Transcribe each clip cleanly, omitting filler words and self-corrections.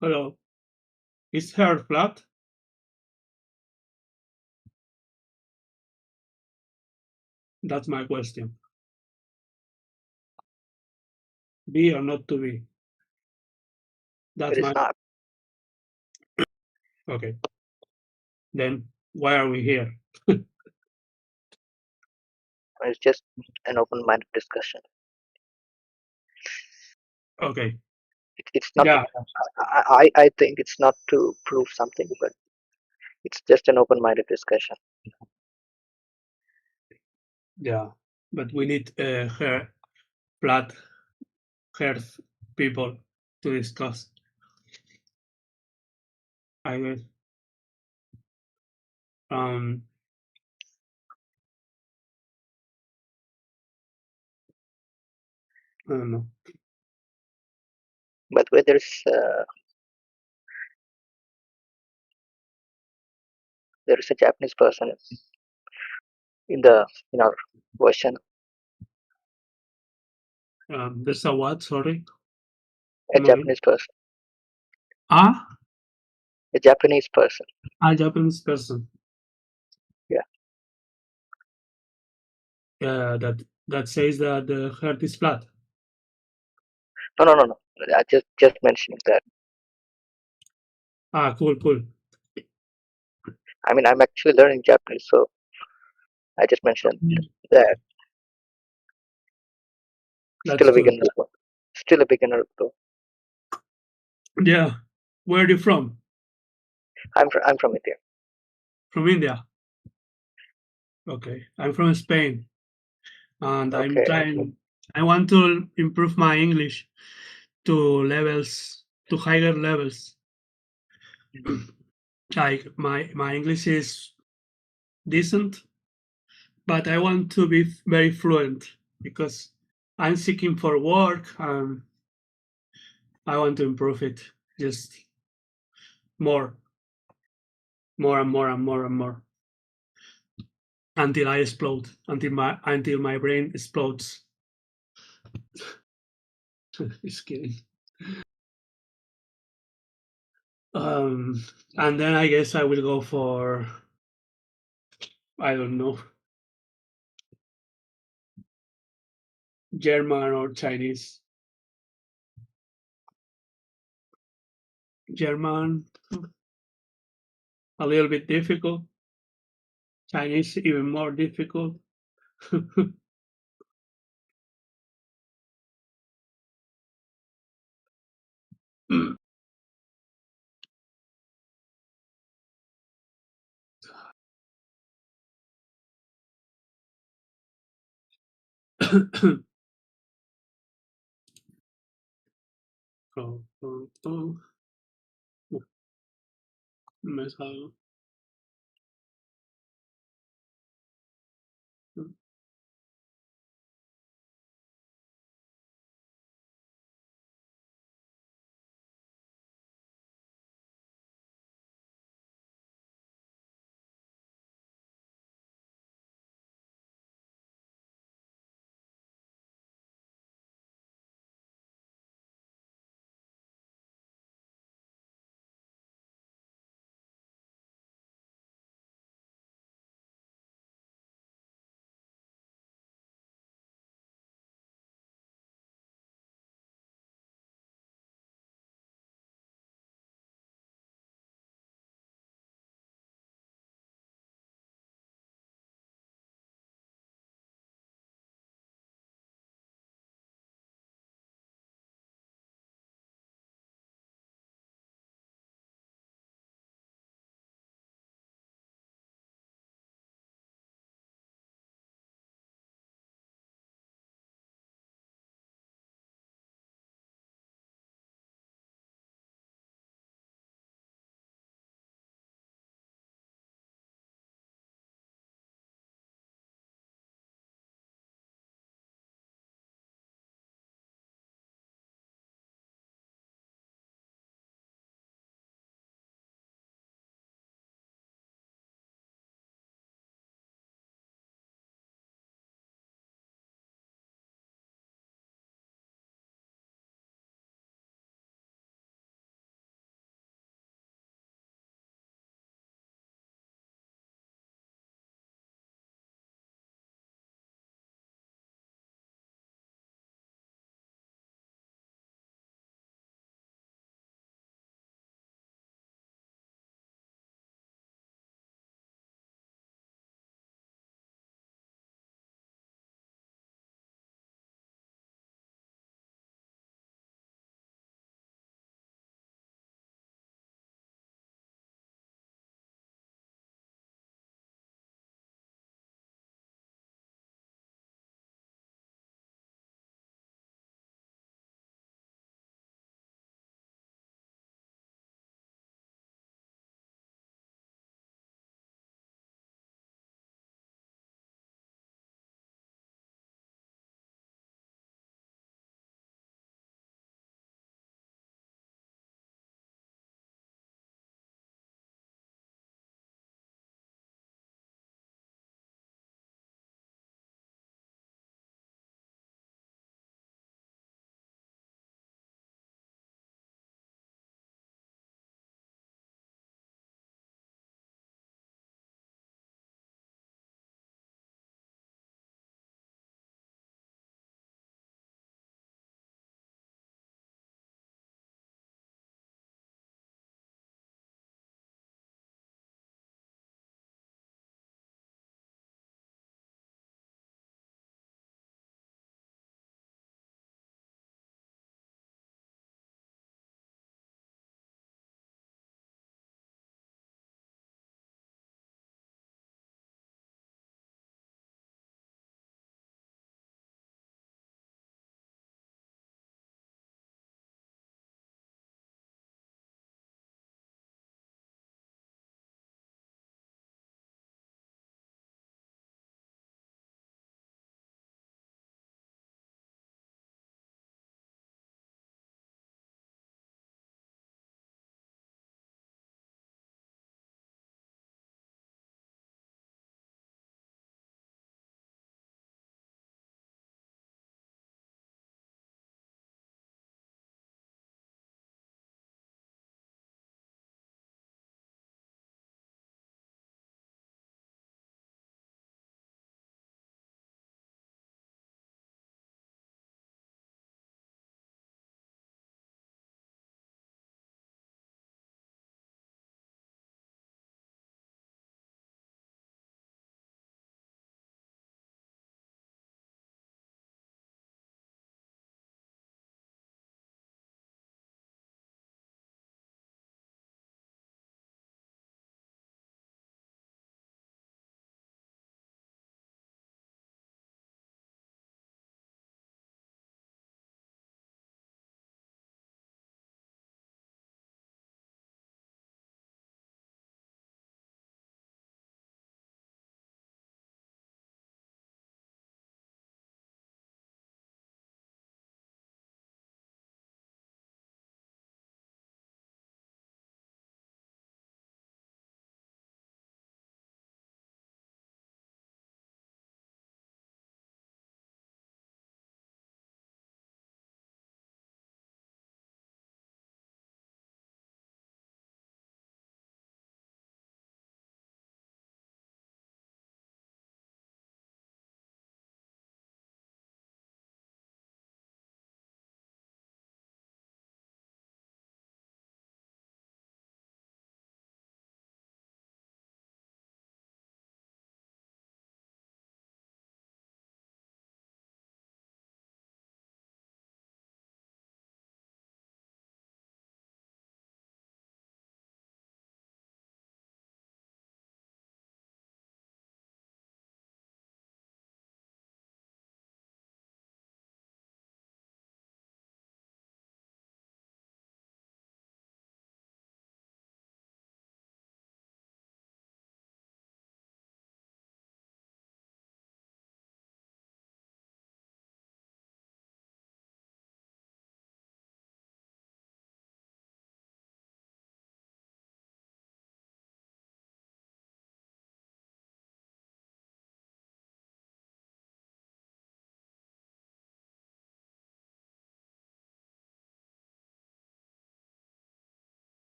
Hello. Is hair flat? That's my question. Be or not to be? That's It is my not. okay. Then why are we here? It's just an open-minded discussion. Okay. It's not. Yeah. I think it's not to prove something, but it's just an open-minded discussion. Yeah. But we need hair flat haired people to discuss. I guess. Um. I don't know. But where there is a Japanese person in our version, There's a what? Sorry. a Come again. Japanese person, Ah, a Japanese person. a Japanese person. Yeah. That says that the heart is flat. No. I just mentioning that. Ah, cool, cool. I mean, I'm actually learning Japanese, so I just mentioned Mm. that. Still That's a good. beginner. Still a beginner though. Yeah. Where are you from? I'm from India. From India. Okay. I'm from Spain, and I'm Okay. trying. I want to improve my English to levels, to higher levels. Like my English is decent, but I want to be very fluent because I'm seeking for work and I want to improve it just more, more and more and more and more until I explode, until my brain explodes. Just kidding. Um, and then I guess I will go for I don't know German or Chinese. German a little bit difficult. Chinese even more difficult. Oh, oh, oh. Me salgo.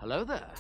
Hello there.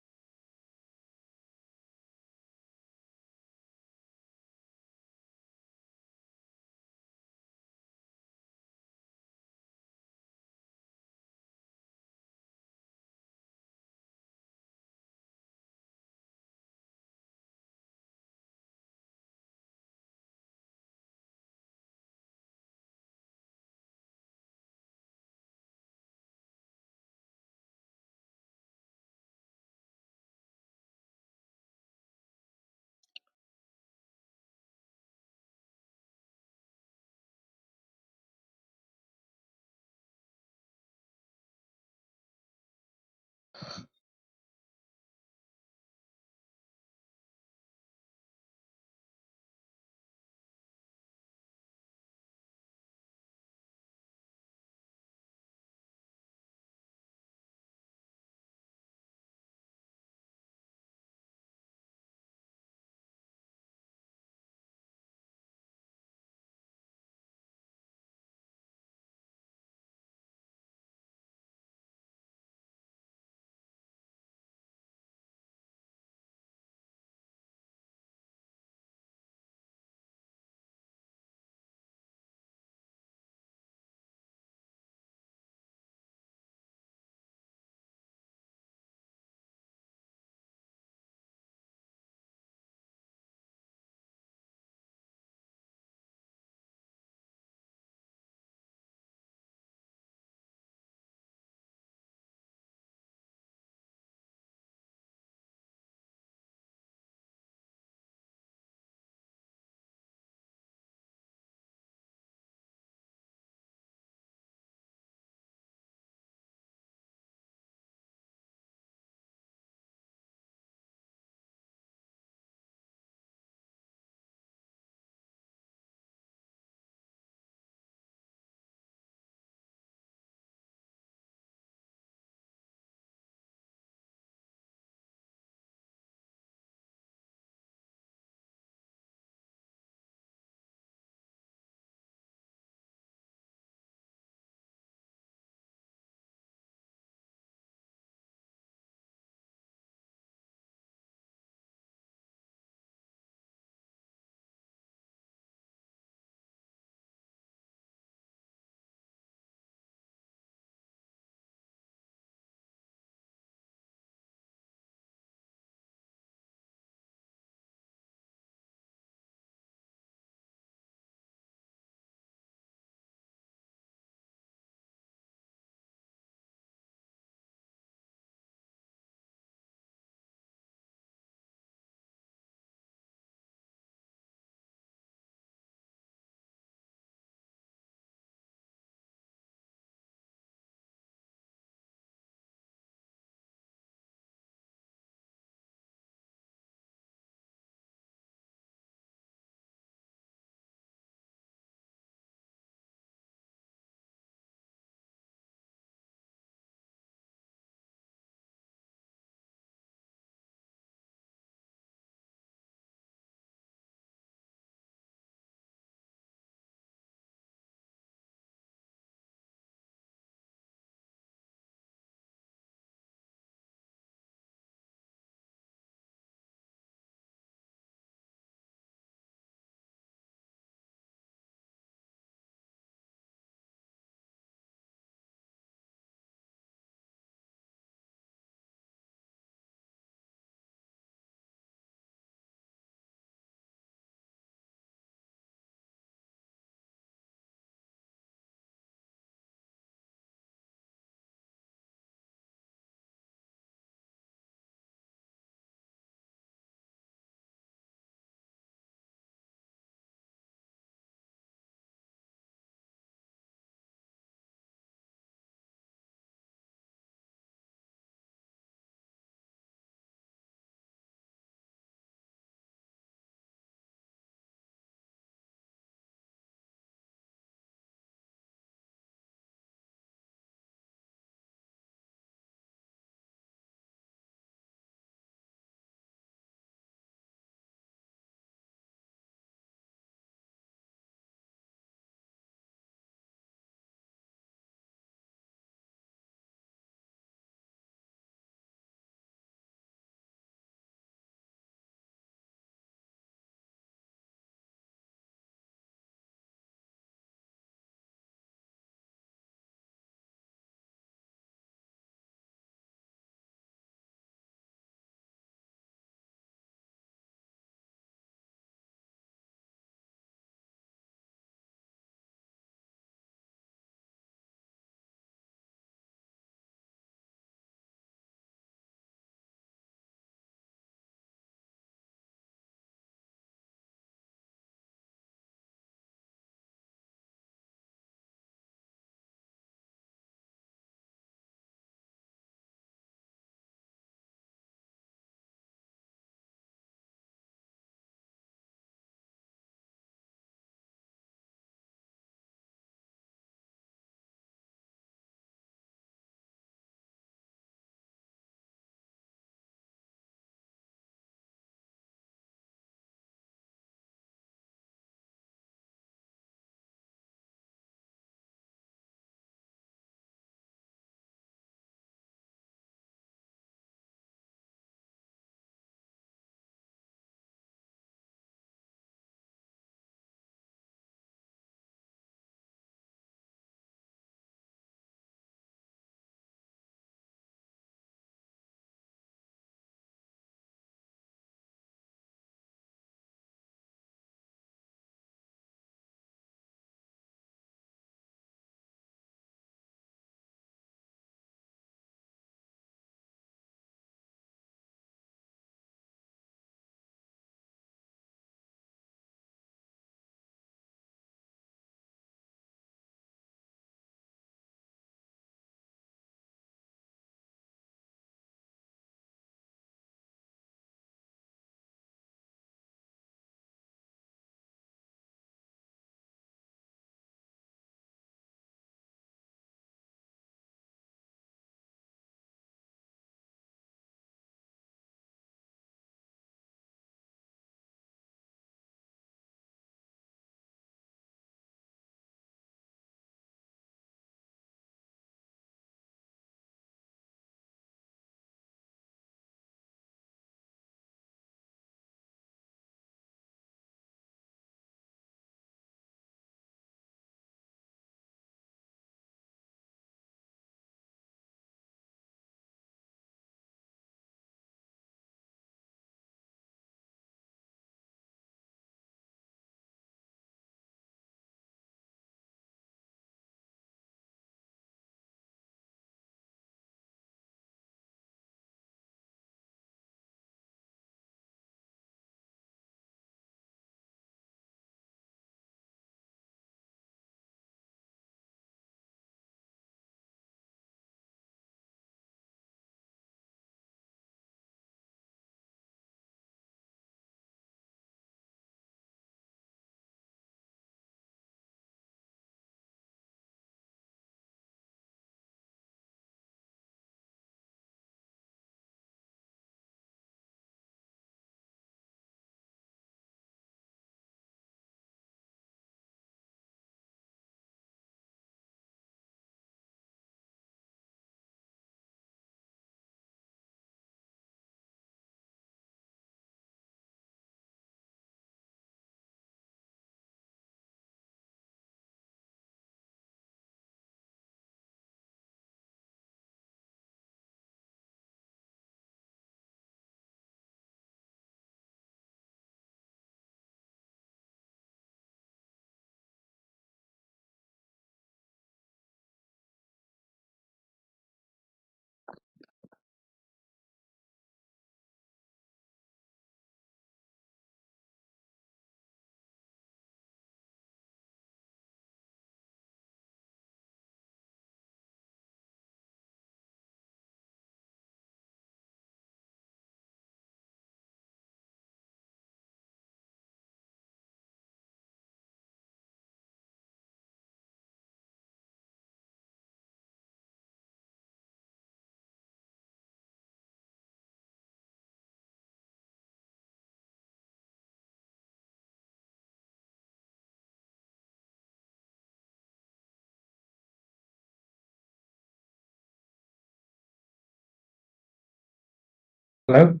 Hello?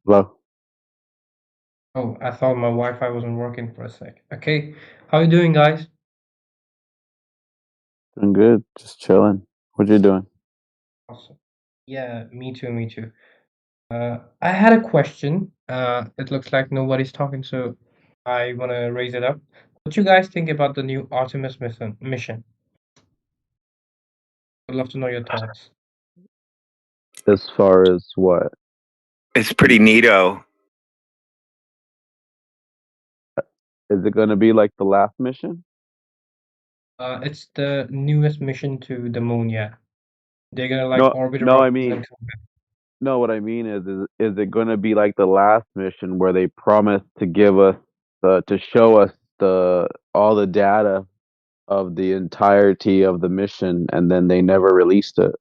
Hello. Oh, I thought my Wi-Fi wasn't working for a sec. Okay, how you doing, guys? Doing good. Just chilling. What you doing? Awesome. Yeah, me too, me too. I had a question. It looks like nobody's talking, so I want to raise it up. What you guys think about the new Artemis mission? I'd love to know your thoughts. As far as what? It's pretty neato. Is it going to be like the last mission? It's the newest mission to the moon, yeah. They're gonna like No, orbit no. around I and then mean, come back. no. What I mean is it going to be like the last mission where they promised to give us, to show us all the data of the entirety of the mission, and then they never released it?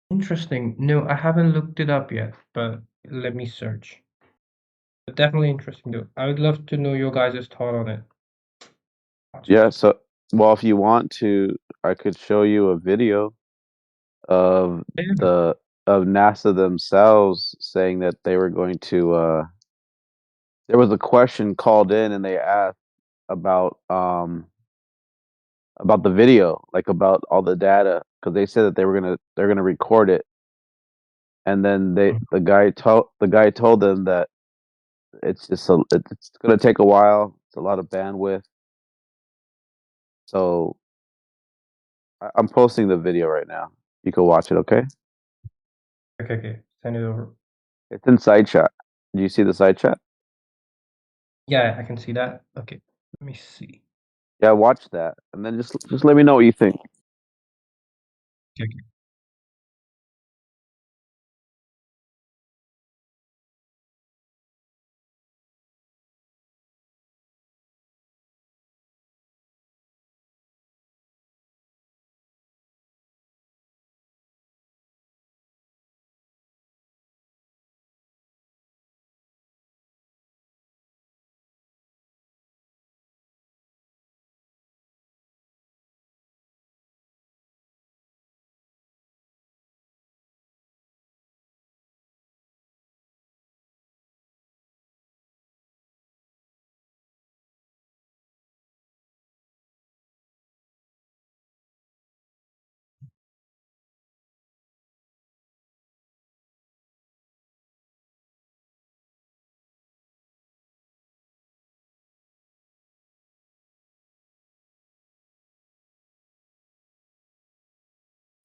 Interesting. No, I haven't looked it up yet, but let me search. But definitely interesting though. I would love to know your guys' thought on it. Yeah. So, well, if you want to, I could show you a video of Yeah. the of NASA themselves saying that they were going to. There was a question called in, and they asked about about the video, like about all the data, because they said that they're gonna record it, and then the guy told them that it's gonna take a while. It's a lot of bandwidth. So I'm posting the video right now. You can watch it. Okay, Okay. Send it over. it's in side chat. Do you see the side chat? Yeah, I can see that. Okay. Let me see. Yeah, watch that, and then just let me know what you think. Okay.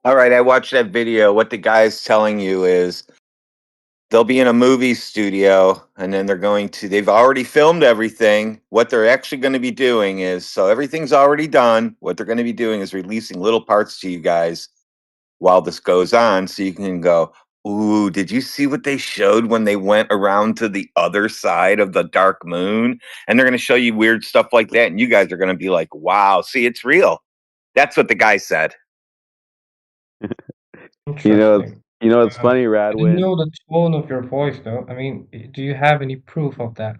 All right, I watched that video. What the guy's telling you is they'll be in a movie studio and then they've already filmed everything. What they're actually going to be doing is, so everything's already done. What they're going to be doing is releasing little parts to you guys while this goes on so you can go, "Ooh, did you see what they showed when they went around to the other side of the dark moon?" And they're going to show you weird stuff like that. And you guys are going to be like, "Wow, see, it's real." That's what the guy said. Interesting. It's funny, I didn't Radwin. know the tone of your voice though. I mean, do you have any proof of that?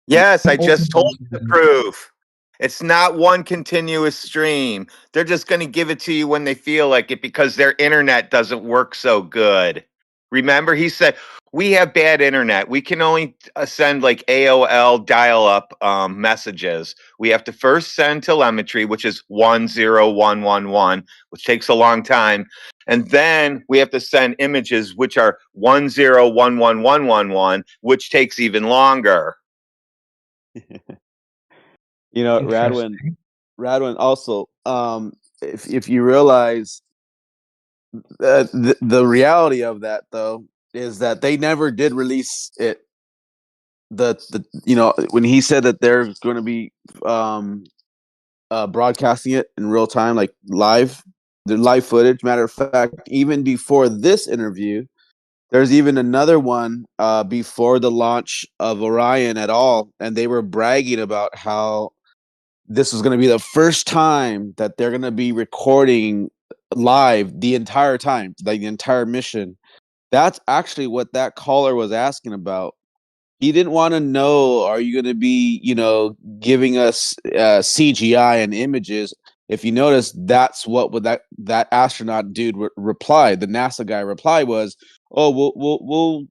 Yes, I Open just told source you the evidence. proof. It's not one continuous stream. They're just going to give it to you when they feel like it because their internet doesn't work so good. Remember, he said, we have bad internet. We can only send like AOL dial up messages. We have to first send telemetry, which is 10111, which takes a long time. And then we have to send images, which are 1011111, which takes even longer. Radwin. Interesting. Radwin also, if you realize the reality of that though is that they never did release it. The when he said that they're going to be broadcasting it in real time, like live, the live footage. Matter of fact, even before this interview, there's even another one before the launch of Orion at all, and they were bragging about how this was going to be the first time that they're going to be recording live the entire time, like the entire mission. That's actually what that caller was asking about. He didn't want to know, are you going to be, giving us CGI and images? If you notice, that's what would that astronaut dude replied. The NASA guy reply was, "Oh, we'll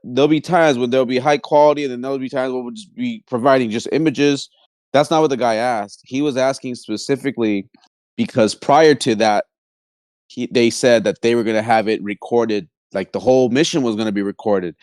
there'll be times when there'll be high quality, and then there'll be times when we'll just be providing just images." That's not what the guy asked. He was asking specifically because prior to that, they said that they were going to have it recorded, like the whole mission was going to be recorded.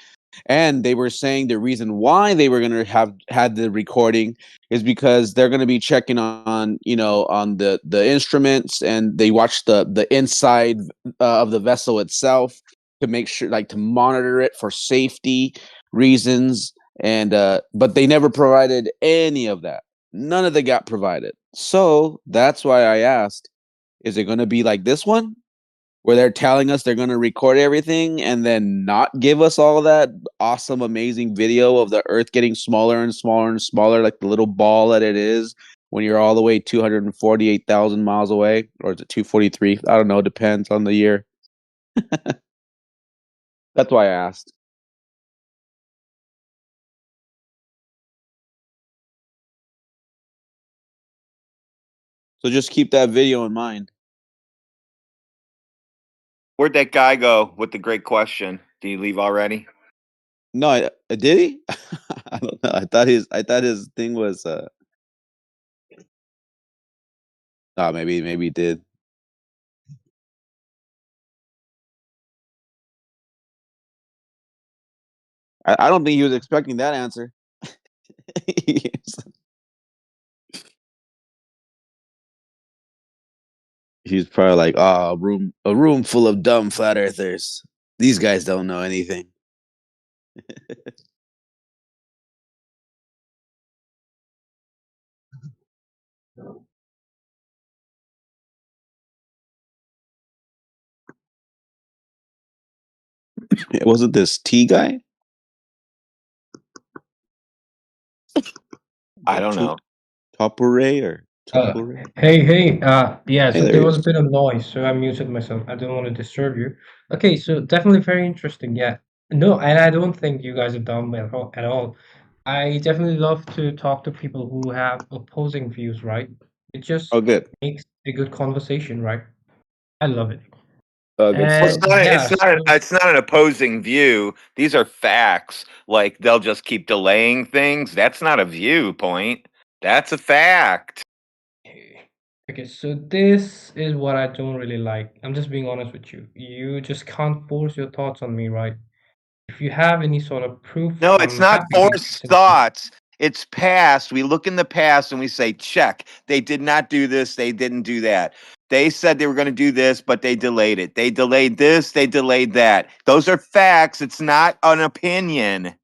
And they were saying the reason why they were going to have had the recording is because they're going to be checking on, on the instruments, and they watch the inside of the vessel itself to make sure, like, to monitor it for safety reasons. And but they never provided any of that. None of that got provided. So that's why I asked, is it going to be like this one, where they're telling us they're going to record everything and then not give us all that awesome, amazing video of the Earth getting smaller and smaller and smaller, like the little ball that it is when you're all the way 248,000 miles away? Or is it 243? I don't know. Depends on the year. That's why I asked. So just keep that video in mind. Where'd that guy go with the great question? Did he leave already? No, did he? I don't know. I thought his thing was. Oh, maybe he did. I don't think he was expecting that answer. He's probably like, "Oh, a room full of dumb flat earthers. These guys don't know anything." Wasn't this T guy? I don't know. Topore or Uh, Topore? hey. Yeah. Hey, So there there he was a is. bit of noise, so I muted myself. I don't want to disturb you. Okay, so definitely very interesting. Yeah. No, and I don't think you guys are dumb at all. I definitely love to talk to people who have opposing views, right? It just Oh, good. makes a good conversation, right? I love it. Oh, good Well, stuff. And yeah, so it's not an opposing view. These are facts. Like they'll just keep delaying things. That's not a viewpoint. That's a fact. okay, so this is what I don't really like. I'm just being honest with you. You just can't force your thoughts on me, right? If you have any sort of proof, No, it's I'm not happy to forced listen to it. thoughts. It's past. We look in the past and we say, check. They did not do this. They didn't do that. They said they were going to do this, but they delayed it. They delayed this. They delayed that. Those are facts. It's not an opinion.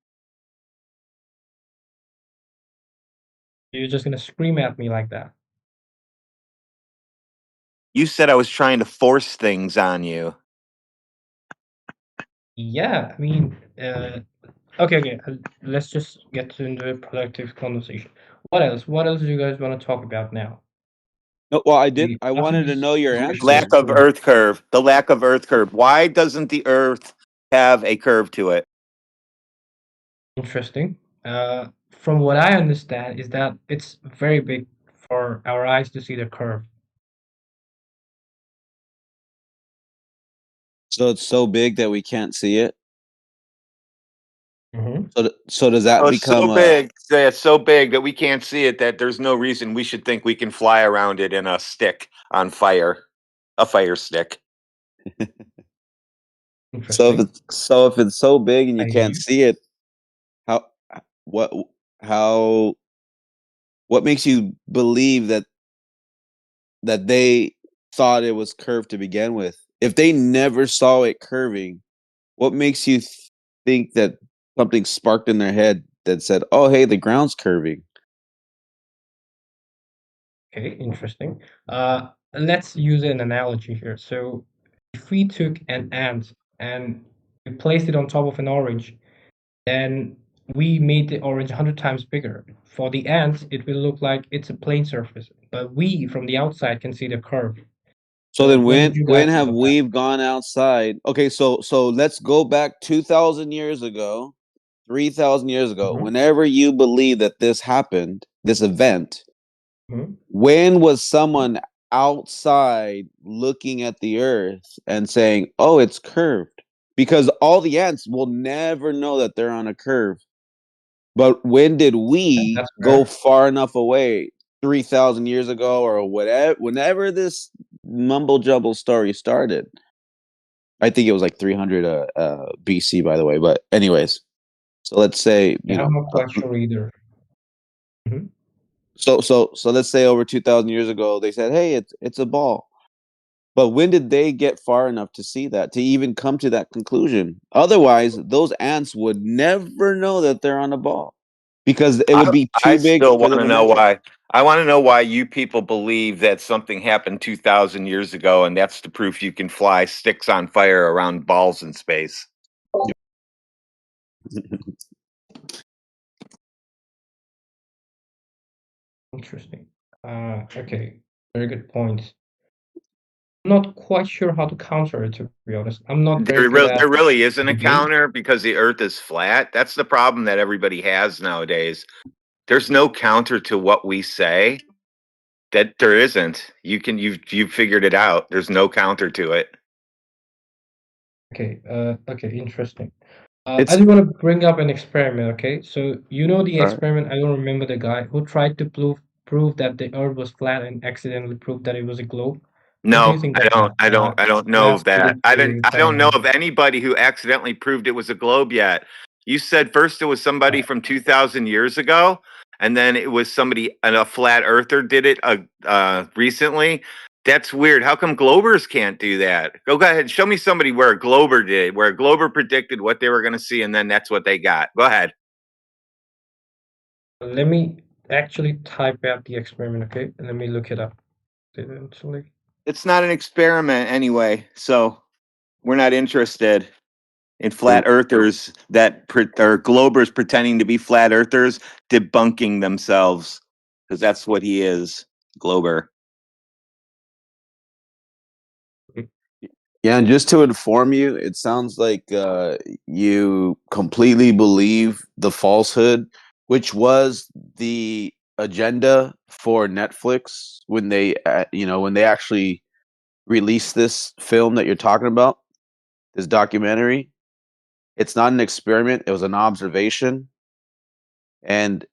You're just gonna scream at me like that. You said I was trying to force things on you. Yeah, I mean, okay. Let's just get into a productive conversation. What else? What else do you guys want to talk about now? No, well, The I wanted to Artemis know your mission is Lack answer. of over. Earth curve. The lack of Earth curve. Why doesn't the Earth have a curve to it? Interesting. From what I understand, is that it's very big for our eyes to see the curve. So it's so big that we can't see it. Mm-hmm. So does that Oh, it's so become a? big. Yeah, it's so big that we can't see it. That there's no reason we should think we can fly around it in a stick on fire, a fire stick. Interesting. If it's so big and I you hear can't you. see it, how what how what makes you believe that they thought it was curved to begin with? If they never saw it curving, what makes you think that something sparked in their head that said, "Oh, hey, the ground's curving"? Okay, interesting. Let's use an analogy here. So, if we took an ant and we placed it on top of an orange, then we made the orange 100 times bigger. For the ant, it will look like it's a plain surface, but we from the outside can see the curve. So So, then what would you when guys think have of that? we gone outside? Okay, so let's go back 2,000 years ago. 3,000 years ago, Mhm. whenever you believe that this happened, this event, Mhm. when was someone outside looking at the earth and saying, oh, it's curved? Because all the ants will never know that they're on a curve. But when did we That's go fair. far enough away? 3,000 years ago or whatever, whenever this mumble jumble story started. I think it was like 300 BC, by the way. But anyways, so let's say, Yeah, I'm not quite sure either. Mhm. so let's say over 2,000 years ago, they said, hey, it's a ball. But when did they get far enough to see that, to even come to that conclusion? Otherwise, those ants would never know that they're on a ball because it would be I too big still for want them to to know measure. why. I want to know why you people believe that something happened 2,000 years ago, and that's the proof you can fly sticks on fire around balls in space. Interesting. Okay, very good point. I'm not quite sure how to counter it, to be honest. I'm not very good at There really isn't a debate. counter because the Earth is flat. That's the problem that everybody has nowadays. There's no counter to what we say. That there isn't. You've figured it out. There's no counter to it. Okay, okay, interesting. I It's do want to bring up an experiment, okay? So you know the all right. experiment, I don't remember the guy who tried to prove that the Earth was flat and accidentally proved that it was a globe. What do you No, think of that? I don't know of Last that. minute to I don't know time. of anybody who accidentally proved it was a globe yet. You said first it was somebody from 2,000 years ago, and then it was somebody, a flat earther did it recently. That's weird. How come Globers can't do that? Go ahead. Show me somebody where a Glober did, where a Glober predicted what they were going to see, and then that's what they got. Go ahead. Let me actually type out the experiment, okay? And let me look it up eventually. It's not an experiment anyway, so we're not interested in flat earthers or globers pretending to be flat earthers debunking themselves, because that's what he is, glober. Yeah, and just to inform you, it sounds like you completely believe the falsehood, which was the agenda for Netflix when they, when they actually released this film that you're talking about, this documentary. It's not an experiment; it was an observation, and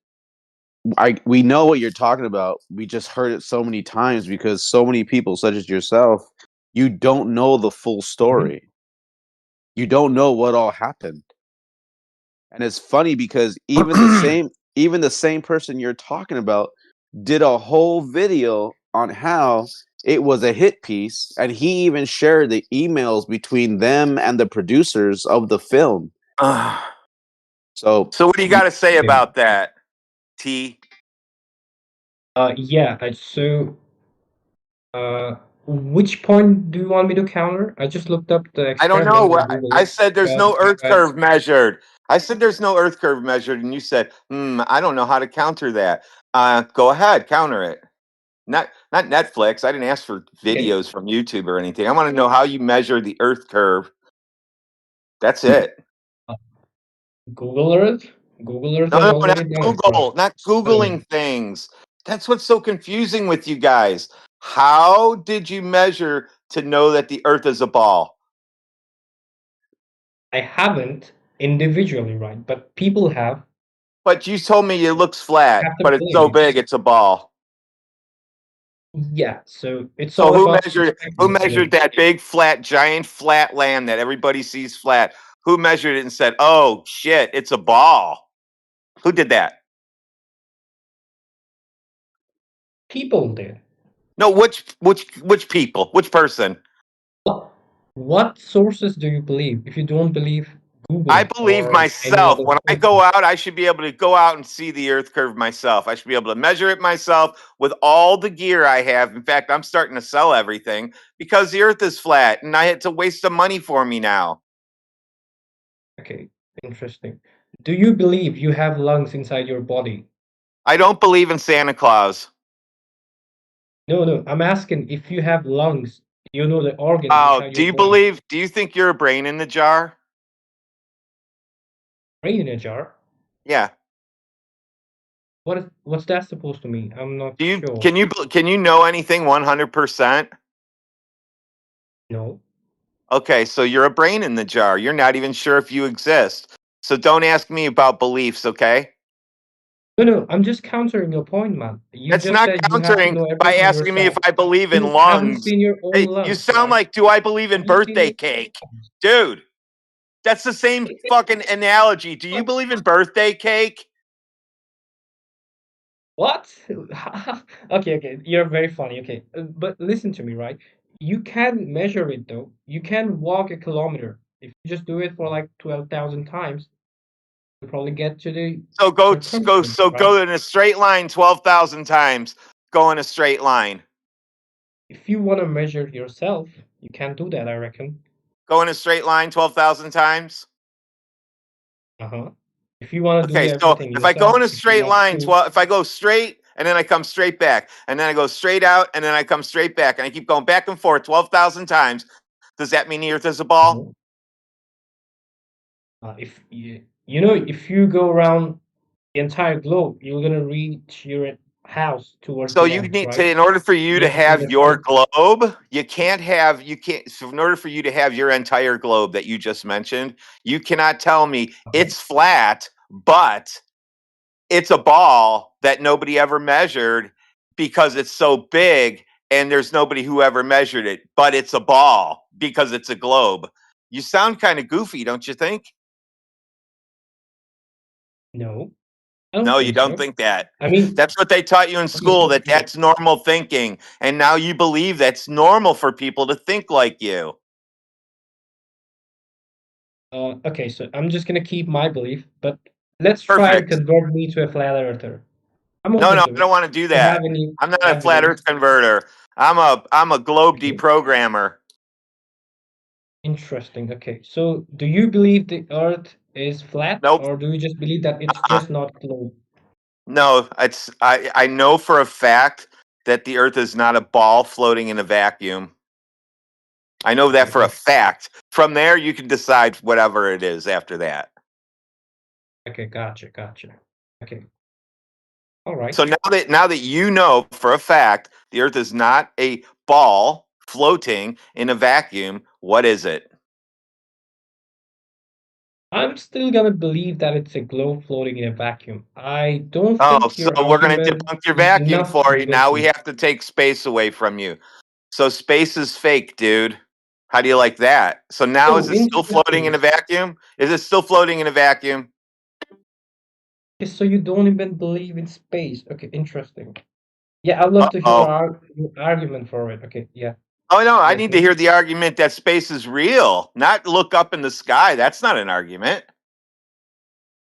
we know what you're talking about. We just heard it so many times because so many people, such as yourself, you don't know the full Mhm. story. You don't know what all happened. And it's funny because even the same person you're talking about did a whole video on how it was a hit piece, and he even shared the emails between them and the producers of the film. So So what do you got to say Okay. about that, T? Yeah, so which point do you want me to counter? I just looked up the I don't know. experiment and Google I it. said there's But no you earth guys, curve measured. I said there's no earth curve measured, and you said, I don't know how to counter that. Go ahead, counter it. Not Netflix. I didn't ask for okay, videos from YouTube or anything. I want to know how you measure the earth curve. That's it. uh, Google Earth. Google Earth No, has no, already done it for us. Not So Googling things. That's what's so confusing with you guys. How did you measure to know that the earth is a ball? I haven't individually, right? But people have. But you told me it looks I flat, have to but it's believe so you. big it's a ball. Yeah. So it's So all about perspective, who I measured believe. that big flat giant flat land that everybody sees flat? Who measured it and said, "Oh shit, it's a ball"? Who did that? People did. No, which people? Which person? What sources do you believe? If you don't believe I Google believe or any myself. other When I go sources, out, I should be able to go out and see the earth curve myself. I should be able to measure it myself with all the gear I have. In fact, I'm starting to sell everything because the earth is flat and it's a waste of money for me now. okay, interesting. Do you believe you have lungs inside your body? I don't believe in Santa Claus. No, no, I'm asking if you have lungs, you know the organs inside your body. Do you think you're a brain in the jar? Brain in a jar? Yeah. What's that supposed to mean? I'm not Do you sure. can you know anything 100%? No. Okay, so you're a brain in the jar. You're not even sure if you exist. So don't ask me about beliefs, okay? No, I'm just countering your point, man. You That's just not said you have to countering know by everything asking me if yourself. I believe in You haven't lungs. seen your own Hey, you lungs, sound right? like, do I believe in Have you seen birthday your cake? lungs? Dude, that's the same fucking analogy. Do you believe in birthday cake? What? Okay, you're very funny. Okay, but listen to me, right? You can measure it though. You can walk a kilometer. If you just do it for like 12,000 times, you'll probably get to the So circumference, right? go in a straight line 12,000 times. Go in a straight line. If you want to measure yourself, you can do that, I reckon. Go in a straight line 12,000 times. Uh-huh. If you want to do Okay, so everything if I go yourself, in a if you straight want line, to, if I go straight and then I come straight back, and then I go straight out and then I come straight back, and I keep going back and forth 12,000 times, does that mean the Earth is a ball? Mhm. If if you go around the entire globe, you're gonna reach your house towards So the you end, need to, right? in order for you to Get to have the your center. globe, you can't, so in order for you to have your entire globe that you just mentioned, you cannot tell me Uh-huh. it's flat, but it's a ball that nobody ever measured because it's so big and there's nobody who ever measured it, but it's a ball because it's a globe. You sound kind of goofy, don't you think? No, I don't No, you think don't so. think that. I mean, That's what they taught you in okay, school, that okay, that's normal thinking. And now you believe that's normal for people to think like you. okay. So I'm just gonna keep my belief, but let's try to Perfect. convert me to a flat earther. I'm No, open no, to I it. don't want to do I have that. any I'm not a flat evidence? earth converter. I'm a globe Okay, deprogrammer. interesting. Okay, so do you believe the Earth is flat, Nope. or do you just believe that it's Uh, just not globe? no, I know for a fact that the earth is not a ball floating in a vacuum. I know that Okay, for a fact. From there you can decide whatever it is after that. okay, gotcha. Okay, all right. So now that you know for a fact the earth is not a ball floating in a vacuum, what is it? I'm still gonna believe that it's a globe floating in a vacuum. I don't Oh, think so your we're going to argument debunk your is vacuum enough to for you. Now convince we me. have to take space away from you. So space is fake, dude. How do you like that? So now is Oh, it still floating in interesting. a vacuum? Is it still floating in a vacuum? Okay, so you don't even believe in space. Okay, interesting. Yeah, I'd love to hear Uh-oh. your argument for it. Okay, yeah, Oh no, I yes, need to yes. hear the argument that space is real, not look up in the sky. That's not an argument.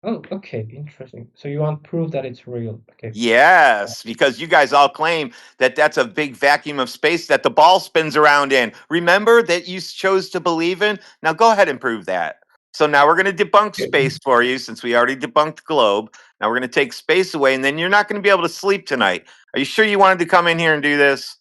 Oh, okay, interesting. So you want proof that it's real. Okay. Yes, because you guys all claim that that's a big vacuum of space that the ball spins around in. Remember that you chose to believe in? Now go ahead and prove that. So now we're going to debunk Okay. space for you since we already debunked globe. Now we're going to take space away and then you're not going to be able to sleep tonight. Are you sure you wanted to come in here and do this?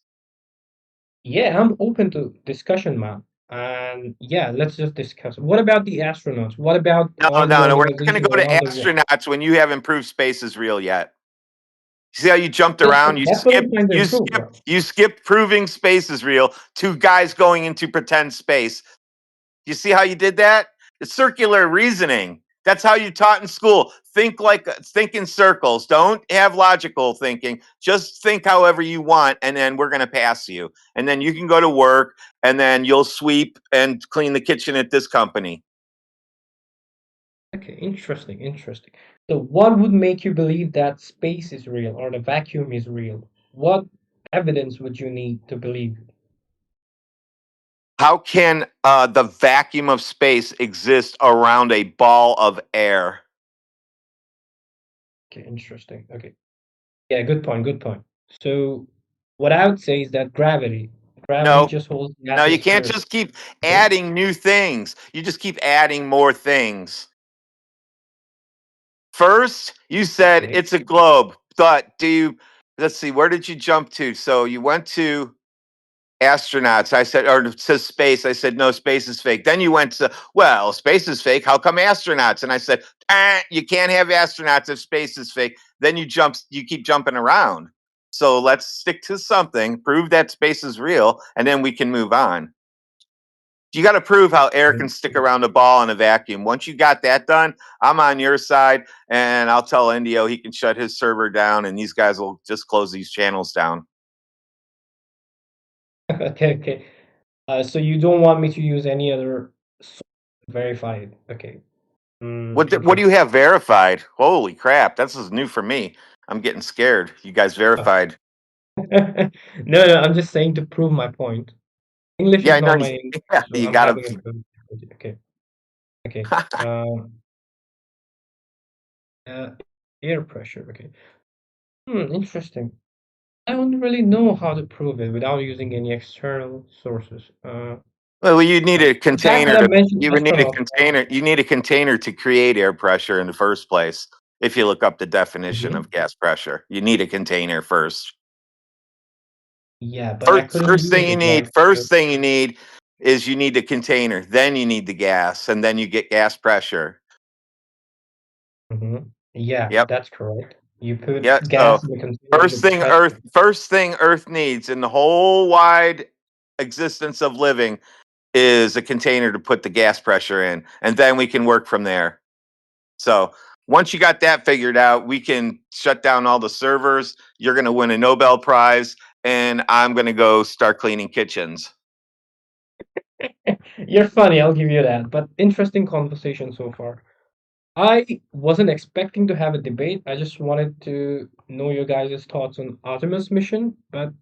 Yeah, I'm open to discussion, man. And yeah, let's just discuss. What about the astronauts? What about No, all the no, no. We're not going to organizations go to around the world? astronauts when you haven't proved space is real yet. See how you jumped That's around? You that's what I'm skipped trying to you improve, skipped bro. you skipped proving space is real to guys going into pretend space. You see how you did that? It's circular reasoning. That's how you taught in school. Think in circles. Don't have logical thinking. Just think however you want, and then we're gonna pass you. And then you can go to work, and then you'll sweep and clean the kitchen at this company. Okay, interesting. So what would make you believe that space is real or the vacuum is real? What evidence would you need to believe? How can the vacuum of space exist around a ball of air? Okay, interesting. Okay. Yeah, good point. So what I would say is that gravity No, just holds the no, you can't atmosphere. just keep No? adding new things. You just keep adding more things. First, you said Okay. it's a globe, but let's see, where did you jump to? So you went to astronauts. I said, or it says space. I said, no, space is fake. Then you went to, well, space is fake. How come astronauts? And I said, you can't have astronauts if space is fake. Then you keep jumping around. So let's stick to something, prove that space is real, and then we can move on. You got to prove how air can stick around a ball in a vacuum. Once you got that done, I'm on your side, and I'll tell Indio he can shut his server down, and these guys will just close these channels down. Okay. So you don't want me to use any other source to verify it? Okay. What do you have verified? Holy crap, this is new for me. I'm getting scared. You guys verified? No, I'm just saying to prove my point. English Yeah, is I know. not my English, Yeah, so you I'm gotta. having a okay. Air pressure. Okay. Interesting. I don't really know how to prove it without using any external sources. Well, you need a The fact that container I to. mentioned You would need a astronauts. container. You need a container to create air pressure in the first place. If you look up the definition of gas pressure, you need a container first. Yeah, but I couldn't First use thing you it, need. right? First thing you need is you need the container. Then you need the gas, and then you get gas pressure. Yeah, Yep. that's correct. You put Yeah. So gas in the container to press it. First thing Earth needs in the whole wide existence of living is a container to put the gas pressure in, and then we can work from there. So once you got that figured out, we can shut down all the servers. You're going to win a Nobel Prize, and I'm going to go start cleaning kitchens. You're funny, I'll give you that. But interesting conversation so far. I wasn't expecting to have a debate. I just wanted to know your guys' thoughts on Artemis mission, but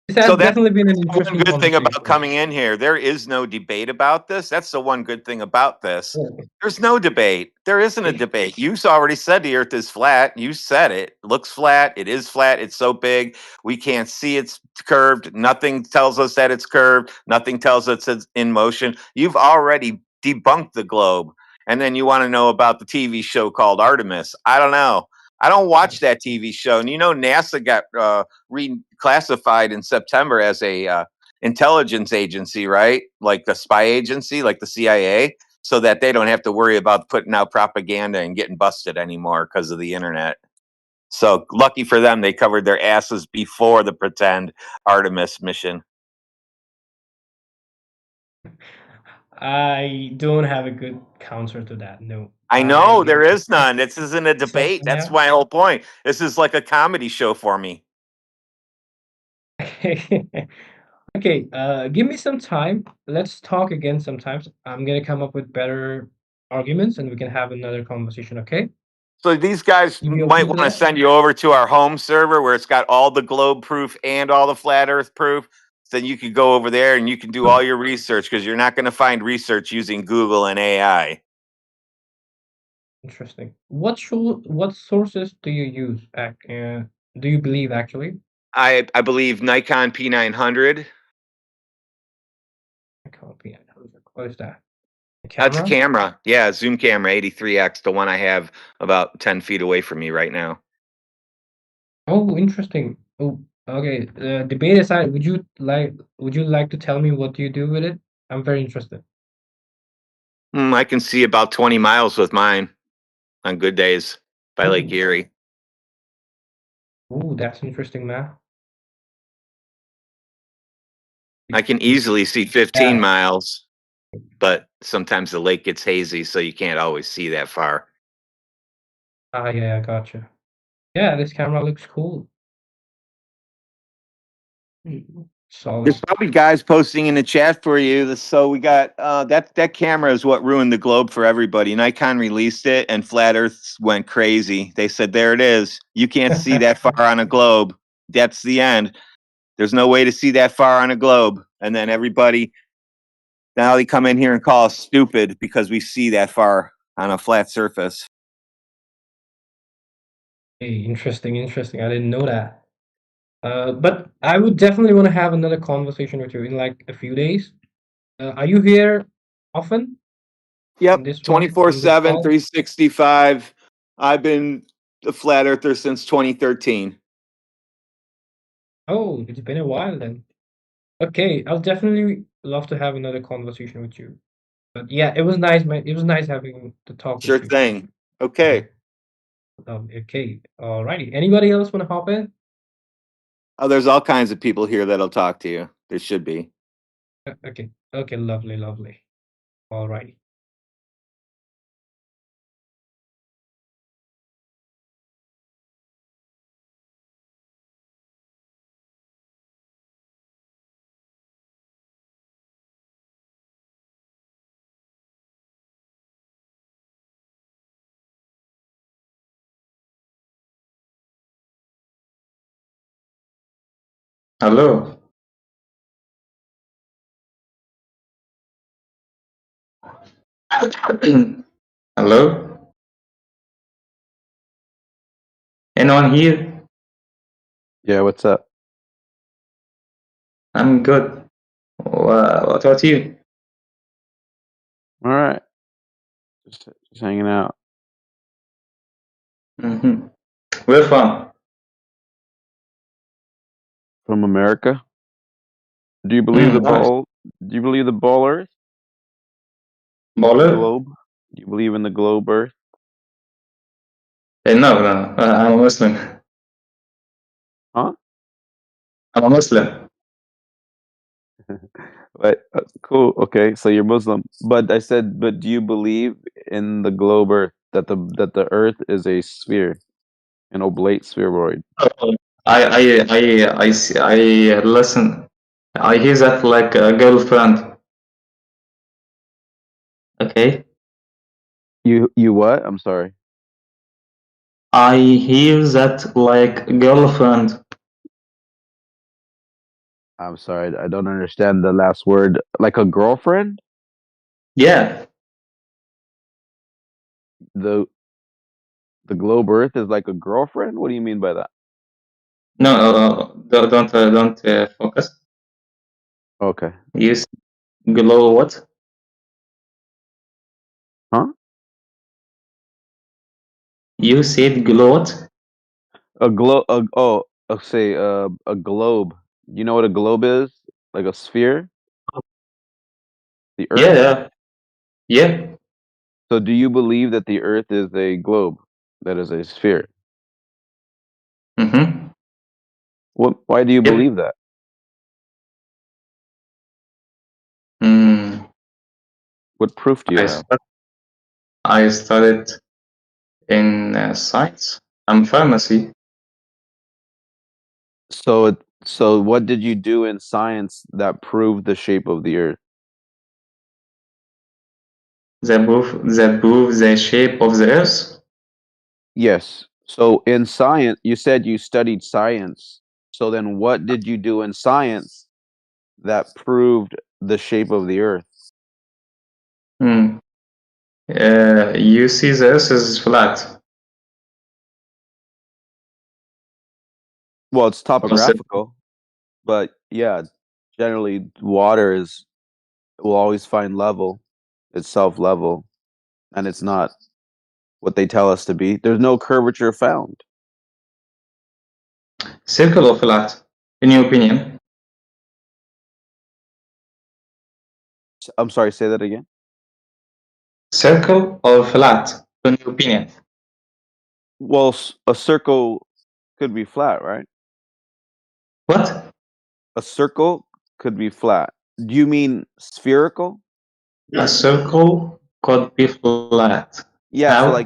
this has So that's definitely been an the one interesting good thing about conversation. coming in here. There is no debate about this. That's the one good thing about this. Oh, There's no debate. There isn't a debate. You already said the earth is flat. You said it. It looks flat. It is flat. It's so big. We can't see it's curved. Nothing tells us that it's curved. Nothing tells us it's in motion. You've already debunked the globe. And then you want to know about the TV show called Artemis. I don't know. I don't watch that TV show. And you know, NASA got reclassified in September as a intelligence agency, right? Like the spy agency, like the CIA, so that they don't have to worry about putting out propaganda and getting busted anymore because of the internet. So lucky for them, they covered their asses before the pretend Artemis mission. I don't have a good counter to that. No. I know there is none. This isn't a debate. That's Yeah. my whole point. This is like a comedy show for me. Okay, give me some time. Let's talk again sometimes. I'm gonna come up with better arguments and we can have another conversation, okay? So these guys You be might open to want to that? send you over to our home server where it's got all the globe proof and all the flat earth proof. Then you can go over there and you can do all your research because you're not going to find research using Google and AI. Interesting. What sources do you use? Do you believe actually? I believe Nikon P900. What is that? A That's a camera? camera. Yeah, zoom camera 83x, the one I have about 10 feet away from me right now. Oh, interesting. Oh, okay. Debate aside, would you like to tell me what you do with it? I'm very interested. I can see about 20 miles with mine on good days by Lake Oh, Erie. oh, that's interesting, man. I can easily see 15 Yeah. miles, but sometimes the lake gets hazy, so you can't always see that far. Yeah, I gotcha. Yeah, this camera looks cool. Solid. There's probably guys posting in the chat for you. So we got that camera is what ruined the globe for everybody. Nikon released it, and Flat Earth went crazy. They said, "There it is. You can't see that far on a globe. That's the end. There's no way to see that far on a globe." And then everybody now they come in here and call us stupid because we see that far on a flat surface. Hey, interesting. I didn't know that. But I would definitely want to have another conversation with you in like a few days. Are you here often? Yep, In this one, in this 24/7, call? 365. I've been a flat earther since 2013. Oh, it's been a while then. Okay, I'll definitely love to have another conversation with you. But yeah, it was nice, man. It was nice having the talk Sure with you. thing. Okay. Okay, alrighty. Anybody else want to hop in? Oh, there's all kinds of people here that'll talk to you. There should be. Okay, lovely, lovely. Alrighty. Hello. Hello. Anyone here? Yeah, what's up? I'm good. What about you? All right, just hanging out. Mm-hmm. Where from? From America. Do you believe the Nice. ball? Do you believe the ball Earth? The Baller? globe? Do you believe in the globe Earth? No, no. I'm a Muslim. Huh? I'm a Muslim. But cool. Okay, so you're Muslim. But I said, but do you believe in the globe Earth, that the Earth is a sphere, an oblate spheroid? I listen. I hear that like a girlfriend. Okay. You what? I'm sorry. I hear that like girlfriend. I'm sorry. I don't understand the last word. Like a girlfriend? Yeah. The the globe Earth is like a girlfriend? What do you mean by that? No, don't focus. Okay. You glow what? Huh? You said glow what? A globe. Say a globe. You know what a globe is? Like a sphere? The Yeah, Earth? yeah, yeah. So do you believe that the Earth is a globe? That is a sphere? Mm-hmm. Why do you Yep. believe that? Mm, What proof do you I have? start, I studied in science. I'm pharmacy. So what did you do in science that proved the shape of the Earth? That prove the shape of the Earth. Yes. So in science, you said you studied science. So then what did you do in science that proved the shape of the Earth? Hmm. You see the Earth is flat. Well, it's Also, topographical, but yeah, generally water is will always find level. It's self-level, and it's not what they tell us to be. There's no curvature found. circle or flat, in your opinion? I'm sorry, say that again. Circle or flat, in your opinion? Well, a circle could be flat, right? What? A circle could be flat. Do you mean spherical? A circle could be flat. Yeah, so How?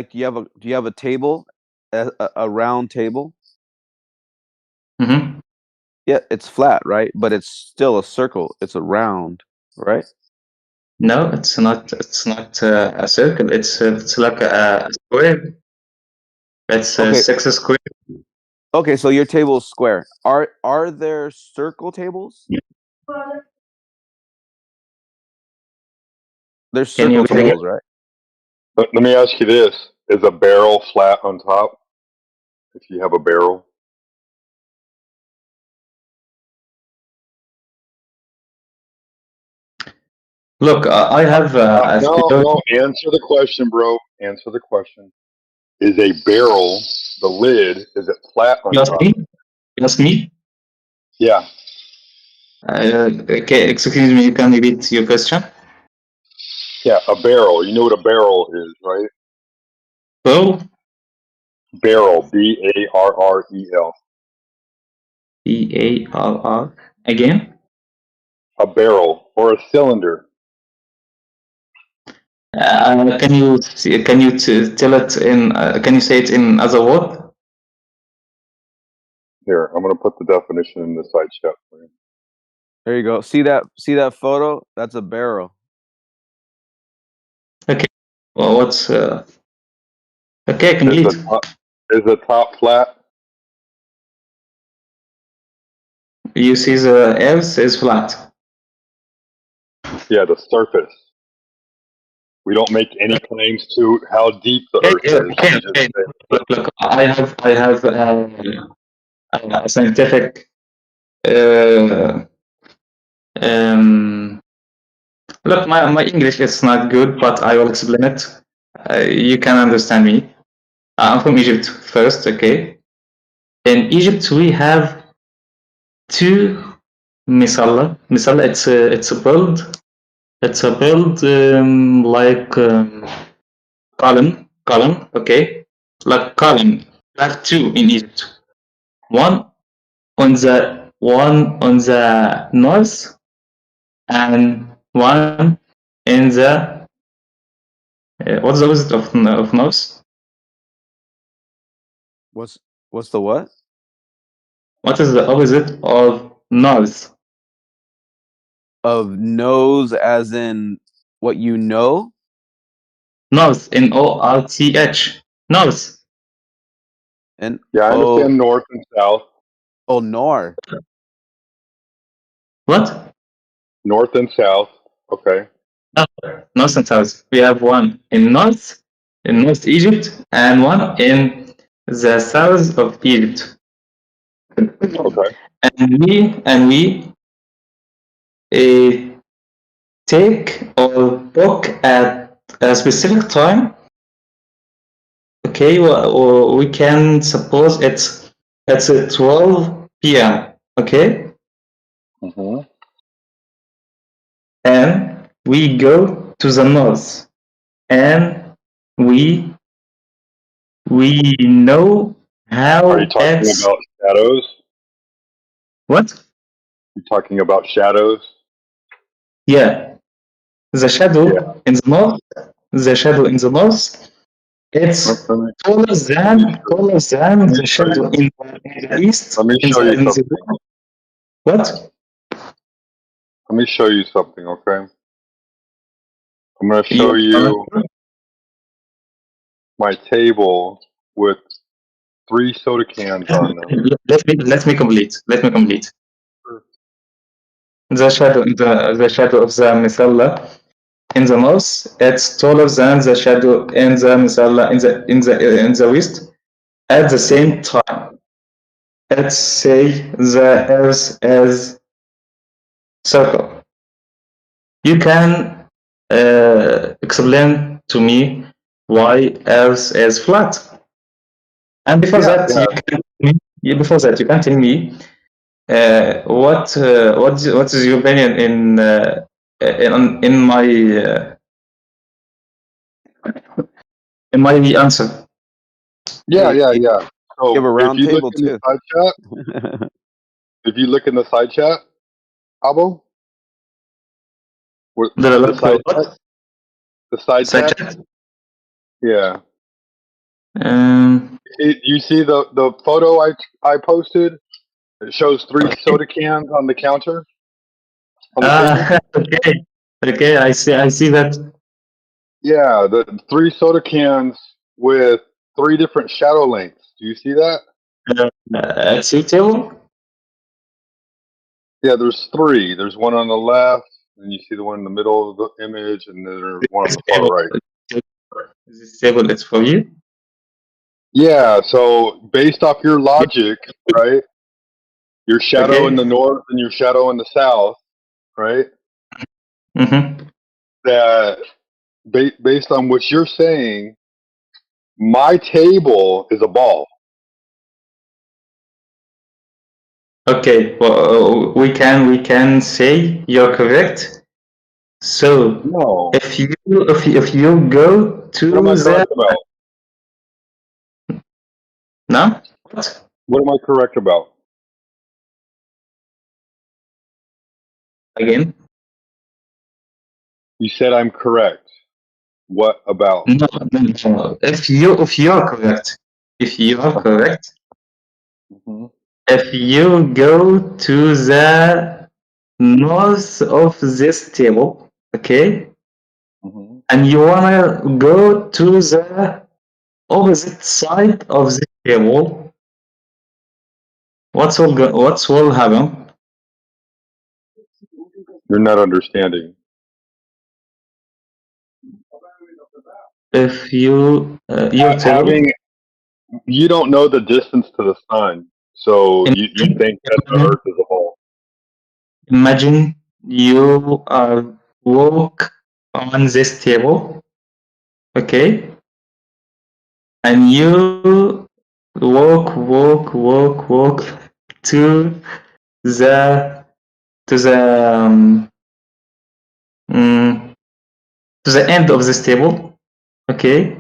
do you have a table, a round table? Mm-hmm. Yeah, it's flat, right? But it's still a circle. It's a round, right? No, it's not. It's not a circle. It's like a square. It's Okay, 6 square. okay, so your table is square. Are there circle tables? There's Can you circle repeat again? tables, right? Let me ask you this. Is a barrel flat on top if you have a barrel? Look, I have a No, theory. no. Answer the question, bro. Answer the question. Is a barrel, the lid, is it flat on You ask top? me? You ask me? Yeah. Okay, excuse me, you can repeat your question? Yeah, a barrel. You know what a barrel is, right? Barrel? Barrel. Barrel. Barr. Again? A barrel or a cylinder. Can you tell it in? Can you say it in other word? Here, I'm gonna put the definition in the side chat for you. There you go. See that photo? That's a barrel. Okay. Well, what's okay? Is Complete. the top flat? You see the earth is flat. Yeah, the surface. We don't make any claims to how deep the Earth is. Okay. We just say Look, I have a scientific. Uh, um, Look, my English is not good, but I will explain it. You can understand me. I'm from Egypt first, okay? In Egypt, we have two misalla. Misalla, it's a build. It's a build like column, okay? Like column. We have two in Egypt. One on the north and one in the what's the opposite of north? What's the what? What is the opposite of north? Of nose as in what you know? North, North. North. And yeah, I understand north and south. nor. What? North and south. Okay. No, north and south. We have one in North Egypt, and one in the south of Egypt. Okay. And we take or book at a specific time. Okay, or we can suppose it's at 12 p.m. Okay, Mm-hmm. and we go to the north, and we know Are you how talking it's about shadows? what? You talking about shadows? Yeah, the Yeah. shadow in the north. The shadow in the north. It's Let me, taller let me than the show shadow you. in the east. Let me In show the, you in something. the what? Let me show you something. Okay. I'm gonna You show you my table with 3 soda cans on them. let me complete. Let me complete. The shadow of the Misalla in the north, it's taller than the shadow in the Misalla in the west. At the same time, let's say the Earth is circle. You can explain to me why Earth is flat. And before Yeah. that, you can tell me what is your opinion in my answer? Yeah. You have So a if round you look table in the too. side chat, Abo, Did I the look side chat, what? the side Side chat. chat? Yeah. Um, You see the photo I posted? It shows 3 soda cans on the counter on the table. okay, okay, I see that. Yeah, the 3 soda cans with 3 different shadow lengths. Do you see that? See table? Yeah, there's 3. There's one on the left, and you see the one in the middle of the image, and then there's one on This the far table, right. this table is for you. Yeah, so based off your logic, right? Your shadow in the Okay. north and your shadow in the south, right? Mm-hmm. That based on what you're saying, my table is a ball. Okay, well, we can say you're correct. So No. if you go to What am I the correct about? no what What am I correct about? again? You said I'm correct. What about? No, no. If you're correct, if you are correct, hmm if you go to the north of this table, okay, hmm and you wanna go to the opposite side of the table, what's will happen? You're not understanding. If your table, Having you don't know the distance to the sun, so you imagine, think that the imagine, Earth is a ball. imagine you walk on this table, okay, and you walk to the to the mm, to the end of this table, okay.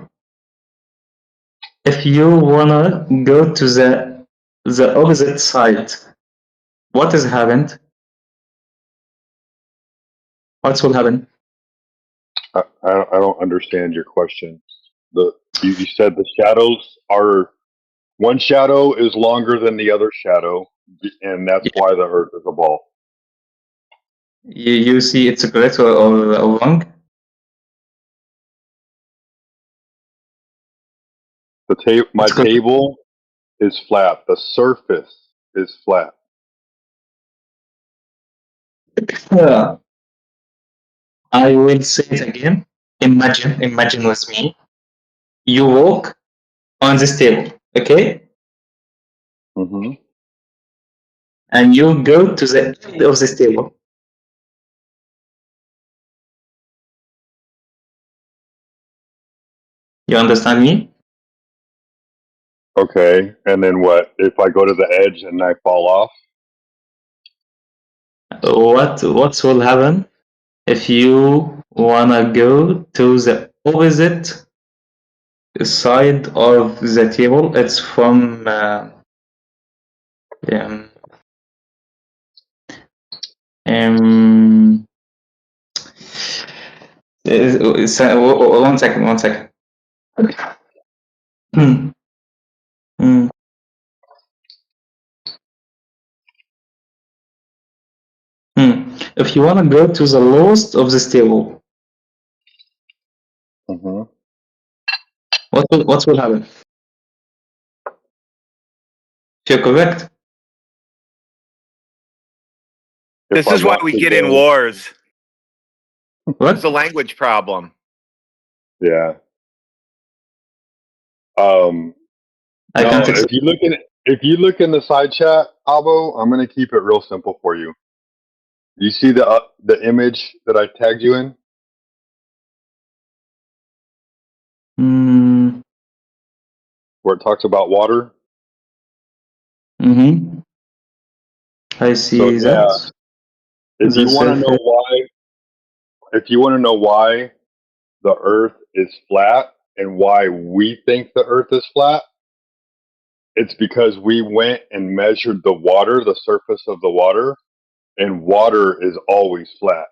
If you wanna go to the opposite side, what has happened? What will happen? I don't understand your question. You said the shadows are one shadow is longer than the other shadow, and that's Yeah, why the Earth is a ball. you see it's correct or wrong? My It's correct. table is flat. The surface is flat. Yeah. I will say it again. Imagine with me. You walk on this table, okay? hmm And you go to the end of this table. You understand me? Okay, and then what? If I go to the edge and I fall off? What will happen if you wanna go to the opposite side of the table? It's from um, um, one second, one second. Hmm, hmm, If you wanna go to the lowest of this table, hmm what will happen? If you're correct, If This I is why want we to get in go, wars. It's a what? language problem. yeah. Um, I no, can't explain. if you look in the side chat, Abo, I'm gonna keep it real simple for you. You see the image that I tagged you in, Mm, where it talks about water. mm-hmm. I So see yeah, that. if The you want to know surface. why, if you want to know why the Earth is flat and why we think the Earth is flat, it's because we went and measured the water, the surface of the water, and water is always flat.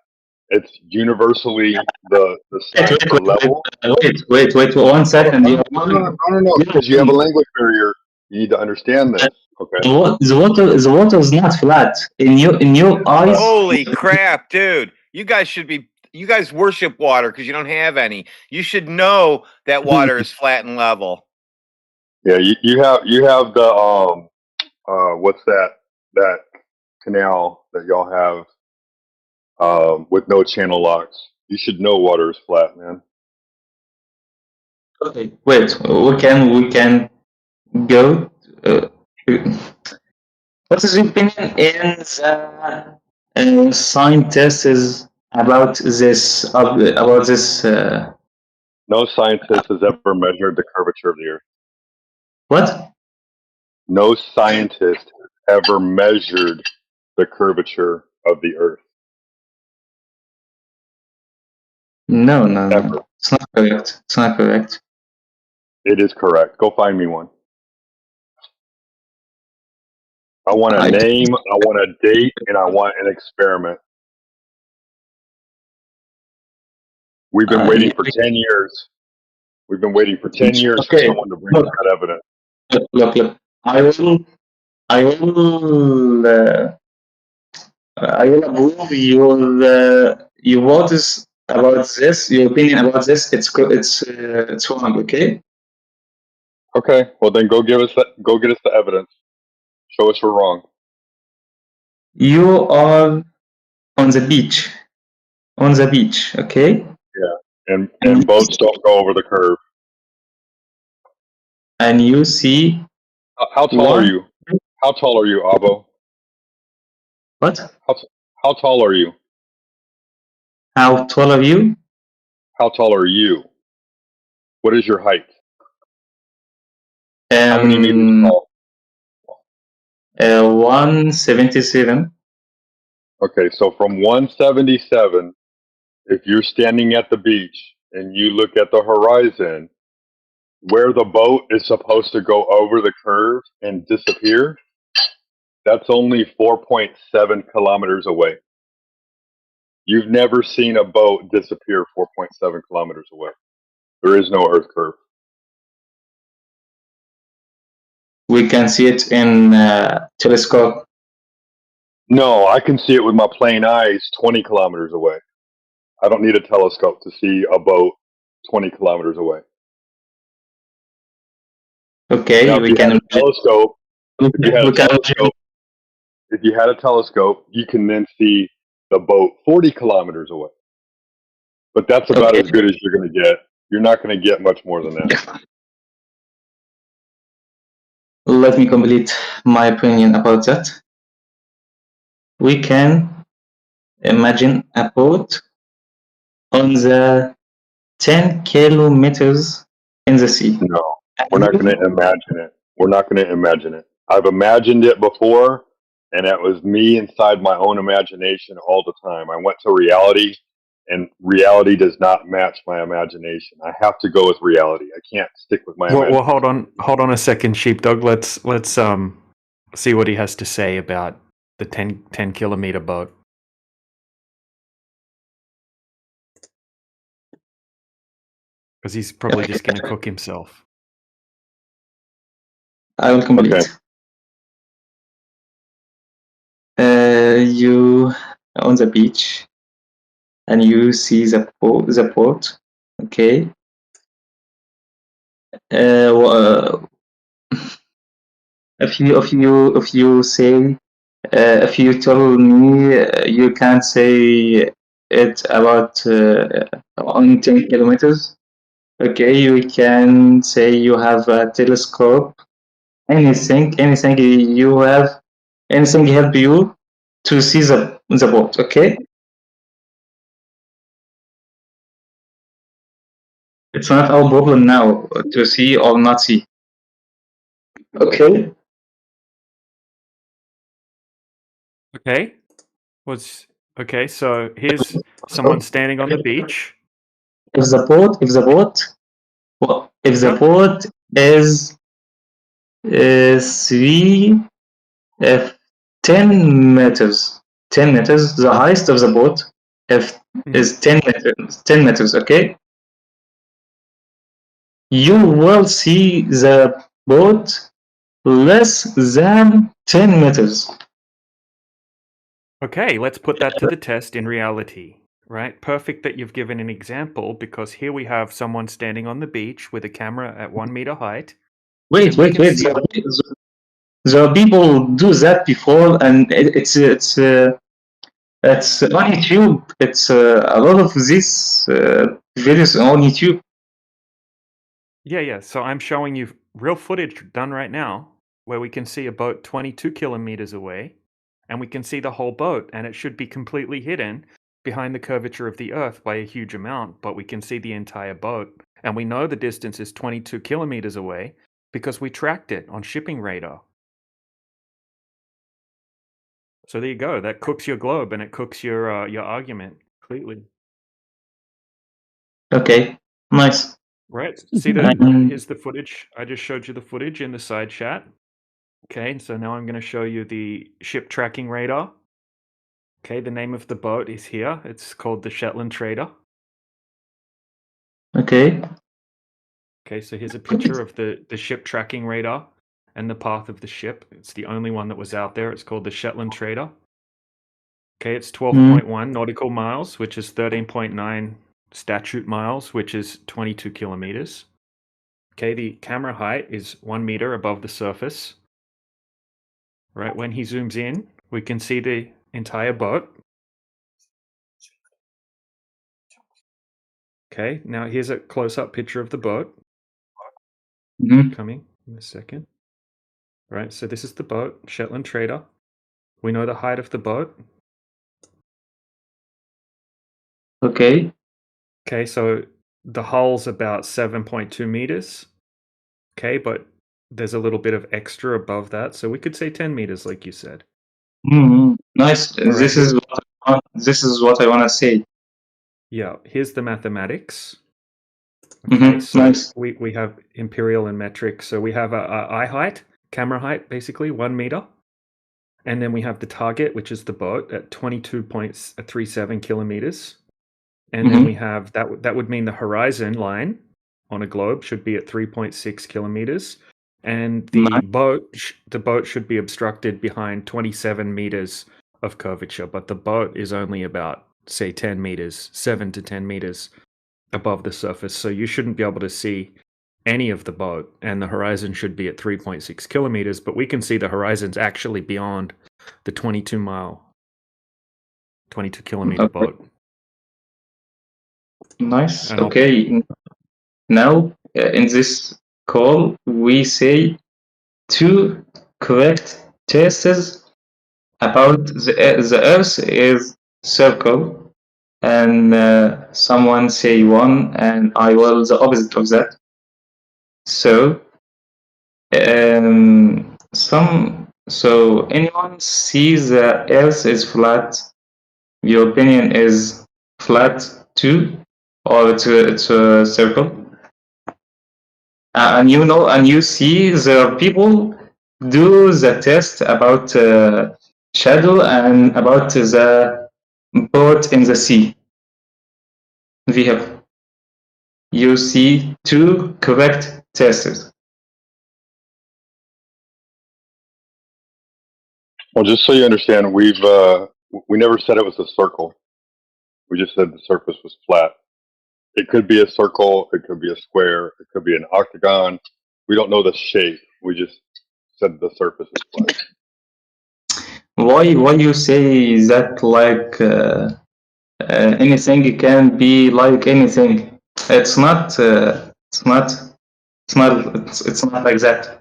It's universally the Wait, science, wait, the wait, wait, level. wait, 1 second. Because you have a language barrier. You need to understand this. Okay. The water is not flat. In your Uh, eyes, Holy crap, dude. You guys worship water because you don't have any. You should know that water is flat and level. yeah, you have the what's that canal that y'all have with no channel locks. You should know water is flat, man. okay, wait. We can go. What is your opinion in the scientists about this? No scientist has ever measured the curvature of the Earth. What? No scientist has ever measured the curvature of the Earth? No, no, no. Ever. It's not correct. It's not correct. It is correct. Go find me one. I want a I name, I want a date, and I want an experiment. We've been waiting for 10 years. We've been waiting for 10 years for Okay. someone to bring Look, that evidence. look. I will approve your words about this, your opinion about this. It's wrong. Okay. Okay, well then go get us the evidence. Show us we're wrong. You are on the beach. On the beach. Okay. And boats don't go over the curve. And you see How tall are one. you? How tall are you, Abo? What? How tall are you? How tall are you? How tall are you? What is your height? How many meters tall? 177. Okay, so from 177, if you're standing at the beach and you look at the horizon, where the boat is supposed to go over the curve and disappear, that's only 4.7 kilometers away. You've never seen a boat disappear 4.7 kilometers away. There is no Earth curve. We can see it in telescope. No, I can see it with my plain eyes 20 kilometers away. I don't need a telescope to see a boat 20 kilometers away. Okay, Now, if we you can had a imagine. telescope, We can if you had a telescope, you can then see the boat 40 kilometers away. But that's about Okay. as good as you're going to get. You're not going to get much more than that. Let me complete my opinion about that. We can imagine a boat on the 10 kilometers in the sea. No, we're not going to imagine it. We're not going to imagine it. I've imagined it before, and it was me inside my own imagination all the time. I went to reality, and reality does not match my imagination. I have to go with reality. I can't stick with my imagination. Well, hold on a second, Sheepdog. Let's see what he has to say about the 10 kilometer boat. Because he's probably just going to cook himself. I will complete. You on the beach, and you see the port. Okay. If you say, if you tell me you can't say it about on 10 kilometers, okay, you can say you have a telescope. Anything you have, anything help you to see the boat. Okay. It's not our problem now to see or not see. Okay. Okay. Okay, so here's someone standing on the beach. If the boat is 10 meters, the highest of the boat is 10 meters, okay? You will see the boat less than 10 meters. Okay, let's put that to the test in reality, right? Perfect that you've given an example, because here we have someone standing on the beach with a camera at 1 meter height. Wait. The people do that before, and it's on YouTube. It's a lot of these videos on YouTube. Yeah. So I'm showing you real footage done right now where we can see a boat 22 kilometers away, and we can see the whole boat, and it should be completely hidden behind the curvature of the Earth by a huge amount, but we can see the entire boat, and we know the distance is 22 kilometers away because we tracked it on shipping radar. So there you go. That cooks your globe and it cooks your argument completely. Okay, nice. Right. See here's the footage. I just showed you the footage in the side chat. Okay, so now I'm going to show you the ship tracking radar. Okay, the name of the boat is here. It's called the Shetland Trader. Okay. Okay, so here's a picture of the ship tracking radar and the path of the ship. It's the only one that was out there. It's called the Shetland Trader. Okay, it's 12.1 nautical miles, which is 13.9 statute miles, which is 22 kilometers. Okay, the camera height is 1 meter above the surface. Right, when he zooms in, we can see the entire boat. Okay, now here's a close-up picture of the boat. Coming in a second. Right, so this is the boat, Shetland Trader. We know the height of the boat. Okay. Okay, so the hull's about 7.2 meters. Okay, but there's a little bit of extra above that, so we could say 10 meters, like you said. Nice. This is what I want to say. Yeah, here's the mathematics. Okay, so nice. we have imperial and metric. So we have a eye height, camera height, basically 1 meter. And then we have the target, which is the boat, at 22.37 kilometers. And then we have that would mean the horizon line on a globe should be at 3.6 kilometers. And the boat should be obstructed behind 27 meters of curvature, but the boat is only about, say, 10 meters, 7 to 10 meters above the surface. So you shouldn't be able to see any of the boat, and the horizon should be at 3.6 kilometers, but we can see the horizon's actually beyond the 22 kilometer boat. Nice. Okay. Now, in this call, we say 2 correct tests about the Earth is circle, and someone say 1, and I will the opposite of that. So, anyone sees the Earth is flat, your opinion is flat too, or it's a circle? And you see there are people do the test about shadow and about the boat in the sea. You see 2 correct tests. Well, just so you understand, we never said it was a circle. We just said the surface was flat. It could be a circle, it could be a square, it could be an octagon. We don't know the shape. We just said the surface is flat. Why you say that like anything can be like anything? It's not like that.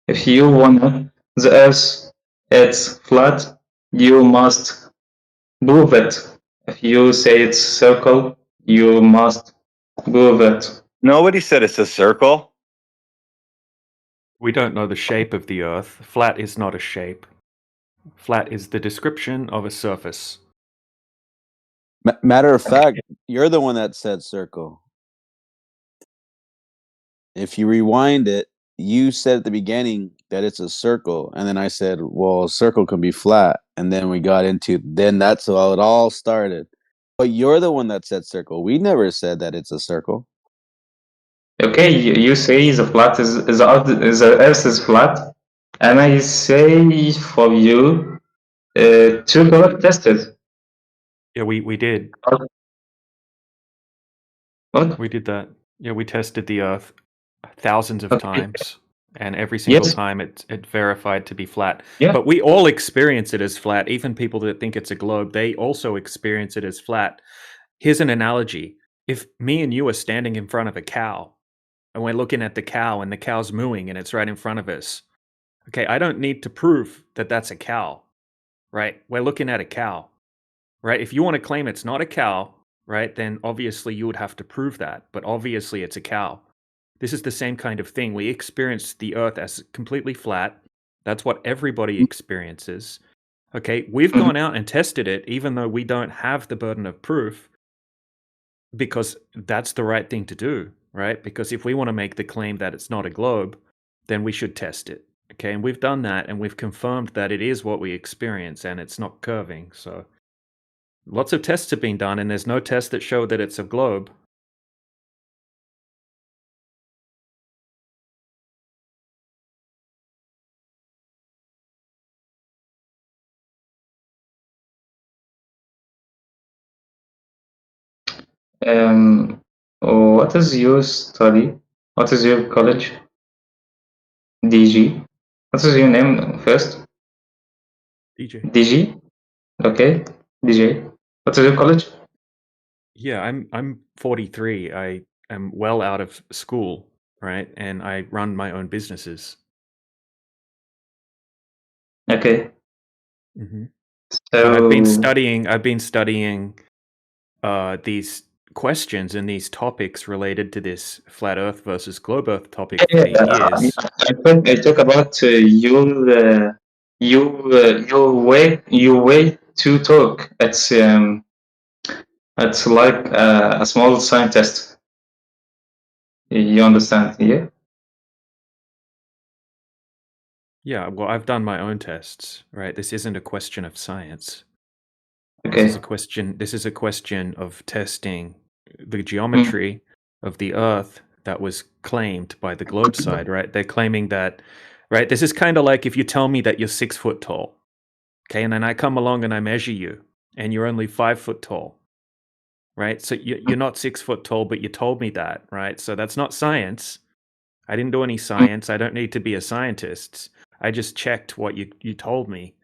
If you want the Earth it's flat, you must prove it. If you say it's circle, you must prove it. Nobody said it's a circle. We don't know the shape of the Earth. Flat is not a shape. Flat is the description of a surface. Matter of fact, you're the one that said circle. If you rewind it, you said at the beginning that it's a circle, and then I said, well, a circle can be flat, and then we got into, then that's how it all started. But you're the one that said circle. We never said that it's a circle. Okay, you say the flat the Earth is flat, and I say for you 2 correct tests. Yeah, we did. What? We did that. Yeah, we tested the Earth thousands of times, and every single time it verified to be flat. Yeah. But we all experience it as flat. Even people that think it's a globe, they also experience it as flat. Here's an analogy. If me and you are standing in front of a cow, and we're looking at the cow, and the cow's mooing, and it's right in front of us, okay, I don't need to prove that that's a cow, right? We're looking at a cow, right? If you want to claim it's not a cow, right, then obviously you would have to prove that. But obviously it's a cow. This is the same kind of thing. We experience the Earth as completely flat, That's what everybody experiences. Okay, we've Mhm. gone out and tested it, even though we don't have the burden of proof, because that's the right thing to do, right? Because if we want to make the claim that it's not a globe, then we should test it. Okay, and we've done that, and we've confirmed that it is what we experience, and it's not curving. So lots of tests have been done, and there's no tests that show that it's a globe. What is your study? What is your college? DG. What is your name first? DJ. DG. Okay. DJ. What is your college? Yeah, I'm 43. I am well out of school, right? And I run my own businesses. Okay. Mm-hmm. But I've been So studying these questions and these topics related to this flat Earth versus globe Earth topic for years. I talk about your way to talk. It's like a small scientist. You understand? Yeah. Yeah, well, I've done my own tests, right? This isn't a question of science. This is a Okay. question of testing the Mm. geometry of the Earth that was claimed by the globe side, right? They're claiming that, right? This is kind of like if you tell me that you're 6 foot tall, okay, and then I come along and I measure you, and you're only 5 foot tall, right? So you're not 6 foot tall, but you told me that, right? So that's not science. I didn't do any science. I don't need to be a scientist. I just checked what you told me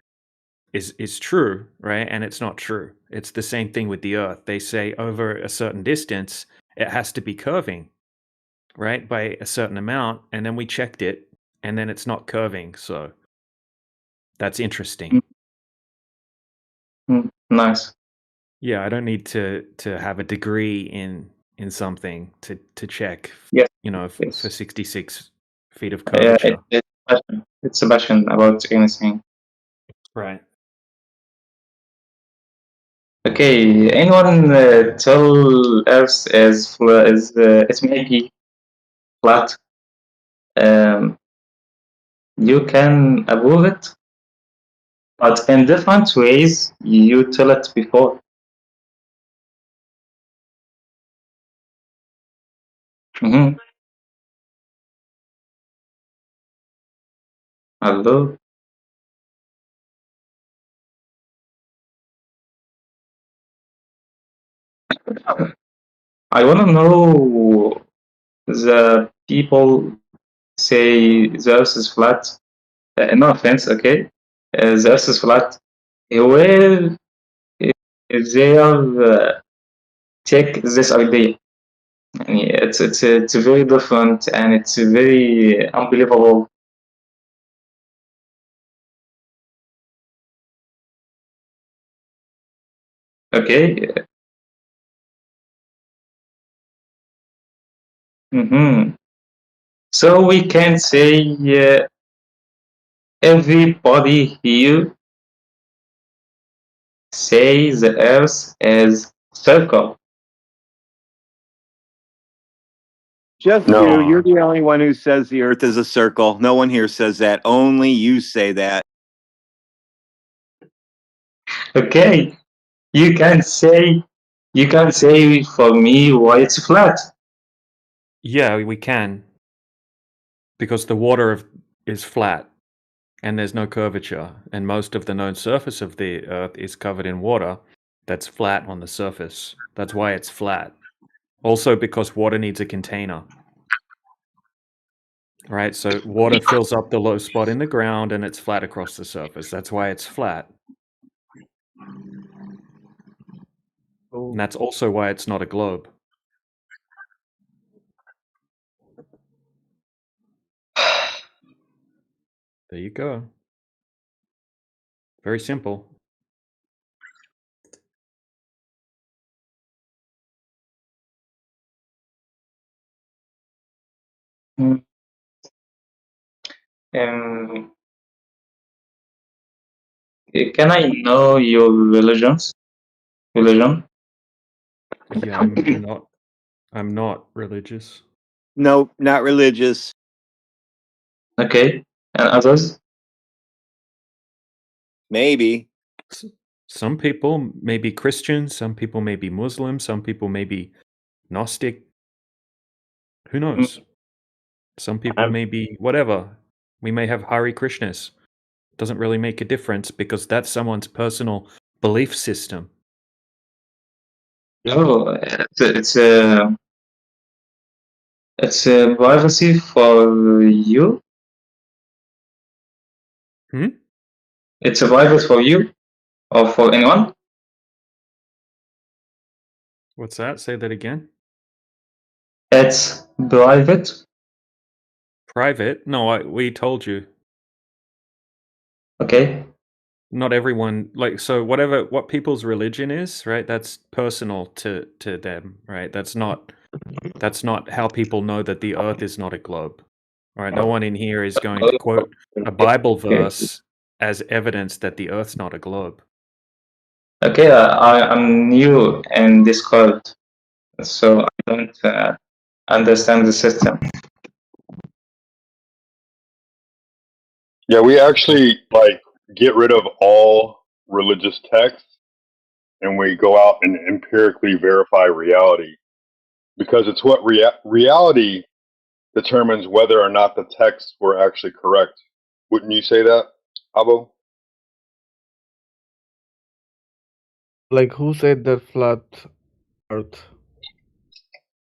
is true, right? And it's not true. It's the same thing with the Earth. They say over a certain distance, it has to be curving, right? By a certain amount, and then we checked it, and then it's not curving. So that's interesting. Nice. Yeah, I don't need to have a degree in something to check, Yes. for Yes. 66 feet of curvature. It's a passion about anything. Right. Okay. Anyone tell Earth is maybe flat? Um, you can approve it, but in different ways. You tell it before. Mm-hmm. Hello. I want to know the people say the Earth is flat. No offense, okay? The Earth is flat. Where they are take this idea? يعني it's very different and it's very unbelievable. Okay. Mm-hmm. So we can say everybody here say the Earth is circle. Just No. you. You're the only one who says the Earth is a circle. No one here says that. Only you say that. Okay. You can say for me why it's flat. Yeah, we can, because the water is flat and there's no curvature, and most of the known surface of the Earth is covered in water that's flat on the surface. That's why it's flat. Also, because water needs a container, right? So water fills up the low spot in the ground and it's flat across the surface. That's why it's flat. And that's also why it's not a globe. There you go. Very simple. Um, Can I know your religion? Yeah, I'm not religious. No, not religious. Okay. And others? Maybe. Some people may be Christian, some people may be Muslim, some people may be Gnostic. Who knows? Some people may be whatever. We may have Hare Krishnas. Doesn't really make a difference because that's someone's personal belief system. No, it's a privacy for you. It's a private for you or for anyone. What's that? Say that again. It's private. Private? No, we told you. Okay. Not everyone so what people's religion is, right? That's personal to them, right? That's not how people know that the earth is not a globe. All right, no one in here is going to quote a Bible verse as evidence that the earth's not a globe. Okay, I'm new in Discord, so I don't understand the system. Yeah, we actually get rid of all religious texts and we go out and empirically verify reality because it's what reality determines whether or not the texts were actually correct. Wouldn't you say that, Abo? Like, who said that flat Earth?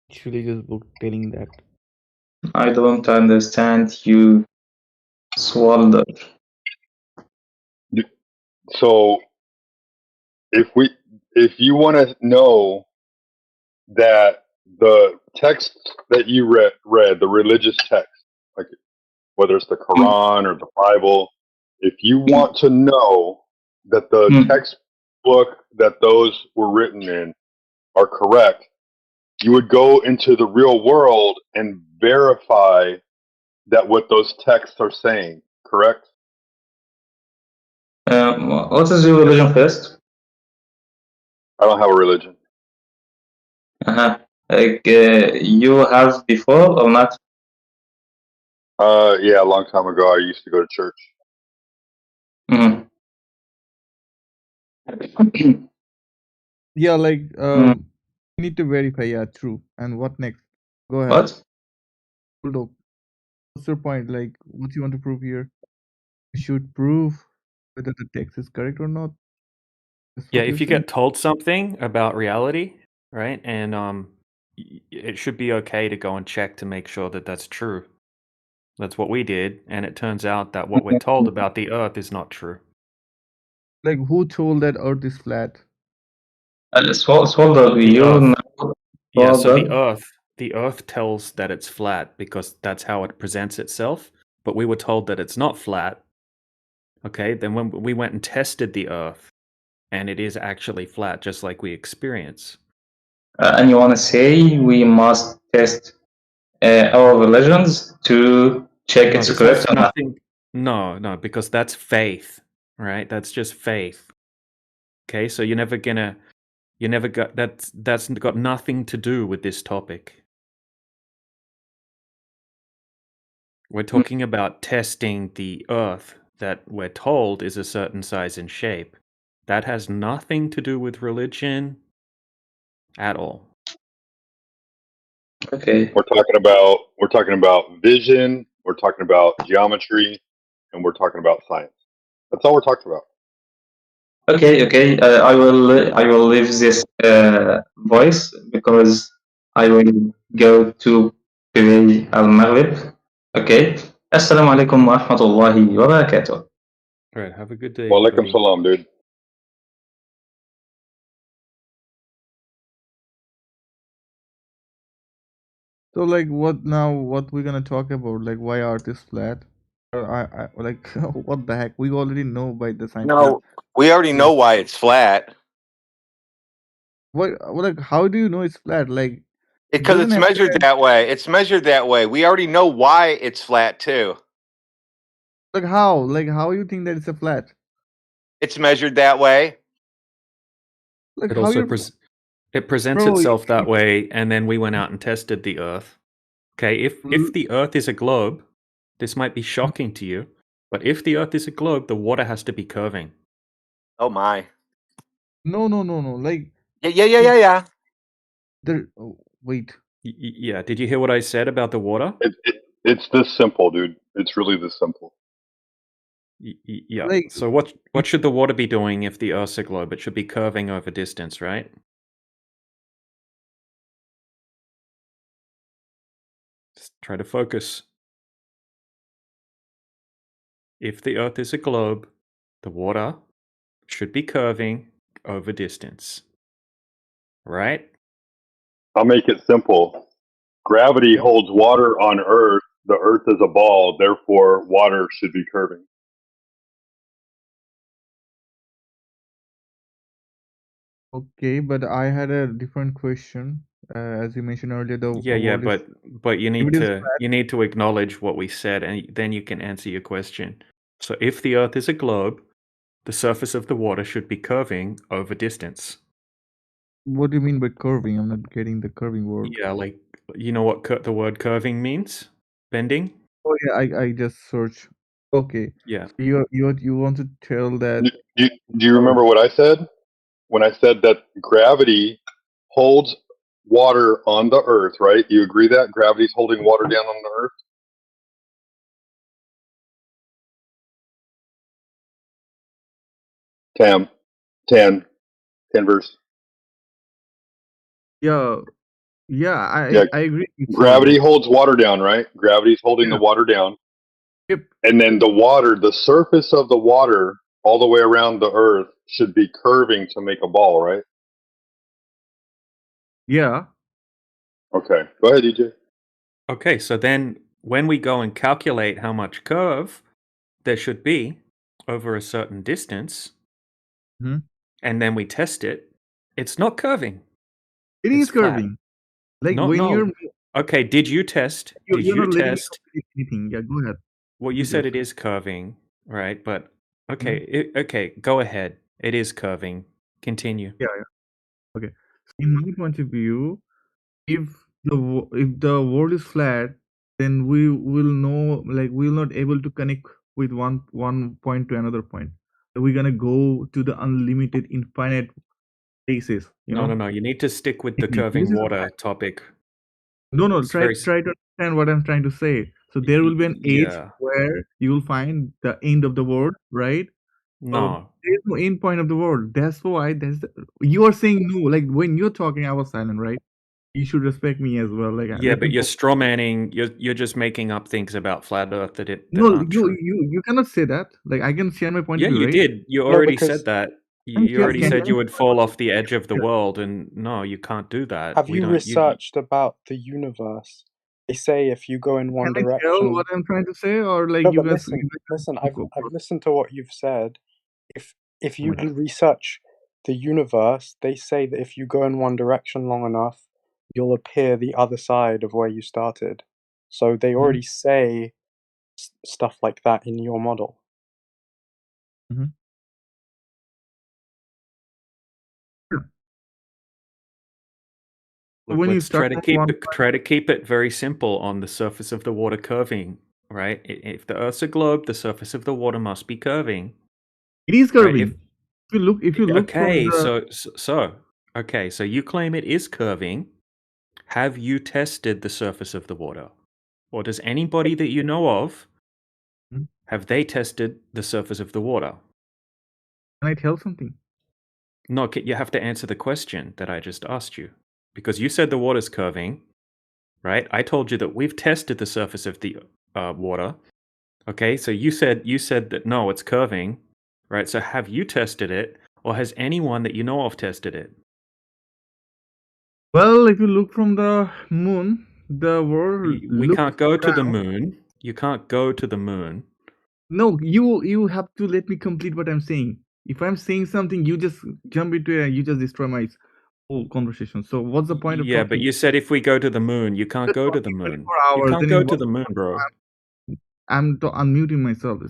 Which religious book telling that? I don't understand you, Swallow. So if you want to know that the text that you read, the religious text, like whether it's the Quran or the Bible, if you want to know that the textbook that those were written in are correct, you would go into the real world and verify that what those texts are saying, correct? What is your religion first? I don't have a religion. Like you have before or not? Yeah, a long time ago I used to go to church. Yeah, like you need to verify. Yeah, true. And what next? Go ahead. What? Hold up. What's your point? Like, what you want to prove here? You should prove whether the text is correct or not. Yeah, if you get told something about reality, right, and it should be okay to go and check to make sure that that's true. That's what we did, and it turns out that what we're told about the Earth is not true. Like, who told that Earth is flat? Swallow, you know. Yeah, so the Earth tells that it's flat because that's how it presents itself. But we were told that it's not flat. Okay, then when we went and tested the Earth, and it is actually flat, just like we experience. And you want to say we must test our religions to check it's correct or not? No, because that's faith, right? That's just faith. Okay, so you're never got that's got nothing to do with this topic. We're talking about testing the Earth that we're told is a certain size and shape. That has nothing to do with religion at all. Okay. We're talking about vision, we're talking about geometry, and we're talking about science. That's all we're talking about. Okay. I will leave this voice because I will go to pray al-Maghrib. Okay. Assalamu alaikum wa rahmatullahi wa barakatuh. All right, have a good day. Wa alaikum salam, dude. So, like, what we're gonna talk about? Like, why Earth is flat? I like, what the heck? We already know by the science. No, we already know why it's flat. What? Like, how do you know it's flat? Like, Because it's measured that way. It's measured that way. We already know why it's flat too. Like how? Like how you think that it's a flat? It's measured that way. Like It how also you're, it presents bro? itself that way, and then we went out and tested the Earth. Okay, if the Earth is a globe, this might be shocking to you, but if the Earth is a globe, the water has to be curving. Oh my. No. Like Yeah. there. Oh, wait. Yeah, did you hear what I said about the water? It's this simple, dude. It's really this simple. Yeah. Like So what should the water be doing if the Earth's a globe? It should be curving over distance, right? Just try to focus. If the Earth is a globe, the water should be curving over distance. Right? I'll make it simple. Gravity holds water on Earth. The Earth is a ball, therefore water should be curving. okay, but I had a different question. As you mentioned earlier, the Yeah, world is but you need it is to acknowledge what we said, and then you can answer your question. So if the Earth is a globe, the surface of the water should be curving over distance. What do you mean by curving? I'm not getting the curving word. Yeah, like you know what the word curving means? Bending? Oh yeah, I just searched. Okay, Yeah. so you want to tell that Do you remember what I said? When I said that gravity holds water on the Earth, right? You agree that gravity's holding water down on the Earth? Tam, 10 verse. yeah Yeah, I agree with you. gravity holds water down, right? Gravity's holding the Yeah. water down. Yep. And then the water, the surface of the water all the way around the Earth should be curving to make a ball, right? Yeah. Okay. Go ahead, DJ. Okay, so then when we go and calculate how much curve there should be over a certain distance, Mhm. and then we test it, it's not curving. It It's is flat. curving. Like No, when no. Okay, did you test? Did you're you not letting me test? complete anything. Yeah, go ahead. Well, you Complete said it yourself. is curving, right? But okay, okay, go ahead. It is curving. Continue. Yeah. Okay. So in my point of view, if the world is flat, then we will know, like we're not able to connect with one point to another point. So we're gonna go to the unlimited, infinite places. No. You need to stick with the This curving is a water fact. topic. No. It's Try very to understand what I'm trying to say. So there will be an age yeah. where you will find the end of the world, right? No. There is no end point of the world. That's why you are saying no. Like when you're talking, I was silent, right? You should respect me as well. Like Yeah, let but me you're strawmanning. You're just making up things about flat Earth that No, aren't true. you cannot say that. Like I can share my point Yeah, of view, you right? did. You No, already because said that. I'm You already can said you would fall off the edge of the Yeah. world, and no, you can't do that. have We you don't. researched about the universe? They say if you go in one Can I tell direction. what I'm trying to say, or like No, you but guys? listen. I've listened to what you've said. If you research the universe, they say that if you go in one direction long enough, you'll appear the other side of where you started. So they already say stuff like that in your model. Mhm. Look, When you let's start try to from keep one it very simple on the surface of the water curving, right? If the Earth's a globe, the surface of the water must be curving. it is Right? curving. If you look from Okay, the okay, so you claim it is curving. Have you tested the surface of the water, or does anybody that you know of have they tested the surface of the water? can I tell something? No, you have to answer the question that I just asked you, because you said the water's curving, right? I told you that we've tested the surface of the water. Okay, so you said that no, it's curving, right? So have you tested it, or has anyone that you know of tested it? Well, if you look from the moon, the world We looks can't go to the round. moon. You can't go to the moon. No, you have to let me complete what I'm saying. If I'm saying something, you just jump into it and you just destroy my whole conversation. So what's the point of Yeah, but talking? you said if we go to the moon, you can't You're go to the talking moon. 24 You hours, can't then go in to what the moon, bro. I'm unmuting myself.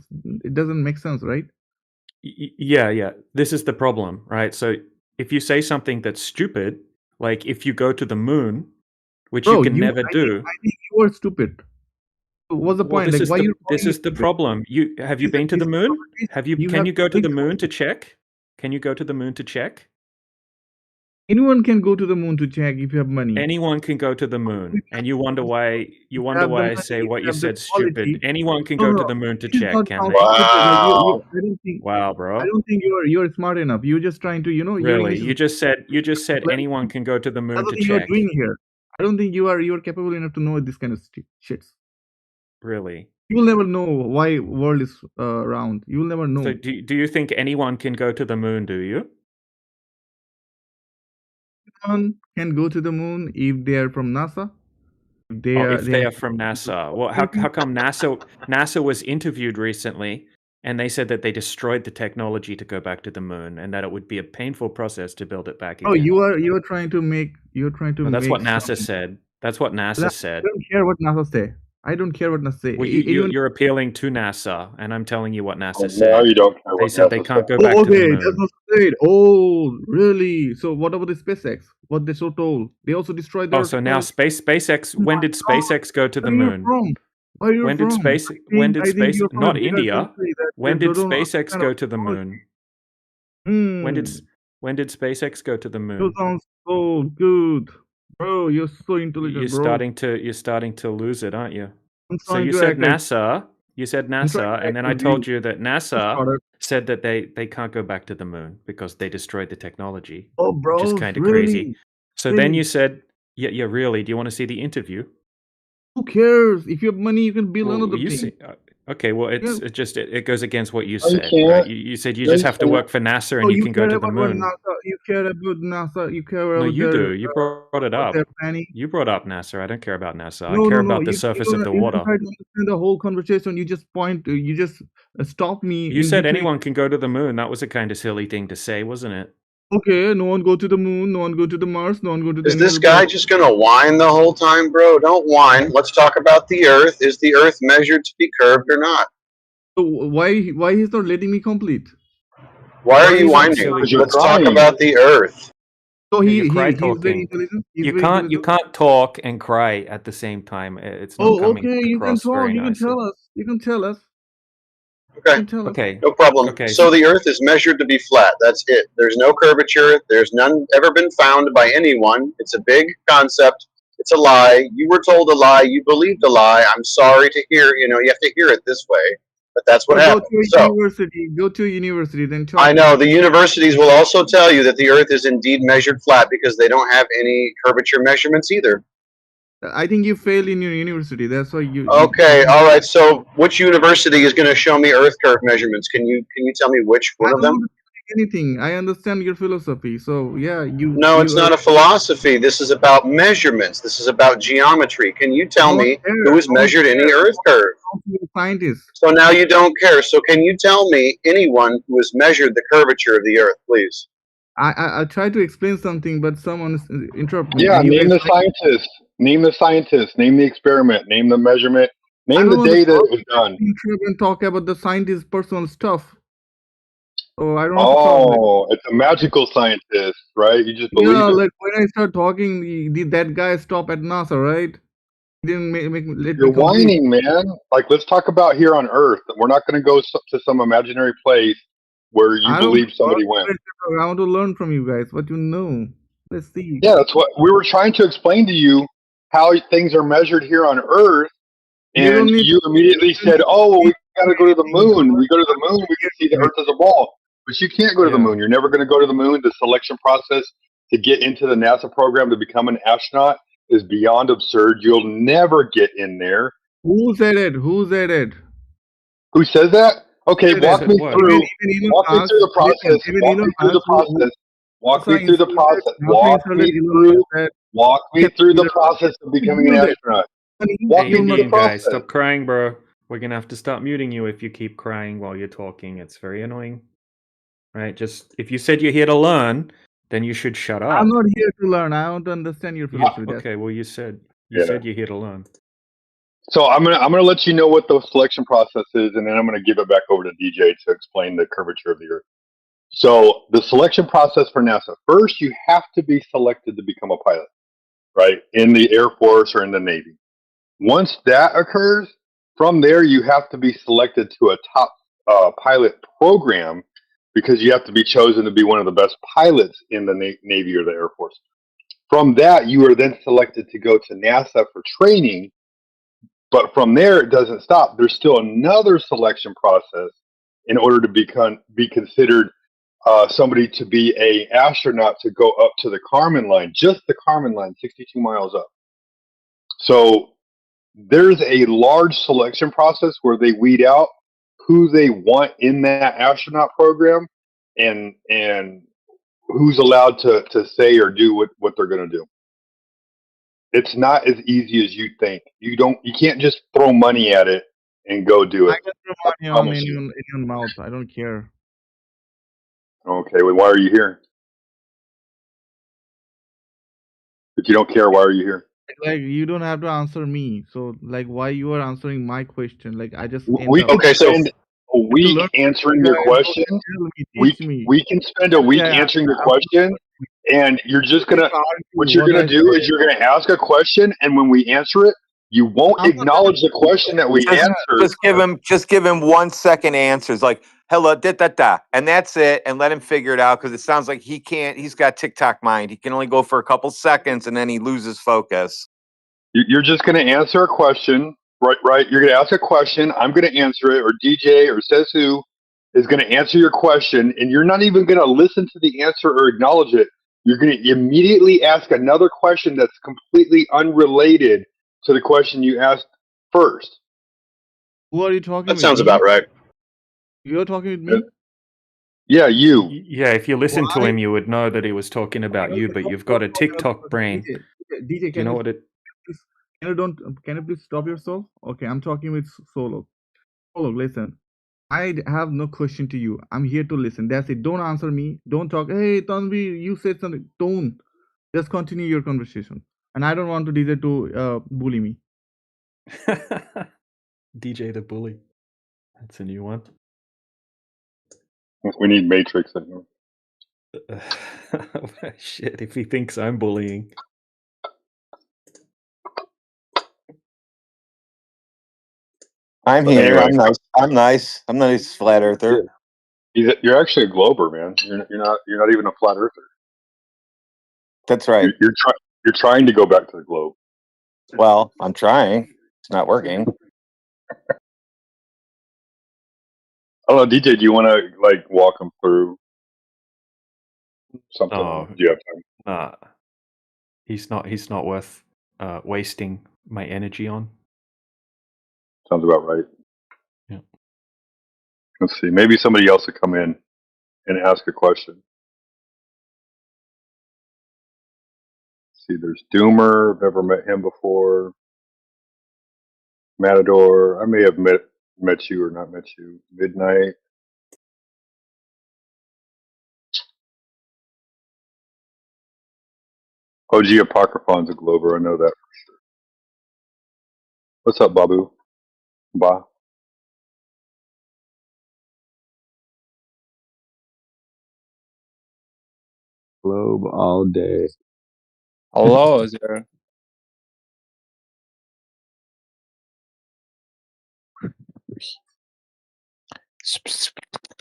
It doesn't make sense, right? Yeah. This is the problem, right? So if you say something that's stupid, like if you go to the moon, which you Bro, can never I do. think you are stupid. What's the Well, point? Like, why you this calling me is the stupid? problem. Have you been to the moon? Can you go to the moon to check? check? Can you go to the moon to check? Anyone can go to the moon to check if you have money. Anyone can go to the moon, and you wonder why have the I money, say if what you you have the said stupid. quality. Anyone can No, go no, to the moon to this is check, not can sound they? stupid. Like Wow. I don't think. Wow, I bro. don't think you're smart enough. You're just trying to, your Really? English You just said anyone can go to the moon That's to what you're check. doing here. I don't think you're capable enough to know this kind of shits. Really? You will never know why world is round. You will never know. So do you think anyone can go to the moon, do you? Anyone can go to the moon if they are from NASA. If They are from NASA. Well, how come NASA was interviewed recently and they said that they destroyed the technology to go back to the moon and that it would be a painful process to build it back again? Oh, you're trying to make Well, that's what NASA said. That's what NASA said. I don't care what NASA say. I don't care what NASA say. Well, you're appealing to NASA, and I'm telling you what NASA Now said. you don't care They what said they NASA can't said. go back to the okay, moon. that's not great. Oh, really? So what about the SpaceX? What they so told? They also destroyed their. Oh, so now SpaceX. When did SpaceX go to the moon? Where are you When from? did I think you're from not a bigger India? country that When they did don't SpaceX understand go our to the technology. moon? When did SpaceX go to the You moon? sound so good, bro. You're so intelligent, You're bro. starting to lose it, aren't you? I'm So trying you to said act like NASA. You said I'm trying NASA, to and then act I like told you. you that NASA Product. said that they can't go back to the moon because they destroyed the technology, Oh, which is bro, kind of really? crazy. So then you said, yeah, really? Do you want to see the interview? Who cares? If you have money, you can build Well, another you thing. see, okay. Well, it goes against what you No, you said, can't. right? You said you No, just you have to can't. work for NASA Oh, and you you can go care to the about what moon. NASA? You care about NASA? You care No, about you their do. You brought it what up. they're planning? You brought up NASA. I don't care about NASA. I No, care no, no. about the You surface of the you water. don't try to understand the whole conversation. You just point. You just stop me You in said between. anyone can go to the moon. That was a kind of silly thing to say, wasn't it? Okay, no one go to the moon. No one go to the Mars. No one go to the. Is this guy just gonna whine the whole time, bro? Don't whine. Let's talk about the Earth. Is the Earth measured to be curved or not? So why he's not letting me complete? Why are you These aren't whining? silly Because you're Let's talk crying. about the Earth. So Yeah, you're cry he's very talking. intelligent. He's You very can't intelligent. talk and cry at the same time. It's not Oh, coming okay. You can across talk. very You can nicely. tell us. You can tell us. You Okay, can tell us. Okay. no problem. Okay. So the Earth is measured to be flat. That's it. There's no curvature. There's none ever been found by anyone. It's a big concept. It's a lie. You were told a lie. You believed a lie. I'm sorry to hear. You have to hear it this way. But that's what So go happened. to a So university. Go to a university. Then talk. I know the universities will also tell you that the Earth is indeed measured flat because they don't have any curvature measurements either. I think you failed in your university. That's why you. Okay, all right. So, which university is going to show me Earth curve measurements? Can you tell me which I one of don't them? want to say anything. I understand your philosophy. So yeah, No, it's not a philosophy. This is about measurements. This is about geometry. Can you tell me who has measured any Earth curve? Scientist. So now you don't care. So can you tell me anyone who has measured the curvature of the Earth, please? I try to explain something, but someone interrupt me. Yeah, And you name guys the scientist. Name the scientist. Name the experiment. Name the measurement. I Name don't the want day to that talk. it was done. Interrupt and talk about the scientist's personal stuff. So I don't want to talk. Oh, it's a magical scientist, right? You just believe Yeah, it. like when I start talking, that guy stop at NASA, right? He didn't let me You're complete. whining, man. Like, let's talk about here on Earth. We're not going to go to some imaginary place where you I don't believe somebody went. I want to learn from you guys what you know. Let's see. Yeah, that's what we were trying to explain to you, how things are measured here on Earth, You don't and need you immediately said, "Oh, we got to go to the moon. We go to the moon, we can see the Earth as a ball." But you can't go to the Yeah. moon. You're never going to go to the moon. The selection process to get into the NASA program to become an astronaut is beyond absurd. You'll never get in there. Who said it? Who said it? Who says that? Okay, Said walk it. me What? through. Even Walk me through the process. Walk me through the process. Walk me through the process. Walk me through. Walk me through the process of becoming an astronaut. Walk Hey, me through the Indian guy, process. stop crying, bro. We're gonna have to start muting you if you keep crying while you're talking. It's very annoying. Right? Just if you said you're here to learn, then you should shut up. I'm not here to learn. I want to understand your philosophy. Okay, well you said Yeah. you're here to learn. So I'm gonna let you know what the selection process is, and then I'm gonna give it back over to DJ to explain the curvature of the Earth. So the selection process for NASA: first, you have to be selected to become a pilot, right, in the Air Force or in the Navy. Once that occurs, from there you have to be selected to a top pilot program because you have to be chosen to be one of the best pilots in the Navy or the Air Force. From that, you are then selected to go to NASA for training. But from there, it doesn't stop. There's still another selection process in order to be considered somebody to be a astronaut to go up to the Kármán line, just the Kármán line, 62 miles up. So there's a large selection process where they weed out who they want in that astronaut program and who's allowed to say or do what they're going to do. It's not as easy as you think. You can't just throw money at it and go do I it. can throw I money on promise you. in your mouth. I don't care. Okay, well, why are you here? If you don't care, why are you here? Like you don't have to answer me. So like why you are answering my question? Like I just We enter. can Okay, so spend a To week learn answering your guys, so question. tell me, We teach me. we can spend a week Yeah, answering your I'm question, and you're just not gonna. What argue you're what gonna I do say. is you're gonna ask a question, and when we answer it, you won't I'm not gonna acknowledge the question that we Just answered. just give him 1 second answers like hello da da da, and that's it, and let him figure it out because it sounds like he can't. He's got TikTok mind. He can only go for a couple seconds and then he loses focus. You're just going to answer a question, right? Right. You're going to ask a question. I'm going to answer it, or DJ or says who is going to answer your question, and you're not even going to listen to the answer or acknowledge it. You're going to immediately ask another question that's completely unrelated to the question you asked first. Who are you talking that with? sounds Me? about right. You're talking with Uh, me? Yeah, you. Yeah, if you listen to Why? him, you would know that he was talking about you, but you've got a TikTok brain. DJ, Do you know what it? please, can you please stop yourself? Okay, I'm talking with Solo. Solo, listen. I have no question to you. I'm here to listen. That's it. Don't answer me. Don't talk. Hey, Tanvi, you said something. Don't. Just continue your conversation. And I don't want to DJ to bully me. DJ the bully. That's a new one. We need Matrix in here. Shit, if he thinks I'm bullying. I'm here. Anyway, I'm nice. I'm nice. I'm nice, flat earther. you're actually a glober, man. You're not even a flat earther. That's right. You're trying to go back to the globe. Well, I'm trying. It's not working. I don't know, DJ. Do you want to like walk them through something? Oh, Do you have time? he's not worth wasting my energy on. Sounds about right. Yeah. Let's see. Maybe somebody else would come in and ask a question. Let's see, there's Doomer. I've never met him before. Matador. I may have met you or not met you. Midnight. OG Apocryphon's a Glober. I know that for sure. What's up, Babu? Ba. Globe all day. Hello there.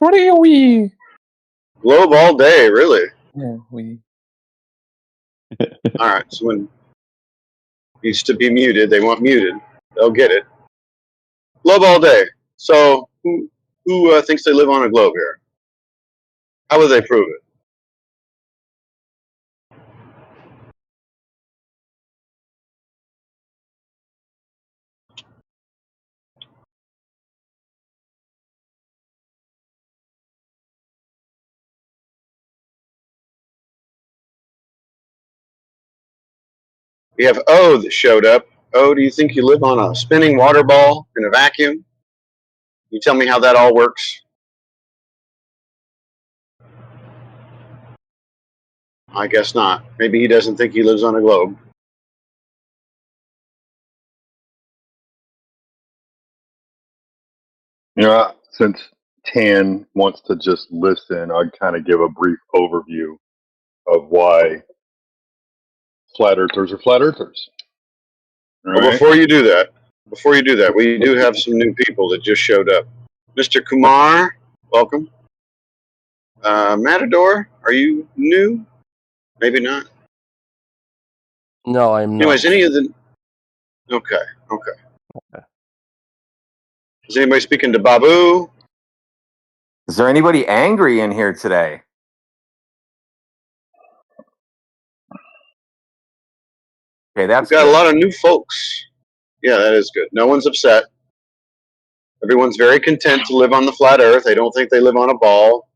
What are we? Globe all day, really? Yeah, we. All right. So when needs to be muted, they want muted. They'll get it. Globe all day. So who thinks they live on a globe here? How will they prove it? We have O that showed up. O, do you think you live on a spinning water ball in a vacuum? Can you tell me how that all works? I guess not. Maybe he doesn't think he lives on a globe. Since Tan wants to just listen, I'd kind of give a brief overview of why flat earthers are flat earthers. All Well, right. before you do that, we do have some new people that just showed up. Mr. Kumar, welcome. Matador, are you new? Maybe not. No, I'm Anyways, not. any of the... Okay. Is anybody speaking to Babu? Is there anybody angry in here today? Okay, that's We've got good. a lot of new folks. Yeah, that is good. No one's upset. Everyone's very content to live on the flat earth. They don't think they live on a ball.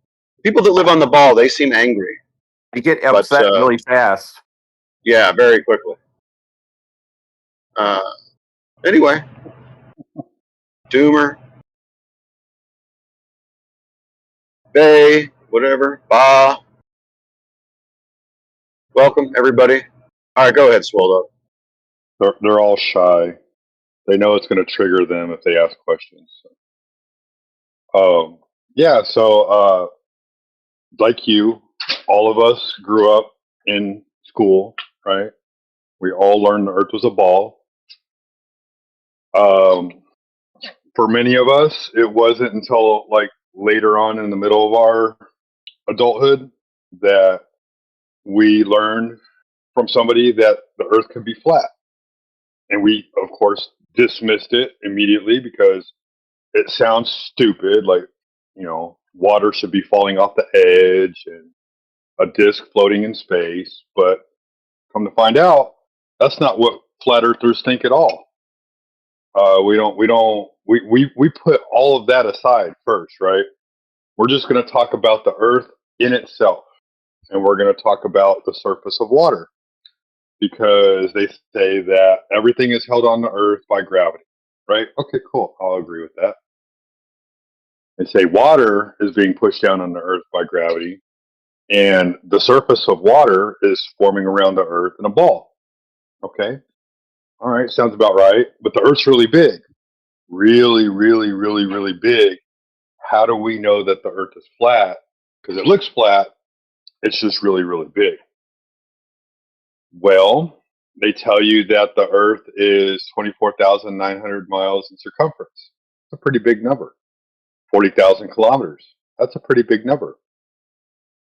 People that live on the ball, they seem angry. You get upset really fast. Yeah, very quickly. Anyway, Doomer, Bay, whatever, Ba. Welcome, everybody. All right, go ahead, Swoldo. They're all shy. They know it's going to trigger them if they ask questions. Yeah. So, like you, all of us grew up in school, right? We all learned the Earth was a ball. For many of us, it wasn't until like later on in the middle of our adulthood that we learned from somebody that the Earth can be flat, and we, of course, dismissed it immediately because it sounds stupid. Like, water should be falling off the edge and a disc floating in space. But come to find out, that's not what flat earthers think at all. We put all of that aside first, right? We're just going to talk about the earth in itself, and we're going to talk about the surface of water, because they say that everything is held on the earth by gravity, right? Okay, cool. I'll agree with that. They say water is being pushed down on the earth by gravity, and the surface of water is forming around the earth in a ball. Okay. All right. Sounds about right. But the earth's really big. Really, really, really, really big. How do we know that the earth is flat? Because it looks flat. It's just really, really big. Well, they tell you that the earth is 24,900 miles in circumference. That's a pretty big number. 40,000 kilometers. That's a pretty big number.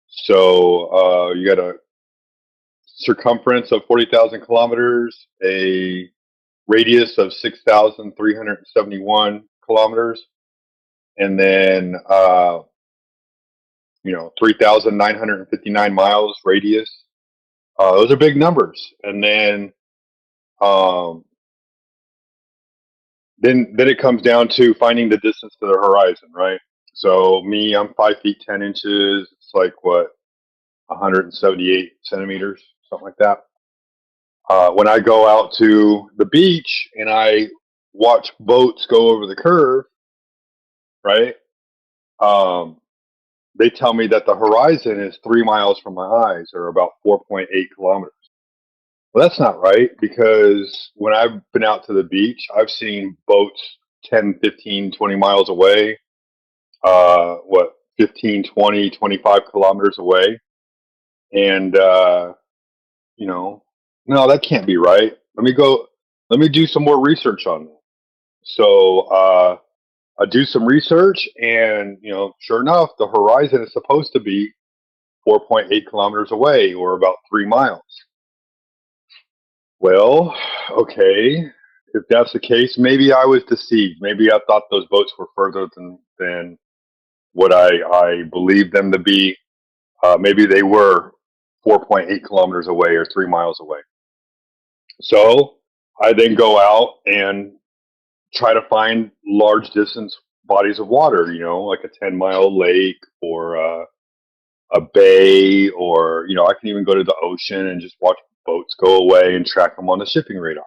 So you got a circumference of 40,000 kilometers, a radius of 6,371 kilometers, and then 3,959 miles radius. Those are big numbers. And then it comes down to finding the distance to the horizon, right? So me, I'm 5 feet 10 inches. It's like what, 178 centimeters, something like that. When I go out to the beach and I watch boats go over the curve, right? They tell me that the horizon is 3 miles from my eyes, or about 4.8 kilometers. Well, that's not right, because when I've been out to the beach, I've seen boats 10, 15, 20 miles away, 15, 20, 25 kilometers away. And, no, that can't be right. Let me do some more research on that. So I do some research, and, sure enough, the horizon is supposed to be 4.8 kilometers away, or about 3 miles. Well, okay, if that's the case, maybe I was deceived. Maybe I thought those boats were further than what I believed them to be. Maybe they were 4.8 kilometers away, or 3 miles away. So I then go out and try to find large distance bodies of water, like a 10-mile lake, or a bay, or, I can even go to the ocean and just watch boats go away and track them on the shipping radar.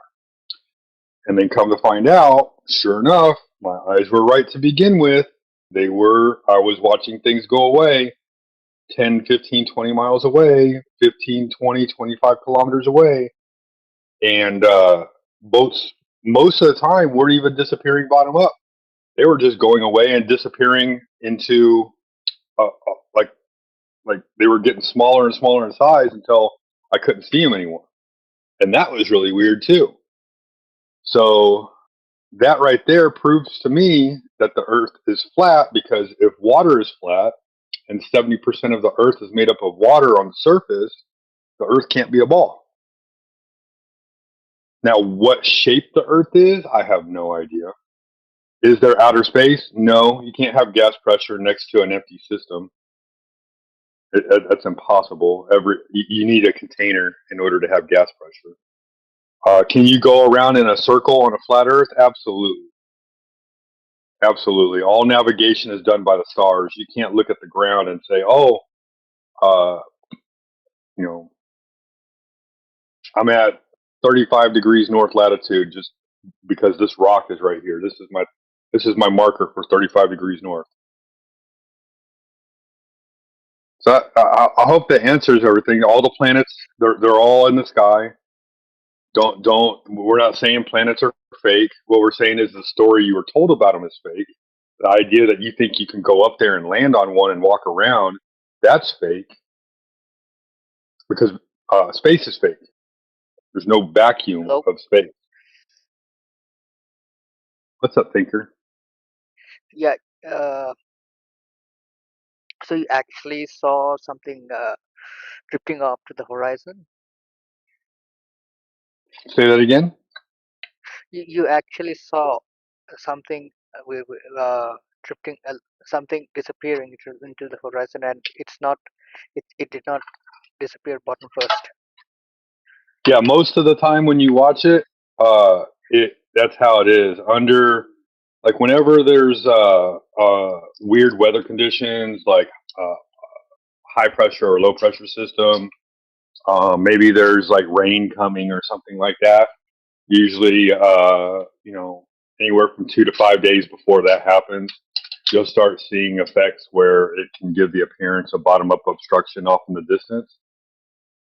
And then come to find out, sure enough, my eyes were right to begin with. I was watching things go away 10, 15, 20 miles away, 15, 20, 25 kilometers away. And boats, most of the time, weren't even disappearing bottom up. They were just going away and disappearing into like they were getting smaller and smaller in size until I couldn't see them anymore, and that was really weird too. So that right there proves to me that the Earth is flat, because if water is flat and 70% of the Earth is made up of water on the surface, the Earth can't be a ball. Now, what shape the Earth is, I have no idea. Is there outer space? No, you can't have gas pressure next to an empty system. That's impossible. You need a container in order to have gas pressure. Can you go around in a circle on a flat Earth? Absolutely. Absolutely. All navigation is done by the stars. You can't look at the ground and say, oh, uh, I'm at 35 degrees north latitude just because this rock is right here. This is my marker for 35 degrees north. So I hope that answers everything. All the planets, they're all in the sky. We're not saying planets are fake. What we're saying is the story you were told about them is fake. The idea that you think you can go up there and land on one and walk around, that's fake, because space is fake. There's no vacuum Hello? of space. What's up, thinker? Yeah. Uh, so you actually saw something drifting off to the horizon? Say that again? You actually saw something drifting, something disappearing into the horizon, and it did not disappear bottom first. Yeah, most of the time when you watch it, that's how it is. Like whenever there's weird weather conditions, like high pressure or low pressure system, maybe there's like rain coming or something like that. Usually, anywhere from 2 to 5 days before that happens, you'll start seeing effects where it can give the appearance of bottom up obstruction off in the distance.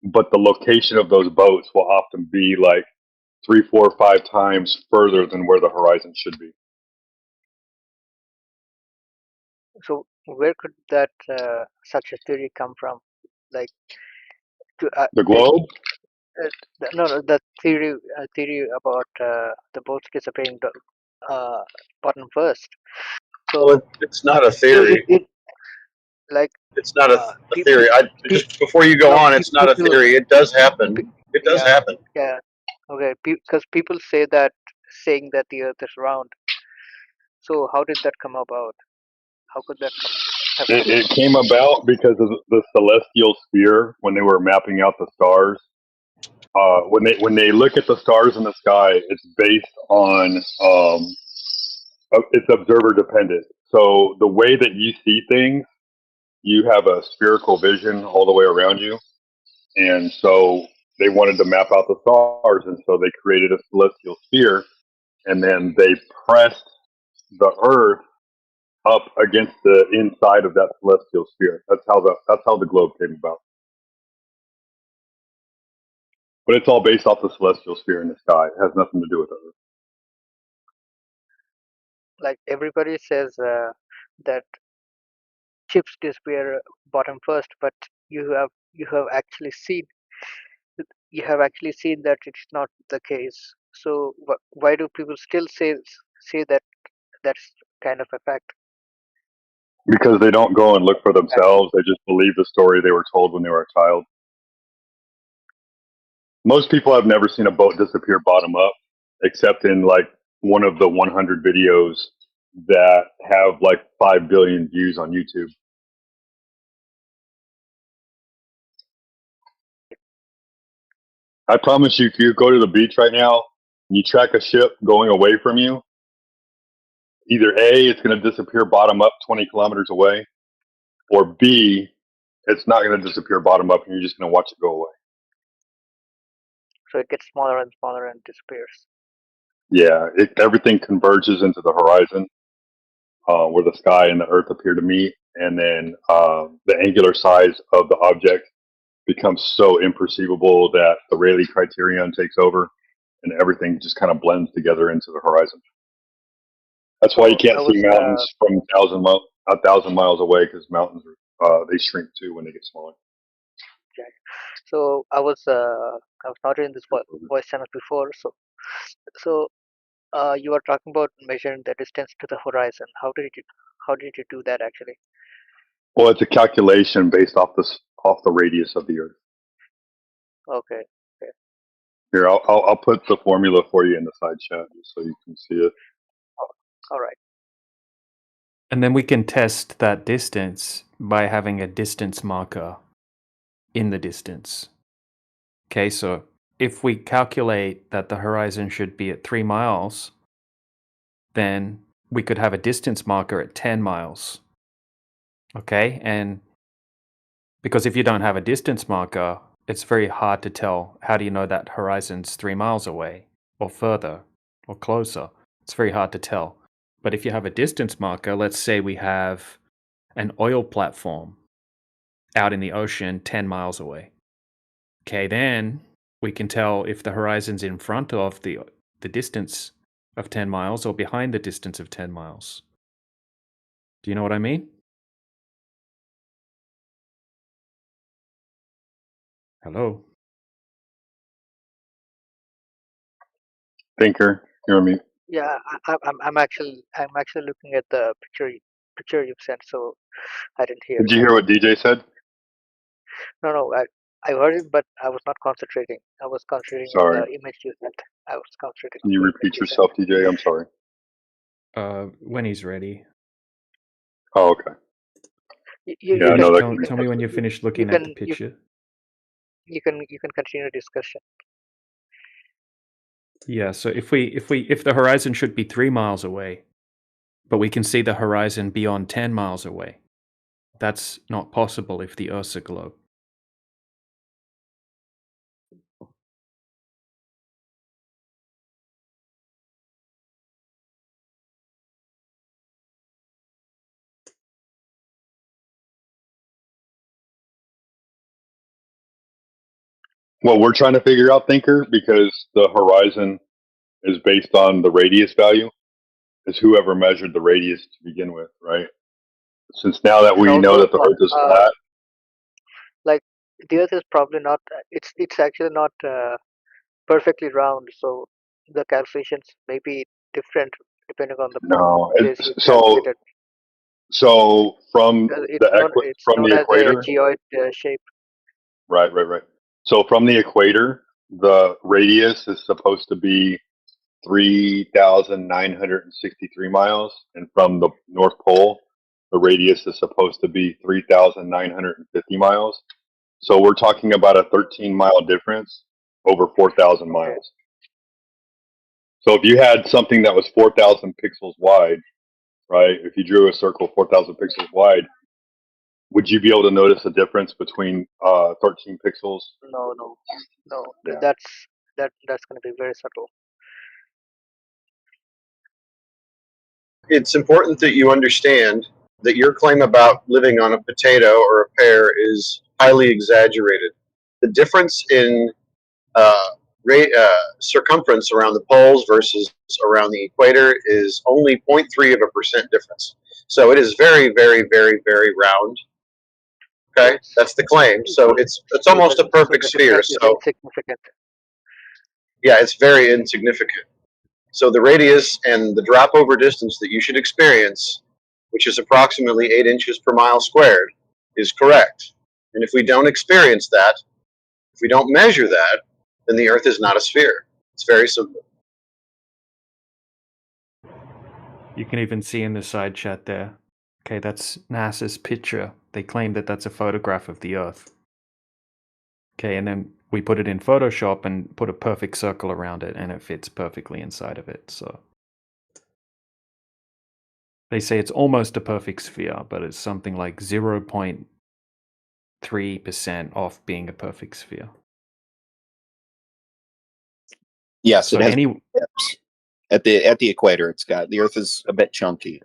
But the location of those boats will often be like 3, 4, 5 times further than where the horizon should be. So where could that such a theory come from? Like, The globe? no, the theory about the boats disappearing bottom first. So, Well, it's not a theory. it like It's not a people, theory. Just before you go no, on, it's not a people, theory. It does happen. It does yeah, happen. yeah, okay, because people saying that the Earth is round. So how did that come about? How could that have come It about? came about because of the celestial sphere when they were mapping out the stars. When they look at the stars in the sky, it's based on it's observer dependent. So the way that you see things, you have a spherical vision all the way around you, and so they wanted to map out the stars, and so they created a celestial sphere, and then they pressed the Earth up against the inside of that celestial sphere. That's how the globe came about. But it's all based off the celestial sphere in the sky. It has nothing to do with Earth. Like everybody says that chips disappear bottom first, but you have actually seen that it's not the case. So why do people still say that that's kind of a fact? Because they don't go and look for themselves. They just believe the story they were told when they were a child. Most people have never seen a boat disappear bottom up, except in like one of the 100 videos that have like 5 billion views on YouTube. I promise you, if you go to the beach right now and you track a ship going away from you, either A, it's going to disappear bottom up 20 kilometers away, or B, it's not going to disappear bottom up and you're just going to watch it go away. So it gets smaller and smaller and disappears. Yeah, everything converges into the horizon where the sky and the earth appear to meet, and then the angular size of the object becomes so imperceivable that the Rayleigh criterion takes over and everything just kind of blends together into the horizon. That's why you So can't I see was mountains from 1,000 miles away, because mountains they shrink too when they get smaller. yeah. So I was not in this voice channel before. So you were talking about measuring the distance to the horizon. How did you do that actually? Well, it's a calculation based off the radius of the Earth. Okay. Okay. Here, I'll put the formula for you in the side chat just so you can see it. All right. And then we can test that distance by having a distance marker in the distance. Okay, so if we calculate that the horizon should be at 3 miles, then we could have a distance marker at 10 miles. Okay, and because if you don't have a distance marker, it's very hard to tell. How do you know that horizon's 3 miles away or further or closer? It's very hard to tell. But if you have a distance marker, let's say we have an oil platform out in the ocean 10 miles away. Okay, then we can tell if the horizon's in front of the distance of 10 miles or behind the distance of 10 miles. Do you know what I mean? Hello? Thinker, you're on mute. Yeah, I'm actually looking at the picture you've sent, so I didn't hear. Did you hear what DJ said? No, I heard it, but I was not concentrating. I was concentrating on Sorry. the image you sent. I was concentrating Can on you the image repeat you sent. yourself, DJ? I'm sorry. When he's ready. Oh, okay. You Yeah, can no, that Tell, can be. tell me when you're finished you looking at the can picture. you can continue the discussion. Yeah, so if the horizon should be 3 miles away, but we can see the horizon beyond 10 miles away, that's not possible if the Earth's a globe. Well, we're trying to figure out, Thinker, because the horizon is based on the radius value, is whoever measured the radius to begin with, right? Since now that And we know also, that the Earth is flat, like the Earth is probably not. It's actually not perfectly round, so the calculations may be different depending on the no. place you calculated. So from It's from known the as a equator, geoid shape. right. So from the equator, the radius is supposed to be 3,963 miles, and from the North Pole, the radius is supposed to be 3,950 miles. So we're talking about a 13-mile difference over 4,000 Okay. miles. So if you had something that was 4,000 pixels wide, right? If you drew a circle 4,000 pixels wide, would you be able to notice a difference between 13 pixels? No. Yeah. That's going to be very subtle. It's important that you understand that your claim about living on a potato or a pear is highly exaggerated. The difference in circumference around the poles versus around the equator is only 0.3% difference. So it is very, very, very, very round. Okay, Yes. that's the claim. So it's So almost a perfect the sphere. difference is So insignificant. yeah, it's very insignificant. So the radius and the drop over distance that you should experience, which is approximately 8 inches per mile squared, is correct. And if we don't experience that, if we don't measure that, then the Earth is not a sphere. It's very simple. You can even see in the side chat there. Okay, that's NASA's picture. They claim that that's a photograph of the Earth. Okay, and then we put it in Photoshop and put a perfect circle around it, and it fits perfectly inside of it. So they say it's almost a perfect sphere, but it's something like 0.3% off being a perfect sphere. Yes, So it has tips. At the equator. It's got the Earth is a bit chunky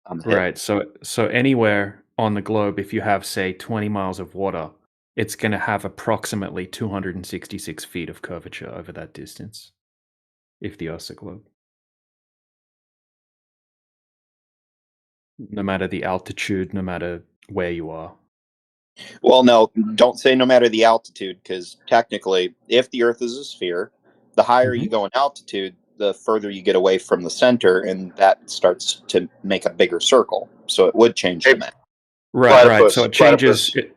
on the hip. Right. So anywhere on the globe, if you have, say, 20 miles of water, it's going to have approximately 266 feet of curvature over that distance, if the Earth's a globe. no matter the altitude, no matter where you are. Well, no, don't say no matter the altitude, because technically, if the Earth is a sphere, the higher you go in altitude, the further you get away from the center, and that starts to make a bigger circle. So it would change Hey, the map. Right. So platypus, it changes. platypus.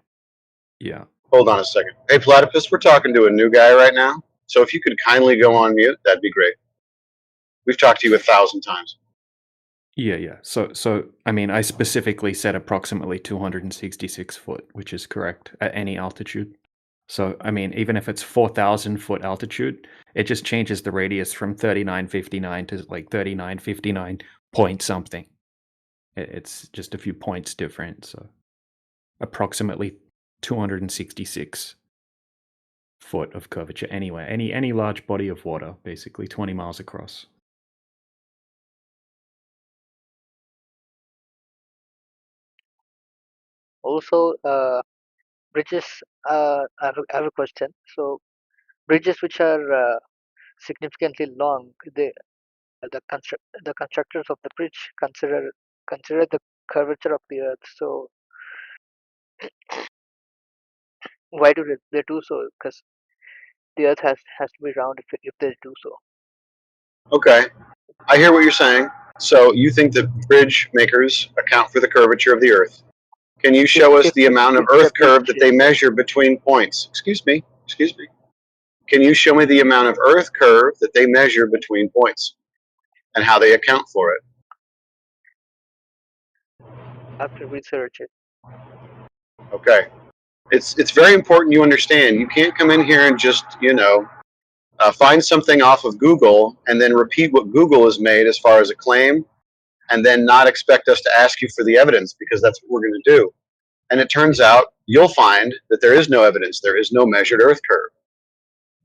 Yeah. Hold on a second. Hey, platypus, we're talking to a new guy right now. So if you could kindly go on mute, that'd be great. We've talked to you 1,000 times. Yeah. So I mean, I specifically said approximately 266 foot, which is correct at any altitude. So I mean, even if it's 4,000 foot altitude, it just changes the radius from 3959 to like 3959 point something. It's just a few points different. So approximately 266 foot of curvature anywhere, any large body of water, basically 20 miles across. Also, bridges. I have a question. So bridges which are significantly long, the constructors of the bridge consider the curvature of the Earth. So why do they do so? Because the Earth has to be round if they do so. Okay, I hear what you're saying. So you think that bridge makers account for the curvature of the Earth. Can you show us the amount of If the Earth curve bridge that they measure between points? Excuse me. Can you show me the amount of Earth curve that they measure between points and how they account for it? I have to research it. Okay. It's very important you understand. You can't come in here and just, find something off of Google and then repeat what Google has made as far as a claim and then not expect us to ask you for the evidence because that's what we're going to do. And it turns out you'll find that there is no evidence. There is no measured Earth curve.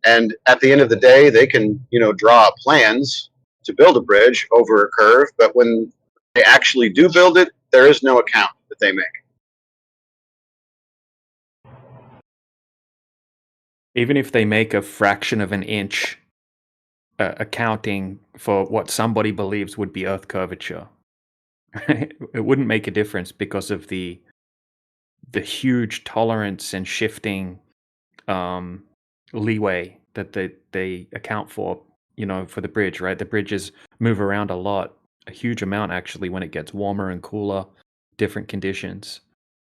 And at the end of the day, they can, draw plans to build a bridge over a curve, but when they actually do build it, there is no account that they make. Even if they make a fraction of an inch accounting for what somebody believes would be Earth curvature, it wouldn't make a difference because of the huge tolerance and shifting leeway that they account for, for the bridge, right? The bridges move around a lot, a huge amount actually, when it gets warmer and cooler, different conditions.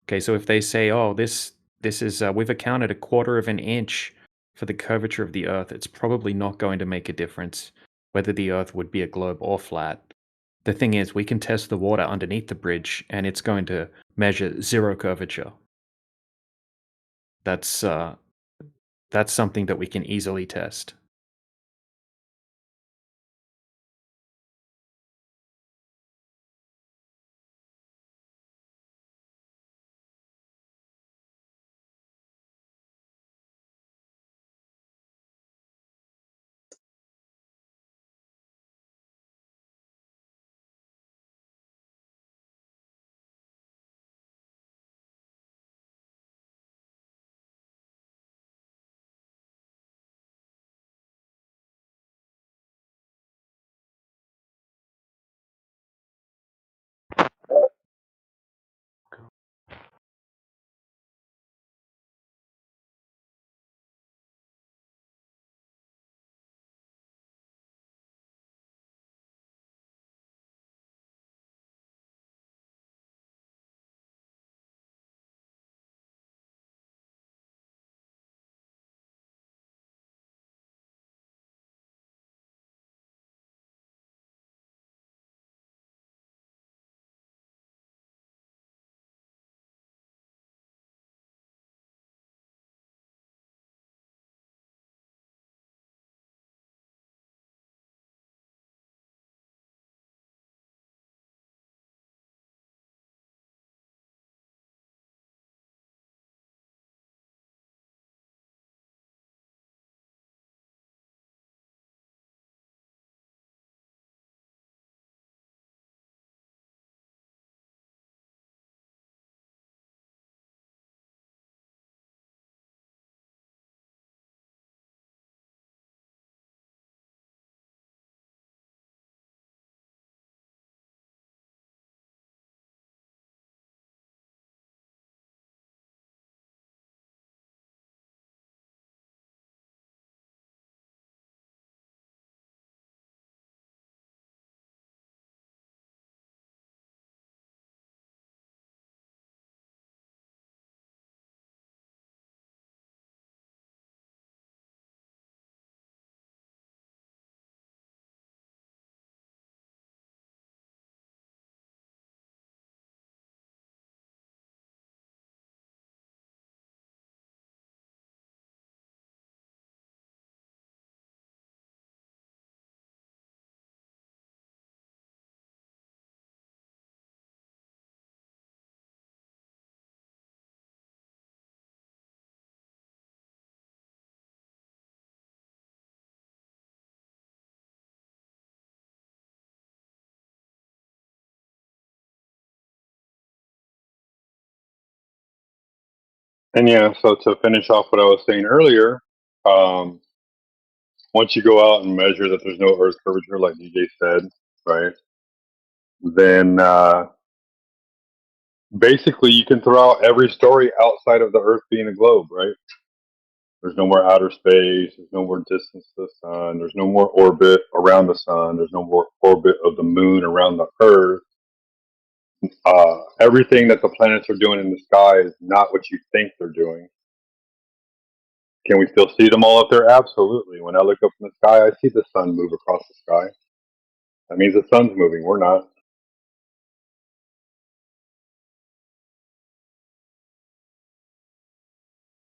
Okay, so if they say, oh, this is we've accounted a quarter of an inch for the curvature of the Earth, it's probably not going to make a difference whether the Earth would be a globe or flat. The thing is, we can test the water underneath the bridge, and it's going to measure zero curvature. That's something that we can easily test. And yeah, so to finish off what I was saying earlier, um, once you go out and measure that there's no Earth curvature, like DJ said, right? Then basically you can throw out every story outside of the Earth being a globe, right? There's no more outer space. There's no more distance to the sun. There's no more orbit around the sun. There's no more orbit of the moon around the Earth. Everything that the planets are doing in the sky is not what you think they're doing. Can we still see them all up there? Absolutely. When I look up in the sky, I see the sun move across the sky. That means the sun's moving. We're not.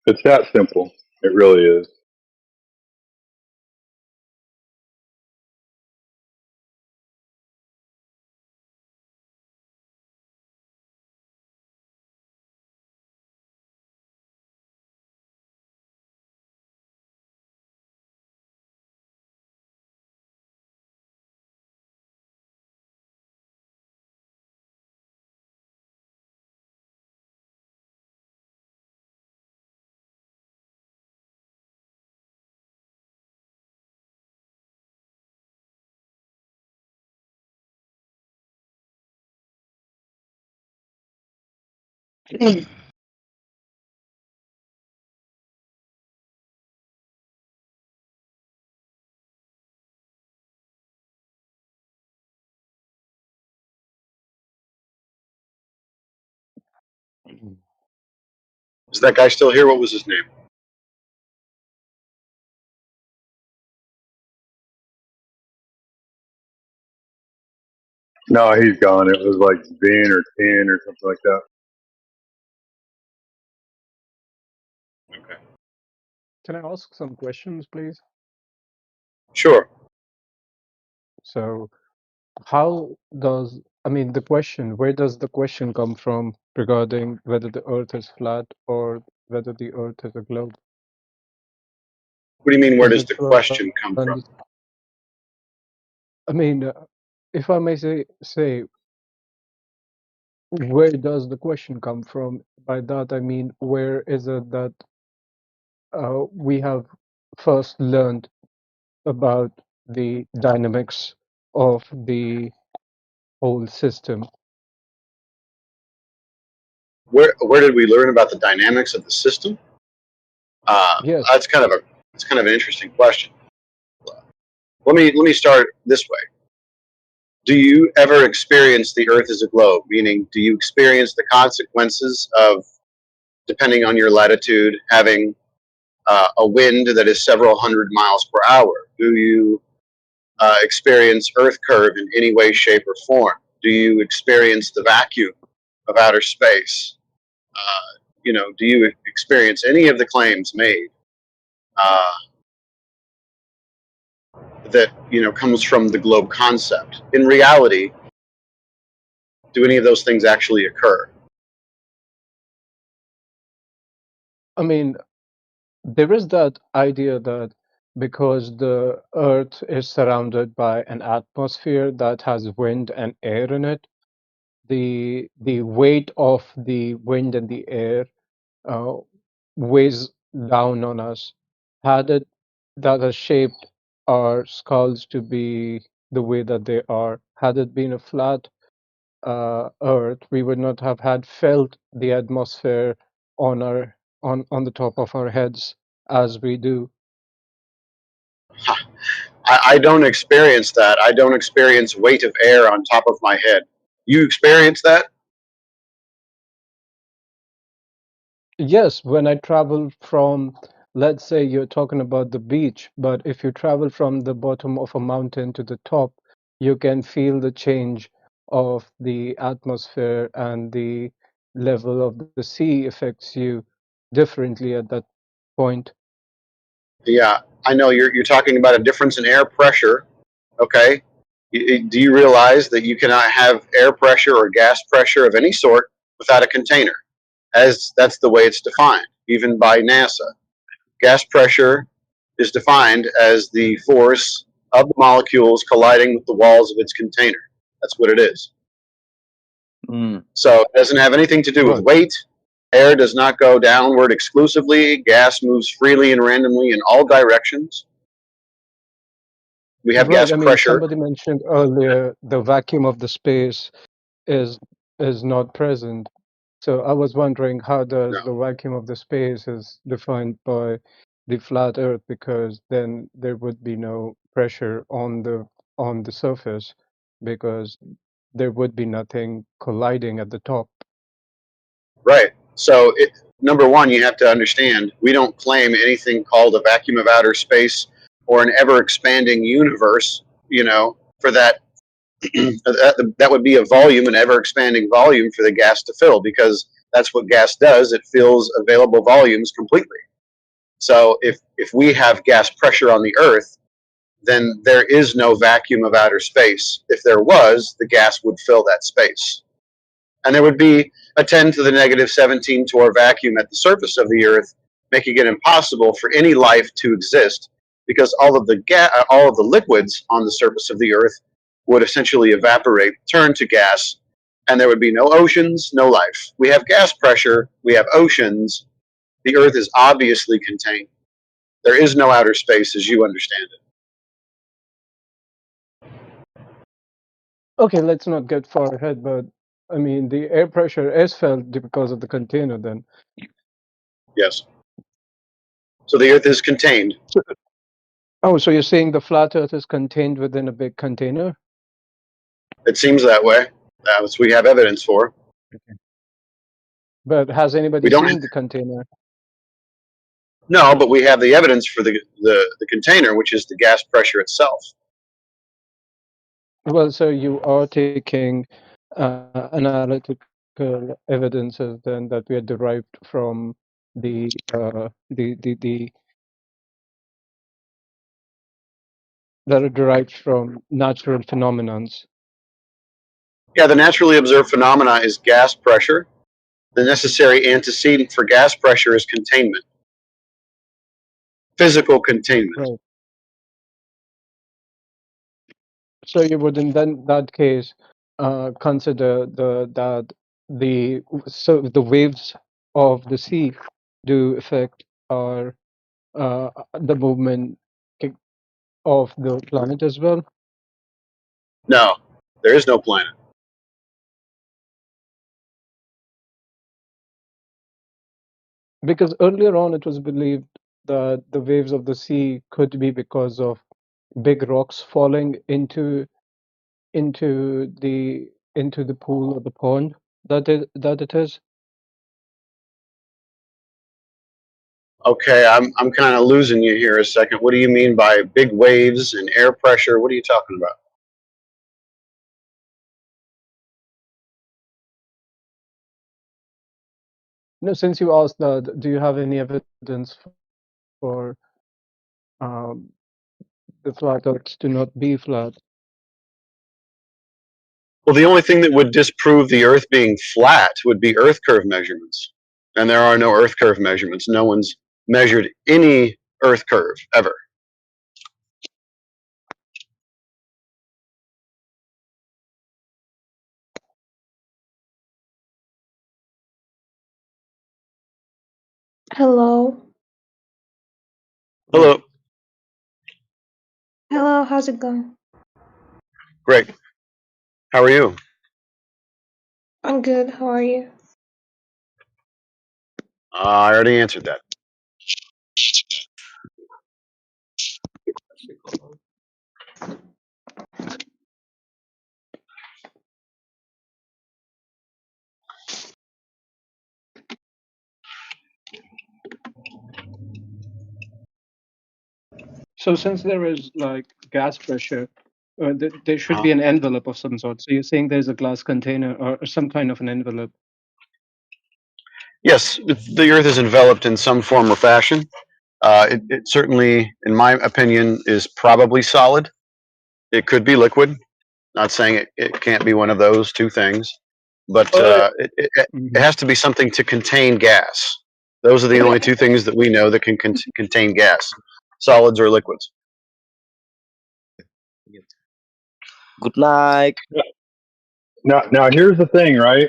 It's that simple. It really is. Is that guy still here? What was his name? No, he's gone. It was like Ben or 10 or something like that. Okay. Can I ask some questions, please? Sure. So, how does, I mean, the question, where does the question come from regarding whether the Earth is flat or whether the Earth is a globe? What do you mean, where Is does it the question come from? I mean, if I may say, where does the question come from? By that, I mean, where is it that we have first learned about the dynamics of the whole system? Where did we learn about the dynamics of the system? Yes. That's kind of an interesting question. Let me start this way. Do you ever experience the Earth as a globe? Meaning, do you experience the consequences of, depending on your latitude, having a wind that is several hundred miles per hour? Do you experience Earth curve in any way, shape, or form? Do you experience the vacuum of outer space? Do you experience any of the claims made that comes from the globe concept? In reality, do any of those things actually occur? I mean, there is that idea that because the Earth is surrounded by an atmosphere that has wind and air in it, the weight of the wind and the air uh, weighs down on us. Had it that has shaped our skulls to be the way that they are, had it been a flat Earth, we would not have had felt the atmosphere on our on the top of our heads as we do. I don't experience that. I don't experience weight of air on top of my head. You experience that? Yes, when I travel from, let's say you're talking about the beach, but if you travel from the bottom of a mountain to the top, you can feel the change of the atmosphere, and the level of the sea affects you differently at that point. Yeah, I know you're talking about a difference in air pressure. Okay. Do you realize that you cannot have air pressure or gas pressure of any sort without a container? As that's the way it's defined, even by NASA. Gas pressure is defined as the force of the molecules colliding with the walls of its container. That's what it is. So it doesn't have anything to do with Right. weight. Air does not go downward exclusively. Gas moves freely and randomly in all directions. We have Right. gas I mean, pressure. somebody mentioned earlier the vacuum of the space is not present. So I was wondering, how does No. the vacuum of the space is defined by the flat Earth? Because then there would be no pressure on the surface, because there would be nothing colliding at the top. Right. So, number one, you have to understand we don't claim anything called a vacuum of outer space or an ever expanding universe. For that, that would be a volume, an ever expanding volume for the gas to fill, because that's what gas does. It fills available volumes completely. So, if we have gas pressure on the Earth, then there is no vacuum of outer space. If there was, the gas would fill that space. And there would be a 10 to the negative 17 torr vacuum at the surface of the Earth, making it impossible for any life to exist, because all of the liquids on the surface of the Earth would essentially evaporate, turn to gas, and there would be no oceans, no life. We have gas pressure, we have oceans. The Earth is obviously contained. There is no outer space as you understand it. Okay, let's not get far ahead, but I mean, the air pressure is felt because of the container then. Yes. So the Earth is contained. Oh, so you're saying the flat Earth is contained within a big container? It seems that way. That's what we have evidence for. Okay. But has anybody We don't. seen the container? No, but we have the evidence for the container, which is the gas pressure itself. Well, so you are taking analytical evidences then that we are derived from the that are derived from natural phenomenons. Yeah, the naturally observed phenomena is gas pressure. The necessary antecedent for gas pressure is containment, physical containment. Right. So you would in that case consider the waves of the sea do affect our the movement of the planet as well? No, there is no planet. Because earlier on it was believed that the waves of the sea could be because of big rocks falling into the pool or the pond that it is. Okay, I'm kind of losing you here a second. What do you mean by big waves and air pressure? What are you talking about? No, since you asked that, do you have any evidence for the flat Earth to not be flat? Well, the only thing that would disprove the Earth being flat would be Earth curve measurements. And there are no Earth curve measurements. No one's measured any Earth curve ever. Hello. Hello. Hello, how's it going? Great. How are you? I'm good. How are you? I already answered that. So since there is like gas pressure, there should be an envelope of some sort. So you're saying there's a glass container or some kind of an envelope? Yes, the Earth is enveloped in some form or fashion. It certainly, in my opinion, is probably solid. It could be liquid. Not saying it can't be one of those two things, but it has to be something to contain gas. Those are the only two things that we know that can contain gas, solids or liquids. Good night. Now here's the thing, right?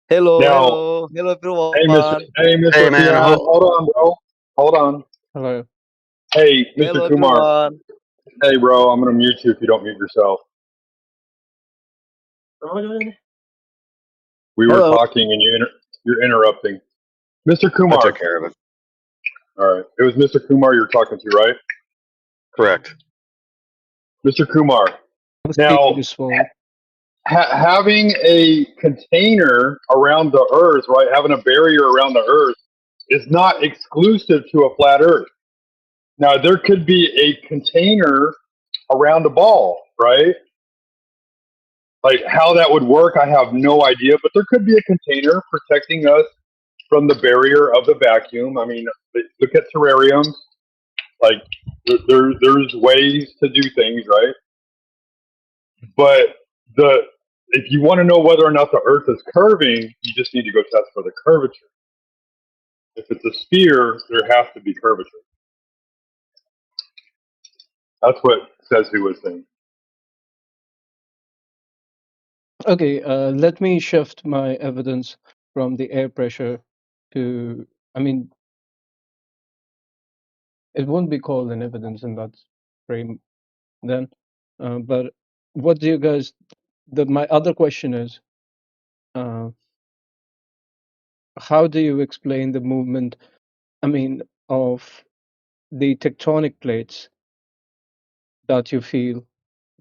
Hello, Now, hello. Hello, hello Hey, Mr. everyone. Hey, Mr. Hey, man, Kumar. Hold on, bro. Hold on. Hello. Hey, Mr. Hello Kumar. everyone. Hey, bro. I'm gonna mute you if you don't mute yourself. We were Hello. talking and you're interrupting. Mr. I Kumar. took care of it. All right. It was Mr. Kumar you're talking to, right? Correct. Mr. Kumar. I'm Now, speaking to Swan. having a container around the Earth, right? Having a barrier around the Earth is not exclusive to a flat Earth. Now, there could be a container around a ball, right? Like how that would work, I have no idea, but there could be a container protecting us from the barrier of the vacuum. I mean, look at terrariums. Like there's ways to do things, right? But if you want to know whether or not the Earth is curving, you just need to go test for the curvature. If it's a sphere, there has to be curvature. That's what says who was saying. Okay, let me shift my evidence from the air pressure to, I mean, it won't be called an evidence in that frame then. But what do you guys, my other question is, uh, how do you explain the movement, I mean, of the tectonic plates that you feel?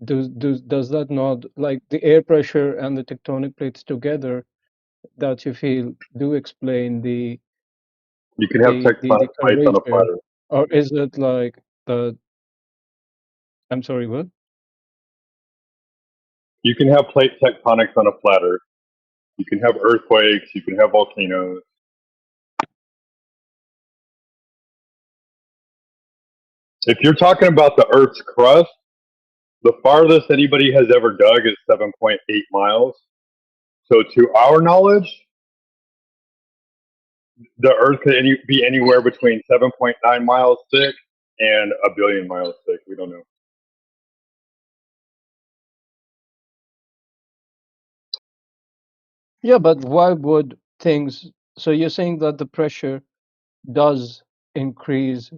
Does that not, like the air pressure and the tectonic plates together that you feel do explain the You can have tectonic plates on a flat curvature, Earth. or is it like the? I'm sorry, what? You can have plate tectonics on a flat Earth. You can have earthquakes. You can have volcanoes. If you're talking about the Earth's crust, the farthest anybody has ever dug is 7.8 miles. So, to our knowledge, the Earth could be anywhere between 7.9 miles thick and a billion miles thick. We don't know. Yeah, but why would things? So you're saying that the pressure does increase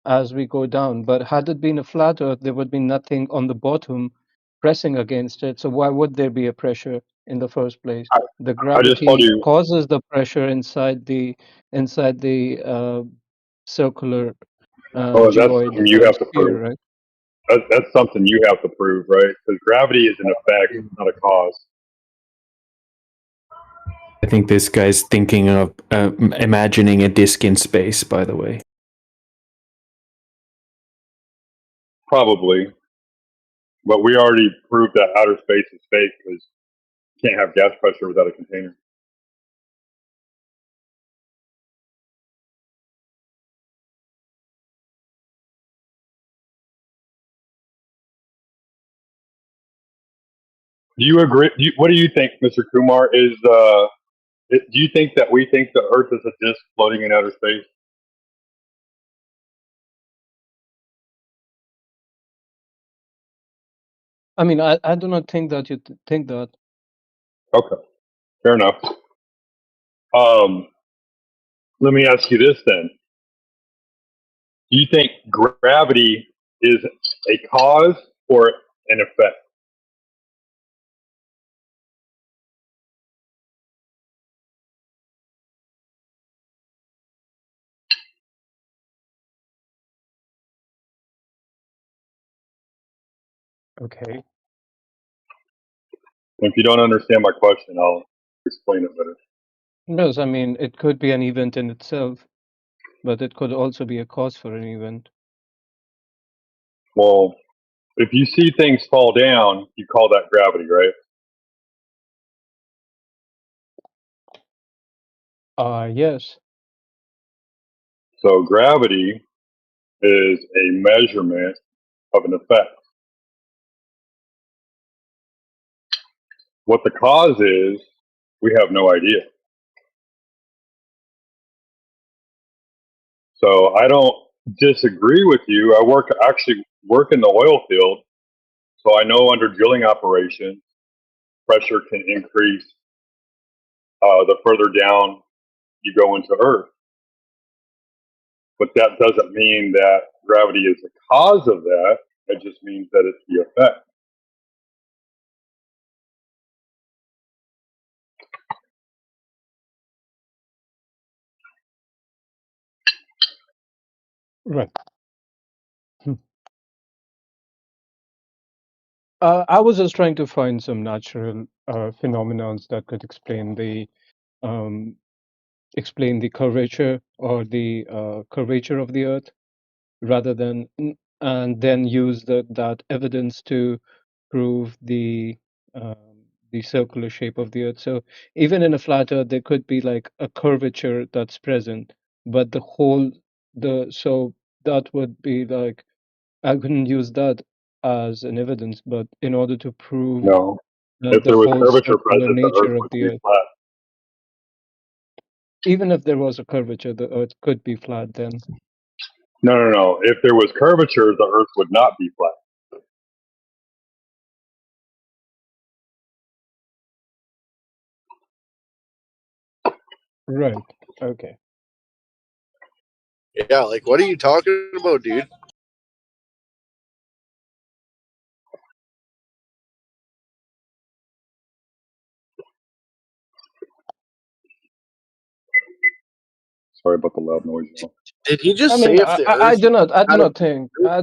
as we go down, but had it been a flat Earth, there would be nothing on the bottom pressing against it. So why would there be a pressure in the first place? The I just told gravity you. causes the pressure inside the circular Oh, that's geoid something you have to prove. sphere, right? That's something you have to prove, right? Because gravity is an effect, not a cause. I think this guy's thinking of imagining a disk in space, by the way. Probably. But we already proved that outer space is fake because you can't have gas pressure without a container. Do you agree? What do you think, Mr. Kumar? Do you think that we think the Earth is a disk floating in outer space? I mean, I do not think that you think that. Okay, fair enough. Let me ask you this then. Do you think gravity is a cause or an effect? Okay. If you don't understand my question, I'll explain it better. Yes, I mean, it could be an event in itself, but it could also be a cause for an event. Well, if you see things fall down, you call that gravity, right? Yes. So gravity is a measurement of an effect. What the cause is, we have no idea. So I don't disagree with you. Actually work in the oil field, so I know under drilling operations, pressure can increase the further down you go into Earth. But that doesn't mean that gravity is the cause of that. It just means that it's the effect. Right. I was just trying to find some natural phenomena that could um, explain the curvature or the curvature of the Earth, rather than and then use that evidence to prove the circular shape of the Earth. So even in a flat Earth, there could be like a curvature that's present, but so that would be like I couldn't use that as an evidence, but in order to prove No. If the there was whole curvature circular present, the Earth nature of would the be Earth, flat. even if there was a curvature, the Earth could be flat then. No. If there was curvature, the Earth would not be flat. Right. Okay. Yeah, like what are you talking about, dude? Sorry about the loud noise, y'all. Did he I just say mean, if the Earth I do had a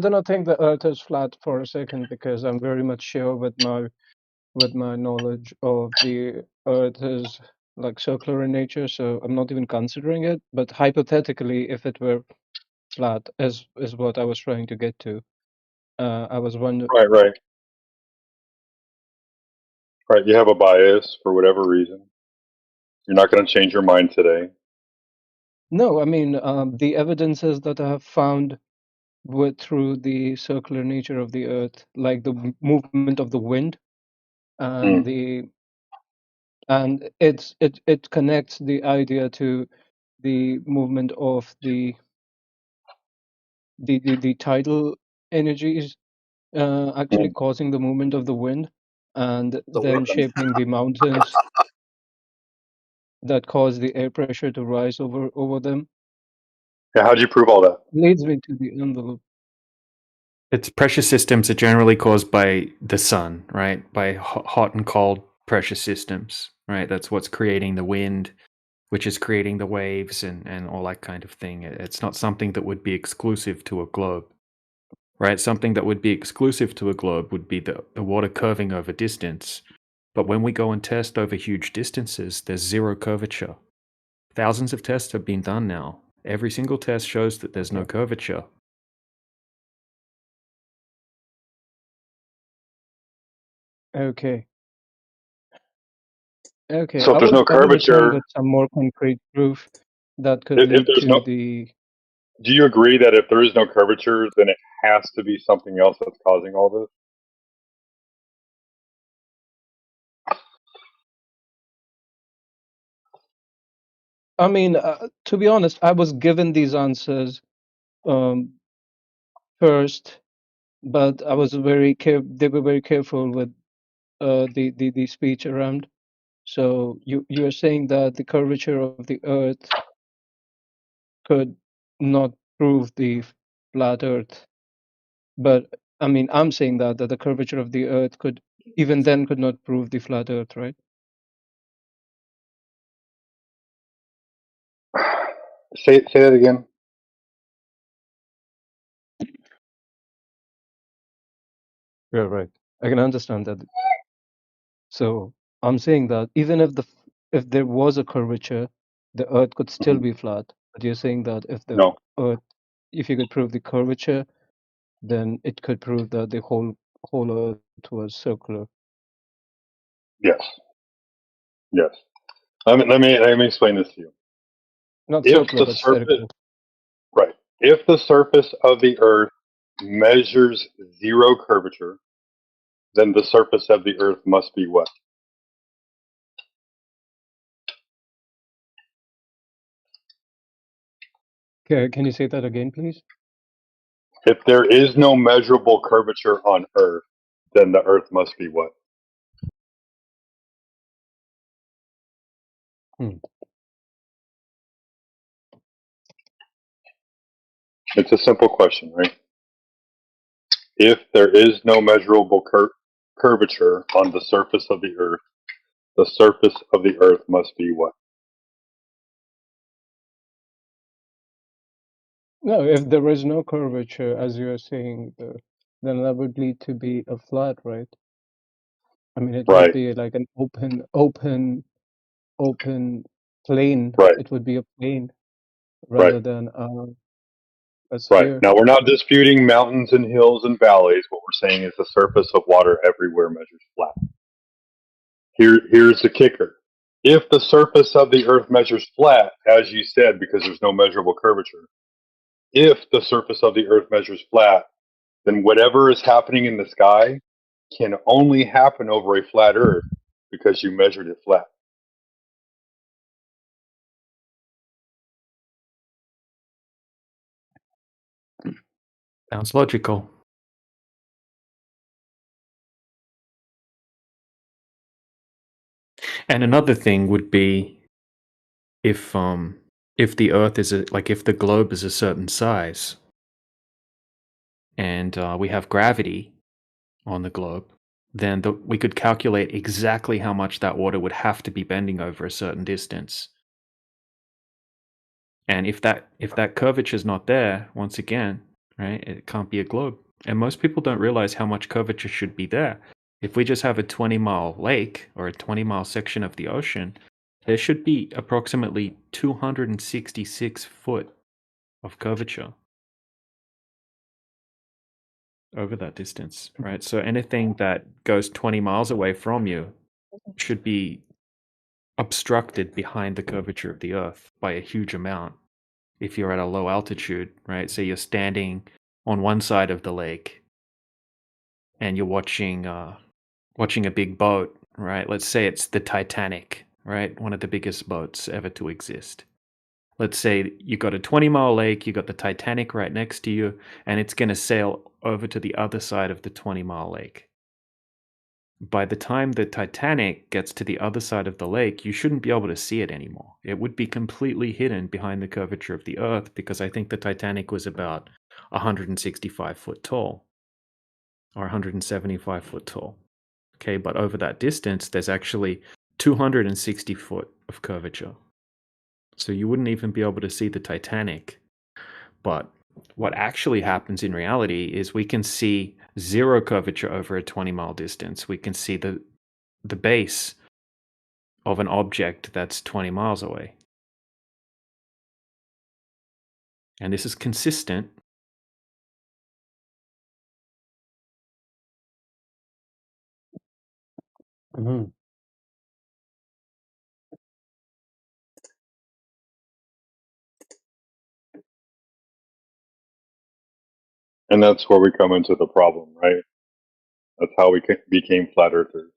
not think, the Earth is flat for a second, because I'm very much sure with my knowledge of the Earth is like circular in nature, so I'm not even considering it. But hypothetically, if it were flat, is what I was trying to get to. I was wondering. Right. You have a bias for whatever reason. You're not going to change your mind today. No, I mean, the evidences that I have found through the circular nature of the Earth, like the movement of the wind, and Mm. it connects the idea to the movement of the tidal energies actually Mm. causing the movement of the wind, and the then wind? shaping the mountains that cause the air pressure to rise over them. Yeah, how'd you prove all that? Leads me to the envelope. Its pressure systems are generally caused by the sun, right? By hot and cold pressure systems, right? That's what's creating the wind, which is creating the waves and all that kind of thing. It's not something that would be exclusive to a globe, right? Something that would be exclusive to a globe would be the water curving over distance. But when we go and test over huge distances, there's zero curvature. Thousands of tests have been done now. Every single test shows that there's no curvature. Okay. So if there's no I was just trying to curvature, get some more concrete proof that could if lead there's to no, the. do you agree that if there is no curvature, then it has to be something else that's causing all this? I mean, to be honest, I was given these answers um, first, but I was they were very careful with the speech around. So you are saying that the curvature of the Earth could not prove the flat Earth, but I mean, I'm saying that the curvature of the Earth could not prove the flat Earth, right? Say that again. Yeah, right. I can understand that. So I'm saying that even if there was a curvature, the Earth could still Mhm. be flat. But you're saying that No. Earth, if you could prove the curvature, then it could prove that the whole Earth was circular. Yes. Yes. Let me explain this to you. Not If circular, the but surface, spherical. right, if the surface of the Earth measures zero curvature, then the surface of the Earth must be what? Okay, can you say that again, please? If there is no measurable curvature on Earth, then the Earth must be what? Hmm. It's a simple question, right? If there is no measurable curvature on the surface of the Earth, the surface of the Earth must be what? No, if there is no curvature, as you are saying, then that would lead to be a flat, right? I mean, it would Right, be like an open plane. right, It would be a plane right, rather than a right. sphere. Now, we're not disputing mountains and hills and valleys. What we're saying is the surface of water everywhere measures flat. Here's the kicker. If the surface of the Earth measures flat, as you said, because there's no measurable curvature, if the surface of the Earth measures flat, then whatever is happening in the sky can only happen over a flat Earth because you measured it flat. Sounds logical. And another thing would be if the Earth is if the globe is a certain size, and we have gravity on the globe, then we could calculate exactly how much that water would have to be bending over a certain distance. And if that curvature is not there, once again, right, it can't be a globe. And most people don't realize how much curvature should be there. If we just have a 20-mile lake or a 20-mile section of the ocean, there should be approximately 266 foot of curvature over that distance, right? So anything that goes 20 miles away from you should be obstructed behind the curvature of the Earth by a huge amount. If you're at a low altitude, right? So you're standing on one side of the lake and you're watching a big boat, right? Let's say it's the Titanic, right? One of the biggest boats ever to exist. Let's say you got a 20-mile lake, you got the Titanic right next to you, and it's going to sail over to the other side of the 20-mile lake. By the time the Titanic gets to the other side of the lake, you shouldn't be able to see it anymore. It would be completely hidden behind the curvature of the Earth, because I think the Titanic was about 165 foot tall or 175 foot tall. Okay, but over that distance, there's actually 260 foot of curvature. So you wouldn't even be able to see the Titanic. But what actually happens in reality is we can see zero curvature over a 20-mile distance. We can see the base of an object that's 20 miles away. And this is consistent. Mm-hmm. And that's where we come into the problem, right? That's how we became flat earthers.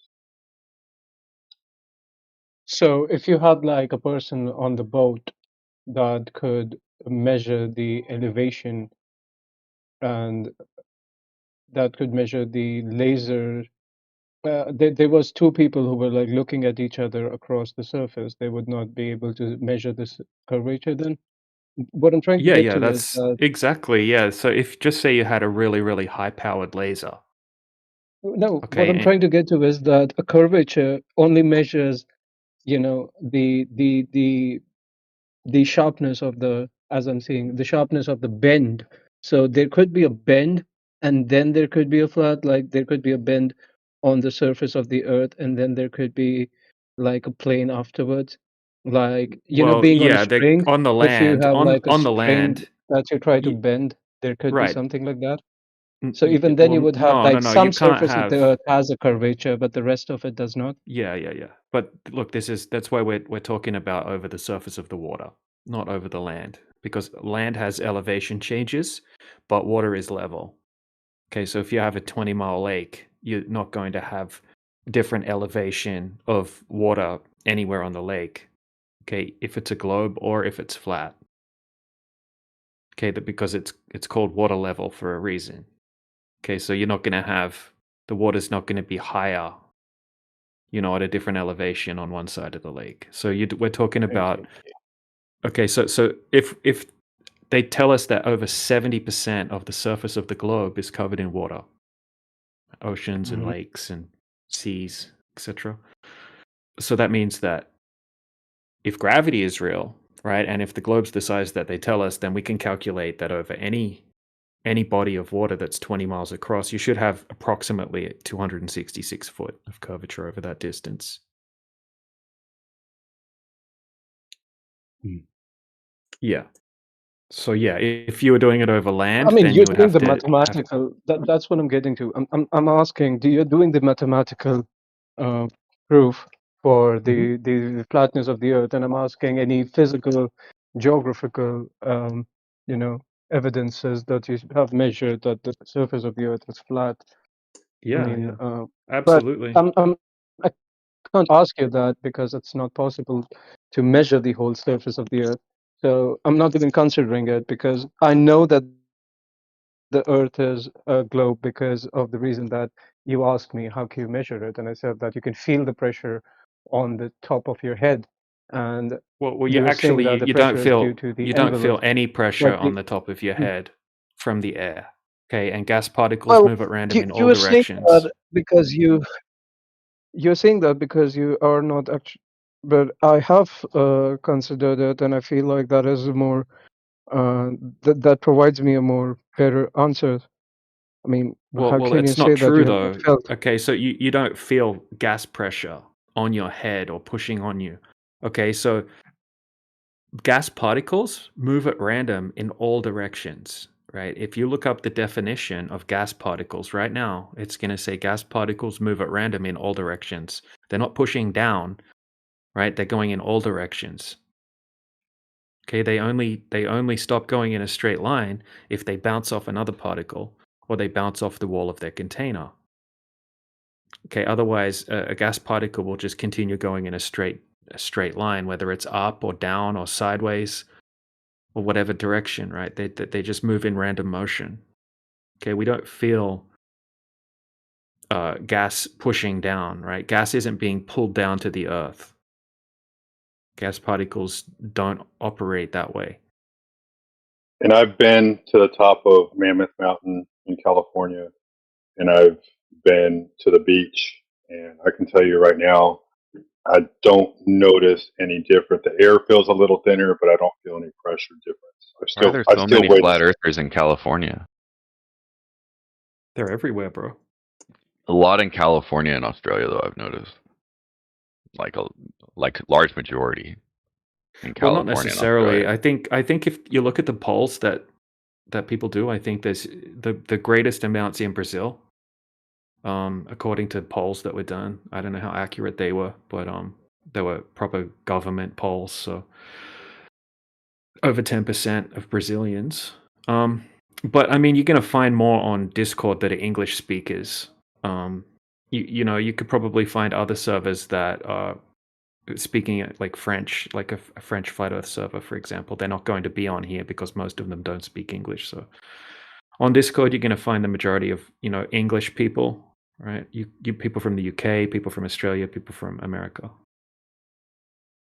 So if you had like a person on the boat that could measure the elevation and that could measure the laser, there was two people who were like looking at each other across the surface. They would not be able to measure this curvature then. What I'm trying to get Yeah, to is that's that exactly, yeah. So if just say you had a really, really high-powered laser, no, what okay, I'm trying to get to is that a curvature only measures, you know, the sharpness of the, as I'm saying, the sharpness of the bend. So there could be a bend and then there could be a flat, like there could be a bend on the surface of the earth and then there could be like a plane afterwards. Like, you know, well, being on a yeah, they string, on the if you land, have like a on the string land, that you try to y bend, there could be right. something like that. So even then Well, you would have no, no, like no, you some can't surface of the have. earth has a curvature, but the rest of it does not. Yeah, yeah, yeah. But look, that's why we're talking about over the surface of the water, not over the land, because land has elevation changes, but water is level. Okay, so if you have a 20-mile lake, you're not going to have different elevation of water anywhere on the lake. Okay, if it's a globe or if it's flat. Okay, because it's called water level for a reason. Okay, so you're not going to have the water's not going to be higher, at a different elevation on one side of the lake. So we're talking about, okay, so if they tell us that over 70% of the surface of the globe is covered in water, oceans and lakes and seas, etc. So that means that if gravity is real, right, and if the globe's the size that they tell us, then we can calculate that over any body of water that's 20 miles across, you should have approximately 266 foot of curvature over that distance. Yeah. So yeah, if you were doing it over land, I mean, then you're you would doing have the to have. mathematical. That's what I'm getting to. I'm asking, do you're doing the mathematical proof for the flatness of the Earth, and I'm asking any physical, geographical, you know, evidences that you have measured that the surface of the Earth is flat. I Yeah, mean, yeah, but absolutely. I can't ask you that because it's not possible to measure the whole surface of the Earth. So I'm not even considering it because I know that the Earth is a globe because of the reason that you asked me how can you measure it, and I said that you can feel the pressure on the top of your head, and Well, you were saying that the you don't pressure is due feel to the envelope. any pressure Like, on the top of your head from the air. Okay, and gas particles well, move at random in you all were saying directions. that because you're saying that because you are not actually, but I have considered it, and I feel like that is a more that provides me a more better answer. I mean, how Well, can you it's not say that you true have not though. felt? Okay, so you don't feel gas pressure on your head or pushing on you. Okay, so gas particles move at random in all directions, right? If you look up the definition of gas particles right now, it's going to say gas particles move at random in all directions. They're not pushing down, right? They're going in all directions. Okay, they only stop going in a straight line if they bounce off another particle or they bounce off the wall of their container. Okay, otherwise a gas particle will just continue going in a straight line, whether it's up or down or sideways or whatever direction, right? They just move in random motion. Okay, we don't feel gas pushing down, right? Gas isn't being pulled down to the earth. Gas particles don't operate that way. And I've been to the top of Mammoth Mountain in California, and I've been to the beach, and I can tell you right now, I don't notice any different. The air feels a little thinner, but I don't feel any pressure difference. Why are there I so still many wait. flat earthers in California? They're everywhere, bro. A lot in California and Australia, though, I've noticed. Like large majority in Well, not California and necessarily. Australia. I think if you look at the polls that people do, I think there's the greatest amounts in Brazil. According to polls that were done, I don't know how accurate they were, but they were proper government polls. So over 10% of Brazilians. But I mean, you're going to find more on Discord that are English speakers. You know, you could probably find other servers that are speaking like French, like a French Flat Earth server, for example. They're not going to be on here because most of them don't speak English. So on Discord, you're going to find the majority of, you know, English people, right? You people from the UK, people from Australia, people from America.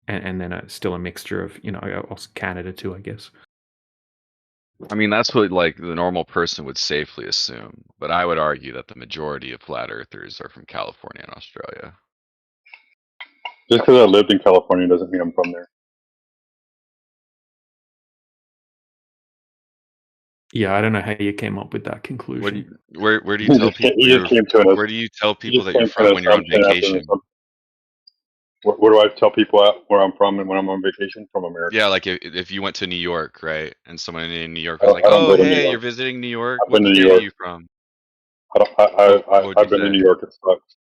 And then still a mixture of, you know, also Canada too, I guess. I mean, that's what like the normal person would safely assume, but I would argue that the majority of flat earthers are from California and Australia. Just because I lived in California doesn't mean I'm from there. Yeah, I don't know how you came up with that conclusion. Where do you tell people where do you tell people that you're from when you're on vacation? Where do I tell people where I'm from and when I'm on vacation? From America. Yeah, like if you went to New York, right, and someone in New York was like, "Oh, hey, you're visiting New York. I've been What to New state are York. you from?" I've been to New York. It sucks.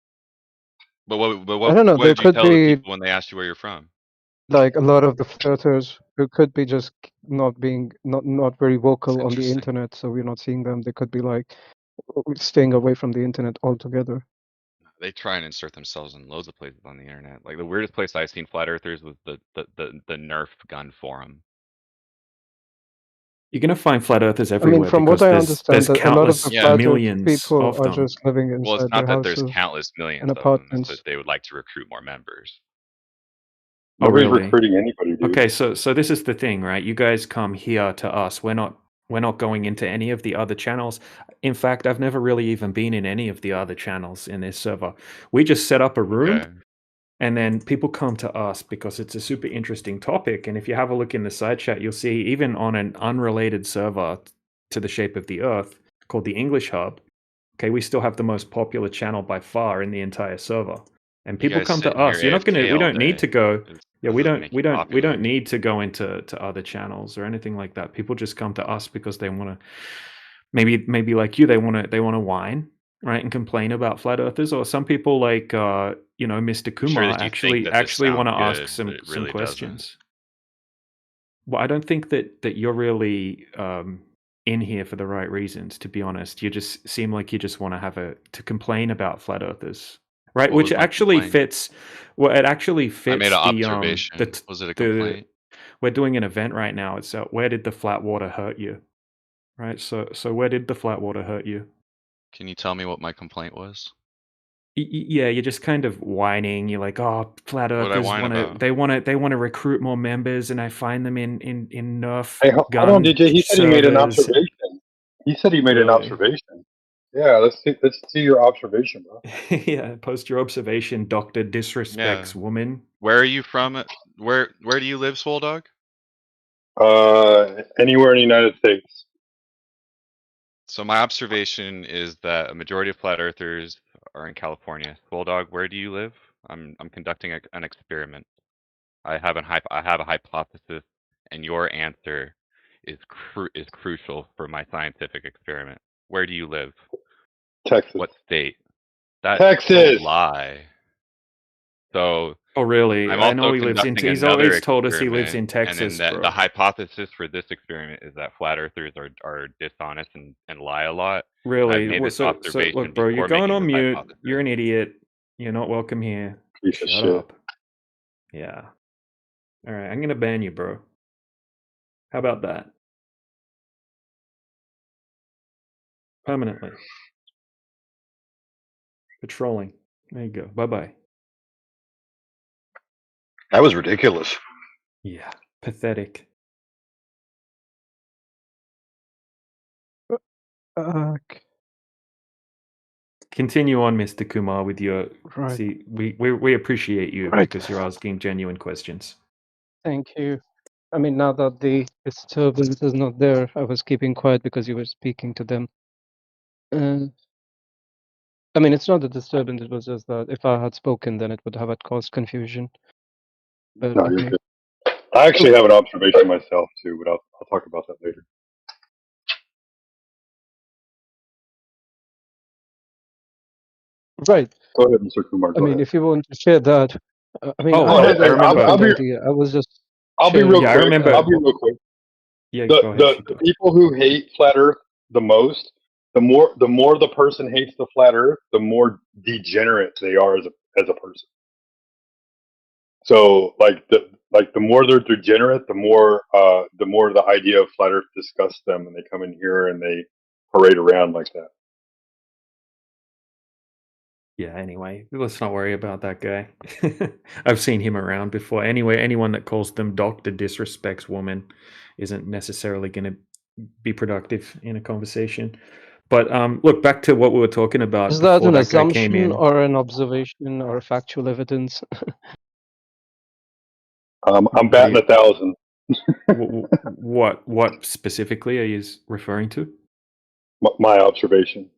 But I don't know. what There did you could tell the be people when they asked you where you're from? like a lot of the flirters who could be just not being not very vocal on the Interesting. internet, so we're not seeing them. They could be like staying away from the internet altogether. They try and insert themselves in loads of places on the internet. Like the weirdest place I've seen flat earthers was the Nerf gun forum. You're going to find flat earthers I mean, everywhere from what because I there's understand, that a lot of the countless flat earth millions people of are them. just living Well, it's inside not their that there's houses countless millions and of them. It's apartments. that they would like to recruit more members. Oh, Nobody's really? recruiting anybody, dude. Okay, so this is the thing, right? You guys come here to us. We're not going into any of the other channels. In fact, I've never really even been in any of the other channels in this server. We just set up a room, Okay. and then people come to us because it's a super interesting topic. And if you have a look in the side chat, you'll see even on an unrelated server to the shape of the Earth called the English Hub, okay, we still have the most popular channel by far in the entire server. And You people guys come to sitting here us. You're not gonna. AFK We all don't need day. to go. It Yeah, we doesn't don't. make We you don't. We popular. don't need to go into other channels or anything like that. People just come to us because they want to. Maybe like you, they want to whine, right, and complain about flat earthers. Or some people like Mr. I'm sure Kumar that you think that this actually want to sounds ask good, but it some really doesn't. questions. Well, I don't think that you're really in here for the right reasons. To be honest, you just seem like you just want to to complain about flat earthers, right? What Which was my actually complaint? fits. Well, it actually I made fits an the observation. Was it a the. complaint? We're doing an event right now. It's where did the flat water hurt you, right? So where did the flat water hurt you? Can you tell me what my complaint was? Yeah, you're just kind of whining. You're like, oh, flat What did I earthers whine about? they want to recruit more members, and I find them in Nerf Hey, hold on, gun DJ. He said he made an servers. observation. He said he made an Really? observation. Yeah, let's see your observation, bro. Yeah, post your observation. Doctor Yeah. disrespects woman. Where are you from? Where do you live, Swole Dog? Anywhere in the United States. So my observation is that a majority of flat earthers are in California. Swole Dog, where do you live? I'm conducting an experiment. I have a hypothesis, and your answer is crucial for my scientific experiment. Where do you live? Texas. What state? Don't Texas. lie. So Oh, really? I'm I know also he lives in. conducting He's another always told us he lives experiment, in and then Texas, the bro. hypothesis for this experiment is that flat earthers are dishonest and lie a lot. And I've Really? made Well, this so observation look, bro, you're before going making on this mute. hypothesis. You're an idiot. You're not welcome here. Piece of Shut shit. up. Yeah. All right, I'm gonna ban you, bro. How about that? Permanently. Patrolling. There you go. Bye bye. That was ridiculous. Yeah. Pathetic. Continue on, Mr. Kumar, with your. Right. See, we appreciate you Right. because you're asking genuine questions. Thank you. I mean, now that the disturbance is not there, I was keeping quiet because you were speaking to them. I mean, it's not a disturbance, it was just that if I had spoken, then it would have caused confusion. But No, you're okay. good. I actually have an observation myself too, but I'll talk about that later. Right. Go ahead, Mr. Kumar. I Go mean, ahead. if you want to share that, I mean, Oh, I had I a remember. I'll different be idea. I was just I'll be sharing real Yeah, I quick. remember. I'll be real quick. Yeah, go ahead. The people who hate flat Earth the most, the more the person hates the flat Earth, the more degenerate they are as a person. So the more they're degenerate, the more the idea of flat Earth disgusts them, and they come in here and they parade around like that. Yeah, anyway, let's not worry about that guy. I've seen him around before. Anyway, anyone that calls them doctor disrespects woman isn't necessarily going to be productive in a conversation. But look, back to what we were talking about Is that before an that guy came assumption in. or an observation or factual evidence? I'm What do batting you, 1,000. what specifically are you referring to? My observation.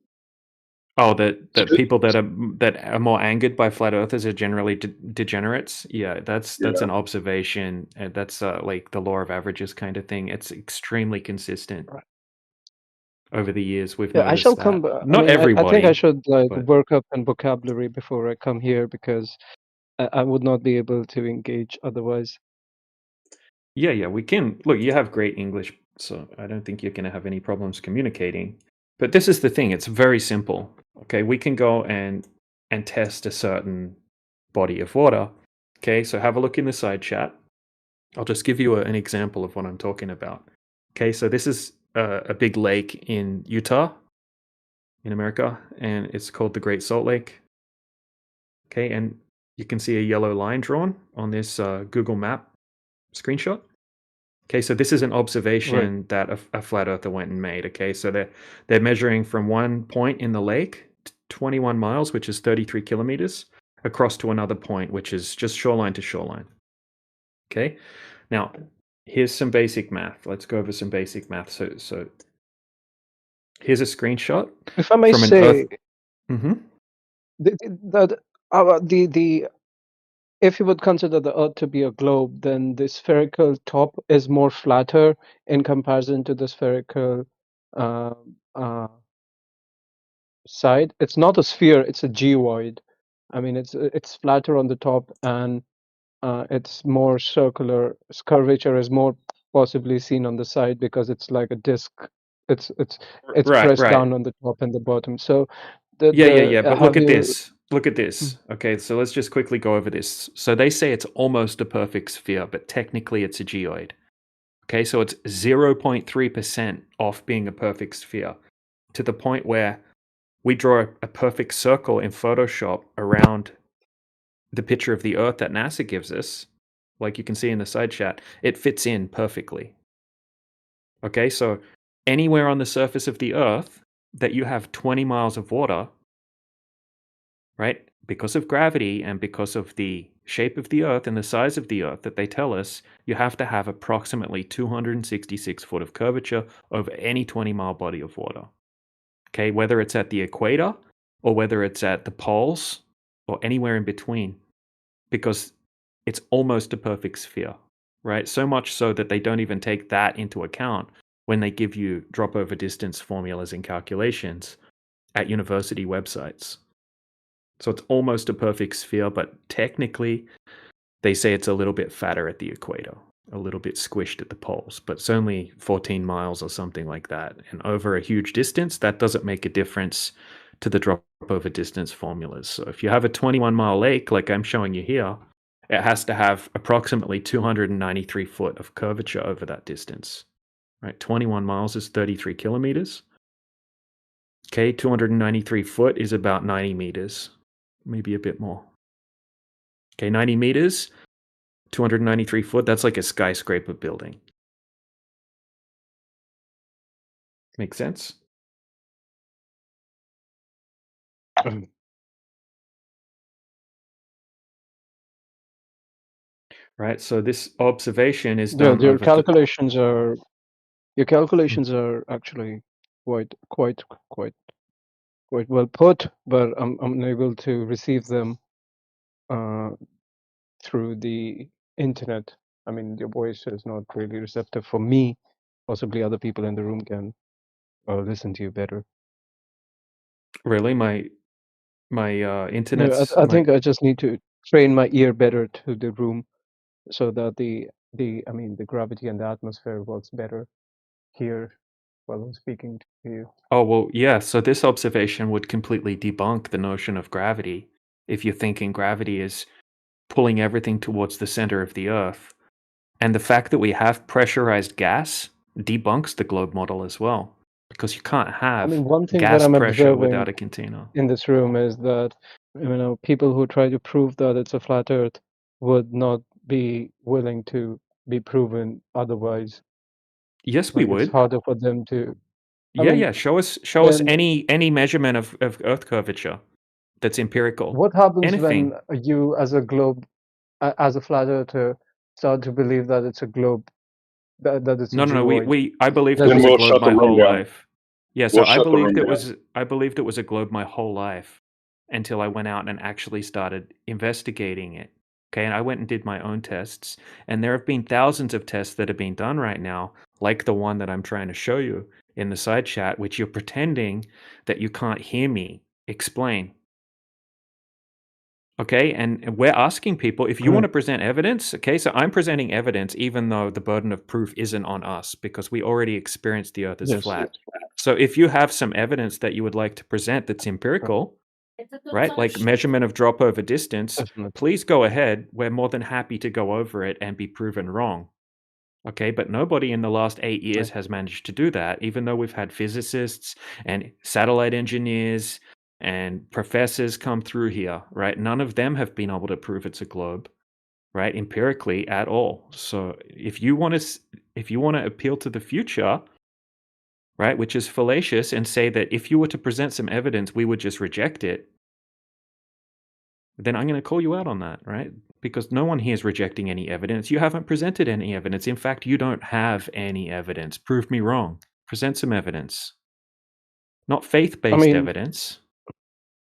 Oh, that people that are more angered by flat earthers are generally degenerates. Yeah, that's an observation. That's like the law of averages kind of thing. It's extremely consistent over the years. We've Yeah, I noticed shall that. come. I Not mean, I think I everybody, should like but work up on vocabulary before I come here because I would not be able to engage otherwise. yeah, we can. Look, you have great English, so I don't think you're going to have any problems communicating. But this is the thing, it's very simple. Okay, we can go and test a certain body of water. Okay, so have a look in the side chat. I'll just give you an example of what I'm talking about. Okay, so this is a big lake in Utah, in America, and it's called the Great Salt Lake. Okay, and You can see a yellow line drawn on this Google Map screenshot. Okay, so this is an observation that a flat earther went and made. Okay, so they're measuring from one point in the lake, 21 miles, which is 33 kilometers, across to another point, which is just shoreline to shoreline. Okay, now here's some basic math. Let's go over some basic math. So here's a screenshot. If I may from an say, Earth. that if you would consider the Earth to be a globe, then the spherical top is more flatter in comparison to the spherical side. It's not a sphere; it's a geoid. I mean, it's flatter on the top, and it's more circular. Its curvature is more possibly seen on the side because it's like a disc. It's pressed Right. down on the top and the bottom. So Yeah. But look have at you? this. Look at this. Okay, so let's just quickly go over this. So they say it's almost a perfect sphere, but technically it's a geoid. Okay, so it's 0.3% off being a perfect sphere, to the point where we draw a perfect circle in Photoshop around the picture of the Earth that NASA gives us, like you can see in the side chat. It fits in perfectly. Okay, so anywhere on the surface of the Earth that you have 20 miles of water, right? Because of gravity and because of the shape of the Earth and the size of the Earth that they tell us, you have to have approximately 266 foot of curvature over any 20-mile body of water. Okay, whether it's at the equator or whether it's at the poles or anywhere in between, because it's almost a perfect sphere, right? So much so that they don't even take that into account when they give you drop over distance formulas and calculations at university websites. So it's almost a perfect sphere, but technically they say it's a little bit fatter at the equator, a little bit squished at the poles, but it's only 14 miles or something like that. And over a huge distance, that doesn't make a difference to the drop over distance formulas. So if you have a 21-mile lake, like I'm showing you here, it has to have approximately 293 foot of curvature over that distance, right? 21 miles is 33 kilometers. Okay, 293 foot is about 90 meters, maybe a bit more. Okay, 90 meters, 293 foot, that's like a skyscraper building. Make sense? Right, so this observation is done Your over calculations are actually quite well put, but I'm unable to receive them through the internet. I mean, your voice is not really receptive for me. Possibly other people in the room can listen to you better. Really, my No, internet's I think I just need to train my ear better to the room so that the gravity and the atmosphere works better here while I'm speaking to you. Oh, well, yeah, so this observation would completely debunk the notion of gravity if you're thinking gravity is pulling everything towards the center of the Earth. And the fact that we have pressurized gas debunks the globe model as well, because you can't I mean, have one thing that gas I'm pressure observing without a container. in this room is that people who try to prove that it's a flat Earth would not be willing to be proven otherwise. Yes, we Like it's would. harder for them to. I Yeah, mean, yeah. Show us then any measurement of Earth curvature that's empirical. what happens when Anything. you, as a flat earther, start to believe that it's a globe, that it's a No. geoid? I believed it Then was a we'll globe shut the my room whole down. life. Yeah, so We'll shut the room down. I believed it was a globe my whole life until I went out and actually started investigating it. Okay, and I went and did my own tests, and there have been thousands of tests that have been done right now, like the one that I'm trying to show you in the side chat, which you're pretending that you can't hear me explain. Okay, and we're asking people if you want to present evidence. Okay, so I'm presenting evidence, even though the burden of proof isn't on us because we already experienced the Earth as Yes. flat. So if you have some evidence that you would like to present that's empirical, right, like measurement of drop over distance, Definitely. please go ahead. We're more than happy to go over it and be proven wrong. Okay, but nobody in the last 8 years has managed to do that, even though we've had physicists and satellite engineers and professors come through here, right? None of them have been able to prove it's a globe, right? Empirically at all. So if you want to appeal to the future, right, which is fallacious, and say that if you were to present some evidence, we would just reject it, then I'm going to call you out on that, right? Because no one here is rejecting any evidence. You haven't presented any evidence. In fact, you don't have any evidence. Prove me wrong. Present some evidence. Not I faith-based mean, evidence,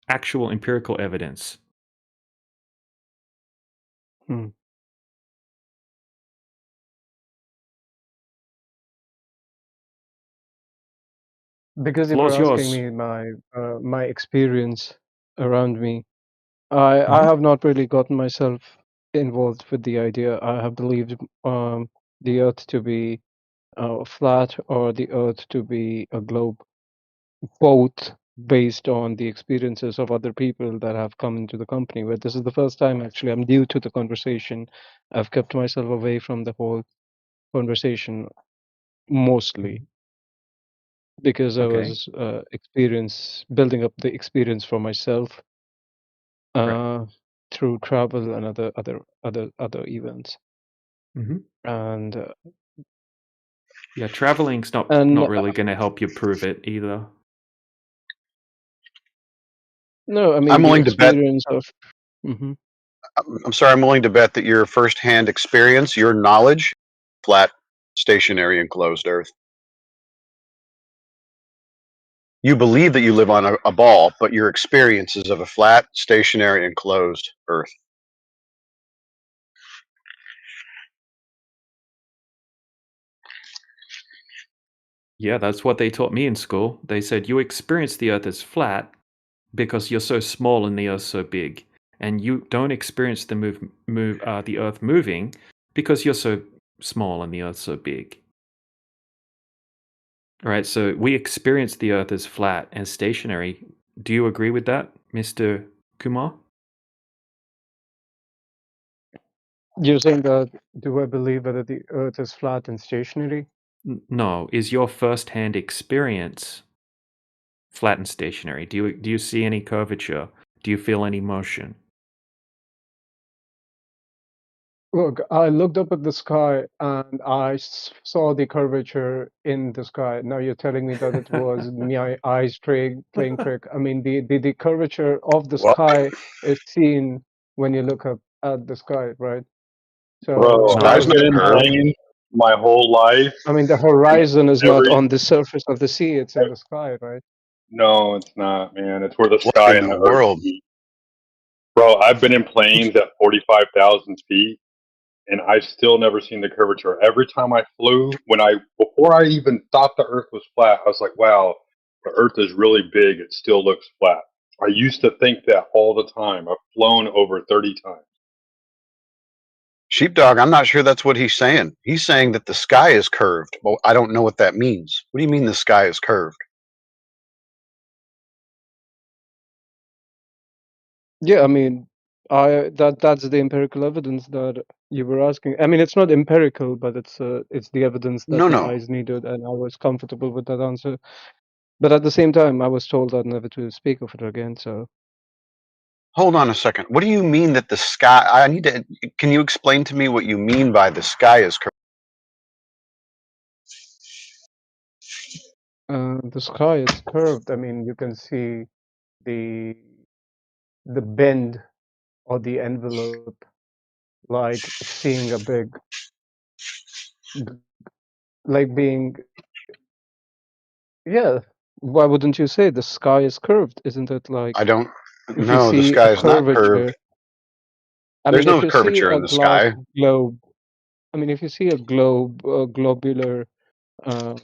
actual empirical evidence. hmm. Because you were Floor's asking yours. me my experience around me, I have not really gotten myself involved with the idea. I have believed the Earth to be flat or the Earth to be a globe, both based on the experiences of other people that have come into the company. But this is the first time actually I'm new to the conversation. I've kept myself away from the whole conversation mostly because I Okay. was building up the experience for myself Right. through travel and other events. Mm-hmm. And Yeah, traveling's not and really going to help you prove it either. no, I mean I'm the willing to bet. experience of. Mhm. I'm sorry. I'm willing to bet that your firsthand experience, your knowledge, flat, stationary, enclosed Earth. You believe that you live on a ball, but your experience is of a flat, stationary, enclosed Earth. Yeah, that's what they taught me in school. They said you experience the Earth as flat because you're so small and the Earth's so big, and you don't experience the Earth moving because you're so small and the Earth's so big. All right, so we experience the Earth as flat and stationary. Do you agree with that, Mr. Kumar? You're saying that do I believe that the Earth is flat and stationary? No. Is your first-hand experience flat and stationary? Do you see any curvature? Do you feel any motion? Look, I looked up at the sky and I saw the curvature in the sky. Now you're telling me that it was my eyes playing trick. I mean, the curvature of the Well, sky is seen when you look up at the sky, right? Bro, So sky's I've not been in curved. planes my whole life, I mean, the and horizon is not every on the surface of the sea, it's in the sky, right? no, it's not, man. It's where the What sky in and the the earth world? meet. Bro, I've been in planes at 45,000 feet, and I've still never seen the curvature. Every time I flew, before I even thought the Earth was flat, I was like, wow, the Earth is really big. It still looks flat. I used to think that all the time. I've flown over 30 times. Sheepdog, I'm not sure that's what he's saying. He's saying that the sky is curved. Well, I don't know what that means. What do you mean the sky is curved? Yeah, I mean, that's the empirical evidence that you were asking. I mean, it's not empirical, but it's the evidence that No, my no. eyes needed, and I was comfortable with that answer. But at the same time, I was told that never to speak of it again. So Hold on a second. What do you mean that the sky? I need to. Can you explain to me what you mean by the sky is curved? the sky is curved. I mean, you can see the the bend or the envelope, like seeing a like being, yeah. Why wouldn't you say the sky is curved? Isn't it I like don't. if you No, the see a sky is not curved. curvature? I There's mean, no if you see curvature a in the glass sky. globe, I mean, if you see a globular um,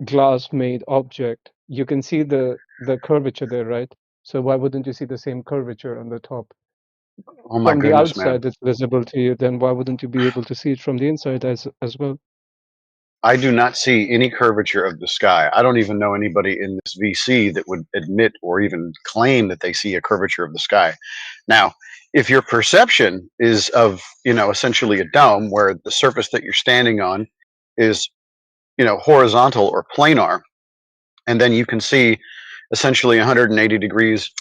glass-made object, you can see the curvature there, right? So why wouldn't you see the same curvature on the top? Oh my From the goodness, man. outside, it's visible to you. Then why wouldn't you be able to see it from the inside as well? I do not see any curvature of the sky. I don't even know anybody in this VC that would admit or even claim that they see a curvature of the sky. Now, if your perception is of, essentially a dome where the surface that you're standing on is, horizontal or planar, and then you can see essentially 180 degrees,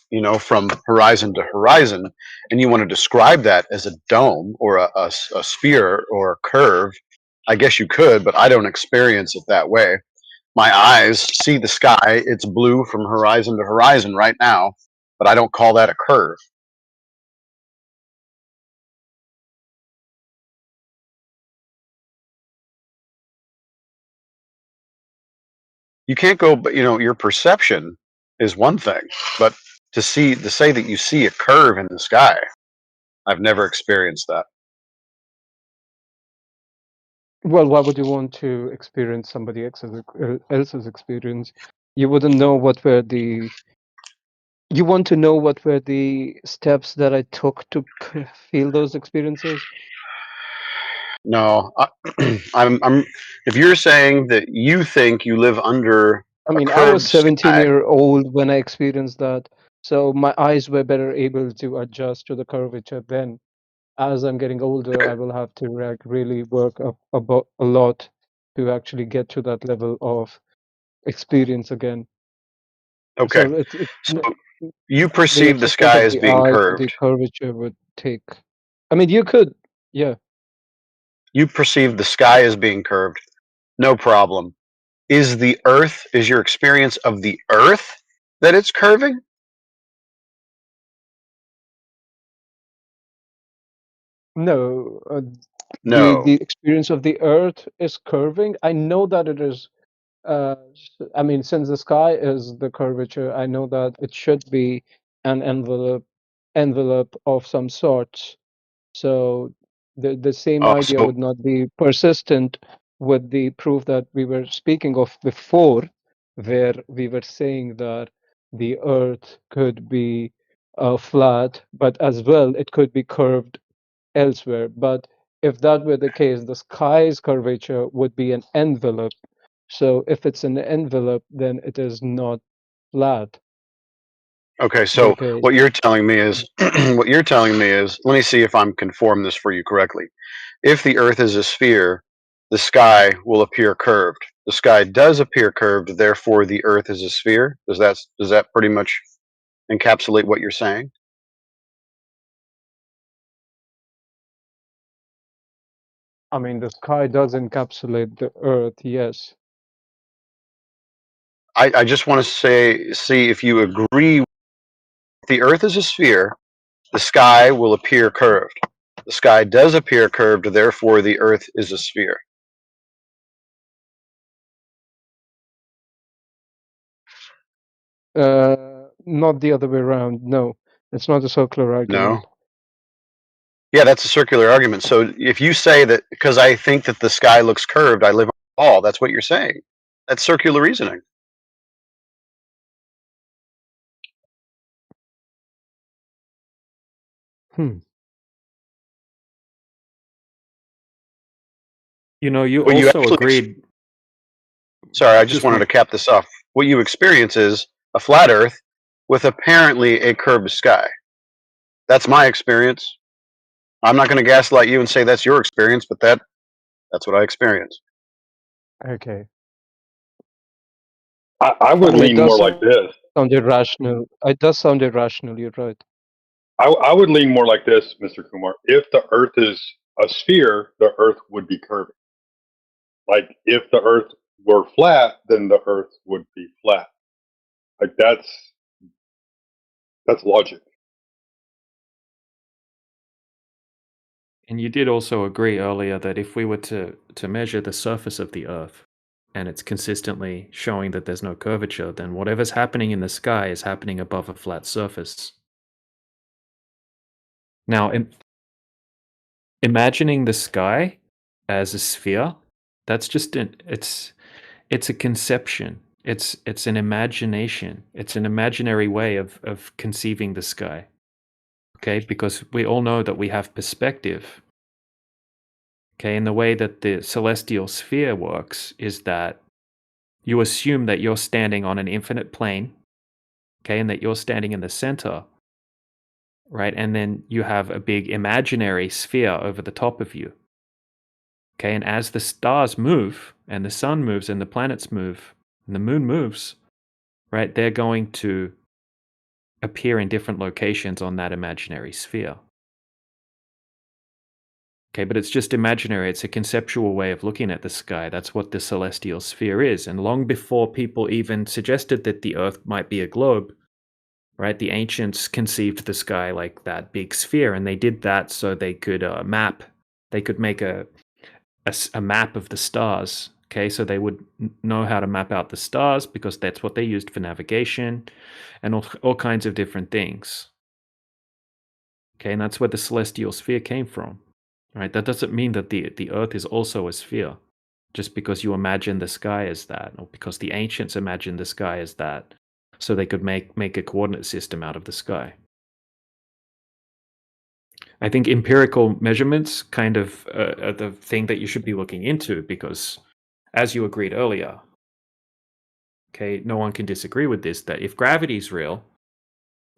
from horizon to horizon, and you want to describe that as a dome or a sphere or a curve, I guess you could, but I don't experience it that way. My eyes see the sky, it's blue from horizon to horizon right now, but I don't call that a curve. You can't go, but your perception is one thing, but to say that you see a curve in the sky, I've never experienced that. Well, why would you want to experience somebody else's experience? You wouldn't know what were the. You want to know what were the steps that I took to feel those experiences? No, I'm. If you're saying that you think you live under I a mean, I was curved 17 sky, year old when I experienced that, so my eyes were better able to adjust to the curvature then. As I'm getting older, I will have to really work up a lot to actually get to that level of experience again. okay, So it's so you the perceive the adjustment sky of as the being eye to the curved. curvature would take. I mean, you could, yeah. You perceive the sky as being curved. No problem. Is your experience of the earth that it's curving? No, the No. experience of the Earth is curving. I know that it is. I mean, since the sky is the curvature, I know that it should be an envelope of some sort. So the same Oh, idea so would not be persistent with the proof that we were speaking of before, where we were saying that the Earth could be flat, but as well it could be curved elsewhere. But if that were the case, the sky's curvature would be an envelope. So if it's an envelope, then it is not flat okay, so because what you're telling me is let me see if I'm conform this for you correctly. If the earth is a sphere, the sky will appear curved. The sky does appear curved, therefore the earth is a sphere. Does that pretty much encapsulate what you're saying? I mean the sky does encapsulate the Earth, yes. I just want to see if you agree. The earth is a sphere, the sky will appear curved. The sky does appear curved, therefore the earth is a sphere. Not the other way around. No, it's not a circular No? argument. Yeah, that's a circular argument. So if you say that because I think that the sky looks curved, I live on a ball, that's what you're saying. That's circular reasoning. Hmm. You What you also actually, agreed. sorry, I just Just wanted one. to cap this off. What you experience is a flat earth with apparently a curved sky. That's my experience. I'm not going to gaslight you and say that's your experience, but that's what I experience. Okay. I I would mean, it lean does more like this. sound irrational. It does sound irrational. You're right. I would lean more like this, Mr. Kumar. If the Earth is a sphere, the Earth would be curving. Like if the Earth were flat, then the Earth would be flat. Like that's logic. And you did also agree earlier that if we were to measure the surface of the Earth and it's consistently showing that there's no curvature, then whatever's happening in the sky is happening above a flat surface. Now, imagining the sky as a sphere, that's just it's a conception. It's an imagination. It's an imaginary way of conceiving the sky. Okay, because we all know that we have perspective. Okay, and the way that the celestial sphere works is that you assume that you're standing on an infinite plane, okay, and that you're standing in the center, right? And then you have a big imaginary sphere over the top of you. Okay, and as the stars move, and the sun moves, and the planets move, and the moon moves, right? They're going to appear in different locations on that imaginary sphere. Okay, but it's just imaginary. It's a conceptual way of looking at the sky. That's what the celestial sphere is. And long before people even suggested that the Earth might be a globe, right, the ancients conceived the sky like that big sphere, and they did that so they could make a map of the stars. Okay, so they would know how to map out the stars because that's what they used for navigation and all kinds of different things. Okay, and that's where the celestial sphere came from. Right? That doesn't mean that the Earth is also a sphere, just because you imagine the sky as that, or because the ancients imagined the sky as that, so they could make a coordinate system out of the sky. I think empirical measurements kind of are the thing that you should be looking into because, as you agreed earlier, okay, no one can disagree with this, that if gravity is real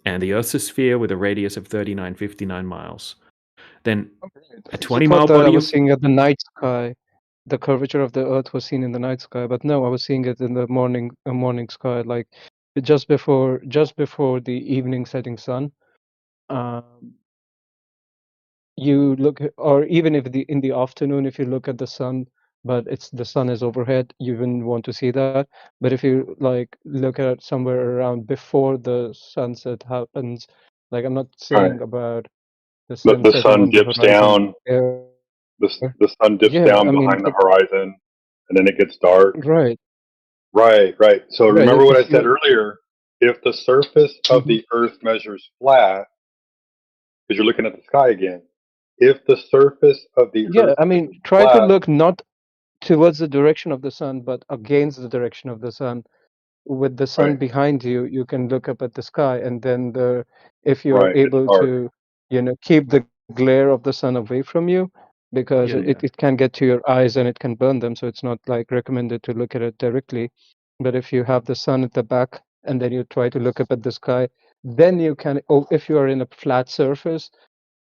and the Earth's a sphere with a radius of 3959 miles, then a I 20 thought mile that I body was of seeing at the night sky. The curvature of the Earth was seen in the night sky, but no, I was seeing it in the morning sky, like just before the evening setting sun. Um, you look, or even if in the afternoon, if you look at the sun, but the sun is overhead, you wouldn't want to see that. But if you like look at somewhere around before the sunset happens, like I'm not Right. saying about the sun The setting sun on the dips horizon. down. The sun dips Yeah, down I mean, behind the horizon, and then it gets dark. right, Right, right. So right. remember what If I said you, earlier. If the surface of Mhm. the Earth measures flat, because you're looking at the sky again, if the surface of the Yeah, Earth I mean, measures try to flat, look not towards the direction of the sun, but against the direction of the sun. With the sun right, behind you, you can look up at the sky, and then if you're right, it's able dark. to, keep the glare of the sun away from you, because yeah, it can get to your eyes and it can burn them, so it's not like recommended to look at it directly. But if you have the sun at the back and then you try to look up at the sky, then you can, oh, if you are in a flat surface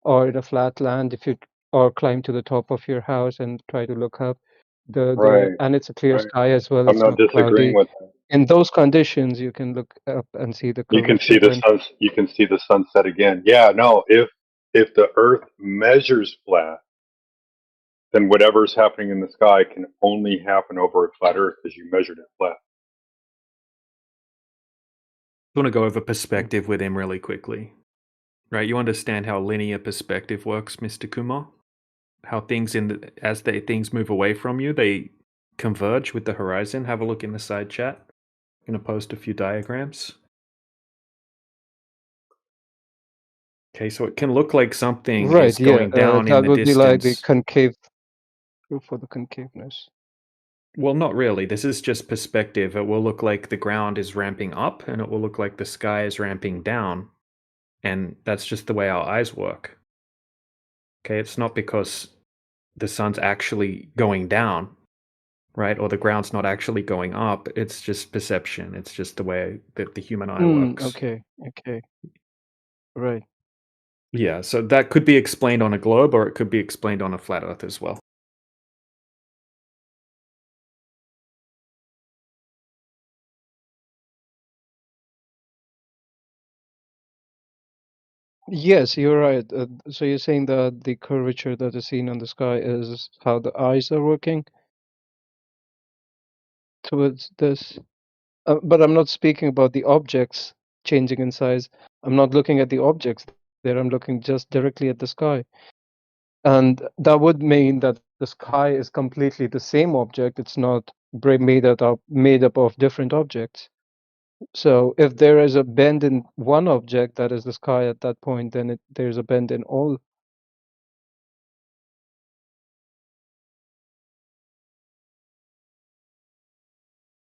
or in a flat land, if you or climb to the top of your house and try to look up, the Right, and it's a clear right. sky as well, I'm it's not not disagreeing cloudy. with that. In those conditions, you can look up and see the You can curvature. see the When sun. You can see the sunset again. Yeah, no. If the Earth measures flat, then whatever's happening in the sky can only happen over a flat Earth because you measured it flat. I want to go over perspective with him really quickly. Right, you understand how linear perspective works, Mr. Kumar? How things things move away from you, they converge with the horizon. Have a look in the side chat. I'm gonna post a few diagrams. Okay, so it can look like something right, is yeah, going down in that the would be like the distance. concave proof for the concaveness. Well, not really. This is just perspective. It will look like the ground is ramping up, and it will look like the sky is ramping down. And that's just the way our eyes work. Okay, it's not because the sun's actually going down, right? Or the ground's not actually going up. It's just perception. It's just the way that the human eye works. Okay, okay, right. Yeah, so that could be explained on a globe or it could be explained on a flat earth as well. Yes, you're right. So you're saying that the curvature that is seen on the sky is how the eyes are working towards this. But I'm not speaking about the objects changing in size. I'm not looking at the objects there. I'm looking just directly at the sky. And that would mean that the sky is completely the same object. It's not made up of different objects. So if there is a bend in one object, that is the sky at that point, then there's a bend in all.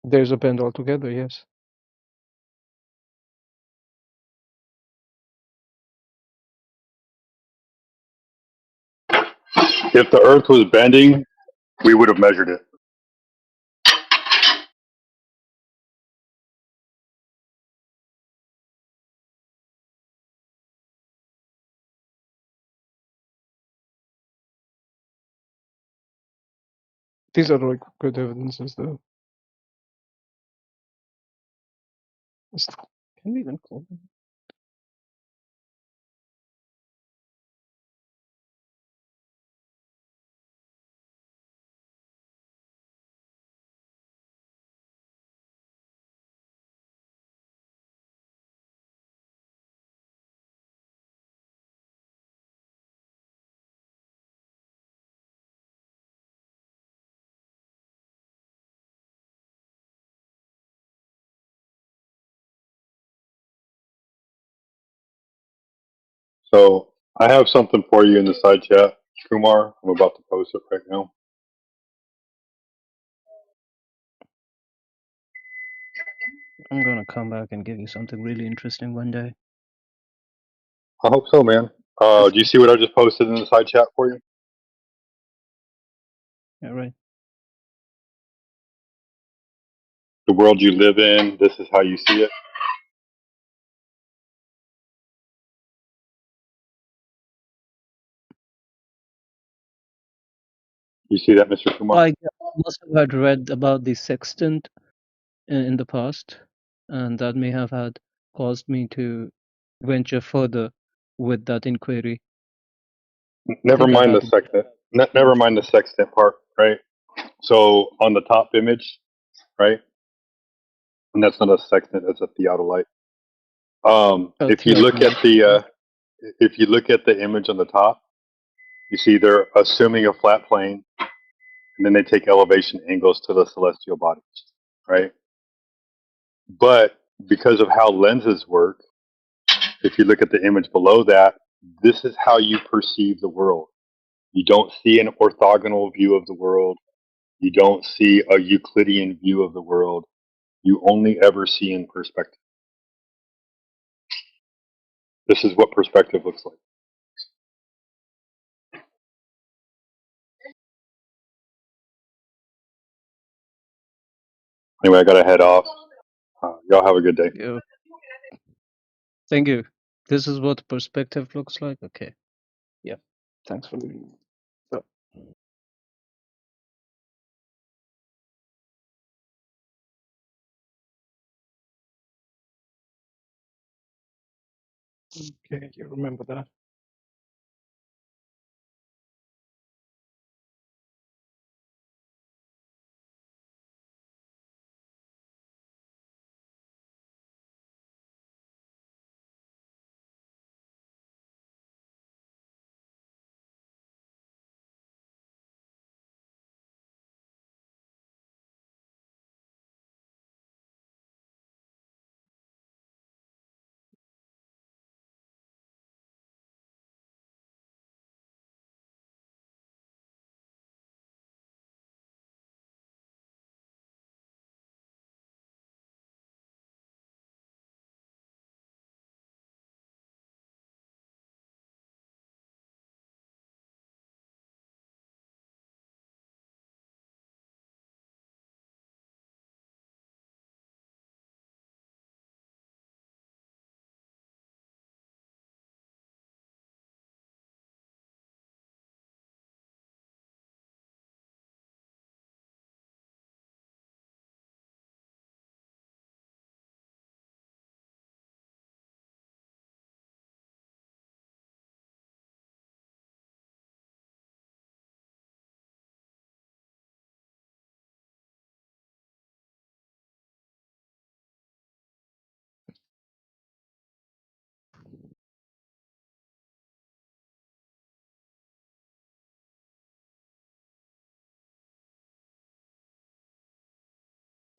There's a bend altogether, yes. If the Earth was bending, we would have measured it. These are like good evidences, though. Can we even call them? So I have something for you in the side chat, Kumar. I'm about to post it right now. I'm gonna come back and give you something really interesting one day. I hope so, man. Do you see what I just posted in the side chat for you? Yeah, right. The world you live in, this is how you see it. You see that, Mr. Kumar? I must have had read about the sextant in the past, and that may have had caused me to venture further with that inquiry. I Never think I mind had the sextant. Never mind the sextant part, right? So on the top image, right? And that's not a sextant; that's a theodolite. a If you look at theodolite. if you look at the image on the top, you see they're assuming a flat plane, and then they take elevation angles to the celestial bodies, right? But because of how lenses work, if you look at the image below that, this is how you perceive the world. You don't see an orthogonal view of the world. You don't see a Euclidean view of the world. You only ever see in perspective. This is what perspective looks like. Anyway, I got to head off. Y'all have a good day. Yeah. Thank you. This is what perspective looks like. Okay. Yeah. Thanks for leaving. Oh. Okay, you remember that.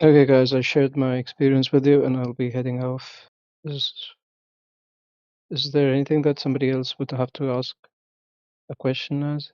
Okay, guys, I shared my experience with you, and I'll be heading off. Is is there anything that somebody else would have to ask a question as?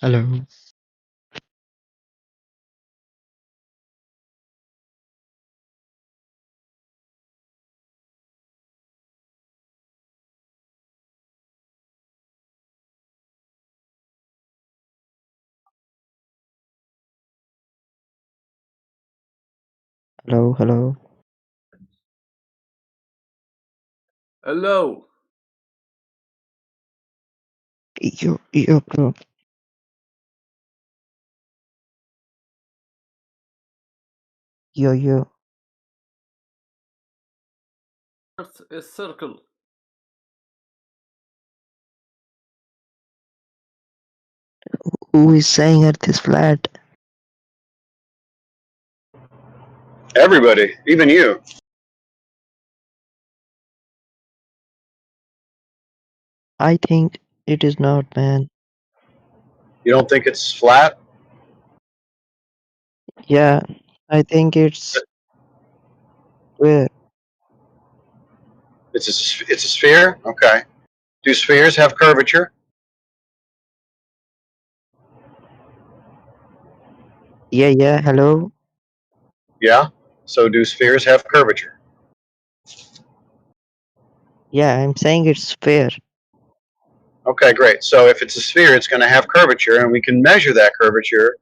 Hello. Hello, hello. Hello. Yo, bro. Yo. Earth is circle. Who is saying Earth is flat? Everybody, even you. I think it is not, man. You don't think it's flat? Yeah, I think it's square. It's a sphere? Okay. Do spheres have curvature? Yeah, hello. Yeah. So do spheres have curvature? Yeah, I'm saying it's fair. Okay, great. So if it's a sphere, it's going to have curvature, and we can measure that curvature.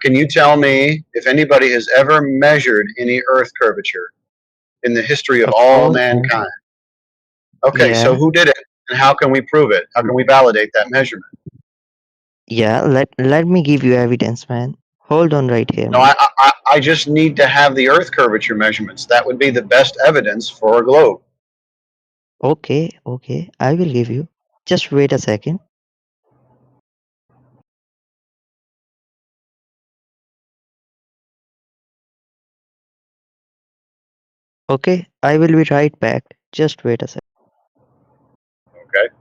Can you tell me if anybody has ever measured any Earth curvature in the history of Of all course, man. mankind? Okay, so Yeah, who did it, and how can we prove it? How can we validate that measurement? yeah. Let me give you evidence, man. Hold on right here, No, man. I just need to have the Earth curvature measurements. That would be the best evidence for a globe. Okay. I will give you. Just wait a second. Okay, I will be right back. Just wait a second. Okay.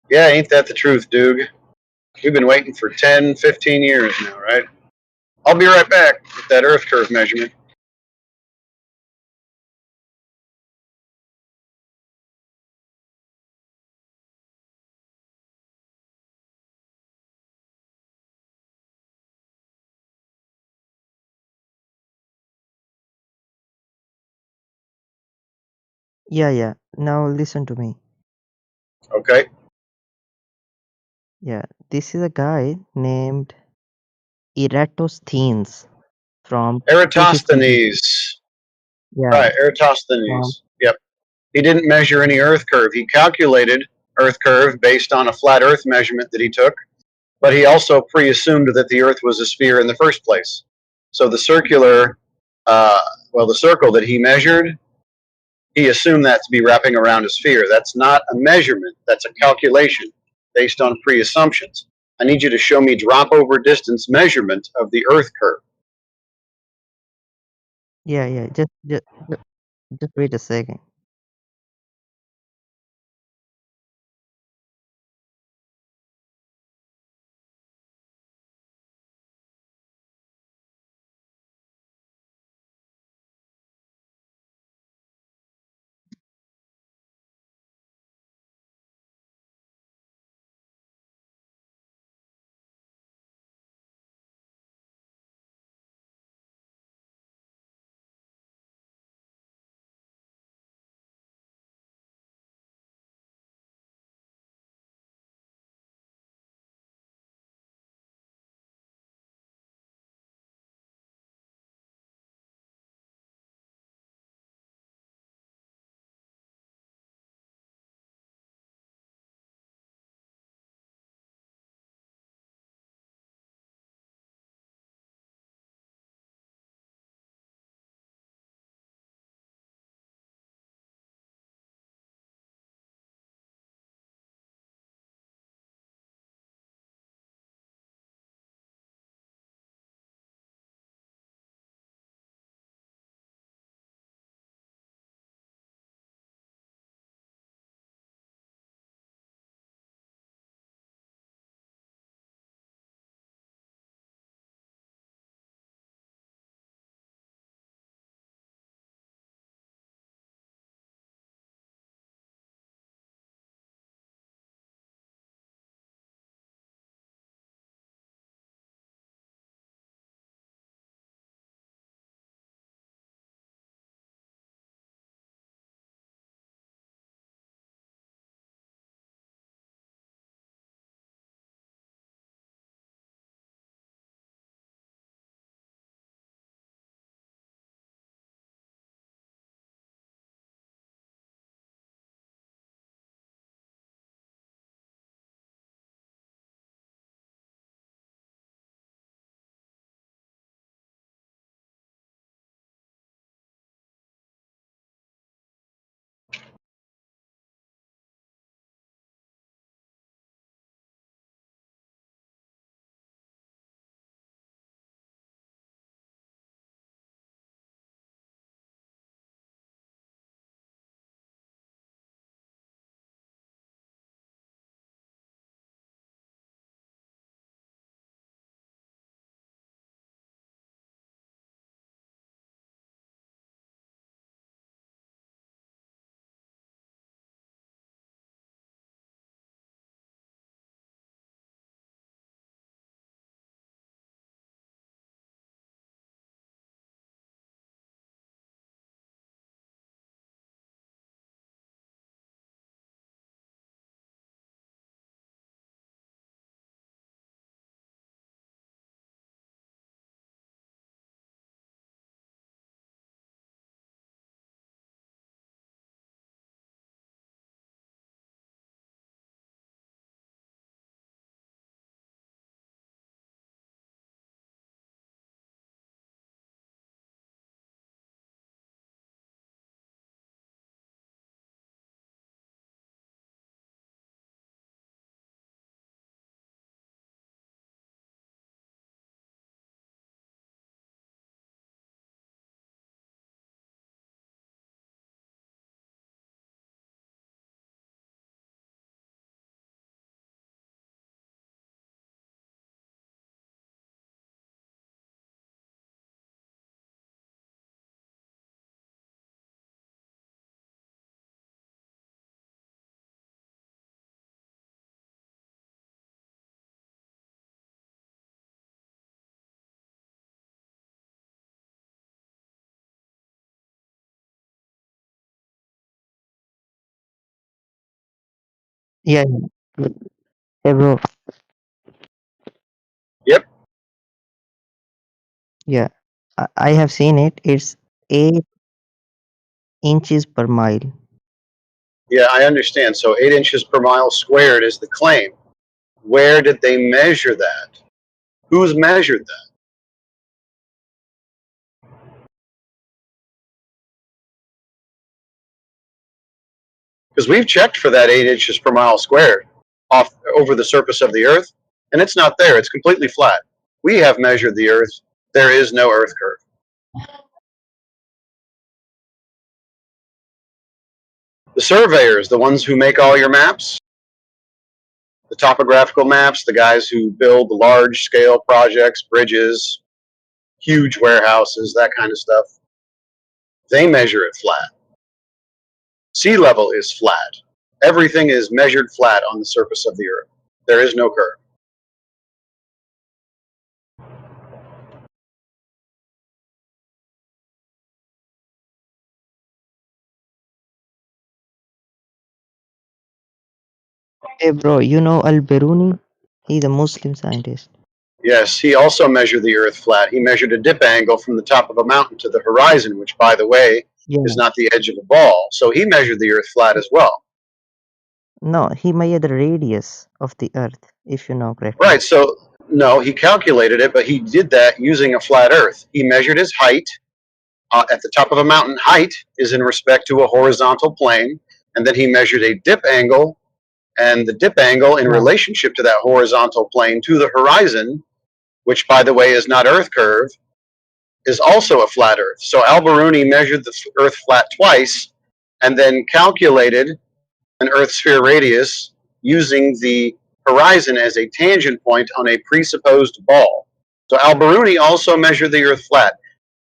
Yeah, ain't that the truth, Doug? We've been waiting for 10, 15 years now, right? I'll be right back with that Earth curve measurement. Yeah. Now listen to me. Okay. Yeah, this is a guy named Eratosthenes from 250 BC. Eratosthenes. Yeah, Right, from Eratosthenes. Yep. He didn't measure any Earth curve. He calculated Earth curve based on a flat Earth measurement that he took, but he also pre-assumed that the Earth was a sphere in the first place. So the the circle that he measured, he assumed that to be wrapping around a sphere. That's not a measurement. That's a calculation based on pre-assumptions. I need you to show me drop over distance measurement of the Earth curve. yeah. Just wait a second. Yeah. Hey, bro. Yep. Yeah. I have seen it. It's 8 inches per mile. Yeah, I understand. So 8 inches per mile squared is the claim. Where did they measure that? Who's measured that? Because we've checked for that 8 inches per mile squared off over the surface of the Earth, and it's not there. It's completely flat. We have measured the Earth. There is no Earth curve. The surveyors, the ones who make all your maps, the topographical maps, the guys who build large scale projects, bridges, huge warehouses, that kind of stuff, they measure it flat. Sea level is flat. Everything is measured flat on the surface of the Earth. There is no curve. Hey, bro, you know Al-Biruni? He's a Muslim scientist. Yes, he also measured the Earth flat. He measured a dip angle from the top of a mountain to the horizon, which, by the way, Yeah. is not the edge of a ball. So he measured the Earth flat as well. No, he measured the radius of the Earth, if you know correctly. Right, so no, he calculated it, but he did that using a flat Earth. He measured his height at the top of a mountain. Height is in respect to a horizontal plane, and then he measured a dip angle, and the dip angle in relationship to that horizontal plane to the horizon, which, by the way, is not Earth curve, is also a flat Earth. So Al-Biruni measured the Earth flat twice, and then calculated an Earth sphere radius using the horizon as a tangent point on a presupposed ball. So Al-Biruni also measured the Earth flat,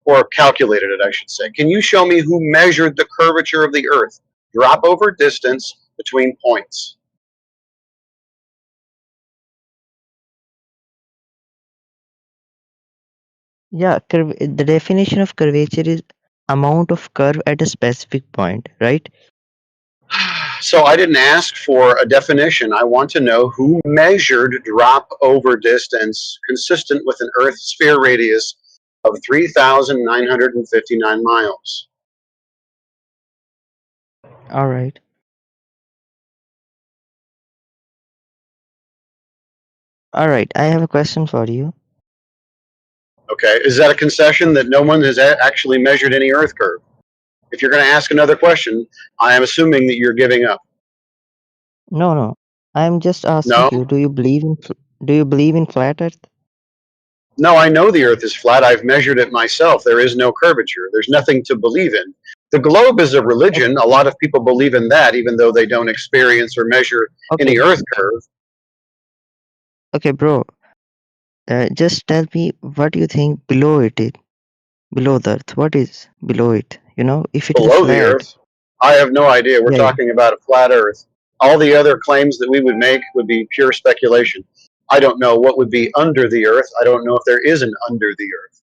or calculated it, I should say. Can you show me who measured the curvature of the Earth? Drop over distance between points. Yeah, the definition of curvature is amount of curve at a specific point, right? So I didn't ask for a definition. I want to know who measured drop over distance consistent with an Earth sphere radius of 3,959 miles. All right. All right, I have a question for you. Okay, is that a concession that no one has actually measured any Earth curve? If you're going to ask another question, I am assuming that you're giving up. No. I'm just asking No? you, do you believe in flat Earth? No, I know the Earth is flat. I've measured it myself. There is no curvature. There's nothing to believe in. The globe is a religion. A lot of people believe in that, even though they don't experience or measure any Earth curve. Okay, bro. Just tell me what you think below it is. Below the Earth. What is below it? You know, if it is Below the flat. Earth, I have no idea. We're Yeah. talking about a flat Earth. All the other claims that we would make would be pure speculation. I don't know what would be under the Earth. I don't know if there is an under the Earth.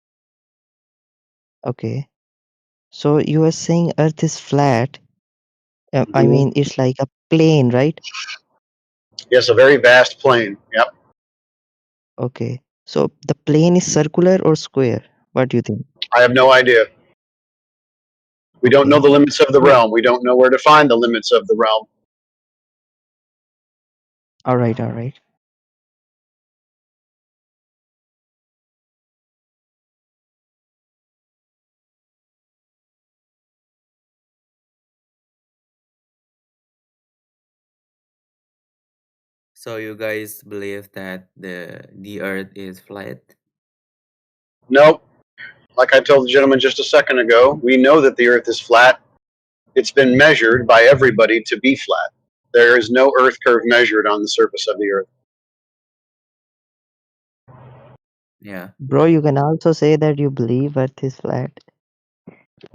Okay. So you are saying Earth is flat. I mean, it's like a plane, right? Yes, a very vast plane. Yep. Okay. So the plane is circular or square? What do you think? I have no idea. We don't know the limits of the realm. We don't know where to find the limits of the realm. All right. So you guys believe that the Earth is flat? Nope. Like I told the gentleman just a second ago, we know that the Earth is flat. It's been measured by everybody to be flat. There is no Earth curve measured on the surface of the Earth. Yeah. Bro, you can also say that you believe Earth is flat.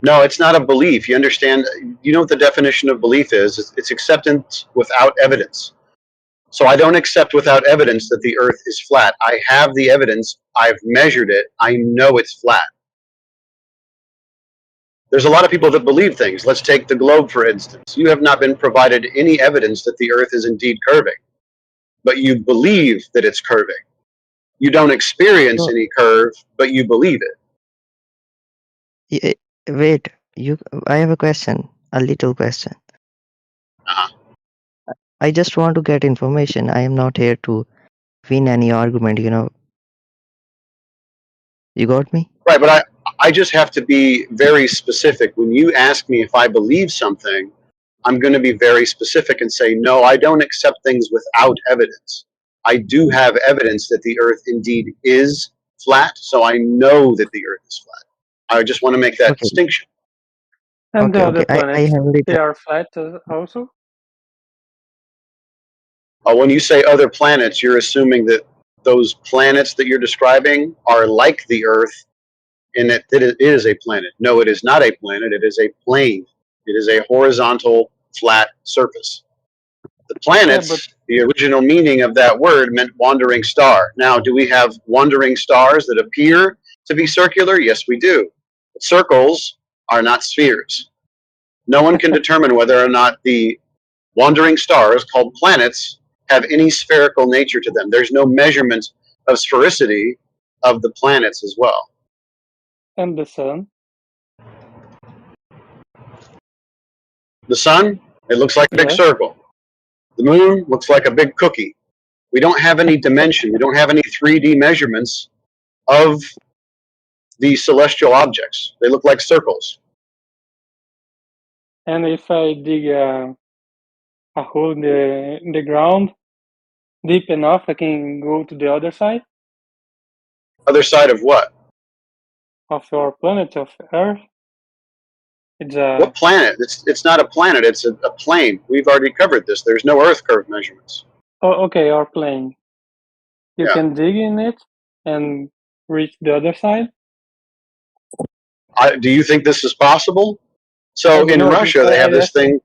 No, it's not a belief. You understand? You know what the definition of belief is? It's acceptance without evidence. So I don't accept without evidence that the Earth is flat. I have the evidence. I've measured it. I know it's flat. There's a lot of people that believe things. Let's take the globe, for instance. You have not been provided any evidence that the Earth is indeed curving, but you believe that it's curving. You don't experience So, any curve, but you believe it. wait, I have a question, a little question. I just want to get information. I am not here to win any argument, You got me? Right, but I just have to be very specific. When you ask me if I believe something, I'm going to be very specific and say, no, I don't accept things without evidence. I do have evidence that the Earth indeed is flat, so I know that the Earth is flat. I just want to make that Okay, distinction. And the other I planets, have a they little. are flat also? When you say other planets, you're assuming that those planets that you're describing are like the Earth in that it is a planet. No, it is not a planet. It is a plane. It is a horizontal, flat surface. The planets, the original meaning of that word meant wandering star. Now, do we have wandering stars that appear to be circular? Yes, we do. But circles are not spheres. No one can determine whether or not the wandering stars, called planets, have any spherical nature to them. There's no measurement of sphericity of the planets as well. And the sun? The sun, it looks like a big Yes. circle. The moon looks like a big cookie. We don't have any dimension. We don't have any 3D measurements of the celestial objects. They look like circles. And if I dig a hole in the ground deep enough, I can go to the other side Other side of what? of your planet, of Earth. It's a What planet? It's not a planet. It's a plane. We've already covered this. There's no Earth curve measurements. okay, our plane. You Yeah. can dig in it and reach the other side. Do you think this is possible? I So don't in know. Russia, they have this thing.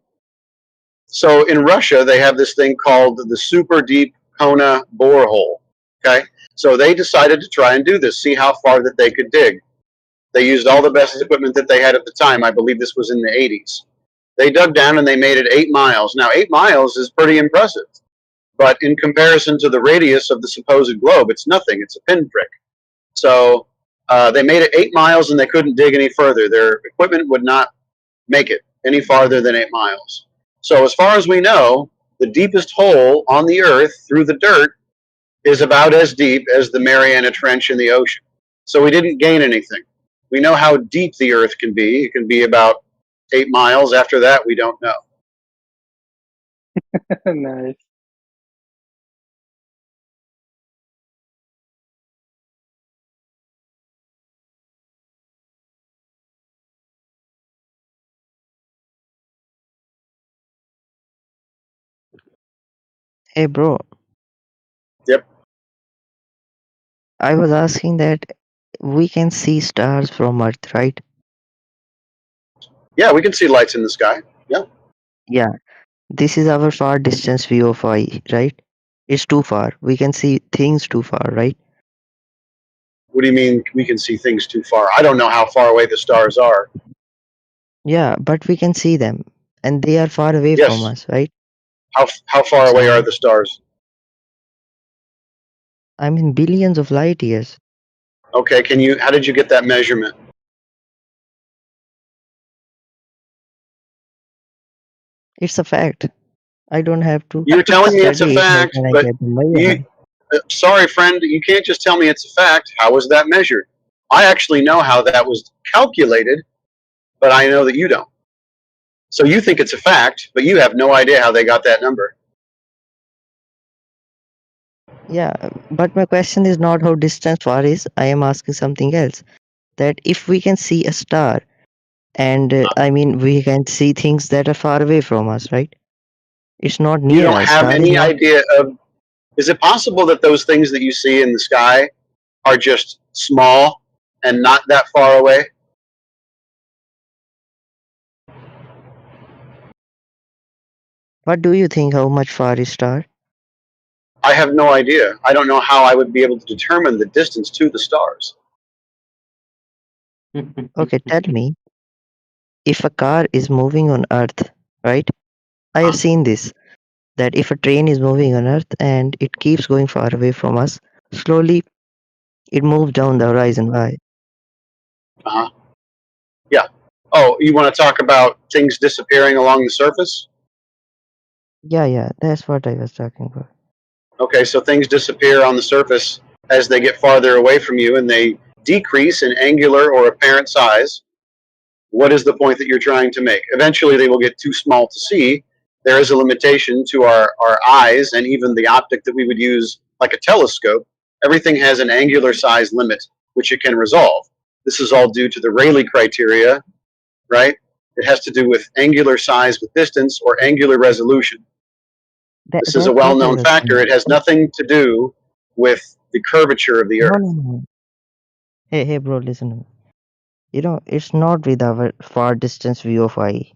So in Russia, they have this thing called the super deep Kona borehole. Okay. So they decided to try and do this, see how far that they could dig. They used all the best equipment that they had at the time. I believe this was in the 80s. They dug down and they made it 8 miles. Now, 8 miles is pretty impressive. But in comparison to the radius of the supposed globe, it's nothing. It's a pinprick. So they made it 8 miles and they couldn't dig any further. Their equipment would not make it any farther than 8 miles. So as far as we know, the deepest hole on the Earth through the dirt is about as deep as the Mariana Trench in the ocean. So we didn't gain anything. We know how deep the Earth can be. It can be about 8 miles. After that, we don't know. Nice. Hey, bro. Yep. I was asking that we can see stars from Earth, right? Yeah, we can see lights in the sky. Yeah. Yeah. This is our far distance view of eye, right? It's too far. We can see things too far, right? What do you mean we can see things too far? I don't know how far away the stars are. Yeah, but we can see them, and they are far away from Yes. us, right? How far away are the stars? I mean, billions of light years. Okay, how did you get that measurement? It's a fact. I don't have to You're telling me it's a study it. How fact, can I but get the measurement? sorry, friend, you can't just tell me it's a fact. How was that measured? I actually know how that was calculated, but I know that you don't. So you think it's a fact, but you have no idea how they got that number. Yeah, but my question is not how distant far is. I am asking something else. That if we can see a star, and I mean, we can see things that are far away from us, right? It's not You near don't us. have Star is any not. idea of, is it possible that those things that you see in the sky are just small and not that far away? What do you think? How much far is star? I have no idea. I don't know how I would be able to determine the distance to the stars. Okay, tell me. if a car is moving on Earth, right? I have seen this, that if a train is moving on Earth and it keeps going far away from us, slowly it moves down the horizon. Why? Uh-huh. Yeah. Oh, you want to talk about things disappearing along the surface? Yeah, that's what I was talking about. Okay, so things disappear on the surface as they get farther away from you, and they decrease in angular or apparent size. What is the point that you're trying to make? Eventually, they will get too small to see. There is a limitation to our eyes and even the optic that we would use, like a telescope. Everything has an angular size limit, which it can resolve. This is all due to the Rayleigh criteria, right? It has to do with angular size with distance or angular resolution. This is a That's what I well-known was factor. saying. It has nothing to do with the curvature of the No, Earth. no. Hey, bro, listen to me. It's not with our far distance view of eye.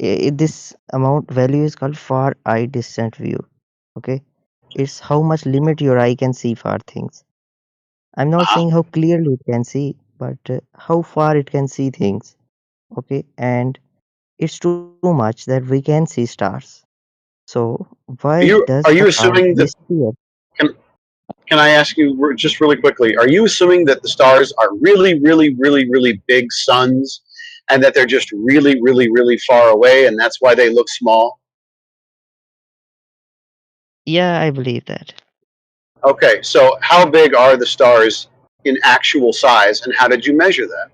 This amount value is called far eye distant view. Okay, it's how much limit your eye can see far things. I'm not saying how clearly it can see, but how far it can see things. Okay, and it's too much that we can see stars. So why does Are the you car assuming that? disappear? Can I ask you just really quickly? Are you assuming that the stars are really, really, really, really big suns, and that they're just really, really, really far away, and that's why they look small? Yeah, I believe that. Okay, so how big are the stars in actual size, and how did you measure that?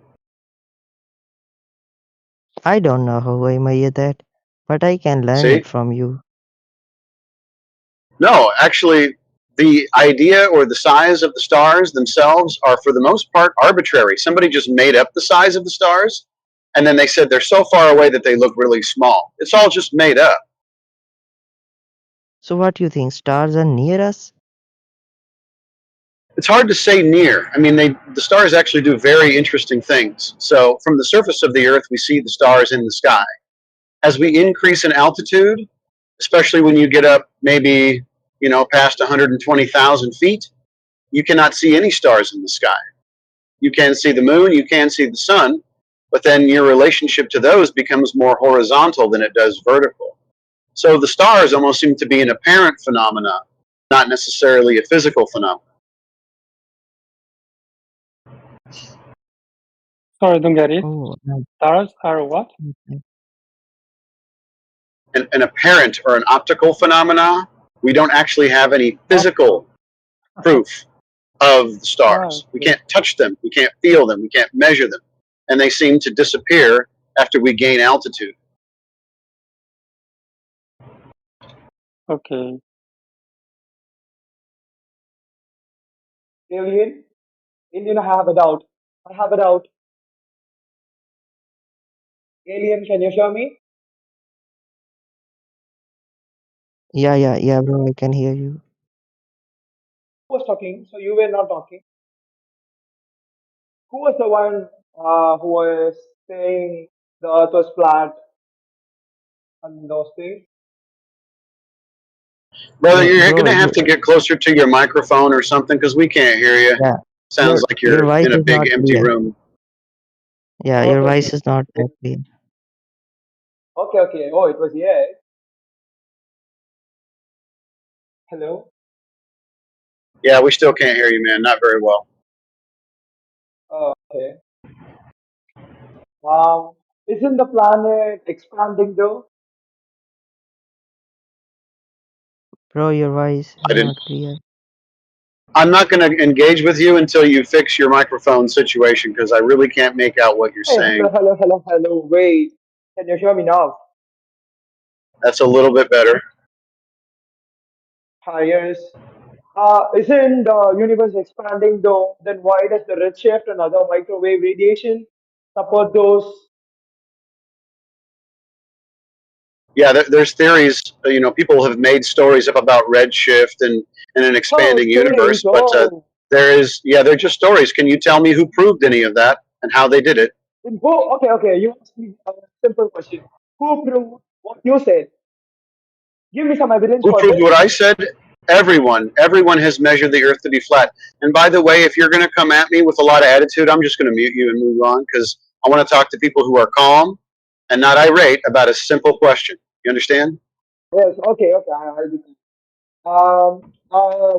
I don't know how I measure that, but I can learn See? it from you. No, actually, the idea or the size of the stars themselves are, for the most part, arbitrary. Somebody just made up the size of the stars, and then they said they're so far away that they look really small. It's all just made up. So what do you think? Stars are near us? It's hard to say near. I mean, the stars actually do very interesting things. So, from the surface of the Earth, we see the stars in the sky. As we increase in altitude, especially when you get up maybe, past 120,000 feet, you cannot see any stars in the sky. You can see the moon, you can see the sun, but then your relationship to those becomes more horizontal than it does vertical. So the stars almost seem to be an apparent phenomenon, not necessarily a physical phenomenon. Sorry, I don't get it. Oh, Stars are what? An apparent or an optical phenomena. We don't actually have any physical proof of the stars. We can't touch them, we can't feel them, we can't measure them, and they seem to disappear after we gain altitude. Okay. Alien, Indian, I have a doubt. I have a doubt. Alien, can you hear me? Yeah, bro, I can hear you. Who was talking? So you were not talking. Who was the one who was saying the earth was flat and those things? Brother, you're Bro, going to have to get closer to your microphone or something because we can't hear you. yeah, Sounds like your you're voice in a is not big empty clear. room. Yeah, your voice is not that clear. Okay. Oh, it was yes. Hello. Yeah, we still can't hear you, man. Not very well. Oh, okay. Isn't the planet expanding though? Bro, your voice I is didn't. not clear. I'm not going to engage with you until you fix your microphone situation because I really can't make out what you're Hey, saying. hello. Wait, can you hear me now? That's a little bit better. Hi, yes. Isn't the universe expanding though? Then why does the redshift and other microwave radiation support those? Yeah, there's theories. People have made stories up about redshift and an Oh, expanding stories. universe, but Oh, they're just stories. Can you tell me who proved any of that and how they did it? okay. You asked me a simple question. Who proved what you said? Give me some evidence Who for proved this. what I said? Everyone has measured the Earth to be flat. And by the way, if you're going to come at me with a lot of attitude, I'm just going to mute you and move on because I want to talk to people who are calm and not irate about a simple question. You understand? Yes. Okay. Okay. I'll be.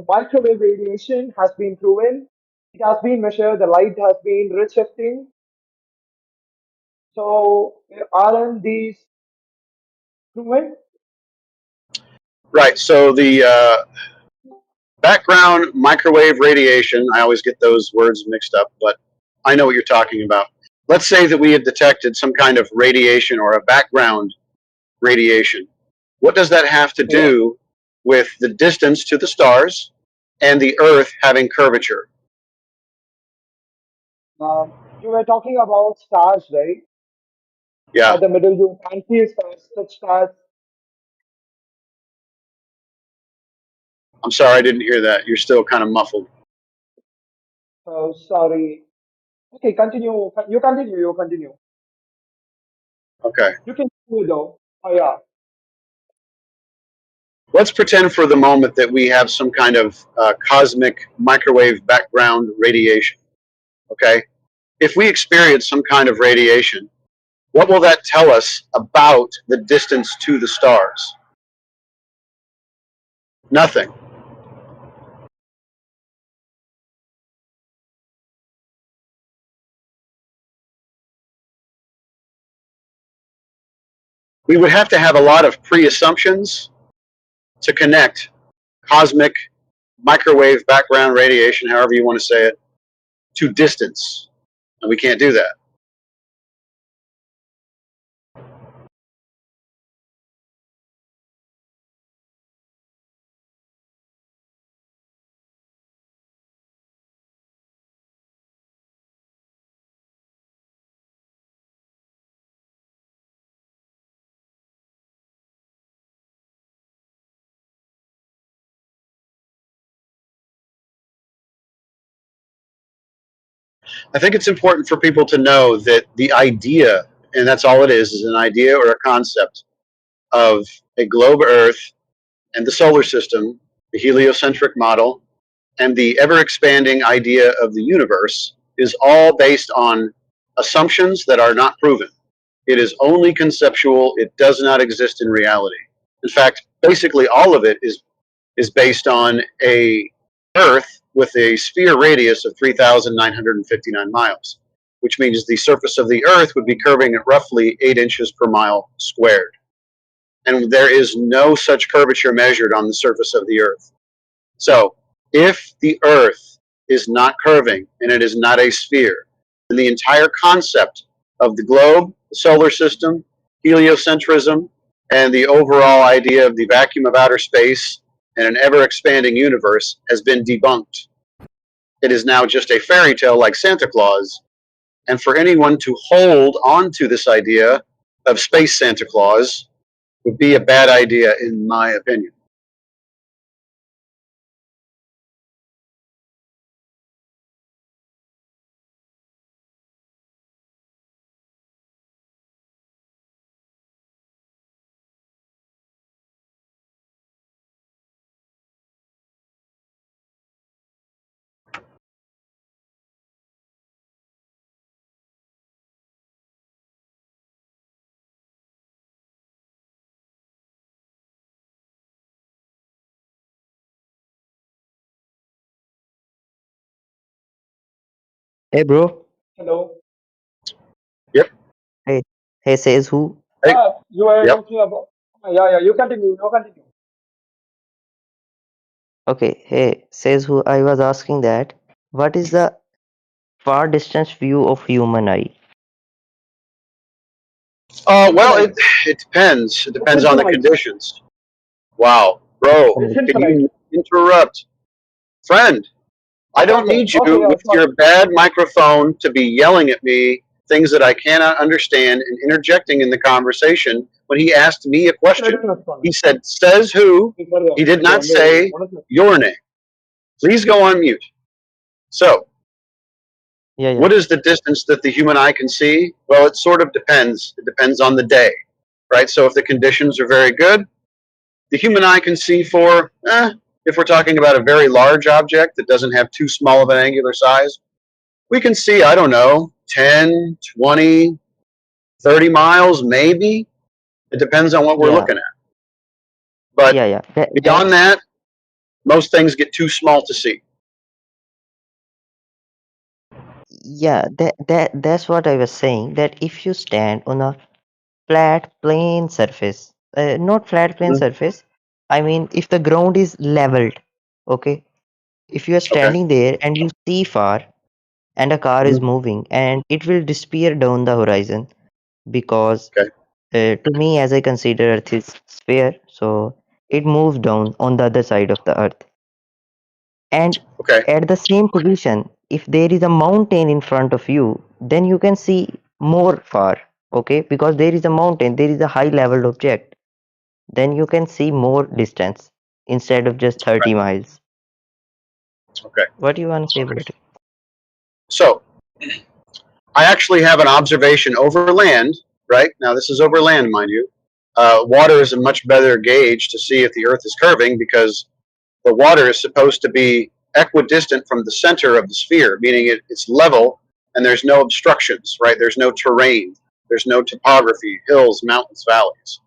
Microwave radiation has been proven. It has been measured. The light has been redshifting. So aren't these proven? Right. So the background microwave radiation, I always get those words mixed up, but I know what you're talking about. Let's say that we have detected some kind of radiation or a background radiation. What does that have to Yeah. do with the distance to the stars and the Earth having curvature? You were talking about stars, right? Yeah. At the middle, you can see stars, such stars. I'm sorry, I didn't hear that. You're still kind of muffled. Oh, sorry. Okay, continue. You continue. You continue. Okay. You can do though. Oh yeah. Let's pretend for the moment that we have some kind of cosmic microwave background radiation. Okay. If we experience some kind of radiation, what will that tell us about the distance to the stars? Nothing. We would have to have a lot of pre-assumptions to connect cosmic microwave background radiation, however you want to say it, to distance. And we can't do that. I think it's important for people to know that the idea, and that's all it is an idea or a concept of a globe Earth and the solar system, the heliocentric model, and the ever expanding idea of the universe is all based on assumptions that are not proven. It is only conceptual, it does not exist in reality. In fact, basically all of it is based on a Earth with a sphere radius of 3,959 miles, which means the surface of the Earth would be curving at roughly 8 inches per mile squared. And there is no such curvature measured on the surface of the Earth. So, if the Earth is not curving and it is not a sphere, then the entire concept of the globe, the solar system, heliocentrism, and the overall idea of the vacuum of outer space and an ever expanding universe has been debunked. It is now just a fairy tale like Santa Claus. And for anyone to hold on to this idea of space Santa Claus would be a bad idea, in my opinion. Hey, bro. Hello. Yep. Hey, hey, says who? Hey. You were Yep. talking about. Yeah, yeah. You continue. You continue. Okay, hey, says who? I was asking that. What is the far distance view of human eye? Well, it depends. It It's depends on the infinite. conditions. Wow, bro, It's can infinite. you interrupt? Friend, I don't Okay. need you Okay. with Sorry. your bad microphone to be yelling at me things that I cannot understand and interjecting in the conversation when he asked me a question. He said, says who? He did not say your name. Please go on mute. So, Yeah, yeah. what is the distance that the human eye can see? Well, it sort of depends. It depends on the day, right? So if the conditions are very good, the human eye can see for, if we're talking about a very large object that doesn't have too small of an angular size, we can see, I don't know, 10, 20, 30 miles, maybe. It depends on what we're Yeah, looking at. But yeah. beyond that, most things get too small to see. Yeah, that's what I was saying. That if you stand on a flat plane surface, not flat plane Mhm. surface, I mean if the ground is leveled, okay, if you are Okay. standing there and you see far and a car is Mhm. moving and it will disappear down the horizon, because Okay. to me, as I consider earth is sphere, so it moves down on the other side of the earth. And Okay. at the same position, if there is a mountain in front of you, then you can see more far, okay, because there is a mountain, there is a high level object, then you can see more distance instead of just 30 miles. Okay. What do you want to say about it? So I actually have an observation over land, right? Now, this is over land, mind you. Water is a much better gauge to see if the Earth is curving because the water is supposed to be equidistant from the center of the sphere, meaning it's level and there's no obstructions, right? There's no terrain, there's no topography, hills, mountains, valleys.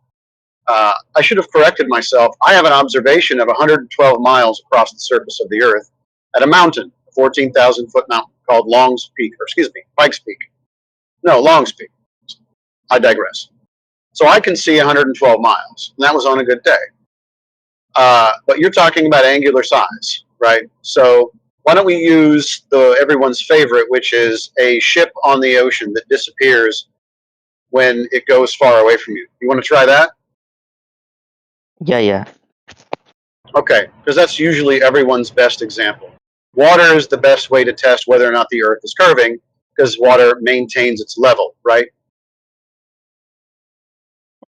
I should have corrected myself. I have an observation of 112 miles across the surface of the Earth at a mountain, a 14,000 foot mountain called Long's Peak, or excuse me, Pikes Peak. No, Long's Peak. I digress. So I can see 112 miles, and that was on a good day. But you're talking about angular size, right? So why don't we use everyone's favorite, which is a ship on the ocean that disappears when it goes far away from you. You want to try that? Yeah. Okay, because that's usually everyone's best example. Water is the best way to test whether or not the Earth is curving because water maintains its level, right?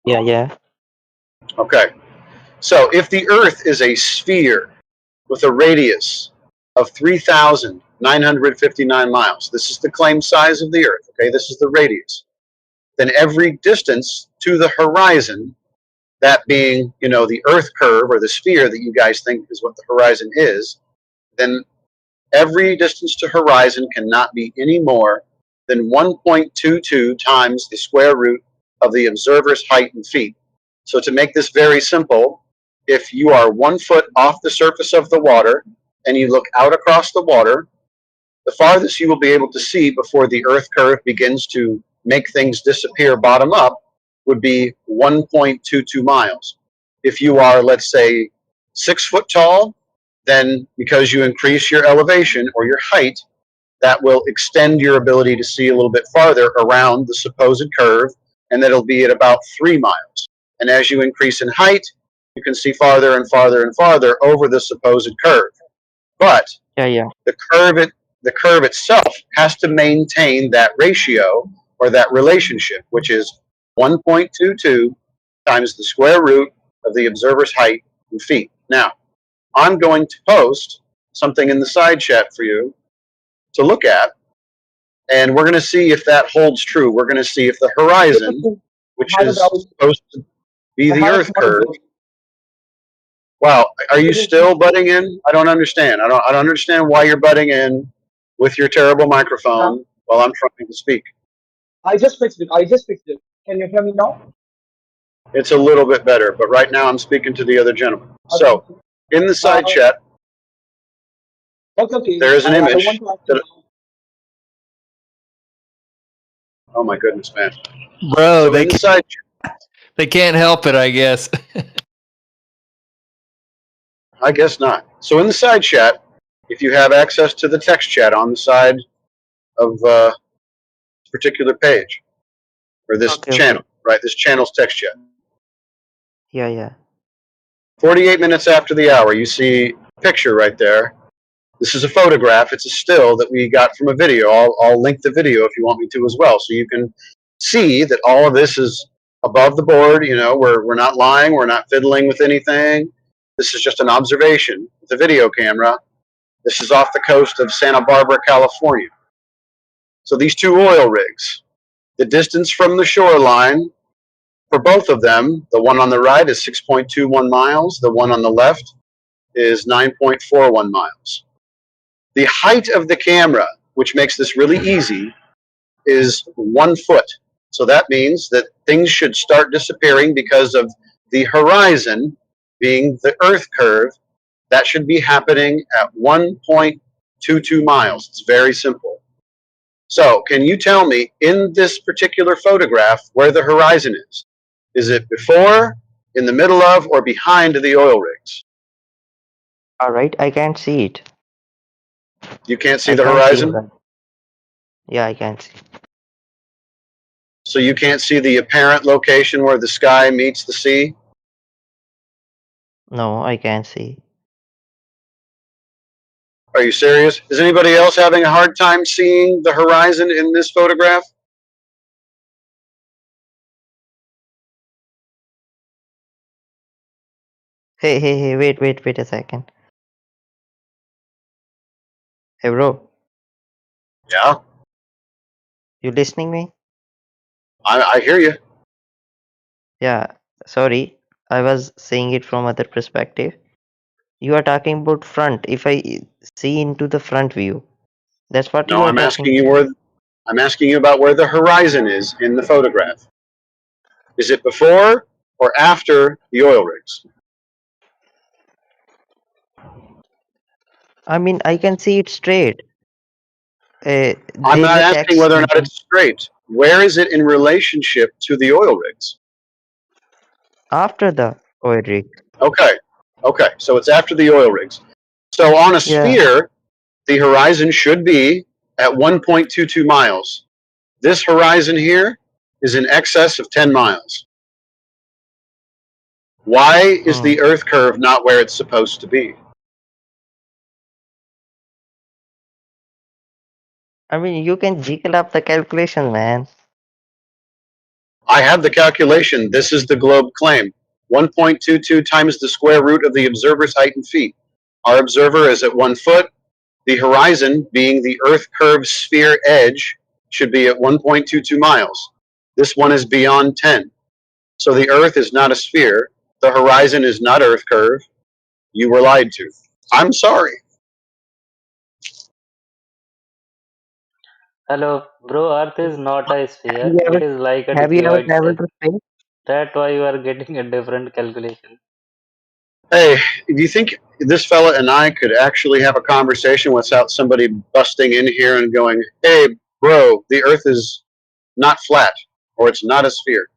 Yeah. Okay, so if the Earth is a sphere with a radius of 3,959 miles, this is the claimed size of the Earth, okay, this is the radius, then every distance to the horizon, that being, the Earth curve or the sphere that you guys think is what the horizon is, then every distance to horizon cannot be any more than 1.22 times the square root of the observer's height in feet. So to make this very simple, if you are 1 foot off the surface of the water and you look out across the water, the farthest you will be able to see before the Earth curve begins to make things disappear bottom up would be 1.22 miles. If you are, let's say, 6 foot tall, then because you increase your elevation or your height, that will extend your ability to see a little bit farther around the supposed curve, and that'll be at about 3 miles. And as you increase in height, you can see farther and farther and farther over the supposed curve. But Yeah. the curve itself has to maintain that ratio or that relationship, which is 1.22 times the square root of the observer's height in feet. Now, I'm going to post something in the side chat for you to look at, and we're going to see if that holds true. We're going to see if the horizon, which I have a is doubt. supposed to be I the have a Earth small curve. doubt. Wow, are you still butting in? I don't understand. I don't understand why you're butting in with your terrible microphone while I'm trying to speak. I just fixed it. Can you hear me now? It's a little bit better, but right now I'm speaking to the other gentleman. So, Okay. in the side chat, Okay. there is an I want image to ask you that. Oh my goodness, man! Bro, So in the side chat, they can't help it, I guess. I guess not. So in the side chat, if you have access to the text chat on the side of this particular page or this Okay. channel, right? This channel's text chat. Yeah. 48 minutes after the hour, you see a picture right there. This is a photograph. It's a still that we got from a video. I'll link the video if you want me to as well, so you can see that all of this is above the board. We're not lying. We're not fiddling with anything. This is just an observation with a video camera. This is off the coast of Santa Barbara, California. So these two oil rigs, the distance from the shoreline for both of them, the one on the right is 6.21 miles. The one on the left is 9.41 miles. The height of the camera, which makes this really easy, is 1 foot. So that means that things should start disappearing because of the horizon being the Earth curve. That should be happening at 1.22 miles. It's very simple. So, can you tell me in this particular photograph where the horizon is? Is it before, in the middle of, or behind the oil rigs? All right, I can't see it. You can't see I the can't see horizon? it. Yeah, I can see. So you can't see the apparent location where the sky meets the sea? No, I can't see. Are you serious? Is anybody else having a hard time seeing the horizon in this photograph? Hey, wait a second. Hey, bro, Yeah, you listening me? I hear you. Yeah, sorry, I was seeing it from other perspective. You are talking about front. If I see into the front view, that's what No, you are I'm talking. asking you about where the horizon is in the photograph. Is it before or after the oil rigs? I mean, I can see it straight. I'm There's not a asking text whether or not it's straight. Where is it in relationship to the oil rigs? after the oil rig. Okay. Okay. So it's after the oil rigs. So on a Yeah. sphere, the horizon should be at 1.22 miles. This horizon here is in excess of 10 miles. Why is the Earth curve not where it's supposed to be? I mean, you can jiggle up the calculation, man. I have the calculation. This is the globe claim. 1.22 times the square root of the observer's height in feet. Our observer is at 1 foot. The horizon, being the Earth curve sphere edge, should be at 1.22 miles. This one is beyond 10. So the Earth is not a sphere. The horizon is not Earth curve. You were lied to. I'm sorry. Hello, bro. Earth is not a Have sphere. you It ever is like a have you ever cuboid traveled shape. to space? That's why you are getting a different calculation. Hey, do you think this fella and I could actually have a conversation without somebody busting in here and going, hey, bro, the Earth is not flat or it's not a sphere?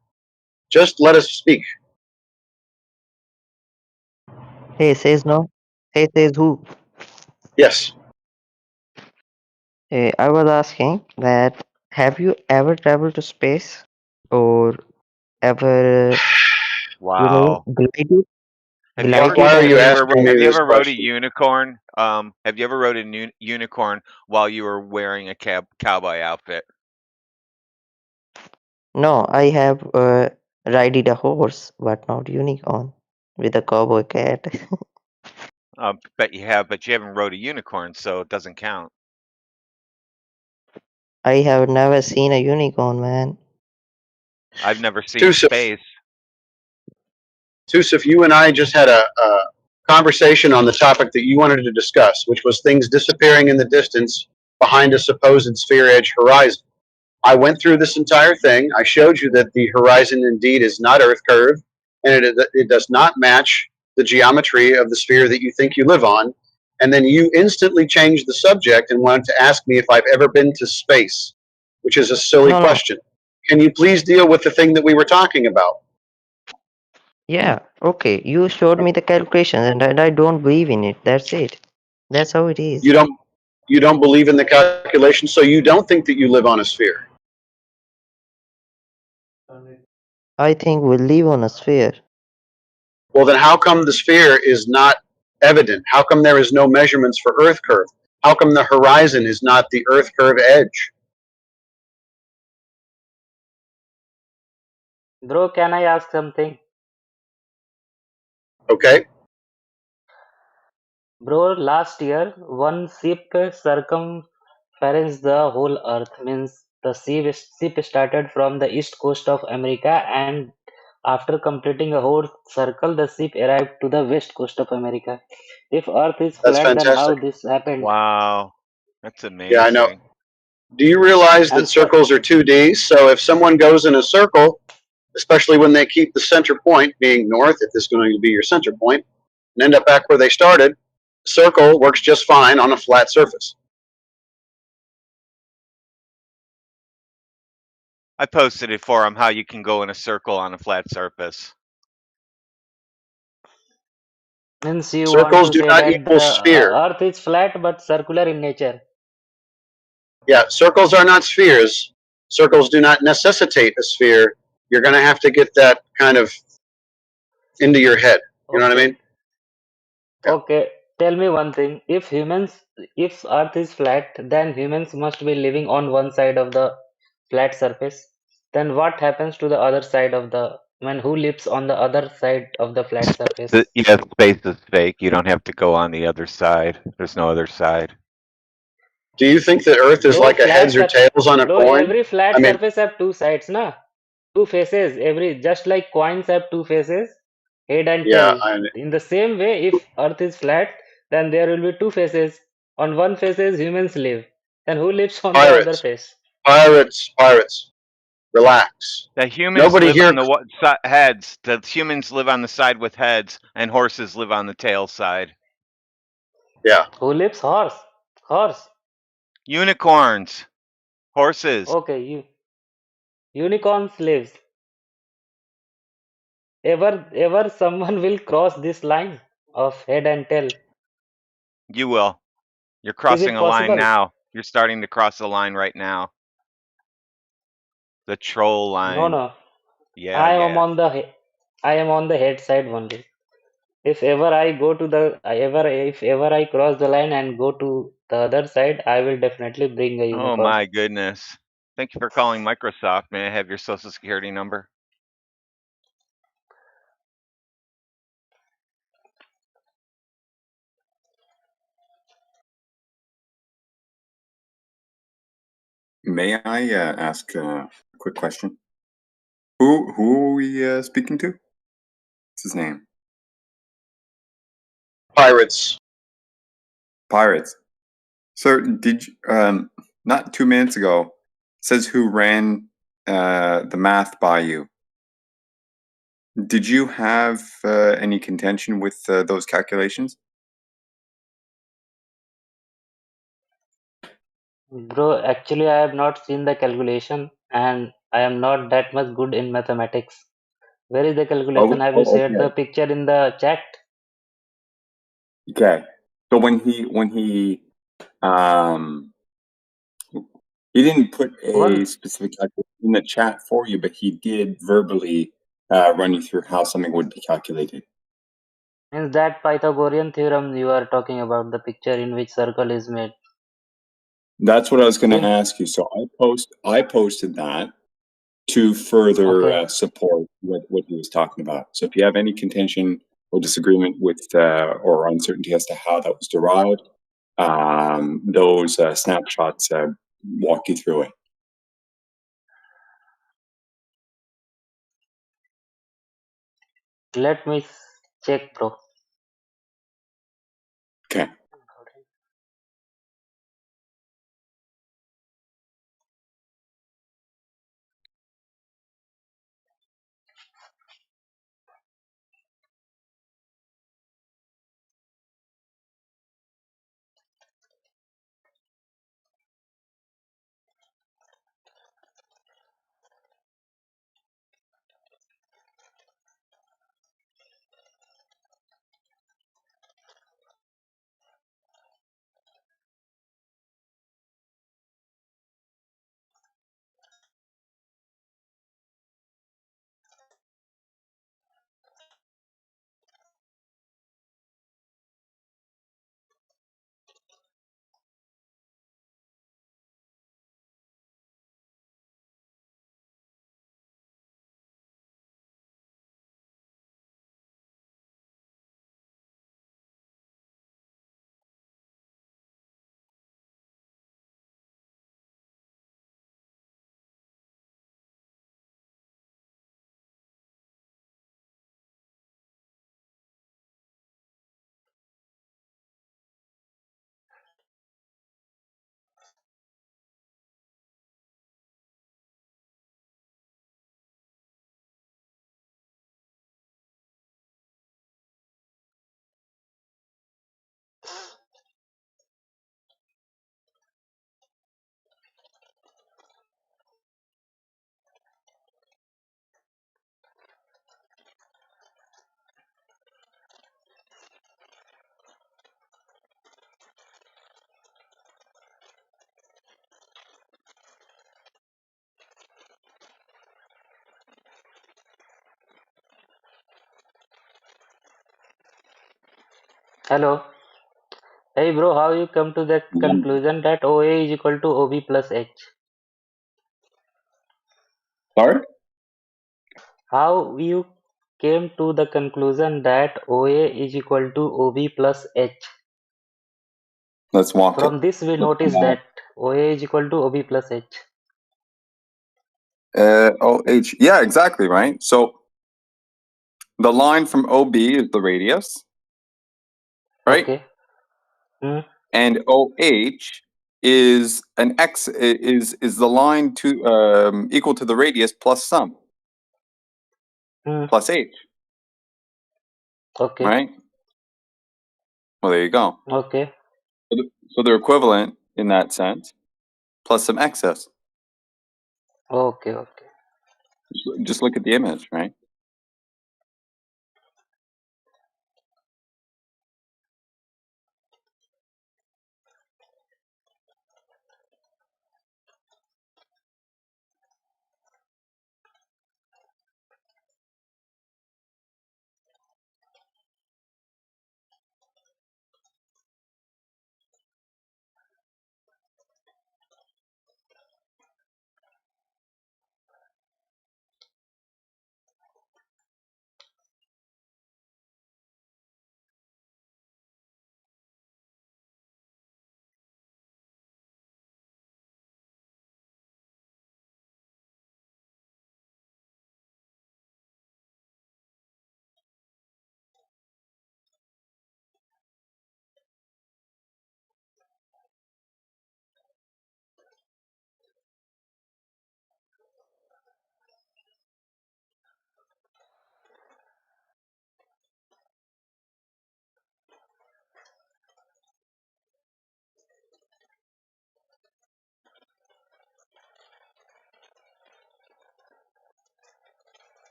Just let us speak. Hey, says no. Hey, says who? Yes. Hey, I was asking that have you ever traveled to space or ever, Wow. glided, Have you ever Why are have you you ever asking have me you this ever rode a question? unicorn? Have you ever rode a unicorn while you were wearing a cowboy outfit? No, I have ridden a horse, but not unicorn with a cowboy cat. Bet you have, but you haven't rode a unicorn, so it doesn't count. I have never seen a unicorn, man. I've never seen Tusif, space. Tusif, you and I just had a conversation on the topic that you wanted to discuss, which was things disappearing in the distance behind a supposed sphere edge horizon. I went through this entire thing. I showed you that the horizon indeed is not Earth curve, and it does not match the geometry of the sphere that you think you live on. And then you instantly changed the subject and wanted to ask me if I've ever been to space, which is a silly No. question. Can you please deal with the thing that we were talking about? Yeah, okay. You showed me the calculations, and I don't believe in it. That's it. That's how it is. You don't believe in the calculation, so you don't think that you live on a sphere. I think we live on a sphere. Well, then how come the sphere is not evident? How come there is no measurements for Earth curve? How come the horizon is not the Earth curve edge? Bro, can I ask something? Okay. Bro, last year one ship circumferenced the whole Earth. Means the ship started from the east coast of America, and after completing a whole circle, the ship arrived to the west coast of America. If Earth is That's flat, then how fantastic. this happened? Wow, that's Yeah, I know. amazing. Do you realize that And sir, circles are 2D? So if someone goes in a circle, especially when they keep the center point being north, if this is going to be your center point, and end up back where they started, circle works just fine on a flat surface. I posted it for him how you can go in a circle on a flat surface. means you want Circles to do say not that equal the sphere. Earth is flat but circular in nature. Yeah, circles are not spheres. Circles do not necessitate a sphere. You're going to have to get that kind of into your head. You know what I Okay. mean? Yeah. Okay. Tell me one thing. If Earth is flat, then humans must be living on one side of the flat surface. Then what happens to the other side of the man who lives on the other side of the flat surface? Yeah, space is fake. You don't have to go on the other side. There's no other side. Do you think that Earth is Bro, like a heads or tails on a coin? every flat I mean, surface have two sides, na? Two faces. Every just like coins have two faces, head and yeah, tail. In the same way, if Earth is flat, then there will be two faces. On one faces humans live. Then who lives on the other pirates, face? pirates. Relax. The humans Nobody live here. on the heads. The humans live on the side with heads, and horses live on the tail side. Yeah. Who lives? Horse. Horse. Unicorns, horses. Okay, unicorns lives. Ever someone will cross this line of head and tail? You will. You're Is crossing it a line possible? now. You're starting to cross the line right now. The troll No, line. no. Yeah, I am yeah. on the I am on the head side only. If ever I go to the if ever I cross the line and go to the other side, I will definitely bring a Oh unicorn. my goodness. Thank you for calling Microsoft. May I have your social security number? May I ask a quick question? Who are we speaking to? What's his name? Pirates. Pirates. So did you, not 2 minutes ago says who ran the math by you. Did you have any contention with those calculations? Bro, actually I have not seen the calculation and I am not that much good in mathematics. Where is the calculation? Have you shared the Okay. picture in the chat? Okay. So when um he didn't put One a specific calculation in the chat for you, but he did verbally run you through how something would be calculated. means that Pythagorean theorem you are talking about, the picture in which circle is made. That's what I was going to Him. ask you. So I posted that to further Okay. support what he was talking about. So if you have any contention or disagreement with or uncertainty as to how that was derived, those snapshots walk you through it. Let me check, bro. Okay. Hello. Hey bro, how you come to that conclusion that OA is equal to OB plus H? Sorry? How you came to the conclusion that OA is equal to OB plus H? Let's walk it. From this we notice that OA is equal to OB plus H. OH. Yeah, exactly, right? So the line from OB is the radius, right? Okay. And OH is an X is the line to equal to the radius plus some plus H, Okay. right? Well, there you go. Okay. So they're equivalent in that sense, plus some excess. Okay. Okay. Just look at the image, right?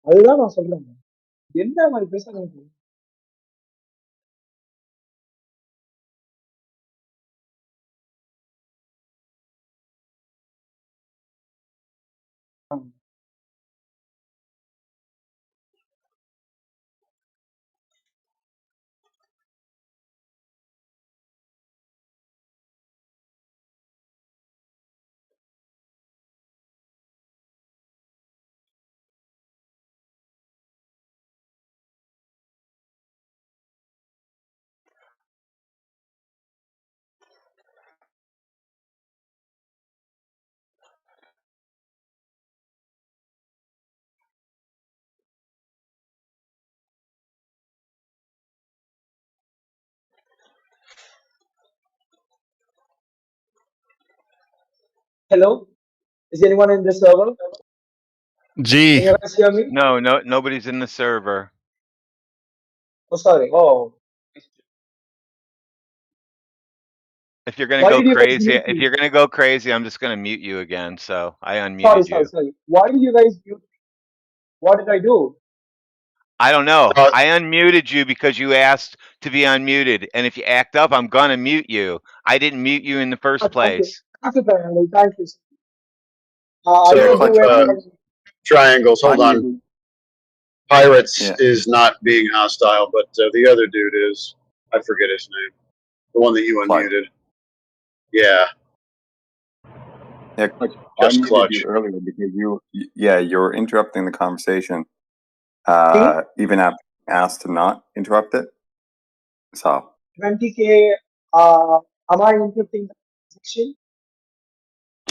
அதுதான் நான் சொல்றேன். என்ன மாதிரி பேசுறாங்க? Hello, is anyone in the server? G. Can you guys hear me? No, nobody's in the server. Oh, sorry. Oh, If you're gonna why go did you guys crazy, I'm just gonna mute you again. So I unmuted you. Sorry. Why did you guys mute? What did I do? I don't know. I unmuted you because you asked to be unmuted, and if you act up, I'm gonna mute you. I didn't mute you in the first place. Thank you, Triangle. Thank you. I Yeah, will Clutch. do it. Triangles. Hold on. Unmuted. Pirates Yeah. is not being hostile, but the other dude is. I forget his name. The one that you Clutch. unmuted. Yeah. Yeah, Clutch. I Just muted you clutch. earlier because you were interrupting the conversation. Even after asked to not interrupt it. So 20K. Am I interrupting the conversation?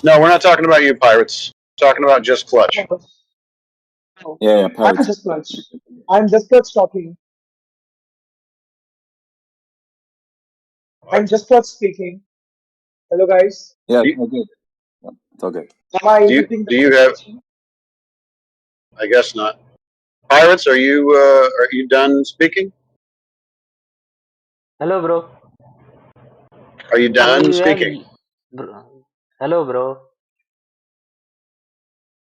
No, we're not talking about you, Pirates. We're talking about just clutch. No. yeah, I'm Pirates. just Clutch. I'm just Clutch talking. I'm just Clutch speaking. Hello, guys. Yeah, it's all good. Yeah, it's all good. Am I Do interrupting the you have conversation? I guess not. Pirates, are you done speaking? Hello, bro. Are you So done you have, speaking? hello, bro.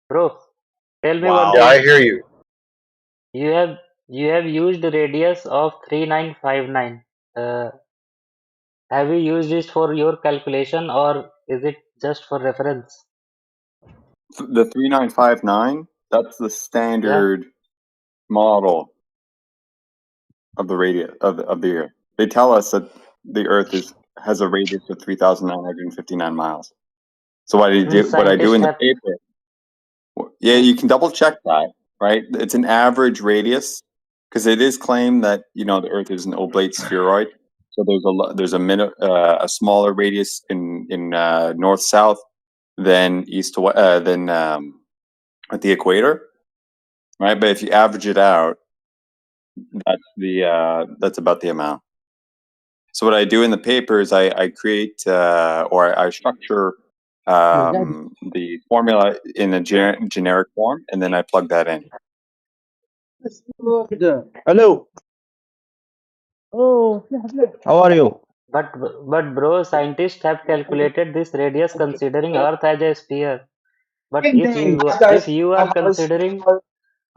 Bro, tell me one Yeah, Wow. I thing. hear you. You have you have used radius of 3959. Uh, have you used it for your calculation or is it just for reference? The 3959, that's the Yeah. standard model of the radius of the Earth. They tell us that the Earth has a radius of 3,959 miles. So what I do Scientists in the have. paper, yeah, you can double check that, right? It's an average radius because it is claimed that the Earth is an oblate spheroid. So there's a smaller radius in north south than east to than at the equator, right? But if you average it out, that's about the amount. So what I do in the paper is I create or I structure the formula in a generic form, and then I plug that in. Hello. Oh, how are you? But bro, scientists have calculated this radius considering Earth as a sphere. But if you are considering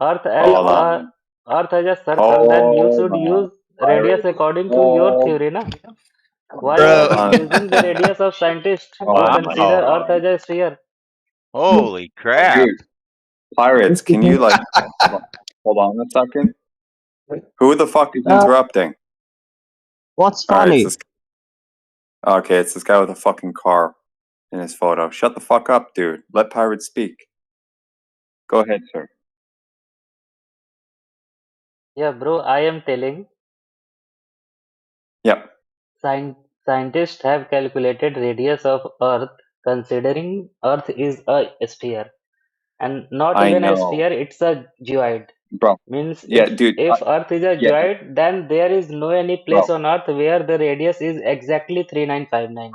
Earth as Hold a on. Earth as a circle, then you Hold should on. use radius according to your theory, na? Why you Bro. are Hold on. using the radius of scientists who Oh my consider Wow. Earth god. as a sphere? Holy crap. Dude, pirates, can you hold on a second? Who the fuck is interrupting? What's All right, funny? it's this guy with a fucking car in his photo. Shut the fuck up, dude. Let pirates speak. Go ahead, sir. Yeah, bro, I am telling Yep, scientists have calculated radius of Earth considering Earth is a sphere. And not I even a know, sphere, it's a geoid. bro. Means Yeah, if dude. if Earth is a Yeah, geoid, then there is no any bro, place on Earth where the radius is exactly 3959.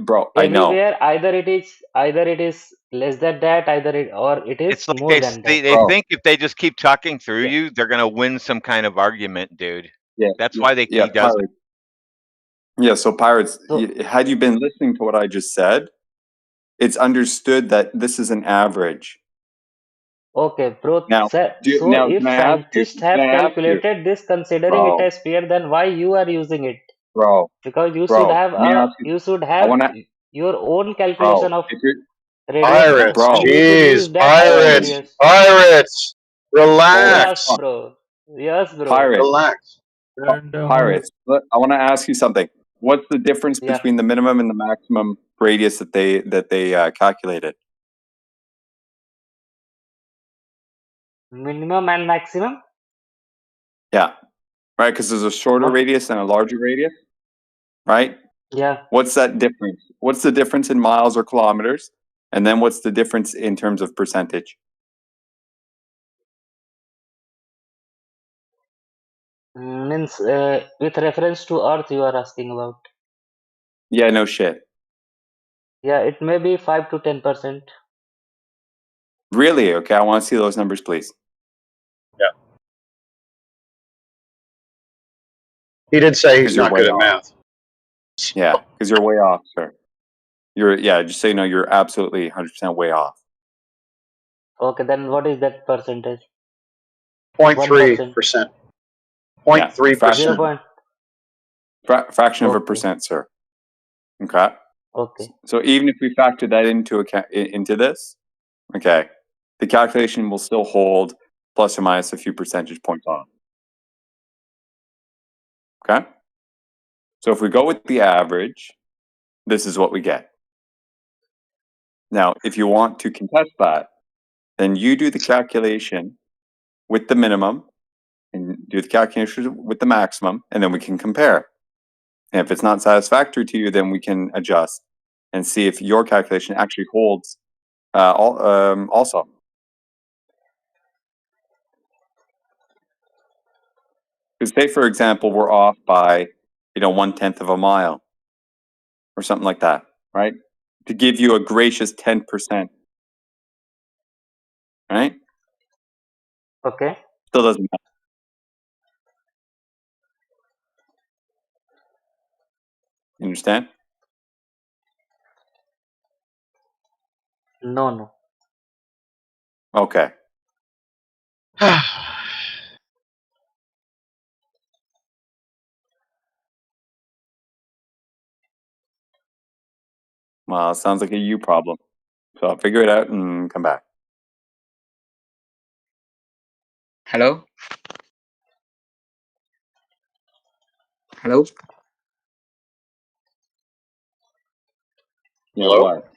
bro. I know, Anywhere, either it is less than that, or it is It's like more than that. they bro. think if they just keep talking through Yeah, you, they're gonna win some kind of argument, dude. yeah, That's yeah, why yeah. he does it. Pirates. Yeah, so pirates. So Had you been listening to what I just said, it's understood that this is an average. okay, bro. Now, So now if can I ask you? scientists have Can I ask you, calculated this considering it bro, as sphere, then why you are using it? bro, Because bro? Let me ask you. you should I have want to, your own bro. calculation of If you're, radius, na? Pirates, And bro, you should use jeez, that as a holy, pirates, radius. pirates, holy Yes, relax, fuck, bro. Yes, bro. pirates. relax. Pirates. I want to ask you something. What's the difference Yeah. between the minimum and the maximum radius that they calculated? Minimum and maximum? Yeah, right. Because there's a shorter What? radius and a larger radius, right? Yeah. What's that difference? What's the difference in miles or kilometers? And then what's the difference in terms of percentage? Means with reference to Earth, you are asking about. Yeah, no shit. Yeah, it may be 5 to 10%. Really? Okay, I want to see those numbers, please. Yeah, he did say Because he's you're not way good at off. math. Yeah, because you're way off, sir. Just so you know, you're absolutely 100% way off. Okay, then what is that percentage? 1%. 0.3%. Yeah, 0 0.3%. point. fraction of a Okay. percent, sir. Okay. Okay. So even if we factor that into this, okay, the calculation will still hold plus or minus a few percentage points off. Okay. So if we go with the average, this is what we get. Now, if you want to contest that, then you do the calculation with the minimum and do the calculation with the maximum, and then we can compare. And if it's not satisfactory to you, then we can adjust and see if your calculation actually holds also. Because say, for example, we're off by 1/10 of a mile or something like that, right? To give you a gracious 10%, right? Okay. Still doesn't matter. You understand? No. Okay. Well, it sounds like a you problem. So I'll figure it out and come back. Hello? Hello? Yeah, Hello? what?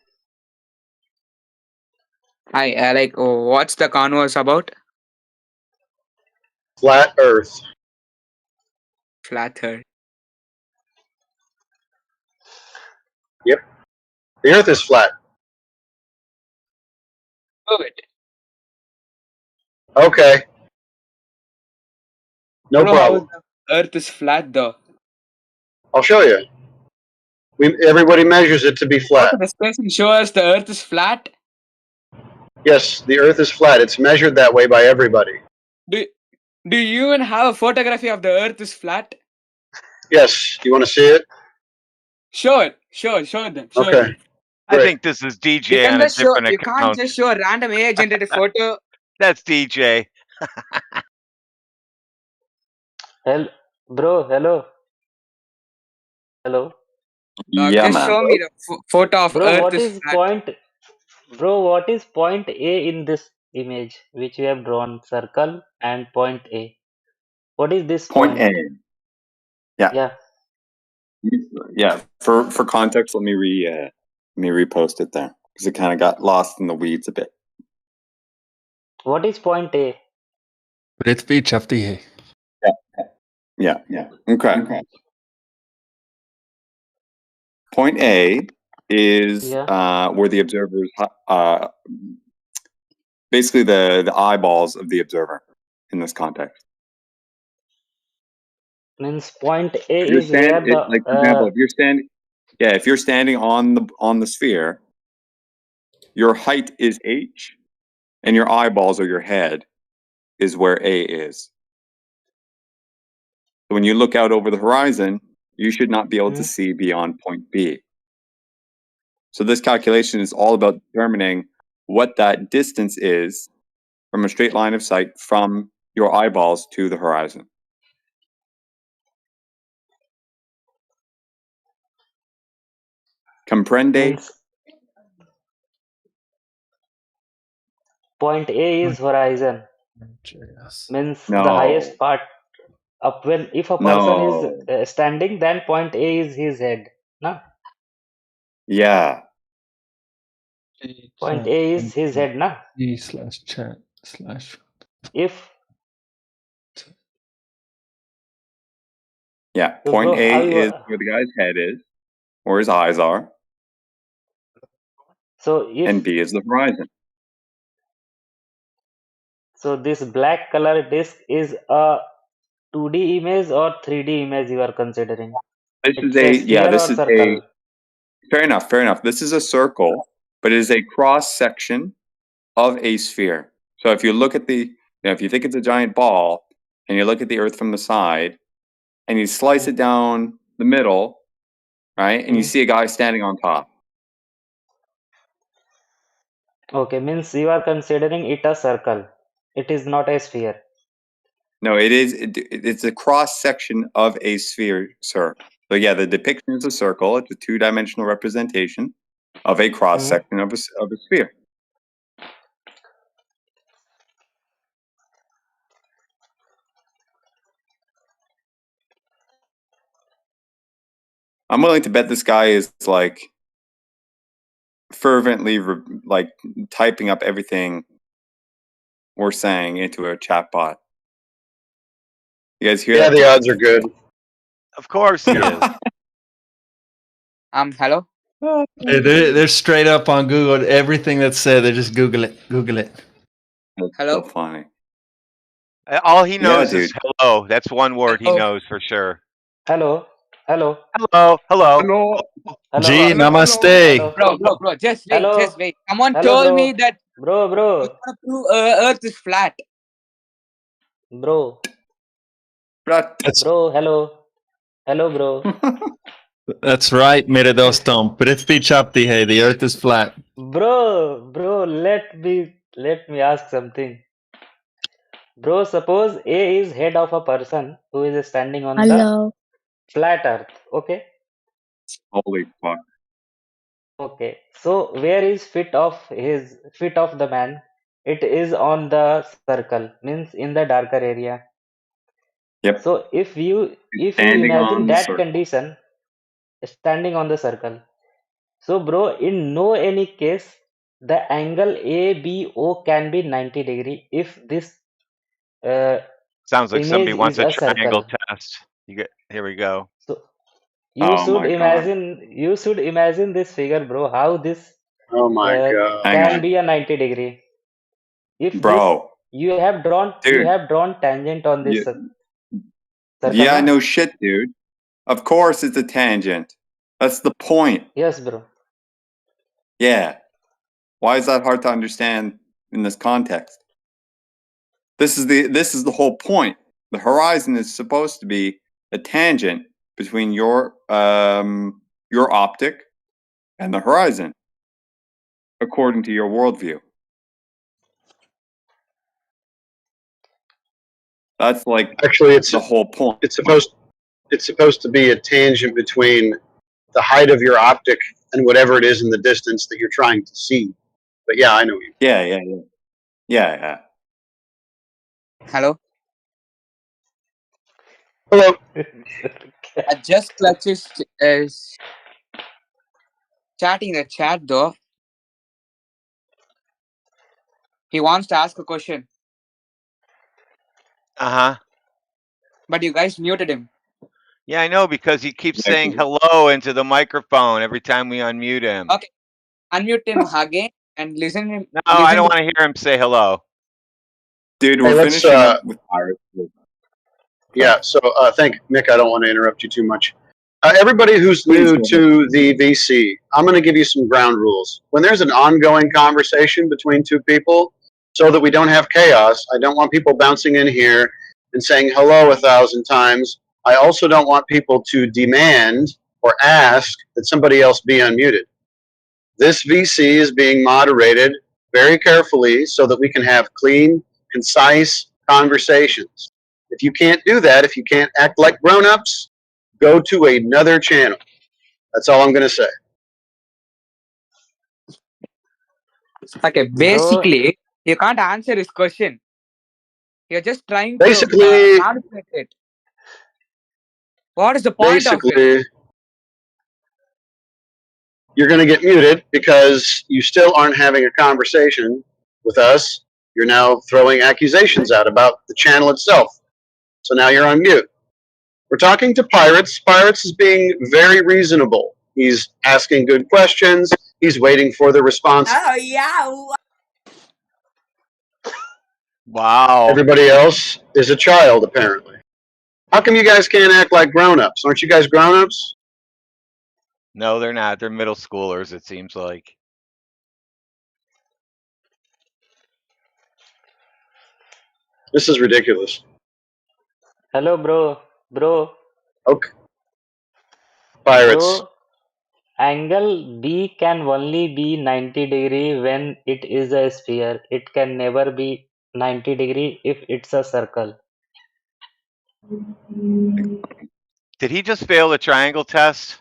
Hi, what's the converse about? Flat Earth. Flat Earth. Yep. The Earth is flat. Prove it. Okay. No Bro, how problem. the Earth is flat though? I'll show you. Everybody measures it to be Go flat. to the space and show us the Earth is flat. Yes, the Earth is flat. It's measured that way by everybody. Do you even have a photography of the Earth is flat? Yes. You want to see it? Show it. Show them. Show Okay. them. I Great. think this is You DJ can on a just show. different You can't account. just show a random AI generated photo. That's DJ. Bro, hello. Yeah, Just man. show me the photo of Bro, Earth what is is flat. what is point A in this image which you have drawn? Circle and point A. What is this Point A. Yeah. Yeah. Yeah. For context, let me repost it there because it kind of got lost in the weeds a bit. What is point A? पृथ्वी छपती है. Yeah. Okay. Point A is where the observer's basically the eyeballs of the observer in this context. Means point A If you're is where the like for example, if you're standing on the sphere, your height is h, and your eyeballs or your head is where A is. So when you look out over the horizon, you should not be able to see beyond point B. So this calculation is all about determining what that distance is from a straight line of sight from your eyeballs to the horizon. Comprende? means point A is horizon. Means the highest part up when if a person is standing, then point A is his head. No? Yeah. Point A is his head, na? E/chat/ If Yeah, So, point bro, how A you is where the guy's head is, or his eyes are, so if and B is the horizon. so this black color disc is a 2D image or 3D image you are considering? This It's is a a sphere or circle? fair enough. This is a circle, but it is a cross section of a sphere. So if you look at if you think it's a giant ball, and you look at the Earth from the side, and you slice it down the middle, right, and you see a guy standing on top. Okay, means you are considering it a circle. It is not a sphere. No, it's a cross section of a sphere, sir. So yeah, the depiction is a circle. It's a two-dimensional representation of a cross section of a sphere. I'm willing to bet this guy is like fervently like typing up everything we're saying into a chat bot. You guys hear that? Yeah, the odds are good. Of course he is. Hello? Hey, they're straight up on Google. Everything that's said, they just Google it. That's Hello? so funny. All he knows Yeah, is hello. That's one word he Hello? knows for sure. Hello. Hello. Hello? G, namaste. Bro, just wait. Someone Hello, told bro. me that Bro. you want to prove Earth is flat. Bro, That's bro, hello. Hello, bro. that's right, mere dostum. Prithvi chapti hai. The Earth is flat. Bro, let me ask something. Bro, suppose A is head of a person who is standing on the Hello. flat earth. Okay? Holy fuck. Okay. So where is feet of the man? It is on the circle, means in the darker area. Yep. So if you Standing imagine on the that circle. condition, standing on the circle. So bro, in no any case the angle ABO can be 90 degree if this uh, Sounds like somebody image wants is a a triangle circle. test. Here we go. So Oh my god. you should imagine this figure, bro, how this Oh my uh, god. Hang can on. be a 90 degree. If this Bro. you Dude. have drawn tangent on this circle, Yeah, na? no shit, dude. Of course it's a tangent. That's the point. Yes, bro. Yeah. Why is that hard to understand in this context? This is the whole point. The horizon is supposed to be a tangent between your optic and the horizon, according to your worldview. That's like Actually, it's the whole point. it's supposed to be a tangent between the height of your optic and whatever it is in the distance that you're trying to see. But yeah, I know you. Yeah. Hello. Hello. I just Clutch is chatting in the chat though. He wants to ask a question, Uh-huh. but you guys muted him. Yeah, I know, because he keeps saying hello into the microphone every time we unmute him. Okay, unmute him again and listen him. No, I don't want to hear him say hello. Dude, Hey, we're let's, finishing up with pirates. Yeah, so thank Nick. I don't want to interrupt you too much. Everybody who's Please new go ahead. to the VC, I'm going to give you some ground rules. When there's an ongoing conversation between two people, so that we don't have chaos, I don't want people bouncing in here and saying hello 1,000 times. I also don't want people to demand or ask that somebody else be unmuted. This VC is being moderated very carefully so that we can have clean, concise conversations. If you can't do that, if you can't act like grown-ups, go to another channel. That's all I'm going to say. Okay, Bro, basically, you can't answer his question. You're just trying to Basically, manipulate it. What is the point of it? You're going to get muted because you still aren't having a conversation with us. You're now throwing accusations out about the channel itself. So now you're on mute. We're talking to Pirates. Pirates is being very reasonable. He's asking good questions. He's waiting for the response. Oh yeah. Wow. Everybody else is a child, apparently. How come you guys can't act like grown-ups? Aren't you guys grown-ups? No, they're not. They're middle schoolers, it seems like. This is ridiculous. hello, bro. Okay. Pirates. Bro, angle B can only be 90 degree when it is a sphere. It can never be 90 degree if it's a circle. Did he just fail the triangle test?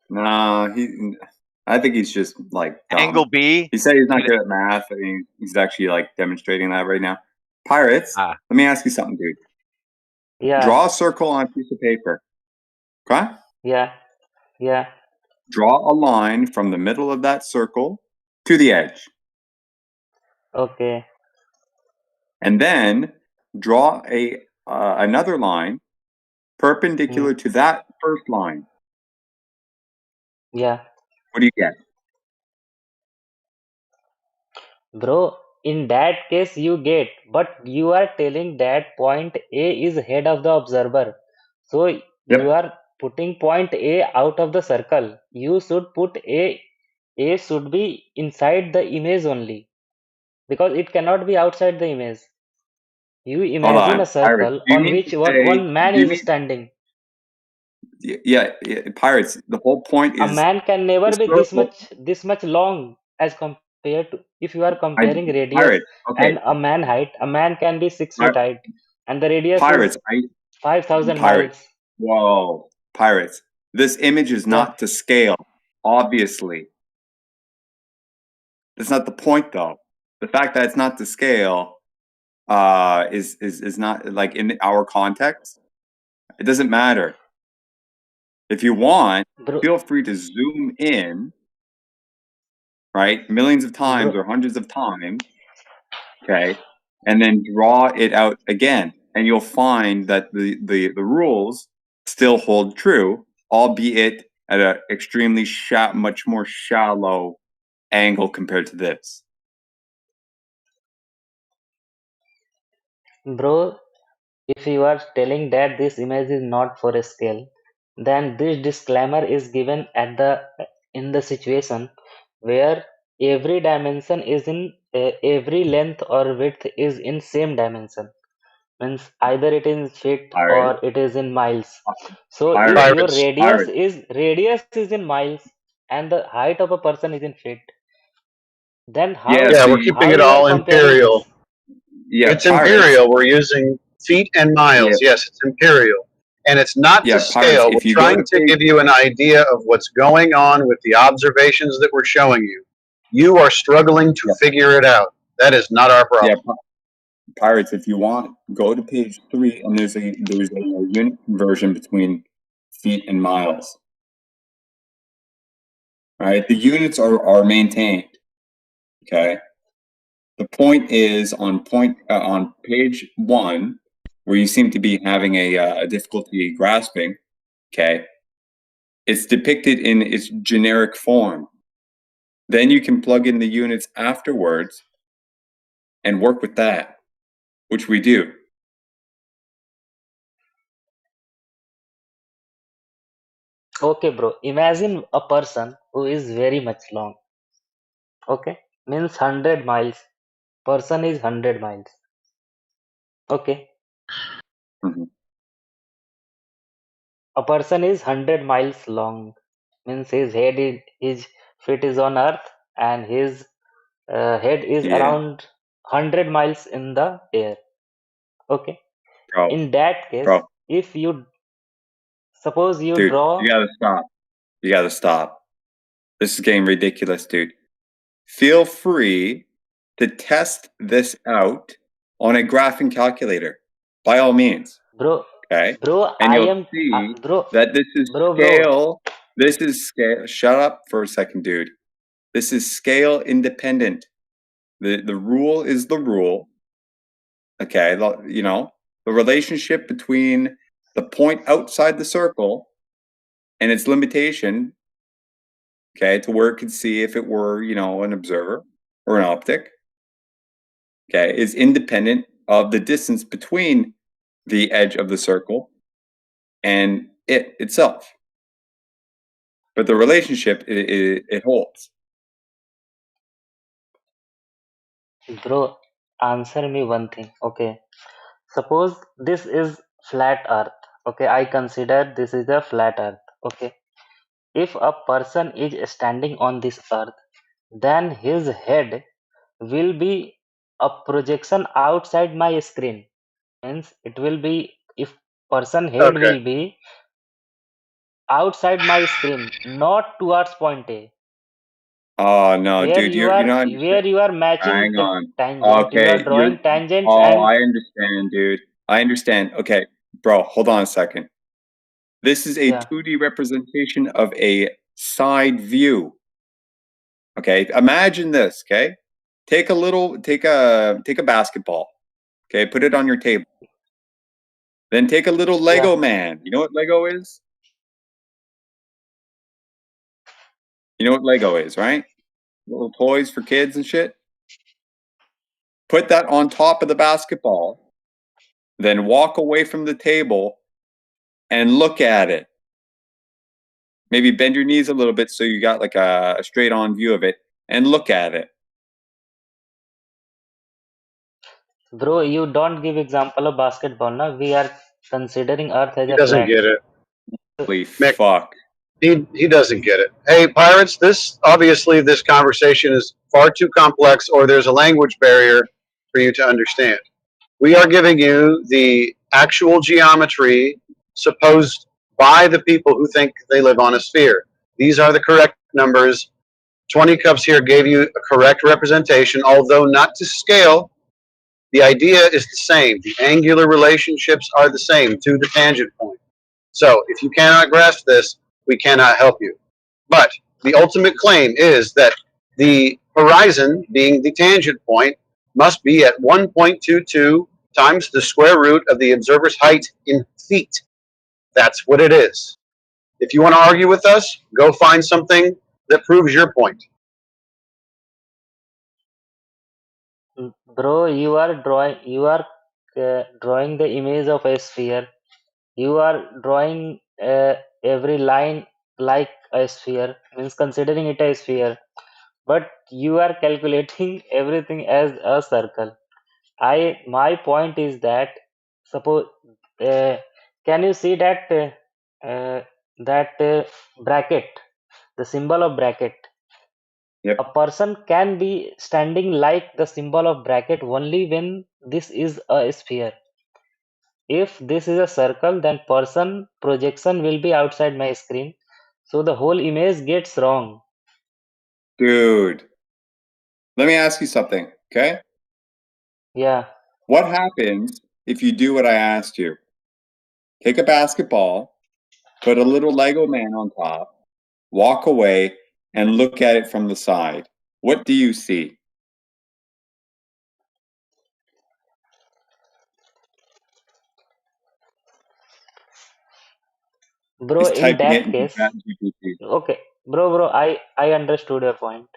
No, I think he's just like dumb. Angle B? He said he's not good at math. I mean, he's actually like demonstrating that right now. Pirates, Ah. let me ask you something, dude. Yeah. Draw a circle on a piece of paper. Okay? Yeah. Draw a line from the middle of that circle to the edge. Okay. And then draw another line perpendicular to that first line. Yeah. What do you get? Bro, in that case you get, but you are telling that point A is head of the observer. So you are putting point A out of the circle. You should put A should be inside the image only, because it cannot be outside the image. You Hold imagine a on, Pirates. circle Do you on mean which to say? one man Do you is mean? standing. Yeah, Pirates. The whole point A is man can the never be circle. this much long as compared to if you are I comparing radius Pirates. Okay, and a man height. A man can be 6 feet Pir- height, and the radius is Pirates. 5,000 Pirates. miles. Whoa, Pirates. This image is Yeah, not to scale. Obviously, that's not the point, though. The fact that it's not to scale is not like in our context. It doesn't matter. If you want, bro, feel free to zoom in, right? Millions of times bro, or hundreds of times, okay? And then draw it out again. And you'll find that the rules still hold true, albeit at an extremely much more shallow angle compared to this. bro. If you are telling that this image is not for a scale, then this disclaimer is given at the in the situation where every dimension is in every length or width is in same dimension. Means either it is in feet Pirate, or it is in miles. So if pirate, your Pirates. pirate. radius is in miles and the height of a person is in feet, then Yeah, Yeah, so we're keeping how it you are all comparing imperial. this? It's pirates. imperial. We're using feet and Yeah, miles. Yes, it's imperial. And it's not to pirates. scale. We're If you go to trying to page, give you an idea of what's going on with the observations that we're showing you. You are struggling to figure it out. That is not our yeah, problem. pirates. If you want, go to page 3, and there's a unit conversion between feet and miles. All right, the units are maintained. Okay. The point is on page 1, where you seem to be having a difficulty grasping. Okay, it's depicted in its generic form. Then you can plug in the units afterwards and work with that, which we do. Okay, bro. Imagine a person who is very much long. Okay, means 100 miles. Person is 100 miles. Okay, Mhm. a person is 100 miles long. Means his feet is on earth and his head is Yeah, around 100 miles in the air. Okay, bro, in that case, bro, if you suppose you dude, draw, you gotta stop. You gotta stop. This is getting ridiculous, dude. Feel free to test this out on a graphing calculator, by all means. bro, Okay, bro, and I you'll am, see bro, that this is bro. scale. This is scale. Shut up for a second, dude. This is scale independent. The rule is the rule. Okay, the relationship between the point outside the circle and its limitation. Okay, to where it could see if it were an observer or an optic. Okay, is independent of the distance between the edge of the circle and it itself. But the relationship it holds. Bro, answer me one thing. Okay, suppose this is flat earth. Okay, I consider this is a flat earth. Okay, if a person is standing on this earth, then his head will be a projection outside my screen. Means it will be, if person head Okay. will be outside my screen, not towards point A, Oh no, where dude, you you're are not where understanding. you are matching Hang the on. tangent, you are Okay, drawing tangents oh, and I understand, dude. I understand. Okay, bro, hold on a second. This is a yeah, 2D representation of a side view. Okay, imagine this. Okay, take a basketball. Okay, put it on your table. Then take a little yeah, Lego man. You know what Lego is? You know what Lego is, right? Little toys for kids and shit. Put that on top of the basketball. Then walk away from the table and look at it. Maybe bend your knees a little bit so you got like a straight on view of it and look at it. Bro, you don't give example of basketball, no? We are considering Earth as He a doesn't flat. get it. Holy Mick, fuck. he doesn't get it. Hey, pirates, this conversation is far too complex, or there's a language barrier for you to understand. We are giving you the actual geometry supposed by the people who think they live on a sphere. These are the correct numbers. 20 cups here gave you a correct representation, although not to scale. The idea is the same. The angular relationships are the same to the tangent point. So if you cannot grasp this, we cannot help you. But the ultimate claim is that the horizon, being the tangent point, must be at 1.22 times the square root of the observer's height in feet. That's what it is. If you want to argue with us, go find something that proves your point. Bro, you are drawing the image of a sphere. You are drawing every line like a sphere, means considering it a sphere. But you are calculating everything as a circle. My point is that suppose uh, can you see that bracket, the symbol of bracket? Yep. A person can be standing like the symbol of bracket only when this is a sphere. If this is a circle, then person projection will be outside my screen, so the whole image gets wrong. Dude. Let me ask you something, okay? Yeah. What happens if you do what I asked you? Take a basketball, put a little Lego man on top, walk away, and look at it from the side. What do you see? Bro, He's in typing it that into case, ChatGPT. okay, bro, I understood your point.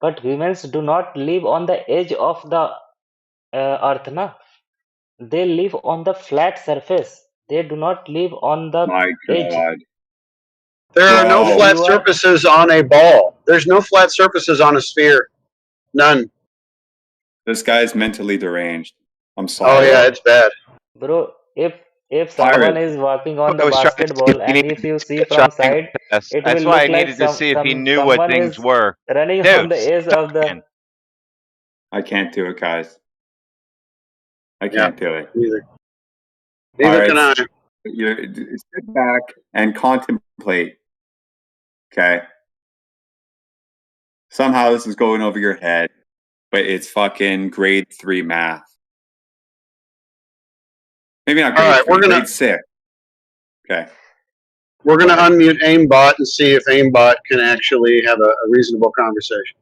But humans do not live on the edge of the earth, na? They live on the flat surface. They do not live on the My edge. God. There are no So flat you are, surfaces on a ball. There's no flat surfaces on a sphere. None. This guy's mentally deranged. I'm Oh sorry. yeah, it's bad. bro, if someone Pirate. is walking on I the was trying to see if basketball he and needed if you to see see a from triangle side, test. it will That's why look I like needed to see if he knew what someone things is were. running on Dude, the edge of the. talking. I can't do it, guys. I Yeah, can't do it. neither. Neither can I. Pirates, sit back and contemplate, okay? Somehow this is going over your head, but it's fucking grade 3 math. Maybe not All grade right, 3, grade 6. Okay. We're gonna unmute aimbot and see if aimbot can actually have a reasonable conversation.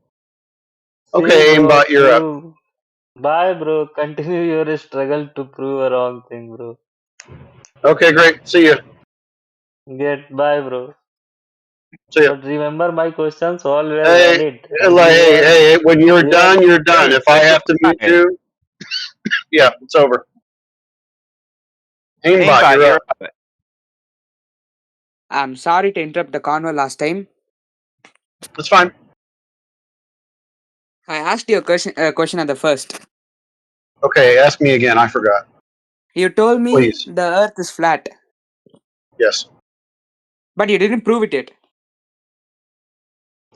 See, Okay, bro, aimbot, you're up. prove. Bye, bro. Continue your struggle to prove a wrong thing, bro. Okay, great. See you. Bye, bro. See ya. But remember, my questions all were Hey, valid, and hey, when you're you were done, you're done. Hey, If I have to mute fine. you, yeah, it's over. Aimbot, Aimbot, you're you're up. up. I'm sorry to interrupt the convo last time. That's fine. I asked you a question at the first. Okay, ask me again. I forgot. You told me Please. the earth is flat, Yes. but you didn't prove it yet.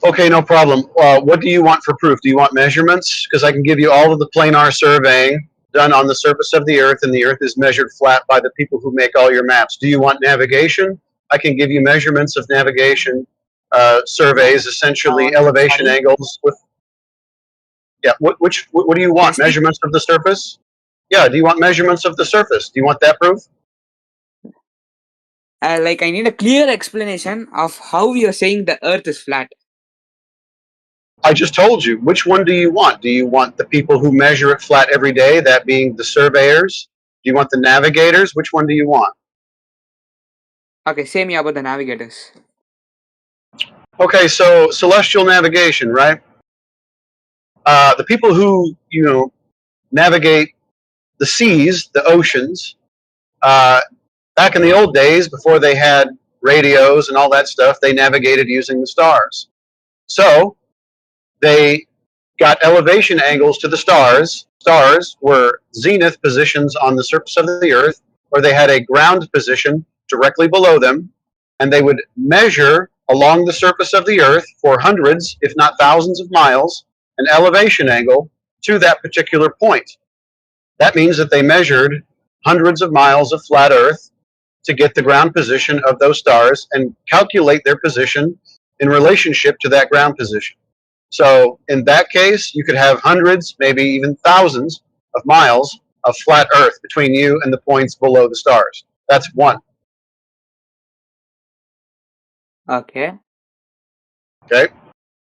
Okay, no problem. What do you want for proof? Do you want measurements? Because I can give you all of the planar surveying done on the surface of the Earth, and the Earth is measured flat by the people who make all your maps. Do you want navigation? I can give you measurements of navigation surveys, essentially elevation Sorry. angles. With yeah, what do you Can I want? speak? Measurements of the surface? Yeah. Do you want measurements of the surface? Do you want that proof? Like I need a clear explanation of how you're saying the earth is flat. I just told you. Which one do you want? Do you want the people who measure it flat every day, that being the surveyors? Do you want the navigators? Which one do you want? Okay, say me about the navigators. Okay, so celestial navigation, right? The people who, navigate the seas, the oceans, back in the old days, before they had radios and all that stuff, they navigated using the stars. So they got elevation angles to the stars stars were zenith positions on the surface of the Earth, or they had a ground position directly below them, and they would measure along the surface of the Earth for hundreds, if not thousands of miles, an elevation angle to that particular point. That means that they measured hundreds of miles of flat Earth to get the ground position of those stars and calculate their position in relationship to that ground position. So in that case, you could have hundreds, maybe even thousands of miles of flat Earth between you and the points below the stars. That's one. Okay. Okay.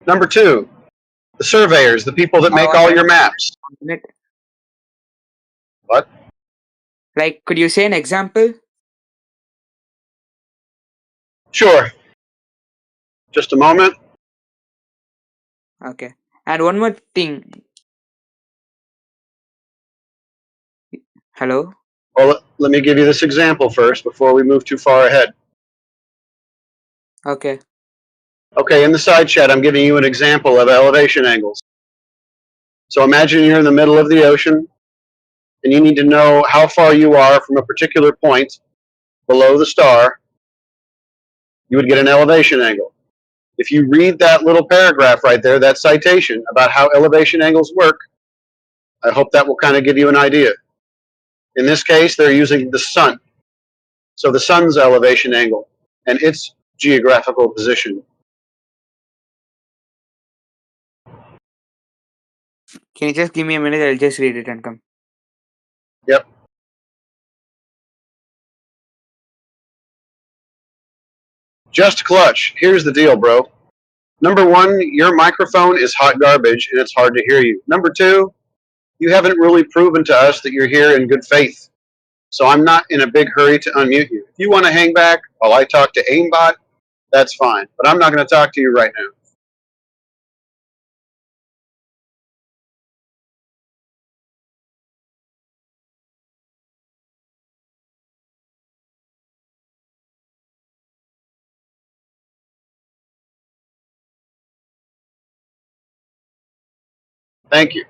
Number two, the surveyors, the people that make all your maps. What? Like, could you say an example? Sure. Just a moment. Okay. And one more thing. Hello? Well, let me give you this example first before we move too far ahead. Okay. Okay, in the side chat, I'm giving you an example of elevation angles. So imagine you're in the middle of the ocean, and you need to know how far you are from a particular point below the star. You would get an elevation angle. If you read that little paragraph right there, that citation about how elevation angles work, I hope that will kind of give you an idea. In this case, they're using the sun. So the sun's elevation angle and its geographical position. Can you just give me a minute? I'll just read it and come. Yep. Just clutch. Here's the deal, bro. Number one, your microphone is hot garbage and it's hard to hear you. Number two, you haven't really proven to us that you're here in good faith. So I'm not in a big hurry to unmute you. If you want to hang back while I talk to aimbot, that's fine. But I'm not going to talk to you right now. Thank you.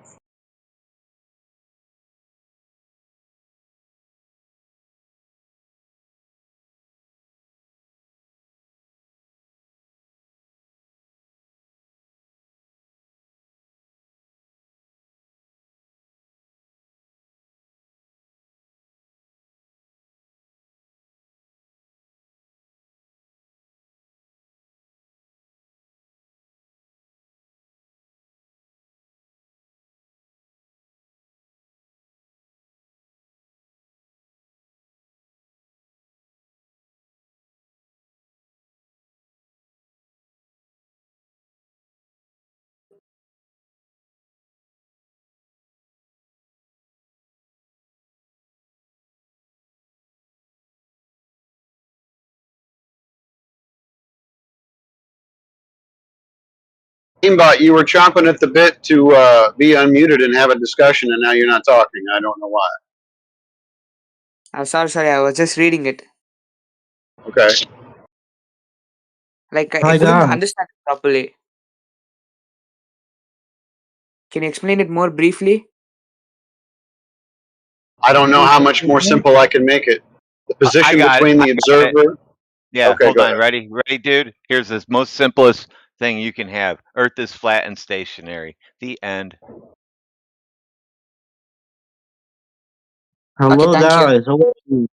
Aimbot, you were chomping at the bit to be unmuted and have a discussion, and now you're not talking. I don't know why. Sorry, I was just reading it. Okay. Like, I Hi couldn't there. understand it properly. Can you explain it more briefly? I don't know how much more simple I can make it. The position between the observer. Yeah, Okay, hold go on. ahead. Ready, dude? Here's the most simplest thing you can have. Earth is flat and stationary. The end. Hello thank you. guys. How are you?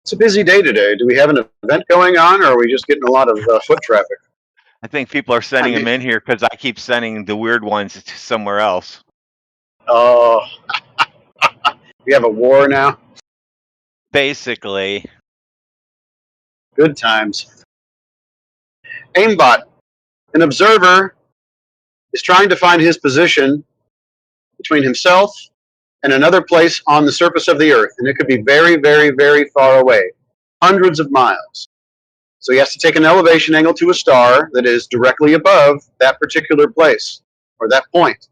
It's a busy day today. Do we have an event going on, or are we just getting a lot of foot traffic? I think people are sending them in here because I keep sending the weird ones to somewhere else. Oh, we have a war now. Basically. Good times. Aimbot, an observer is trying to find his position between himself and another place on the surface of the Earth, and it could be very, very, very far away, hundreds of miles. So he has to take an elevation angle to a star that is directly above that particular place, or that point.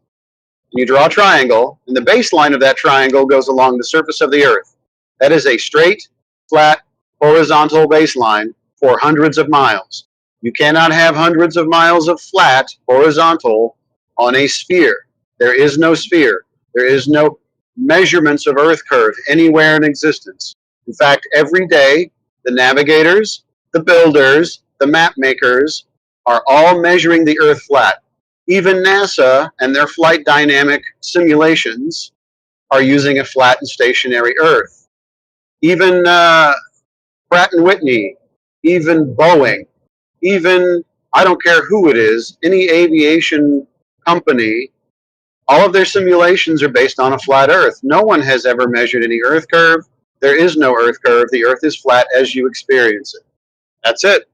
And you draw a triangle, and the baseline of that triangle goes along the surface of the Earth. That is a straight, flat, horizontal baseline for hundreds of miles. You cannot have hundreds of miles of flat, horizontal, on a sphere. There is no sphere. There is no measurements of Earth curve anywhere in existence. In fact, every day, the navigators, the builders, the map makers are all measuring the Earth flat. Even NASA and their flight dynamic simulations are using a flat and stationary Earth. Even Pratt and Whitney, even Boeing, even I don't care who it is, any aviation company, all of their simulations are based on a flat Earth. No one has ever measured any Earth curve. There is no Earth curve. The Earth is flat as you experience it. That's it.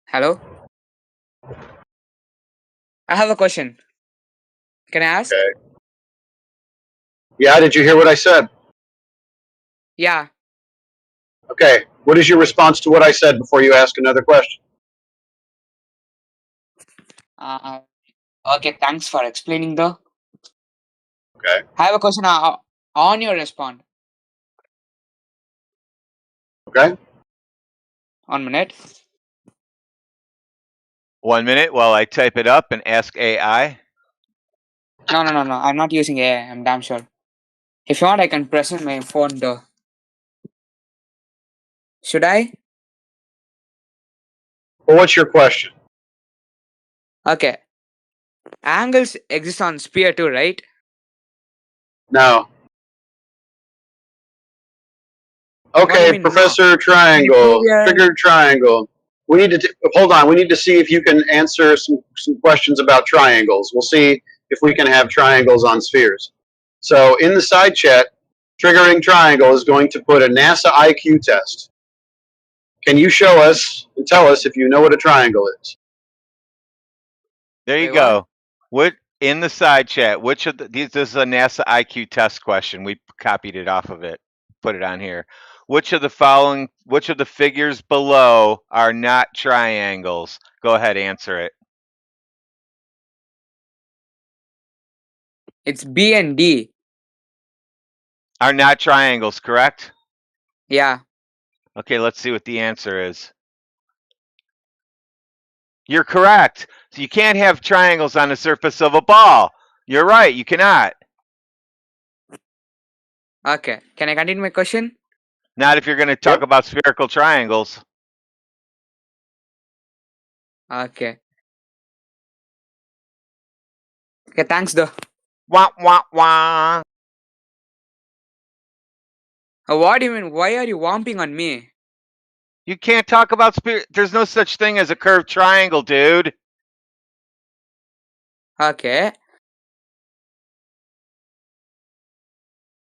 Hello? I have a question. Can I ask? Okay. Yeah, did you hear what I said? Yeah. Okay. What is your response to what I said before you ask another question? Okay, thanks for explaining though. Okay. I have a question on your response. Okay. 1 minute. 1 minute while I type it up and ask AI. No. I'm not using AI. I'm damn sure. If you want, I can present my phone though. Should I? Well, what's your question? Okay. Angles exist on sphere too, right? No. What do you Okay, mean Professor no? Can you prove Triangle, your... figured triangle. We need to hold on. We need to see if you can answer some questions about triangles. We'll see if we can have triangles on spheres. So in the side chat, triggering triangle is going to put a NASA IQ test. Can you show us and tell us if you know what a triangle is? There you Wait, what? go. What in the side chat? Which of this is a NASA IQ test question? We copied it off of it, put it on here. Which of the figures below are not triangles? Go ahead, answer it. It's B and D. Are not triangles, correct? Yeah. Okay, let's see what the answer is. You're correct. So you can't have triangles on the surface of a ball. You're right, you cannot. Okay. Can I continue my question? Not if you're going to talk about spherical triangles. Okay. Okay, thanks though. Wah, wah, wah. What do you mean? Why are you womping on me? You can't talk about there's no such thing as a curved triangle, dude. Okay.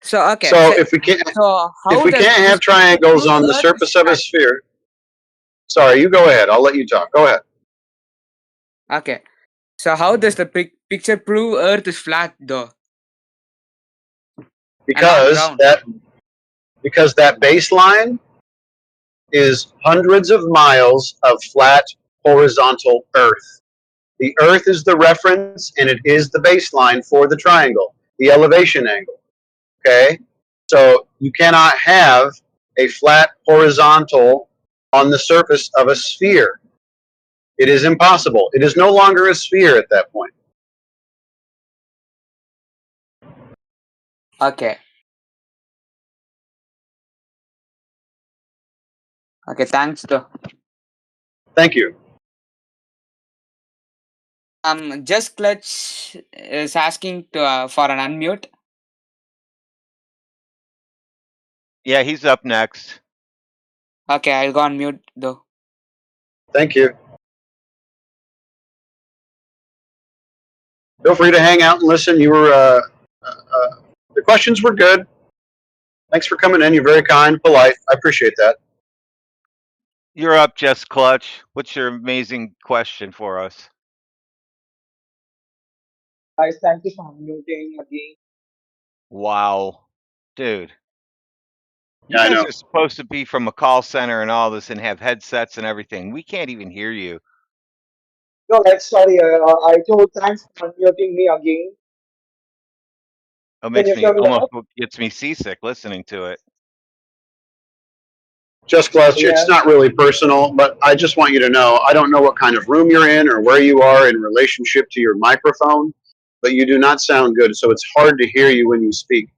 So if we can't have triangles on the surface of a sphere. Sorry, you go ahead. I'll let you talk. Go ahead. Okay. So how does the picture prove Earth is flat though? Because that baseline is hundreds of miles of flat horizontal Earth. The Earth is the reference and it is the baseline for the triangle, the elevation angle. Okay? So you cannot have a flat horizontal on the surface of a sphere. It is impossible. It is no longer a sphere at that point. Okay. Okay, thanks though. Thank you. Just Clutch is asking for an unmute. Yeah, he's up next. Okay, I'll go on mute though. Thank you. Feel free to hang out and listen. You were the questions were good. Thanks for coming in. You're very kind, polite. I appreciate that. You're up, Just Clutch. What's your amazing question for us? Guys, thank you for unmuting again. Wow. Dude. You Yeah, I guys know. are supposed to be from a call center and all this and have headsets and everything. We can't even hear you. No, sorry. I told thanks for unmuting me again. It Can makes you me hear me almost now? gets me seasick listening to it. Just Clutch, Yeah. it's not really personal, but I just want you to know, I don't know what kind of room you're in or where you are in relationship to your microphone, but you do not sound good, so it's hard to hear you when you speak.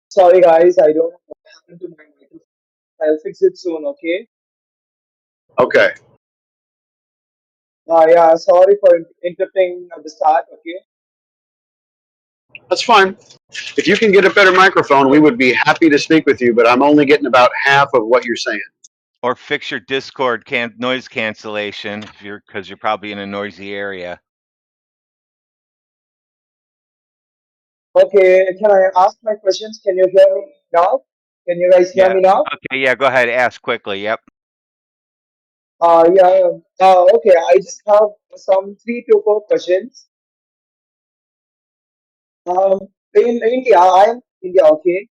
Sorry, guys. I don't know what happened to my microphone. I'll fix it soon. Okay. Okay. Yeah. Sorry for interrupting at the start. Okay. That's fine. If you can get a better microphone, we would be happy to speak with you, but I'm only getting about half of what you're saying. Or fix your Discord noise cancellation if because you're probably in a noisy area. Okay. Can I ask my questions? Can you hear me now? Can you guys hear Yeah. me now? Okay. Yeah. Go ahead. Ask quickly. Yep. Yeah. Okay. I just have some 3 to 4 questions. In India, I am India. Okay.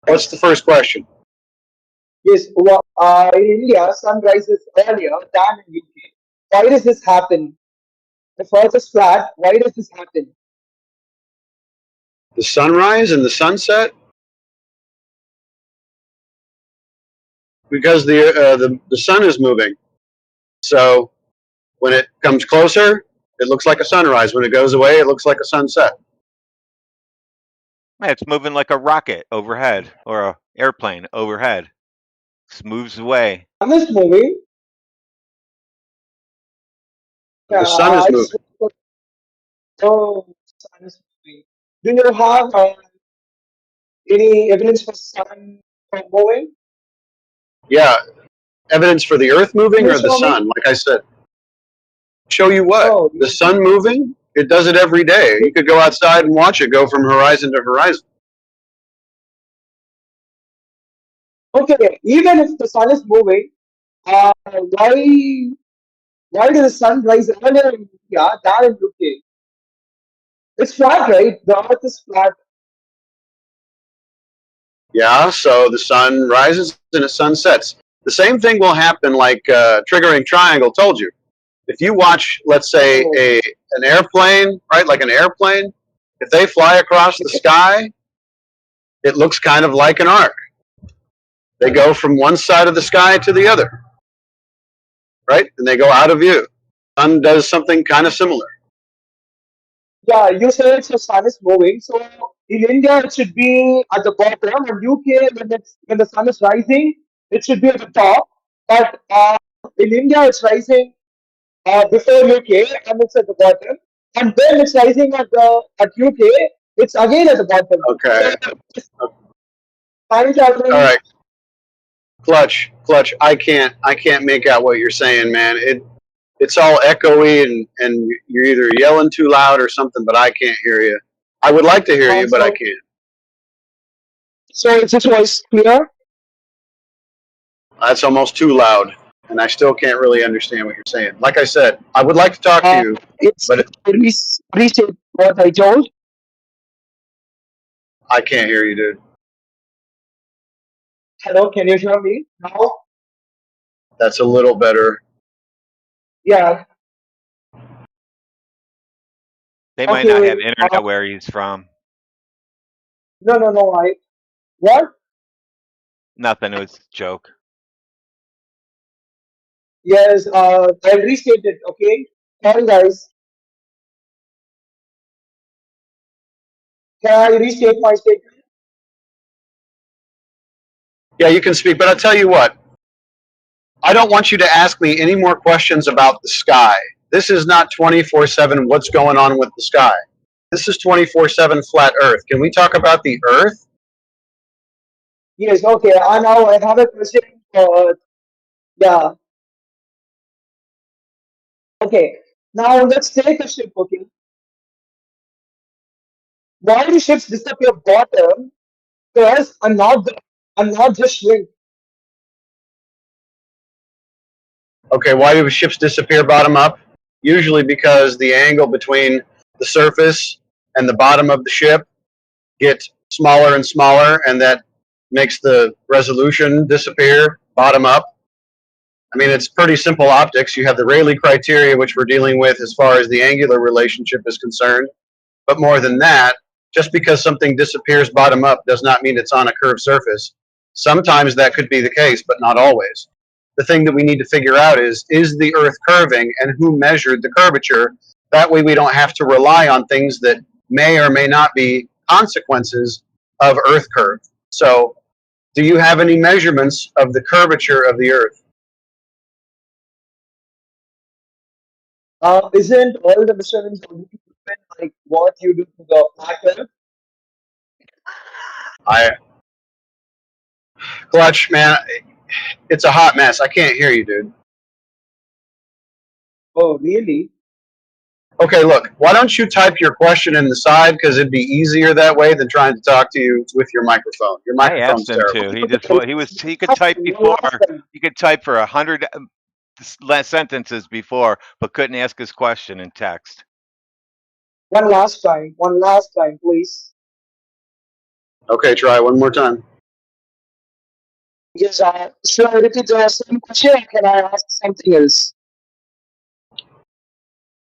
What's the first question? Yes. In India, sun rises earlier than in UK. Why does this happen? The Earth is flat. Why does this happen? The sunrise and the sunset? Because the sun is moving. So when it comes closer, it looks like a sunrise. When it goes away, it looks like a sunset. Yeah, it's moving like a rocket overhead or a airplane overhead. It moves away. Sun is moving. The sun is I moving. just oh, sun is moving. Do you have any evidence for sun moving? Yeah. Evidence for the earth moving Can you or the show me? sun? Like I said. Show you what? Oh, The sun moving? It does it every day. You could go outside and watch it go from horizon to horizon. okay. Even if the sun is moving, why does the sun rise earlier in India than in UK? It's flat, right? The Earth is flat. Yeah, so the sun rises and the sun sets. The same thing will happen like triggering triangle told you. If you watch, let's say, an airplane, right, like an airplane, if they fly across the sky, it looks kind of like an arc. They go from one side of the sky to the other, right? And they go out of view. Sun does something kind of similar. Yeah, you said the sun is moving. So in India, it should be at the bottom, and UK, when the sun is rising, it should be at the top. But in India, it's rising before UK, and it's at the bottom. And then it's rising at UK, it's again at the bottom. Okay. Time traveling. All right. Clutch. I can't make out what you're saying, man. It's all echoey and you're either yelling too loud or something, but I can't hear you. I would like to hear you, but I can't. So is this voice clear? That's almost too loud, and I still can't really understand what you're saying. Like I said, I would like to talk to you, but Restate what I told. I can't hear you, dude. Hello, can you hear me now? That's a little better. Yeah. They might not have internet where he's from. No. What? Nothing. It was a joke. Yes, I'll restate it, okay? Sorry, guys. Can I restate my statement? Yeah, you can speak, but I'll tell you what. I don't want you to ask me any more questions about the sky. This is not 24/7 what's going on with the sky. This is 24/7 flat Earth. Can we talk about the Earth? Yes, okay. Now I have a question for, yeah. Okay. Now let's take a ship, okay? Why do ships disappear bottom first and not just shrink? Okay, why do ships disappear bottom up? Usually because the angle between the surface and the bottom of the ship get smaller and smaller, and that makes the resolution disappear bottom up. I mean, it's pretty simple optics. You have the Rayleigh criteria, which we're dealing with as far as the angular relationship is concerned. But more than that, Just because something disappears bottom up does not mean it's on a curved surface. Sometimes that could be the case, but not always. The thing that we need to figure out is the Earth curving and who measured the curvature? That way we don't have to rely on things that may or may not be consequences of Earth curve. So, do you have any measurements of the curvature of the Earth? Isn't all the measurements already proven, like what you do to the flat Earth? Clutch, man, it's a hot mess. I can't hear you, dude. Oh, really? Okay, look, why don't you type your question in the side, because it'd be easier that way than trying to talk to you with your microphone. Your I asked microphone's him terrible. to. He could type before. He could type for 100 sentences before, but couldn't ask his question in text. One last time, please. Okay, try one more time. Yes, should I repeat the same question or can I ask something else?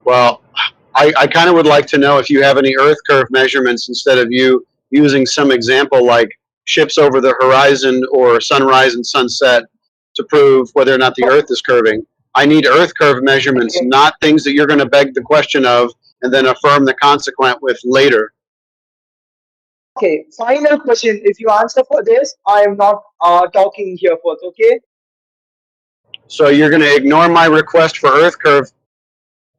Well, I kind of would like to know if you have any Earth curve measurements instead of you using some example like ships over the horizon or sunrise and sunset to prove whether or not the Earth is curving. I need Earth curve measurements, not things that you're going to beg the question of and then affirm the consequent with later. Okay, final question. If you answer for this, I am not talking here first, okay? So you're going to ignore my request for Earth curve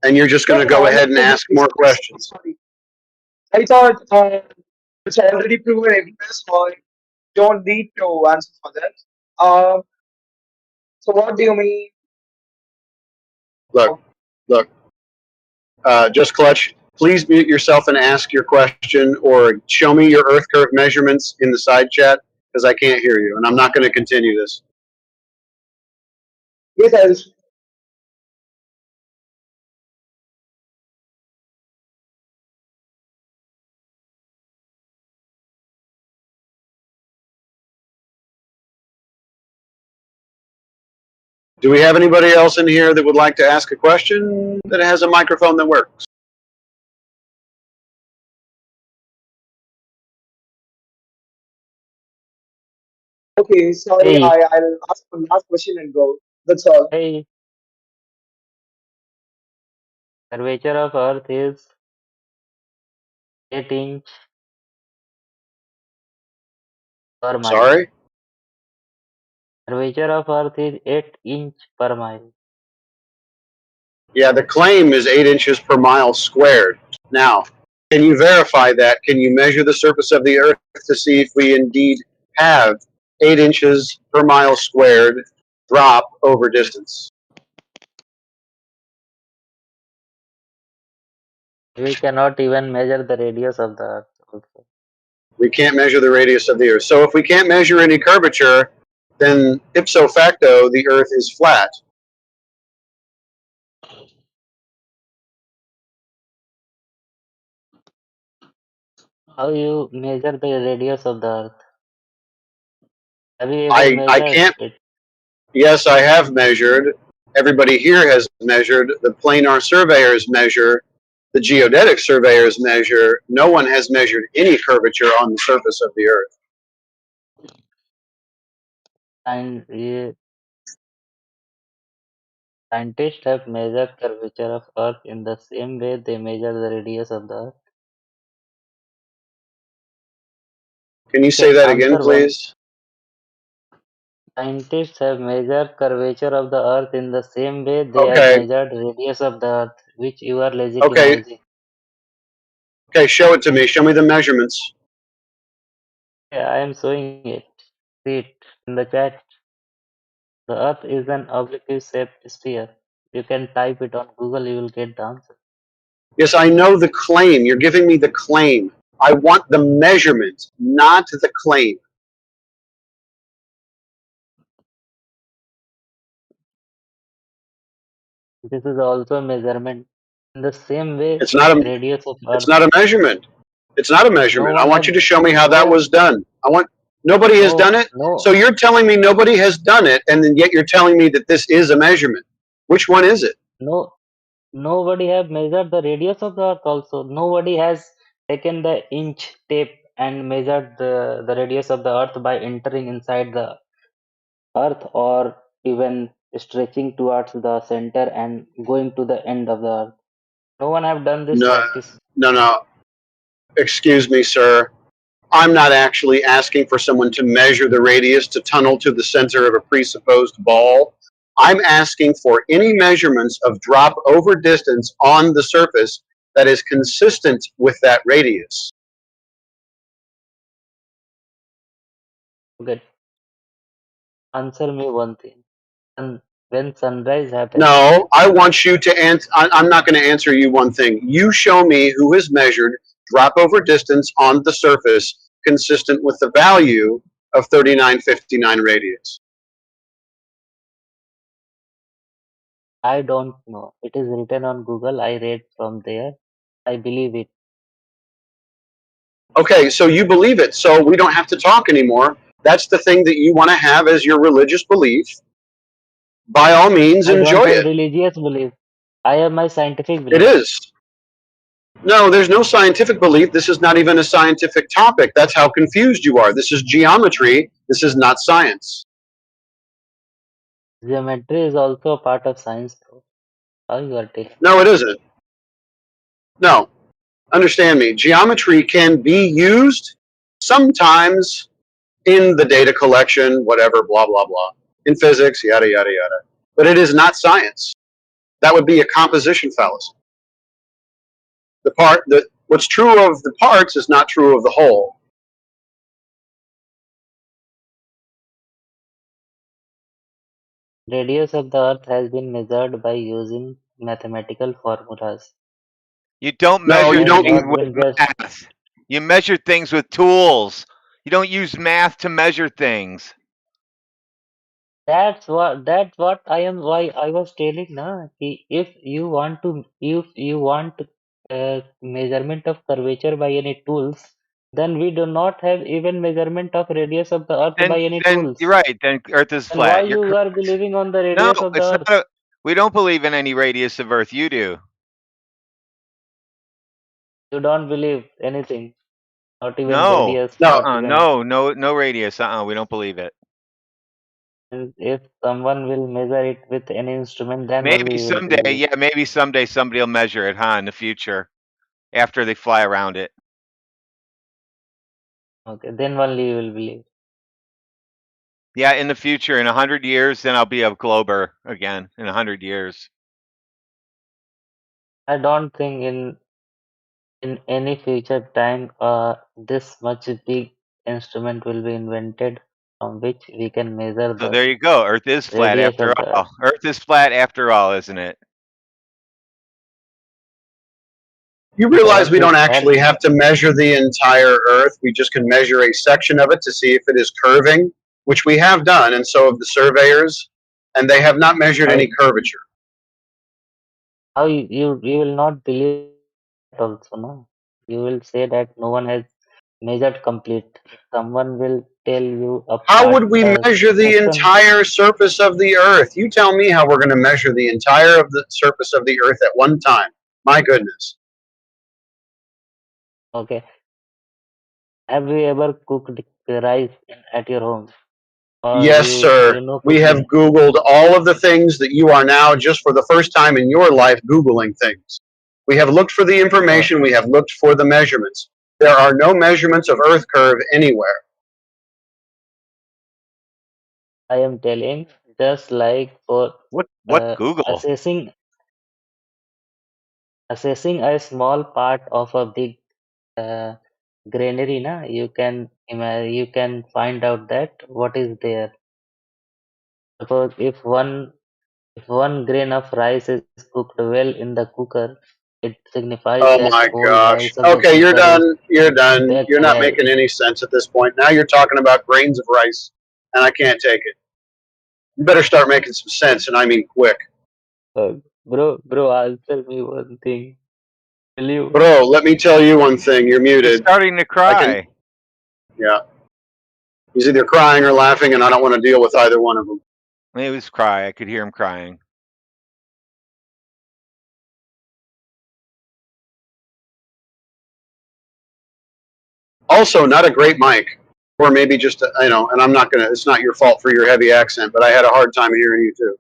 and you're just going to go ahead and ask more questions. Sorry. I thought it's already proven evidence, so I don't need to answer for that. So what do you mean? Look, just Clutch, please mute yourself and ask your question, or show me your Earth curve measurements in the side chat, because I can't hear you, and I'm not going to continue this. Yes, I'll. Do we have anybody else in here that would like to ask a question that has a microphone that works? Okay, sorry, Hey. I'll ask one last question and go. That's all. Hey. Curvature of Earth is 8 inch per mile. Sorry? Curvature of Earth is 8 inch per mile. Yeah, the claim is 8 inches per mile squared. Now, can you verify that? Can you measure the surface of the Earth to see if we indeed have 8 inches per mile squared drop over distance? We cannot even measure the radius of the Earth also. We can't measure the radius of the Earth. So if we can't measure any curvature, then ipso facto, the Earth is flat. How you measure the radius of the Earth? Have you ever I measured can't. it? Yes, I have measured. Everybody here has measured. The planar surveyors measure. The geodetic surveyors measure. No one has measured any curvature on the surface of the Earth. And scientists have measured curvature of Earth in the same way they measure the radius of the Earth. Can you say that again, please? Scientists have measured curvature of the Earth in the same way they have Okay. measured radius of the Earth, which you are lazy Okay. to imagine. Okay, show it to me. Show me the measurements. Yeah, I am showing it. See it in the chat. The Earth is an oblique shaped sphere. You can type it on Google, you will get the answer. Yes, I know the claim. You're giving me the claim. I want the measurement, not the claim. This is also a measurement. In the same way, It's not a. radius of It's Earth. not a measurement. It's not a measurement. I want you to show me how that was done. Nobody has done it. So you're telling me nobody has done it, and then yet you're telling me that this is a measurement. Which one is it? No, nobody have measured the radius of the Earth also. Nobody has taken the inch tape and measured the radius of the Earth by entering inside the Earth or even stretching towards the center and going to the end of the Earth. No one have done this No, practice. no. Excuse me, sir. I'm not actually asking for someone to measure the radius to tunnel to the center of a presupposed ball. I'm asking for any measurements of drop over distance on the surface that is consistent with that radius. Okay, answer me one thing. And when sunrise happens, No, I want you to answer. I'm not going to answer you one thing. You show me who has measured drop over distance on the surface consistent with the value of 3959 radius. I don't know. It is written on Google. I read from there. I believe it. Okay, so you believe it, so we don't have to talk anymore. That's the thing that you want to have as your religious belief. By all means, I don't enjoy have it. religious belief. I have my scientific It belief. is. No, there's no scientific belief. This is not even a scientific topic. That's how confused you are. This is geometry. This is not science. Geometry is also a part of science, bro. How you are telling? No, it isn't. No. Understand me. Geometry can be used sometimes in the data collection, whatever, blah, blah, blah. In physics, yada, yada, yada. But it is not science. That would be a composition fallacy. What's true of the parts is not true of the whole. Radius of the Earth has been measured by using mathematical formulas. You don't No, measure you It has don't. things not with been just. math. You measure things with tools. You don't use math to measure things. That's what I am why I was telling na if you want measurement of curvature by any tools, then we do not have even measurement of radius of the Earth by any Then tools. you're right. Then Earth is And why flat. You're you are correct. believing on the No, radius of the it's Earth? not. We don't believe in any radius of Earth. You do. You don't believe anything, not even No. radius, not even. No radius. We don't believe it. And if someone will measure it with any instrument, then Maybe only you will someday. believe. Yeah, maybe someday somebody will measure it, huh? In the future, after they fly around it. Okay, then only you will believe. Yeah, in the future, in 100 years, then I'll be a glober again. In 100 years. I don't think in any future time this much big instrument will be invented from which we can measure So the there you go. Earth is flat radius after of the Earth. all. Earth is flat after all, isn't it? You If realize Earth we is don't flat, actually have to measure the entire Earth. We just can measure a section of it to see if it is curving, which we have done, and so have the surveyors, and they have not measured how any curvature. how you will not believe it also, no? You will say that no one has measured complete. Someone will tell you a How part, would we a measure the section. entire surface of the Earth? You tell me how we're going to measure the entire of the surface of the Earth at one time. My goodness. Okay. Have you ever cooked rice at your home? Or Yes, you sir. know We have cooking? Googled all of the things that you are now, just for the first time in your life, Googling things. We have looked for the Or information, we have looked for the measurements. There are no measurements of Earth curve anywhere. I am telling, just like for What Google? assessing a small part of a big uh, granary, na, you can find out that what is there. Suppose if one grain of rice is cooked well in the cooker, it signifies Oh that my whole gosh. rice of the Okay, you're cooker is done. You're done. baked You're not well. making any sense at this point. Now you're talking about grains of rice, and I can't take it. You better start making some sense, and I mean quick. Bro, answer me one thing. Will you? Bro, let me tell you one thing. You're He's muted. starting to I can, cry. yeah. He's either crying or laughing, and I don't want to deal with either one of them. He was crying. I could hear him crying. Also, not a great mic, or maybe just and I'm not gonna. It's not your fault for your heavy accent, but I had a hard time hearing you too.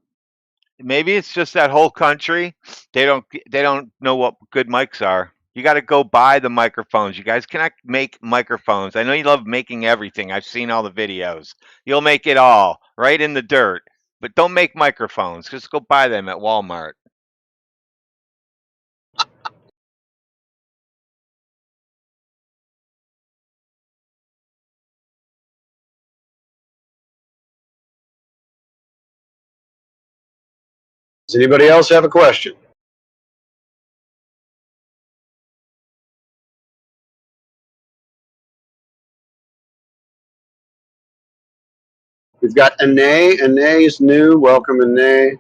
Maybe it's just that whole country. They don't know what good mics are. You got to go buy the microphones. You guys cannot make microphones. I know you love making everything. I've seen all the videos. You'll make it all right in the dirt, but don't make microphones. Just go buy them at Walmart. Does anybody else have a question? We've got Ane. Ane is new. Welcome, Ane.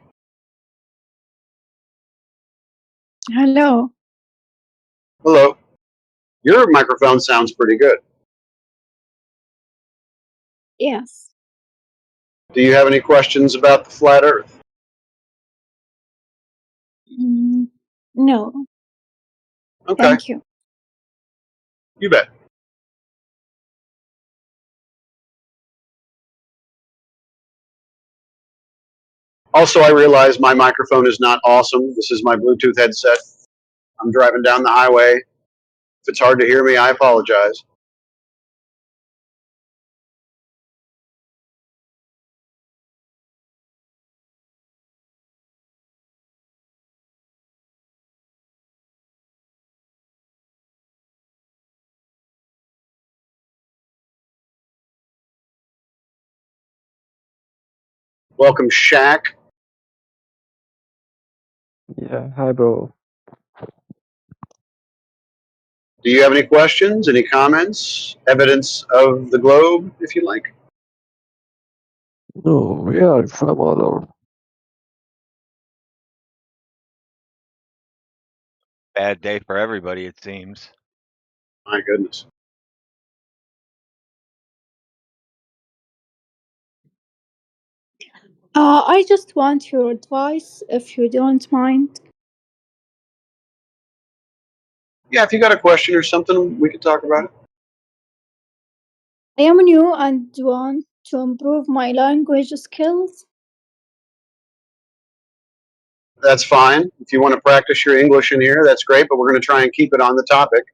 Hello. Hello. Your microphone sounds pretty good. Yes. Do you have any questions about the flat Earth? No. Okay. Thank you. You bet. Also, I realize my microphone is not awesome. This is my Bluetooth headset. I'm driving down the highway. If it's hard to hear me, I apologize. Welcome, Shaq. Yeah, hi, bro. Do you have any questions, any comments, evidence of the globe, if you like? No, we are from all over. Bad day for everybody, it seems. My goodness. I just want your advice, if you don't mind. Yeah, if you got a question or something, we could talk about it. I am new and want to improve my language skills. That's fine. If you want to practice your English in here, that's great, but we're going to try and keep it on the topic,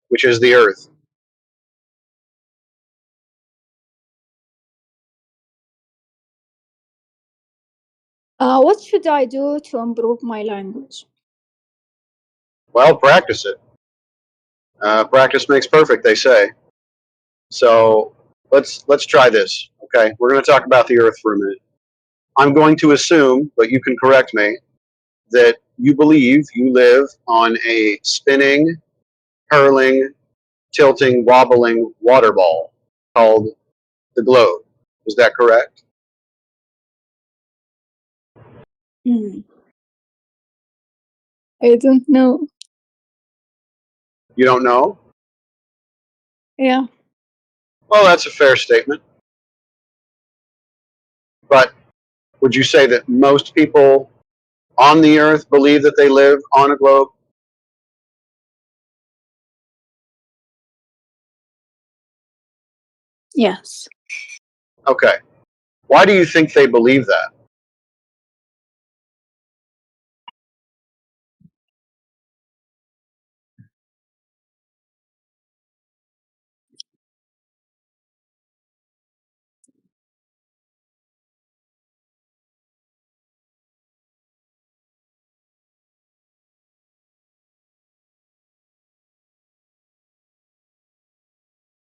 which is the Earth. What should I do to improve my language? Well, practice it. Practice makes perfect, they say. So let's try this. Okay, we're going to talk about the Earth for a minute. I'm going to assume, but you can correct me, that you believe you live on a spinning, hurling, tilting, wobbling water ball called the globe. Is that correct? I don't know. You don't know? Yeah. Well, that's a fair statement. But would you say that most people on the Earth believe that they live on a globe? Yes. Okay. Why do you think they believe that?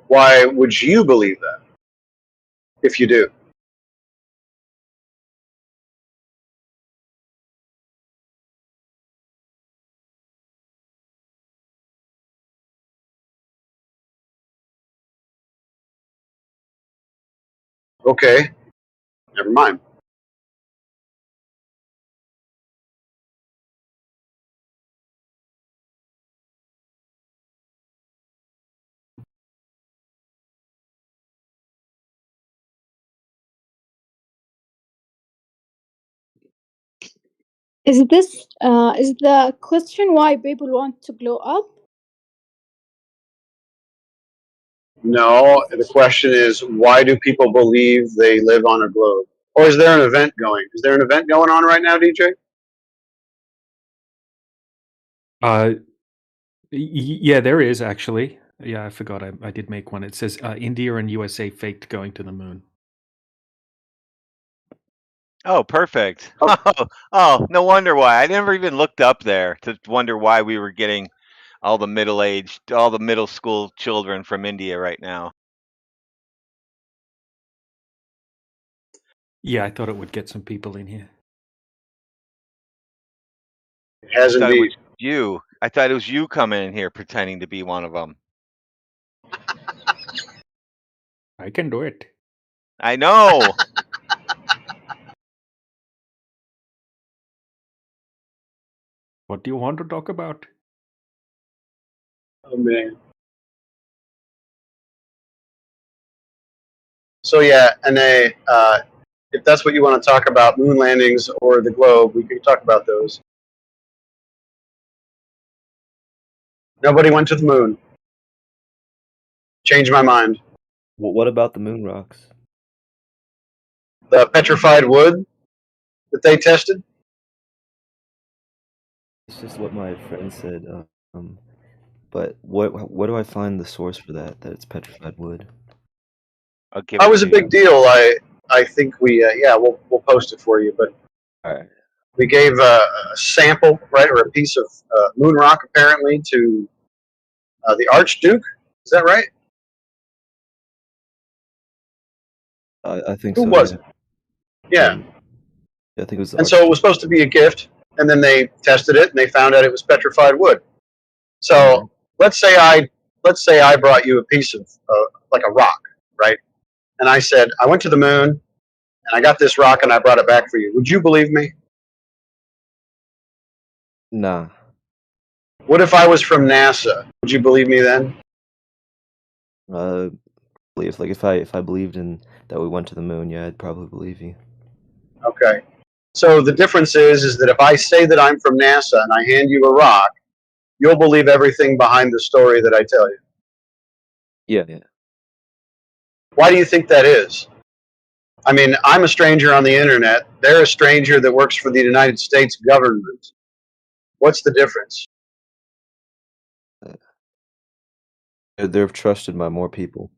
Why would you believe that if you do? Okay, never mind. Is the question why people want to glow up? No, the question is, why do people believe they live on a globe? Or is there an event going? Is there an event going on right now, DJ? Yeah, there is actually. Yeah, I forgot. I did make one. It says India and USA faked going to the moon. Oh, perfect. Oh, no wonder why. I never even looked up there to wonder why we were getting all the middle-aged, all the middle school children from India right now. Yeah, I thought it would get some people in here. It has I thought it was indeed. you. I thought it was you coming in here pretending to be one of them. I can do it. I know. What do you want to talk about? Oh, man. So, yeah, and if that's what you want to talk about, moon landings or the globe, we can talk about those. Nobody went to the moon. Changed my mind. Well, what about the moon rocks? The petrified wood that they tested? It's just what my friend said. But where do I find the source for that? That it's petrified wood. I'll give That it was a to big you. deal. I think we'll post it for you. But All right. we gave a sample, right, or a piece of moon rock apparently to the Archduke. Is that right? I think Who so. was it? Yeah. I think it was the And so it was supposed to be a gift, and then they tested it and they found out it was petrified wood. So let's say I brought you a piece of like a rock, right? And I said I went to the moon and I got this rock and I brought it back for you. Would you believe me? Nah. What if I was from NASA? Would you believe me then? If I believed in that we went to the moon, yeah, I'd probably believe you. Okay. So the difference is that if I say that I'm from NASA and I hand you a rock, you'll believe everything behind the story that I tell you. Yeah. Why do you think that is? I mean, I'm a stranger on the internet. They're a stranger that works for the United States government. What's the difference? They're trusted by more people.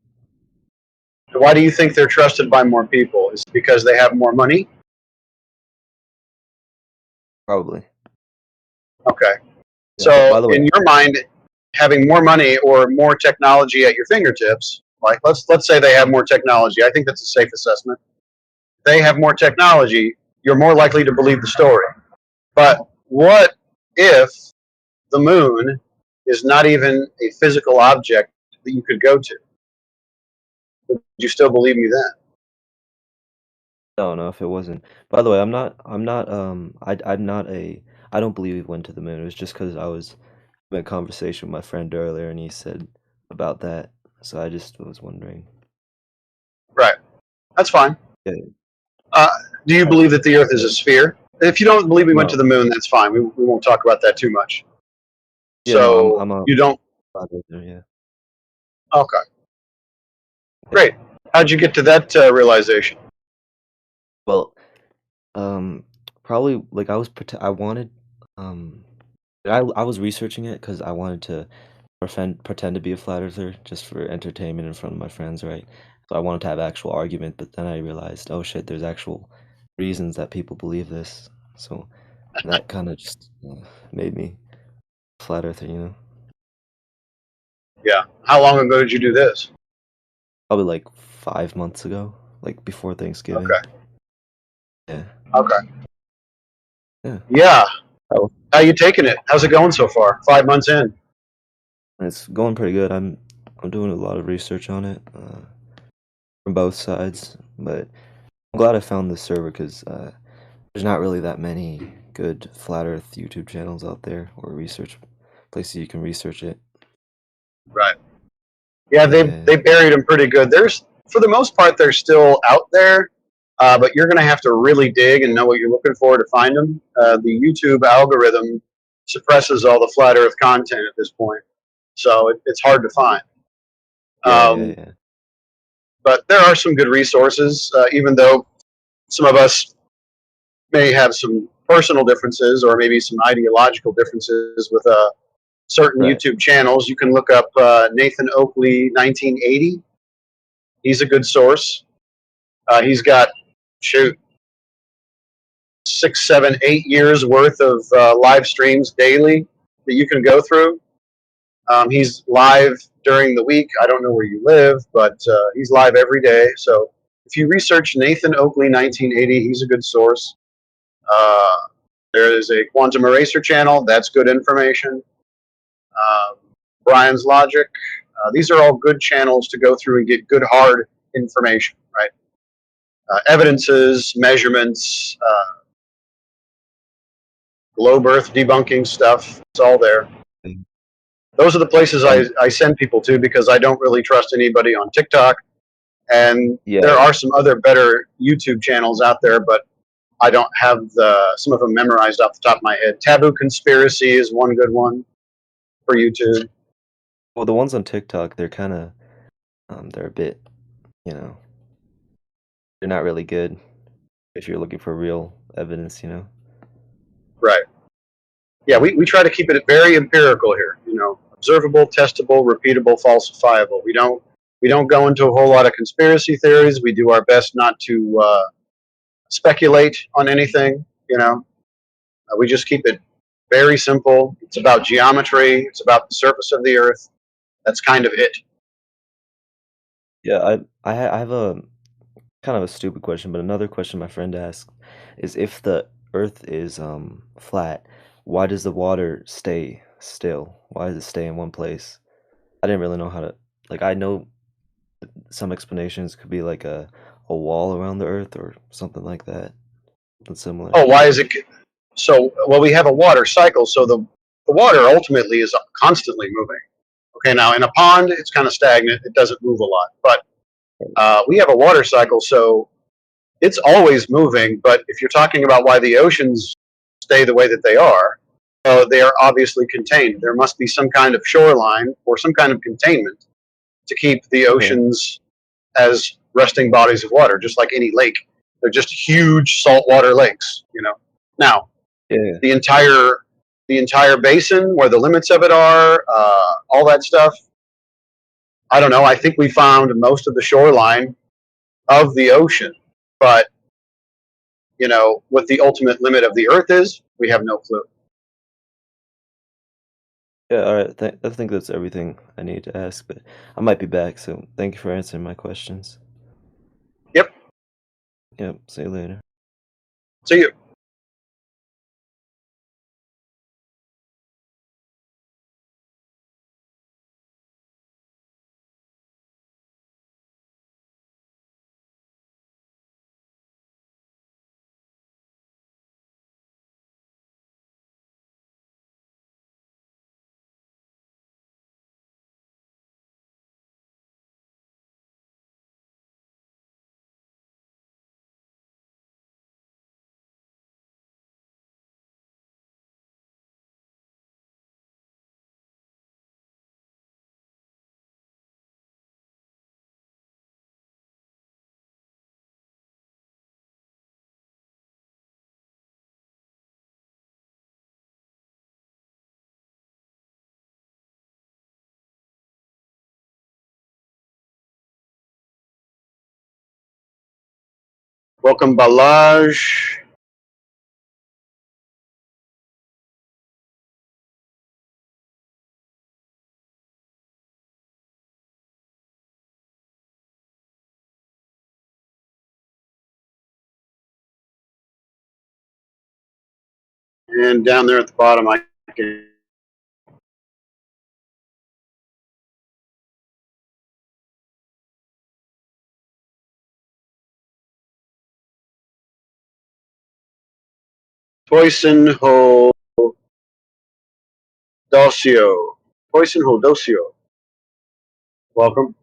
Why do you think they're trusted by more people? Is it because they have more money? Probably. Okay. Yeah, So by the way, in your mind, having more money or more technology at your fingertips, like let's say they have more technology. I think that's a safe assessment. They have more technology, you're more likely to believe the story. But what if the moon is not even a physical object that you could go to? Would you still believe me then? no, if it wasn't. By the way, I'm not. I don't believe we went to the moon. It was just because I was having a conversation with my friend earlier, and he said about that. So I just was wondering. Right. That's fine. Yeah. Do you believe that the Earth is a sphere? If you don't believe we went to No. the moon, that's fine. We won't talk about that too much. Yeah, So I'm a. you don't. Yeah. Okay. Great. How'd you get to that realization? Well, probably like I wanted, I was researching it because I wanted to pretend to be a flat earther just for entertainment in front of my friends, right? So I wanted to have actual argument, but then I realized, oh shit, there's actual reasons that people believe this. So that kind of just made me a flat earther, you know? Yeah. How long ago did you do this? Probably like 5 months ago, like before Thanksgiving. Okay. Yeah. Okay. Yeah. Yeah. Oh. How you taking it? How's it going so far? 5 months in. It's going pretty good. I'm doing a lot of research on it from both sides, but I'm glad I found this server because there's not really that many good flat Earth YouTube channels out there or research places you can research it. Right. Yeah, they buried them pretty good. There's, for the most part, they're still out there, but you're going to have to really dig and know what you're looking for to find them. The YouTube algorithm suppresses all the flat Earth content at this point, so it's hard to find. Yeah. But there are some good resources, even though some of us may have some personal differences or maybe some ideological differences with certain Right. YouTube channels. You can look up Nathan Oakley 1980. He's a good source. He's got, shoot, 6, 7, 8 years worth of live streams daily that you can go through. He's live during the week. I don't know where you live, but he's live every day. So if you research Nathan Oakley 1980, he's a good source. There is a Quantum Eraser channel. That's good information. Brian's Logic. These are all good channels to go through and get good hard information, right? Evidences, measurements, globe Earth debunking stuff. It's all there. Those are the places I send people to because I don't really trust anybody on TikTok. And there are some other better YouTube channels out there, but I don't have some of them memorized off the top of my head. Taboo Conspiracy is one good one for YouTube. Well, the ones on TikTok, they're kind of, they're a bit, you know, they're not really good if you're looking for real evidence, you know? Right. Yeah, we try to keep it very empirical here. You know, observable, testable, repeatable, falsifiable. We don't go into a whole lot of conspiracy theories. We do our best not to speculate on anything. You know, we just keep it very simple. It's about geometry. It's about the surface of the Earth. That's kind of it. Yeah, I have a kind of a stupid question, but another question my friend asked is if the Earth is flat, why does the water stay still? Why does it stay in one place? I didn't really know how to, like, I know some explanations could be like a wall around the Earth or something like that. Something similar. Oh, why is it? So, well, we have a water cycle. So the water ultimately is constantly moving. Okay, now in a pond, it's kind of stagnant. It doesn't move a lot. But we have a water cycle, so it's always moving. But if you're talking about why the oceans stay the way that they are obviously contained. There must be some kind of shoreline or some kind of containment to keep the oceans as resting bodies of water, just like any lake. They're just huge saltwater lakes, you know. Now, the entire basin, where the limits of it are, all that stuff. I don't know. I think we found most of the shoreline of the ocean, but you know, what the ultimate limit of the Earth is, we have no clue. Yeah, all right. I think that's everything I need to ask, but I might be back, so thank you for answering my questions. Yep. Yep. See you later. See you. Welcome, Balaj. And down there at the bottom, I can. Poison Ho Docio. Poison Ho Docio. Welcome.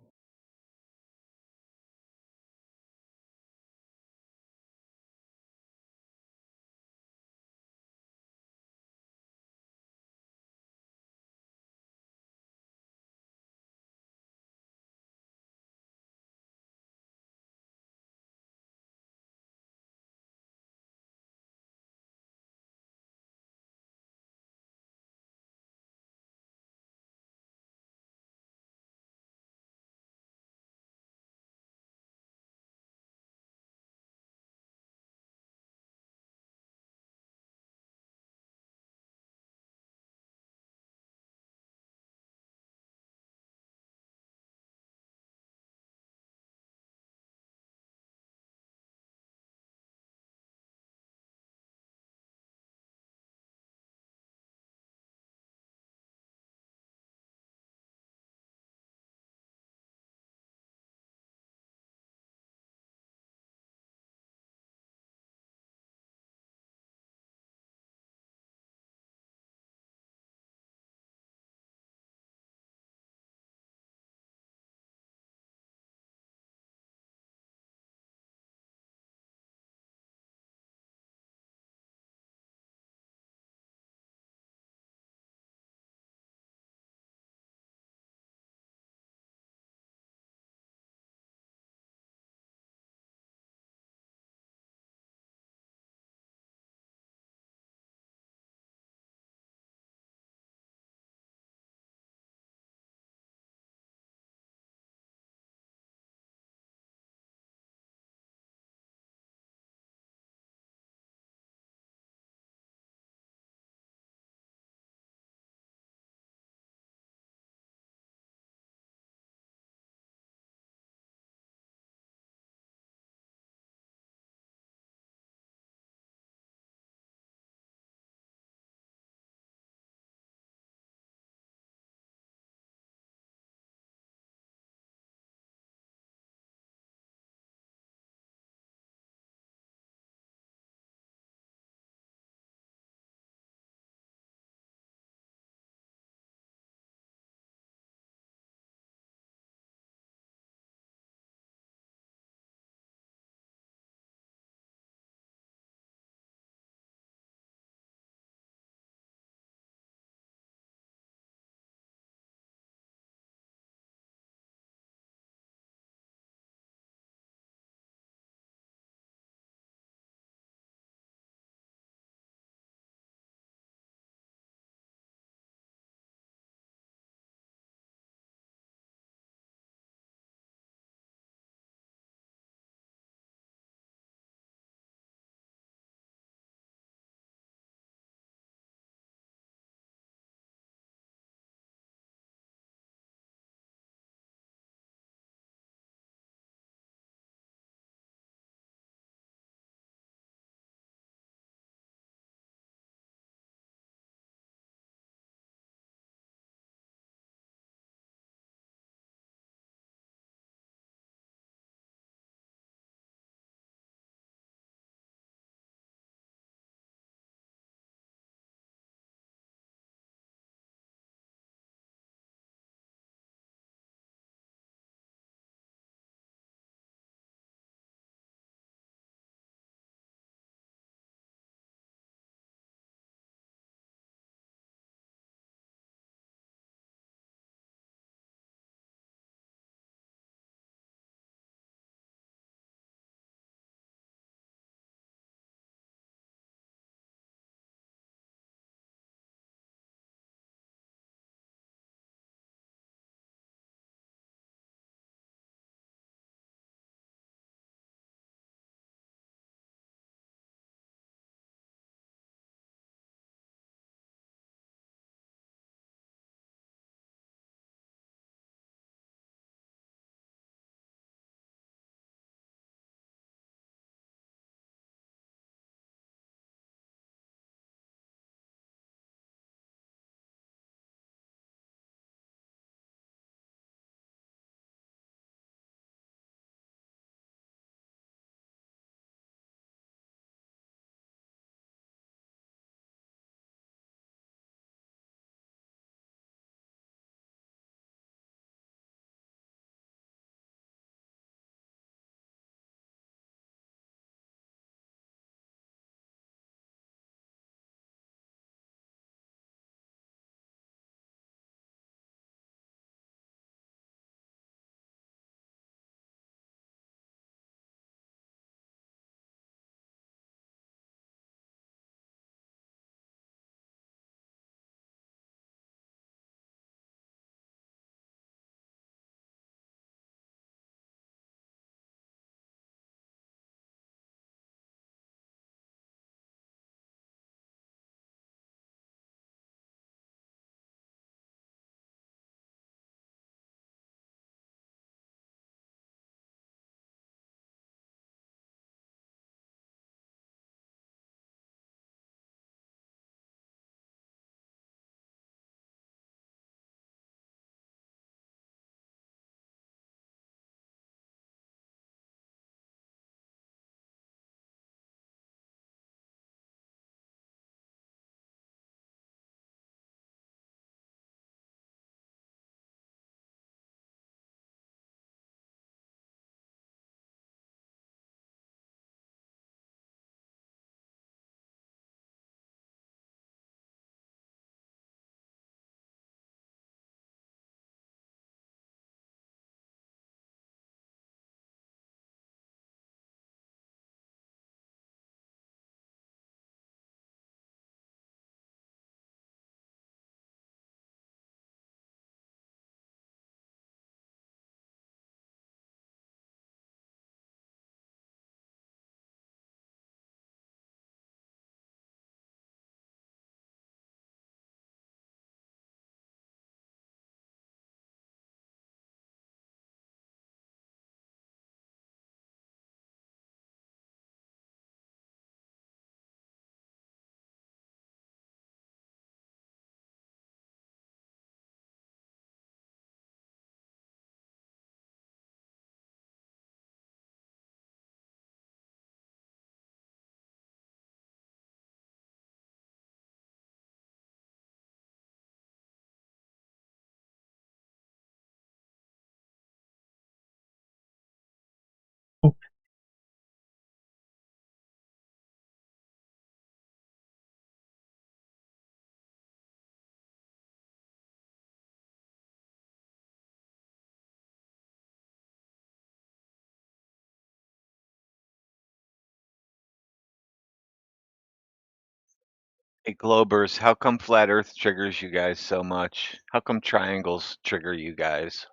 Hey, Globers, how come flat Earth triggers you guys so much? How come triangles trigger you guys?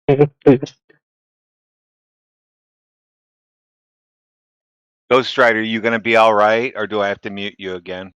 Ghost Rider, you gonna be all right, or do I have to mute you again?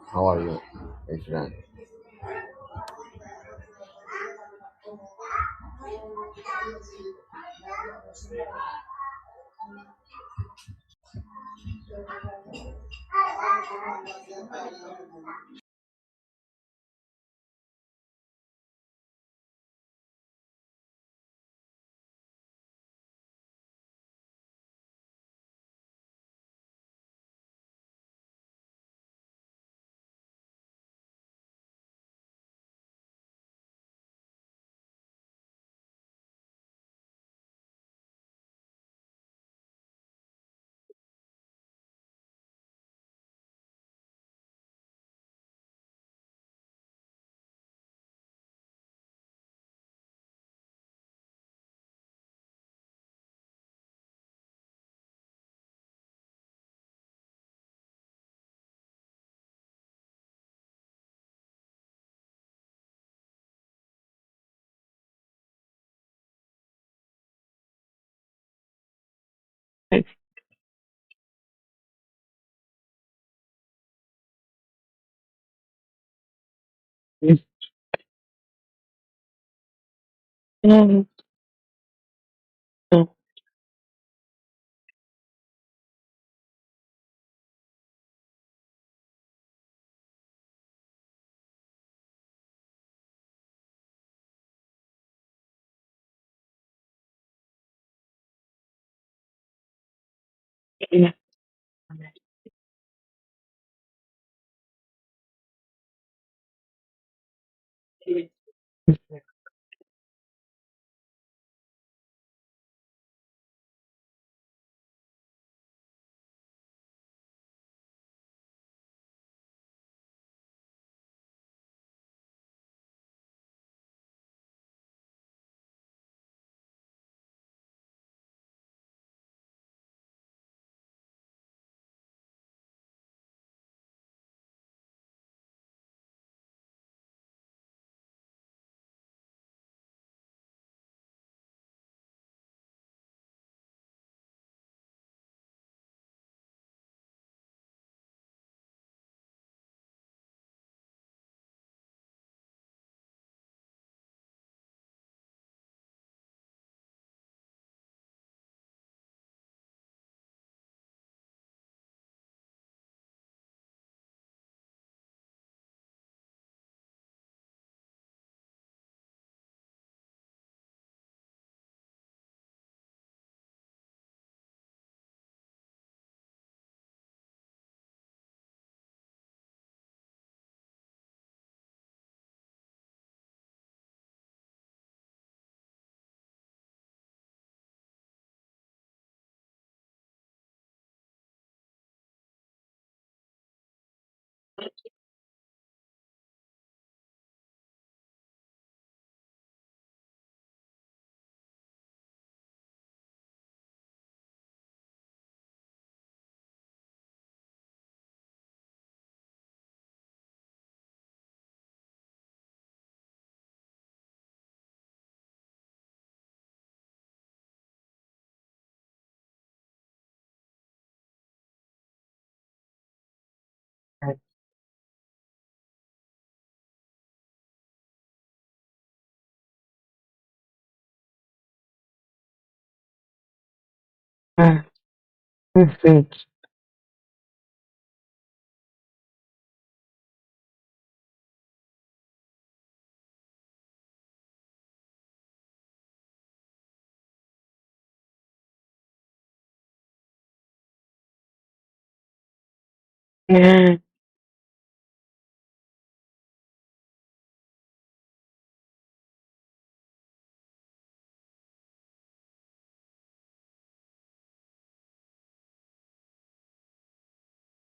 How are you, my friend?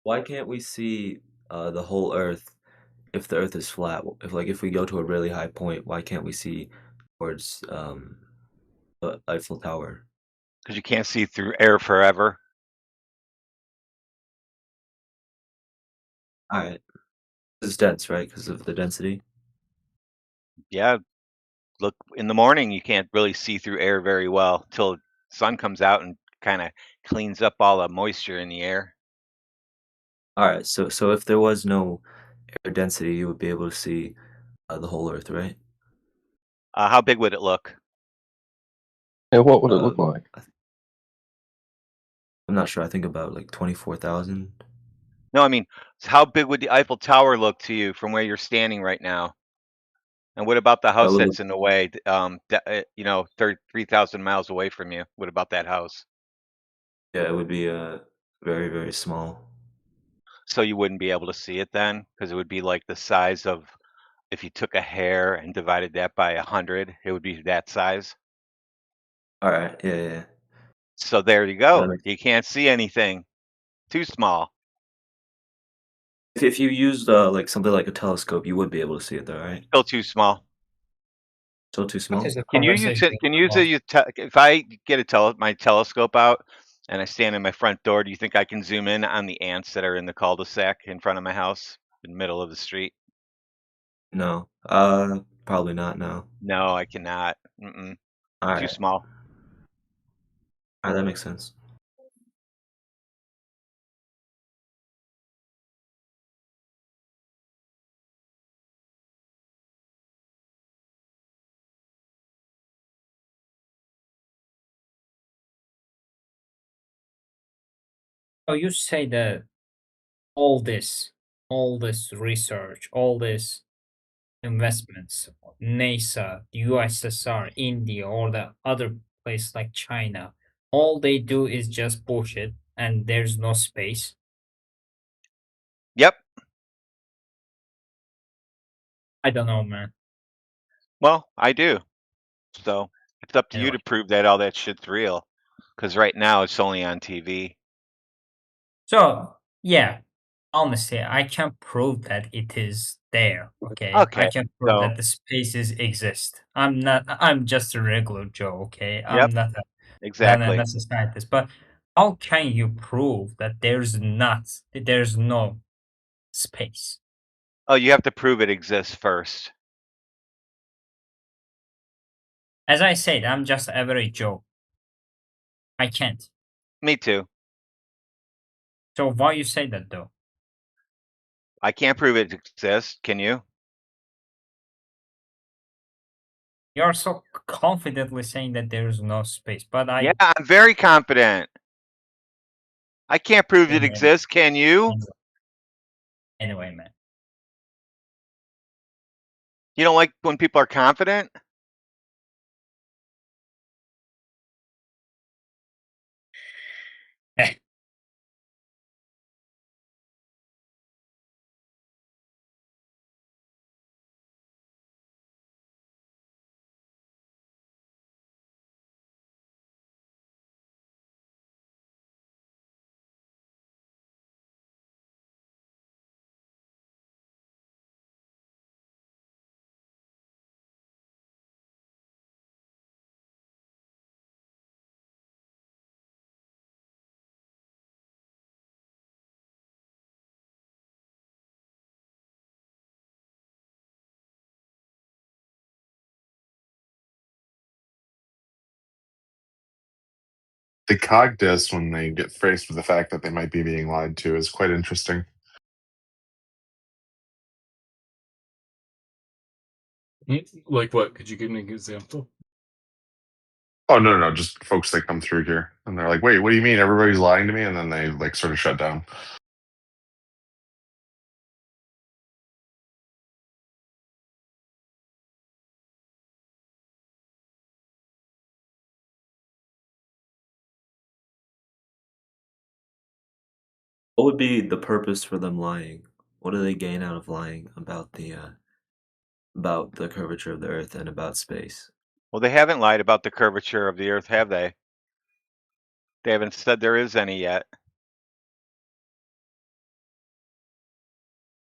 Why can't we see the whole Earth if the Earth is flat? If we go to a really high point, why can't we see towards the Eiffel Tower? Because you can't see through air forever. All right, it's dense, right? Because of the density. Yeah, look in the morning you can't really see through air very well till sun comes out and kind of cleans up all the moisture in the air. All right, so if there was no air density, you would be able to see the whole Earth, right? How big would it look? Yeah, what would it look like? I'm not sure. I think about like 24,000. No, I mean, how big would the Eiffel Tower look to you from where you're standing right now? And what about the That house would that's look, in the way? 3,000 miles away from you. What about that house? yeah, it would be very, very small. So you wouldn't be able to see it then, because it would be like the size of if you took a hair and divided that by 100, it would be that size. All right, yeah. So there you Yeah, that go. makes- You can't see anything. Too small. If you used like something like a telescope, you would be able to see it, though, right? Still too small. Still too What small. is the Can you use conversation it? Can you use about? it? If I get my telescope out and I stand in my front door, do you think I can zoom in on the ants that are in the cul-de-sac in front of my house, in the middle of the street? No, probably not. No. No, I cannot. All Too right, small. all right, that makes sense. So you say that all this research, all this investments, NASA, USSR, India, or the other place like China, all they do is just bullshit, and there's no space. Yep. I don't know, man. Well, I do. So it's up to you Anyway, to prove that all that shit's real. Because right now it's only on TV. so yeah, honestly, I can prove that it is there. Okay, I Okay. can prove So that the spaces exist. I'm not. I'm just a regular Joe. Okay, I'm yep, not a exactly. not a scientist. But how can you prove that there's no space? Oh, you have to prove it exists first. As I said, I'm just average Joe. I can't. Me too. So why you say that though? I can't prove it exists. Can you? You're so confidently saying that there is no space, but Yeah, I'm very confident. I can't prove it anyway, exists. Can you? anyway, man. You don't like when people are confident? Eh, The cogdiss, when they get faced with the fact that they might be being lied to, is quite interesting. Like what? Could you give me an example? Oh no, just folks that come through here and they're like, "Wait, what do you mean? Everybody's lying to me?" And then they like sort of shut down. What would be the purpose for them lying? What do they gain out of lying about the curvature of the Earth and about space? Well, they haven't lied about the curvature of the Earth, have they? They haven't said there is any yet.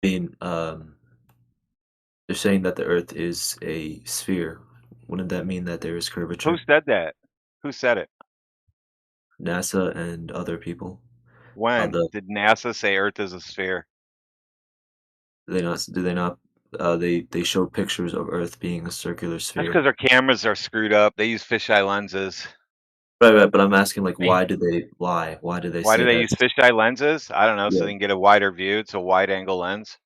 I mean, they're saying that the Earth is a sphere. Wouldn't that mean that there is Who curvature? said that? Who said it? NASA and other people. When The did NASA say Earth is a sphere? do they not? They showed pictures of Earth being a circular That's sphere. because their cameras are screwed up. They use fisheye lenses. Right. But I'm asking, like, why do they lie? Why do they Why do say they that? use fisheye lenses? I don't know, so Yeah. they can get a wider view. It's a wide angle lens.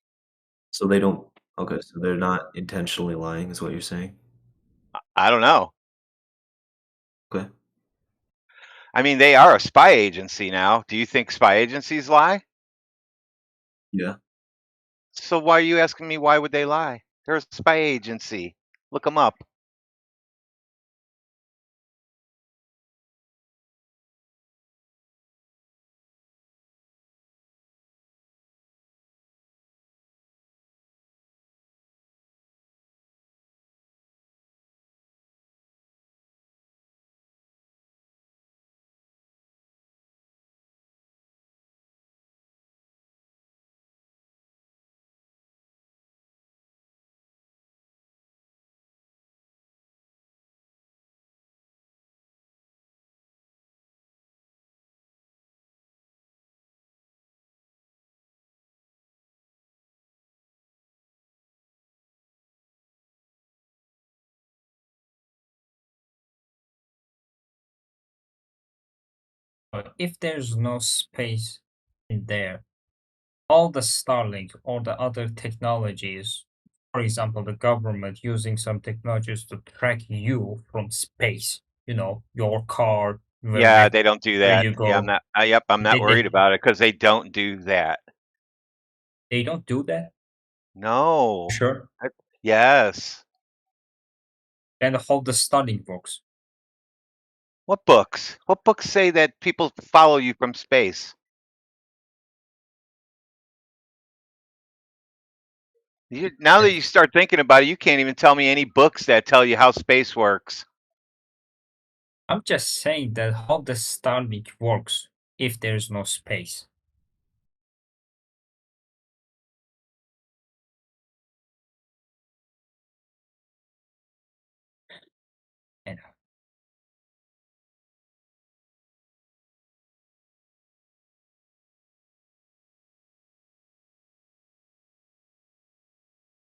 So they don't. Okay, so they're not intentionally lying, is what you're saying? I don't know. Okay. I mean, they are a spy agency now. Do you think spy agencies lie? Yeah. So why are you asking me why would they lie? They're a spy agency. Look them up. But if there's no space in there, all the Starlink or the other technologies, for example, the government using some technologies to track you from space, your car, Yeah, they don't do where that. you Yeah, I'm go. not. Yep, I'm not They, worried they, about it because they don't do that. they don't do that? No. Sure. Yes. And how the Starlink works. What books? What books say that people follow you from space? Now that you start thinking about it, you can't even tell me any books that tell you how space works. I'm just saying that how the Starlink works if there's no space. You know.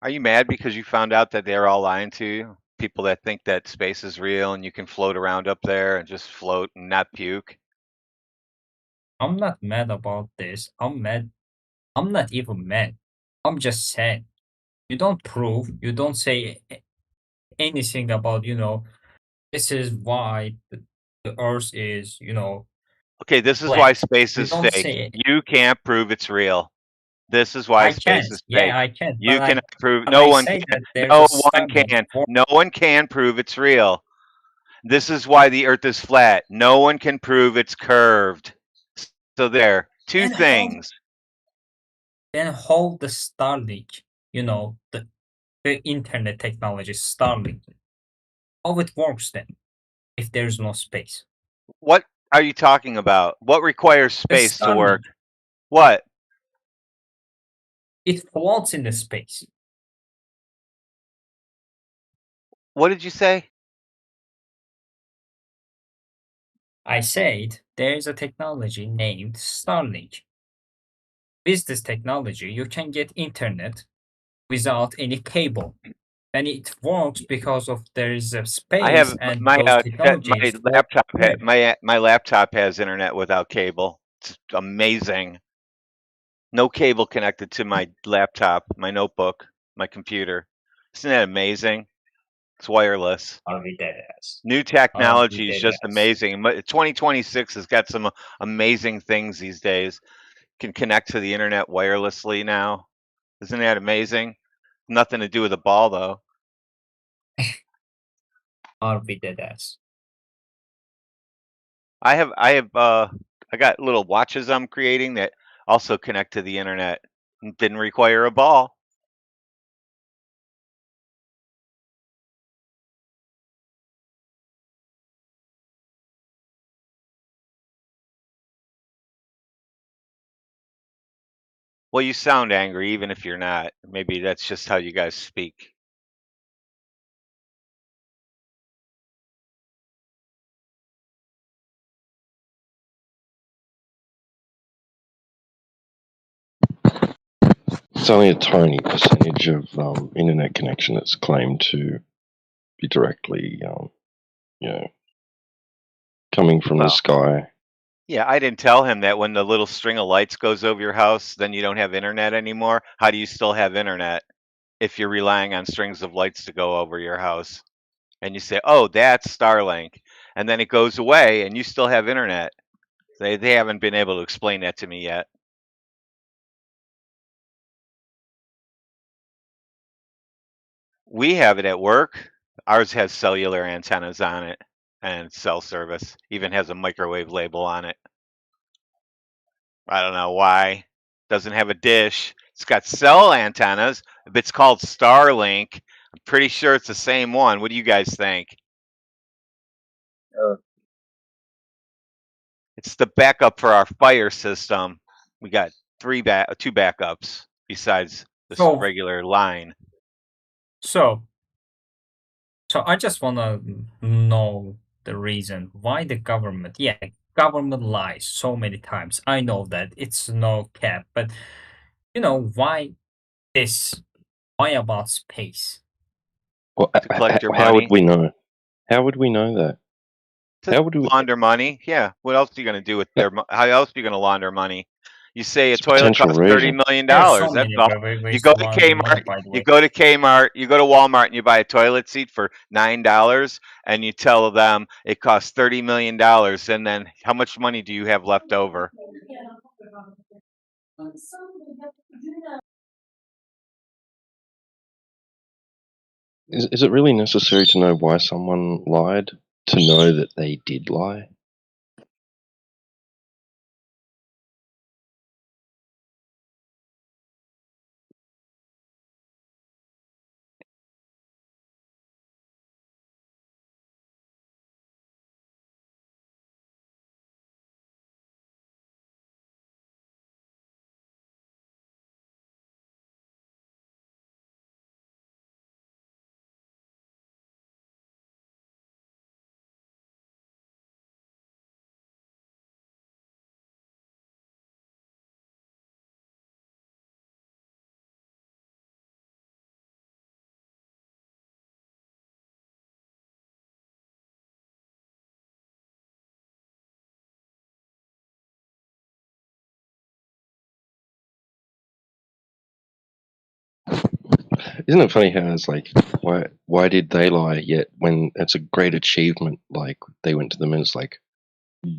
Are you mad because you found out that they're all lying to you? People that think that space is real and you can float around up there and just float and not puke? I'm not mad about this. I'm not even mad. I'm just sad. You don't prove, you don't say anything about, this is why the Earth is, Okay, this is why flat. space You is don't fake. say You can't prove it's real. This is why I space can't. is Yeah, fake. I can. You cannot prove. But No I one say can. that there's a No one Starlink can. for No one can prove it's real. This is why the Earth is flat. No one can prove it's curved. So there, two and how things. then hold the Starlink, the internet technology, Starlink. How it works then if there's no space? What are you talking about? What requires The space to work? Starlink, What? it floats in the space. What did you say? I said there is a technology named Starlink. With this technology, you can get internet without any cable. And it works because of there is a I space have and those technologies work together. my laptop has internet without cable. It's amazing. No cable connected to my laptop, my notebook, my computer. Isn't that amazing? It's wireless. I'll be dead ass. New I'll be technology is dead just ass. amazing. 2026 has got some amazing things these days. Can connect to the internet wirelessly now. Isn't that amazing? Nothing to do with the ball though. I'll be dead ass. I got little watches I'm creating that also connect to the internet. Didn't require a ball. Well, you sound angry even if you're not. Maybe that's just how you guys speak. It's only a tiny percentage of internet connection that's claimed to be directly, coming from the Well, sky. yeah, I didn't tell him that when the little string of lights goes over your house, then you don't have internet anymore. How do you still have internet if you're relying on strings of lights to go over your house? And you say, "Oh, that's Starlink," and then it goes away, and you still have internet. They haven't been able to explain that to me yet. We have it at work. Ours has cellular antennas on it and cell service. Even has a microwave label on it. I don't know why. Doesn't have a dish. It's got cell antennas. It's called Starlink. I'm pretty sure it's the same one. What do you guys think? It's the backup for our fire system. We got two backups besides this So regular line. so I just wanna know the reason why the government. Yeah, government lies so many times. I know that it's no cap, but why this? Why about space? Well, To collect your how would money. we know? How would we know that? To How would we? launder money. Yeah. What else are you going to do with their? How else are you going to launder money? You say a It's a toilet potential costs $30 reason. million. There are so That's many all. You ways go to to launder money, Kmart. by the You way. go to Kmart. You go to Walmart and you buy a toilet seat for $9, and you tell them it costs $30 million. And then how much money do you have left over? Is it really necessary to know why someone lied to know that they did lie? Isn't it funny how it's like, why did they lie? Yet when it's a great achievement, like they went to the moon, it's like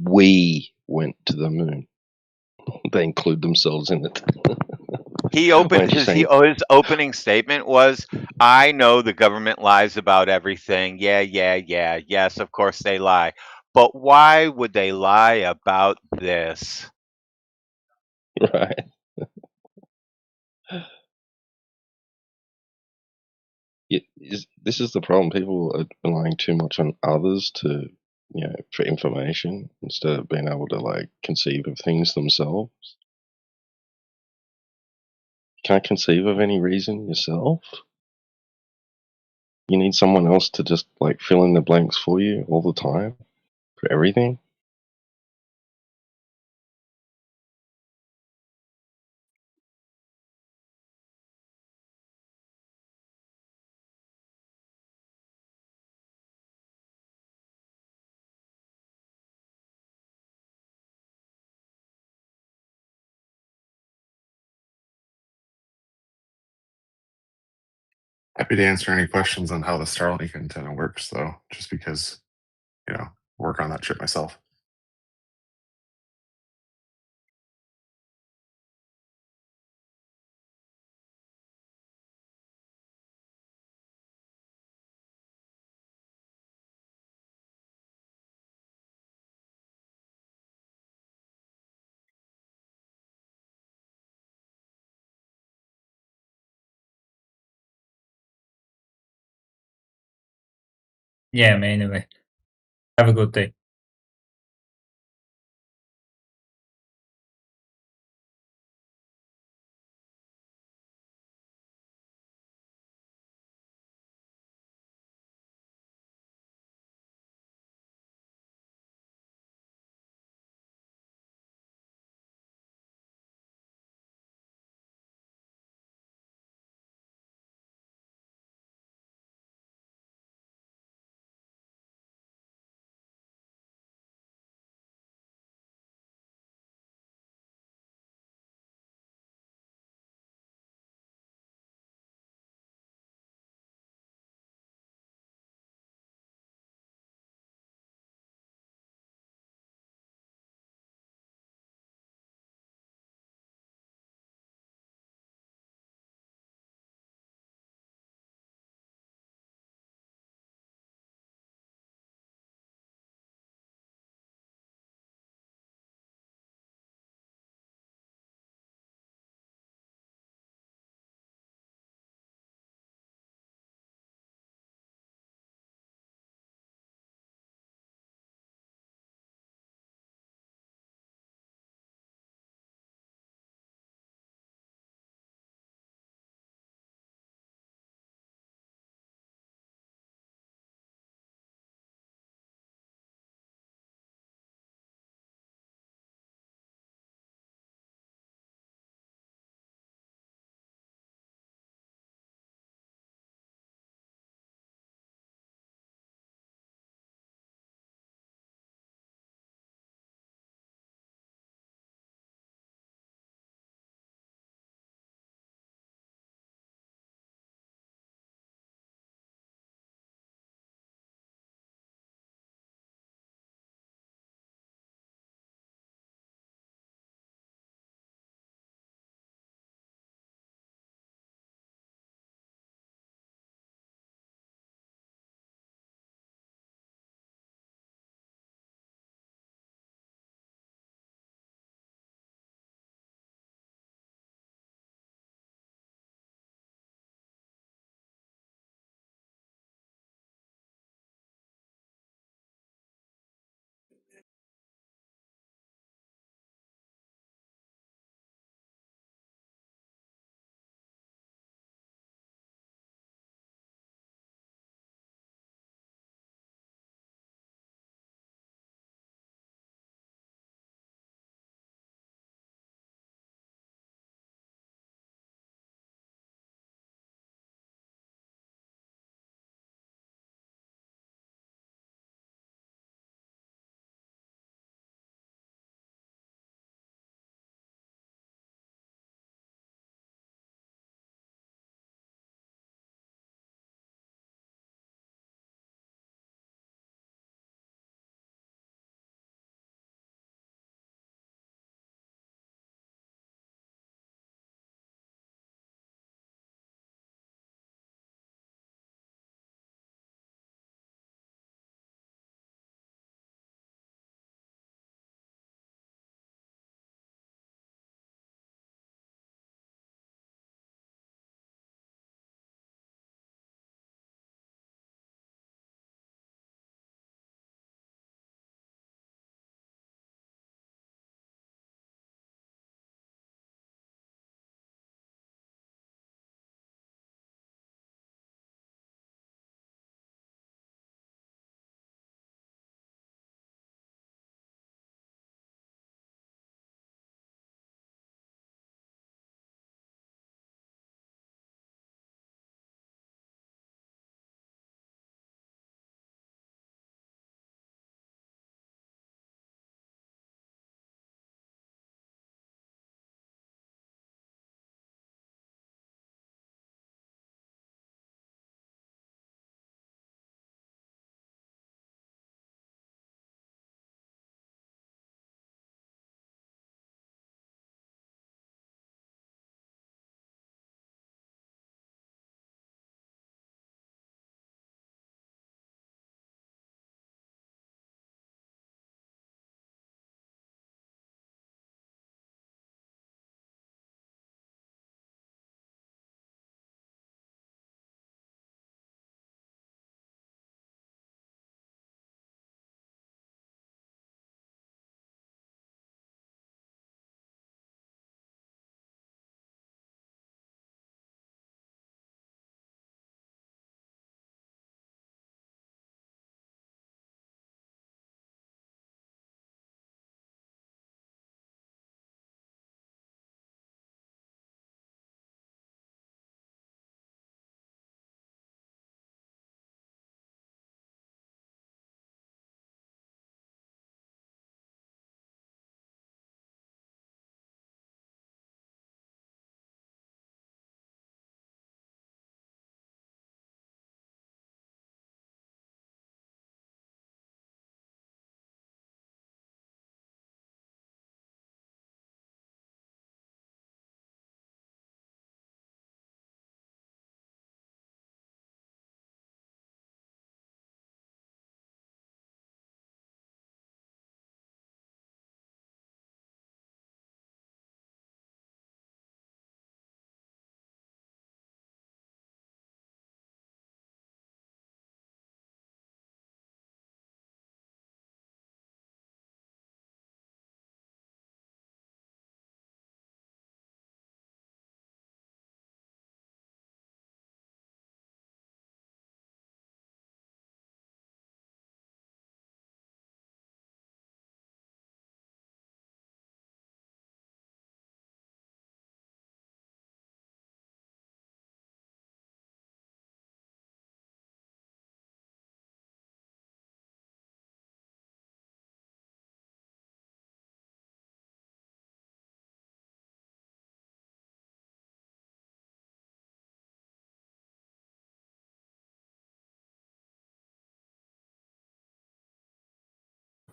we went to the moon. They include themselves in it. He Why opened don't you his saying, his opening statement was, "I know the government lies about everything. Yeah, yeah, yeah. Yes, of course they lie. But why would they lie about this?" right? This is the problem. People are relying too much on others to, for information instead of being able to like conceive of things themselves. Can't conceive of any reason yourself. You need someone else to just like fill in the blanks for you all the time for everything. Happy to answer any questions on how the Starlink antenna works, though, just because, work on that chip myself. Yeah, anyway. Have a good day.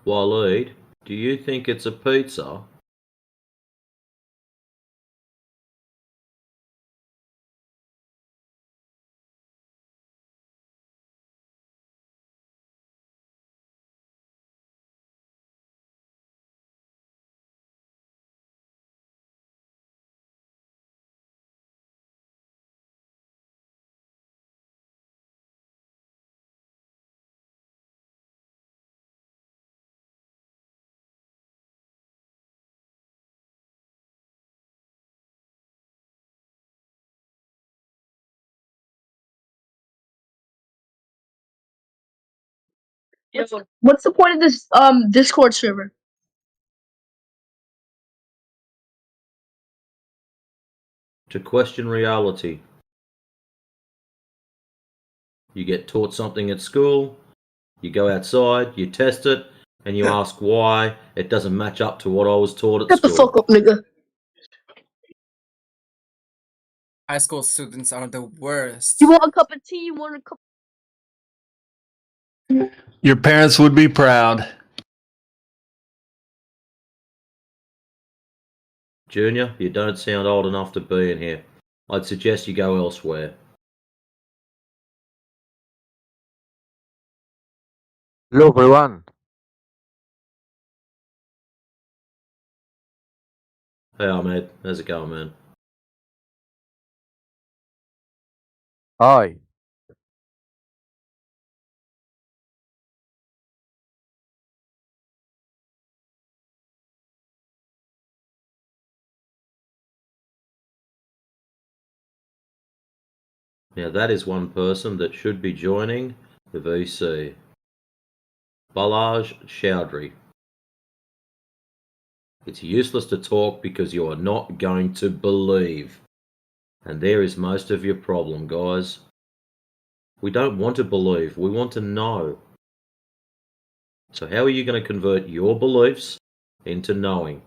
Waleed, do you think it's a pizza? What's the point of this Discord server? To question reality. You get taught something at school, you go outside, you test it, and you ask why it doesn't match up to what I was taught at Shut the school. fuck up, nigga. High school students are the worst. You want a cup of tea? You want a cup? Your parents would be proud. Junior, you don't sound old enough to be in here. I'd suggest you go elsewhere. Hello everyone. Hey Ahmed, how's it going, man? Hi. Now that is one person that should be joining the VC. Balaj Chowdhury. It's useless to talk because you are not going to believe. And there is most of your problem, guys. We don't want to believe, we want to know. So how are you going to convert your beliefs into knowing?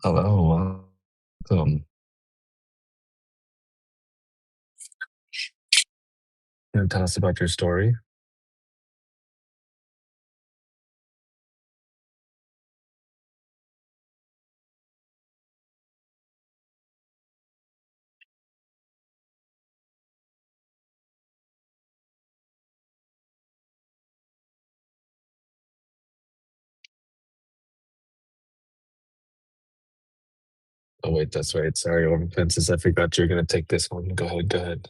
Hello, welcome. Can you tell us about your story? Oh wait, that's right. Sorry, Orphan Princess. I forgot you're gonna take this one. Go ahead, go ahead.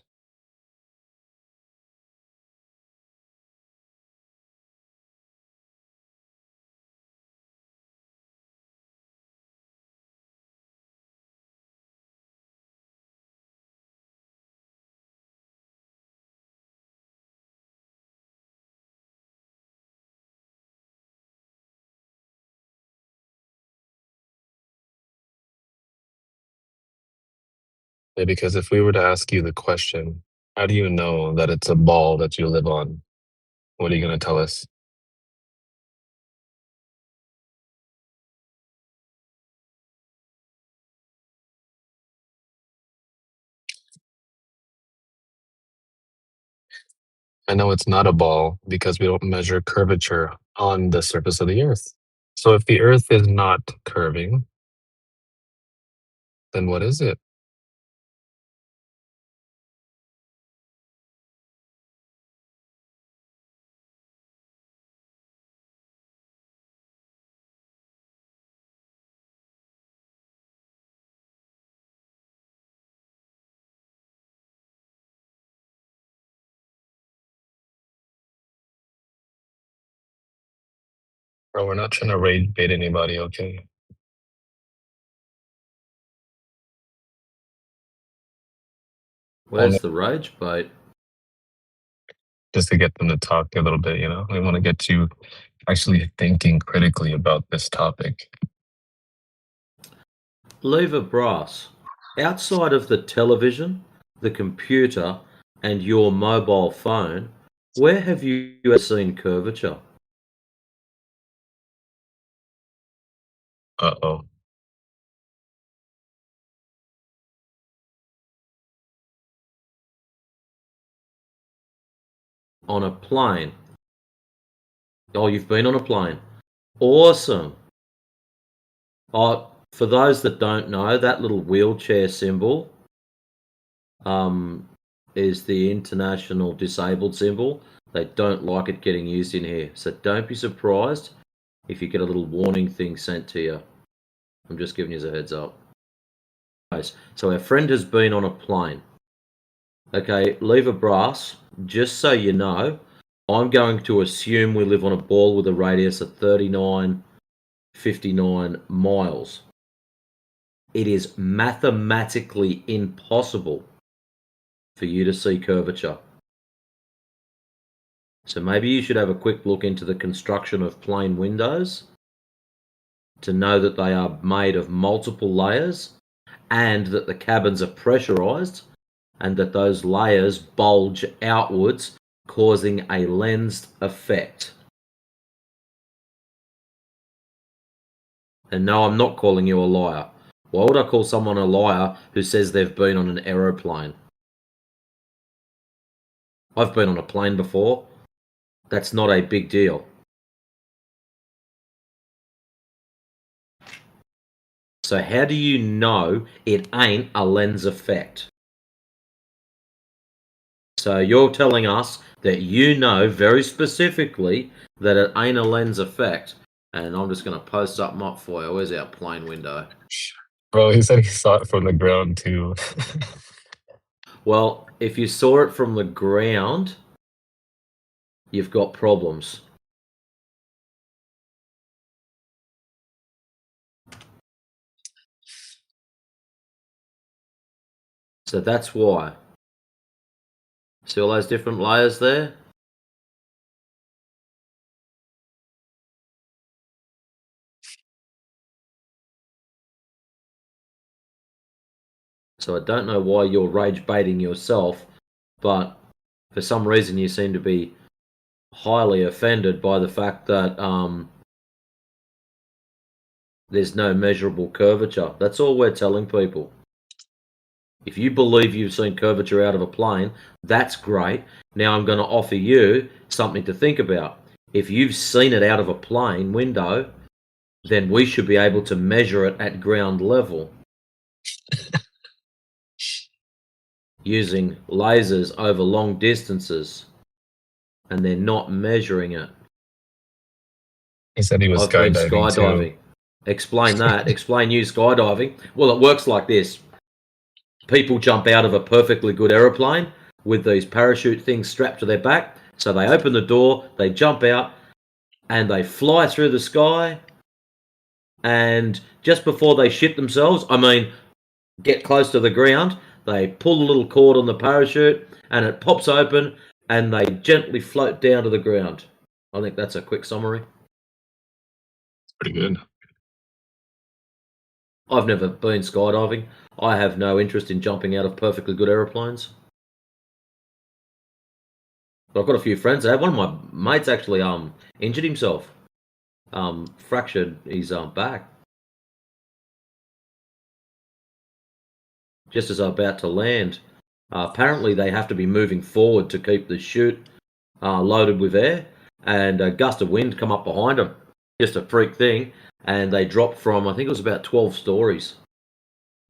Yeah, because if we were to ask you the question, how do you know that it's a ball that you live on? What are you gonna tell us? I know it's not a ball because we don't measure curvature on the surface of the earth. So if the earth is not curving, then what is it? Bro, we're not trying to rage bait anybody, okay? Where's the rage bait? Just to get them to talk a little bit, you know? We want to get you actually thinking critically about this topic. Lever Brass. Outside of the television, the computer, and your mobile phone, where have you ever seen curvature? Uh-oh. On a plane. Oh, you've been on a plane. Awesome. Oh, for those that don't know, that little wheelchair symbol is the international disabled symbol. They don't like it getting used in here. So don't be surprised if you get a little warning thing sent to you. I'm just giving you a heads up. So our friend has been on a plane. Okay, Lever Brass, just so you know, I'm going to assume we live on a ball with a radius of 3959 miles. It is mathematically impossible for you to see curvature. So maybe you should have a quick look into the construction of plane windows to know that they are made of multiple layers and that the cabins are pressurized and that those layers bulge outwards, causing a lensed effect. And no, I'm not calling you a liar. Why would I call someone a liar who says they've been on an aeroplane? I've been on a plane before. That's not a big deal. So how do you know it ain't a lens effect? So you're telling us that you know very specifically that it ain't a lens effect. And I'm just going to post something up for you. Where's our plane window? Bro, he said he saw it from the ground too. Well, if you saw it from the ground, you've got problems. So that's why. See all those different layers there? So I don't know why you're rage baiting yourself, but for some reason you seem to be highly offended by the fact that There's no measurable curvature. That's all we're telling people. If you believe you've seen curvature out of a plane, that's great. Now I'm going to offer you something to think about. If you've seen it out of a plane window, then we should be able to measure it at ground level using lasers over long distances, and they're not measuring it. He said he was I've been skydiving too. skydiving. Explain that. Explain you skydiving. Well, it works like this. People jump out of a perfectly good aeroplane with these parachute things strapped to their back. So they open the door, they jump out, and they fly through the sky. And just before they shit themselves, get close to the ground, they pull the little cord on the parachute, and it pops open, and they gently float down to the ground. I think that's a quick summary. Pretty good. I've never been skydiving. I have no interest in jumping out of perfectly good aeroplanes. But I've got a few friends there. One of my mates actually injured himself. Fractured his back. Just as I'm about to land. Apparently they have to be moving forward to keep the chute loaded with air. And a gust of wind come up behind them. Just a freak thing. And they dropped from, I think it was about 12 stories.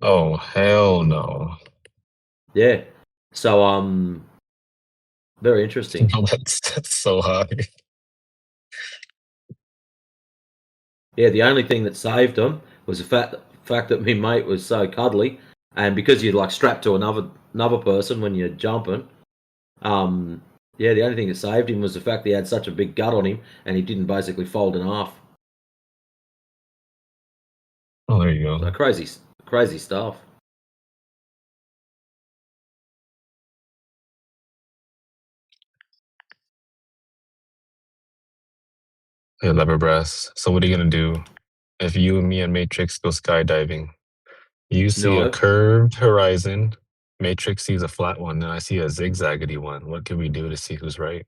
Oh, hell no. Yeah. So, very interesting. No, that's so high. Yeah, the only thing that saved them was the fact that my mate was so cuddly, and because you're like strapped to another person when you're jumping. Yeah, the only thing that saved him was the fact that he had such a big gut on him, and he didn't basically fold in half. Oh, there you go. So crazy stuff. Hey, Leverbrass. So what are you gonna do if you and me and Matrix go skydiving? You see a No. curved horizon. Matrix sees a flat one, and I see a zigzaggedy one. What can we do to see who's right?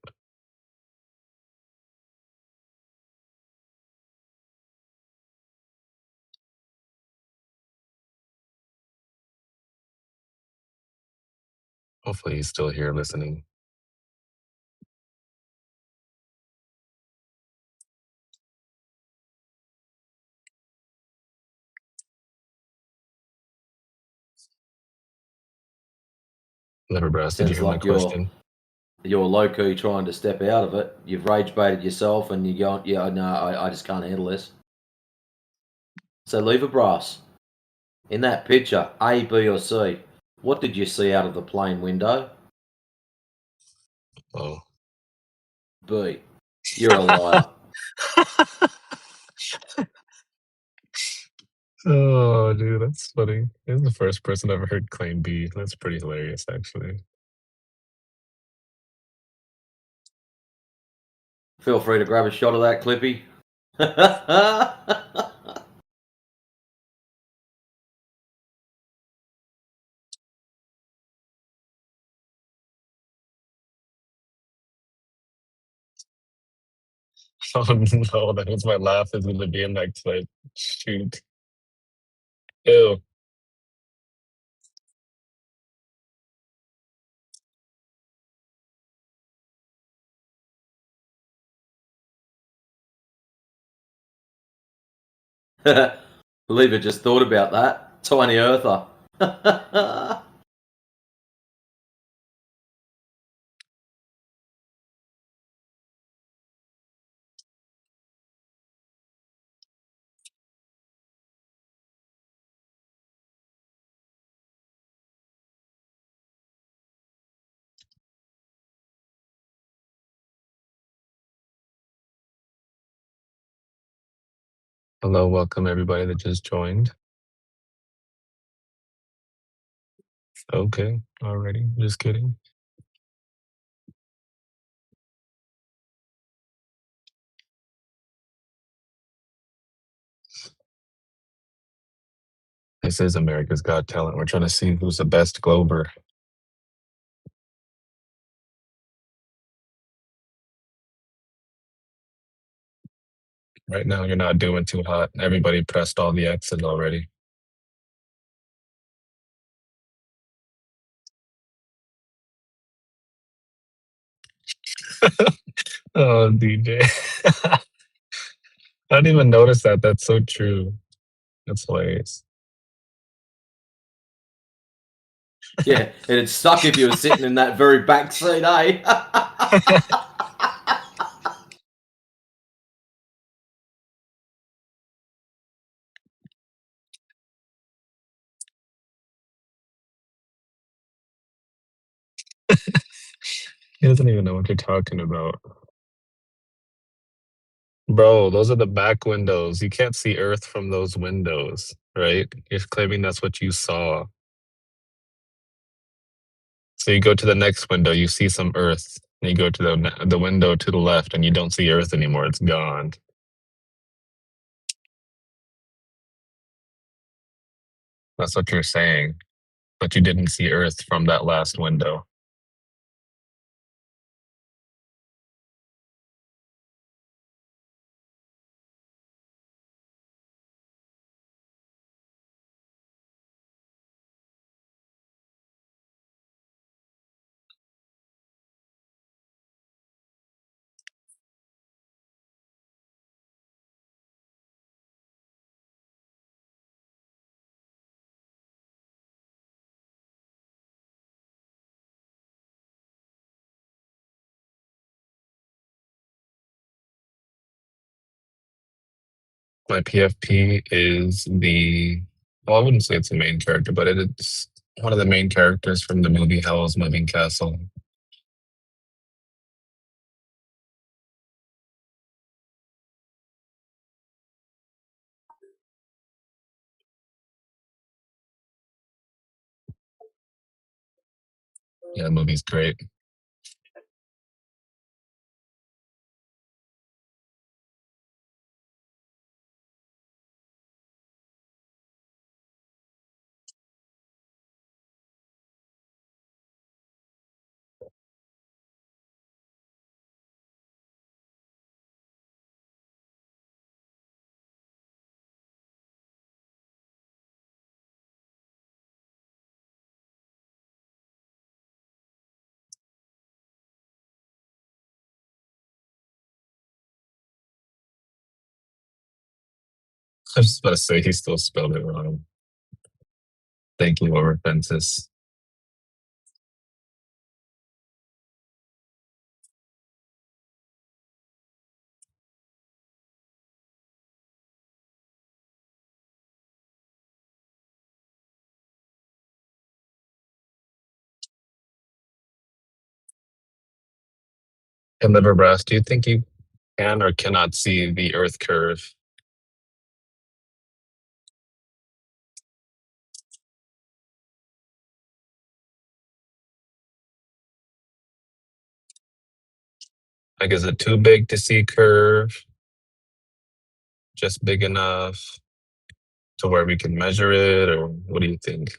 Hopefully he's still here listening. Leverbrass, did you Sounds hear my like question? you're low-key trying to step out of it. You've rage-baited yourself, and you're going, yeah, no, I just can't handle this. So leave a brass. In that picture, A, B, or C, what did you see out of the plane window? Oh. B. You're a liar. Oh, dude, that's funny. This is the first person I've ever heard claim B. That's pretty hilarious, actually. Feel free to grab a shot of that, Clippy. Oh no, that was my laugh as in the BMX like shoot. Ew. Lever just thought about that. Tiny Earther. Hello, welcome everybody that just joined. Okay, already. Just kidding. This is America's Got Talent. We're trying to see who's the best Glober. Right now, you're not doing too hot. Everybody pressed all the X's already. Oh, DJ. I didn't even notice that. That's so true. That's hilarious. Yeah, it'd suck if you were sitting in that very back seat, eh? He doesn't even know what you're talking about. Bro, those are the back windows. You can't see Earth from those windows, right? You're claiming that's what you saw. So you go to the next window, you see some Earth. And you go to the window to the left, and you don't see Earth anymore. It's gone. That's what you're saying. But you didn't see Earth from that last window. My PFP is well, I wouldn't say it's the main character, but it's one of the main characters from the movie Howl's Moving Castle. Yeah, the movie's great. I was just about to say he still spelled it wrong. Thank you, over fences. And Liver Brass, do you think you can or cannot see the Earth curve? Like, is it too big to see curve? Just big enough to where we can measure it, or what do you think?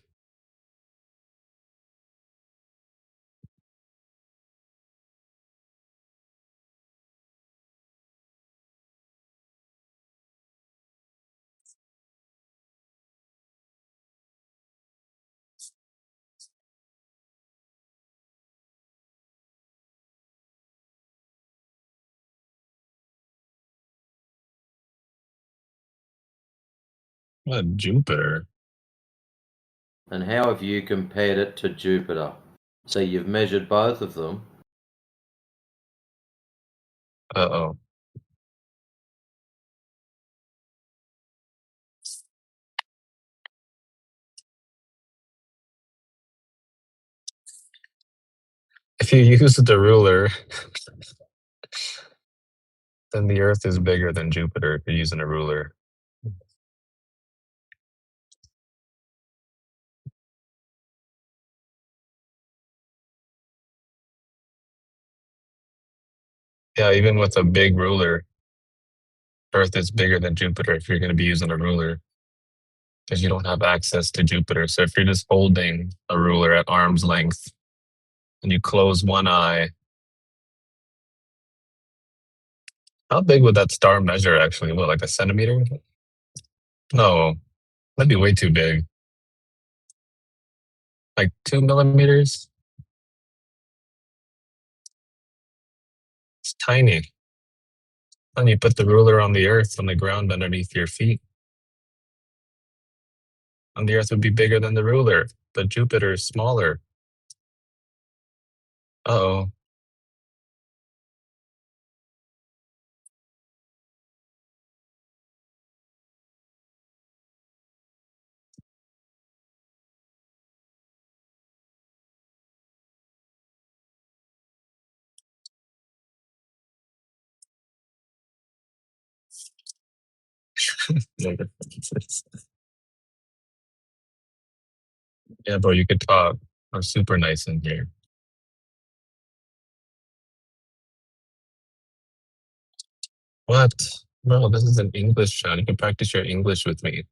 What, Jupiter? And how have you compared it to Jupiter? So you've measured both of them. Uh-oh. If you use the ruler, then the Earth is bigger than Jupiter if you're using a ruler. Yeah, even with a big ruler, Earth is bigger than Jupiter if you're going to be using a ruler, because you don't have access to Jupiter. So if you're just holding a ruler at arm's length and you close one eye, How big would that star measure actually? What, like a centimeter? No, that'd be way too big. Like 2 millimeters? It's tiny. Then you put the ruler on the earth, on the ground underneath your feet. And the earth would be bigger than the ruler, but Jupiter is smaller. Uh-oh. Yeah, bro, you could talk. I'm super nice in here. What? Bro, this is an English chat. You can practice your English with me.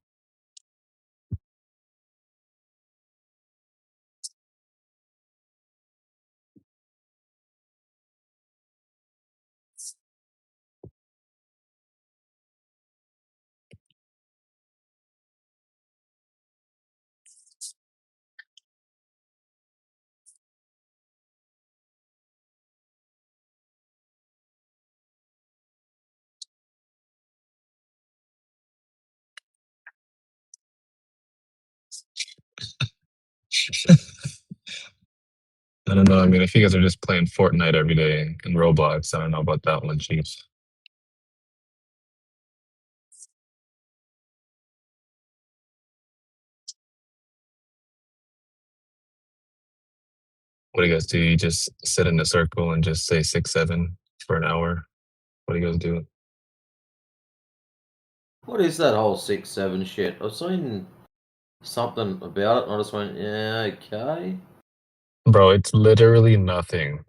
I don't know. I mean, if you guys are just playing Fortnite every day and Roblox, I don't know about that one, Chiefs. What do you guys do? You just sit in a circle and just say 6-7 for an hour? What do you guys do? What is that whole 6-7 shit? I've seen something about it and I just went, yeah, okay. Bro, it's literally nothing.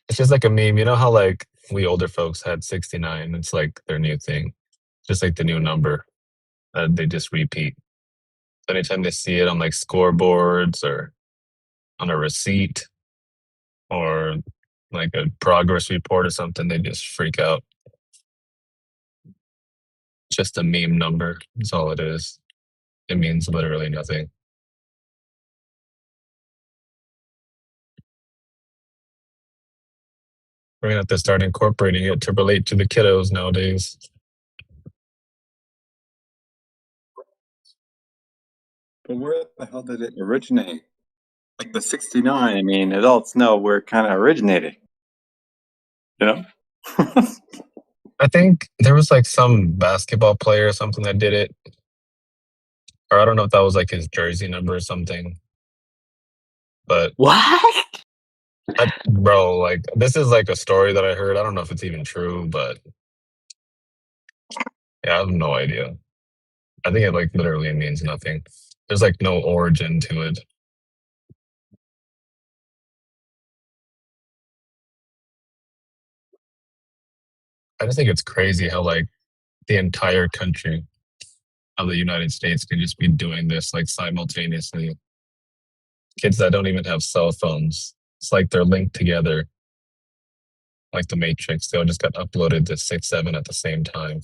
It's just like a meme. You know how like we older folks had 69? It's like their new thing. Just like the new number that they just repeat. Anytime they see it on like scoreboards or on a receipt or like a progress report or something, they just freak out. Just a meme number. That's all it is. It means literally nothing. We're gonna have to start incorporating it to relate to the kiddos nowadays. But where the hell did it originate? Like the 69, I mean, adults know where it kind of originated. You know? I think there was like some basketball player or something that did it. Or I don't know if that was like his jersey number or something. But What? bro, like this is like a story that I heard. I don't know if it's even true, but yeah, I have no idea. I think it like literally means nothing. There's like no origin to it. I just think it's crazy how like the entire country of the United States can just be doing this like simultaneously. Kids that don't even have cell phones. It's like they're linked together. Like the Matrix. They all just got uploaded to 6-7 at the same time.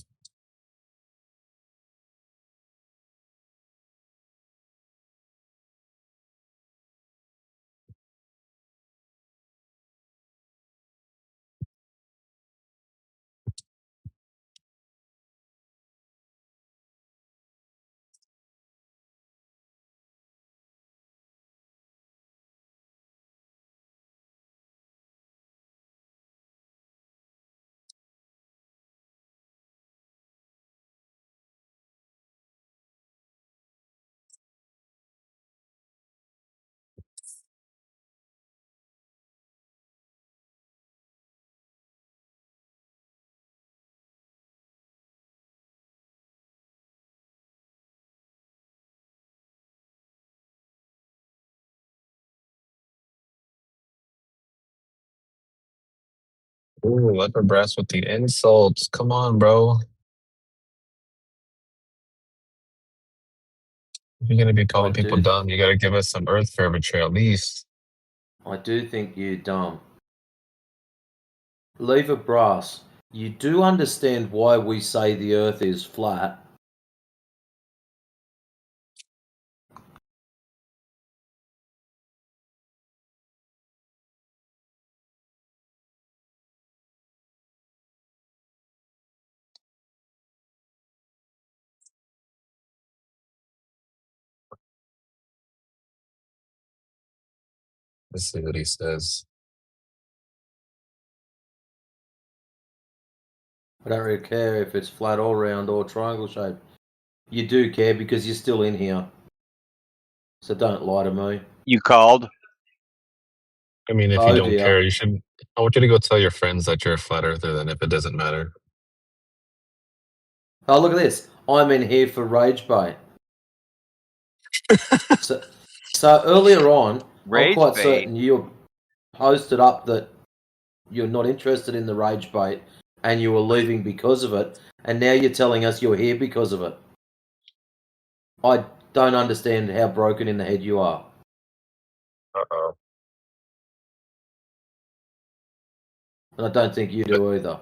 Ooh, upper brass with the insults. Come on, bro. If you're gonna be calling people dumb, you gotta give us some earth curvature at least. I do think you're dumb. Lever Brass, you do understand why we say the Earth is flat? Let's see what he says. I don't really care if it's flat or round or triangle shaped. You do care because you're still in here. So don't lie to me. You called? I mean, if you Oh don't dear. care, you should. I want you to go tell your friends that you're a flat earther. Then, if it doesn't matter. Oh, look at this. I'm in here for rage bait. so earlier on, I'm Rage quite bait? certain you posted up that you're not interested in the rage bait and you were leaving because of it, and now you're telling us you're here because of it. I don't understand how broken in the head you are. Uh-oh. And I don't think you do either.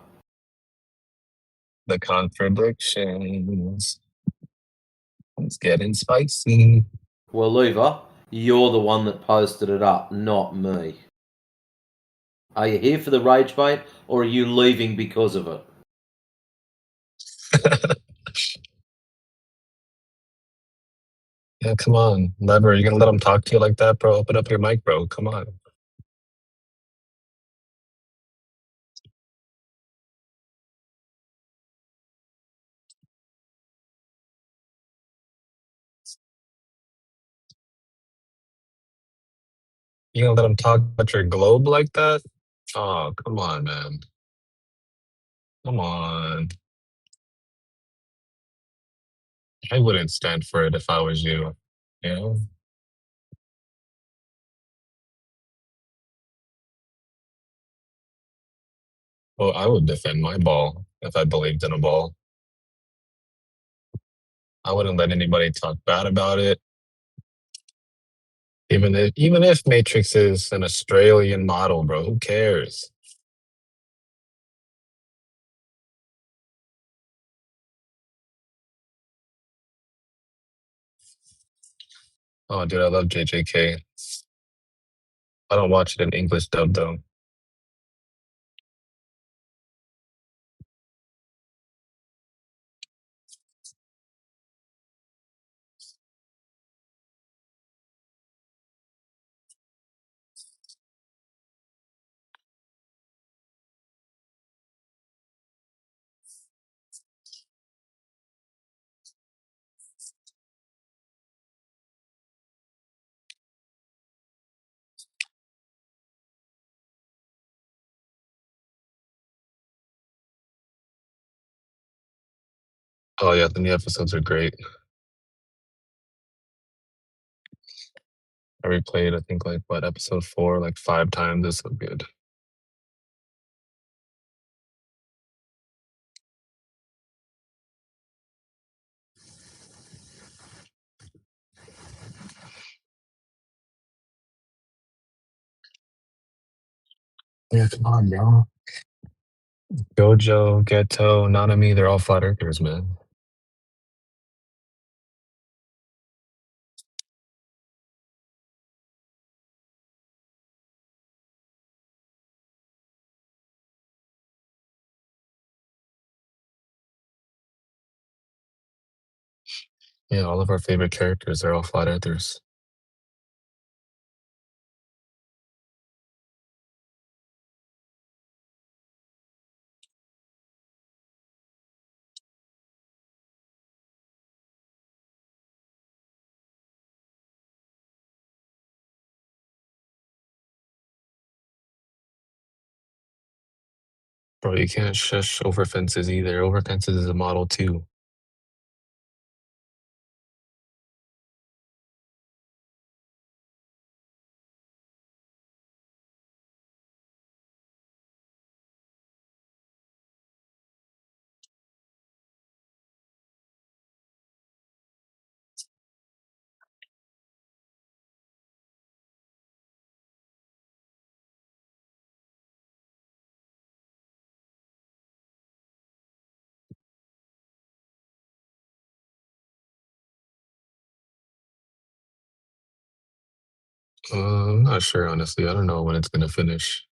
The contradictions. It's getting spicy. Well, Lever, you're the one that posted it up, not me. Are you here for the rage bait, or are you leaving because of it? Yeah, come on, Lever. You gonna let him talk to you like that, bro? Open up your mic, bro. Come on. You gonna let him talk about your globe like that? Oh, come on, man. Come on. I wouldn't stand for it if I was you. You know? Well, I would defend my ball if I believed in a ball. I wouldn't let anybody talk bad about it. Even if Matrix is an Australian model, bro, who cares? Oh, dude, I love JJK. I don't watch it in English dub though. Oh yeah, the new episodes are great. I replayed, I think, like what, episode 4, like 5 times. It's so good. Yeah, come on, bro. Gojo, Geto, Nanami, they're all flat earthers, man. Yeah, all of our favorite characters are all flat earthers. Bro, you can't shush over fences either. Over fences is a model too. I'm not sure, honestly. I don't know when it's gonna finish.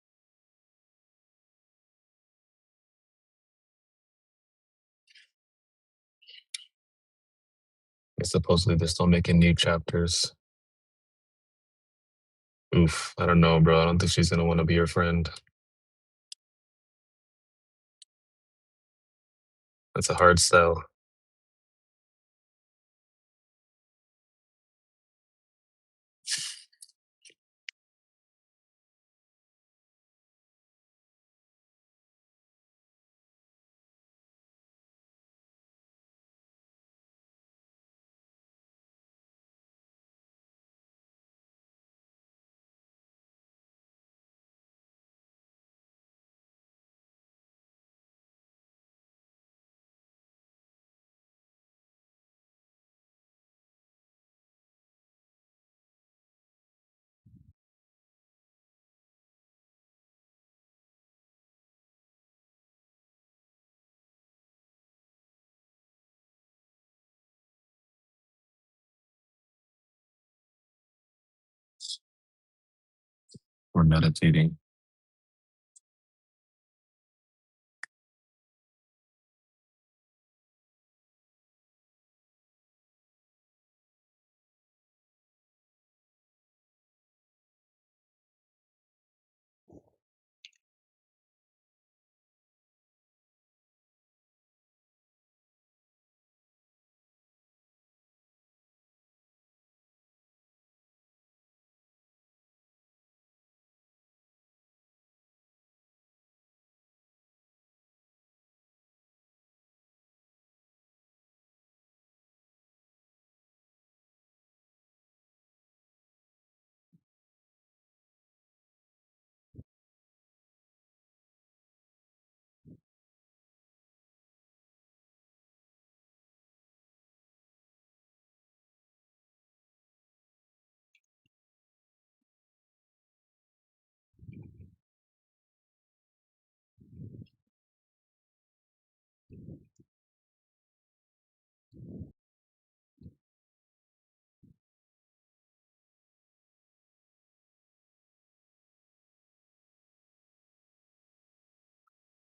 Supposedly they're still making new chapters. Oof, I don't know, bro. I don't think she's gonna want to be your friend. That's a hard sell. We're meditating.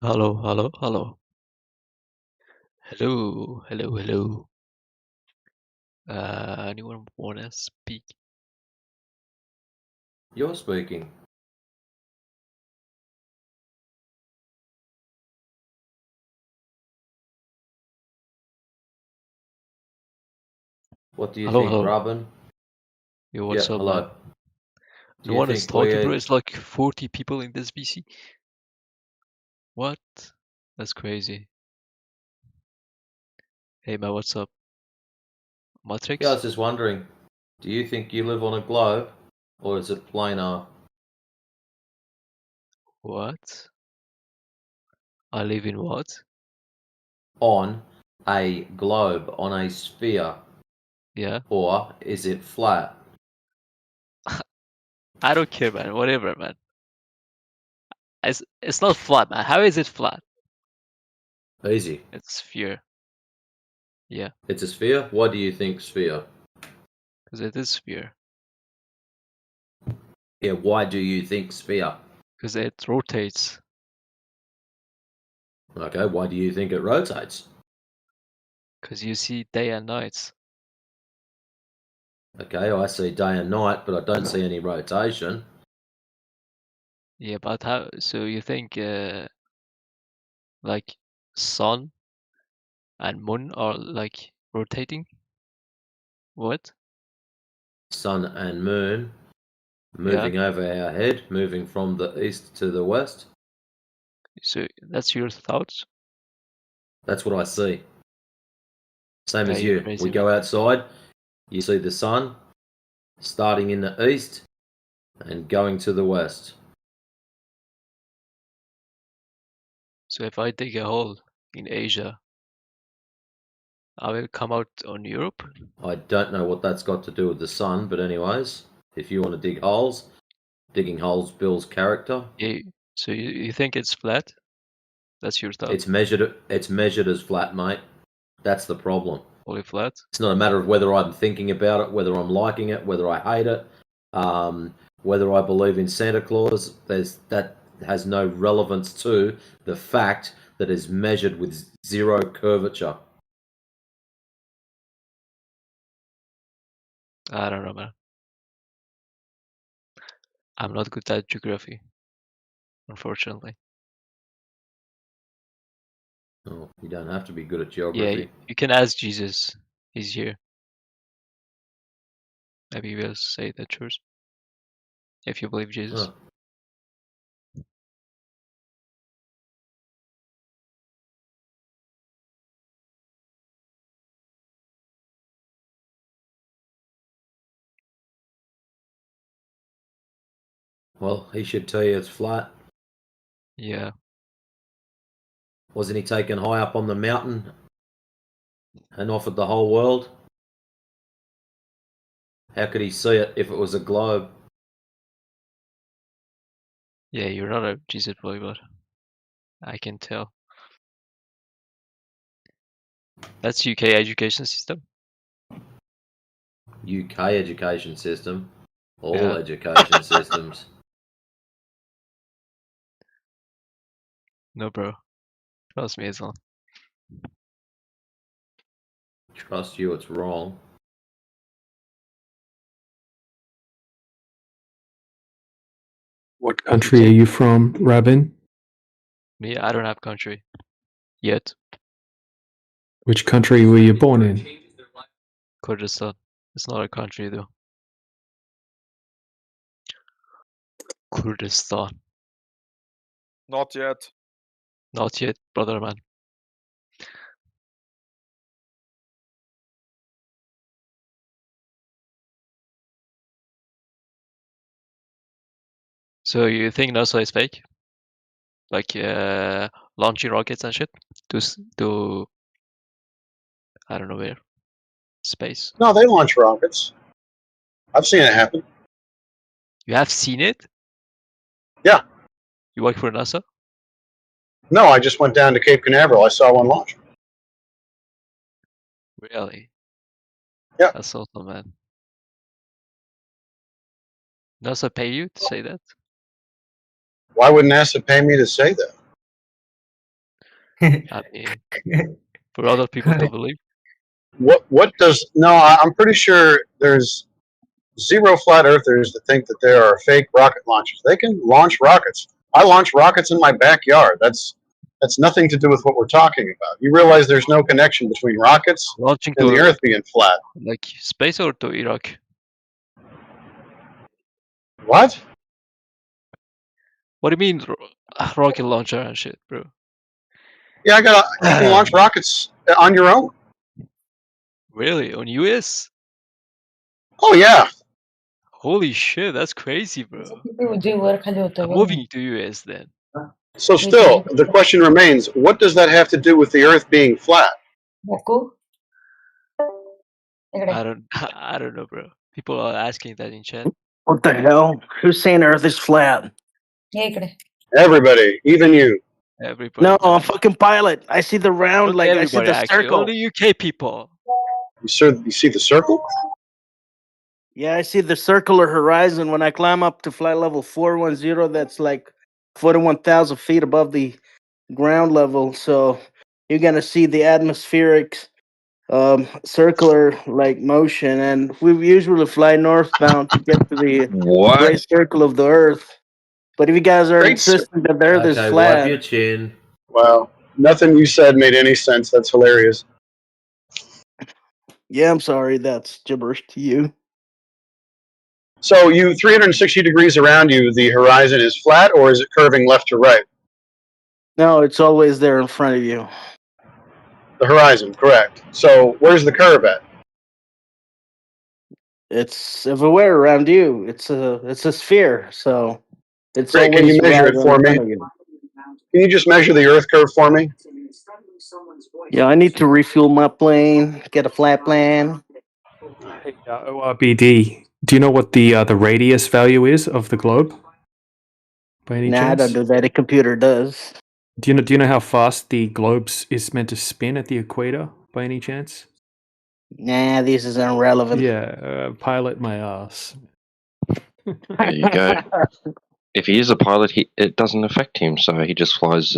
Hello, hello, hello. Hello, hello, hello. Anyone wanna speak? You're speaking. What do you Hello, think, hello. Robin? Yo, Yeah, what's up, man? hello. Do No you one is think talking, bro. we It's like 40 people in this VC. What? That's crazy. Hey, man, what's up? Yeah, I Matrix? was just wondering, do you think you live on a globe, or is it planar? What? I live in what? On a globe, on a sphere, Yeah. or is it flat? I don't care, man. Whatever, man. It's not flat, man. How is it flat? Easy. It's sphere. Yeah, It's a sphere? Why do you think sphere? because it is sphere. Yeah, why do you think sphere? Because it rotates. Okay, why do you think it rotates? Because you see day and nights. Okay, I see day and night, but I don't see any rotation. Yeah, but how? So you think like sun and moon are like rotating? What? Sun and moon Yeah. moving over our head, moving from the east to the west. So that's your thoughts? That's what I see. Same Yeah, as you're you. We crazy, man. go outside, you see the sun starting in the east and going to the west. So if I dig a hole in Asia, I will come out on Europe? I don't know what that's got to do with the sun, but anyways, if you want to dig holes, digging holes builds character. Yeah. So you think it's flat? That's your thought? It's measured as flat, mate. That's the problem. Fully flat? It's not a matter of whether I'm thinking about it, whether I'm liking it, whether I hate it. Whether I believe in Santa Claus, that has no relevance to the fact that is measured with zero curvature. I don't know, man. I'm not good at geography, unfortunately. Oh, you don't have to be good at Yeah, geography. you can ask Jesus. He's here. Maybe he will say the truth. If you believe Jesus. Oh. Well, he should tell you it's flat. Yeah. Wasn't he taken high up on the mountain and offered the whole world? How could he see it if it was a globe? Yeah, you're not a Jesus believer. I can tell. That's UK education system. UK education system. All Yeah. education systems. No, bro. Trust me, it's not. Trust you, it's wrong. What country are you from, Rabin? Me, I don't have country. Yet. Which country were you born in? Kurdistan. It's not a country though. Kurdistan. Not yet. Not yet, brother man. So you think NASA is fake? Like launching rockets and shit to I don't know where. Space. No, they launch rockets. I've seen it happen. You have seen it? Yeah. You work for NASA? No, I just went down to Cape Canaveral. I saw one launch. Really? Yeah. That's awesome, man. NASA pay you to say that? Why would NASA pay me to say that? I mean, for other people to believe. What does no? I'm pretty sure there's zero flat earthers that think that there are fake rocket launchers. They can launch rockets. I launch rockets in my backyard. That's nothing to do with what we're talking about. You realize there's no connection between rockets Launching and the to Earth being flat. like space or to Iraq? What? What do you mean rocket launcher and shit, bro? Yeah, you can launch rockets on your own. Really? On US? Oh yeah. Holy shit, that's crazy, bro. I'm moving to US then. So still, the question remains: what does that have to do with the Earth being flat? I don't know, bro. People are asking that in chat. What the hell? Who's saying Earth is flat? Everybody, even you. Everybody. No, Man. I'm fucking pilot. I see the round, Not like I see everybody the actually. circle. Only UK people. You see the circle? Yeah, I see the circular horizon when I climb up to flight level 410. That's like 41,000 feet above the ground level. So you're gonna see the atmospheric circular like motion, and we usually fly northbound to get to the great circle of the Earth. But if you guys are insisting that the Earth is Okay, flat, wipe your chin. Wow, nothing you said made any sense. That's hilarious. yeah, I'm sorry, that's gibberish to you. So you 360 degrees around you, the horizon is flat, or is it curving left to right? No, it's always there in front of you. The horizon, correct. So where's the curve at? It's everywhere around you. It's a sphere, so it's Great. Can always you measure right it in for me? front of you. Can you just measure the Earth curve for me? Yeah, I need to refuel my plane, get a flat plan. Hey, ORBD. Do you know what the radius value is of the globe? By any Nah, I chance? don't do that. A computer does. Do you know how fast the globe is meant to spin at the equator? By any chance? Nah, this is irrelevant. Yeah, pilot my ass. There you go. If he is a pilot, it doesn't affect him, so he just flies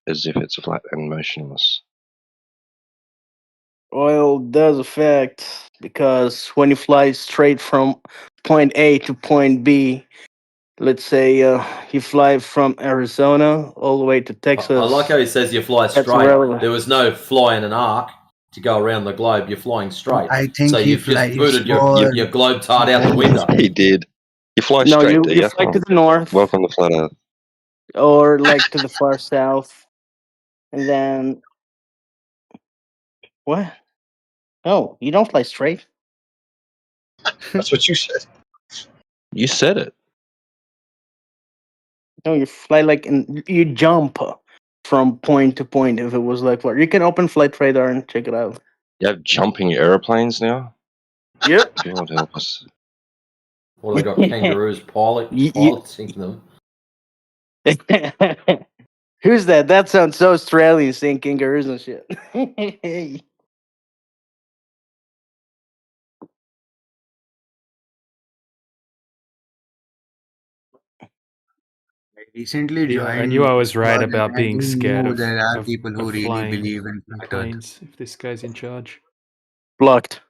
as if it's flat and motionless. Oil does affect because when you fly straight from point A to point B, let's say you fly from Arizona all the way to Texas. I like how he says you fly That's straight. irrelevant. There was no flying an arc to go around the globe. You're flying straight. I think so he you've just flies booted your for- globe tart out the window. He did. You fly No, straight, do you you? fly to the north Welcome to Flat Earth. or like to the far south, and then what? No, you don't fly straight. That's what you said. You said it. No, you fly like you jump from point to point. If it was like what, you can open Flight Radar and check it out. You have jumping aeroplanes now? Yep. God help us. Well, they got kangaroos piloting them. Who's that? That sounds so Australian, saying kangaroos and shit. I recently Yeah, joined. I knew I was right because about I being didn't scared know of, there are of, people who of really flying believe in flat Earth. planes if this guy's in charge. Blocked.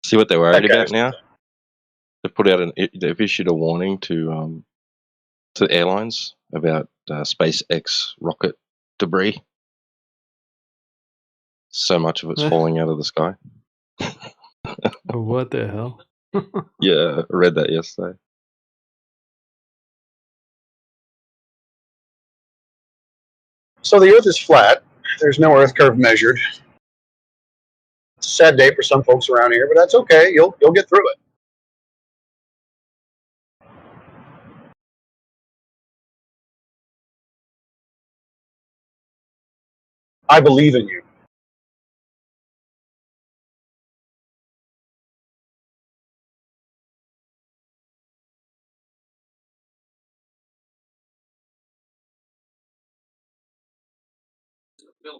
See what they're worried Okay. about now? They've issued a warning to airlines about SpaceX rocket debris. So much of it's falling out of the sky. Oh, what the hell? Yeah, I read that yesterday. So the Earth is flat. There's no Earth curve measured. It's a sad day for some folks around here, but that's okay. You'll get through it. I believe in you.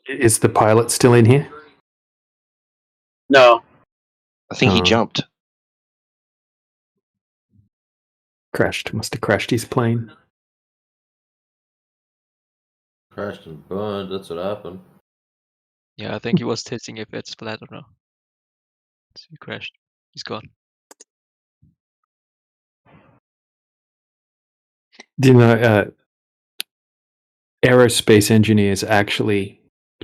Is the pilot still in here? No. I think he jumped. Crashed. Must have crashed his plane. Crashed and burned. That's what happened. Yeah, I think he was testing if it's flat or not. So he crashed. He's gone. Do you know, aerospace engineers actually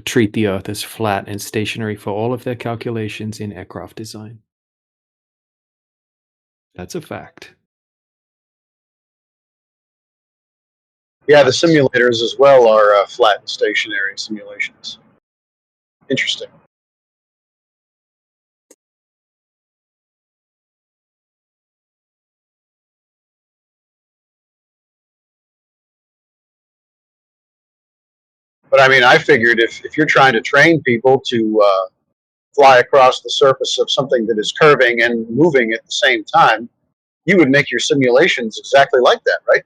treat the Earth as flat and stationary for all of their calculations in aircraft design. That's a fact. Yeah, the simulators as well are flat and stationary simulations. Interesting. But I mean, I figured if you're trying to train people to fly across the surface of something that is curving and moving at the same time, you would make your simulations exactly like that, right?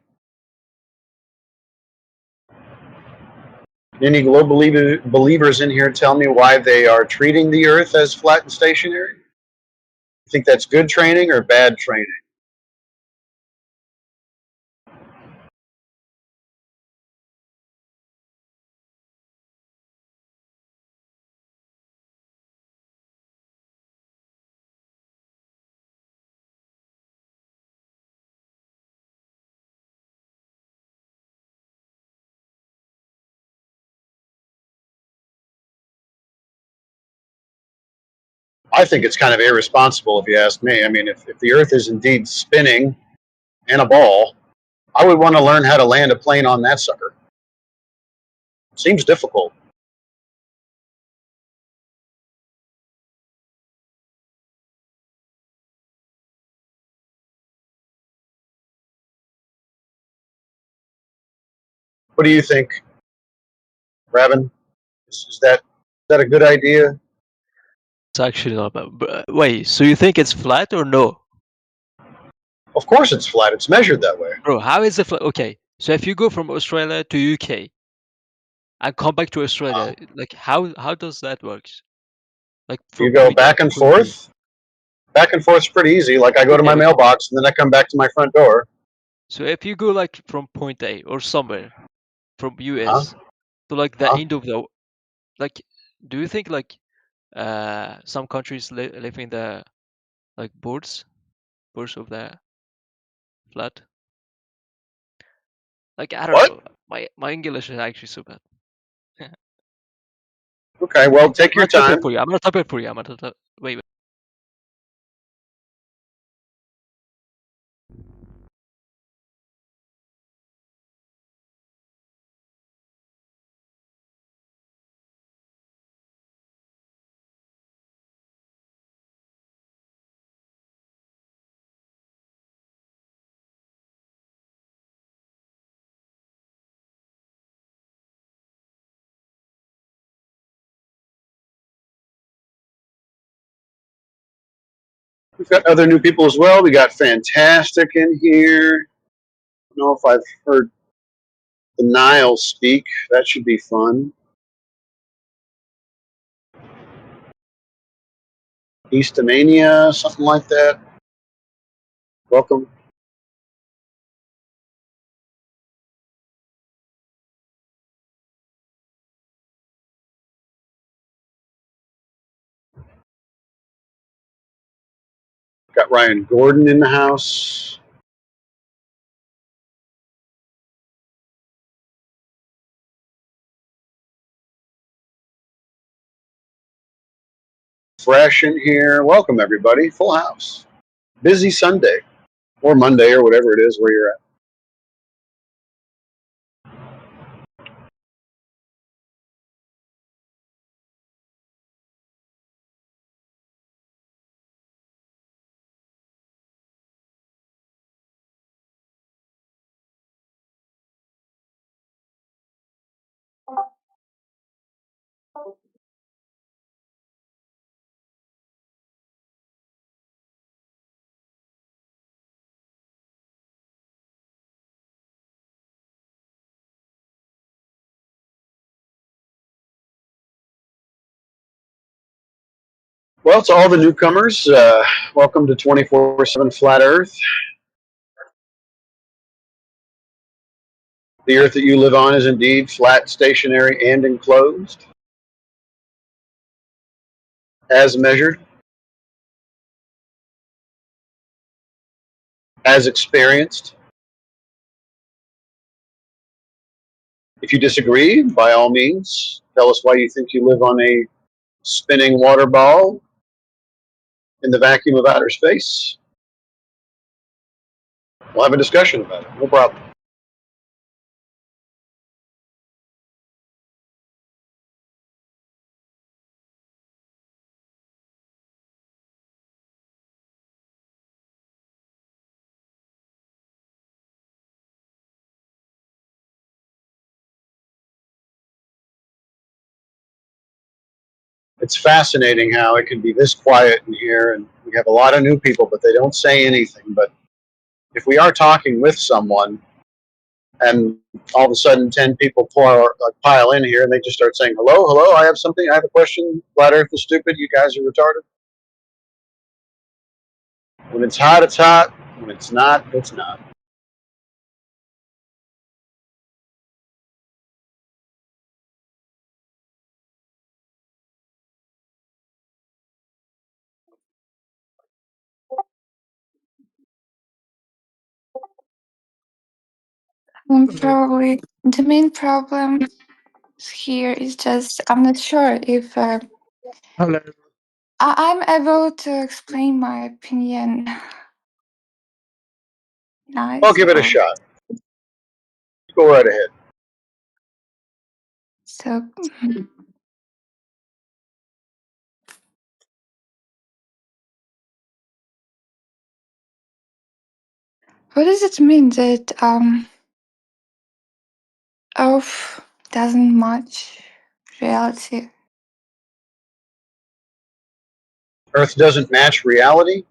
Any global believers in here tell me why they are treating the Earth as flat and stationary? You think that's good training or bad training? I think it's kind of irresponsible if you ask me. I mean, if the Earth is indeed spinning and a ball, I would want to learn how to land a plane on that sucker. Seems difficult. What do you think, Raven? Is that a good idea? It's actually not bad. Wait, so you think it's flat or no? Of course it's flat. It's measured that way. Bro, how is it flat? Okay, so if you go from Australia to UK and come back to Australia, like how does that work? Like You from go point A back to and point B. forth. Back and forth's pretty easy. Like I go to Yeah, my but mailbox and then I come back to my front door. so if you go like from point A or somewhere from Huh? US to like the Huh? end of the like, do you think like some countries live in the like boards of the flat? Like I don't What? know. My English is actually so bad. Okay, well, take I'm your gonna type it time. for you. I'm gonna type it for you. I'm gonna type. Wait. We've got other new people as well. We got Fantastic in here. I don't know if I've heard the Nile speak. That should be fun. Eastamania, something like that. Welcome. Got Ryan Gordon in the house. Fresh in here. Welcome, everybody. Full house. Busy Sunday or Monday or whatever it is where you're at. Well, to all the newcomers, welcome to 24/7 Flat Earth. The Earth that you live on is indeed flat, stationary, and enclosed, as measured, as experienced. If you disagree, by all means, tell us why you think you live on a spinning water ball in the vacuum of outer space. We'll have a discussion about it. No problem. It's fascinating how it can be this quiet in here, and we have a lot of new people, but they don't say anything. But if we are talking with someone, and all of a sudden 10 people pile in here, and they just start saying, hello, hello, I have something, I have a question, flat earth is stupid, you guys are retarded. When it's hot, it's hot. When it's not, it's not. Probably the main problem here is just I'm not sure if Hello. I'm able to explain my opinion. I'll Nice. give it a Or shot. Go right ahead. so. What does it mean that Earth doesn't match reality? Earth doesn't match reality.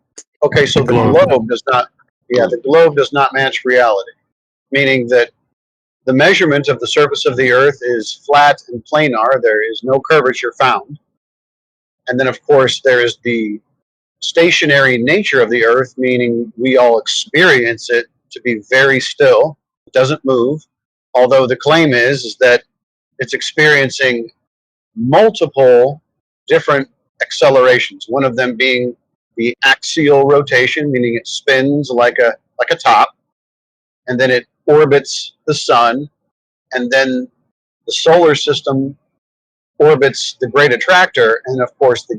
Okay, so the globe does not. Yeah, the globe does not match reality, meaning that the measurement of the surface of the Earth is flat and planar. There is no curvature found. And then, of course, there is the stationary nature of the Earth, meaning we all experience it to be very still. It doesn't move. Although the claim is that it's experiencing multiple different accelerations. One of them being the axial rotation, meaning it spins like a top, and then it orbits the sun, and then the solar system orbits the great attractor, and of course the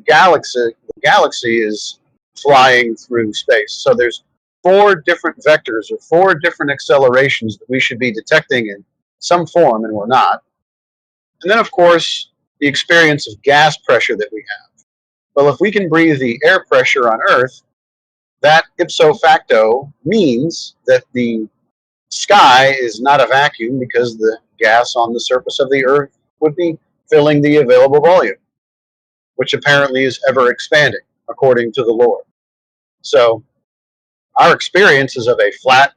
galaxy is flying through space. So there's 4 different vectors or 4 different accelerations that we should be detecting in some form, and we're not. And then, of course, the experience of gas pressure that we have. Well, if we can breathe the air pressure on Earth, that ipso facto means that the sky is not a vacuum, because the gas on the surface of the Earth would be filling the available volume, which apparently is ever expanding, according to the Lord. So our experience is of a flat,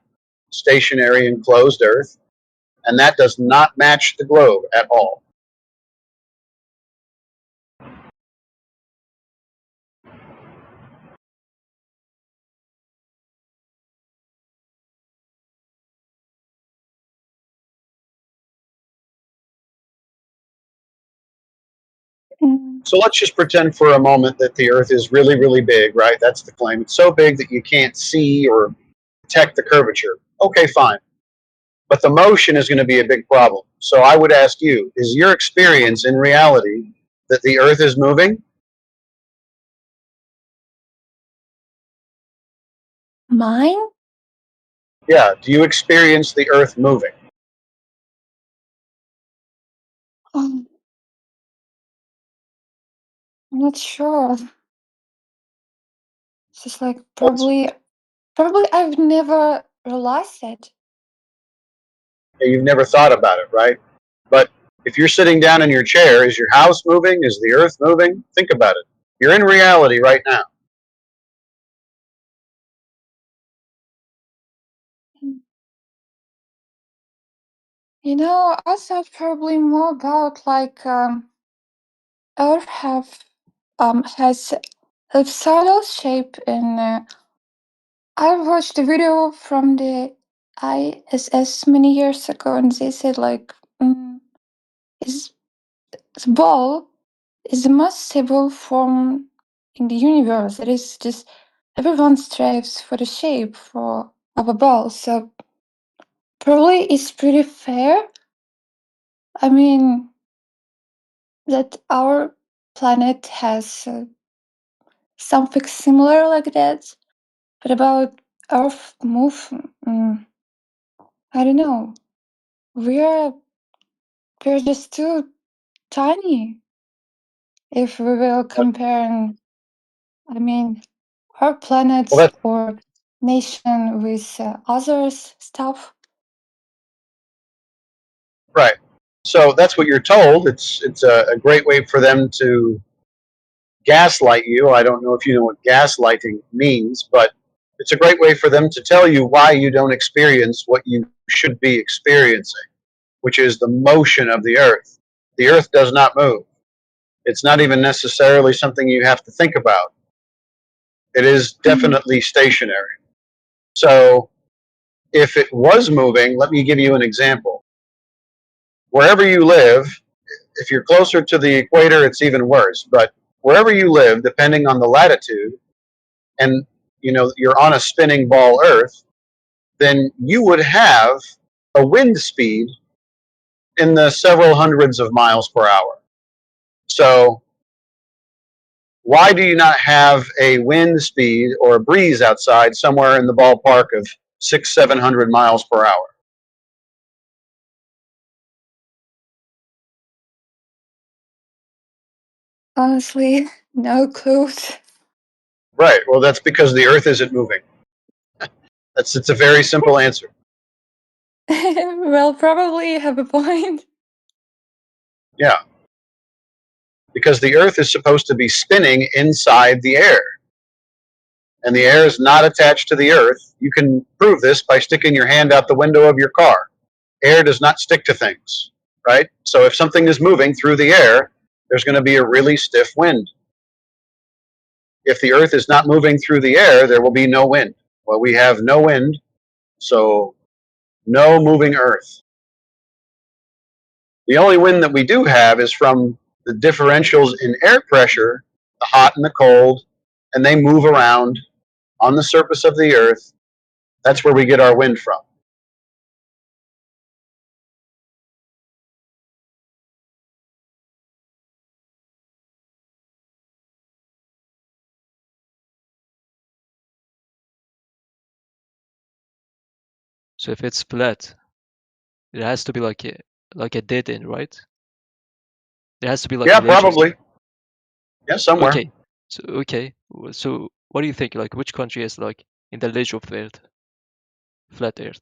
stationary, enclosed Earth, and that does not match the globe at all. So let's just pretend for a moment that the Earth is really, really big, right? That's the claim. It's so big that you can't see or detect the curvature. Okay, fine. But the motion is going to be a big problem. So I would ask you, is your experience in reality that the Earth is moving? Mine? Yeah. Do you experience the Earth moving? I'm not sure. It's just like probably I've never realized it. You've never thought about it, right? But if you're sitting down in your chair, is your house moving? Is the Earth moving? Think about it. You're in reality right now. You know, I thought probably more about like Earth has ellipsoidal shape, and I watched a video from the ISS many years ago, and they said like is the ball is the most stable form in the universe. It is just everyone strives for the shape of a ball, so probably it's pretty fair. I mean, that our planet has something similar like that, but about Earth move, I don't know. We're just too tiny if we will compare. I mean, our planet Well, that's or nation with others stuff. right. So that's what you're told. It's a great way for them to gaslight you. I don't know if you know what gaslighting means, but it's a great way for them to tell you why you don't experience what you should be experiencing, which is the motion of the Earth. The Earth does not move. It's not even necessarily something you have to think about. It is definitely stationary. So if it was moving, let me give you an example. Wherever you live, if you're closer to the equator, it's even worse. But wherever you live, depending on the latitude, and you're on a spinning ball Earth, then you would have a wind speed in the several hundreds of miles per hour. So why do you not have a wind speed or a breeze outside somewhere in the ballpark of 600-700 miles per hour? Honestly, no clues. Right. Well, that's because the Earth isn't moving. It's a very simple answer. Well, probably you have a point. Yeah. Because the Earth is supposed to be spinning inside the air. And the air is not attached to the Earth. You can prove this by sticking your hand out the window of your car. Air does not stick to things, right? So if something is moving through the air, there's going to be a really stiff wind. If the Earth is not moving through the air, there will be no wind. Well, we have no wind, so no moving Earth. The only wind that we do have is from the differentials in air pressure, the hot and the cold, and they move around on the surface of the Earth. That's where we get our wind from. So if it's flat, it has to be like a dead end, right? There has to be like Yeah, a ledge or probably. something. Yeah, somewhere. Okay. So what do you think? Like which country is like in the ledge of the Earth? Flat Earth.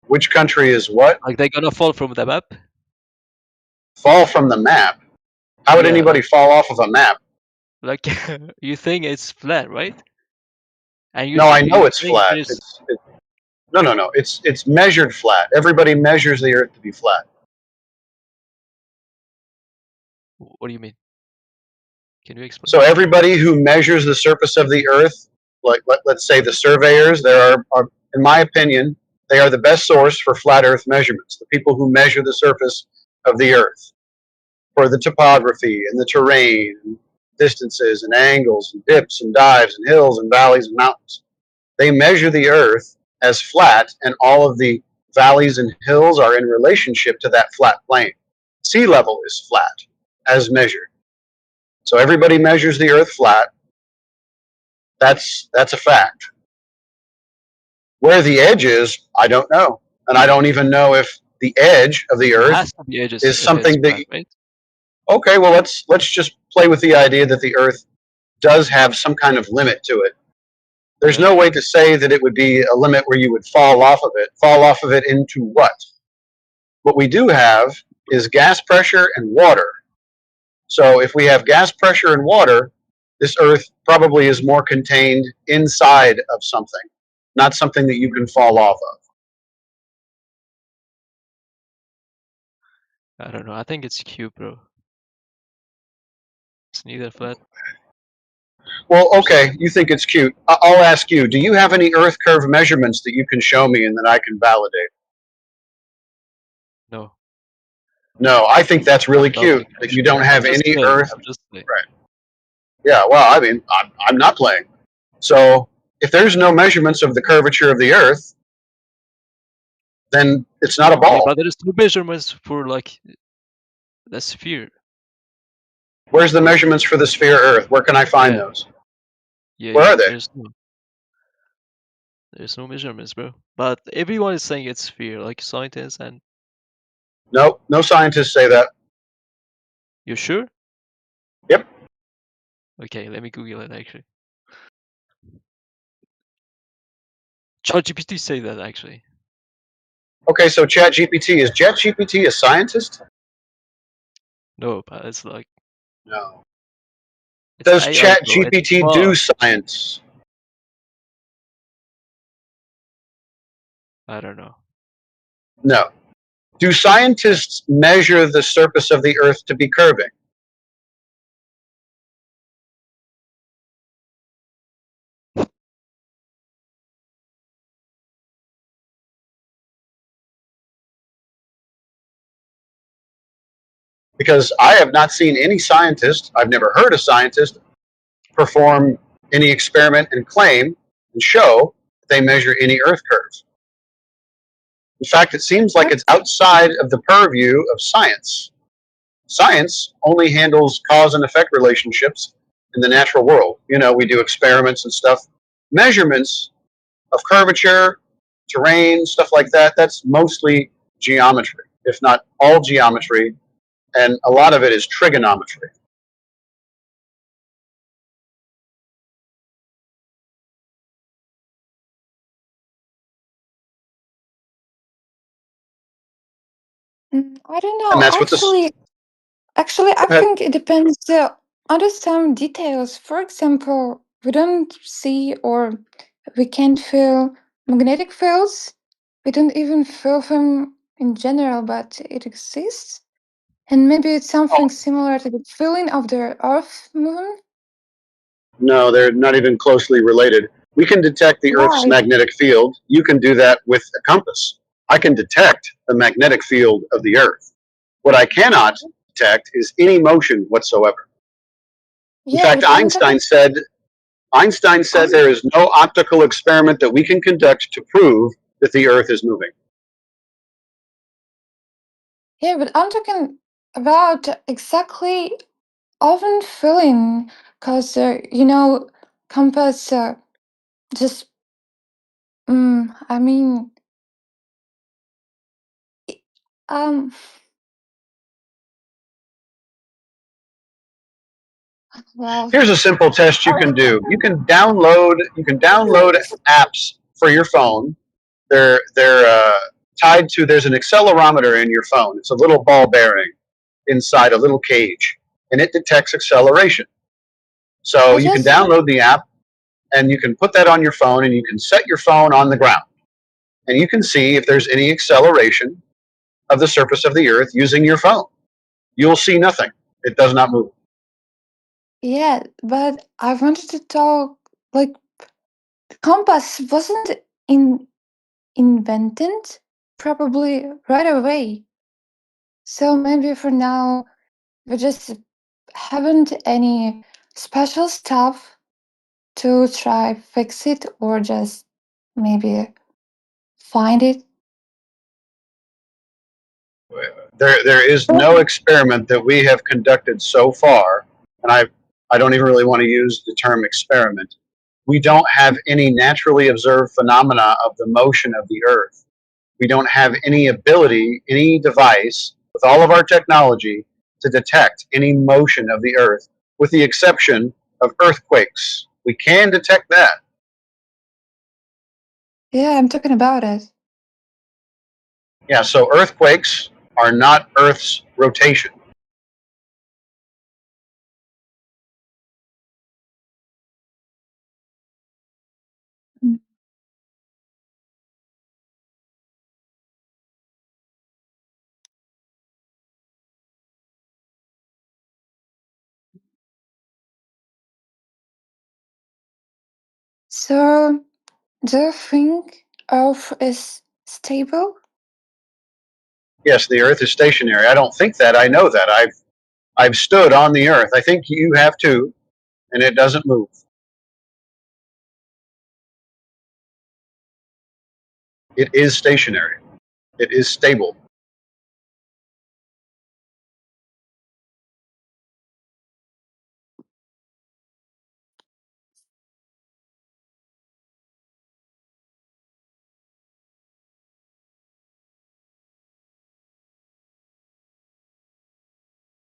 Which country is what? Like they're gonna fall from the map? Fall from the map? How would Yeah, anybody fall off of a map? like you think it's flat, right? And No, I know you it's think flat. there's No. It's measured flat. Everybody measures the Earth to be flat. what do you mean? Can you explain? So everybody who measures the surface of the Earth, like let's say the surveyors, there are, in my opinion, they are the best source for flat Earth measurements. The people who measure the surface of the Earth for the topography and the terrain, and distances and angles and dips and dives and hills and valleys and mountains. They measure the Earth as flat, and all of the valleys and hills are in relationship to that flat plane. Sea level is flat as measured. So everybody measures the Earth flat. That's a fact. Where the edge is, I don't know, and I don't even know if the edge of the It Earth has to be edges is if it's something that. flat, right? Okay, well let's just play with the idea that the Earth does have some kind of limit to it. There's Yeah. no way to say that it would be a limit where you would fall off of it. Fall off of it into what? What we do have is gas pressure and water. So if we have gas pressure and water, this Earth probably is more contained inside of something, not something that you can fall off of. I don't know. I think it's cube, bro. It's neither flat. Well, okay, you think it's cute. I'll ask you, do you have any Earth curve measurements that you can show me and that I can validate? No. No, I think that's really cute Nothing, that you actually. don't I'm have just any playing. Earth. I'm just playing. Right. Yeah, well, I mean, I'm not playing. So if there's no measurements of the curvature of the Earth, then it's not a Yeah, ball. but there is no measurements for like the sphere. Where's the measurements for the sphere Earth? Where can I find Yeah. those? Yeah, Where are they? There's no measurements, bro. But everyone is saying it's sphere, like scientists and. Nope, no scientists say that. You sure? Yep. Okay, let me Google it actually. ChatGPT say that actually. Okay, so ChatGPT, is ChatGPT a scientist? No, but it's like. No. It's Does AI, bro. It's ChatGPT do smart. science? I don't know. No. Do scientists measure the surface of the Earth to be curving? Because I have not seen any scientist, I've never heard a scientist perform any experiment and claim and show that they measure any Earth curves. In fact, it seems like it's outside of the purview of science. Science only handles cause and effect relationships in the natural world. You know, we do experiments and stuff. Measurements of curvature, terrain, stuff like that, that's mostly geometry, if not all geometry, and a lot of it is trigonometry. I don't And know. that's what this. Actually, I Go ahead. think it depends on some details. For example, we don't see or we can't feel magnetic fields. We don't even feel them in general, but it exists. And maybe it's something similar to the feeling of the Earth moon. No, they're not even closely related. We can detect the Earth's Why? magnetic field. You can do that with a compass. I can detect the magnetic field of the Earth. What I cannot detect is any motion whatsoever. In Yeah, fact, but I'm talking. Einstein said there is no optical experiment that we can conduct to prove that the Earth is moving. Yeah, but I'm talking about exactly often feeling, cause compass just. I mean, um, well. Here's a simple test you can do. You can download apps for your phone. They're tied to. There's an accelerometer in your phone. It's a little ball bearing inside a little cage, and it detects acceleration. So I you can just. download the app, and you can put that on your phone, and you can set your phone on the ground, and you can see if there's any acceleration of the surface of the Earth using your phone. You'll see nothing. It does not move. Yeah, but I wanted to talk like the compass wasn't invented probably right away. So maybe for now we just haven't any special stuff to try fix it or just maybe find it. There is no experiment that we have conducted so far, and I don't even really want to use the term experiment. We don't have any naturally observed phenomena of the motion of the Earth. We don't have any ability, any device, with all of our technology, to detect any motion of the Earth, with the exception of earthquakes. We can detect that. Yeah, I'm talking about it. Yeah, so earthquakes are not Earth's rotation. Mm. So, do you think Earth is stable? Yes, the Earth is stationary. I don't think that. I know that. I've stood on the Earth. I think you have too, and it doesn't move. It is stationary. It is stable.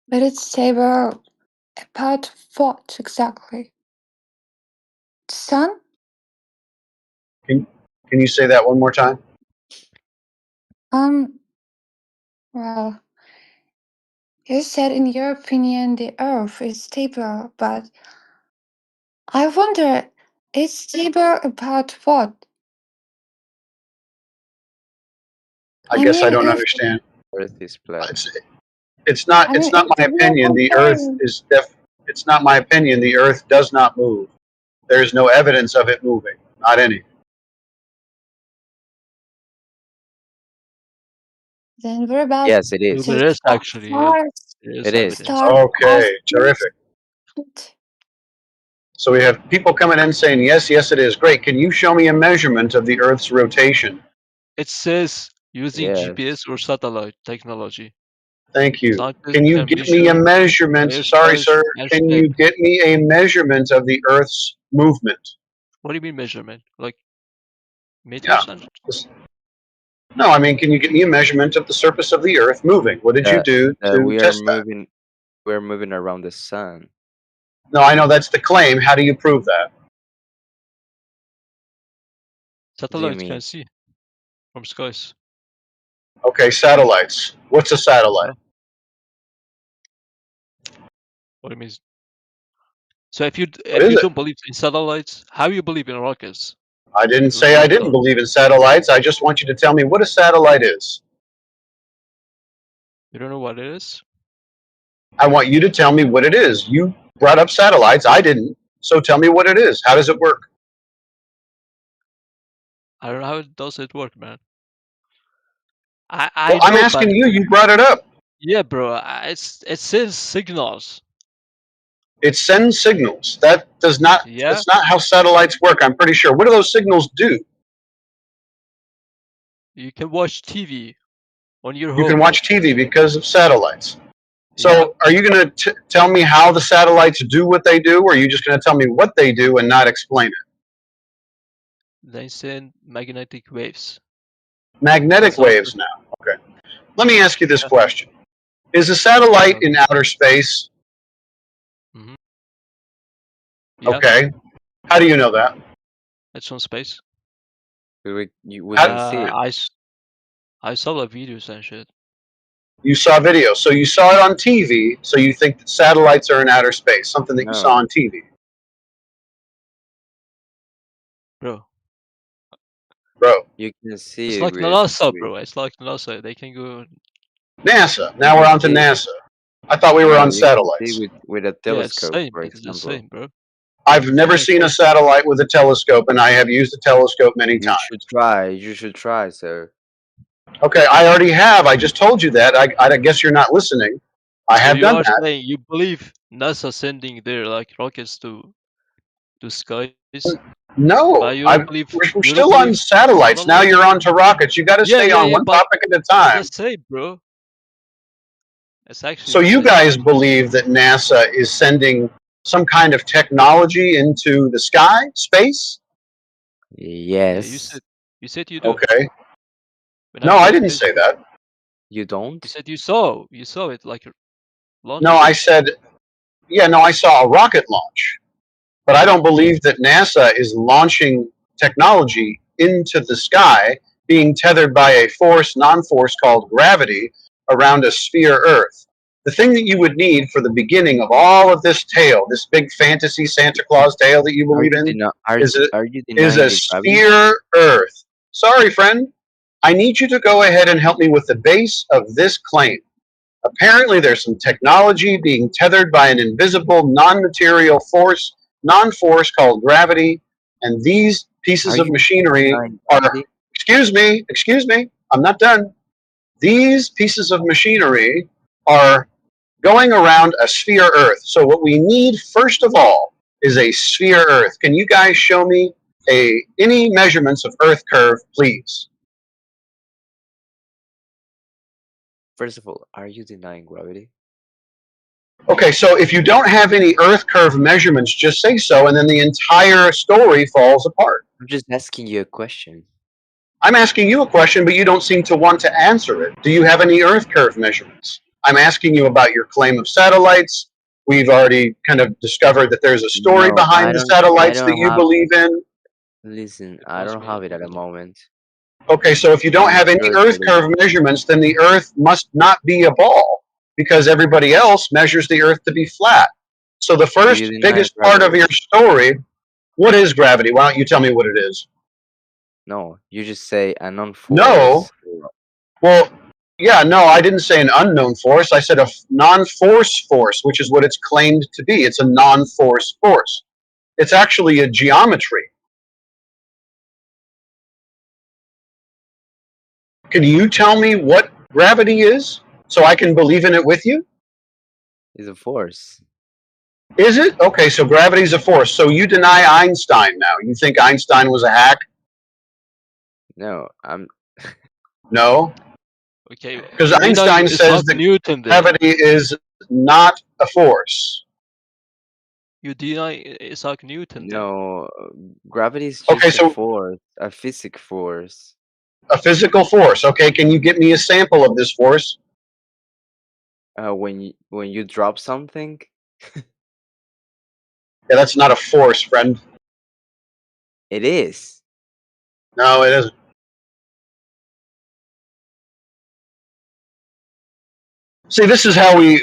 But it's stable about what exactly? The sun? Can you say that one more time? Well, you said in your opinion the Earth is stable, but I wonder, it's stable about what? I I guess I mean, don't if understand. Earth is flat. It's not. I It's mean, not if my we are opinion. The Earth comparing, is It's not my opinion. The Earth does not move. There is no evidence of it moving. Not any. then we're about Yes, it No, is. there to is actually there is It is. evidence. start Okay, asking. terrific. So we have people coming in saying, yes, yes, it is. Great. Can you show me a measurement of the Earth's rotation? It says using Yes. GPS or satellite technology. Thank you. Scientists Can you can get me a measure measurement? the Sorry, airspace sir. and Can shape. you get me a measurement of the Earth's movement? What do you mean measurement? Like Yeah. meters and No, I mean, can you get me a measurement of the surface of the Earth moving? What did you do to We are test that? moving. We're moving around the sun. No, I know that's the claim. How do you prove that? What do you satellites can mean? see from skies. Okay, satellites. What's a satellite? What it means. So if you What is it? don't believe in satellites, how you believe in rockets? I didn't Those say I are didn't believe in satellites. I just want you to tell me what a satellite is. You don't know what it is? I want you to tell me what it is. You brought up satellites. I didn't. So tell me what it is. How does it work? I don't know how does it work, man. Well, I I'm know, asking but you. You brought it up. yeah, bro, it sends signals. It sends signals. That does not. Yeah, That's not how satellites work. I'm pretty sure. What do those signals do? you can watch TV on your You can home. watch TV because of satellites. So, Yeah. are you going to tell me how the satellites do what they do, or are you just going to tell me what they do and not explain it? They send magnetic waves. Magnetic That's how it waves works. now. Okay. Let me ask you this Yeah. question. Is a satellite in outer space? Mm-hmm. Yeah. Okay. How do you know that? It's on space. We How- can see it. I saw the videos and shit. You saw video. So you saw it on TV, so you think that satellites are in outer space, something that you saw No, on TV. Bro. Bro. you can see It's it like with NASA, bro. It's like NASA. They can go. NASA. you Now we're can on to see NASA. I thought we were no, on you can see satellites. with a Yeah, it's telescope, same. for It's the example. same, bro. I've never seen a satellite with a telescope, and I have used a telescope many You times. should try. You should try, sir. Okay, I already have. I just told you that. I guess you're not listening. I So have you done are that. saying you believe NASA sending their like rockets to skies, No, but you don't believe we're you don't still on believe satellites. Now you're on to rockets. You got to Yeah, stay yeah, on yeah. one But topic at a it's the time. same, bro. It's actually So the you same. guys believe that NASA is sending some kind of technology into the sky, space? Yeah, Yes. you said you do. Okay. When No, I I played didn't say Facebook, that. You you don't? said you saw it like No, launching. I said, yeah, no, I saw a rocket launch. But I don't believe that NASA is launching technology into the sky being tethered by a force, non-force called gravity around a sphere Earth. The thing that you would need for the beginning of all of this tale, this big fantasy Santa Claus tale that you believe in, is you a denying the gravity? sphere Earth. Sorry, friend. I need you to go ahead and help me with the base of this claim. Apparently, there's some technology being tethered by an invisible, non-material force, non-force called gravity, and these pieces Are of you machinery denying are, gravity? excuse me, I'm not done. These pieces of machinery are going around a sphere Earth. So what we need, first of all, is a sphere Earth. Can you guys show me any measurements of Earth curve, please? First of all, are you denying gravity? Okay, so if you don't have any Earth curve measurements, just say so, and then the entire story falls apart. I'm just asking you a question. I'm asking you a question, but you don't seem to want to answer it. Do you have any Earth curve measurements? I'm asking you about your claim of satellites. We've already kind of discovered that there's a story No, behind the I satellites that don't you have believe in. listen, I Must don't be have it at the really. moment. Okay, so if you don't I'm have any sure Earth that curve measurements, then the Earth must not be a ball because everybody else measures the Earth to be flat. So the do you first deny biggest part of gravity? your story, what is gravity? Why don't you tell me what it is? No, you just say a No. non-force. Well, yeah, no, I didn't say an unknown force. I said a non-force force, which is what it's claimed to be. It's a non-force force. It's actually a geometry. Can you tell me what gravity is so I can believe in it with you? Is a force. Is it? Okay, so gravity is a force. So you deny Einstein now. You think Einstein was a hack? No, I'm No. Okay, Because you deny Einstein says Isaac that Newton then. gravity is not a force. You deny Isaac Newton then. no, gravity is Okay, just a so force, a physical force. a physical force. Okay, can you get me a sample of this force? When you drop something, Yeah, that's not a force, friend. it is. No, it isn't. See, this is how we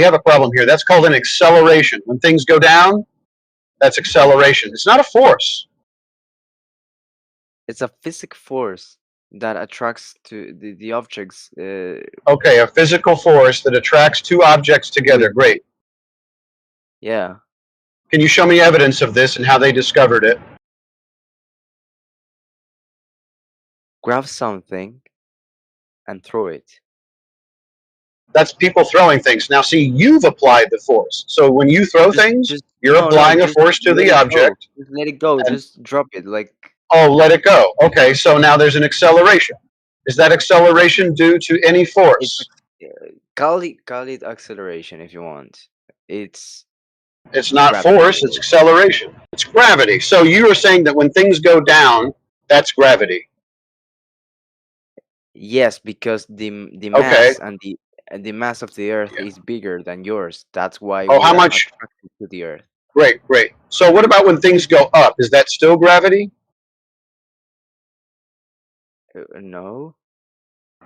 have a problem here. That's called an acceleration. When things go down, that's acceleration. It's not a force. It's a physical force that attracts to the objects Okay, a physical force that attracts two objects together. with Great. yeah. Can you show me evidence of this and how they discovered it? Grab something and throw it. That's people throwing things. Now, see, you've applied the force. So when you throw things, you're applying a force to the object. Just let it go. Just drop it. Like, oh, let it go. Okay, so now there's an acceleration. Is that acceleration due to any force? call it acceleration if you want. It's not gravity. force, it's acceleration. It's gravity. So you are saying that when things go down, that's gravity. Yes, because the mass and the mass of the Earth is bigger than yours. That's why Oh, we how are much? attracted to the Earth. Great, great. So what about when things go up? Is that still gravity? No.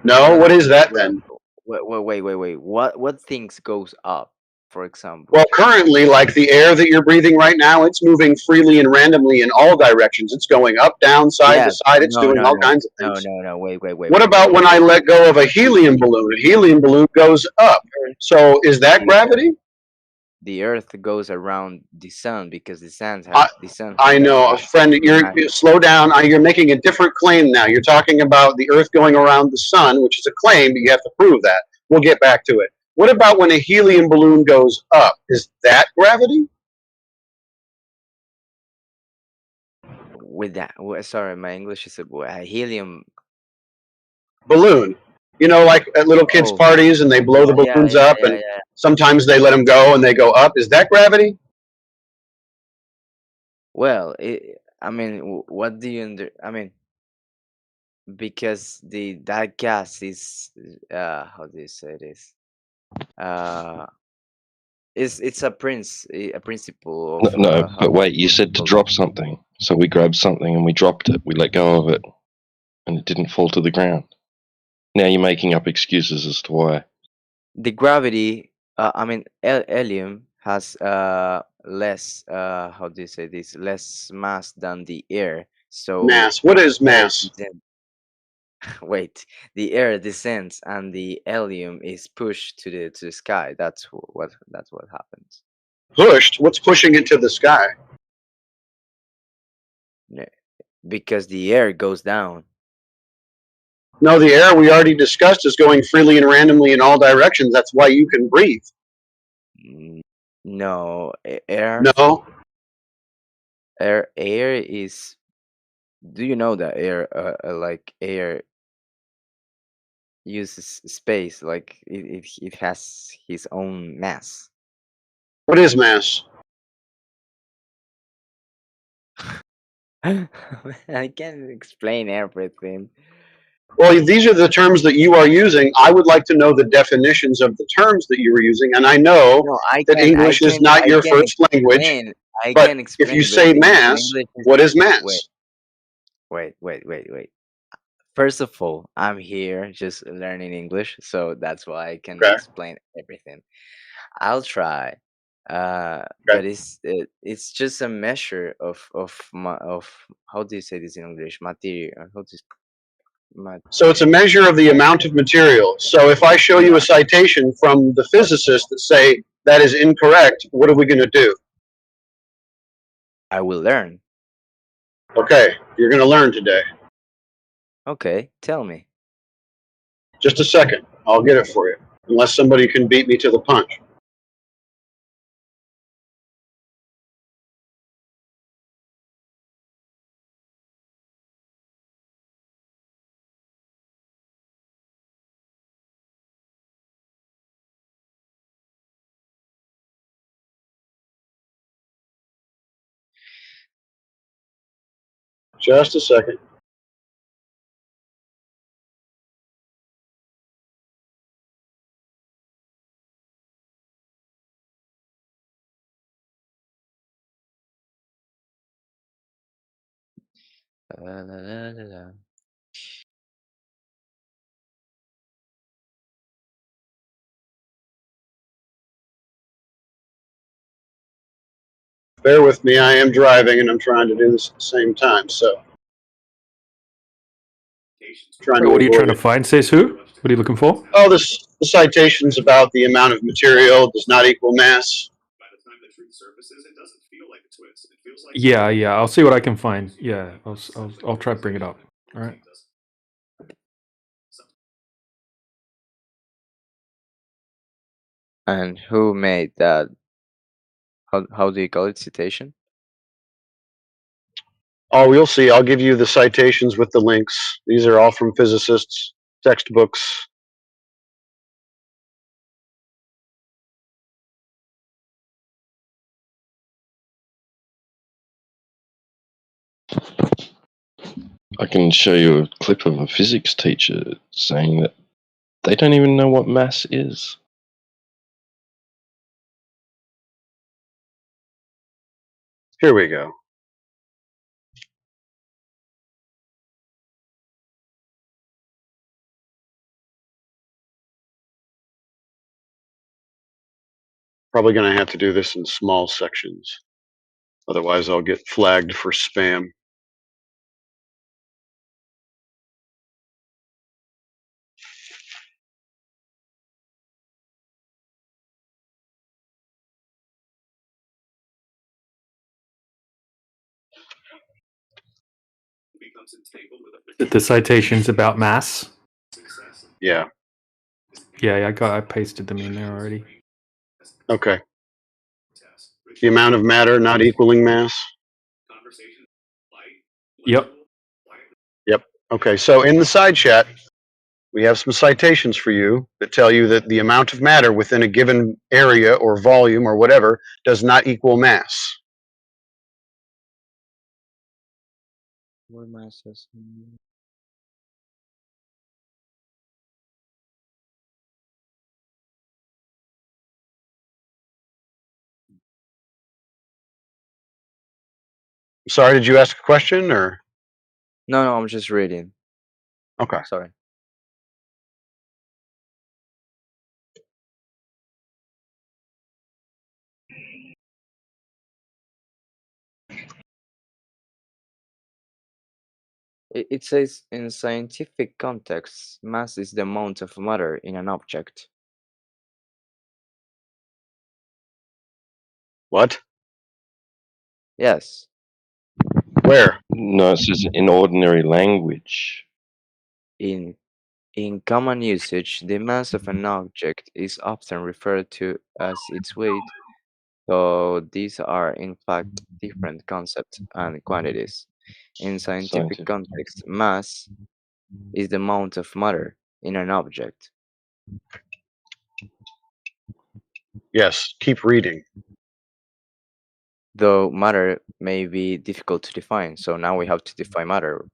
No. What is that then? Wait. What things goes up? For example. Well, currently, like the air that you're breathing right now, it's moving freely and randomly in all directions. It's going up, down, side to side. It's doing all kinds of things. No. Wait. What about when I let go of a helium balloon? A helium balloon goes up. So is that gravity? The Earth goes around the sun because the sun I know, friend. You slow down. You're making a different claim now. You're talking about the Earth going around the sun, which is a claim, but you have to prove that. We'll get back to it. What about when a helium balloon goes up? Is that gravity? With that, sorry, my English is a helium balloon. You know, like at little kids' parties, and they blow the balloons up, and sometimes they let them go and they go up. Is that gravity? Well, I mean, what do you I mean, because that gas is how do you say this? It's a principle of No, but wait, you said to drop something. So we grabbed something and we dropped it. We let go of it, and it didn't fall to the ground. Now you're making up excuses as to why. The gravity. I mean, helium has less. How do you say this? Less mass than the air. So mass. What is mass? Wait, the air descends and the helium is pushed to the sky. That's what happens. Pushed? What's pushing it to the sky? Because the air goes down. No, the air we already discussed is going freely and randomly in all directions. That's why you can breathe. No, air. No. Air is. Do you know that air, like air, uses space? Like it has its own mass. What is mass? I can't explain everything. Well, these are the terms that you are using. I would like to know the definitions of the terms that you were using, and I know that English is not your first language. But if you say mass, what is mass? Wait. First of all, I'm here just learning English, so that's why I can explain everything. I'll try, but it's just a measure of how do you say this in English? Material. So it's a measure of the amount of material. So if I show you a citation from the physicists that say that is incorrect, what are we going to do? I will learn. Okay, you're going to learn today. Okay, tell me. Just a second. I'll get it for you. Unless somebody can beat me to the punch. Just a second. Bear with me. I am driving and I'm trying to do this at the same time. So, what are you trying to find? Says who? What are you looking for? Oh, the citations about the amount of material does not equal mass. Yeah, yeah. I'll see what I can find. Yeah, I'll try to bring it up. All right. And who made that? How do you call it? Citation? Oh, you'll see. I'll give you the citations with the links. These are all from physicists' textbooks. I can show you a clip of a physics teacher saying that they don't even know what mass is. Here we go. Probably going to have to do this in small sections. Otherwise, I'll get flagged for spam. The citations about mass. Yeah. Yeah, I pasted them in there already. Okay. The amount of matter not equaling mass. Yep. Yep. Okay. So in the side chat, we have some citations for you that tell you that the amount of matter within a given area or volume or whatever does not equal mass. More masses. Sorry, did you ask a question or? No, I'm just reading. Okay. Sorry. It says in scientific context, mass is the amount of matter in an object. What? Yes. Where? No, it says in ordinary language. In common usage, the mass of an object is often referred to as its weight, though these are in fact different concepts and quantities. In scientific context, mass is the amount of matter in an object. Yes, keep reading. Though matter may be difficult to define, so now we have to define matter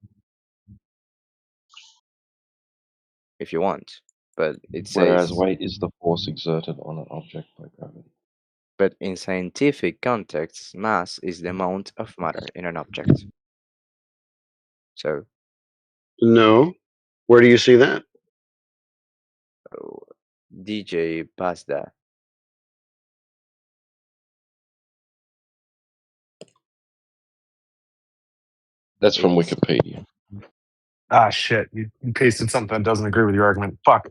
if you want. But it Whereas says, weight is the force exerted on an object by gravity. but in scientific context, mass is the amount of matter in an object. So, No. Where do you see that? DJ passed that. That's from Wikipedia. Ah, shit. You pasted something that doesn't agree with your argument. Fuck.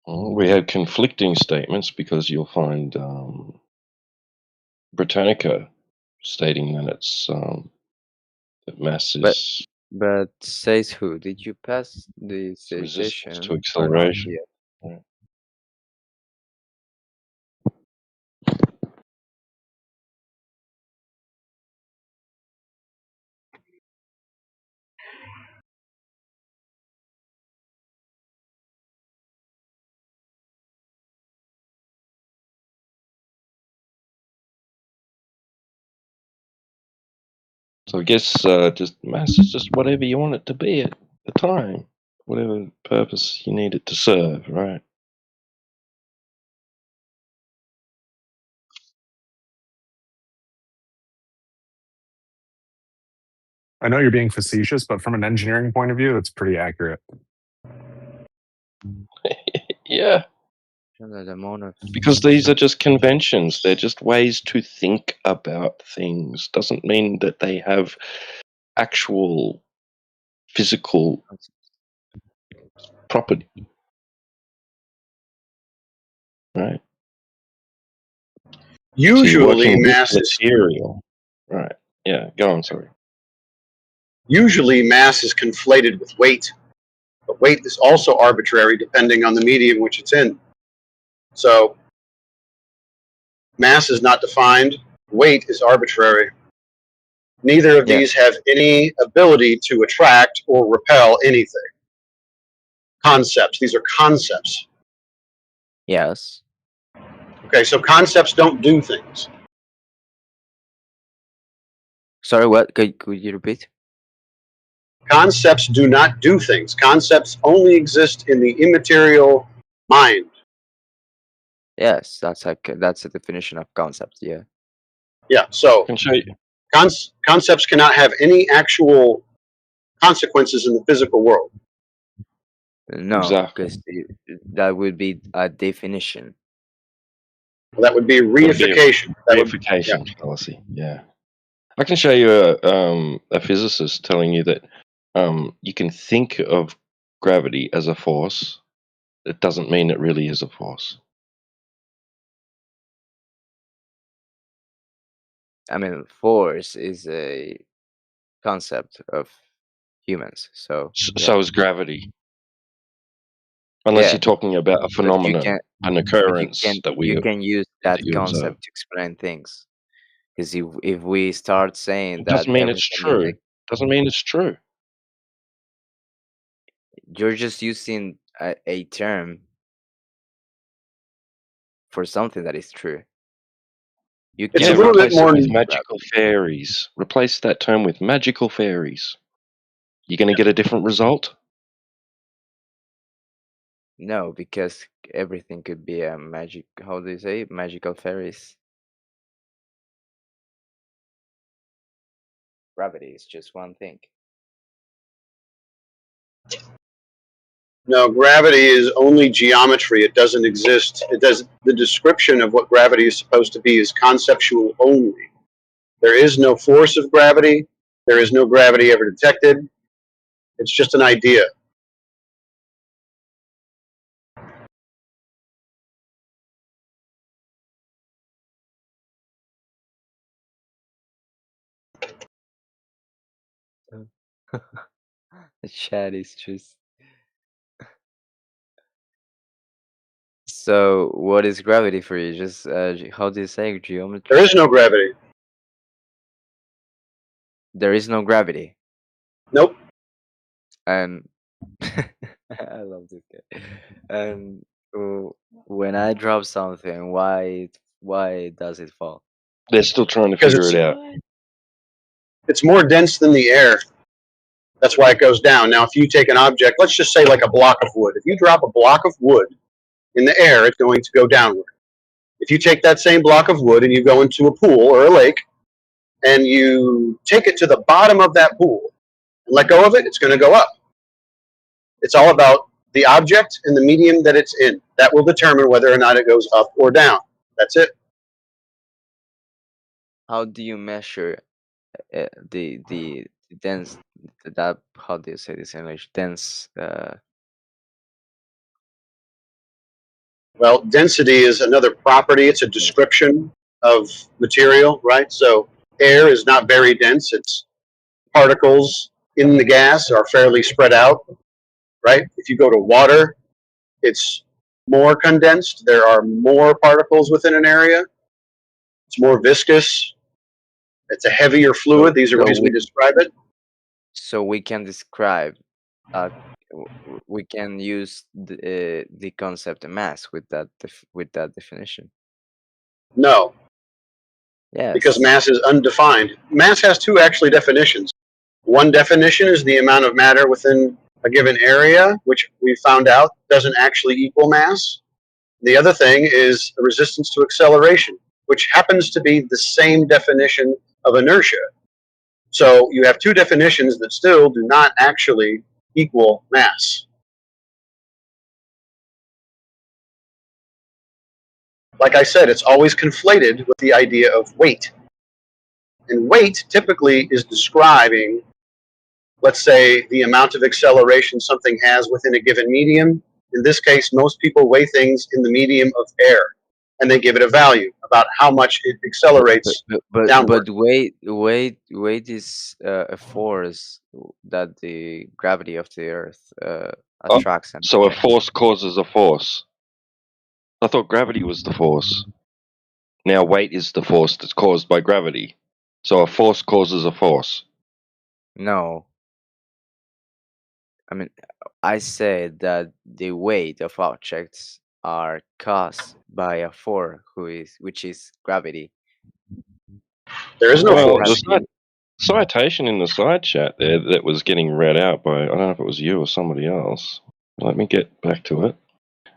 Well, we have conflicting statements because you'll find Britannica stating that it's that mass is But says who? Did you pass the resistance citation to or not acceleration. yet? Yeah. So I guess just mass is just whatever you want it to be at the time, whatever purpose you need it to serve, right? I know you're being facetious, but from an engineering point of view, that's pretty accurate. Yeah. The amount of Because these are just conventions. They're just ways to think about things. Doesn't mean that they have actual physical property. Right. So you're Usually, working with mass is material. Right. Yeah. Go on. Sorry. usually mass is conflated with weight, but weight is also arbitrary depending on the medium which it's in. So mass is not defined. Weight is arbitrary. Neither of yeah. these have any ability to attract or repel anything. Concepts. These are concepts. Yes. Okay, so concepts don't do things. Sorry, what? Could you repeat? Concepts do not do things. Concepts only exist in the immaterial mind. Yes, that's a definition of concept. Yeah. Yeah, so Can show you. concepts cannot have any actual consequences in the physical world. No, Exactly. because that would be a definition. Well, that would be reification. That would, yeah. Reification fallacy. Yeah. I can show you a physicist telling you that you can think of gravity as a force. It doesn't mean it really is a force. I mean, force is a concept of humans. So yeah, So is gravity. Unless yeah, you're talking about a but phenomenon, an occurrence that you can use that you observe. concept to explain things. Because if we start saying It that doesn't mean it's everything is true. Doesn't mean it's true. you're just using a term for something that is true. You It's can a little bit Replace it more. with magical fairies. Replace that term with magical fairies. You're going to get a different result? No, because everything could be a magic. How do you say magical fairies? Gravity is just one thing. No, gravity is only geometry. It doesn't exist. It does. The description of what gravity is supposed to be is conceptual only. There is no force of gravity. There is no gravity ever detected. It's just an idea. The chat is just. So, what is gravity for you? Just how do you say geometry? There is no gravity. There is no gravity. Nope. And I love this guy. And when I drop something, why does it fall? They're still trying to Because figure it out. it's more dense than the air. That's why it goes down. Now, if you take an object, let's just say like a block of wood. If you drop a block of wood in the air, it's going to go downward. If you take that same block of wood and you go into a pool or a lake and you take it to the bottom of that pool and let go of it, it's going to go up. It's all about the object and the medium that it's in. That will determine whether or not it goes up or down. That's it. How do you measure the dense that how do you say this in English? Dense Well, density is another property. It's a description of material, right? So air is not very dense. Its particles in the gas are fairly spread out, right? If you go to water, it's more condensed. There are more particles within an area. It's more viscous. It's a heavier fluid. These are ways we describe it. So we can describe we can use the concept of mass with that definition. No. Yes. Because mass is undefined. Mass has two actually definitions. One definition is the amount of matter within a given area, which we found out doesn't actually equal mass. The other thing is the resistance to acceleration, which happens to be the same definition of inertia. So you have two definitions that still do not actually equal mass. Like I said, it's always conflated with the idea of weight. And weight typically is describing, let's say, the amount of acceleration something has within a given medium. In this case, most people weigh things in the medium of air, and they give it a value about how much it accelerates downward. But weight is a force that the gravity of the Earth Oh, attracts and so a affects. force causes a force. I thought gravity was the force. Now weight is the force that's caused by gravity. So a force causes a force. No, I mean, I said that the weight of objects are caused by a force which is gravity. There is no Well, force. the citation in the side chat there that was getting read out by, I don't know if it was you or somebody else. Let me get back to it.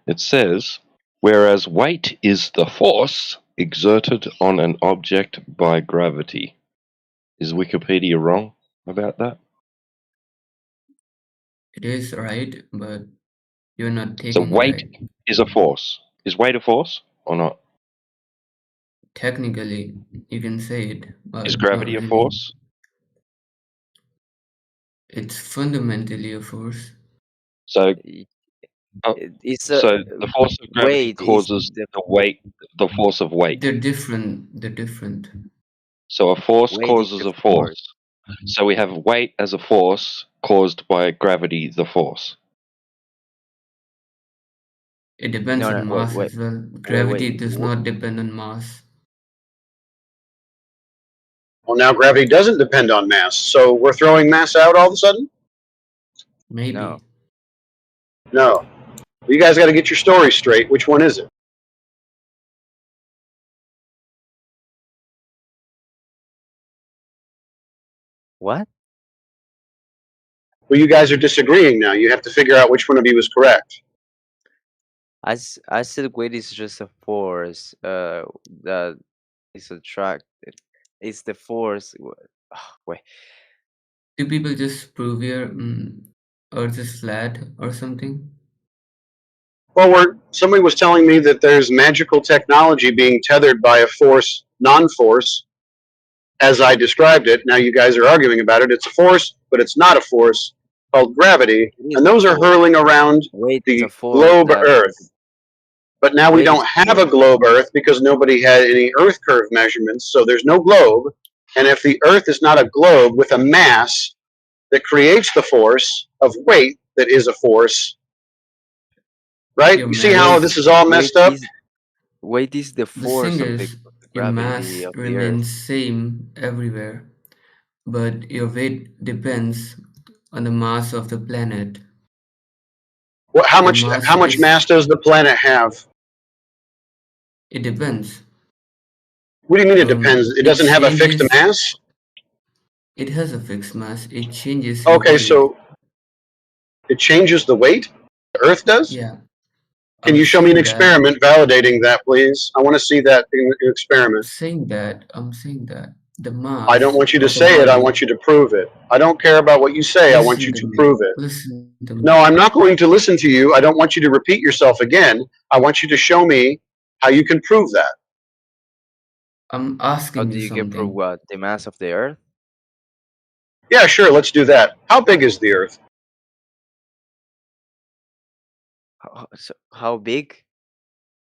It says, whereas weight is the force exerted on an object by gravity. Is Wikipedia wrong about that? It is right, but you're not So taking it weight right. is a force. Is weight a force or not? Technically, you can say it, Is but not gravity a really. force? It's fundamentally a force. So, It's a so the force of gravity weight is causes the weight, the force of weight. They're different. They're different. So a force weight is causes the a force. So we have weight as a force caused by gravity, the force. It depends No, on no, wait, mass wait, as well. wait, Gravity wait. does not depend on mass. Well, now gravity doesn't depend on mass, so we're throwing mass out all of a sudden? Maybe. No. No. You guys got to get your story straight. Which one is it? What? Well, you guys are disagreeing now. You have to figure out which one of you is correct. I said weight is just a force that is attracted. It's the force. Wait. Do people just prove your Earth is flat or something? Well, somebody was telling me that there's magical technology being tethered by a force, non-force, as I described it. Now you guys are arguing about it. It's a force, but it's not a force, called gravity, It is and a those are force. hurling around Weight is a the force globe that Earth. But now we weight is don't a have a force. globe Earth because nobody had any Earth curve measurements, so there's no globe. And if the Earth is not a globe with a mass that creates the force of weight that is a force, right? Your You see how mass, this is all messed up? Weight is the the force thing of the is, your gravity mass of the Earth. remains same everywhere, but your weight depends on the mass of the planet. How Your much mass does the planet have? It depends. What do you mean it depends? It It doesn't have a fixed changes. mass? It has a fixed mass. It changes with Okay, the weight. so it changes the weight? The Earth does? Yeah. Can I'm you show me an saying that. experiment validating that, please? I want to see that in an experiment. I'm saying that the mass I don't want you to of a say it. I body. want you to prove it. I don't care about what you say. I want Listen you to to me. prove it. Listen to me. No, I'm not going to listen to you. I don't want you to repeat yourself again. I want you to show me how you can prove that. I'm How asking do you you get prove something. what? The mass of the Earth? Yeah, sure. Let's do that. How big is the Earth? How big?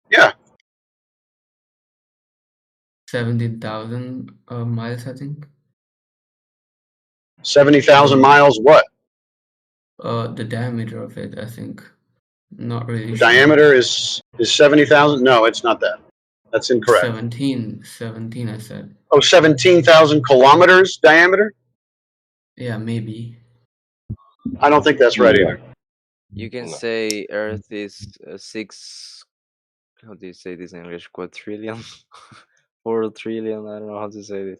Yeah. 17,000 miles, I think. 70,000 miles what? The diameter of it, I think. Not really The sure. diameter is 70,000? No, it's not that. That's incorrect. 17, I said. Oh, 17,000 kilometers diameter? Yeah, maybe. I don't think that's right either. You can say Earth is 6. How do you say this in English? Quadrillion? 4 trillion? I don't know how to say this.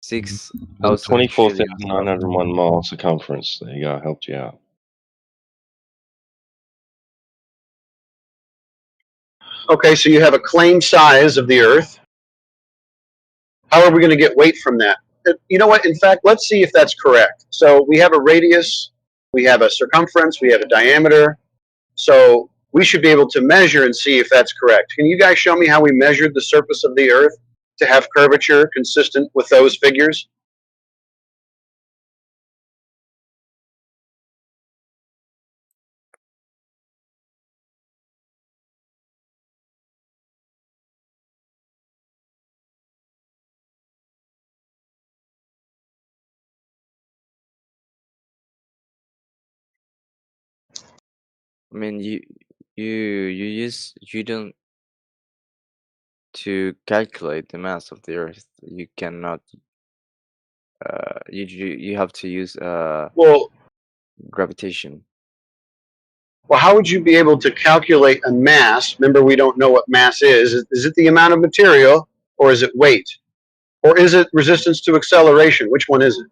6,000 trillion. 24,901 mile circumference. There you go. I helped you out. Okay, so you have a claimed size of the Earth. How are we going to get weight from that? You know what? In fact, let's see if that's correct. So we have a radius we have a circumference, we have a diameter. So we should be able to measure and see if that's correct. Can you guys show me how we measured the surface of the Earth to have curvature consistent with those figures? I mean, you don't to calculate the mass of the Earth. You cannot. You have to use Well, gravitation. well, how would you be able to calculate a mass? Remember, we don't know what mass is. Is it the amount of material, or is it weight? Or is it resistance to acceleration? Which one is it?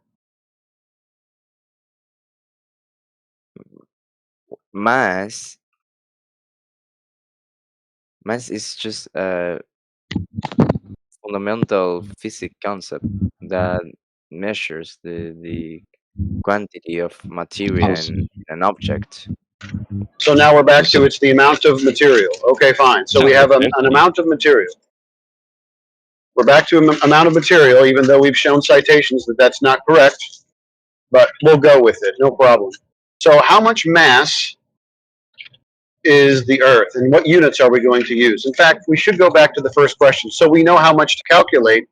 Mass is just a fundamental physics concept that measures the quantity of material in an object. So now we're back to it's the amount of material. Okay, fine. So we have an amount of material. We're back to an amount of material, even though we've shown citations that that's not correct. But we'll go with it, no problem. So how much mass is the Earth, and what units are we going to use? In fact, we should go back to the first question. So we know how much to calculate.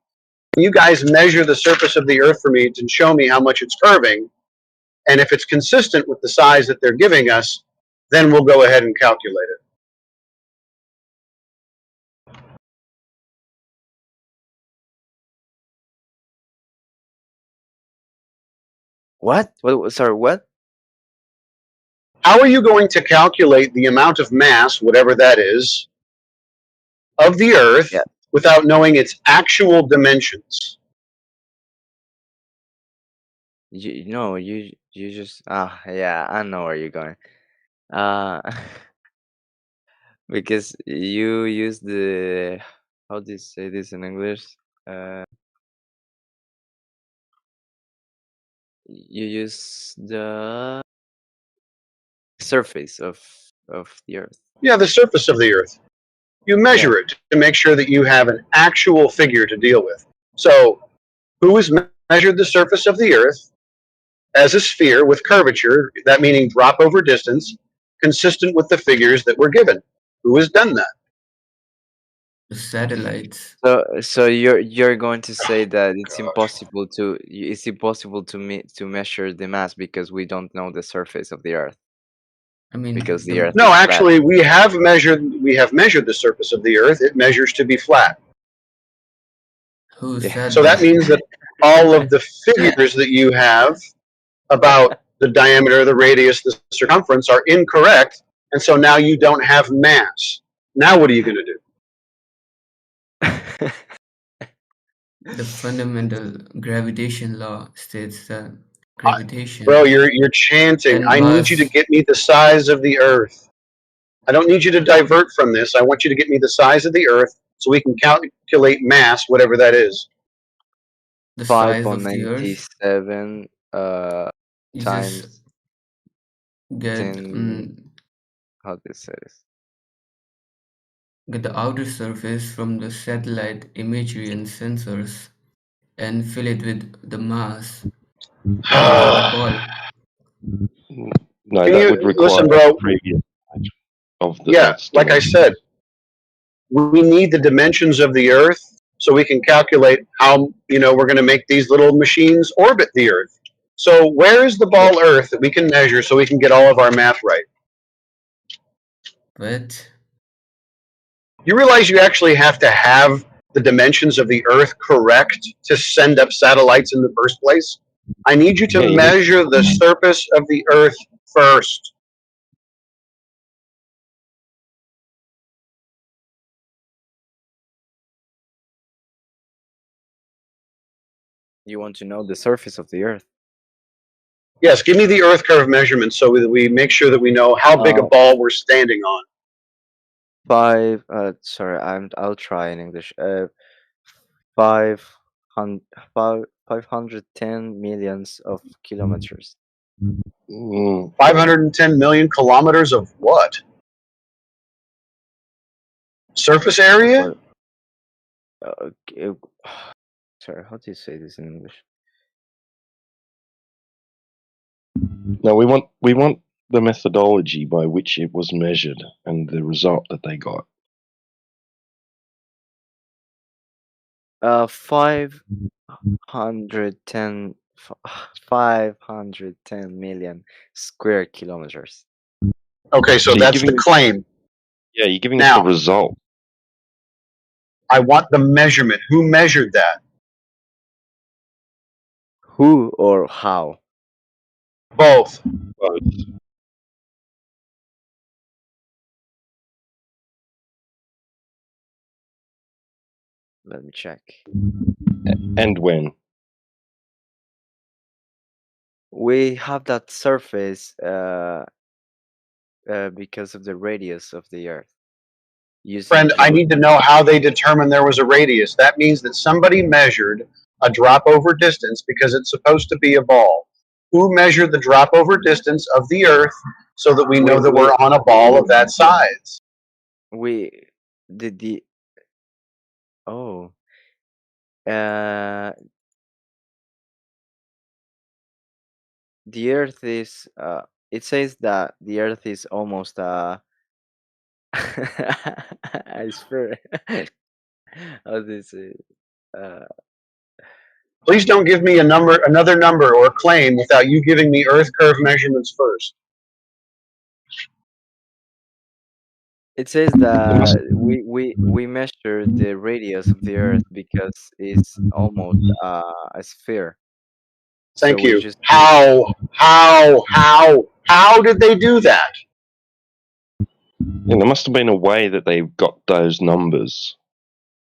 Can you guys measure the surface of the Earth for me and show me how much it's curving? And if it's consistent with the size that they're giving us, then we'll go ahead and calculate it. What? Sorry, what? How are you going to calculate the amount of mass, whatever that is, of the Earth without knowing its actual dimensions? You just yeah, I know where you're going. Because you use the, how do you say this in English? You use the surface of the Earth. Yeah, the surface of the Earth. You measure it to make sure that you have an actual figure to deal with. So, who has measured the surface of the Earth as a sphere with curvature, that meaning drop over distance, consistent with the figures that were given? Who has done that? The satellites. So you're going to say that it's impossible to measure the mass because we don't know the surface of the Earth. I mean, because the Earth No, is flat. actually, we have measured the surface of the Earth. It measures to be flat. Who said So that means that all of the figures that you have about the diameter, the radius, the circumference are incorrect, and so now you don't have mass. Now what are you going to do? The fundamental gravitation law states that gravitation. Bro, you're chanting. and I need you to mass- get me the size of the Earth. I don't need you to divert from this. I want you to get me the size of the Earth so we can calculate mass, whatever that is. The size of the Earth. 5.97 You times just get 10. How do you say this? Get the outer surface from the satellite imagery and sensors and fill it with the mass of the ball. No, Can that you would require listen, bro? a previous image of the Yeah, Earth's like I dimension. said, we need the dimensions of the Earth so we can calculate how we're going to make these little machines orbit the Earth. So where is the ball Earth that we can measure so we can get all of our math right? But You realize you actually have to have the dimensions of the Earth correct to send up satellites in the first place? I need you to Yeah, you need- measure the surface of the Earth first. You want to know the surface of the Earth? Yes, give me the Earth curve measurements so that we make sure that we know how big a ball we're standing on. Sorry, I'll try in English. 510 millions of kilometers. Mm, 510 million kilometers of what? Surface area? Okay. Sorry, how do you say this in English? no, we want the methodology by which it was measured and the result that they got. 510 510 million square kilometers. Okay, so you're that's the giving claim. yeah, you're giving us the Now, result. I want the measurement. Who measured that? Who or how? Both. Both. Let me check. And when? We have that surface because of the radius of the Earth. Using Friend, I geology. need to know how they determined there was a radius. That means that somebody measured a drop over distance because it's supposed to be a ball. Who measured the drop over distance of the Earth so that we know that we're on a ball of that size? We did the oh uh the Earth is it says that the Earth is almost I sphere. How do you say it? Please don't give me another number or claim without you giving me Earth curve measurements first. It says that we measure the radius of the Earth because it's almost a sphere. Thank So we you. just How did they do that? Yeah, there must have been a way that they got those numbers.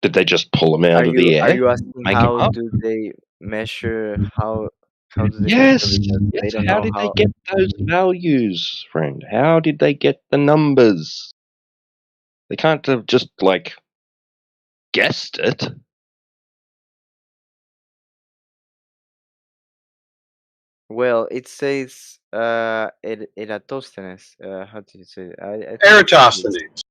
Did they just pull them out are of the you air? asking Make them how up? do they measure how do they measure Yes. because they Yes. don't How know did they how get those values, friend? How did they get the numbers? They can't have just like guessed it. well it says Eratosthenes. How do you say it? I think Eratosthenes.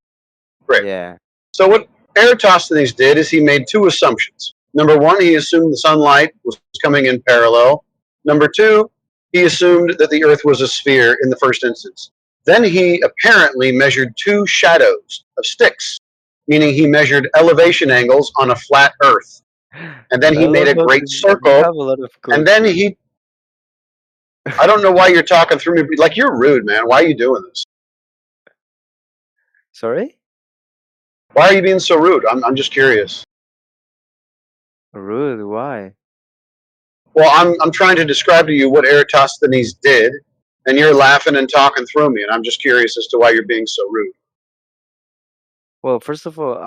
Great. yeah. So what Eratosthenes did is he made two assumptions. Number one, he assumed the sunlight was coming in parallel. Number two, he assumed that the Earth was a sphere in the first instance. Then he apparently measured two shadows of sticks, meaning he measured elevation angles on a flat Earth. And then he made a great You circle. have a lot of And then culture. I don't know why you're talking through me. Like, you're rude, man. Why are you doing this? Sorry? Why are you being so rude? I'm just curious. Rude, why? Well, I'm trying to describe to you what Eratosthenes did, and you're laughing and talking through me, and I'm just curious as to why you're being so rude. Well, first of all,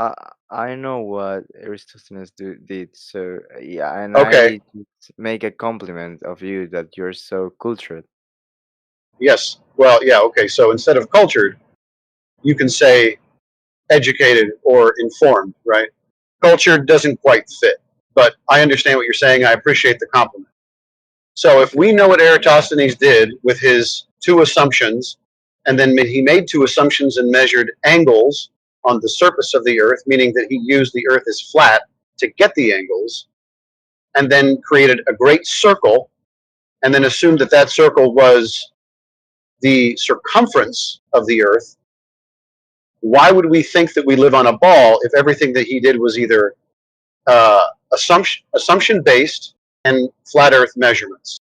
I know what Aristophanes did, so yeah, and Okay. I make a compliment of you that you're so cultured. Yes. Well, yeah. Okay. So instead of cultured, you can say educated or informed, right? Cultured doesn't quite fit, but I understand what you're saying. I appreciate the compliment. So if we know what Eratosthenes did with his two assumptions, and then he made two assumptions and measured angles on the surface of the Earth, meaning that he used the Earth as flat to get the angles, and then created a great circle, and then assumed that that circle was the circumference of the Earth, why would we think that we live on a ball if everything that he did was either assumption based and flat Earth measurements?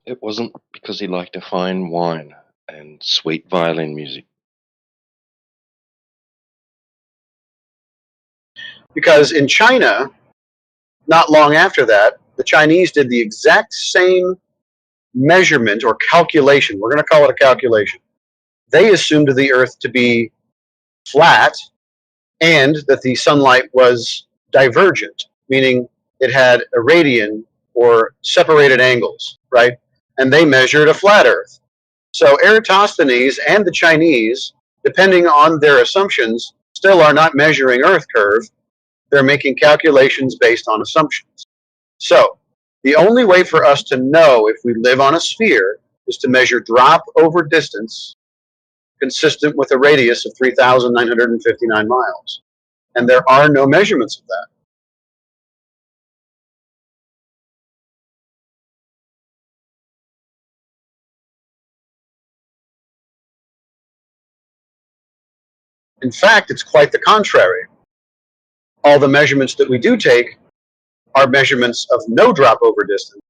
It wasn't because he liked to fine wine and sweet violin music. Because in China, not long after that, the Chinese did the exact same measurement or calculation. We're going to call it a calculation. They assumed the Earth to be flat and that the sunlight was divergent, meaning it had a radian or separated angles, right? And they measured a flat Earth. So Eratosthenes and the Chinese, depending on their assumptions, still are not measuring Earth curve. They're making calculations based on assumptions. So, the only way for us to know if we live on a sphere is to measure drop over distance consistent with a radius of 3,959 miles. And there are no measurements of that. In fact, it's quite the contrary. All the measurements that we do take are measurements of no drop over distance.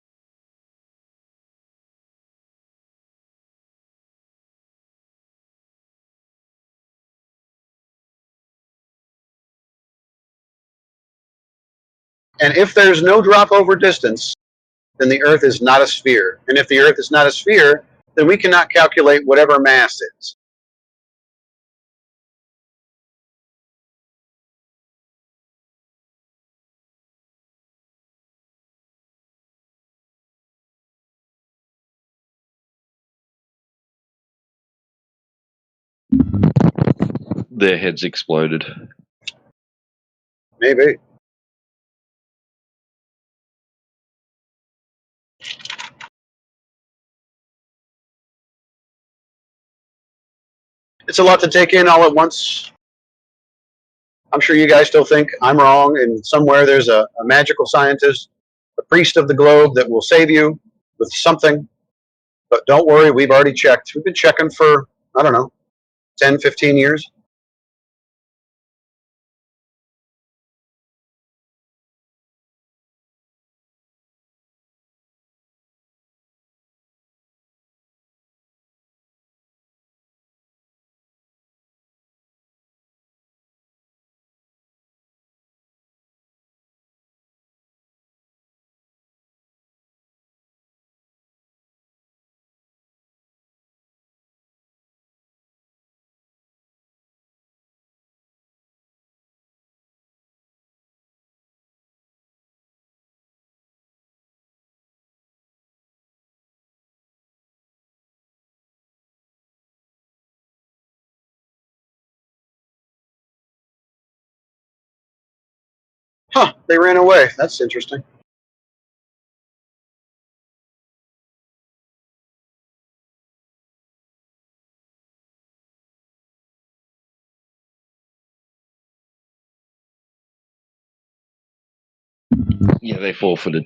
And if there's no drop over distance, then the Earth is not a sphere. And if the Earth is not a sphere, then we cannot calculate whatever mass is. Their heads exploded. Maybe. It's a lot to take in all at once. I'm sure you guys still think I'm wrong, and somewhere there's a magical scientist, a priest of the globe that will save you with something. But don't worry, we've already checked. We've been checking for, I don't know, 10, 15 years. Huh, they ran away. That's interesting. Yeah, they forfeited.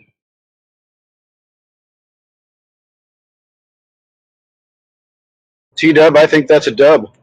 T-Dub, I think that's a dub.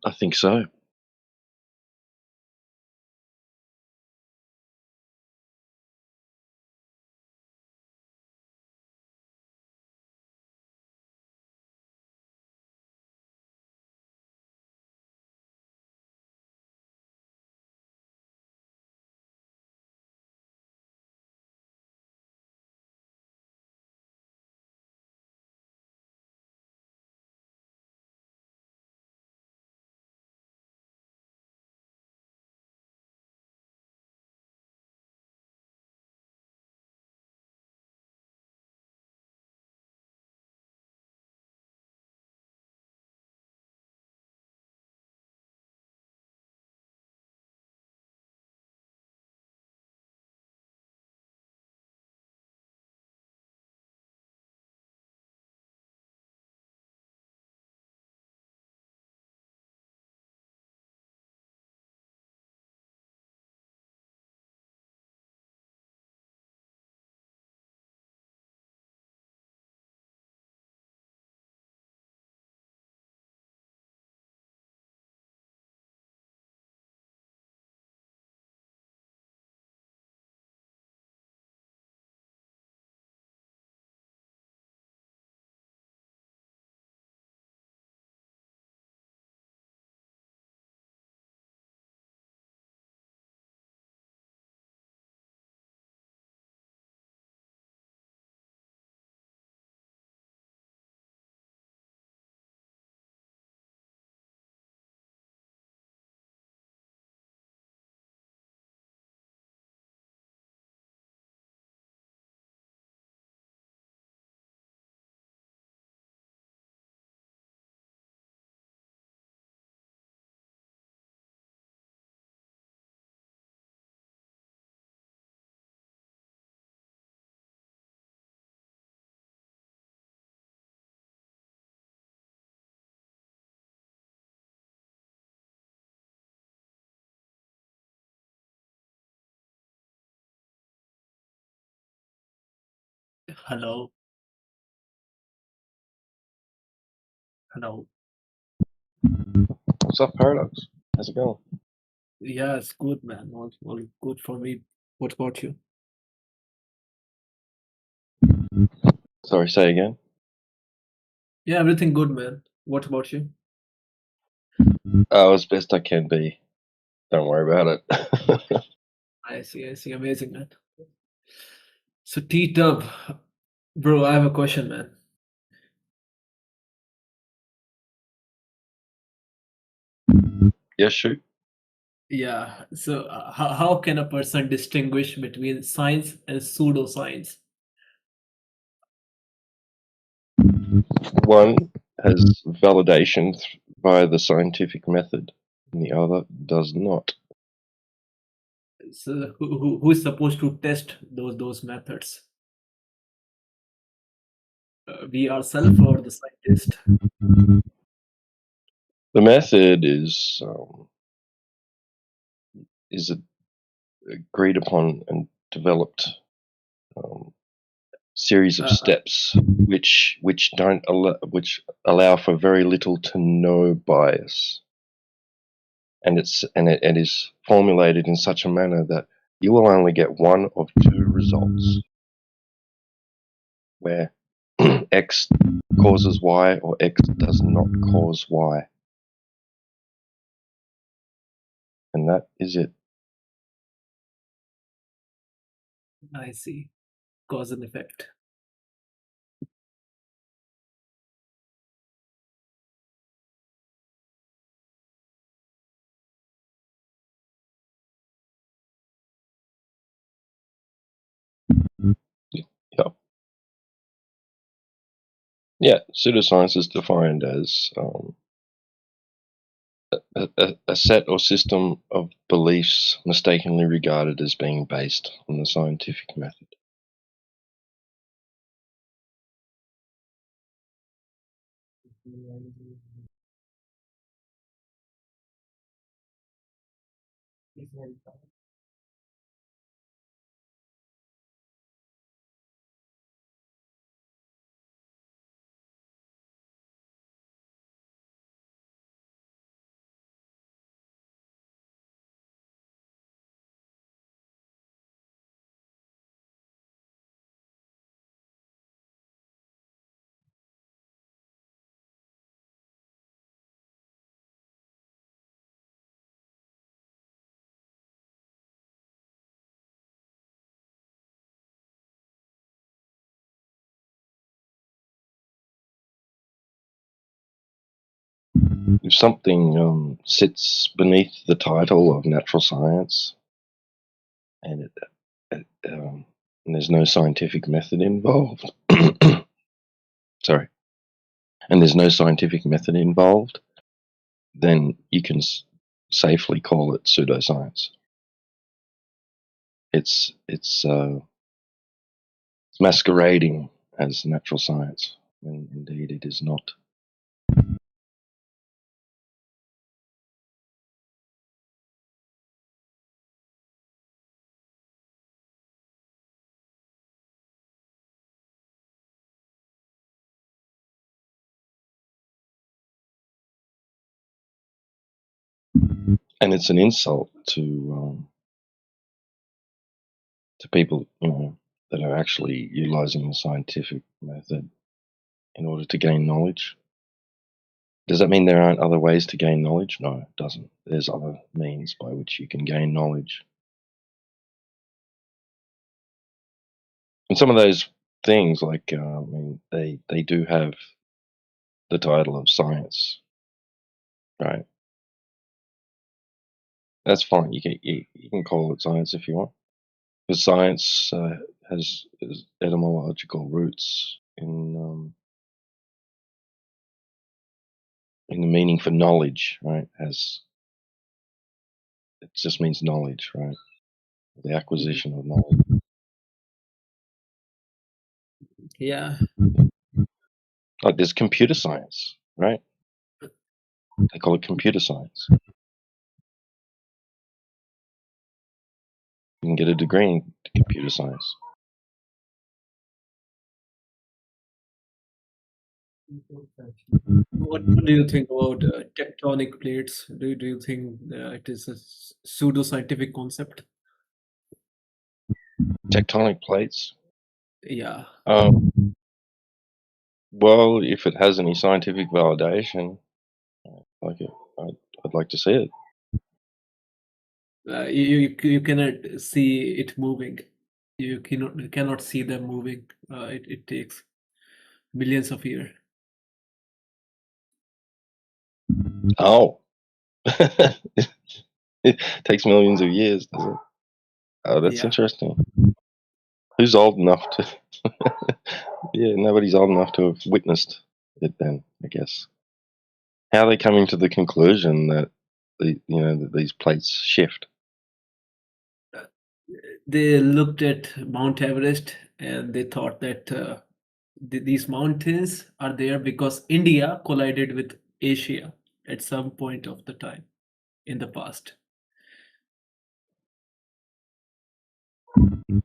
I think so. Hello. Hello. What's up, Paradox? How's it going? Yeah, it's good, man. All good for me. What about you? Sorry, say again. Yeah, everything good, man. What about you? Oh, as best I can be. Don't worry about it. I see. Amazing, man. So, T-Tub, bro, I have a question, man. Yeah, shoot. Yeah, so how can a person distinguish between science and pseudoscience? One has validation by the scientific method, and the other does not. So, who is supposed to test those methods? We ourselves or the scientist? The method is agreed upon and developed series of steps which don't allow for very little to no bias, and it is formulated in such a manner that you will only get one of two results, where X causes Y or X does not cause Y, and that is it. I see. Cause and effect. Yeah. Yeah, pseudoscience is defined as a set or system of beliefs mistakenly regarded as being based on the scientific method. If something sits beneath the title of natural science and and there's no scientific method involved, sorry, and there's no scientific method involved, then you can safely call it pseudoscience. It's masquerading as natural science when indeed it is not. And it's an insult to people, that are actually utilizing the scientific method in order to gain knowledge. Does that mean there aren't other ways to gain knowledge? No, it doesn't. There's other means by which you can gain knowledge. And some of those things, like, they do have the title of science, right? That's fine. You can call it science if you want. Because science has etymological roots in the meaning for knowledge, right? It just means knowledge, right? The acquisition of knowledge. Yeah. Like there's computer science, right? They call it computer science. You can get a degree in computer science. What do you think about tectonic plates? Do you think it is a pseudo-scientific concept? Tectonic plates. Yeah. Well, if it has any scientific validation, like I'd like to see it. You cannot see it moving. You cannot see them moving. It takes millions of years. Oh, it takes millions of years, does it? Oh, that's Yeah. interesting. Who's old enough to? Yeah, nobody's old enough to have witnessed it. Then I guess. How are they coming to the conclusion that that these plates shift? They looked at Mount Everest and they thought that these mountains are there because India collided with Asia at some point of the time in the past.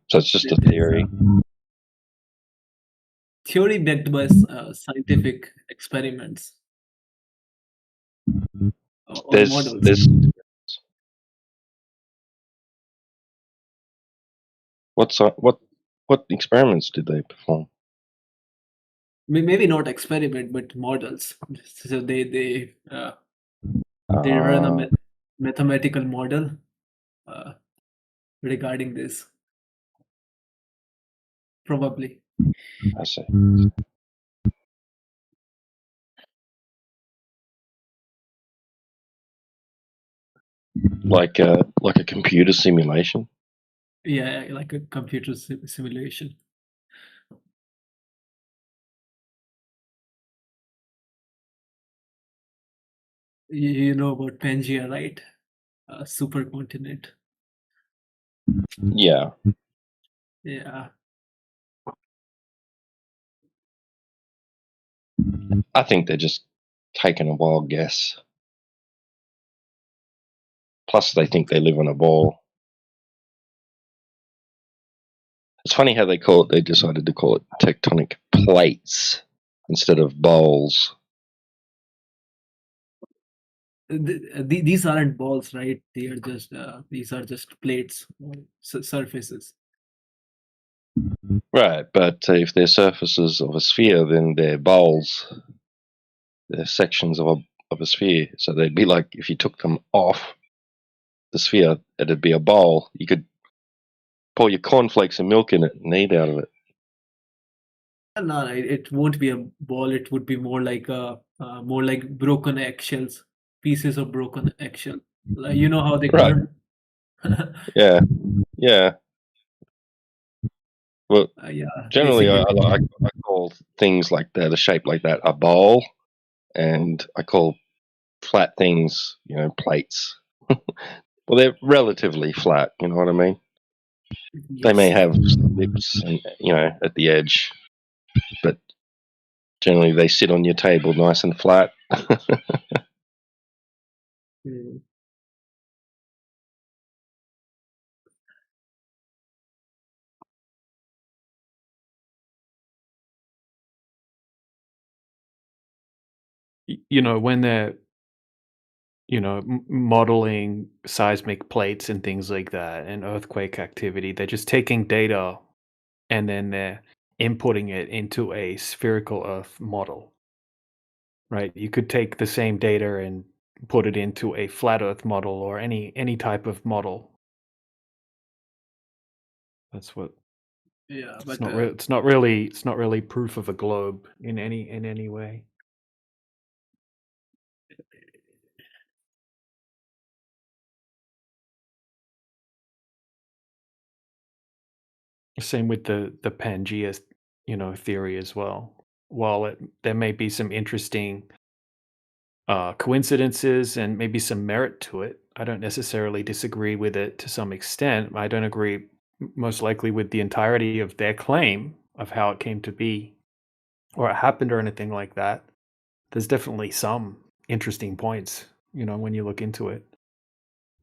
So it's just a theory. Theory backed by scientific experiments or models. There's what experiments did they perform? Maybe not experiment, but models. So they run a mathematical model regarding this. Probably. I see. Like a computer simulation. Yeah, like a computer simulation. You know about Pangea, right? Supercontinent. Yeah. Yeah. I think they're just taking a wild guess. Plus, they think they live on a ball. It's funny how they decided to call it tectonic plates instead of bowls. These aren't balls, right? They are just these are just plates or surfaces. Right, but if they're surfaces of a sphere, then they're bowls. They're sections of a sphere. So they'd be like, if you took them off the sphere, it'd be a bowl. You could pour your cornflakes and milk in it and eat out of it. No, it won't be a ball. It would be more like broken eggshells, pieces of broken eggshell. Like, you know how they Right. curl? Yeah, yeah. Well, Yeah. generally, I Basically. call things like that, a shape like that, a bowl, and I call flat things, plates. Well, they're relatively flat. You know what I mean? They may have lips, and at the edge, but generally they sit on your table nice and flat. Mm. When they're modeling seismic plates and things like that and earthquake activity, they're just taking data and then they're inputting it into a spherical earth model, right? You could take the same data and put it into a flat earth model or any type of model. That's what Yeah, it's but not it's not really proof of a globe in any way. Same with the Pangea, theory as well. While there may be some interesting coincidences and maybe some merit to it, I don't necessarily disagree with it to some extent. I don't agree most likely with the entirety of their claim of how it came to be or it happened or anything like that. There's definitely some interesting points, when you look into it.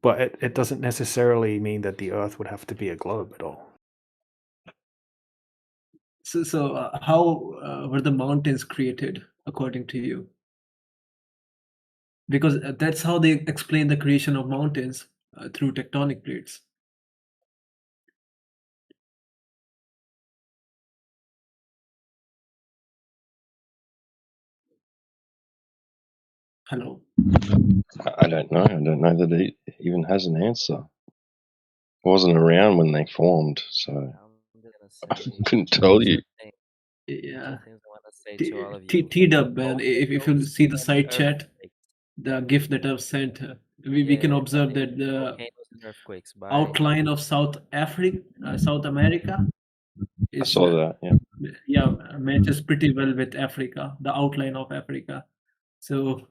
But it doesn't necessarily mean that the Earth would have to be a globe at all. So how were the mountains created? according to you? Because that's how they explain the creation of mountains through tectonic plates. Hello. I don't know. I don't know that it even has an answer. I wasn't around when they formed, so I couldn't tell you. Yeah. T-Dub, man, if you see the side chat, the GIF that I've sent, we can observe that the outline of South America I is saw that. Yeah. matches pretty well with Africa, the outline of Africa. So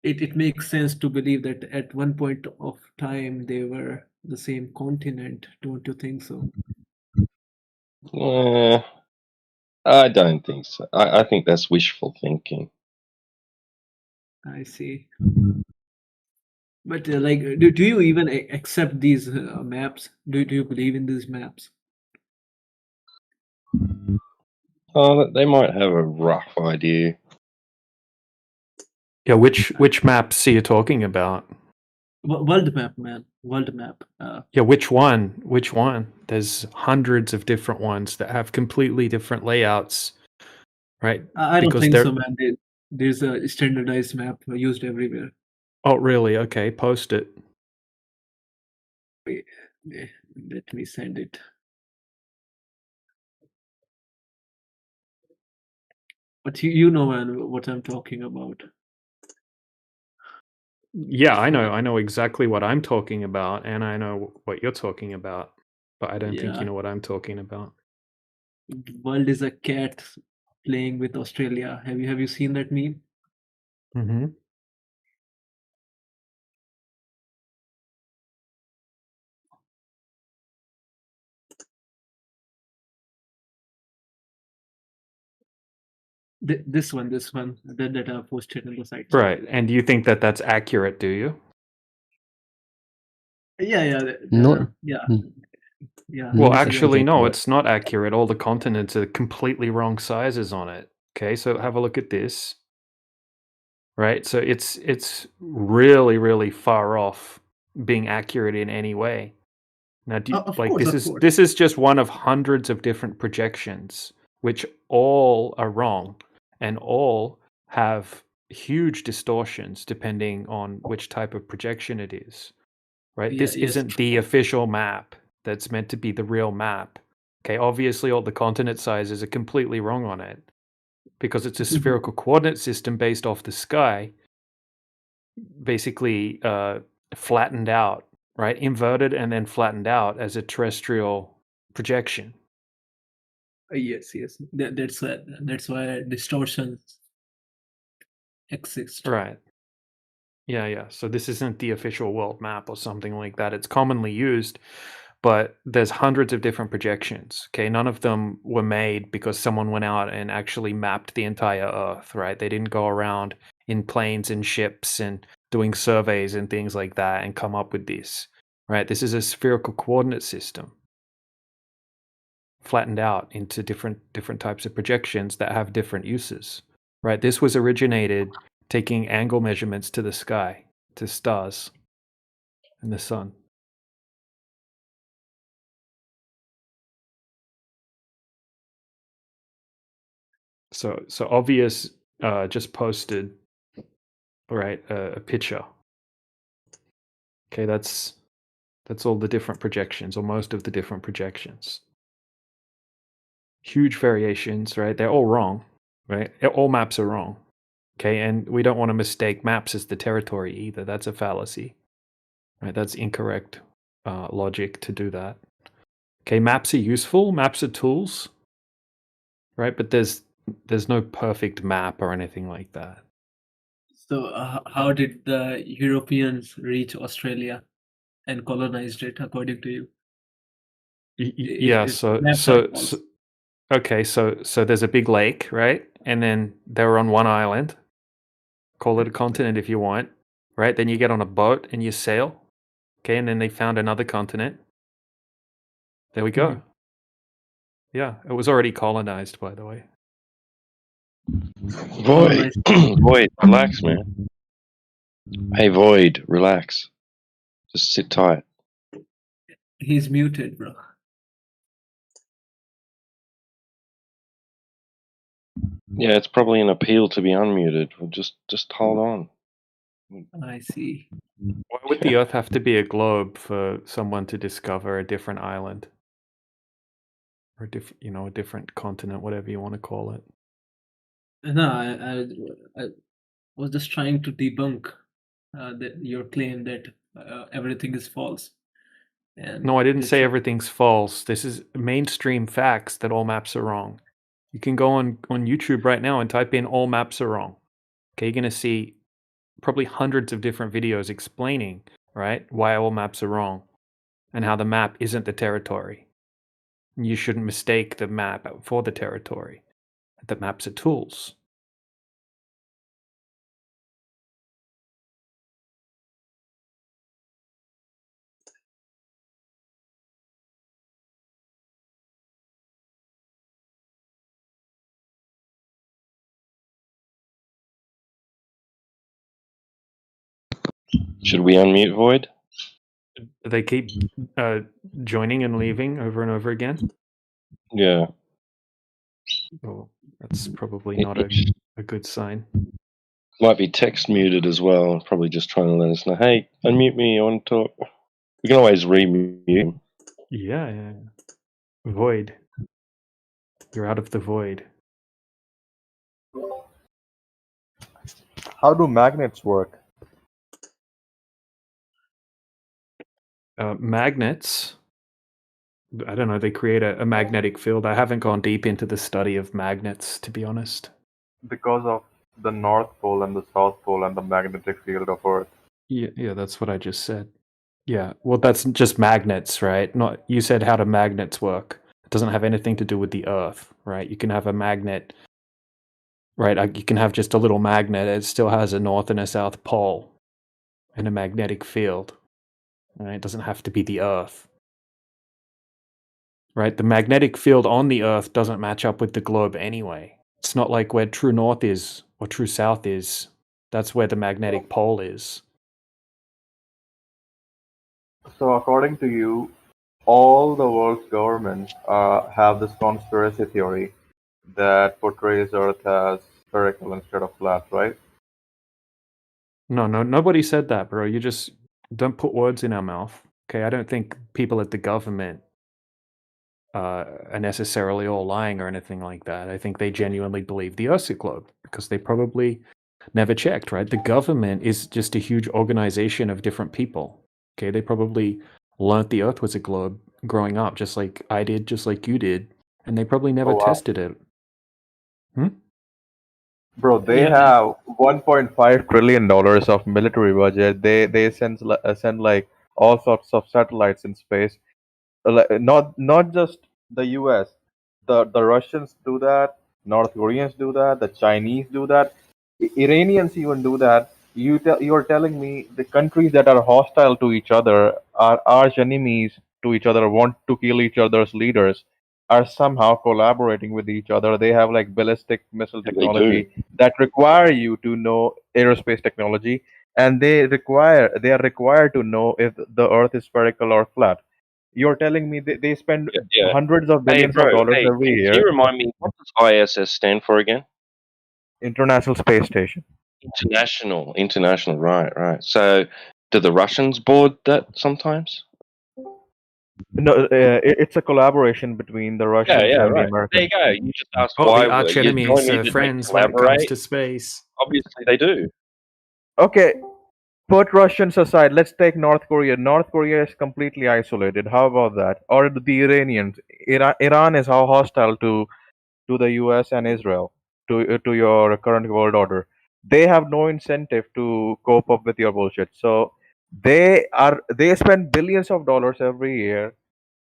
it makes sense to believe that at one point of time they were the same continent. Don't you think so? I don't think so. I think that's wishful thinking. I see. But like, do you even accept these maps? Do you believe in these maps? Oh, they might have a rough idea. Yeah, which maps are you talking about? World map, man. World map. Yeah, which one? Which one? There's hundreds of different ones that have completely different layouts, right? I don't Because think they're so, man. There's a standardized map used everywhere. Oh, really? Okay, post it. Wait, let me send it. But you know, man, what I'm talking about. Yeah, I know exactly what I'm talking about, and I know what you're talking about, but I don't think you Yeah. know what I'm talking about. World is a cat playing with Australia. Have you seen that meme? Mm-hmm. This one that I posted in the site. Right, and do you think that that's accurate? Do you? Yeah. Not. Yeah. Yeah. Well, Not actually, no, specifically. it's not accurate. All the continents are completely wrong sizes on it. Okay, so have a look at this. Right, so it's really, really far off being accurate in any way. Now, Of course. this is just one of hundreds of different projections, which all are wrong, and all have huge distortions depending on which type of projection it is. Right, this Yes. isn't the official map that's meant to be the real map. Okay, obviously all the continent sizes are completely wrong on it because it's a spherical coordinate system based off the sky, basically flattened out, right? Inverted and then flattened out as a terrestrial projection. Yes. That's why distortions exist. Right. Yeah. So this isn't the official world map or something like that. It's commonly used, but there's hundreds of different projections. Okay, none of them were made because someone went out and actually mapped the entire Earth, right? They didn't go around in planes and ships and doing surveys and things like that and come up with this, right? This is a spherical coordinate system flattened out into different types of projections that have different uses, right? This was originated taking angle measurements to the sky, to stars and the sun. So Obvious just posted, right, a picture. Okay, that's all the different projections, or most of the different projections. Huge variations, right? They're all wrong, right? All maps are wrong. Okay, and we don't want to mistake maps as the territory either. That's a fallacy, right? That's incorrect logic to do that. Okay, maps are useful. Maps are tools, right? But there's no perfect map or anything like that. So how did the Europeans reach Australia and colonized it, according to you? Yeah. If maps are false. Okay, so there's a big lake, right? And then they were on one island. Call it a continent if you want, right? Then you get on a boat and you sail. Okay, and then they found another continent. There we go. Yeah, it was already colonized, by the way. Void, nice. Void, relax, man. Hey, Void, relax. Just sit tight. He's muted, bro. Yeah, it's probably an appeal to be unmuted. Well, just hold on. I see. Why would the Earth have to be a globe for someone to discover a different island? Or a different continent, whatever you want to call it. No, I was just trying to debunk your claim that everything is false. And No, I didn't this say everything's false. This is mainstream facts that all maps are wrong. You can go on YouTube right now and type in all maps are wrong. Okay, you're going to see probably hundreds of different videos explaining, right, why all maps are wrong and how the map isn't the territory. You shouldn't mistake the map for the territory. The maps are tools. Should we unmute Void? They keep joining and leaving over and over again. Yeah. Oh, that's probably not a good sign. Might be text muted as well. Probably just trying to let us know. Hey, unmute me. I want to talk. We can always remute him. Yeah. Void. You're out of the void. How do magnets work? Magnets, I don't know, they create a magnetic field. I haven't gone deep into the study of magnets, to be honest. Because of the North Pole and the South Pole and the magnetic field of Earth. Yeah, that's what I just said. Yeah, well, that's just magnets, right? Not you said how do magnets work. It doesn't have anything to do with the Earth, right? You can have a magnet, right? You can have just a little magnet. It still has a north and a south pole and a magnetic field. Right? It doesn't have to be the Earth. Right? The magnetic field on the Earth doesn't match up with the globe anyway. It's not like where true north is or true south is. That's where the magnetic pole is. So according to you, all the world's governments have this conspiracy theory that portrays Earth as spherical instead of flat, right? No, nobody said that, bro. You just don't put words in our mouth. Okay, I don't think people at the government are necessarily all lying or anything like that. I think they genuinely believe the Earth's a globe because they probably never checked, right? The government is just a huge organization of different people. Okay, they probably learnt the Earth was a globe growing up, just like I did, just like you did, and they probably never Oh, wow. tested it. Bro, they have $1.5 trillion of military budget. They send like all sorts of satellites in space. Not just the U.S. The Russians do that. North Koreans do that. The Chinese do that. Iranians even do that. You're telling me the countries that are hostile to each other, are arch enemies to each other, want to kill each other's leaders, are somehow collaborating with each other. They have like ballistic missile They do. technology that require you to know aerospace technology, and they are required to know if the Earth is spherical or flat. You're telling me they spend Yeah. hundreds of Hey, billions bro. of dollars Hey, every can year. you remind me what does ISS stand for again? International Space Station. International. Right. So, do the Russians board that sometimes? No, it's a collaboration between the Russians Yeah, and the right. There you Americans. go. You just asked Oh, why the arch you're enemies telling me are that they friends when it comes collaborate. to space. Obviously, they do. Okay, put Russians aside. Let's take North Korea. North Korea is completely isolated. How about that? Or the Iranians. Iran is how hostile to the U.S. and Israel, to your current world order. They have no incentive to cope up with your bullshit. So they spend billions of dollars every year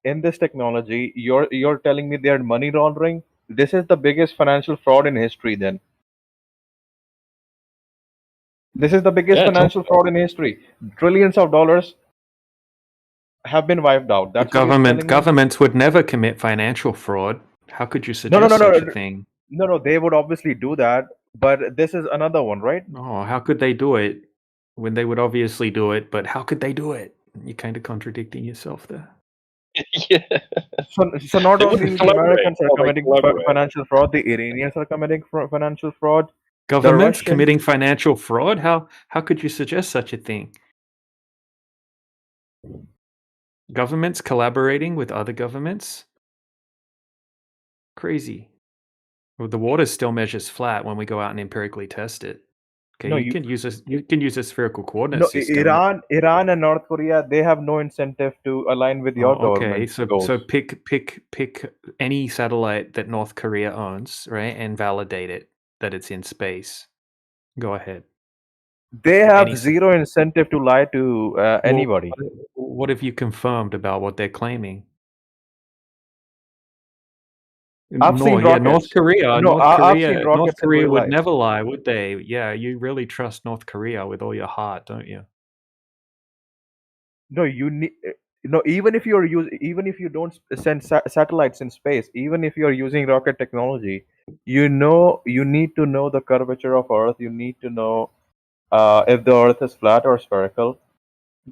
in this technology. You're telling me they're money laundering? This is the biggest financial fraud in history. Then this is the biggest financial fraud in history. Trillions of dollars have been wiped out. The That's what you're telling me. governments would never commit financial fraud. How could you No, no, suggest no, such a no. thing? No, they would obviously do that, but this is another one, right? Oh, how could they do it when they would obviously do it? But how could they do it? You're kind of contradicting yourself there. Yeah. So not They only wouldn't the collaborate. Americans are Oh, they committing collaborate. financial fraud, the Iranians are committing financial fraud. The Governments Russians, committing financial fraud? How could you suggest such a thing? Governments collaborating with other governments? Crazy. Well, the water still measures flat when we go out and empirically test it. Okay, no, you can use a spherical coordinate no, system. Iran and North Korea, they have no incentive to align with your Oh, okay. government So goals. pick any satellite that North Korea owns, right, and validate it that it's in space. Go ahead. They have Any zero incentive to lie to Well, anybody. what have you confirmed about what they're claiming? I've seen Yeah, North rockets. Korea. No, I've seen North rockets in Korea real would life. never lie, would they? Yeah, you really trust North Korea with all your heart, don't you? No, you need. No, even if you don't send satellites in space, even if you're using rocket technology, you need to know the curvature of Earth. You need to know if the Earth is flat or spherical.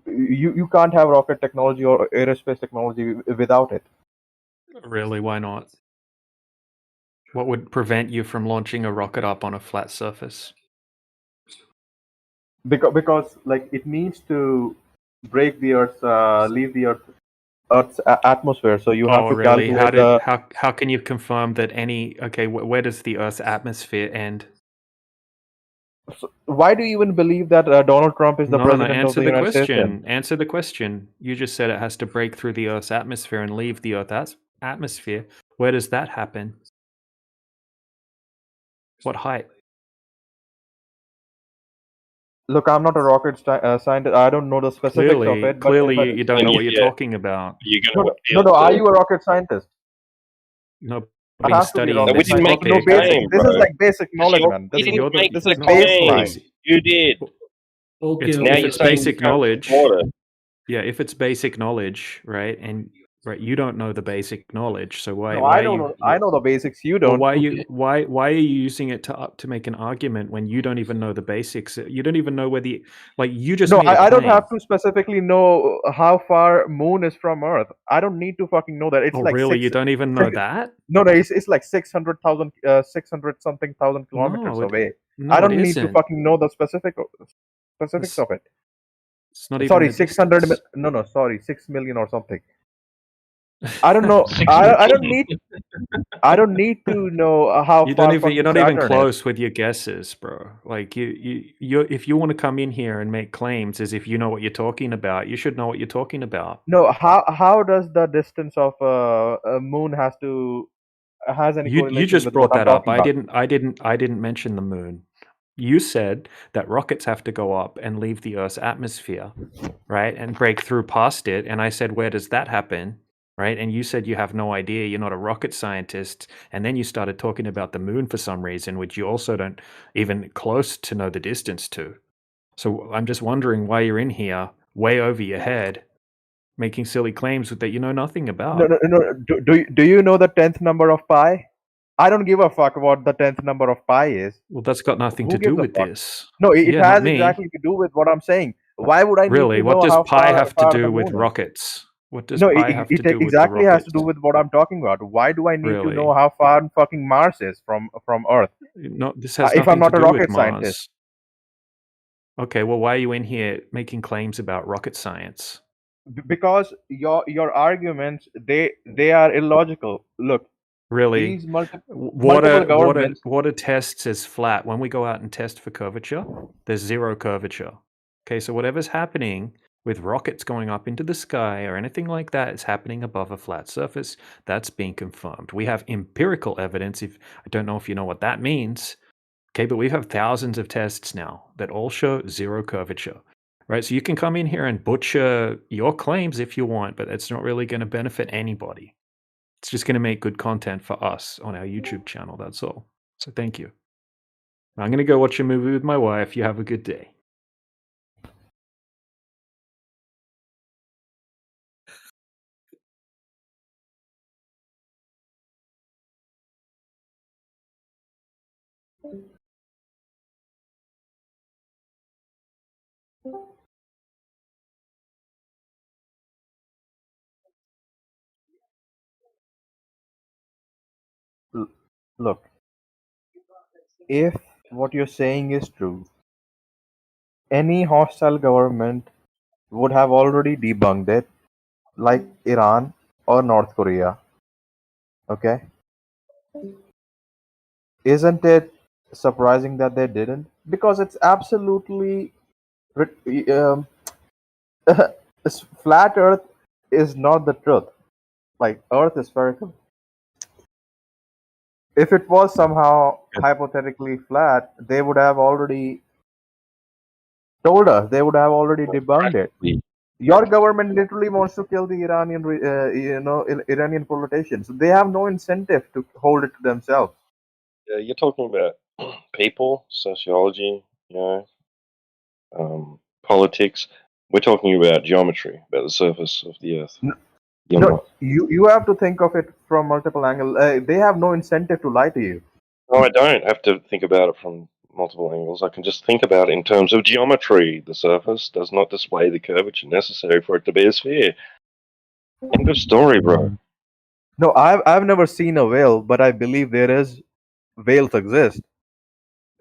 You can't have rocket technology or aerospace technology without it. Really, why not? What would prevent you from launching a rocket up on a flat surface? Because like it needs to break the Earth's leave the Earth's atmosphere. So you have Oh, to really? calculate the. How can you confirm that where does the Earth's atmosphere end? So why do you even believe that Donald Trump is the No, president of answer the the United States then? question. Answer the question. You just said it has to break through the Earth's atmosphere and leave the Earth's atmosphere. Where does that happen? What height? Look, I'm not a rocket scientist. I don't know the specifics of it. But Clearly you don't know what you're Yeah. talking about. You're going to no. Are you a rocket scientist? Nobody's I have to be a studying rocket we this didn't make scientist. No topic. basic. claim, This bro. is like basic knowledge, You're, man. we This is didn't make this the is No, baseline. claim. You did. Okay, If Now okay. you're it's saying you basic can't knowledge, support it. yeah, if it's basic knowledge, right, and you don't know the basic knowledge, so why No, I are don't you know. I know the basics. You well, don't. why are you using it to make an argument when you don't even know the basics? You don't even know where you just No, made a I don't claim. have to specifically know how far Moon is from Earth. I don't need to fucking know that. It's Oh, like really? You don't even know that? No, it's like 600,000, 600 something thousand kilometers No, away. no, I it don't need to isn't. fucking know the specifics It's, of it. it's not even Sorry, the 600. distance. No, sorry, 6 million or something. I don't know. I don't need. I don't need to know how You don't far even you're fucking not even Saturn is. close with your guesses, bro. Like you if you want to come in here and make claims as if you know what you're talking about, you should know what you're talking about. No, how does the distance of a moon has any You correlation just with what brought I'm that up. talking about? I didn't mention the moon. You said that rockets have to go up and leave the Earth's atmosphere, right? And break through past it. And I said, where does that happen? Right? And you said you have no idea, you're not a rocket scientist. And then you started talking about the moon for some reason, which you also don't even close to know the distance to. So I'm just wondering why you're in here way over your head making silly claims that you know nothing about. No. Do you know the 10th number of pi? I don't give a fuck what the 10th number of pi is. Well, that's got nothing Who to do gives a with fuck? this. No, it Yeah, not has me. exactly to do with what I'm saying. Why would I need Really? to What know does how pi have to far the do with moon is? rockets? What does No, pi have to it do with the exactly has to rockets? do with what I'm talking about. Why do I need to Really? know how far fucking Mars is from Earth? No, this has If I'm nothing to not a do with rocket Mars. scientist. Okay, well, why are you in here making claims about rocket science? Because your arguments they are illogical. Look, Really? these multiple governments. Water tests as flat. When we go out and test for curvature, there's zero curvature. Okay, so whatever's happening with rockets going up into the sky or anything like that is happening above a flat surface. That's being confirmed. We have empirical evidence. I don't know if you know what that means. Okay, but we have thousands of tests now that all show zero curvature. Right, so you can come in here and butcher your claims if you want, but it's not really going to benefit anybody. It's just going to make good content for us on our YouTube channel. That's all. So thank you. I'm going to go watch a movie with my wife. You have a good day. L- Look, if what you're saying is true, any hostile government would have already debunked it, like Iran or North Korea. Okay? Isn't it surprising that they didn't? Because it's absolutely um, flat Earth is not the truth. Like Earth is spherical. If it was somehow hypothetically flat, they would have already told us. They would have already debunked it. Your government literally wants to kill the Iranian politicians. They have no incentive to hold it to themselves. You're talking about people, sociology, politics. We're talking about geometry, about the surface of the Earth. You're No, not. you have to think of it from multiple angles. They have no incentive to lie to you. No, I don't have to think about it from multiple angles. I can just think about it in terms of geometry. The surface does not display the curvature necessary for it to be a sphere. End of story, bro. No, I've never seen a whale, but I believe whales exist.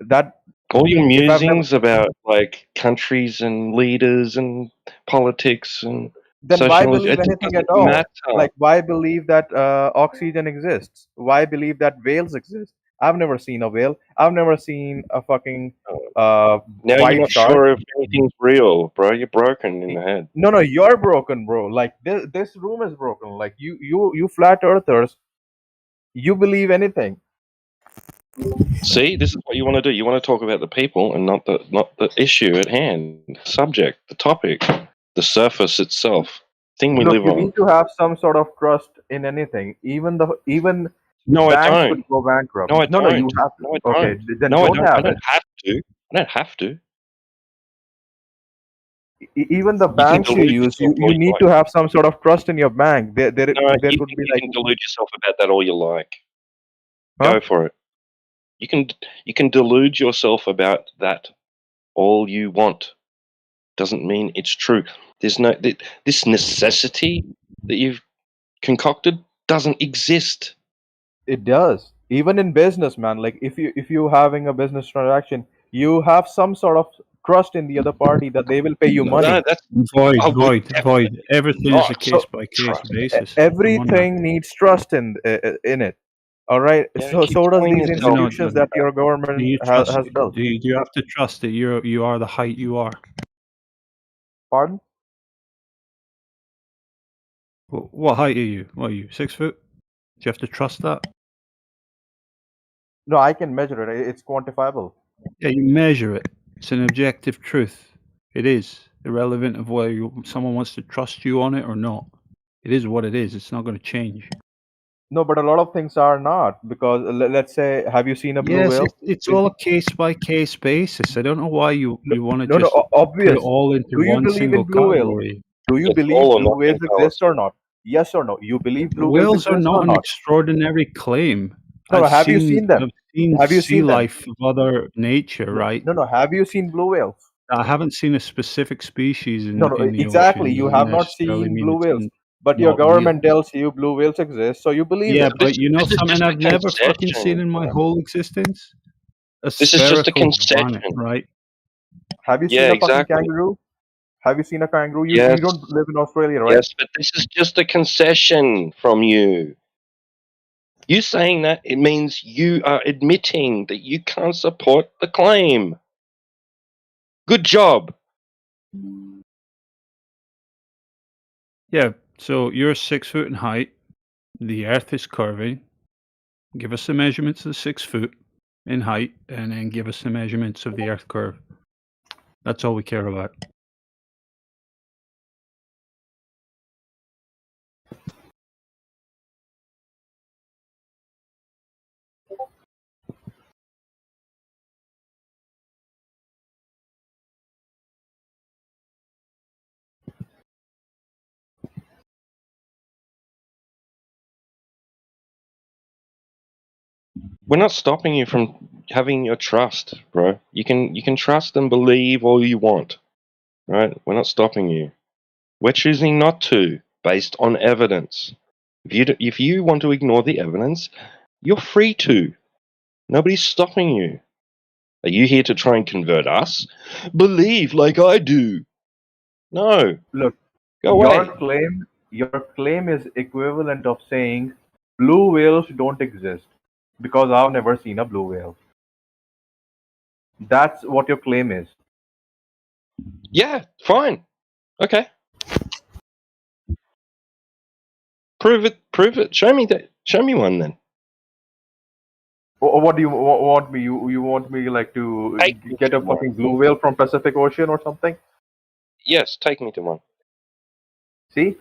That All your if I've never, musings about like countries and leaders and politics and then why sociology, believe it anything at doesn't all? matter. Like why believe that oxygen exists? Why believe that whales exist? I've never seen a whale. I've never seen a fucking Now you're white not shark. sure if anything's real, bro. You're broken in the head. No, you're broken, bro. Like this room is broken. Like you flat earthers, you believe anything. See, this is what you want to do. You want to talk about the people and not the issue at hand, the subject, the topic, the surface itself, thing we Look, live you on. need to have some sort of trust in anything. Even No, I banks could don't. go bankrupt. No, I No, you don't. have to. No, I Okay, don't. then No, I don't don't. I have it. don't have to. I don't have to. Even the You can banks you delude use, yourself all you you need like. to have some sort of trust in your bank. No, There you could be like, can delude yourself about that all you like. huh? Go for it. You can delude yourself about that all you want. Doesn't mean it's true. There's no this necessity that you've concocted doesn't exist. It does. Even in business, man. Like if you having a business transaction, you have some sort of trust in the other party that they will pay you money. No, that's Void, I would void. definitely Everything is a not case by case trust. basis. Come on now. Everything needs trust in it. All right. Yeah, So keep so does telling these yourself No, institutions that your do government you trust? has built. Do you have to trust that you are the height you are? Pardon? What height are you? What are you? 6 foot? Do you have to trust that? No, I can measure it. It's quantifiable. Yeah, you measure it. It's an objective truth. It is irrelevant of whether someone wants to trust you on it or not. It is what it is. It's not going to change. No, but a lot of things are not because let's say, have you seen a blue Yes, whale? it's all a case by case basis. I don't know why you want to No, just put it obvious. all into Do you one believe in single blue whales? category. Do you it's believe all or blue nothing whales exist fallacy. or not? Yes or no? You believe blue whales Whales are exist or not an not? extraordinary claim. No, have you seen them? I've seen Have you sea seen them? life of other nature, right? No. Have you seen blue whales? I haven't seen a specific species No, in the exactly. ocean. You Doesn't have not necessarily seen mean blue it's whales, but your not real. government tells you blue whales exist, so you believe Yeah, it. This but you know this is something just a I've never fucking seen concession. in my whole existence? A This is just a spherical planet, concession. right? Have you Yeah, seen a fucking exactly. kangaroo? Have you seen a kangaroo? You Yes. don't live in Australia, right? Yes, but this is just a concession from you. You saying that it means you are admitting that you can't support the claim. Good job. Yeah, so you're 6 foot in height. The Earth is curving. Give us the measurements of 6 foot in height, and then give us the measurements of the Earth curve. That's all we care about. We're not stopping you from having your trust, bro. You can trust and believe all you want, right? We're not stopping you. We're choosing not to, based on evidence. If you want to ignore the evidence, you're free to. Nobody's stopping you. Are you here to try and convert us? Believe like I do. No. Look, Go away. your claim is equivalent of saying blue whales don't exist because I've never seen a blue whale. That's what your claim is. Yeah, fine. Okay. Prove it. Show me one then. What do you want me? You want me like to get a fucking blue whale from Pacific Ocean or something? Yes, take me to one. See?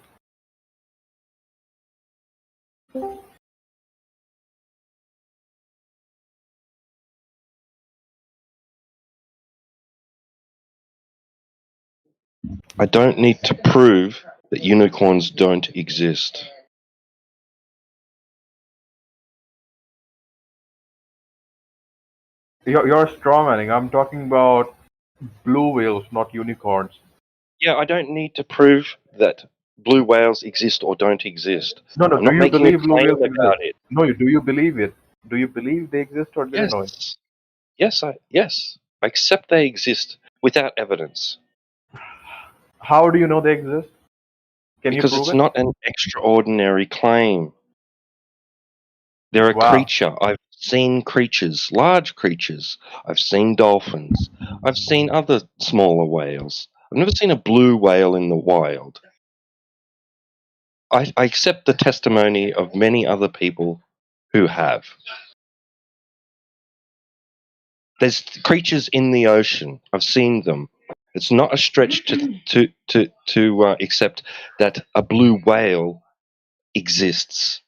I don't need to prove that unicorns don't exist. You're strawmanning. I'm talking about blue whales, not unicorns. Yeah, I don't need to prove that blue whales exist or don't exist. No. I'm Do not you making a believe blue claim whales about exist? it. No. Do you believe it? Do you believe they exist or do you know it? Yes. I accept they exist without evidence. How do you know they exist? Can you Because prove it's it? not an extraordinary claim. They're a Wow. creature. I've seen creatures, large creatures. I've seen dolphins. I've seen other smaller whales. I've never seen a blue whale in the wild. I accept the testimony of many other people who have. There's creatures in the ocean. I've seen them. It's not a stretch to accept that a blue whale exists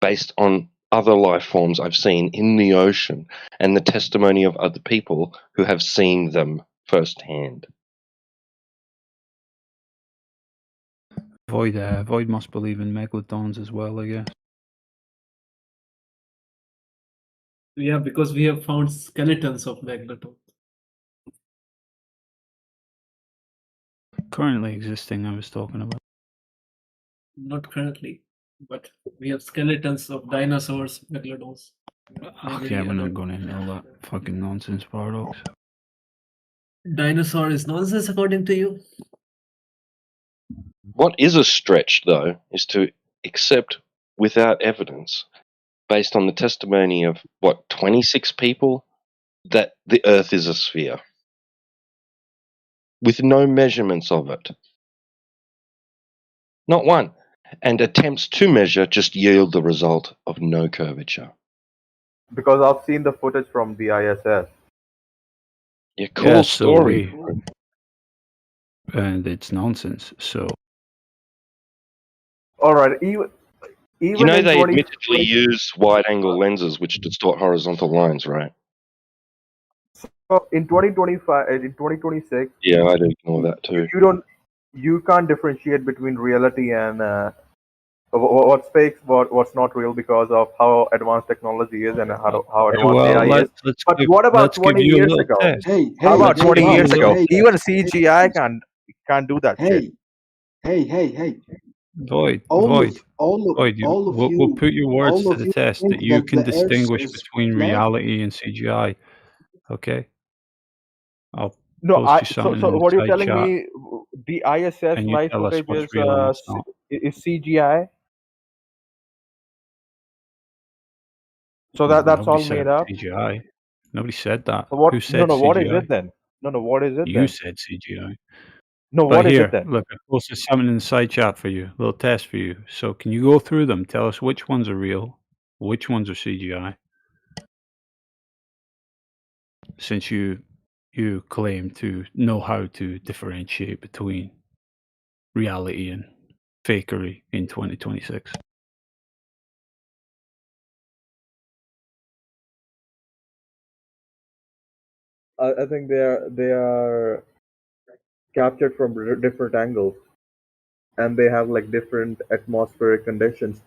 based on other life forms I've seen in the ocean and the testimony of other people who have seen them firsthand. Void must believe in megalodons as well, I guess. Yeah, because we have found skeletons of megalodons. Currently existing, I was talking about. Not currently, but we have skeletons of dinosaurs, megalodons. Okay, we're not going into all that fucking nonsense, Paradox. Dinosaur is nonsense according to you? What is a stretch, though, is to accept without evidence, based on the testimony of, 26 people, that the Earth is a sphere, with no measurements of it. Not one. And attempts to measure just yield the result of no curvature. Because I've seen the footage from the ISS. Yeah, cool story. And it's nonsense, so... Alright, even You know in they 20 admittedly use wide-angle lenses which distort horizontal lines, right? So in 2025, in 2026, Yeah, I'd ignore that too. you can't differentiate between reality and what's fake, what's not real because of how advanced technology is and how advanced AI is. But what about 20 years ago? How about 20 years ago? Even CGI can't do that shit. Hey. Void, All we'll put your words all to of the you test think that you that can the Earth distinguish is between flat? reality and CGI. Okay? I'll No, post you something so in the what you're side telling chat, me, the ISS and you live tell us footage what's real and what's not. is CGI? So that's Nobody all said made up. CGI. Nobody said that. So what? Who said No. What is CGI? it then? No. What is it You then? said CGI. No. But What is it here, then? look, I posted something in the side chat for you, a little test for you. So can you go through them? Tell us which ones are real, which ones are CGI. Since you claim to know how to differentiate between reality and fakery in 2026. I think they are captured from different angles, and they have like different atmospheric conditions.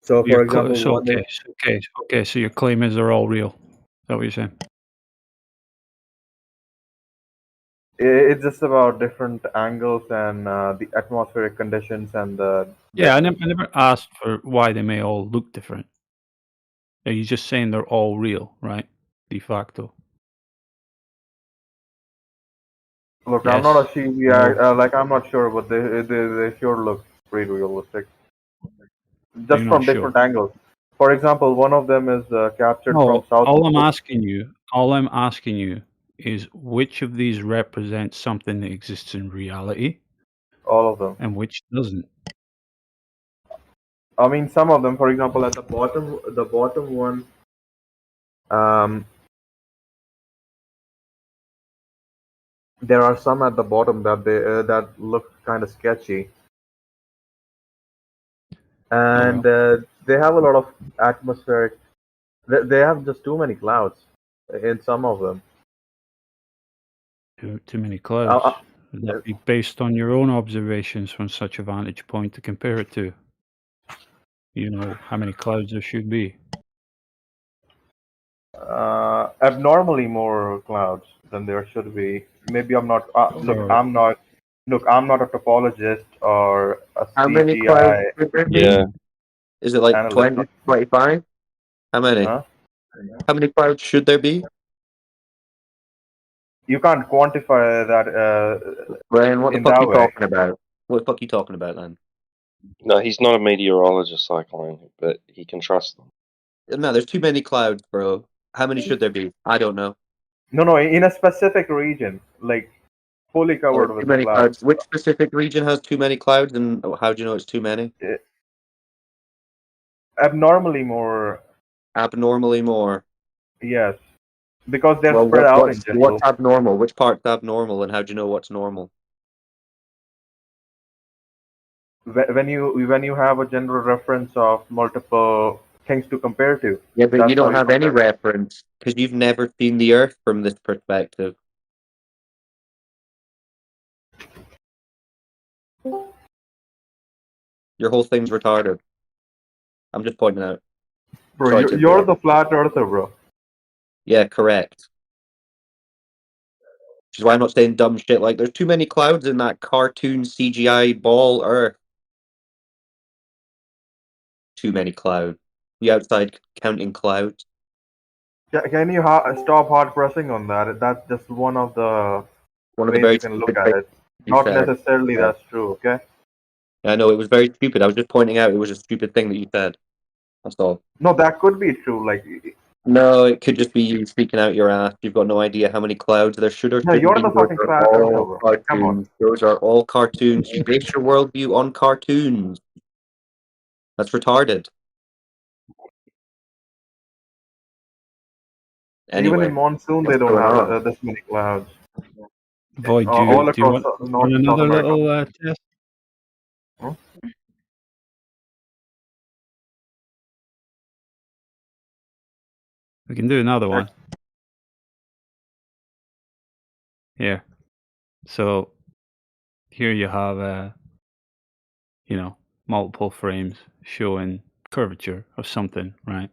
So, for example, one is Okay. So your claim is they're all real. Is that what you're saying? It's just about different angles and the atmospheric conditions and the Yeah, I distance. never asked for why they may all look different. Are you just saying they're all real, right? De facto. Look, Yes. I'm not a CGI, No. like I'm not sure, but they sure look pretty realistic. You're Just not from sure. different angles. For example, one of them is captured No, from south. all I'm asking you is which of these represents something that exists in reality All of them. and which doesn't. I mean, some of them. For example, at the bottom one, there are some at the bottom that that look kind of sketchy, and they have a lot of atmospheric. They have just too many clouds in some of them. Too many clouds. Would that be based on your own observations from such a vantage point to compare it to? You know how many clouds there should be. Abnormally more clouds than there should be. Maybe I'm not. Look, Or- I'm not. Look, I'm not a topologist or a How many clouds CGI should there be? Yeah. Is it like analyst. 20, 25? How many? Huh? How many clouds should there be? You can't quantify that Brian, what the in fuck that you way. talking about? What the fuck you talking about then? No, he's not a meteorologist, Cyclone, but he can trust them. No, there's too many clouds, bro. How many should there be? I don't know. No, in a specific region, like fully covered Too with many clouds. clouds. Which specific region has too many clouds, and how do you know it's too many? Abnormally more. Abnormally more. Yes, because they're Well, spread out in what's general. abnormal? Which part's abnormal, and how do you know what's normal? When you have a general reference of multiple things to compare to. Yeah, but that's you don't how have any compare. reference because you've never seen the Earth from this perspective. Your whole thing's retarded. I'm just pointing out. Bro, Sorry to you're interrupt. the flat earther, bro. Yeah, correct. Which is why I'm not saying dumb shit like there's too many clouds in that cartoon CGI ball Earth. Too many clouds. You outside counting clouds? Can you stop hard pressing on that? That's just one of the One of the ways very you can look stupid at things it. you Not said. necessarily Yeah. that's true, okay? I know it was very stupid. I was just pointing out it was a stupid thing that you said. That's all. No, that could be true. Like, No, it could just be you speaking out your ass. You've got no idea how many clouds there should or no, shouldn't you're be. the Those fucking are flat earther, all bro. Come on. cartoons. Those are all cartoons. You base your worldview on cartoons. That's retarded. Anyway, Even in monsoon, they what's don't going have on? this many clouds. Void, All do you across want North and South another America. little test? Huh? We can do another one. Here. So here you have multiple frames showing curvature of something, right?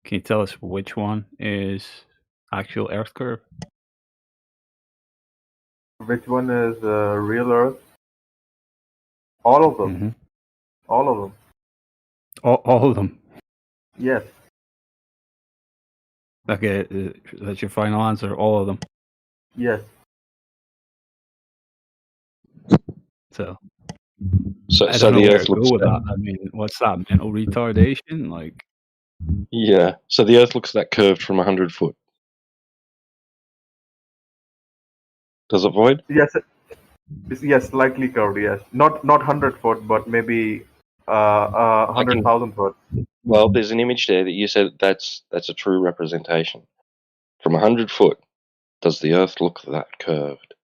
Can you tell us which one is actual Earth curve? Which one is real Earth? All of them. Mm-hmm. All of them. All of them. Yes. Okay, that's your final answer. All of them. Yes. So So I don't know the where Earth to go looks with that. I mean, what's that? Mental retardation? Like, yeah. So the Earth looks that curved from 100 foot. Does it, Void? Yes. Yes, slightly curved. Yes, not 100 foot, but maybe 100,000 foot. Well, there's an image there that you said that's a true representation. From 100 foot, does the Earth look that curved?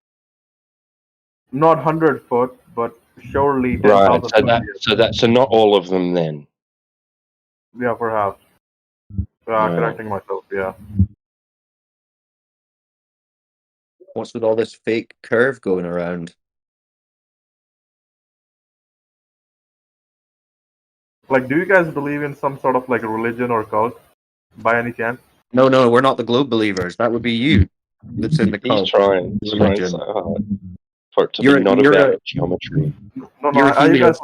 Not 100 foot, but surely 10,000 Right. foot. So not all of them then. Yeah, perhaps. Right. Correcting myself. Yeah. What's with all this fake curve going around? Like, do you guys believe in some sort of like religion or cult, by any chance? No, we're not the globe believers. That would be you. that's in the He's cult trying religion. so hard for it to You're be not you're about a geometry. No, you're a are you guys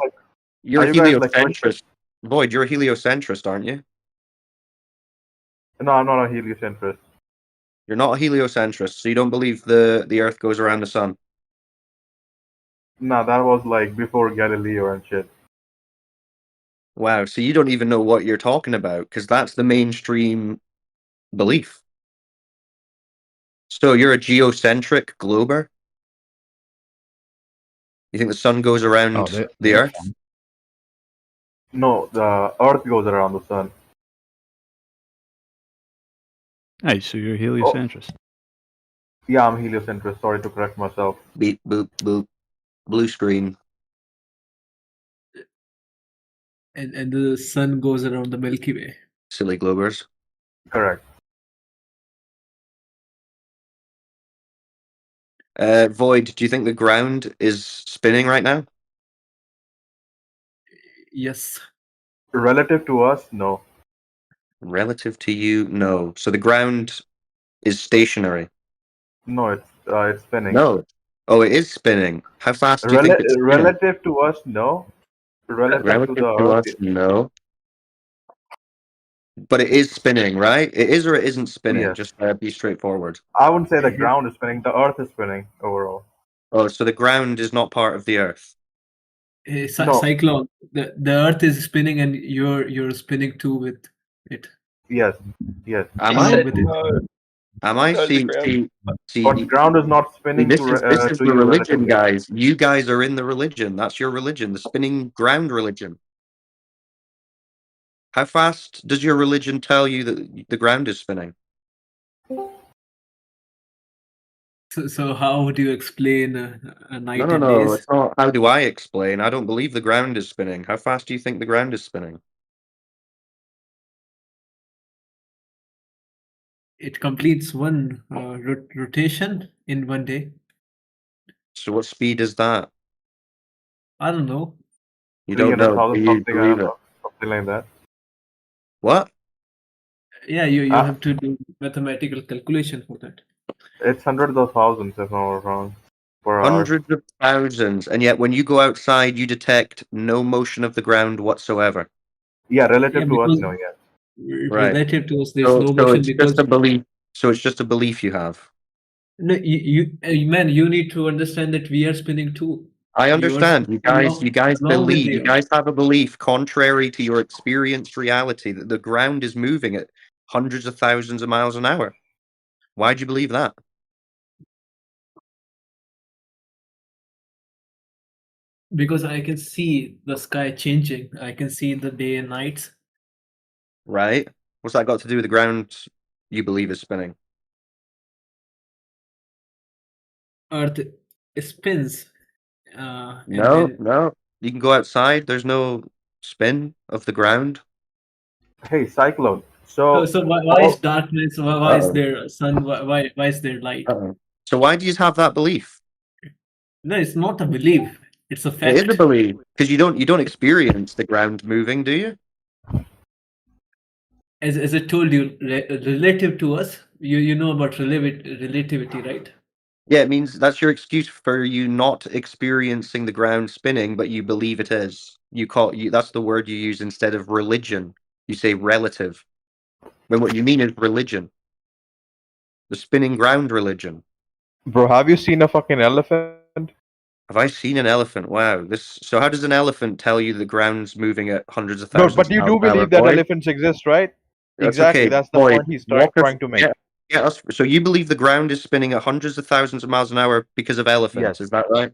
you're a like Christian? heliocentrist. Void, you're a heliocentrist, aren't you? No, I'm not a heliocentrist. You're not a heliocentrist, so you don't believe the Earth goes around the sun. No, that was like before Galileo and shit. Wow, so you don't even know what you're talking about, because that's the mainstream belief. So you're a geocentric glober? You think the sun goes around Oh, the Earth? No, the Earth goes around the sun. Hey, so you're a heliocentrist. Yeah, I'm heliocentrist. Sorry to correct myself. Beep, boop, boop. Blue screen. And the sun goes around the Milky Way. Silly globers. Correct. Void, do you think the ground is spinning right now? Yes. Relative to us, no. Relative to you, no. So the ground is stationary. No, it's spinning. No. Oh, it is spinning. How fast do you think it's spinning? Relative to us, no. Relative to the to Earth, us, no. But it is spinning, right? It is or it isn't spinning? Yes. Just be straightforward. I wouldn't say the ground is spinning. The Earth is spinning overall. Oh, so the ground is not part of the Earth. Hey, No. Cyclone, the Earth is spinning and you're spinning too with it. Yes. Yes. Am Along I? with it. Am I? No, the See, ground. But the ground is not spinning this to is this is to the you religion, relatively. guys. You guys are in the religion. That's your religion, the spinning ground religion. How fast does your religion tell you that the ground is spinning? So how would you explain a night No, and days? it's not. How do I explain? I don't believe the ground is spinning. How fast do you think the ground is spinning? It completes one rotation in one day. So what speed is that? I don't know. You don't know. Do 300,000 you something, I believe don't it? know, something like that. What? Yeah, you Ah. have to do mathematical calculation for that. It's hundreds of thousands, if I'm not wrong, per hour. Hundreds of thousands, and yet when you go outside, you detect no motion of the ground whatsoever. Yeah, relative Yeah, to us, because no, yes. Right. relative to us, there's So, no so motion it's because just a belief. So it's just a belief you have. no, man, you need to understand that we are spinning too. I understand. You guys along with believe. the You guys have a belief contrary to your experienced reality that the ground is moving at hundreds of thousands of miles an hour. Why'd you believe that? because I can see the sky changing. I can see the day and nights. Right? What's that got to do with the ground you believe is spinning? Earth spins. And No, then no. You can go outside. There's no spin of the ground. Hey, Cyclone. So, so why is darkness? Why is Uh-oh. there sun? Why is there light? Uh-oh. So why do you have that belief? No, it's not a belief. It's a It is a fact. belief because you don't experience the ground moving, do you? As I told you, relative to us, you know about relativity, right? Yeah, it means that's your excuse for you not experiencing the ground spinning, but you believe it is. That's the word you use instead of religion. You say relative. When what you mean is religion. The spinning ground religion. bro, have you seen a fucking elephant? Have I seen an elephant? Wow. So how does an elephant tell you the ground's moving at hundreds of Bro, thousands but of you miles do an hour? believe that Boyd? elephants exist, right? That's Exactly. okay. That's the Boyd, point he's walk us. trying to make. Yeah, so you believe the ground is spinning at hundreds of thousands of miles an hour because of elephants, Yes. is that right?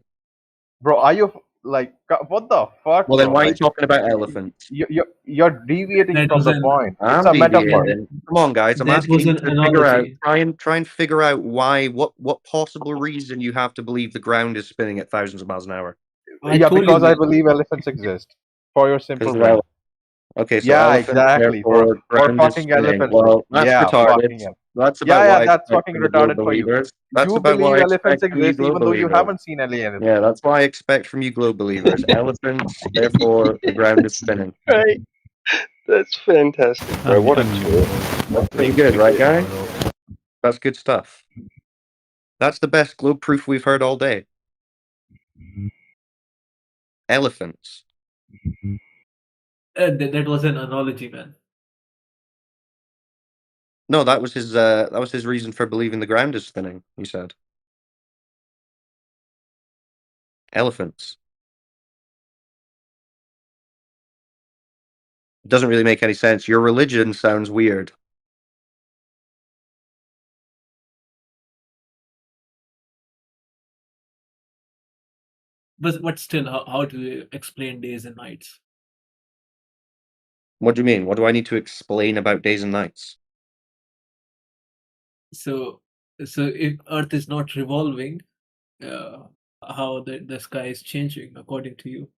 Bro, are you like what the fuck? Well, then bro? why are you Like, talking about elephants? you're deviating That from was the an point. I'm It's a metaphor. deviating. Come on, guys. I'm that asking was you an to figure out. analogy. Try and figure out why. What possible reason you have to believe the ground is spinning at thousands of miles an hour? I Yeah, told you because I that. believe elephants exist. For your simple Because brain. okay, so Yeah, elephant, exactly. therefore For ground is fucking spinning. elephants, bro. Well, that's Yeah, retarded. fucking hell. That's Yeah, about what I that's expect fucking from you glow retarded for you. believers. That's You about what believe I elephants expect from you exist glow even though you believers. haven't seen any elephants. Yeah, that's what I expect from you glow believers. Elephants, therefore the ground is spinning. Right. That's fantastic, bro. What a tool. That's pretty good, right, guys? That's good stuff. That's the best globe proof we've heard all day. Elephants. That was an analogy, man. No, that was his reason for believing the ground is spinning, he said. Elephants. It doesn't really make any sense. Your religion sounds weird. But still, how do you explain days and nights? What do you mean? What do I need to explain about days and nights? So if Earth is not revolving, how the sky is changing according to you?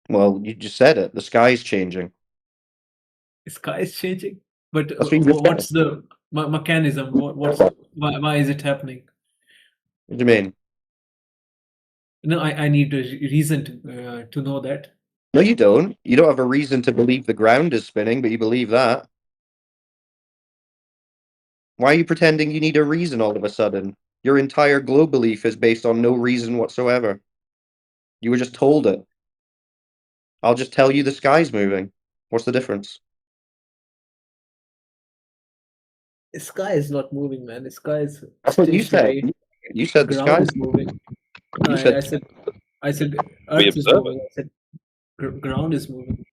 Well, you just said it. The sky's changing. The sky is changing, but That's what you just what's said. the mechanism? Why is it happening? What do you mean? No, I need a reason to know that. No, you don't. You don't have a reason to believe the ground is spinning, but you believe that. Why are you pretending you need a reason all of a sudden? Your entire globe belief is based on no reason whatsoever. You were just told it. I'll just tell you the sky's moving. What's the difference? The sky is not moving, man. The sky is That's what you said. stationary. You said the Ground sky's is moving. You I said said we Earth is observe moving. I said ground is moving.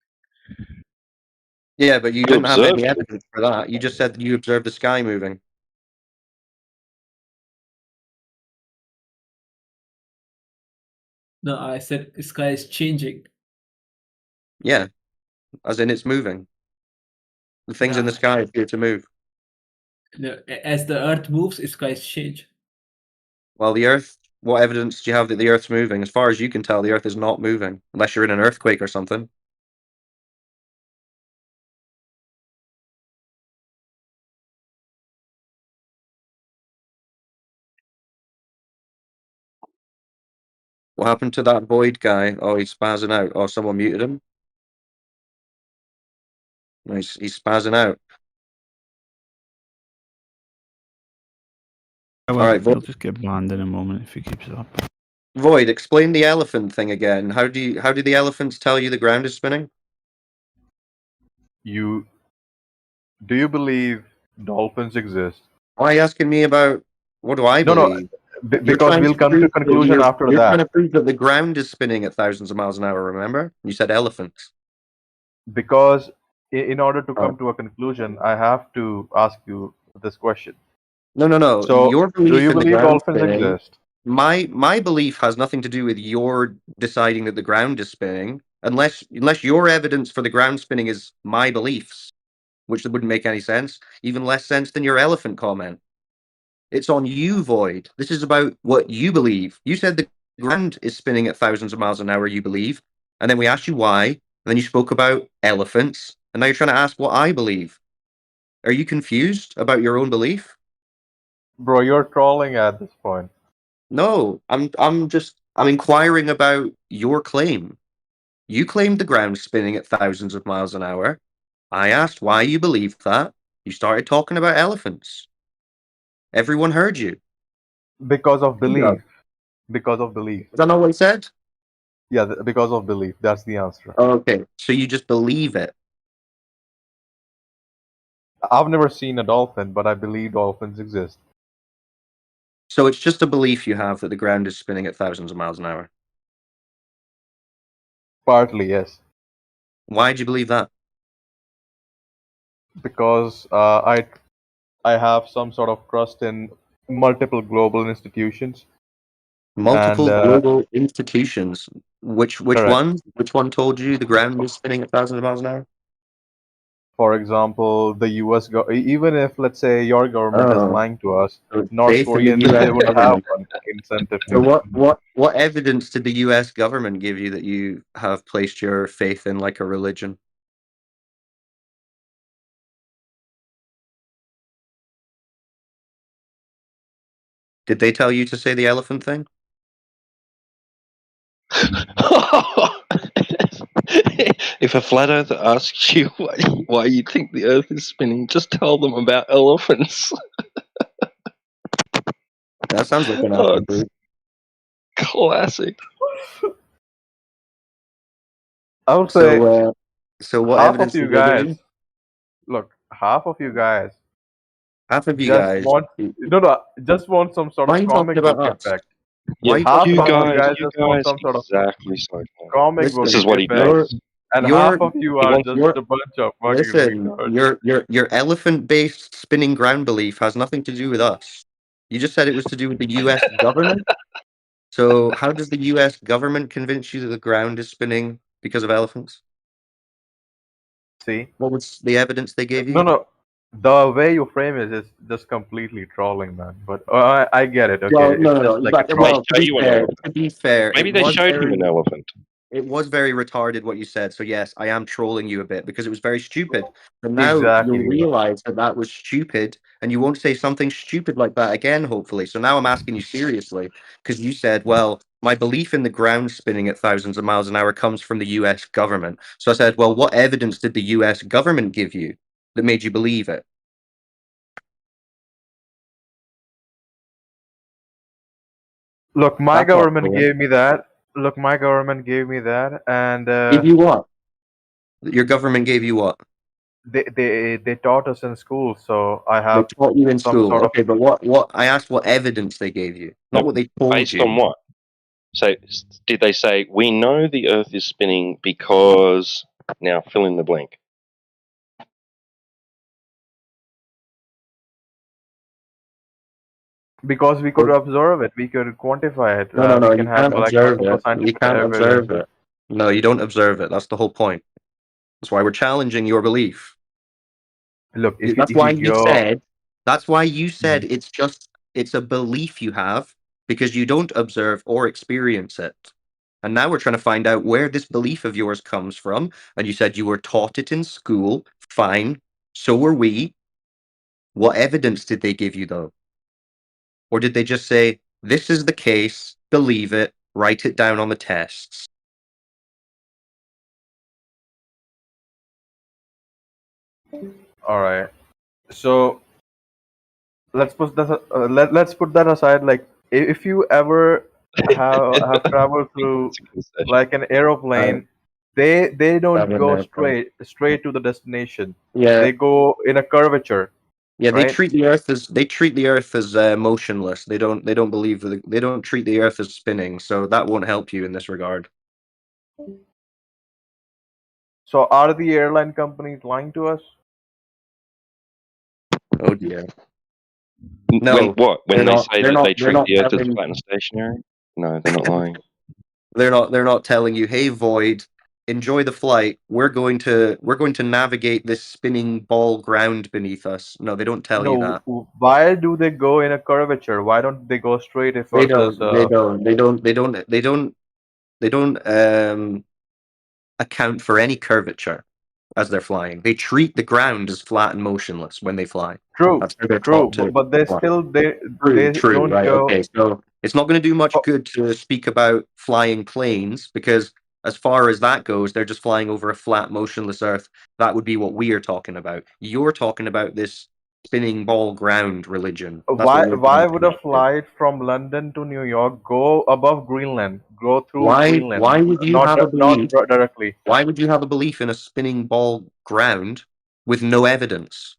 yeah, but you You didn't have any observed it. evidence for that. You just said that you observed the sky moving. No, I said the sky is changing. Yeah, as in it's moving. The things in the Nah. sky appear to move. No, as the Earth moves, the skies change. Well, the Earth. What evidence do you have that the Earth's moving? As far as you can tell, the Earth is not moving, unless you're in an earthquake or something. What happened to that Void guy? Oh, he's spazzing out. Oh, someone muted him. No, he's spazzing out. Well, All right, he'll just get banned in a moment if he keeps it up. Void, explain the elephant thing again. How do the elephants tell you the ground is spinning? Do you believe dolphins exist? Why are you asking me about what do I No, believe? You're because trying we'll to come to prove a conclusion you're, after you're trying to that. prove that the ground is spinning at thousands of miles an hour, remember? You said elephants. Because in order to All come to a conclusion, I have to ask you this question. No. So, Your do belief you in the believe ground dolphins spinning. exist? My belief has nothing to do with your deciding that the ground is spinning, unless your evidence for the ground spinning is my beliefs, which wouldn't make any sense, even less sense than your elephant comment. It's on you, Void. This is about what you believe. You said the ground is spinning at thousands of miles an hour, you believe, and then we asked you why, and then you spoke about elephants, and now you're trying to ask what I believe. Are you confused about your own belief? Bro, you're trolling at this point. No, I'm inquiring about your claim. You claimed the ground's spinning at thousands of miles an hour. I asked why you believed that. You started talking about elephants. Everyone heard you. Because of Yeah. belief. Because of belief. Is that not what he said? Yeah, because of belief. That's the answer. Okay, so you just believe it. I've never seen a dolphin, but I believe dolphins exist. So it's just a belief you have that the ground is spinning at thousands of miles an hour. Partly, yes. Why do you believe that? Because I have some sort of trust in multiple global institutions. Multiple And, global institutions. Which correct. one? Which one told you the ground was spinning at thousands of miles an hour? For example, the U.S. Even if, let's say, your government is lying to us, North Faith in Koreans, the US they would have government. an incentive So to. what evidence did the US government give you that you have placed your faith in like a religion? Did they tell you to say the elephant thing? If a flat earther asks you why you think the earth is spinning, just tell them about elephants. That sounds like an Oh, alpha it's group. classic. I would say So what half evidence of you did they give guys. you? Look, half of you guys Half of you just guys. want just want some sort Why are of you talking comic about book us? effect. Why Yeah, are you Half talking you of about you us? guys, guys just want some sort of exactly so. comic book This is Listen, what he does. effect, and you're half of you He are wants. just a bunch of fucking listen, retards. your elephant-based spinning ground belief has nothing to do with us. You just said it was to do with the U.S. government. So how does the U.S. government convince you that the ground is spinning because of elephants? See? What was the evidence they gave you? No. The way you frame it is just completely trolling, man. But I get it. Okay, Well, it's no. just like a But troll. well, to be fair, Maybe they showed him an elephant. it was very retarded what you said. So yes, I am trolling you a bit because it was very stupid. But now Exactly. you'll realize that that was stupid, and you won't say something stupid like that again. Hopefully. So now I'm asking you seriously because you said, "Well, my belief in the ground spinning at thousands of miles an hour comes from the U.S. government." So I said, "Well, what evidence did the U.S. government give you that made you believe it?" Look, my That's not government trolling. gave me that. Look, my government gave me that, and Give you what? Your government gave you what? they taught us in school, so I They have taught you in some school. sort of. Okay, but what I asked what evidence they gave you, not No, what they told based you. on what? So did they say we know the Earth is spinning because now fill in the blank? Because we could observe it, we could quantify it. No. We You can have can't like observe multiple it. You scientific can't observe evidence. it. No, you don't observe it. That's the whole point. That's why we're challenging your belief. Look, That's why you go. said. That's why you said it's a belief you have because you don't observe or experience it. And now we're trying to find out where this belief of yours comes from. And you said you were taught it in school. Fine. So were we. What evidence did they give you though? Or did they just say, this is the case, believe it, write it down on the tests? All right. So let's put that let's put that aside. Like, if you ever have traveled through like an aeroplane, they don't go straight to the destination. Yeah. They go in a curvature. Yeah, they Right? treat the Earth as motionless. They don't believe they don't treat the Earth as spinning. So that won't help you in this regard. So are the airline companies lying to us? Oh dear. When No, when they say that they they're treat not the Earth as telling flat and stationary? No, they're not lying. they're not telling you, hey Void, enjoy the flight. We're going to navigate this spinning ball ground beneath us. No, they don't tell you No. that. Why do they go in a curvature? Why don't they go straight if They Earth is don't account for any curvature as they're flying. They treat the ground as flat and motionless when they fly. True, That's how they're true, taught to but they fly. still they True, don't right? go. Okay, so it's not going to do much good to speak about flying planes because, as far as that goes, they're just flying over a flat, motionless Earth. That would be what we are talking about. You're talking about this spinning ball ground religion. That's what you're Why trying to would a connect to. flight from London to New York go above Greenland, go through Greenland, Why would you not have a not belief? directly? Why would you have a belief in a spinning ball ground with no evidence?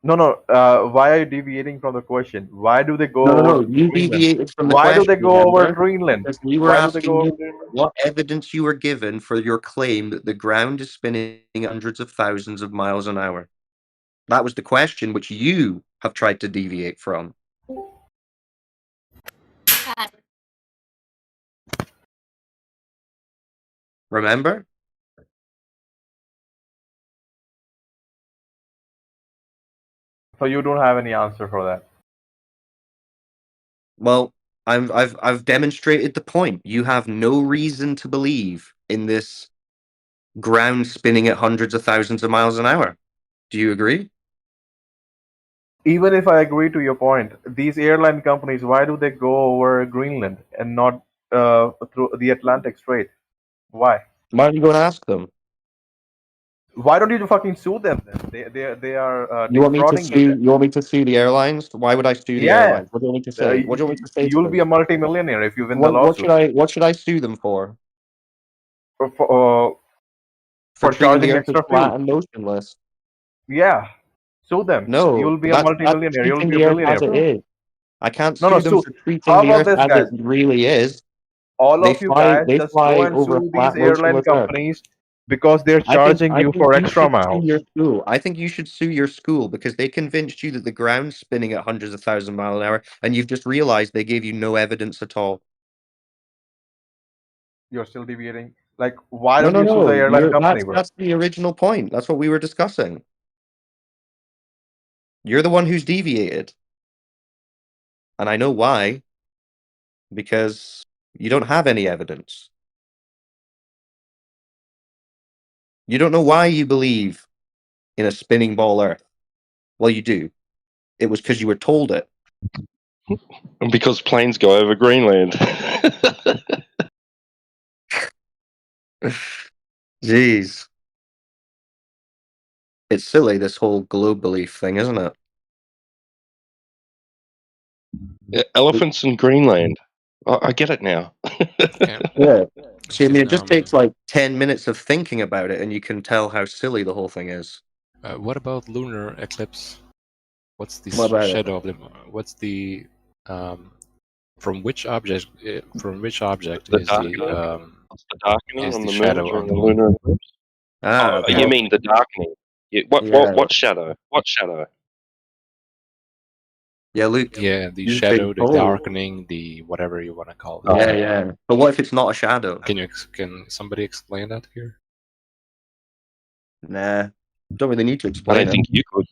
No. Why are you deviating from the question? Why do they go No. over You Greenland? deviated from the Why do question, they go over remember? Greenland? Because we were Why do they go asking over you Greenland? what evidence you were given for your claim that the ground is spinning hundreds of thousands of miles an hour. That was the question which you have tried to deviate from. Remember? So you don't have any answer for that. Well, I've demonstrated the point. You have no reason to believe in this ground spinning at hundreds of thousands of miles an hour. Do you agree? Even if I agree to your point, these airline companies, why do they go over Greenland and not through the Atlantic Strait? Why? Why don't you go and ask them? Why don't you fucking sue them then? They are You want me to defrauding you. sue? You want me to sue the airlines? Why would I sue the Yeah. airlines? What do you want me to say? What do you want me to say to You'll them? be a multi-millionaire if you win the What should lawsuit. I? What should I sue them for? For For treating the charging earth as extra flat fuel. and motionless. Yeah. Sue them. No, You'll be a that's multi-millionaire. You'll treating be a the earth as billionaire, it bro. is. I can't No, sue them sue. for treating How the about earth this, as it guys? really is. All They of you guys They just go fly and over a sue these flat, airline motionless earth. companies because they're charging I you think for you extra should sue miles. your school. I think you should sue your school because they convinced you that the ground's spinning at hundreds of thousands of miles an hour, and you've just realized they gave you no evidence at all. You're still deviating. Like, why No, don't no, you sue the no. airline company, bro? That's the original point. That's what we were discussing. You're the one who's deviated. And I know why. Because you don't have any evidence. You don't know why you believe in a spinning ball Earth. Well, you do. It was because you were told it. And because planes go over Greenland. Jeez. It's silly, this whole globe belief thing, isn't it? Yeah, elephants in Greenland. I get it now. Yeah. See, I mean, it just takes like 10 minutes of thinking about it, and you can tell how silly the whole thing is. What about lunar eclipse? What's the What about it? shadow of the? What's the from which object? From which object The is darkening? What's the darkening is on the the moon shadow during on the the lunar moon? eclipse? Ah, Oh, you mean the darkening? Yeah, Yeah. what shadow? What shadow? Yeah, Luke. Yeah, the you've shadow, been the told. darkening, the whatever you want to call it. Yeah, yeah. But what if it's not a shadow? Can somebody explain that here? Nah. Don't really need to I explain don't it. think you could.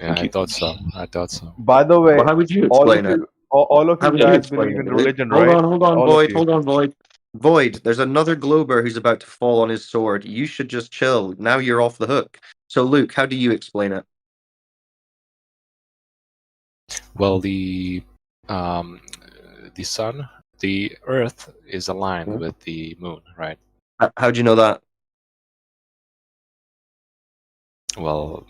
Yeah, I thought so. I thought so. By the way, Well, how would you all explain of it? you, all of How you would you guys explain believe it? in Luke? religion, Hold right? on, All of Void. you. Hold on, Void. Void, there's another Glober who's about to fall on his sword. You should just chill. Now you're off the hook. So, Luke, how do you explain it? Well, the sun, the Earth is aligned with the moon, right? How do you know that? Well,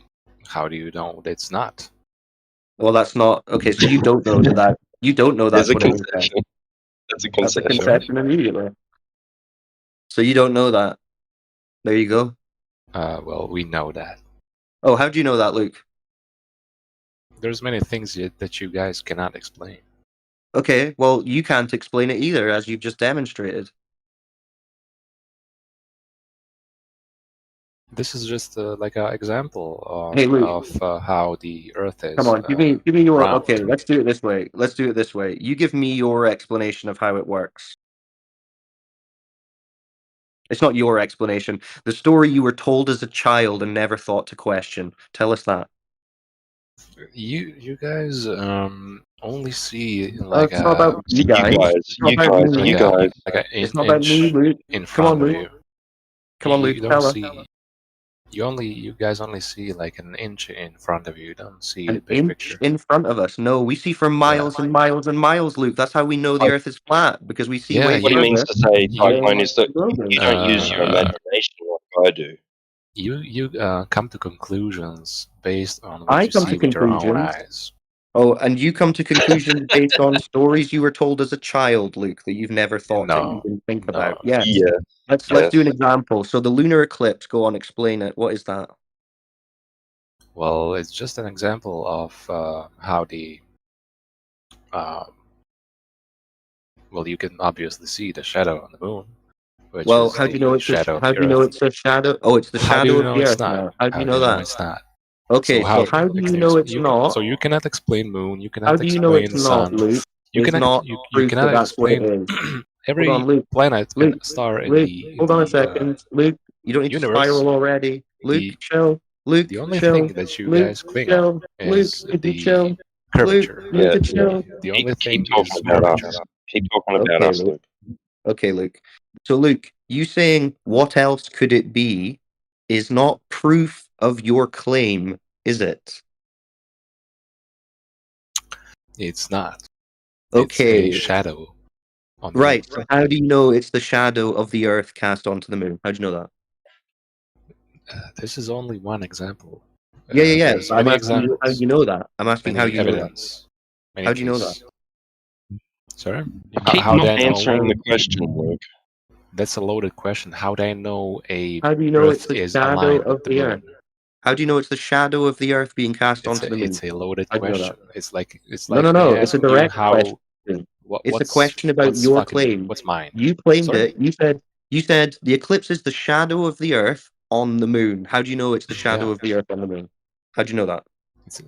how do you know it's not? Well, that's not okay. So you don't know that. You don't know There's that's a what it is. Then. concession. That's a That's a concession. concession immediately. So you don't know that. There you go. Well, we know that. Oh, how do you know that, Luke? There's many things that you guys cannot explain. Okay, well, you can't explain it either, as you've just demonstrated. This is just like an example Hey, Luke. of how the Earth is. Come on, give me your. round. Okay, let's do it this way. Let's do it this way. You give me your explanation of how it works. It's not your explanation. The story you were told as a child and never thought to question. Tell us that. You guys only see like it's not about you guys. It's not about me. like an It's not about me, Luke. in Come on, front of Luke. you. Come on, Luke. You don't Tell us. see. You guys only see like an inch in front of you. You don't see the An big inch picture. in front of us. No, we see for miles and miles and miles, Luke. That's how we know the Earth is flat, because we see way What he means further. to say, than Tyclone, is that Grover. you don't use your imagination like I do. You come to conclusions based on what I you come see to with your own conclusions. eyes. Oh, and you come to conclusions based on stories you were told as a child, Luke, that you've never thought to No, even think no. about. Yes. Yeah. Let's do an example. So the lunar eclipse. Go on, explain it. What is that? Well, it's just an example of how the well, you can obviously see the shadow on the moon. Which Well, is how do you know the it's shadow of how the do you know Earth. it's a shadow? Oh, it's the How do shadow you of know the it's Earth not? now. How do How you do know you know that? it's not? Okay, so how do you know it's not? So you cannot explain moon. You How cannot do you know explain it's the not, sun. Luke? You It's cannot not you proof that cannot that's what it explain is. every Hold on, Luke. planet Luke, and star in Luke, the hold on a second. Luke, you don't need to universe. spiral already. Luke, The chill. Luke, the only chill. thing that you Luke, guys cling chill. on Luke, is could you the chill? curvature. Luke, you could chill. The only thing Keep talking is about curvature. us. Keep talking about Okay, us, Luke. Luke. Okay, Luke. So, Luke, you saying what else could it be is not proof of your claim, is it? It's not. Okay. It's a shadow on the Right. moon. So how do you know it's the shadow of the Earth cast onto the moon? How do you know that? This is only one example. Yeah. There's I'm many asking you how examples. you know that. I'm asking how Many you know that. evidence. Many How do you know that? cases. Sorry? You keep How do not I know? answering the question, Luke. That's a loaded question. How do I know a How do you know it's Earth the is shadow aligned of with the the moon? Earth? How do you know it's the shadow of the Earth being cast It's onto the moon? a loaded How do you know that? question. It's like No. me It's a asking you direct how. question. It's a question about your claim. What's mine? You claimed Sorry? it. You said the eclipse is the shadow of the Earth on the moon. How do you know it's the shadow Yeah. of the Earth on the moon? How do you know that?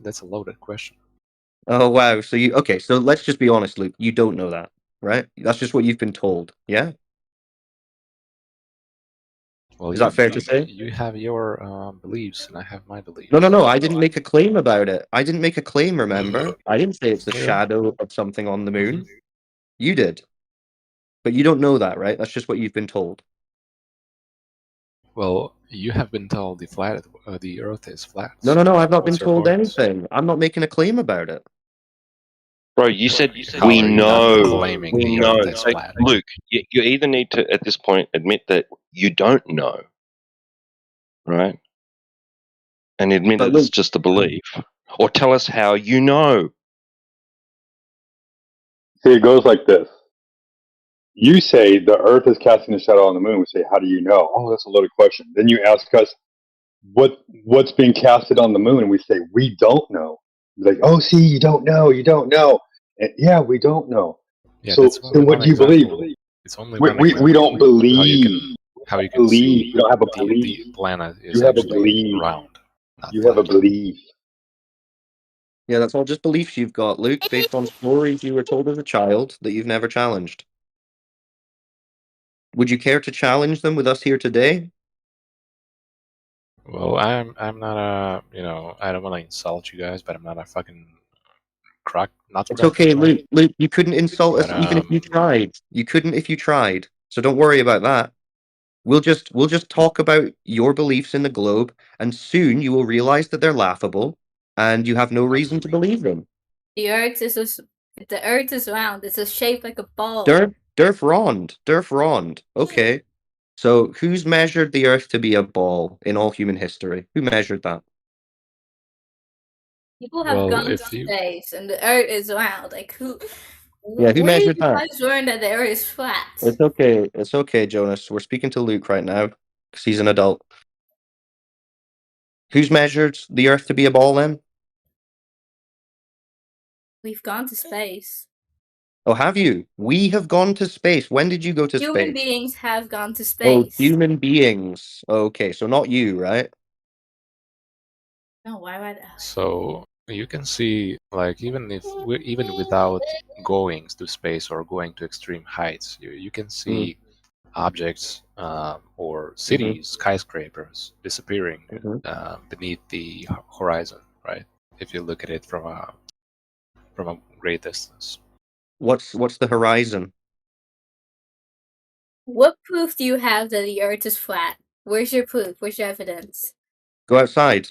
That's a loaded question. Oh wow. So let's just be honest, Luke. You don't know that, right? That's just what you've been told. Yeah. Well, Is that fair to say? You have your beliefs, and I have my beliefs. No. I didn't make a claim about it. I didn't make a claim, remember? I didn't say it's the shadow of something on the moon. You did. But you don't know that, right? That's just what you've been told. Well, you have been told the Earth is flat. No. I've not been What's your told point? anything. I'm not making a claim about it. Bro, you said How we are you not know. claiming We the know. Earth is So, flat? Luke, you either need to, at this point, admit that you don't know, right? And admit But it's Luke, just a belief. Or tell us how you know. See, it goes like this. You say the Earth is casting a shadow on the moon. We say, how do you know? Oh, that's a loaded question. Then you ask us, what's being casted on the moon? And we say, we don't know. You're like, oh, see, you don't know. And, yeah, we don't know. Yeah, So that's only then what one do you believe? example. It's only one We example. don't believe. How you can see You don't have a the belief. planet is You have a actually belief. round, not You flat. have a belief. yeah, that's all just beliefs you've got, Luke, based on stories you were told as a child that you've never challenged. Would you care to challenge them with us here today? Well, I'm not a I don't want to insult you guys, but I'm not a fucking not It's rocket okay, scientist. Luke. You couldn't insult us But even if you tried. You couldn't if you tried. So don't worry about that. We'll just talk about your beliefs in the globe, and soon you will realize that they're laughable, and you have no reason to believe them. The Earth is round. It's shaped like a ball. Derf Rond. Okay. So who's measured the Earth to be a ball in all human history? Who measured that? People have gone to space, and the Earth is round. Like who? Yeah, who Where did measured you that? guys learn that the Earth is flat? It's okay, Jonas. We're speaking to Luke right now because he's an adult. Who's measured the Earth to be a ball then? We've gone to space. Oh, have you? We have gone to space. When did you go to Human space? beings have gone to Oh, space. human beings. Okay, so not you, right? No, why would I? So you can see, like, even without going to space or going to extreme heights, you can see objects or cities, skyscrapers disappearing beneath the horizon, right? If you look at it from a great distance. What's the horizon? What proof do you have that the Earth is flat? Where's your proof? Where's your evidence? Go outside.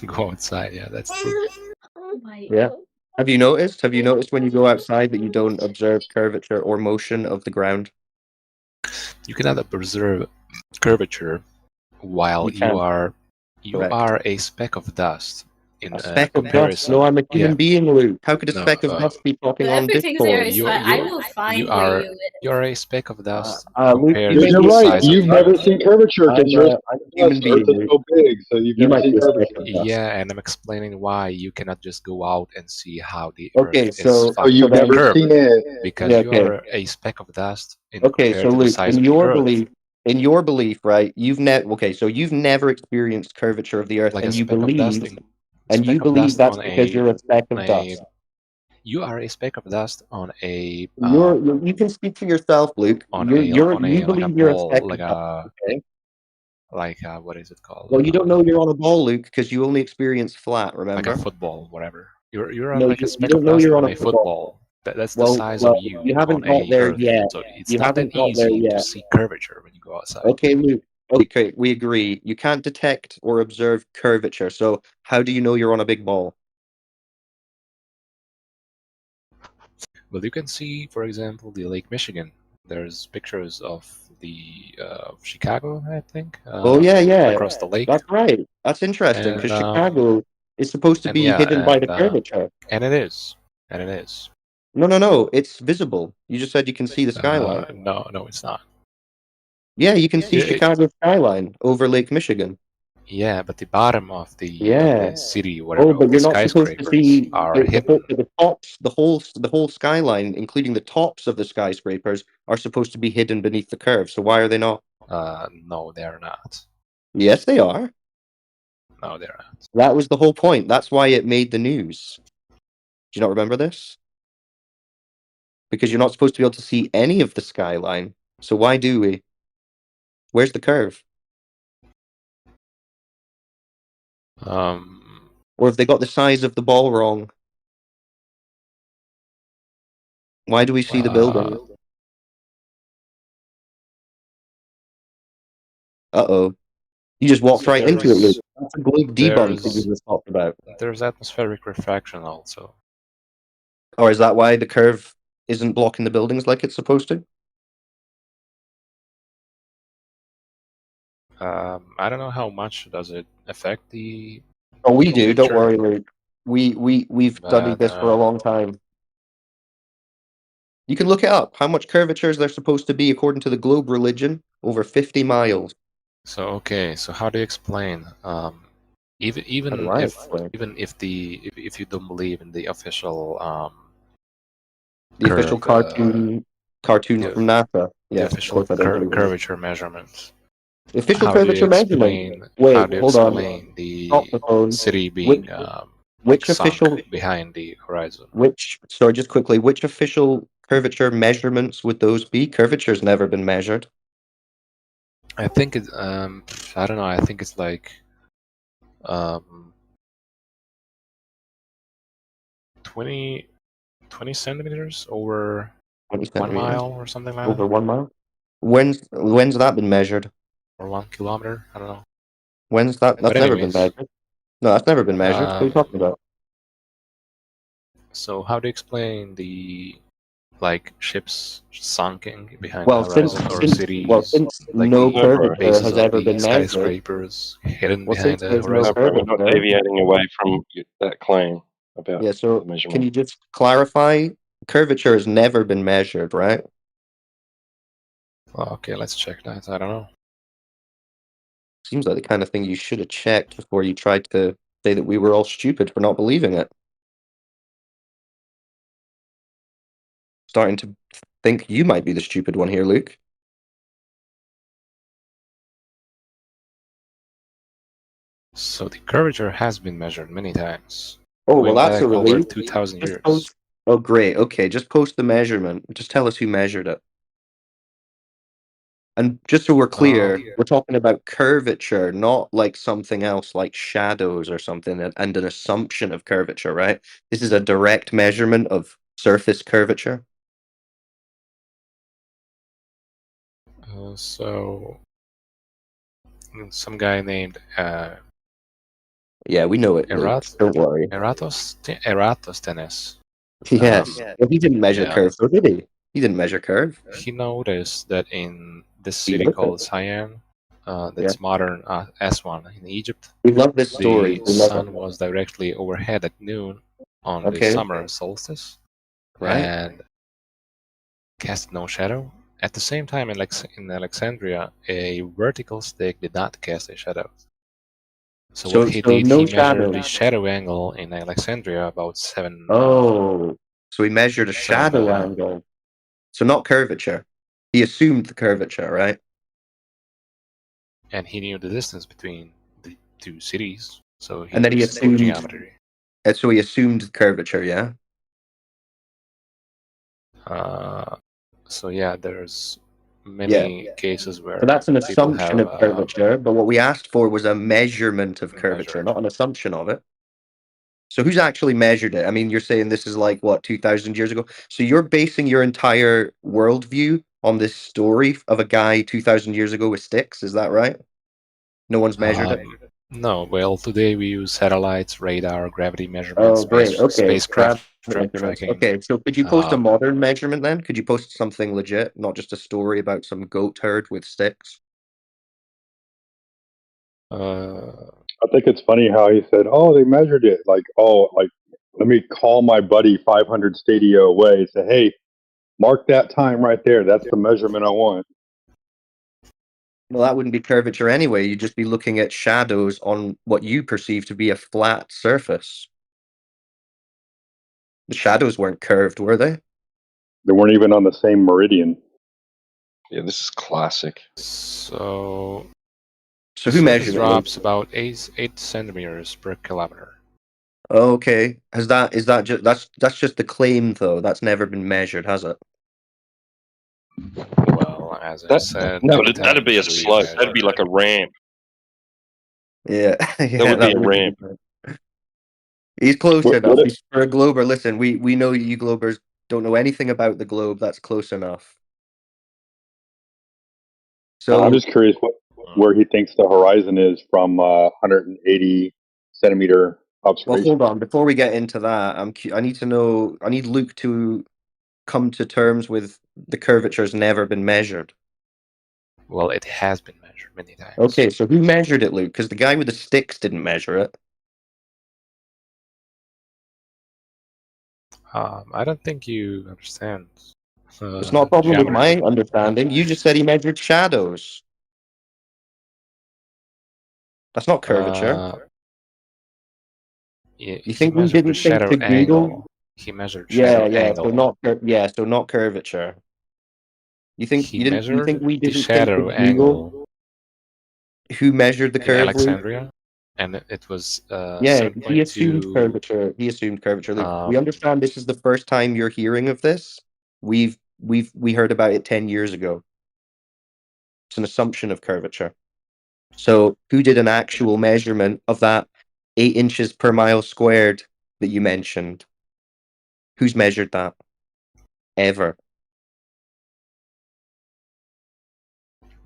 Go outside, yeah, that's true. Yeah. Have you noticed when you go outside that you don't observe curvature or motion of the ground? You cannot observe curvature while You can't. you Correct. are a speck of dust in A speck of comparison. dust. No, I'm a human being, Luke. How could a No, speck of dust be talking So on everything's there Discord? is flat. I will find where you live. You're a speck of dust Luke, compared you to might the be a You're speck right. size of of You've the never Earth. seen curvature because I'm a human Earth being, is Luke. so big, so you've You never might seen be a speck curvature. of dust. Yeah, and I'm explaining why you cannot just go out and see how the Okay, Earth so is So fucking you've never curved, seen it. because yeah, you okay. are a speck of dust Okay, compared so to the Luke, size of the Earth. in your belief, right? You've never experienced curvature of the Earth, Like and a you speck of dust believe, that's on because you're a speck of dust. you are a speck of dust on a You can speak for yourself, Luke. You like a believe you're a speck ball, like of dust. a Okay. what is it called? Well, you don't know you're on a ball, Luke, because you only experience flat. Remember? Like a football, whatever. You're No, like a you speck don't of know dust you're on on a a football. football. That's the size Well, of you you haven't on got a there Earth. yet. So it's You not that haven't got there easy to yet. see curvature when you go outside. Okay, Luke. Okay, we agree. You can't detect or observe curvature. So how do you know you're on a big ball? Well, you can see, for example, the Lake Michigan there's pictures of the Chicago, I think. Oh yeah, Across the lake. that's right. That's interesting And because Chicago is supposed to be hidden by the curvature. And it is. And it is. No, it's visible. You just said you can see the skyline. No, it's not. Yeah, you can see Chicago's skyline over Lake Michigan. Yeah, but the bottom of the city where but all the you're not supposed to skyscrapers see are hidden. the tops, the whole skyline, including the tops of the skyscrapers, are supposed to be hidden beneath the curve. So why are they not? No, they're not. Yes, they are. No, they're not. That was the whole point. That's why it made the news. Do you not remember this? Because you're not supposed to be able to see any of the skyline. So why do we? Where's the curve? Or have they got the size of the ball wrong? Why do we see the building? Uh-oh. You just walked right into it, Luke. That's a globe debunk that you just talked about. There's atmospheric refraction also. Or is that why the curve isn't blocking the buildings like it's supposed to? I don't know how much does it affect the. Oh, we do. Don't picture. worry, Luke. We've studied this for a long time. You can look it up. How much curvature is there supposed to be according to the globe religion? Over 50 miles. So okay, so how do you explain? Even if you don't believe in the official official cartoons from NASA. The official curvature measurements. The official curvature measurement. Wait, hold on. The city being which sunk official behind the horizon? Sorry, just quickly. Which official curvature measurements would those be? Curvature's never been measured. I think it's I don't know. I think it's like 20 centimeters over 1 mile or something like over that. 1 mile. When's that been measured? Or 1 kilometer? I don't know. When's that? That's never been measured. No, that's never been measured. What are you talking about? So how do you explain the ships sunking behind Well, the horizon or cities? since like no the curvature bases has of ever the been measured. skyscrapers hidden Well, behind since the there's no horizon. We're not deviating away from that claim about Yeah, so the measurement. can you just clarify? Curvature has never been measured, right? Well, okay, let's check that. I don't know. Seems like the kind of thing you should have checked before you tried to say that we were all stupid for not believing it. Starting to think you might be the stupid one here, Luke. So the curvature has been measured many times. Oh, well, that's a over relief. 2,000 years. Oh, great. Okay, just post the measurement. Just tell us who measured it. And just so we're clear, we're talking about curvature, not like something else like shadows or something and an assumption of curvature, right? This is a direct measurement of surface curvature. So some guy named yeah, we know it. Don't worry. Eratosthenes. Yes. Well, he didn't measure curve, though, did he? He didn't measure curve. He noticed that in this city called Cyan, that's modern Aswan in Egypt, we love this story. The sun was directly overhead at noon on the summer solstice, and cast no shadow. At the same time, in Alexandria, a vertical stick did not cast a shadow. So what he did, he measured the shadow angle in Alexandria about 7. Oh, so he measured a shadow angle. So not curvature. He assumed the curvature, right? And he knew the distance between the two cities, so he and then he assumed geometry. And so he assumed curvature, yeah. So yeah, there's many cases where so that's an assumption of curvature, but what we asked for was a measurement of curvature, not an assumption of it. So who's actually measured it? I mean, you're saying this is like, what, 2,000 years ago? So you're basing your entire worldview on this story of a guy 2,000 years ago with sticks, is that right? No one's measured it? No, well, today we use satellites, radar, gravity Oh, measurements, great. Okay. spacecraft Measurements. tracking. Okay, so could you post a modern measurement then? Could you post something legit, not just a story about some goat herd with sticks? I think it's funny how he said, "Oh, they measured it." Like, oh, like let me call my buddy 500 stadia away and say, "Hey, mark that time right there. That's the measurement I want." Well, that wouldn't be curvature anyway. You'd just be looking at shadows on what you perceive to be a flat surface. The shadows weren't curved, were they? They weren't even on the same meridian. Yeah, this is classic. So So the who surface measured it, Luke? drops about 8 centimeters per kilometer. Okay. Is that just that's just the claim though? That's never been measured, has it? Well, as I said, No, many that'd be a times we slope. That'd be measure. like a ramp. Yeah, That yeah, would be that a would ramp. He's close What enough. if, He's for a glober. Listen, we know you globers don't know anything about the globe. That's close enough. I'm So, just curious where he thinks the horizon is from 180 centimeter well, observation. hold on. Before we get into that, I need to know. I need Luke to come to terms with the curvature's never been measured. Well, it has been measured many times. Okay, so who measured it, Luke? Because the guy with the sticks didn't measure it. I don't think you understand. It's not a problem with my Geometry. understanding. You just said he measured shadows. That's not curvature. Yeah, You he think we measured the didn't think shadow to Google? angle. He measured Yeah, shadow yeah. So angle. so not curvature. You think He you didn't? You think measured we the didn't think to shadow Google angle who measured the in curve, Luke? Alexandria, and it was Yeah, he assumed 7.2. curvature. He assumed curvature. Luke, we understand this is the first time you're hearing of this. We heard about it 10 years ago. It's an assumption of curvature. So, who did an actual measurement of that 8 inches per mile squared that you mentioned? Who's measured that ever?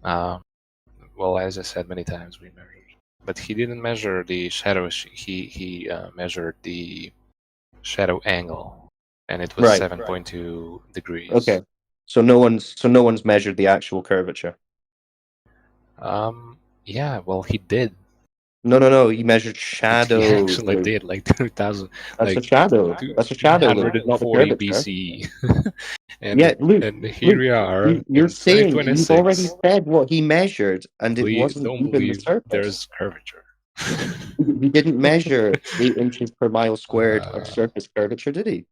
Well, as I said many times, we measured, but he didn't measure the shadow. He measured the shadow angle, and it was Right. 7.2 degrees. Okay. So no one's measured the actual curvature. Yeah, well, he did. No. He measured shadows. He actually Luke. did, like 2000. That's like a shadow. That's a shadow, Luke, not the 240 curvature. BCE. and Yeah, Luke. and here we are You're in saying you've already 2026. said what he measured, and it Please wasn't don't even the believe surface. there's curvature. He didn't measure 8 inches per mile squared of surface curvature, did he?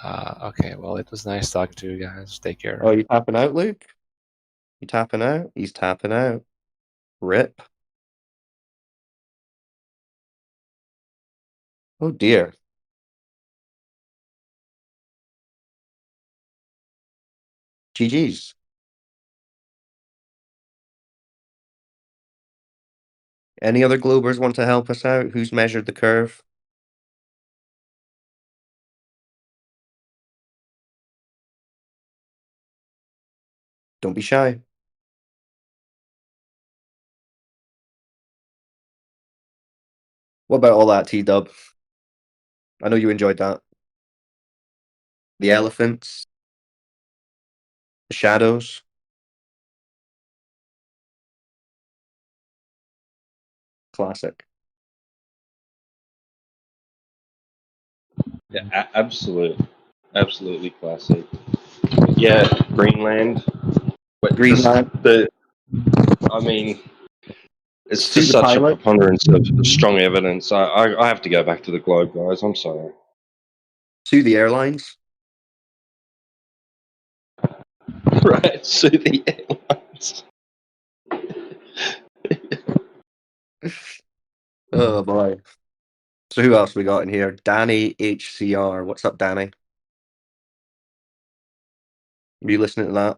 Okay, well, it was nice talking to you guys. Take care. Oh, you tapping out, Luke? You tapping out? He's tapping out. Rip. Oh dear. GG's. Any other Globers want to help us out? Who's measured the curve? Don't be shy. What about all that, T-Dub? I know you enjoyed that. The elephants. The shadows. Classic. Yeah, absolutely classic. Yeah, Greenland. But Greenland. I mean, it's Sue just the such a pilot. preponderance of strong evidence. I have to go back to the globe, guys. I'm sorry. Sue the airlines. Right, sue the airlines. Oh boy. So who else we got in here? Danny HCR. What's up, Danny? Are you listening to that?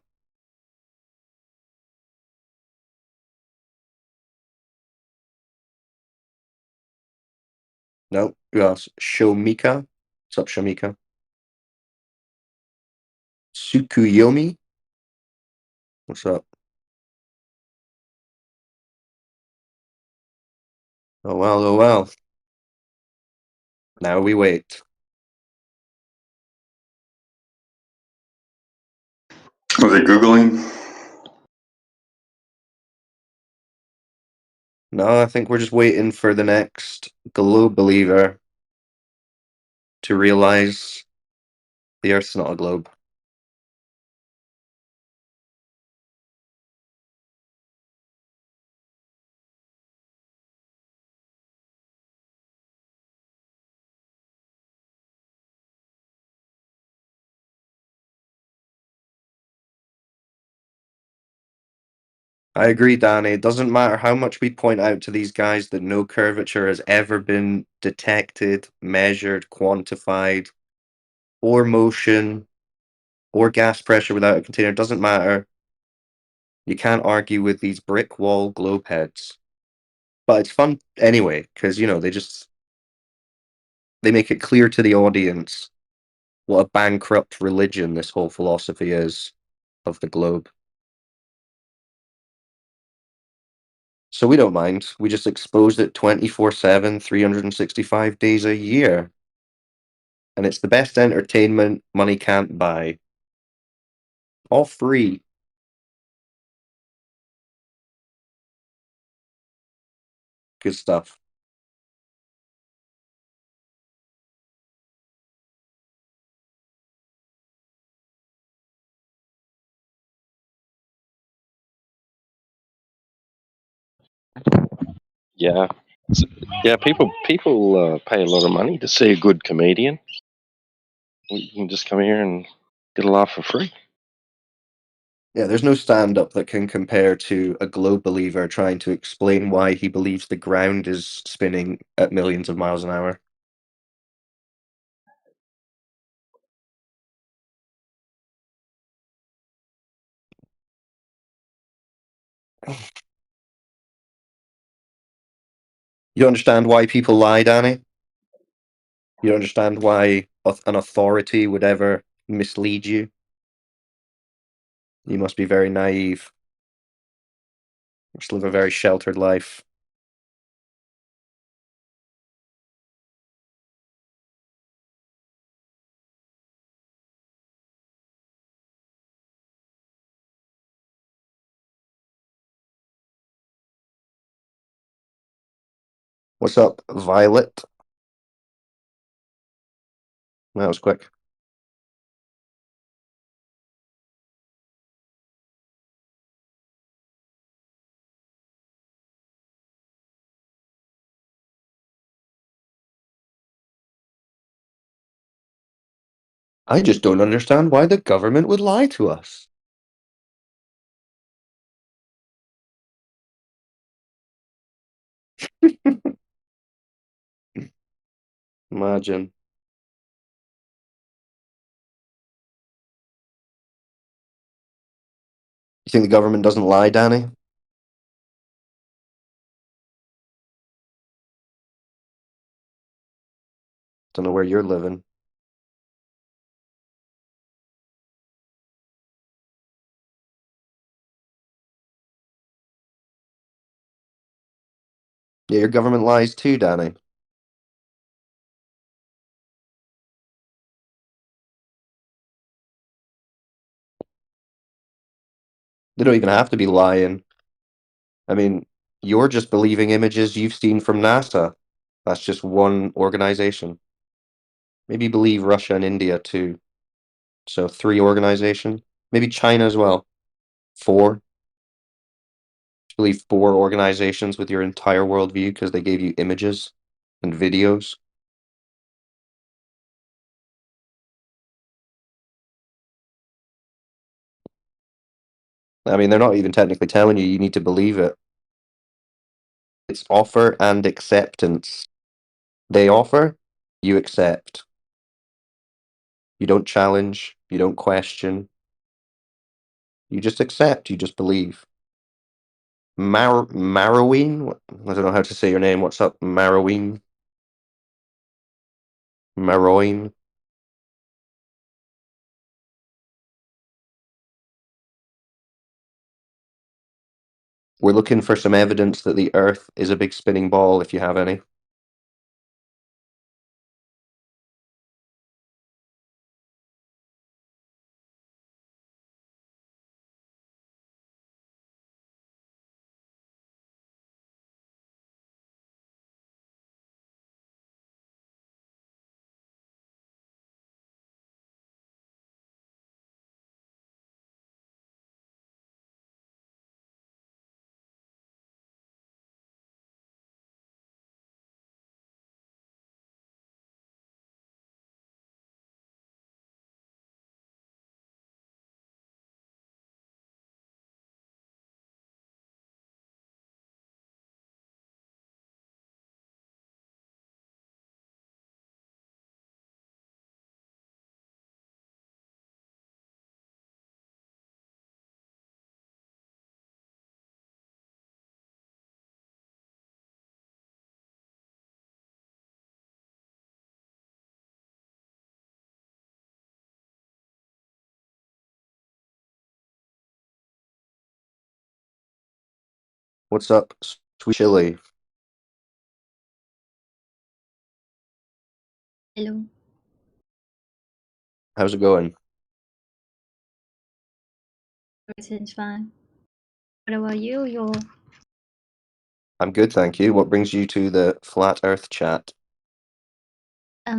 No. Who else? Shomika. What's up, Shomika? Tsukuyomi. What's up? Oh well, oh well. Now we wait. Was it Googling? No, I think we're just waiting for the next globe believer to realize the Earth's not a globe. I agree, Danny. It doesn't matter how much we point out to these guys that no curvature has ever been detected, measured, quantified, or motion, or gas pressure without a container. It doesn't matter. You can't argue with these brick wall globe heads. But it's fun anyway, because, they make it clear to the audience what a bankrupt religion this whole philosophy is of the globe. So we don't mind. We just exposed it 24/7, 365 days a year. And it's the best entertainment money can't buy. All free. Good stuff. Yeah, yeah. People pay a lot of money to see a good comedian. You can just come here and get a laugh for free. Yeah, there's no stand up that can compare to a globe believer trying to explain why he believes the ground is spinning at millions of miles an hour. You understand why people lie, Danny? You understand why an authority would ever mislead you? You must be very naive. You must live a very sheltered life. What's up, Violet? That was quick. I just don't understand why the government would lie to us. Imagine. You think the government doesn't lie, Danny? Don't know where you're living. Yeah, your government lies too, Danny. They don't even have to be lying. I mean, you're just believing images you've seen from NASA. That's just one organization. Maybe believe Russia and India too. So 3 organizations. Maybe China as well. 4. Just believe 4 organizations with your entire worldview because they gave you images and videos. I mean, they're not even technically telling you you need to believe it. It's offer and acceptance. They offer, you accept. You don't challenge, you don't question. You just accept, you just believe. Maroween? I don't know how to say your name. What's up, Maroween? Maroin? We're looking for some evidence that the Earth is a big spinning ball, if you have any. What's up, Sweet Chili? Hello. How's it going? Everything's fine. What about you? I'm good, thank you. What brings you to the Flat Earth chat? So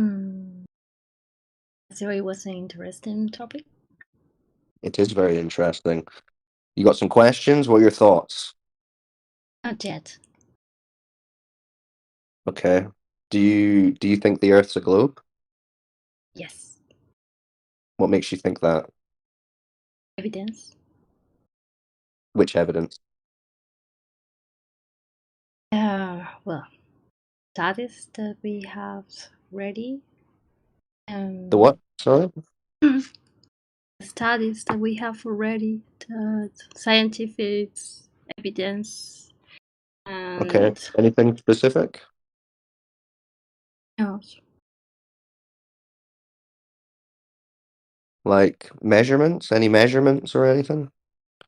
it was an interesting topic. It is very interesting. You got some questions? What are your thoughts? Not yet. Okay. Do you think the Earth's a globe? Yes. What makes you think that? Evidence. Which evidence? Well, studies that we have ready. The what? Sorry? Studies that we have already, the scientific evidence, and Okay. Anything specific? yes. Like measurements? Any measurements or anything?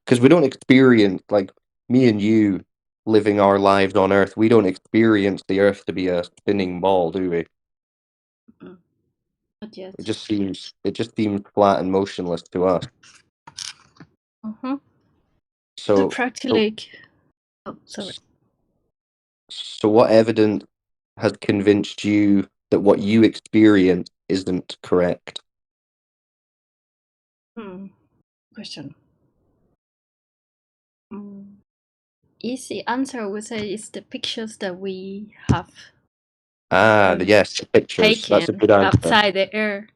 Because we don't experience, like me and you living our lives on Earth, we don't experience the Earth to be a spinning ball, do we? Not yet. It just seems flat and motionless to us. So practically. Oh, sorry. So what evidence has convinced you that what you experience isn't correct? Question. Easy answer would say it's the pictures that we have Yes, the pictures. That's a taken good answer. outside the air.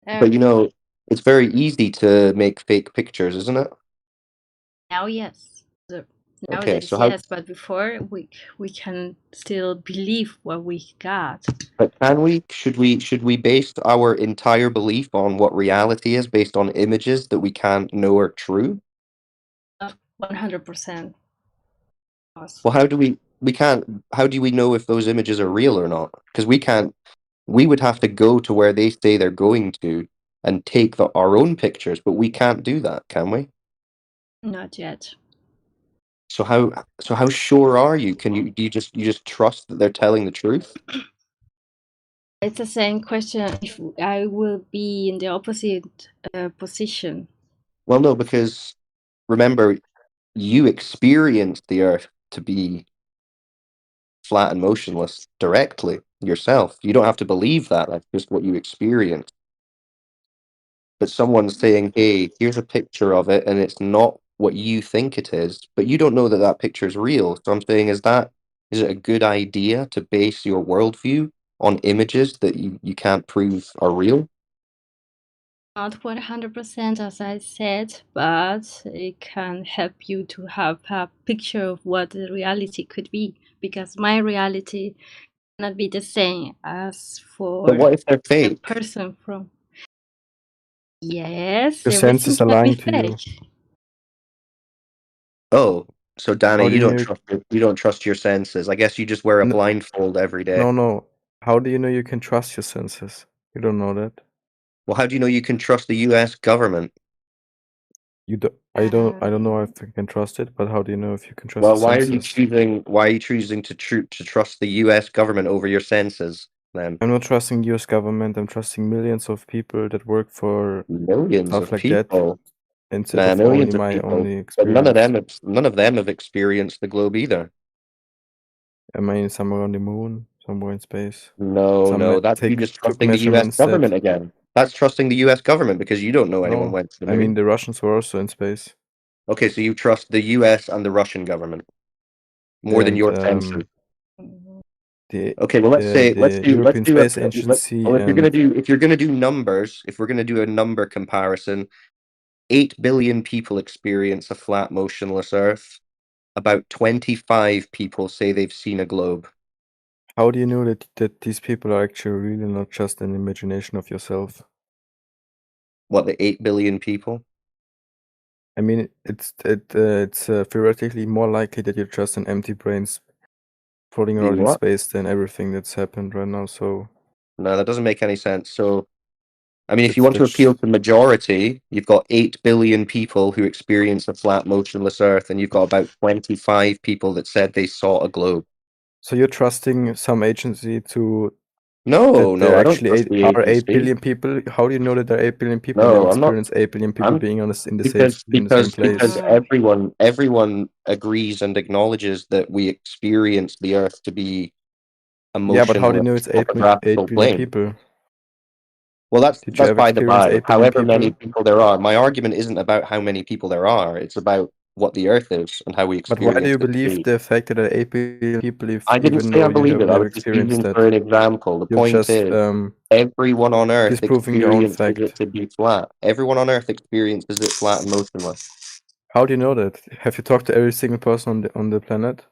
But you know, it's very easy to make fake pictures, isn't it? Now, yes. Okay, Nowadays, so how yes, but before we can still believe what we got. but should we base our entire belief on what reality is based on images that we can't know are true? 100%. Well, how do we know if those images are real or not? Because we would have to go to where they say they're going to and take our own pictures, but we can't do that, can we? Not yet. So how sure are you? Do you just trust that they're telling the truth? It's the same question if I will be in the opposite position. Well, no, because remember, you experienced the Earth to be flat and motionless directly yourself. You don't have to believe that. That's just what you experienced. But someone's saying, hey, here's a picture of it, and it's not what you think it is, but you don't know that that picture is real. So I'm saying, is it a good idea to base your worldview on images that you can't prove are real? Not 100%, as I said, but it can help you to have a picture of what the reality could be, because my reality cannot be the same as for But what if they're a fake? person from. Yes, Your everything senses are can be lying to you. fake. Oh, so Danny, How do you you don't know? trust your senses. I guess you just wear a No, blindfold every day. no. How do you know you can trust your senses? You don't know that. Well, how do you know you can trust the U.S. government? You don't. I don't know if I can trust it, but how do you know if you can trust Well, the why are you senses? choosing? Why are you choosing to trust the U.S. government over your senses? Then I'm not trusting U.S. government. I'm trusting millions of people that work for millions stuff of like that people. instead Nah, of only millions of my people. only But none of experience. them have experienced the globe either. I mean, somewhere on the moon, somewhere in space. No, that's you just Took trusting the U.S. measurements government that. again. That's trusting the U.S. government because you don't know anyone No, went to the I mean moon. the Russians were also in space. Okay, so you trust the U.S. and the Russian government more than And your senses. the Okay, well the European Space Agency well, and if you're gonna do numbers, if we're gonna do a number comparison, 8 billion people experience a flat, motionless Earth. About 25 people say they've seen a globe. how do you know that these people are actually really not just an imagination of yourself? What, the 8 billion people? I mean, it's theoretically more likely that you're just an empty brains floating The around in what? space than everything that's happened right now. So No, that doesn't make any sense. So, I mean, if you that's want to appeal that's to majority, you've got 8 billion people who experience a flat, motionless Earth, and you've got about 25 people that said they saw a globe. so you're trusting some agency to No, that there I don't actually trust the are 8 agency. billion people. How do you know that there are 8 billion people and No, you've I'm not. experienced 8 billion people I'm being in because the same place? everyone agrees and acknowledges that we experience the Earth to be a Yeah, but how do you motionless know it's 8 topographical billion plane. people? Well, Did you that's ever by the experience by. 8 billion However many people? people there are, my argument isn't about how many people there are. It's about what the Earth is and how we But why do experience you it to believe be. the fact that there are 8 billion people if I didn't even say though I you believe have it. I never was just experienced using for that? an example. The You're point just is, everyone on Earth disproving your own experiences it fact. to be flat. Everyone on Earth experiences it flat and motionless. How do you know that? Have you talked to every single person on the planet?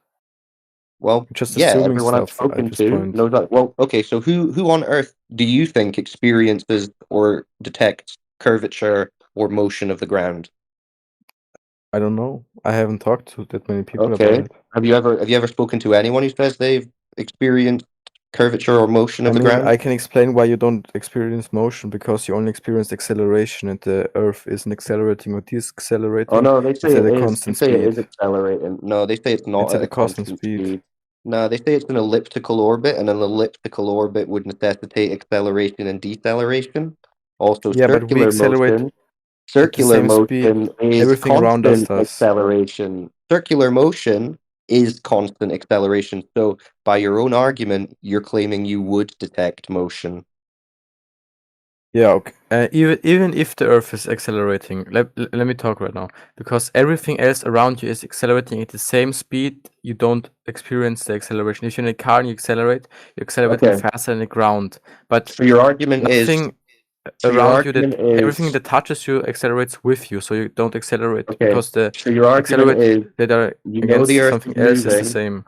Well, You're just yeah, assuming everyone I've stuff at spoken this to point. knows that. Well, okay, so who on Earth do you think experiences or detects curvature or motion of the ground? I don't know. I haven't talked to that many people about Okay. it. Have you ever spoken to anyone who says they've experienced curvature or motion I of the mean, ground? I can explain why you don't experience motion because you only experience acceleration and the Earth isn't accelerating or Oh decelerating. no, they say It's at it a is. They constant say it speed. is accelerating. No, they say it's not It's at at a a constant constant speed. speed. No, they say it's an elliptical orbit, and an elliptical orbit would necessitate acceleration and deceleration. Also, Yeah, but we accelerate at the circular same speed motion is everything around us constant does. acceleration. Circular motion is constant acceleration. So, by your own argument, you're claiming you would detect motion. Yeah, okay. Even if the Earth is accelerating, let me talk right now. Because everything else around you is accelerating at the same speed, you don't experience the acceleration. If you're in a car and you accelerate, you're accelerating Okay. faster than the ground. But So your argument is. nothing So your around you argument that everything is. that touches you accelerates with you, so you don't accelerate Okay. because the So your argument accelerate is. that are You know the against Earth is something else is the moving. same.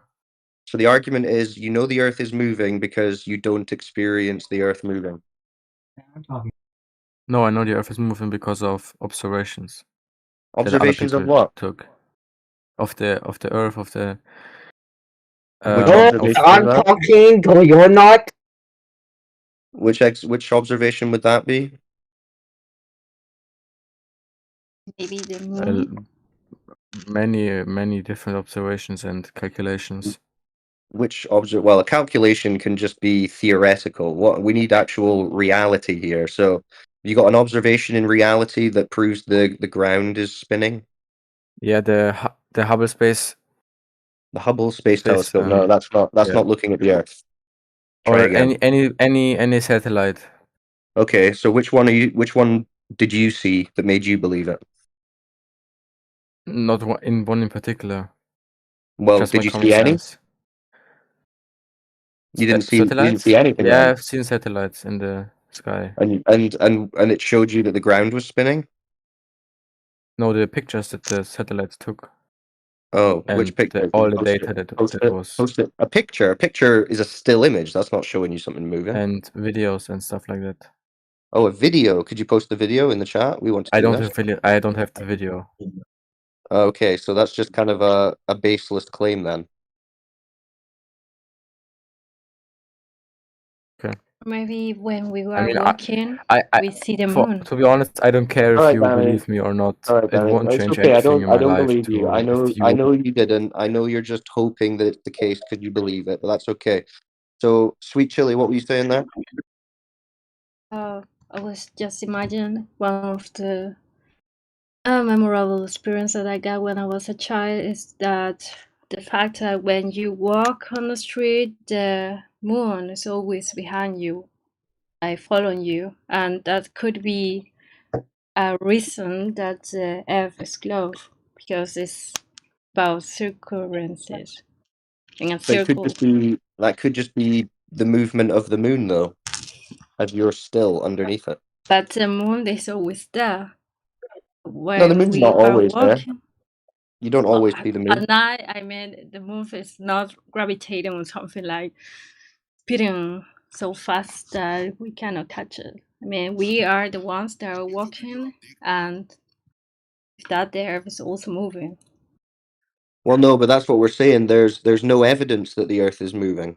So the argument is, you know the Earth is moving because you don't experience the Earth moving. No, I know the Earth is moving because of observations that other Observations of people what? took of the Earth of the Which No, observation was I'm that? talking. No, you're not. Which observation would that be? Maybe the uh, moon. many different observations and calculations. Well, a calculation can just be theoretical. What we need actual reality here. So you got an observation in reality that proves the ground is spinning? Yeah, the Hubble Space The Hubble Space Telescope. No, that's yeah. not looking at the Earth. Try Or again. any satellite. Okay, so which one did you see that made you believe it? Not one in particular. Well, Just did my you common see any? sense. You didn't Satellites? see anything Yeah, then? I've seen satellites in the sky. And it showed you that the ground was spinning? No, the pictures that the satellites took. Oh, And which picture? all the data that was Post it. A picture. A picture is a still image. That's not showing you something moving. and videos and stuff like that. Oh, a video. Could you post the video in the chat? We want to I see don't this. have video. I don't have the video. Okay, so that's just kind of a baseless claim then. Okay. Maybe when we I were mean, walking, I we see the for moon. to be honest, I don't care All if right, you Danny. believe me or not. All right, It Danny. won't It's change okay. anything in I my don't life believe you. to if I you. know you didn't. I know you're just hoping that it's the case because you believe it, but that's okay. So, Sweet Chili, what were you saying there? I was just imagining one of the memorable experience that I got when I was a child is that the fact that when you walk on the street, the moon is always behind you, like following you, and that could be a reason that the Earth is closed because it's about circumferences in a But it could circle. just be that could just be the movement of the moon, though, as you're still underneath it. But the moon is always there No, the when moon's we not are always there. walking. You don't Well, always see the moon. at night, I mean, the moon is not gravitating on something like speeding so fast that we cannot catch it. I mean, we are the ones that are walking, and that the Earth is also moving. Well, no, but that's what we're saying. There's no evidence that the Earth is moving.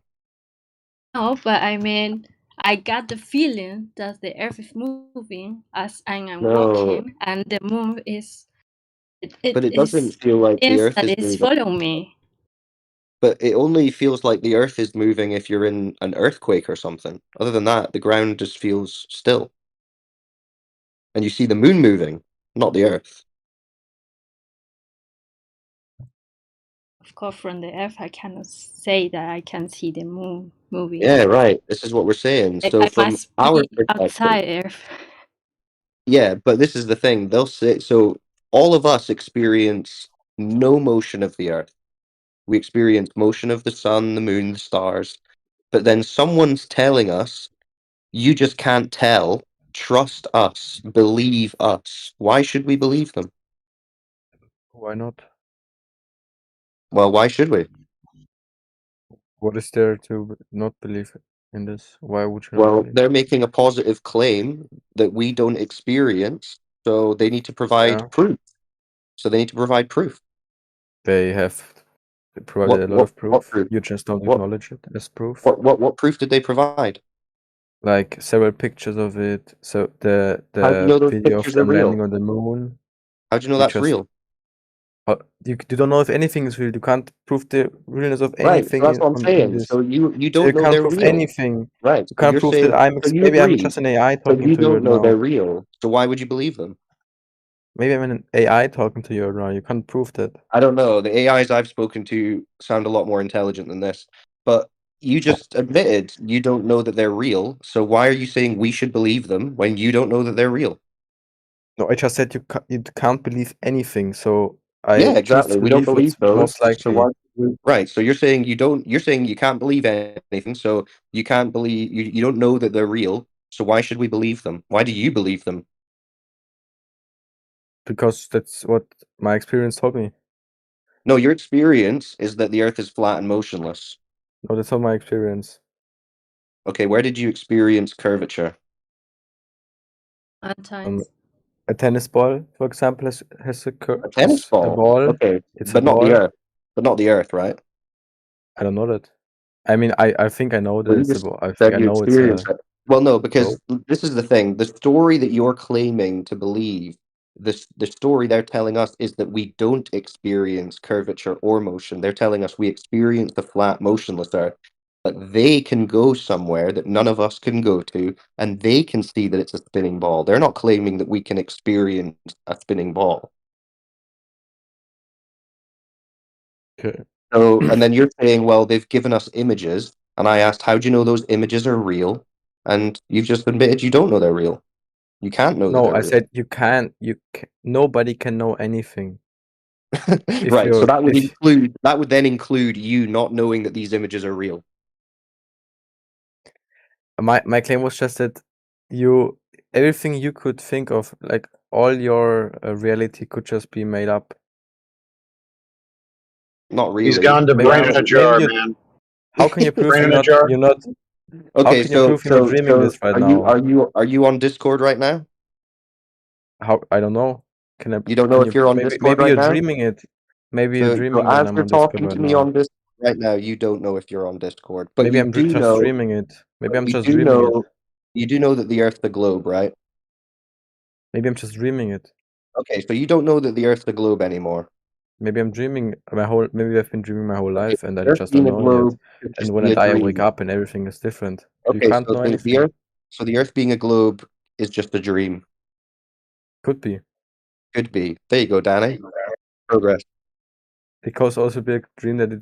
No, but I mean, I got the feeling that the Earth is moving as I am No, walking, and the moon is but it is doesn't feel like the Earth that is is moving. following me. But it only feels like the Earth is moving if you're in an earthquake or something. Other than that, the ground just feels still. And you see the moon moving, not the Earth. Of course, from the Earth, I cannot say that I can see the moon moving. Yeah, right. This is what we're saying. So I from must our be perspective, outside Earth. yeah, but this is the thing. They'll say so all of us experience no motion of the Earth. We experience motion of the sun, the moon, the stars. But then someone's telling us, you just can't tell. Trust us. Believe us. Why should we believe them? Why not? Well, why should we? What is there to not believe in this? Why would you not Well, believe? they're making a positive claim that we don't experience, so they need to provide Yeah, proof. So they need to provide proof. they have provided a lot of What proof. proof? You just don't What acknowledge it as proof. what proof did they provide? Like several pictures of it. So the How do you know those video of pictures are them landing real? on the moon. How do you know You that's just real? you don't know if anything is real. You can't prove the realness of Right. So anything that's what I'm in saying. this. So you So you don't know can't they're prove real. anything. Right. You So can't you're prove that saying so you maybe I'm agree. just an AI So talking you to you don't know they're now. real. So why would you believe them? Maybe I'm an AI talking to you now. You can't prove that. I don't know. The AIs I've spoken to sound a lot more intelligent than this. But you just admitted you don't know that they're real. So why are you saying we should believe them when you don't know that they're real? No, I just said you can't believe anything. So Yeah, I choose exactly. to We don't believe believe what's those. most So why likely right. So you're saying you can't believe anything. So you can't believe you don't know that they're real. So why should we believe them? Why do you believe them? because that's what my experience told me. No, your experience is that the earth is flat and motionless. No, that's not my experience. Okay, where did you experience curvature? Sometimes. A tennis ball, for example, A tennis has a ball. ball. Okay, It's a but not the ball. earth. But not the earth, right? I don't know that. I mean, I think I know that Well, you it's a just ball. I think said I you know it's experienced a it. Well, no, globe. because this is the thing. The story that you're claiming to believe, the story they're telling us is that we don't experience curvature or motion. They're telling us we experience the flat, motionless earth. But they can go somewhere that none of us can go to, and they can see that it's a spinning ball. They're not claiming that we can experience a spinning ball. Okay. So, and then you're saying, well, they've given us images, and I asked, how do you know those images are real? And you've just admitted you don't know they're real. You can't know that No, they're I real. said nobody can know anything. If Right. So you're that would then include you not knowing that these images are real. my claim was just that everything you could think of, like all your reality could just be made up. Not really. He's gone to brain in a jar, man. How can you prove Brain you're in a not jar. you're not how Okay, can you prove you're not dreaming this right now? are you on Discord right now? How I don't know. You don't know if you're on Discord maybe right you're now? dreaming it. Maybe you're So dreaming when as I'm you're on Discord talking right to me now. right now you don't know if you're on Discord, but Maybe you I'm do just know. dreaming it. Maybe I'm You just do dreaming it. know. You do know that the Earth's a globe, right? Maybe I'm just dreaming it. Okay, so you don't know that the Earth's a globe anymore. Maybe I'm dreaming my whole. Maybe I've been dreaming my whole Okay, life, and I Earth just being don't a know yet. globe could And just when be I a die, I wake dream. up, and everything is different. You Okay, can't so know the anything. Earth, so the Earth being a globe is just a dream. Could be. Could be. There you go, Danny. Progress. It could also be a dream that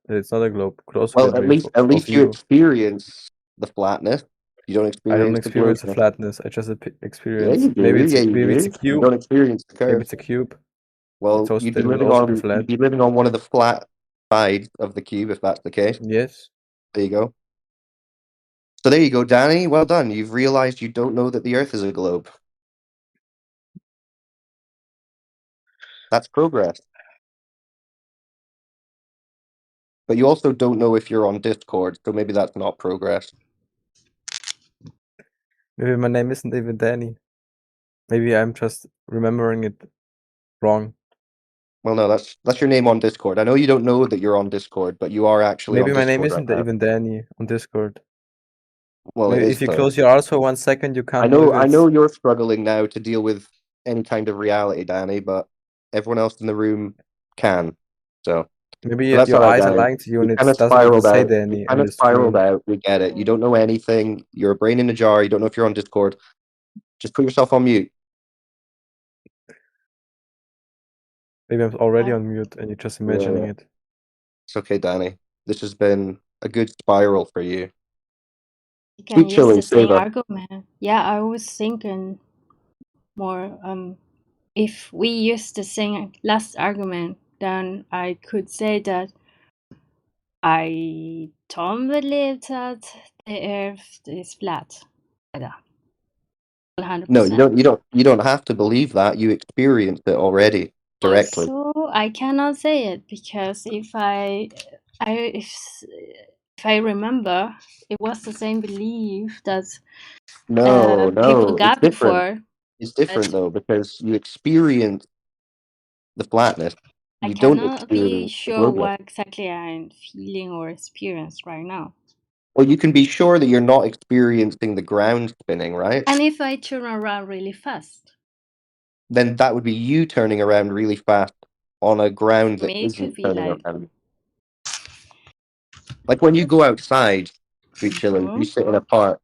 it's not a globe. Could also Well, be a dream at of least you you. experience the flatness. You don't I don't experience the experience the globeness. flatness. I just Yeah, experience. you do. Yeah, you Maybe it's a do. You cube. don't experience the Maybe curve. it's a cube. Well, It's also you'd be that will living also be on. flat. You'd be living on one of the flat sides of the cube if that's the case. Yes. There you go. So there you go, Danny. Well done. You've realized you don't know that the Earth is a globe. That's progress. But you also don't know if you're on Discord, so maybe that's not progress. Maybe my name isn't even Danny. Maybe I'm just remembering it wrong. Well, no, that's your name on Discord. I know you don't know that you're on Discord, but you are actually Maybe on my name Discord right isn't now. even Danny on Discord. Well, it Maybe is if you though. close your eyes for 1 second, you I can't know if know it's. you're struggling now to deal with any kind of reality, Danny, but everyone else in the room can. So Maybe but that's all your right, eyes are Danny. lying to you, You and it kind of doesn't even spiraled say out. You Danny kind on of the spiraled screen. out. We get it. You don't know anything. You're a brain in a jar. You don't know if you're on Discord. Just put yourself on mute. Maybe I'm already on mute, and you're just imagining Yeah. it. It's okay, Danny. This has been a good spiral for you. You can Sweet use chili, the same Saber. argument. Yeah, I was thinking more. If we use the same last argument, then I could say that I don't believe that the Earth is flat. Either. 100%. No, you don't have to believe that. You experienced it already directly. Also, I cannot say it because if I remember, it was the same belief that No, people no, it's got different. before. It's different though because you experience the flatness. I You don't cannot be experience the sure globeness. what exactly I'm feeling or experience right now. Well, you can be sure that you're not experiencing the ground spinning, right? And if I turn around really fast, Then that would be you turning around really fast on a ground for that me it could isn't be turning like, around. Like when you go outside, Sweet Chili, you sit in a park,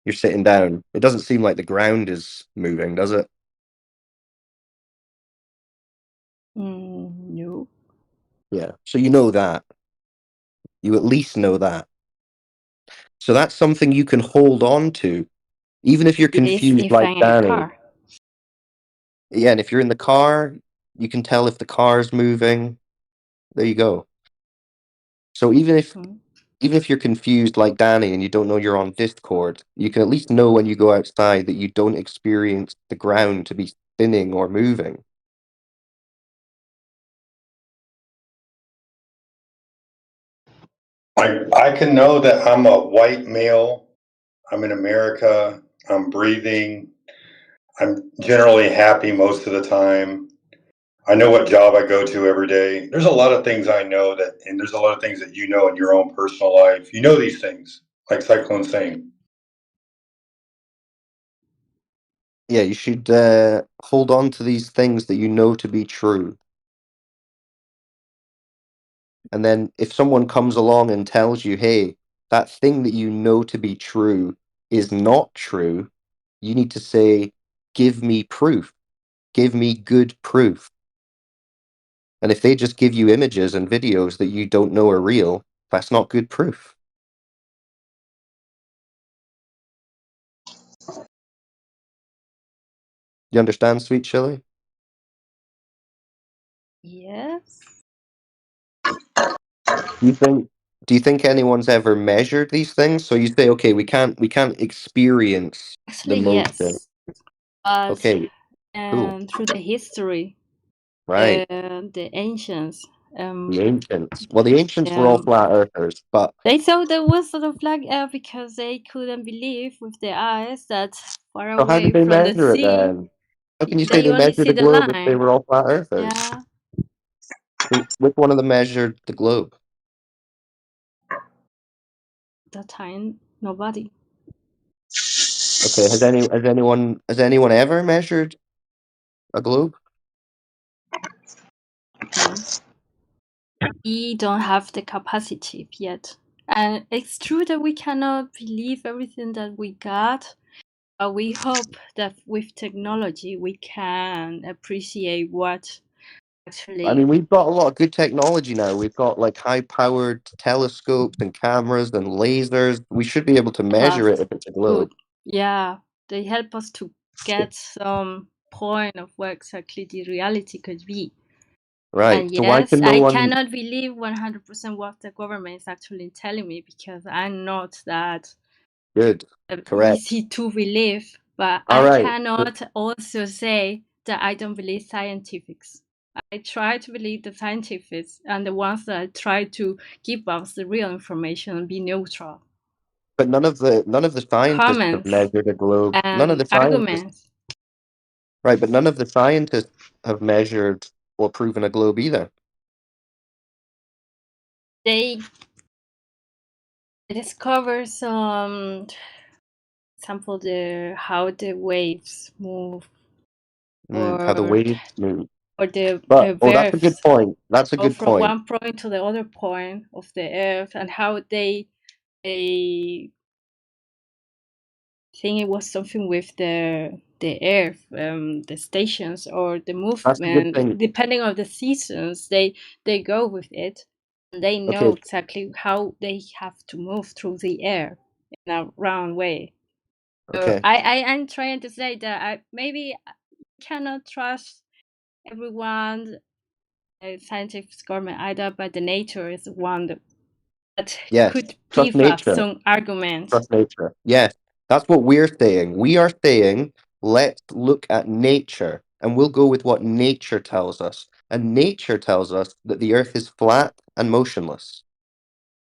you're sitting down. It doesn't seem like the ground is moving, does it? no. Yeah. So you know that. You at least know that. So that's something you can hold on to, even if you're At least confused if like I'm in a Danny. car. Yeah, and if you're in the car, you can tell if the car's moving. There you go. So even if you're confused like Danny and you don't know you're on Discord, you can at least know when you go outside that you don't experience the ground to be spinning or moving. I can know that I'm a white male. I'm in America. I'm breathing. I'm generally happy most of the time. I know what job I go to every day. There's a lot of things I know that, and there's a lot of things that you know in your own personal life. You know these things, like Cyclone's saying. Yeah, you should hold on to these things that you know to be true. And then if someone comes along and tells you, hey, that thing that you know to be true is not true, you need to say, give me proof. Give me good proof. And if they just give you images and videos that you don't know are real, that's not good proof. You understand, Sweet Chili? Yes. Do you think anyone's ever measured these things? So you say, okay, we can't experience the Actually, motion. yes. But Okay, cool. through the history, Right. the ancients, The ancients. Well, the ancients were all flat earthers, but they thought there was sort of flat Earth because they couldn't believe with their eyes that far so how did away they from the measure it sea, then? How can you say they they only measured see the the globe if they line. were all flat earthers? Yeah. which one of them measured the globe? That time, nobody. Okay, has anyone ever measured a globe? No. We don't have the capacity yet. And it's true that we cannot believe everything that we got, but we hope that with technology we can appreciate what actually. I mean, we've got a lot of good technology now. We've got like high-powered telescopes and cameras and lasers. We should be able to measure it if it's a globe. Yeah, they help us to get some point of what exactly the reality could be. Right. And So why yes, can no I one? cannot believe 100% what the government is actually telling me because I'm not that Good. Correct. easy to believe. But All I right. cannot also say that I don't believe scientifics. I try to believe the scientists and the ones that try to give us the real information and be neutral. But none of the scientists have Comments measured a globe. None of and the scientists. arguments. Right, but none of the scientists have measured or proven a globe either. They discover some example how the waves move How the or waves move. or the But that's a good verbs point. That's a go good from point. one point to the other point of the earth and how they think it was something with the earth, the stations or the That's a good movement thing. depending on the seasons they go with it and they know Okay. exactly how they have to move through the air in a round way. So Okay. I'm trying to say that I maybe cannot trust everyone scientific government either, but the nature is one that Yes. could Trust give us nature. some arguments. Trust nature. Yes. That's what we're saying. We are saying, let's look at nature and we'll go with what nature tells us. And nature tells us that the earth is flat and motionless.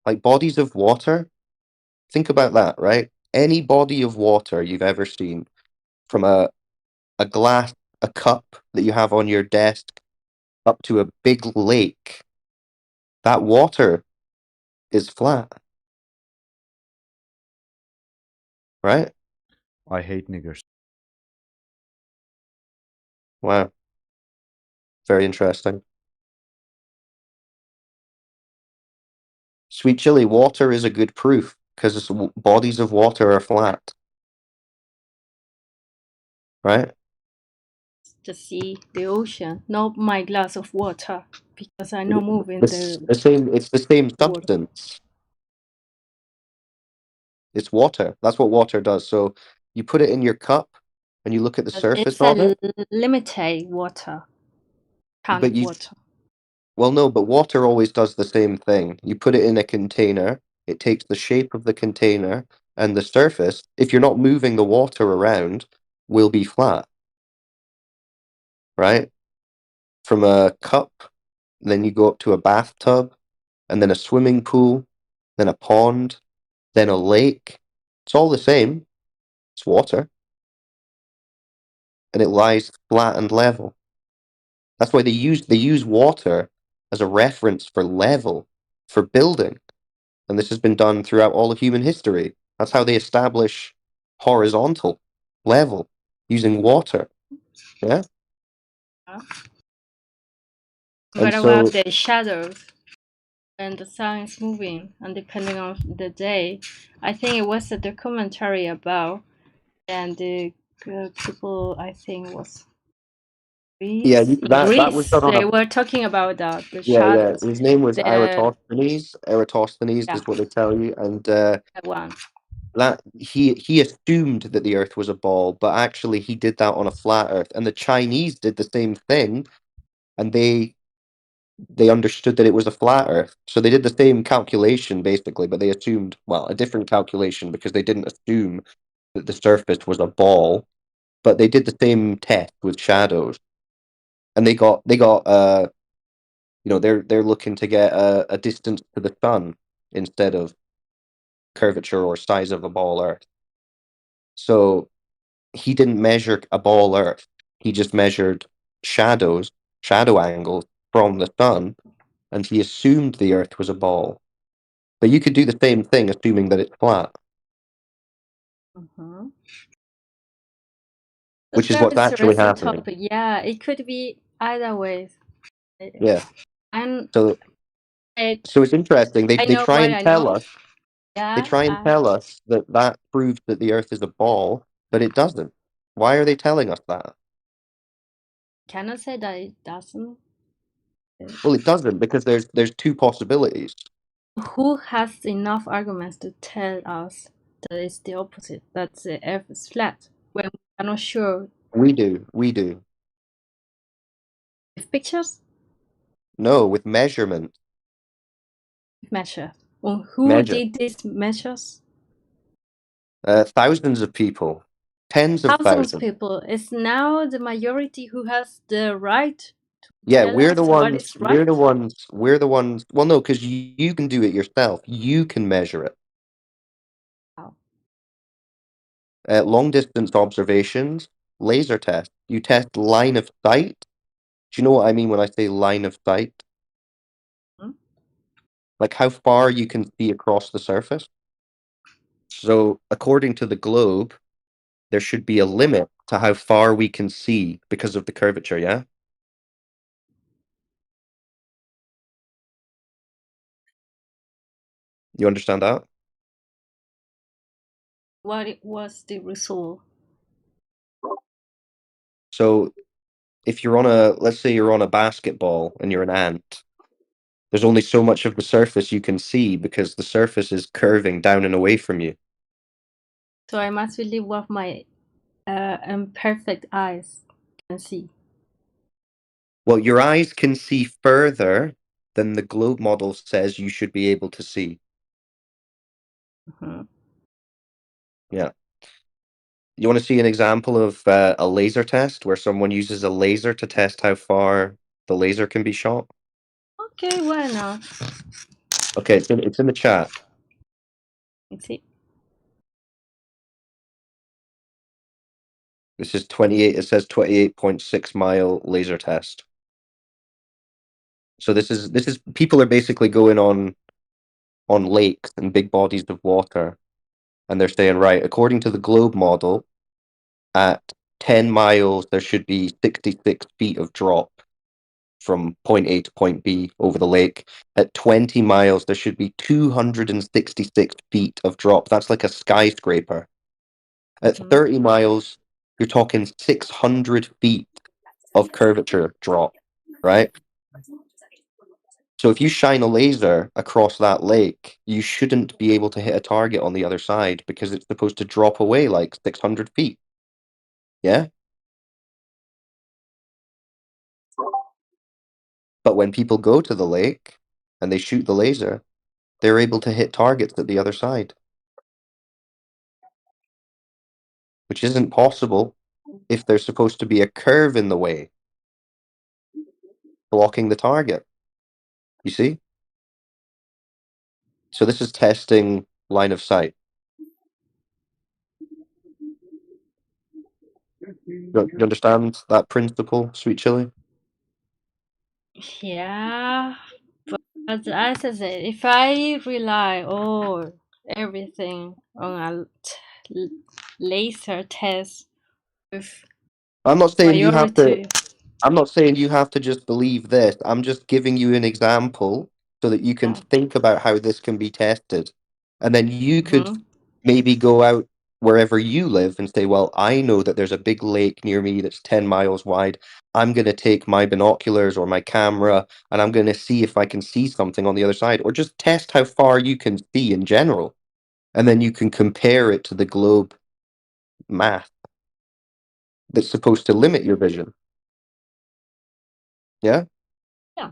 Like bodies of water. Think about that, right? Any body of water you've ever seen, from a glass, a cup that you have on your desk, up to a big lake, that water is flat. Right? I hate niggers. Wow. Very interesting. Sweet chili, water is a good proof because bodies of water are flat. Right? The sea, the ocean, not my glass of water because I know moving It's the same substance. It's water. That's what water does. So you put it in your cup and you look at the surface it's of a it. limited water, canned But water. well, no, but water always does the same thing. You put it in a container, it takes the shape of the container, and the surface, if you're not moving the water around, will be flat. Right? From a cup, then you go up to a bathtub, and then a swimming pool, then a pond, then a lake. It's all the same. It's water. And it lies flat and level. That's why they use water as a reference for level, for building. And this has been done throughout all of human history. That's how they establish horizontal level, using water. Yeah? What And so, about the shadows when the sun is moving and depending on the day? I think it was a documentary about and the people I think was yeah, Greece. that was done on They a were talking about that the yeah. shadows. His name was The Eratosthenes. Eratosthenes yeah, is what they tell you, and that one. that he assumed that the Earth was a ball, but actually he did that on a flat Earth, and the Chinese did the same thing, and they understood that it was a flat Earth, so they did the same calculation basically, but they assumed a different calculation because they didn't assume that the surface was a ball, but they did the same test with shadows, and they got they're looking to get a distance to the sun instead of curvature or size of a ball Earth. So he didn't measure a ball Earth. He just measured shadow angles from the sun and he assumed the Earth was a ball. But you could do the same thing, assuming that it's flat, Mm-hmm. which is Very what's actually interesting happening. topic. Yeah, it could be either way. Yeah. And So it's interesting. I They know try what and I tell know. us. Yeah. They try and tell us that proves that the Earth is a ball, but it doesn't. Why are they telling us that? Cannot say that it doesn't. Well, it doesn't, because there's two possibilities. Who has enough arguments to tell us that it's the opposite, that the Earth is flat, when we are not sure? We do. With pictures? No, with measurement. Measure. Well, who Measure. did these measures? Thousands of people. Tens of Thousands of thousands. people. It's now the majority who has the right to Yeah, tell we're us the what ones. is right. We're the ones. Well, no, because you can do it yourself. You can measure it. Wow. Long distance observations, laser test. You test line of sight. Do you know what I mean when I say line of sight? Hmm? Like how far you can see across the surface. So, according to the globe, there should be a limit to how far we can see because of the curvature, yeah? You understand that? What was the result? So, if you're let's say you're on a basketball and you're an ant, there's only so much of the surface you can see because the surface is curving down and away from you. So I must believe what my imperfect eyes can see. Well, your eyes can see further than the globe model says you should be able to see. Mm-hmm. Yeah. You want to see an example of a laser test where someone uses a laser to test how far the laser can be shot? Okay, why not? Okay, it's in the chat. Let's see. This is 28. It says 28.6 mile laser test. So this is people are basically going on lakes and big bodies of water, and they're saying, right, according to the globe model, at 10 miles there should be 66 feet of drop from point A to point B over the lake. At 20 miles there should be 266 feet of drop. That's like a skyscraper. At 30 miles, you're talking 600 feet of curvature drop, right? So if you shine a laser across that lake, you shouldn't be able to hit a target on the other side because it's supposed to drop away like 600 feet. Yeah? But when people go to the lake and they shoot the laser, they're able to hit targets at the other side, which isn't possible if there's supposed to be a curve in the way, blocking the target. You see? So this is testing line of sight. You understand that principle, Sweet Chili? Yeah, but as I said, if I rely everything on a laser test with I'm not saying you have to. majority, I'm not saying you have to just believe this. I'm just giving you an example so that you can think about how this can be tested, and then you could maybe go out wherever you live and say, "Well, I know that there's a big lake near me that's 10 miles wide. I'm going to take my binoculars or my camera, and I'm going to see if I can see something on the other side, or just test how far you can see in general, and then you can compare it to the globe math that's supposed to limit your vision." Yeah? Yeah.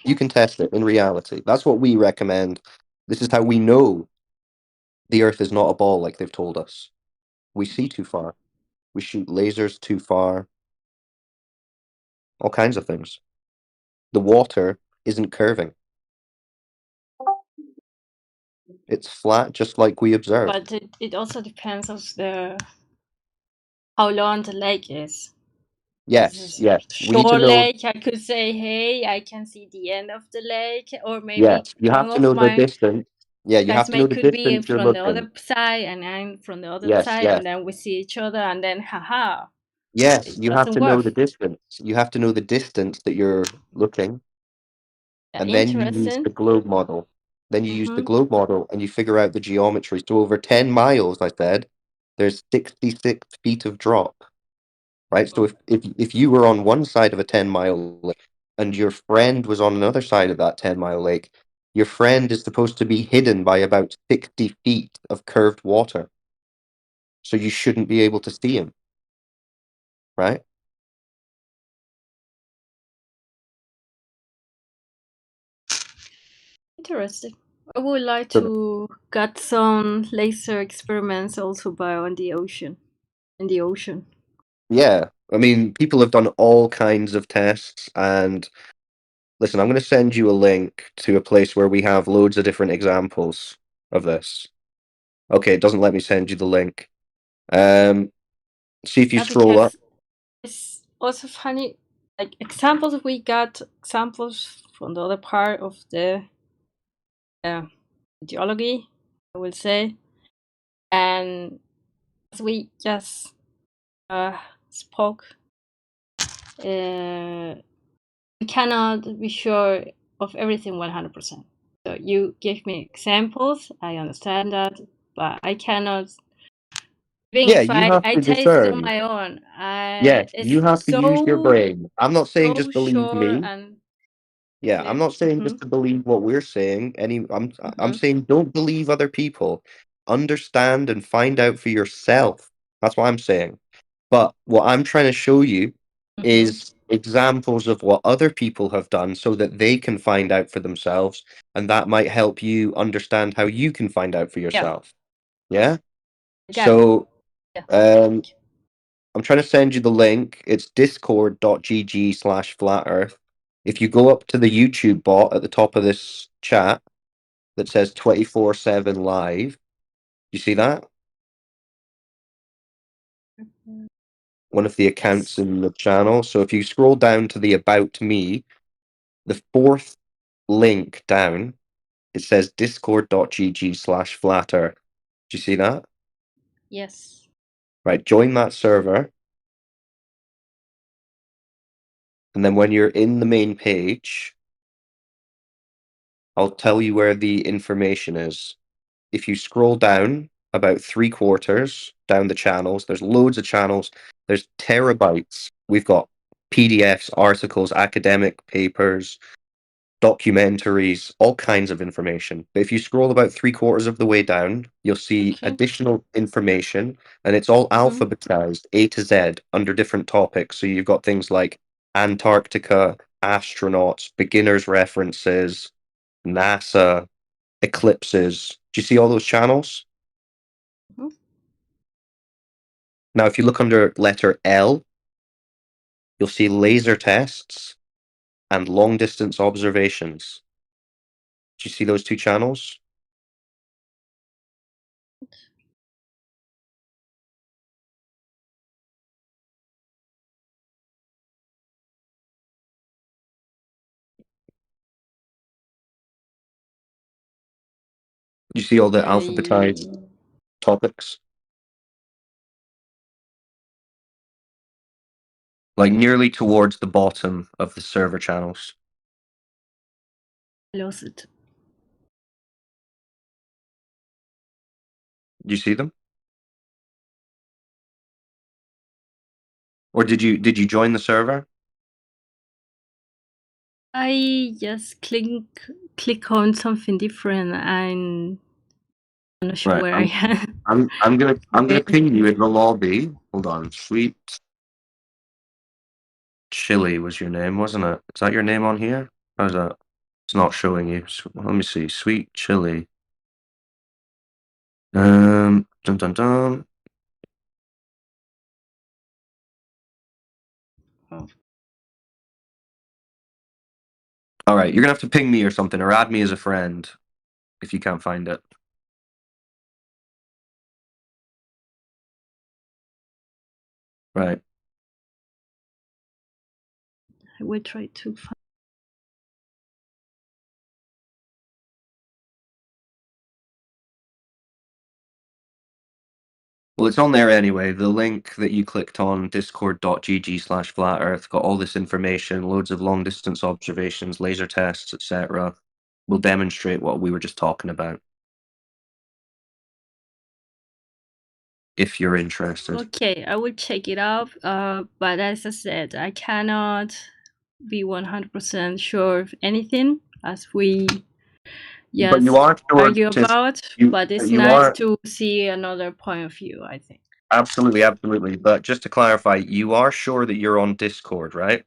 You can test it in reality. That's what we recommend. This is how we know the Earth is not a ball like they've told us. We see too far. We shoot lasers too far. All kinds of things. The water isn't curving. It's flat just like we observed. but it also depends on how long the lake is. Yes, yes. We need to Shore know. lake, I could say, hey, I can see the end of the lake, or maybe Yes, you some have to of know the my distance. Yeah, you have to know classmates the could be distance you're from the looking. other side, and I'm from the other Yes, side, yes. and then we see each other, and then haha, Yes, it you have doesn't to know the work. distance. You have to know the distance that you're looking, Yeah, and then you use interesting. the globe model. Then you use the Mm-hmm. globe model and you figure out the geometry. So over 10 miles, I said, there's 66 feet of drop, right? So if you were on one side of a 10-mile lake and your friend was on another side of that 10-mile lake, your friend is supposed to be hidden by about 60 feet of curved water. So you shouldn't be able to see him, right? Interesting. I would like So to get some laser experiments also by on the ocean, in the ocean. yeah, I mean, people have done all kinds of tests, and listen, I'm going to send you a link to a place where we have loads of different examples of this. Okay, it doesn't let me send you the link. See if you Yeah, scroll up. because it's also funny. Like examples, we got examples from the other part of the ideology, I will say, and as we just spoke, we cannot be sure of everything 100%. So you give me examples, I understand that, but I cannot. Even Yeah, if you have I to taste it on discern. my own, Yes, it's you have to use your so brain. I'm not saying just believe sure me. and Yeah, I'm clear. not saying Mm-hmm. just to believe what we're saying. I'm Mm-hmm. saying don't believe other people. Understand and find out for yourself. That's what I'm saying. But what I'm trying to show you Mm-hmm. is examples of what other people have done so that they can find out for themselves, and that might help you understand how you can find out for Yeah, yourself. Yeah? I got it. So Yeah. um I'm trying to send you the link. It's discord.gg/flat earth. If you go up to the YouTube bot at the top of this chat that says 24/7 live, you see that? One of the accounts Yes. in the channel. So if you scroll down to the About Me, the fourth link down, it says discord.gg/flat earth. Do you see that? Yes. Right, join that server. And then when you're in the main page, I'll tell you where the information is. If you scroll down about 3/4 down the channels, there's loads of channels. There's terabytes. We've got PDFs, articles, academic papers, documentaries, all kinds of information. But if you scroll about 3/4 of the way down, you'll see Okay. additional information, and it's all Mm-hmm. alphabetized A to Z under different topics. So you've got things like Antarctica, astronauts, beginners references, NASA, eclipses. Do you see all those channels? Mm-hmm. Now, if you look under letter L, you'll see laser tests and long distance observations. Do you see those two channels? You see all the alphabetized topics? Like nearly towards the bottom of the server channels. I lost it. Do you see them? Or did you join the server? I just click on something different. I'm not sure Right. where I am. I'm gonna ping you in the lobby. Hold on. Sweet Chili was your name, wasn't it? Is that your name on here? How's that? It's not showing you. Let me see. Sweet Chili. Dun dun dun. Oh. All right, you're gonna have to ping me or something, or add me as a friend if you can't find it. Right. I will try to find. Well, it's on there anyway. The link that you clicked on, discord.gg/flatearth, got all this information, loads of long distance observations, laser tests, etc. Will demonstrate what we were just talking about. If you're interested. Okay, I will check it out. But as I said, I cannot be 100% sure of anything, as we But you are sure argue to about. But it's you nice are to see another point of view, I think. absolutely. But just to clarify, you are sure that you're on Discord, right?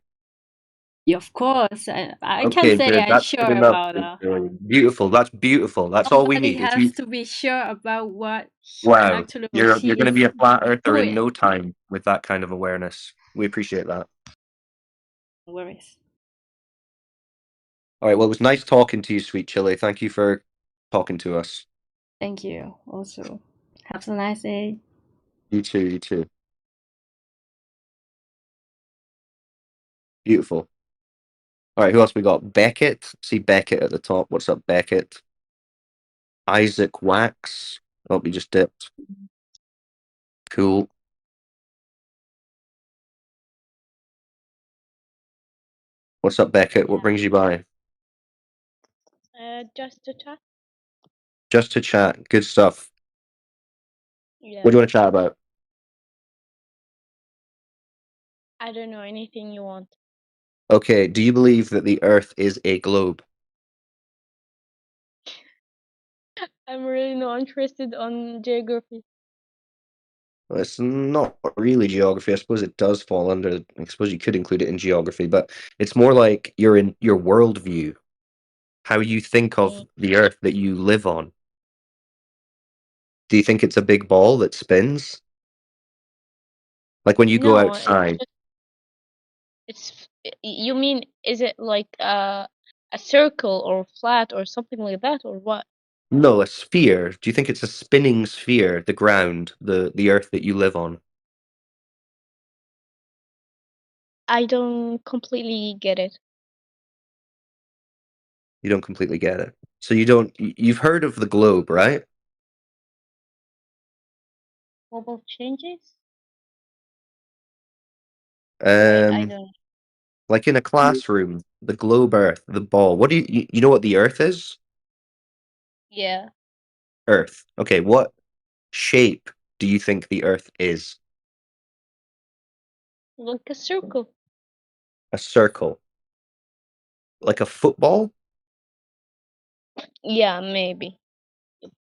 Yeah, of course. I can Okay, say good. I'm That's sure good enough. about that. Beautiful. That's beautiful. That's all we Somebody need. If has you to be sure about what wow, actually you're he going to is be a flat earther in doing. no time with that kind of awareness. We appreciate that. No worries. All right. Well, it was nice talking to you, Sweet Chili. Thank you for talking to us. Thank you. Also, have a nice day. You too. You too. Beautiful. All right. Who else we got? Beckett. See Beckett at the top. What's up, Beckett? Isaac Wax. Oh, he just dipped. Cool. What's up, Beckett? What brings you by? Just to chat. Just to chat. Good stuff. Yeah. What do you want to chat about? I don't know anything you want. Okay. Do you believe that the Earth is a globe? I'm really not interested on geography. Well, it's not really geography. I suppose it does fall under. I suppose you could include it in geography, but it's more like you're in your worldview, how you think of the Earth that you live on. Do you think it's a big ball that spins? Like when you go No, outside? you mean is it like a circle or flat or something like that or what? No, a sphere. Do you think it's a spinning sphere, the ground, the Earth that you live on? I don't completely get it. You don't completely get it. So you don't. You've heard of the globe, right? Global changes? I don't. Like in a classroom, the globe Earth, the ball. What do you know what the Earth is? Yeah, Earth. Okay, what shape do you think the Earth is? like a circle. A circle. Like a football? Yeah, maybe.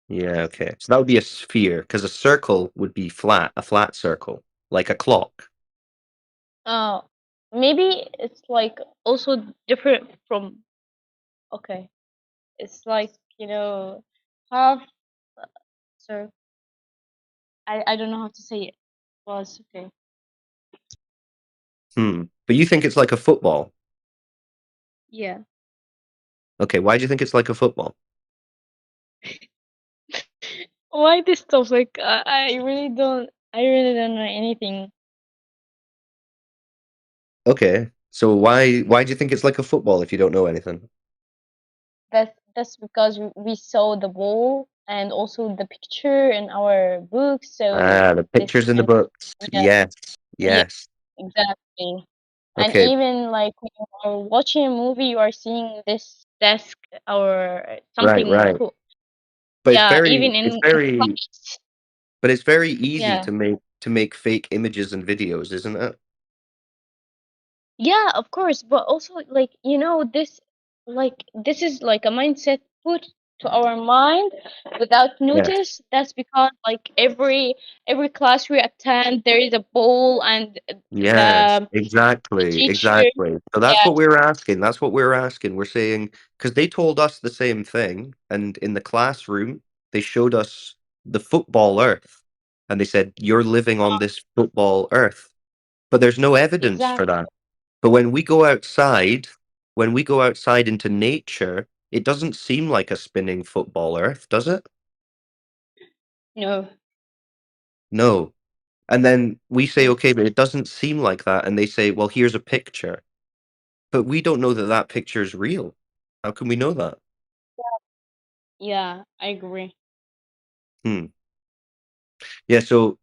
Yeah, okay. So that would be a sphere, because a circle would be flat, a flat circle, like a clock. Maybe it's like also different from. Okay, it's like half. So I don't know how to say it. Well, it's okay. But you think it's like a football? Yeah. Okay, why do you think it's like a football? Why this topic? I really don't. I really don't know anything. Okay, so why do you think it's like a football if you don't know anything? That's because we saw the ball and also the picture in our book. So Ah, the this pictures in the can, books. yeah, Yes, yeah, yes. exactly. And Okay, even like when you are watching a movie, you are seeing this desk or right, something. right. But Yeah, even it's in very, class. but it's very easy Yeah. to make fake images and videos, isn't it? Yeah, of course, but also like this is like a mindset put to our mind without Yes. notice. That's because like every class we attend, there is a bowl and Yes, the exactly, teacher. exactly. So that's Yeah. what we're asking. That's what we're asking. We're saying because they told us the same thing, and in the classroom they showed us the football Earth, and they said you're living on this football Earth, but there's no evidence for Exactly. that. But when we go outside into nature, it doesn't seem like a spinning football Earth, does it? No. No. And then we say, No. okay, but it doesn't seem like that. And they say, well, here's a picture. But we don't know that that picture is real. How can we know that? Yeah, I agree. Hmm. Yeah, so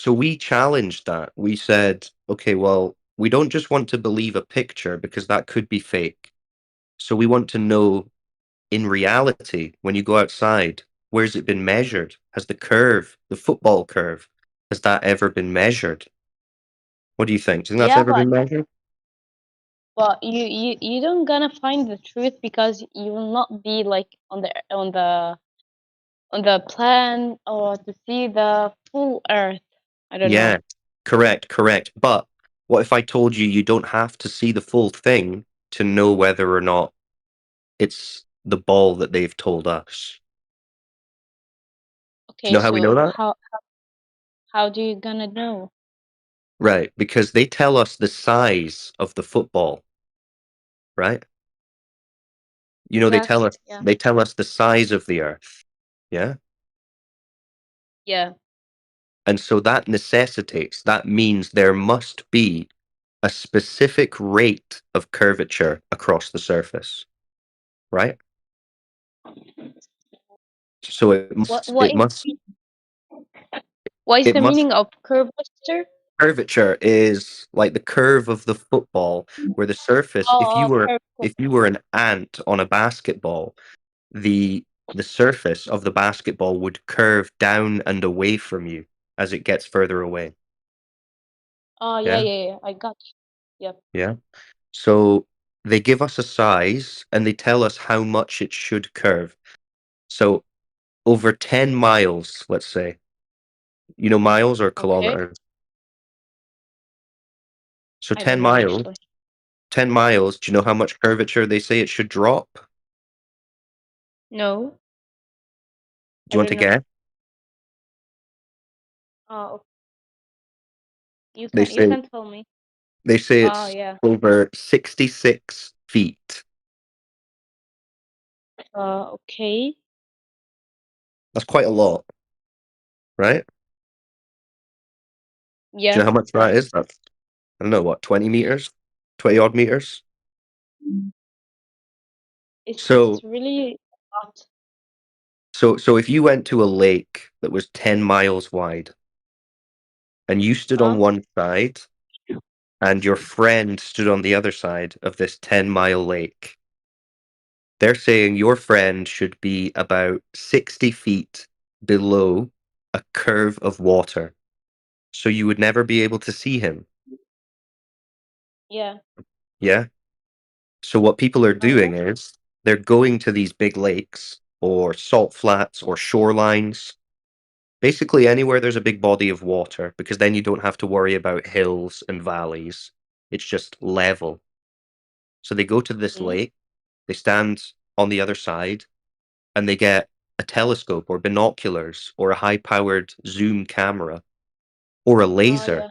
we challenged that. We said, okay, well, we don't just want to believe a picture because that could be fake. So we want to know in reality, when you go outside, where's it been measured? Has the curve, the football curve, has that ever been measured? What do you think? Do you think that's Yeah, ever been measured? but you don't gonna find the truth because you will not be like on the plan or to see the full Earth. I don't Yeah, know. correct. But what if I told you you don't have to see the full thing to know whether or not it's the ball that they've told us? Do you Okay, know how we know so that? how do you gonna know? Right, because they tell us the size of the football, right? You know, Exactly. Yeah. they tell us the size of the Earth, yeah? Yeah. And so that necessitates, that means there must be a specific rate of curvature across the surface, right? So What what is it the must meaning of curvature? curvature is like the curve of the football where the surface, Oh, curvature. if you were an ant on a basketball, the surface of the basketball would curve down and away from you as it gets further away. Oh, yeah, Yeah? yeah, yeah. I got you. Yep. Yeah. So they give us a size and they tell us how much it should curve. So over 10 miles, let's say. You know miles or Okay. kilometers? So I don't know actually. 10 miles, do you know how much curvature they say it should drop? No, Do I you want don't to know. guess? Oh, you They you say can tell me. they say Oh, it's yeah. over 66 feet. Okay. That's quite a lot, right? Do you know Yeah. how much that is? That's, I don't know, what, 20 meters? 20 odd meters? It's So really a lot. so if you went to a lake that was 10 miles wide and you stood on Huh? one side and your friend stood on the other side of this 10-mile lake, they're saying your friend should be about 60 feet below a curve of water. So you would never be able to see him. Yeah. Yeah? So what people are Oh, yeah. doing is they're going to these big lakes or salt flats or shorelines, basically anywhere there's a big body of water, because then you don't have to worry about hills and valleys. It's just level. So they go to this Mm. lake, they stand on the other side, and they get a telescope or binoculars or a high-powered zoom camera or a Oh, laser, yeah.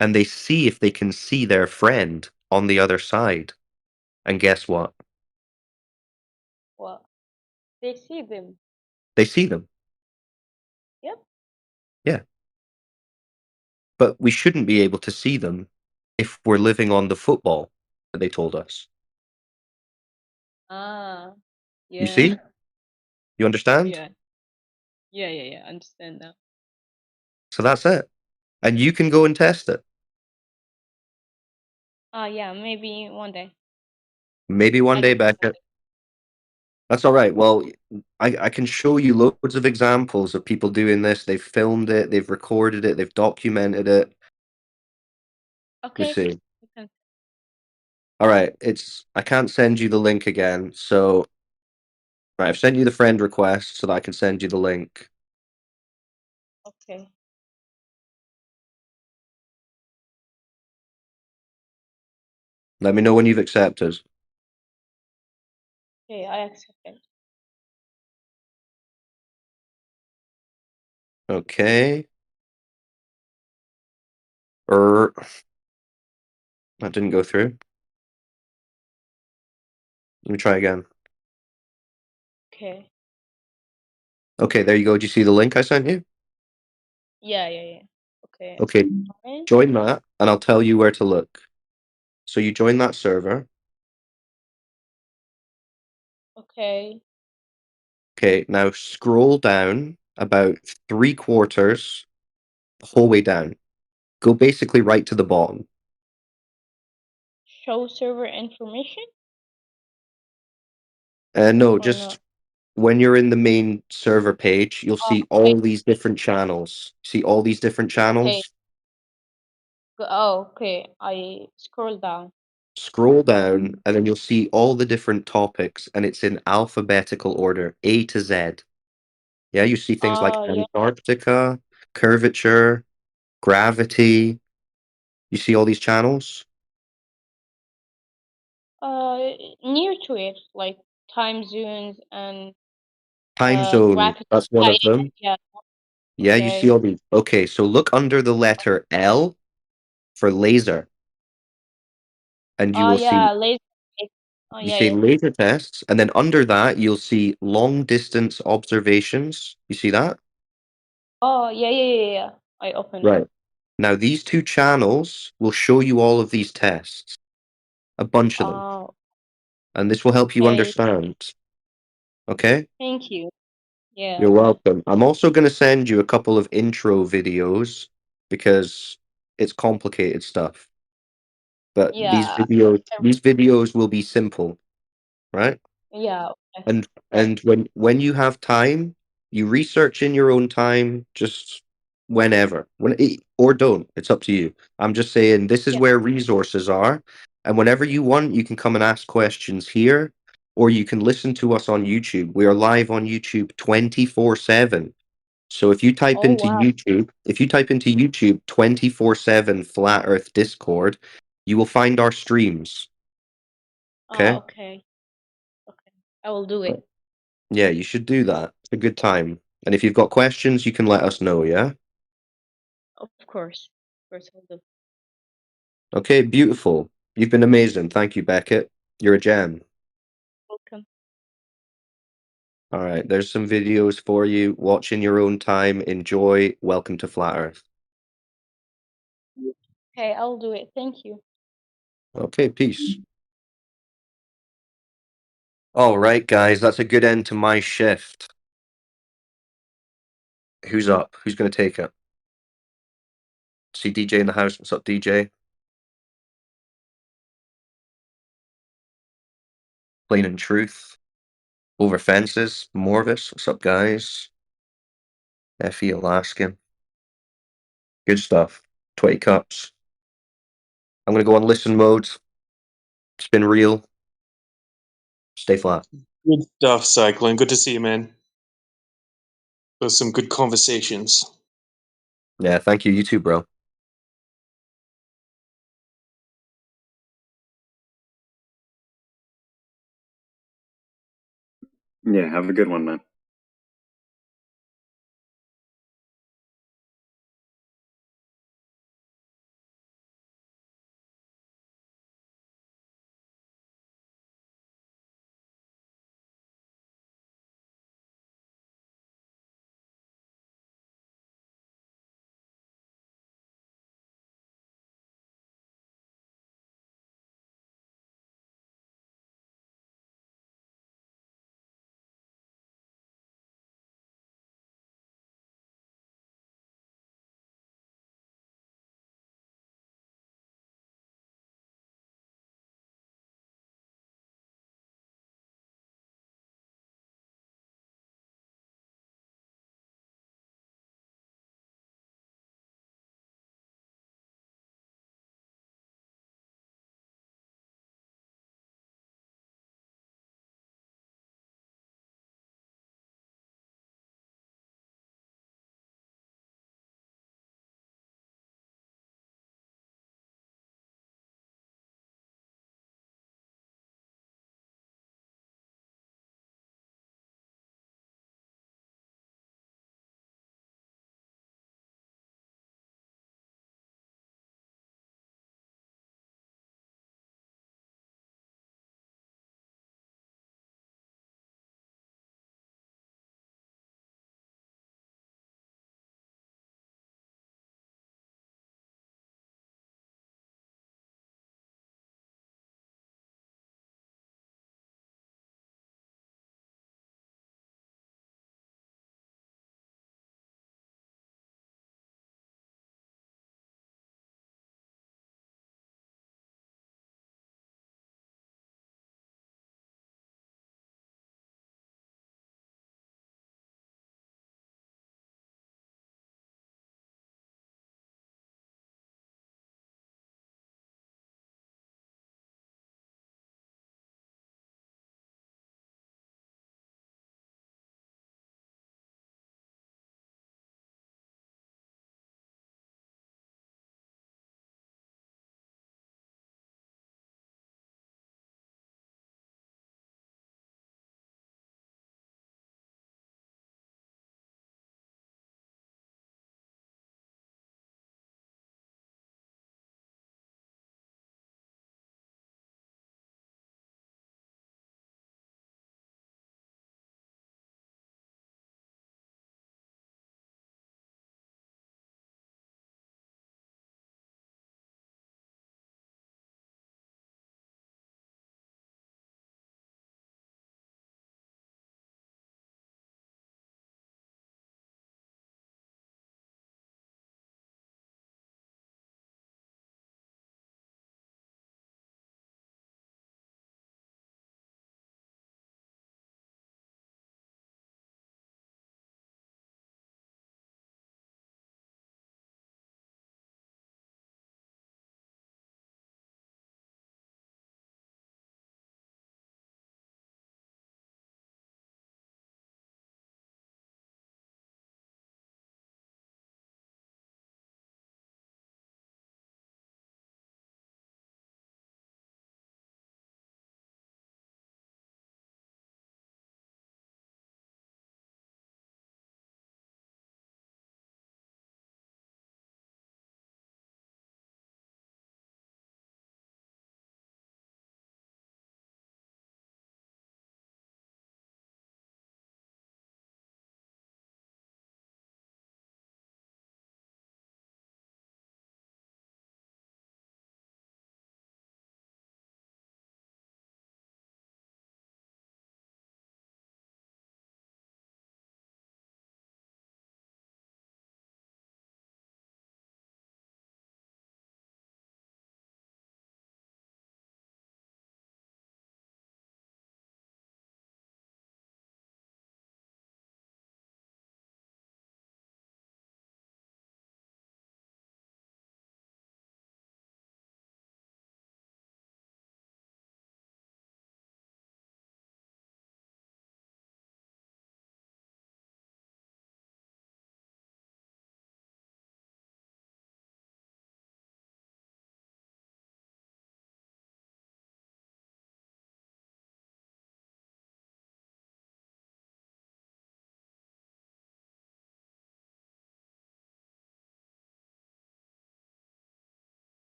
and they see if they can see their friend on the other side. And guess what? What? They see them. They see them. Yep. Yeah. But we shouldn't be able to see them if we're living on the football that they told us. Ah, You yeah. see? You understand? Yeah. Yeah, yeah, yeah. Understand now. So that's it. And you can go and test it. Yeah, maybe one day. Maybe one I day, don't know. Becca. That's all right. Well, I can show you loads of examples of people doing this. They've filmed it, they've recorded it, they've documented it. Let me Okay. see. You can. All right, I can't send you the link again. So, right, I've sent you the friend request so that I can send you the link. Okay. Let me know when you've accepted. Okay, I accept it. Okay. That didn't go through. Let me try again. Okay. Okay, there you go. Do you see the link I sent you? Yeah, yeah, yeah. Okay. Okay, Fine. join that, and I'll tell you where to look. So you join that server. Okay. Okay, now scroll down about 3/4 the whole way down. Go basically right to the bottom. Show server information No, or just not? when you're in the main server page, you'll Oh, see okay. all these different channels. See all these different Okay. channels? Oh, okay. I scroll down. Scroll down, and then you'll see all the different topics, and it's in alphabetical order, A to Z. Yeah, you see things like Yeah. Antarctica, curvature, gravity. You see all these channels? Near to it, like time zones and Time zone, graphic. that's one of them. Yeah. Yeah, you see Okay. all these. Okay, so look under the letter L for laser, and you Oh will see yeah, laser. Oh you yeah, see yeah. laser tests, and then under that you'll see long distance observations. You see that? Oh yeah, yeah, yeah, yeah. I open it. Right. Now these two channels will show you all of these tests, a bunch of them, Oh, and this will help you okay. understand. Okay? Thank you. You're Yeah. welcome. I'm also going to send you a couple of intro videos because it's complicated stuff. But Yeah. these videos will be simple, right? Yeah. Okay. And when you have time, you research in your own time, just whenever, or don't. It's up to you. I'm just saying this is Yeah. where resources are, and whenever you want, you can come and ask questions here, or you can listen to us on YouTube. We are live on YouTube 24/7. So Oh wow. If you type into YouTube 24/7 Flat Earth Discord, you will find our streams. Oh, Okay? okay. Okay. I will do it. Yeah, you should do that. It's a good time. And if you've got questions, you can let us know, yeah? Of course. Of course I'll do. Okay, beautiful. You've been amazing. Thank you, Beckett. You're a gem. Welcome. All right, there's some videos for you. Watch in your own time. Enjoy. Welcome to Flat Earth. Okay, I'll do it. Thank you. Okay, peace. All right, guys, that's a good end to my shift. Who's up? Who's going to take it? See DJ in the house. What's up, DJ? Plain and Truth. Over Fences. Morvis. What's up, guys? Effie Alaskan. Good stuff. 20 cups. I'm going to go on listen mode. It's been real. Stay flat. Good stuff, Cyclone. Good to see you, man. Those some good conversations. Yeah, thank you. You too, bro. Yeah, have a good one, man.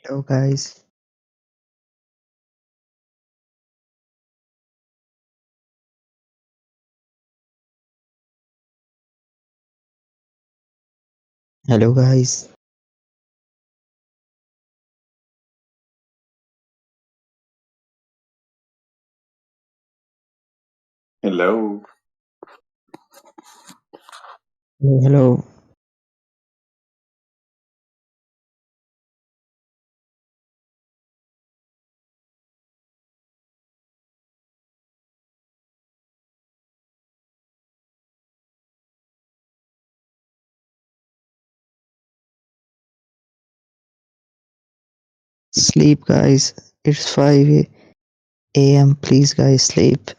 Hello guys. Hello guys. Hello. Hello. Sleep guys. It's 5 a.m. Please guys sleep.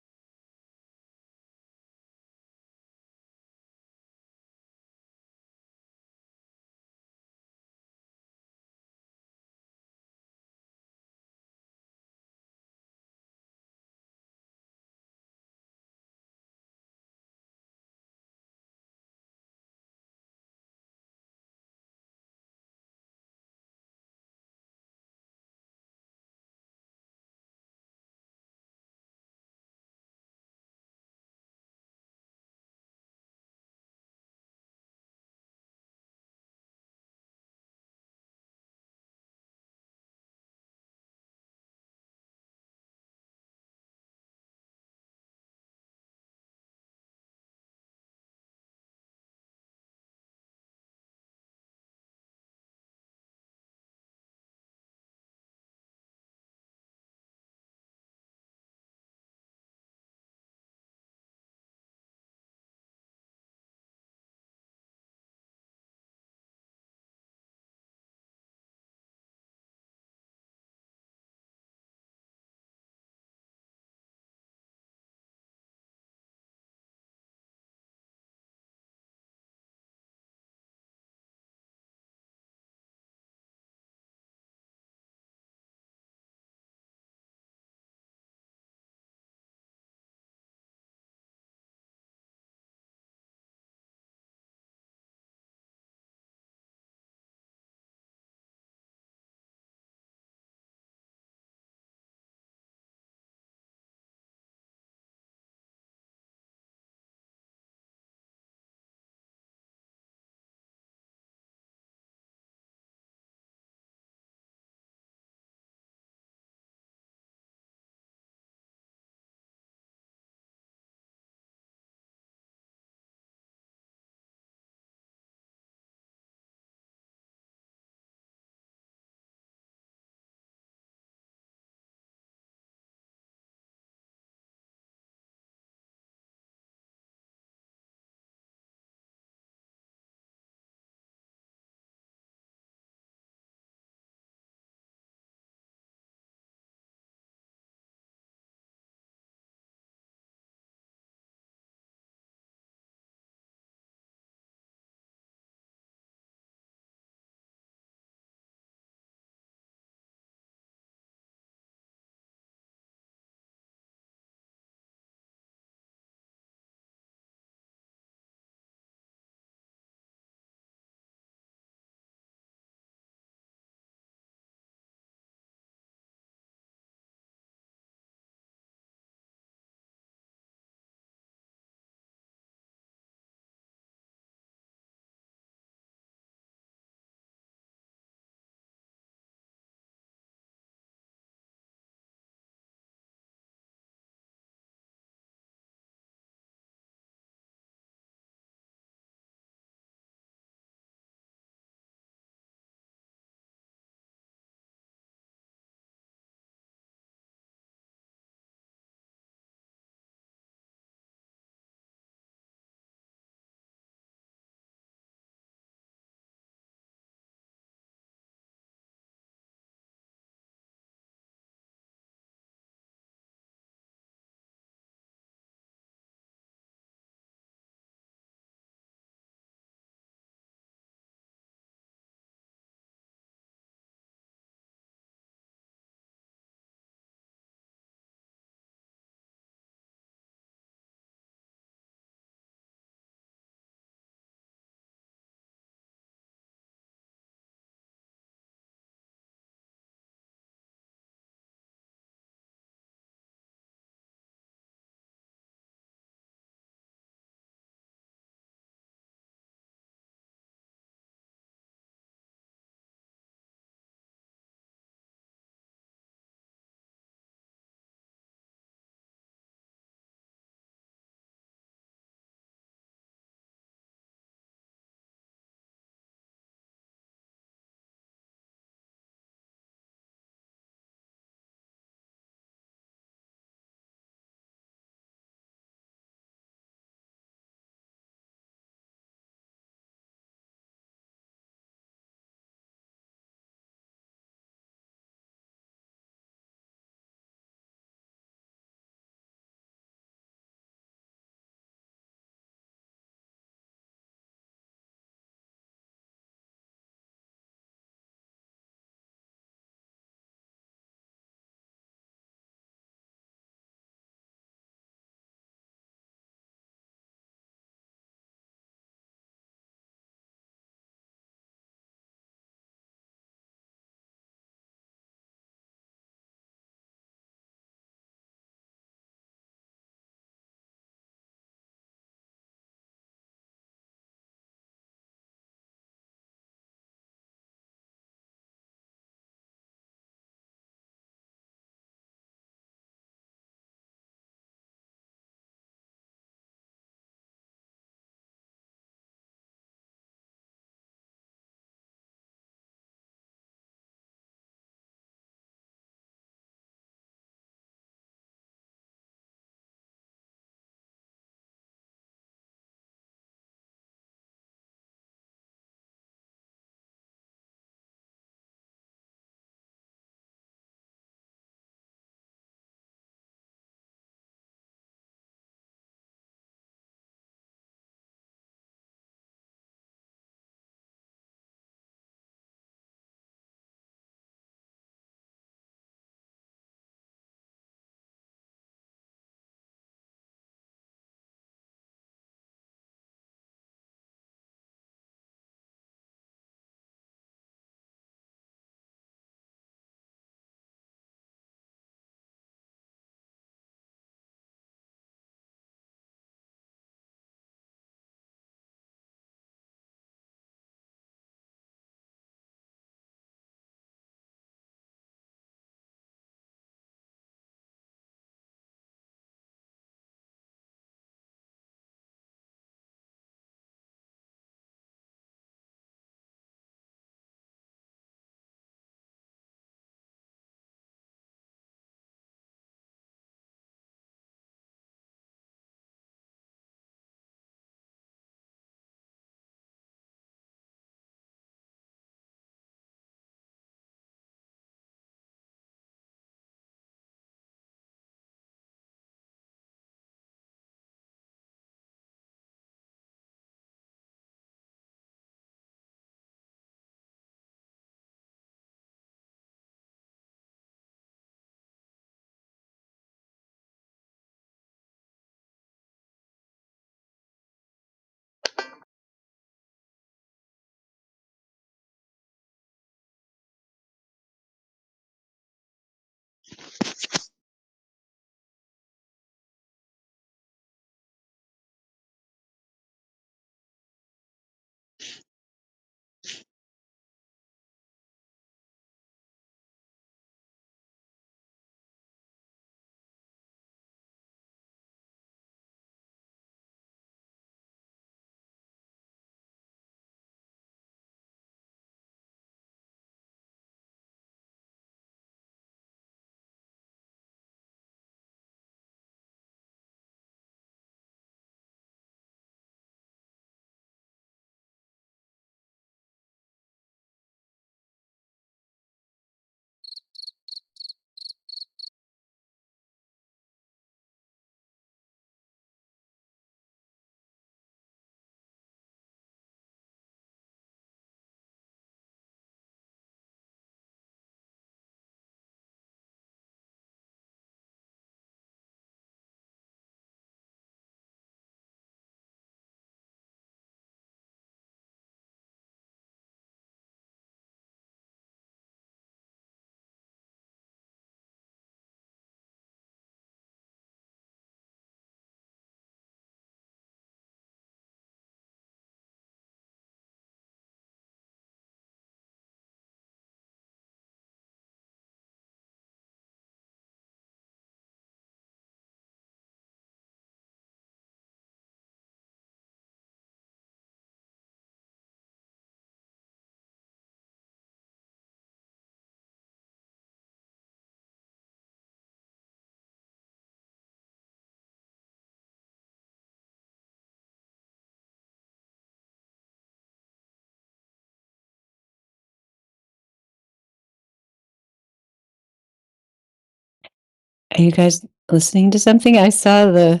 Are you guys listening to something? I saw the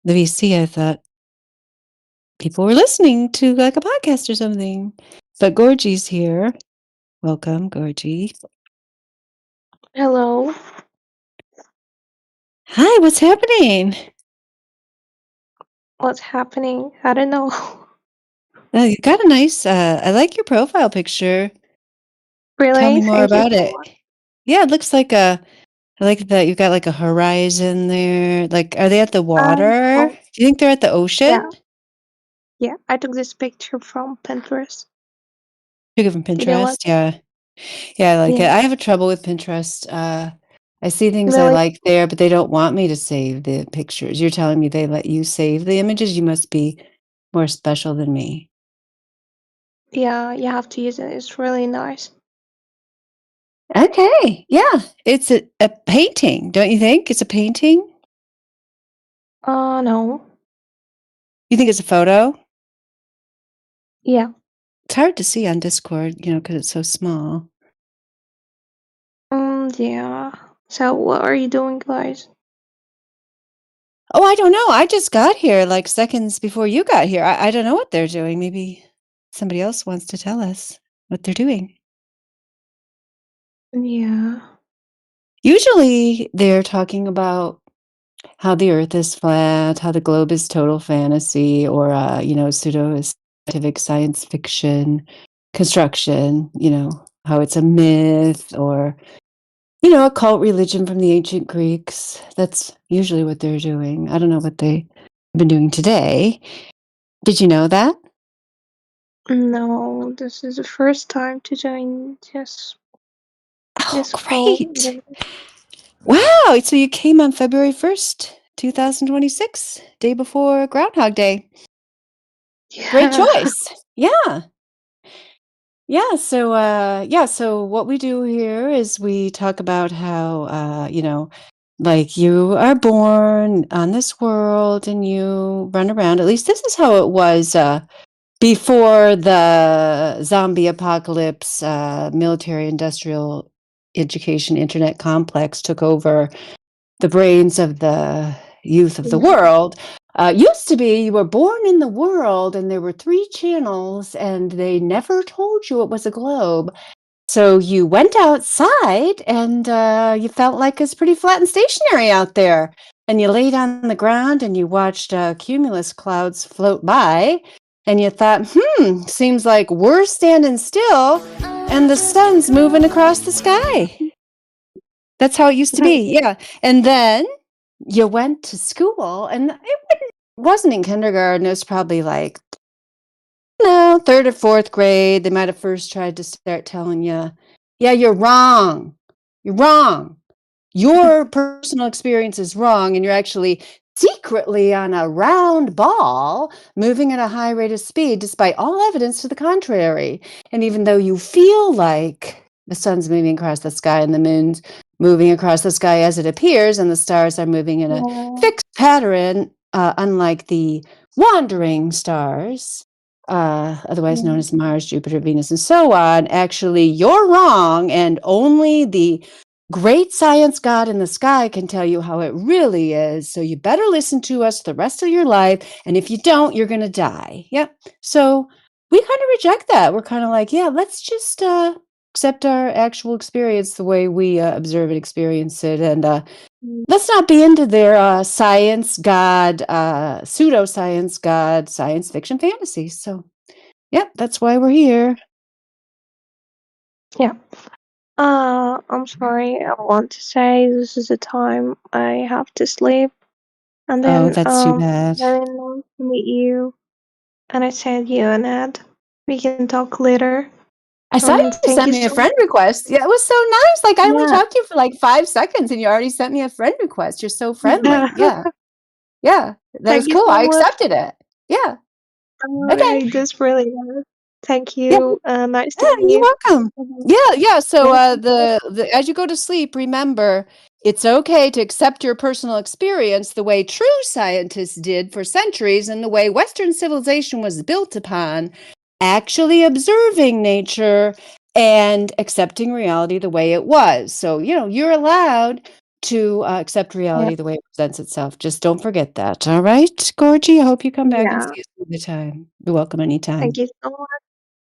VC. I thought people were listening to like a podcast or something. But Gorgie's here. Welcome, Gorgie. Hello. Hi, what's happening? What's happening? I don't know. You got a nice, I like your profile picture. Tell me Really? more Thank you about so it. much. Yeah, it looks like I like that you've got like a horizon there. Like, are they at the water? Oh, Do you think they're at the ocean? yeah. Yeah, I took this picture from Pinterest. Took it from Did you like Pinterest? it? Yeah. Yeah, I like it. Yeah. I have a trouble with Pinterest. I see things I Really? like there, but they don't want me to save the pictures. You're telling me they let you save the images? You must be more special than me. Yeah, you have to use it. It's really nice. Okay. Yeah. It's a painting, don't you think? It's a painting? No. You think it's a photo? Yeah. It's hard to see on Discord, because it's so small. Yeah. So what are you doing, guys? Oh, I don't know. I just got here like seconds before you got here. I don't know what they're doing. Maybe somebody else wants to tell us what they're doing. Yeah. Usually they're talking about how the earth is flat, how the globe is total fantasy, or, pseudo-scientific science fiction construction, how it's a myth or, a cult religion from the ancient Greeks. That's usually what they're doing. I don't know what they've been doing today. Did you know that? No, this is the first time to join this call. Great. Wow. So you came on February 1st, 2026, day before Groundhog Day. Great Yeah. choice. Yeah. Yeah. So what we do here is we talk about how, like you are born on this world and you run around. At least this is how it was before the zombie apocalypse, military industrial education internet complex took over the brains of the youth of the world. Used to be you were born in the world and there were 3 channels and they never told you it was a globe. So you went outside and you felt like it's pretty flat and stationary out there. And you laid on the ground and you watched cumulus clouds float by. And you thought, seems like we're standing still and the sun's moving across the sky. That's how it used to be. Yeah. And then you went to school, and wasn't in kindergarten. It was probably like, no, 3rd or 4th grade. They might have first tried to start telling you, yeah, you're wrong. You're wrong. Your personal experience is wrong, and you're actually secretly on a round ball moving at a high rate of speed despite all evidence to the contrary. And even though you feel like the sun's moving across the sky and the moon's moving across the sky as it appears, and the stars are moving in a fixed pattern, unlike the wandering stars, otherwise known as Mars, Jupiter, Venus, and so on, actually, you're wrong, and only the great science God in the sky can tell you how it really is. So you better listen to us the rest of your life. And if you don't, you're going to die. Yep. So we kind of reject that. We're kind of like, yeah, let's just accept our actual experience the way we observe and experience it. And let's not be into their science God, pseudoscience God, science fiction fantasy. So, yep, that's why we're here. Yeah. I'm sorry. I want to say this is the time I have to sleep, and Oh, then that's too bad. very nice to meet you. And I said you and Ed. We can talk later. I saw you Thank sent you me a so friend much. request. Yeah, it was so nice. Like I only Yeah. talked to you for like 5 seconds and you already sent me a friend request. You're so friendly. Yeah. Yeah. That Thank was you cool. so I much. accepted it. Yeah. Okay. That's really nice. Thank Yeah. you. Nice to Yeah, meet you're you. welcome. Mhm. Yeah. So Yeah. the as you go to sleep, remember it's okay to accept your personal experience the way true scientists did for centuries and the way Western civilization was built upon, actually observing nature and accepting reality the way it was. So, you're allowed to accept Yeah. reality the way it presents itself. Just don't forget that. All right, Gorgie? I hope you come back and Yeah. see us another time. You're welcome anytime. Thank you so much.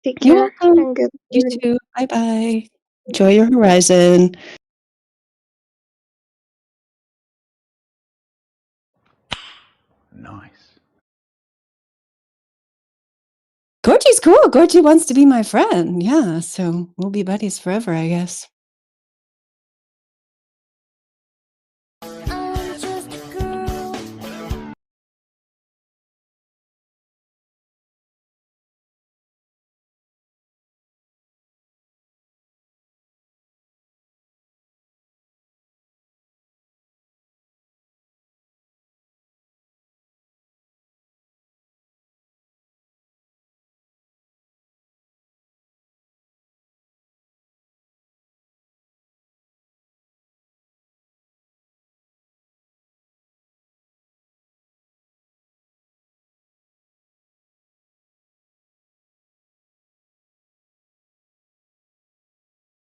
Take You're care welcome. and good You evening. too. Bye-bye. Enjoy your horizon. Nice. Gorgie's cool. Gorgie wants to be my friend. Yeah, so we'll be buddies forever, I guess.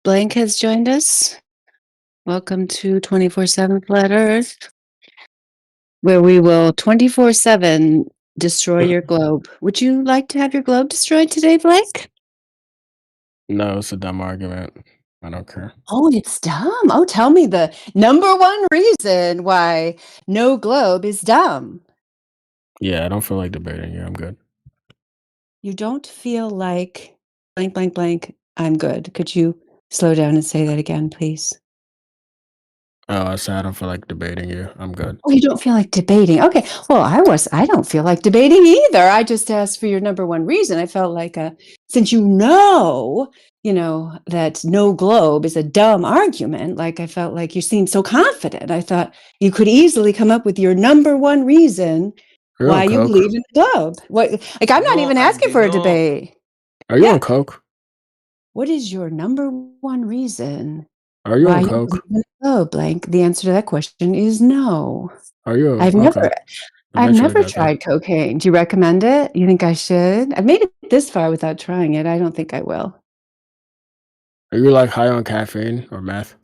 Blank has joined us. Welcome to 24/7 Flat Earth, where we will 24/7 destroy your globe. Would you like to have your globe destroyed today, Blank? No, it's a dumb argument. I don't care. Oh, it's dumb. Oh, tell me the number one reason why no globe is dumb. Yeah, I don't feel like debating you. I'm good. You don't feel like blank, blank, blank. I'm good. Could you slow down and say that again, please? Oh, I said I don't feel like debating you. I'm good. Oh, you don't feel like debating. Okay. Well, I don't feel like debating either. I just asked for your number one reason. I felt like since that no globe is a dumb argument, like I felt like you seemed so confident. I thought you could easily come up with your number one reason Are you why on you coke? believe in the globe. Like I'm not No, even asking Andy, for a no. debate. Are you Yeah. on coke? What is your number one reason Are you why on you believe coke? in the globe, Blank? The answer to that question is no. Are you I've okay? never I I've make sure I never got that. tried cocaine. Do you recommend it? You think I should? I've made it this far without trying it. I don't think I will. Are you like high on caffeine or meth?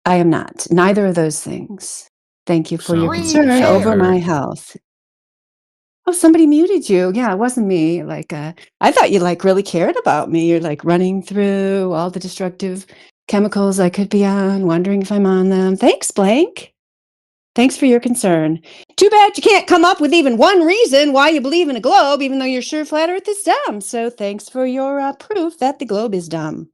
I am not. Neither of those things. Thank you for your Sounds concern over my weird. health. Oh, somebody muted you. Yeah, it wasn't me. Like, I thought you really cared about me. You're running through all the destructive chemicals I could be on, wondering if I'm on them. Thanks, Blank. Thanks for your concern. Too bad you can't come up with even one reason why you believe in a globe, even though you're sure flat Earth is dumb. So thanks for your proof that the globe is dumb.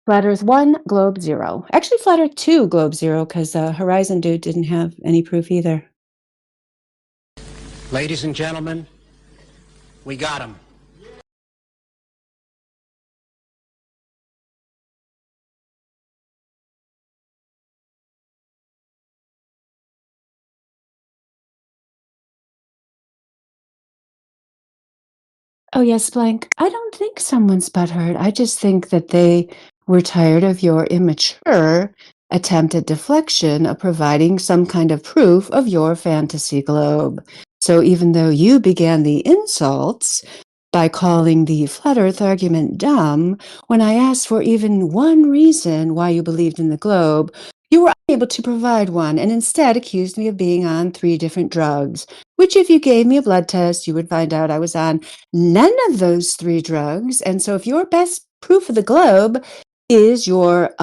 Flat Earth 1, Globe 0. Actually, Flat Earth 2, Globe 0, because Horizon Dude didn't have any proof either. Ladies and gentlemen, we got him. Oh, yes, Blank. I don't think someone's butthurt. I just think that they were tired of your immature attempt at deflection of providing some kind of proof of your fantasy globe. So even though you began the insults by calling the flat earth argument dumb, when I asked for even one reason why you believed in the globe, you were unable to provide one and instead accused me of being on 3 different drugs, which if you gave me a blood test, you would find out I was on none of those 3 drugs. And so if your best proof of the globe is your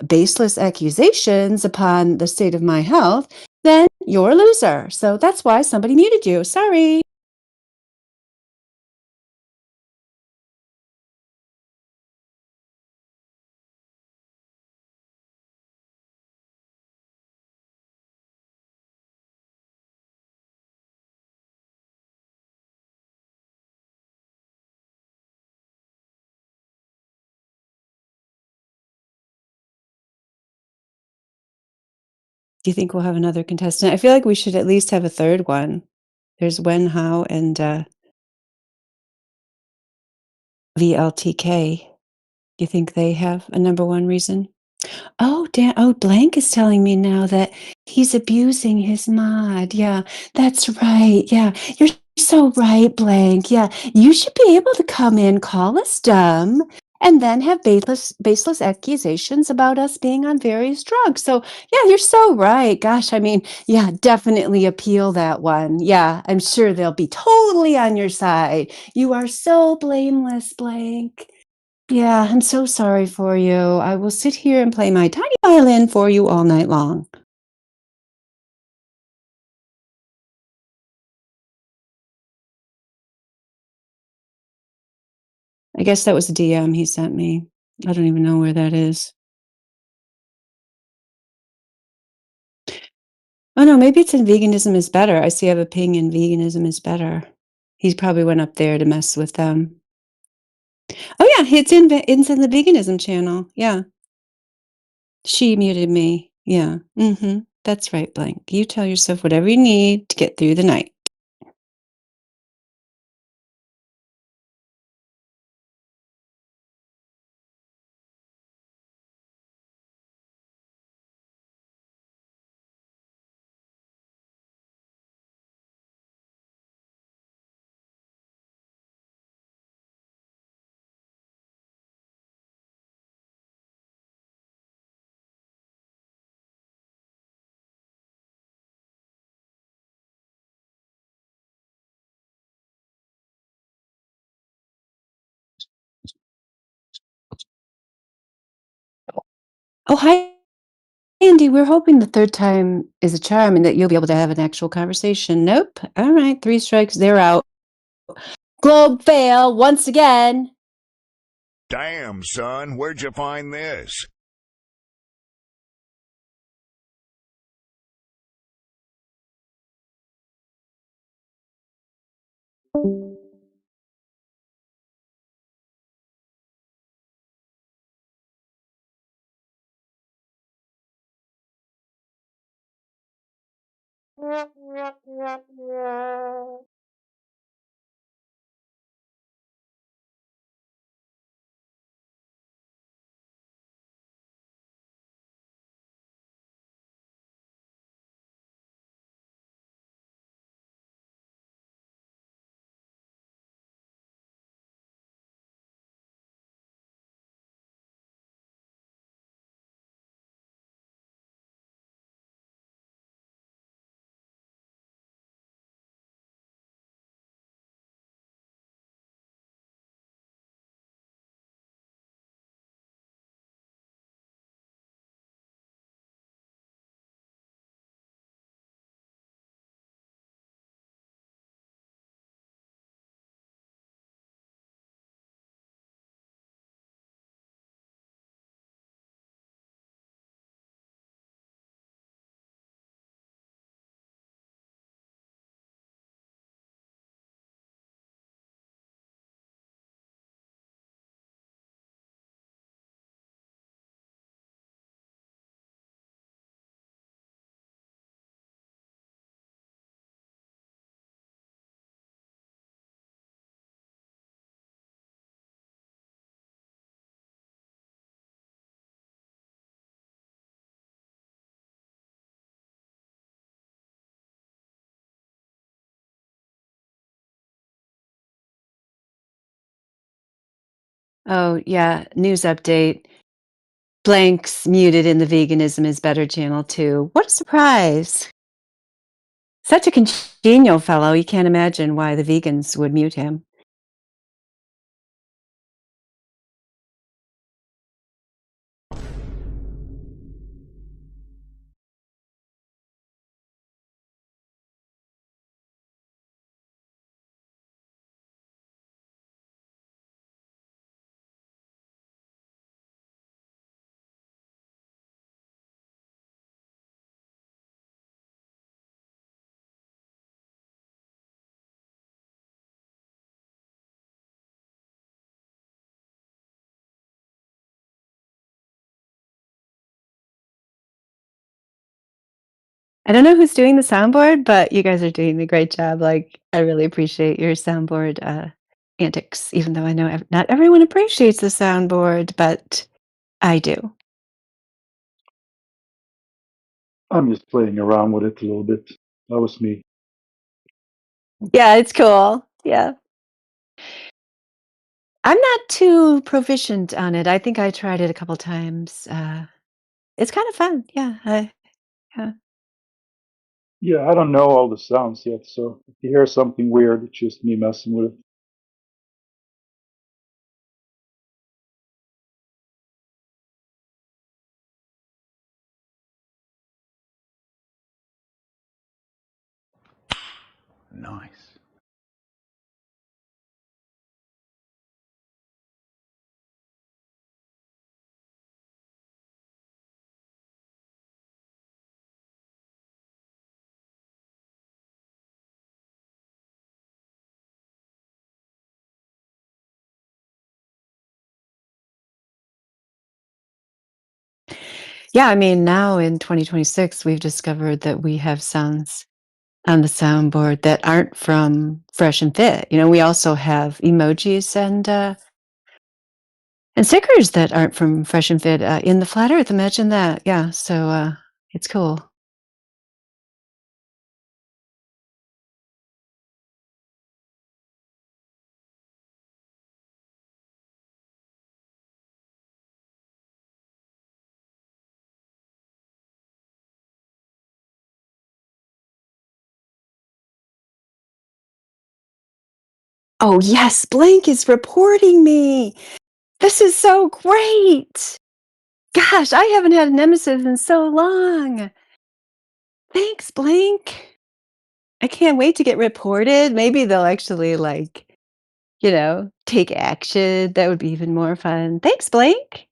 baseless accusations upon the state of my health, then you're a loser. So that's why somebody muted you. Sorry. Do you think we'll have another contestant? I feel like we should at least have a third one. There's Wen Hao and VLTK. You think they have a number one reason? Oh, Dan. Oh, Blank is telling me now that he's abusing his mod. Yeah, that's right. Yeah, you're so right, Blank. Yeah, you should be able to come in, call us dumb, and then have baseless accusations about us being on various drugs. So, yeah, you're so right. Gosh, I mean, yeah, definitely appeal that one. Yeah, I'm sure they'll be totally on your side. You are so blameless, Blank. Yeah, I'm so sorry for you. I will sit here and play my tiny violin for you all night long. I guess that was a DM he sent me. I don't even know where that is. Oh no, maybe it's in Veganism is Better. I see I have a ping in Veganism is Better. He probably went up there to mess with them. Oh yeah, it's in the Veganism channel. Yeah. She muted me. Yeah. That's right, Blank. You tell yourself whatever you need to get through the night. Oh, hi, Andy. We're hoping the third time is a charm and that you'll be able to have an actual conversation. Nope. All right, 3 strikes, they're out. Globe fail once again. Damn, son, where'd you find this? Oh, yeah, news update. Blank's muted in the Veganism is Better channel too. What a surprise. Such a congenial fellow, you can't imagine why the vegans would mute him. I don't know who's doing the soundboard, but you guys are doing a great job. Like, I really appreciate your soundboard antics, even though I know not everyone appreciates the soundboard, but I do. I'm just playing around with it a little bit. That was me. Yeah, it's cool. Yeah. I'm not too proficient on it. I think I tried it a couple times. It's kind of fun. Yeah. Yeah. Yeah, I don't know all the sounds yet, so if you hear something weird, it's just me messing with it. Nice. Yeah, I mean, now in 2026, we've discovered that we have sounds on the soundboard that aren't from Fresh and Fit. You know, we also have emojis and stickers that aren't from Fresh and Fit in the Flat Earth. Imagine that. Yeah, so it's cool. Oh, yes, Blank is reporting me. This is so great. Gosh, I haven't had a nemesis in so long. Thanks, Blank. I can't wait to get reported. Maybe they'll actually, like, take action. That would be even more fun. Thanks, Blank.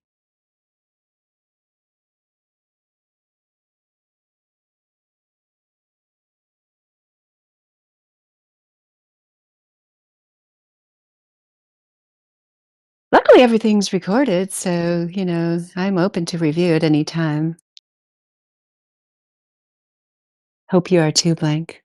Luckily, everything's recorded, so, I'm open to review at any time. Hope you are too, Blank.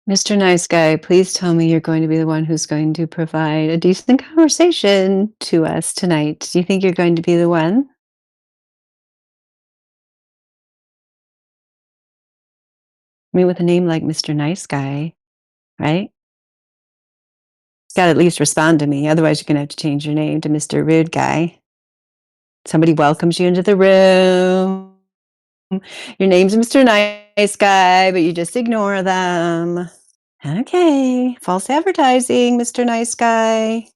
Mr. Nice Guy, please tell me you're going to be the one who's going to provide a decent conversation to us tonight. Do you think you're going to be the one? I mean, with a name like Mr. Nice Guy, right? You gotta at least respond to me. Otherwise, you're gonna have to change your name to Mr. Rude Guy. Somebody welcomes you into the room. Your name's Mr. Nice Guy, but you just ignore them. Okay, false advertising, Mr. Nice Guy.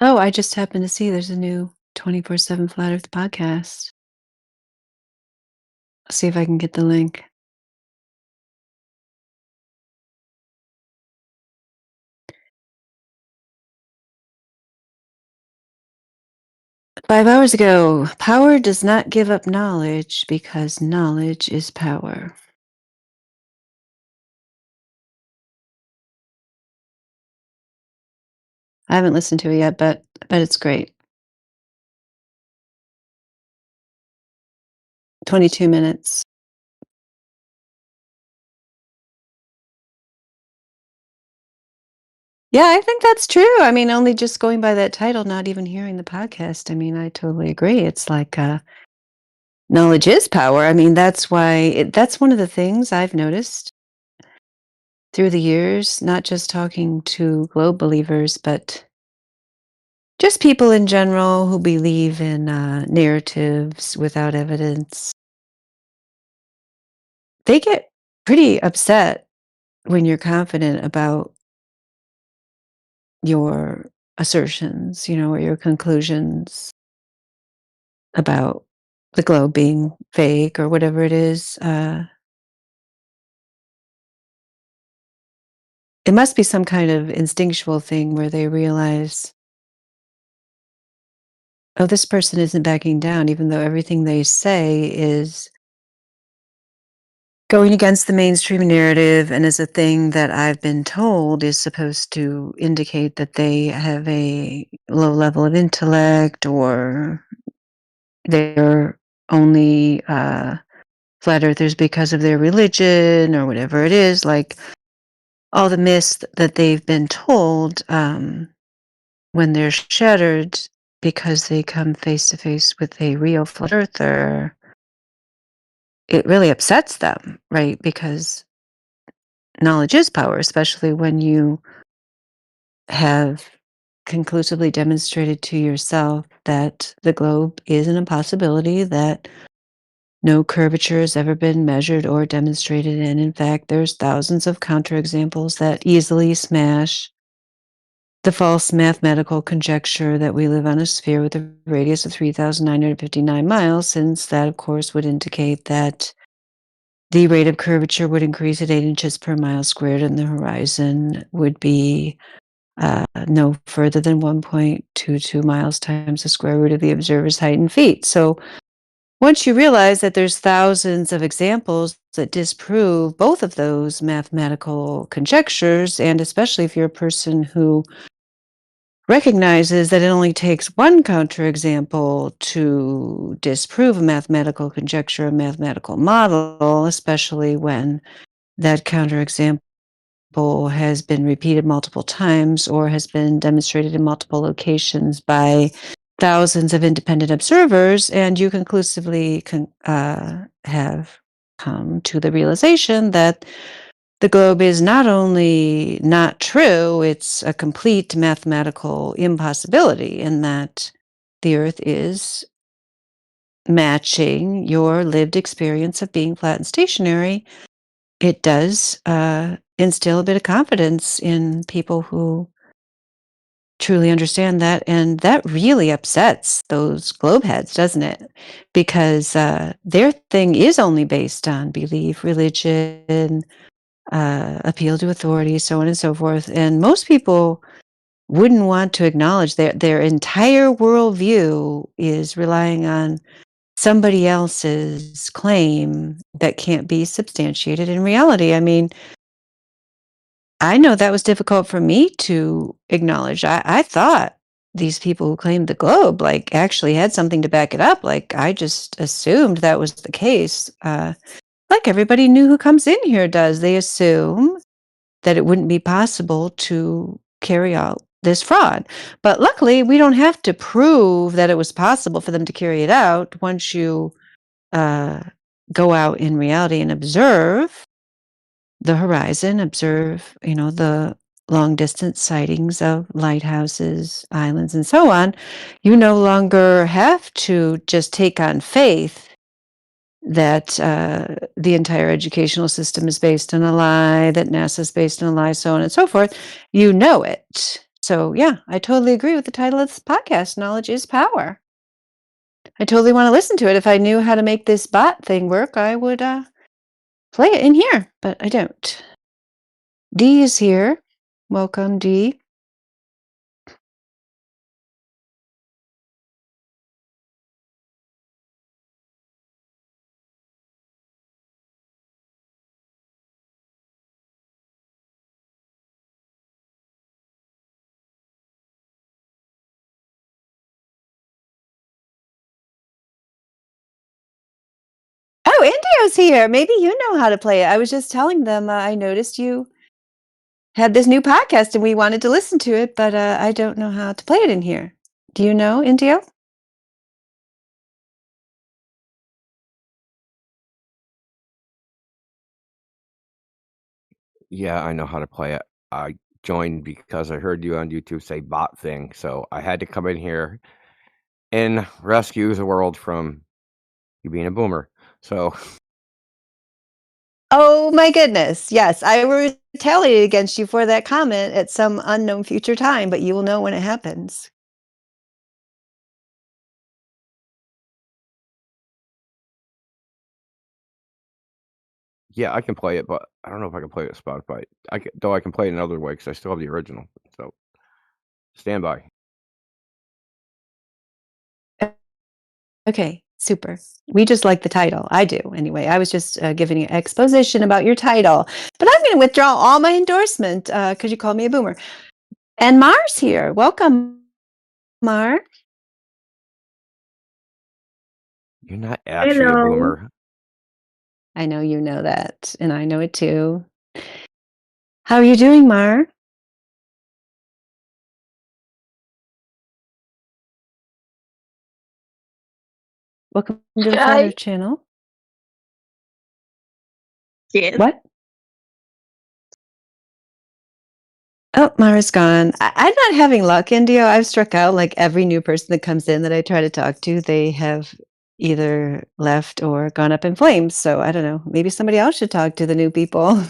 Oh, I just happened to see there's a new 24/7 Flat Earth podcast. I'll see if I can get the link. "5 hours ago, power does not give up knowledge because knowledge is power." I haven't listened to it yet, but I bet it's great. 22 minutes. Yeah, I think that's true. I mean, only just going by that title, not even hearing the podcast. I mean, I totally agree. It's like knowledge is power. I mean, that's why that's one of the things I've noticed through the years, not just talking to globe believers, but just people in general who believe in narratives without evidence. They get pretty upset when you're confident about your assertions, or your conclusions about the globe being fake or whatever it is. It must be some kind of instinctual thing where they realize, oh, this person isn't backing down, even though everything they say is going against the mainstream narrative and is a thing that I've been told is supposed to indicate that they have a low level of intellect or they're only flat earthers because of their religion or whatever it is. Like all the myths that they've been told, when they're shattered because they come face to face with a real flat earther, it really upsets them, right? Because knowledge is power, especially when you have conclusively demonstrated to yourself that the globe is an impossibility, that no curvature has ever been measured or demonstrated, and in fact, there's thousands of counterexamples that easily smash the false mathematical conjecture that we live on a sphere with a radius of 3,959 miles, since that, of course, would indicate that the rate of curvature would increase at 8 inches per mile squared, and the horizon would be no further than 1.22 miles times the square root of the observer's height in feet. So once you realize that there's thousands of examples that disprove both of those mathematical conjectures, and especially if you're a person who recognizes that it only takes one counterexample to disprove a mathematical conjecture, a mathematical model, especially when that counterexample has been repeated multiple times or has been demonstrated in multiple locations by thousands of independent observers, and you conclusively have come to the realization that the globe is not only not true, it's a complete mathematical impossibility, in that the Earth is matching your lived experience of being flat and stationary. It does instill a bit of confidence in people who truly understand that, and that really upsets those globe heads, doesn't it? Because their thing is only based on belief, religion, appeal to authority, so on and so forth. And most people wouldn't want to acknowledge their entire worldview is relying on somebody else's claim that can't be substantiated in reality. I mean, I know that was difficult for me to acknowledge. I thought these people who claimed the globe like actually had something to back it up. Like I just assumed that was the case. Like everybody new who comes in here does. They assume that it wouldn't be possible to carry out this fraud. But luckily, we don't have to prove that it was possible for them to carry it out. Once you go out in reality and observe the horizon, observe, the long distance sightings of lighthouses, islands, and so on, you no longer have to just take on faith that the entire educational system is based on a lie, that NASA is based on a lie, so on and so forth. You know it. So yeah, I totally agree with the title of this podcast, Knowledge is Power. I totally want to listen to it. If I knew how to make this bot thing work, I would play it in here, but I don't. D is here. Welcome, D. Oh, Indio's here. Maybe you know how to play it. I was just telling them I noticed you had this new podcast and we wanted to listen to it, but I don't know how to play it in here. Do you know, Indio? Yeah, I know how to play it. I joined because I heard you on YouTube say bot thing, so I had to come in here and rescue the world from you being a boomer. So Oh my goodness. Yes, I will retaliate against you for that comment at some unknown future time, but you will know when it happens. yeah, I can play it, but I don't know if I can play it with Spotify. Though I can play it another way because I still have the original. So stand by. Okay, super. We just like the title. I do, anyway. I was just giving you exposition about your title, but I'm going to withdraw all my endorsement because you called me a boomer. And Mar's here. Welcome, Mar. You're not actually a boomer. I know you know that, and I know it too. How are you doing, Mar? Welcome to the Hi. Flatter channel. Yes. What? Oh, Mara's gone. I'm not having luck, Indio. I've struck out like every new person that comes in that I try to talk to, they have either left or gone up in flames. So I don't know. Maybe somebody else should talk to the new people.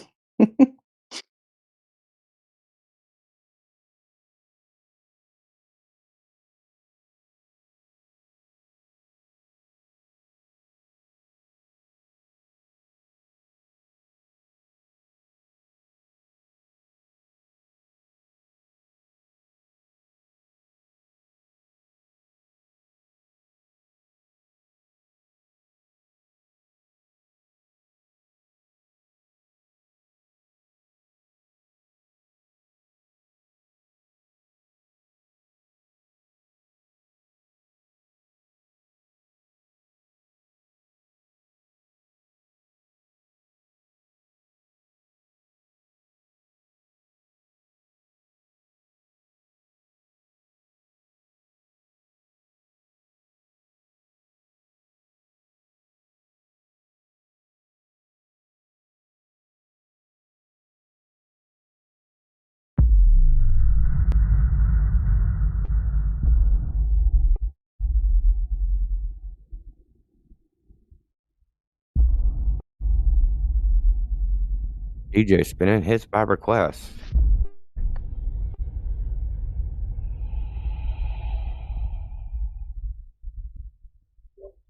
DJ spinning hits by request.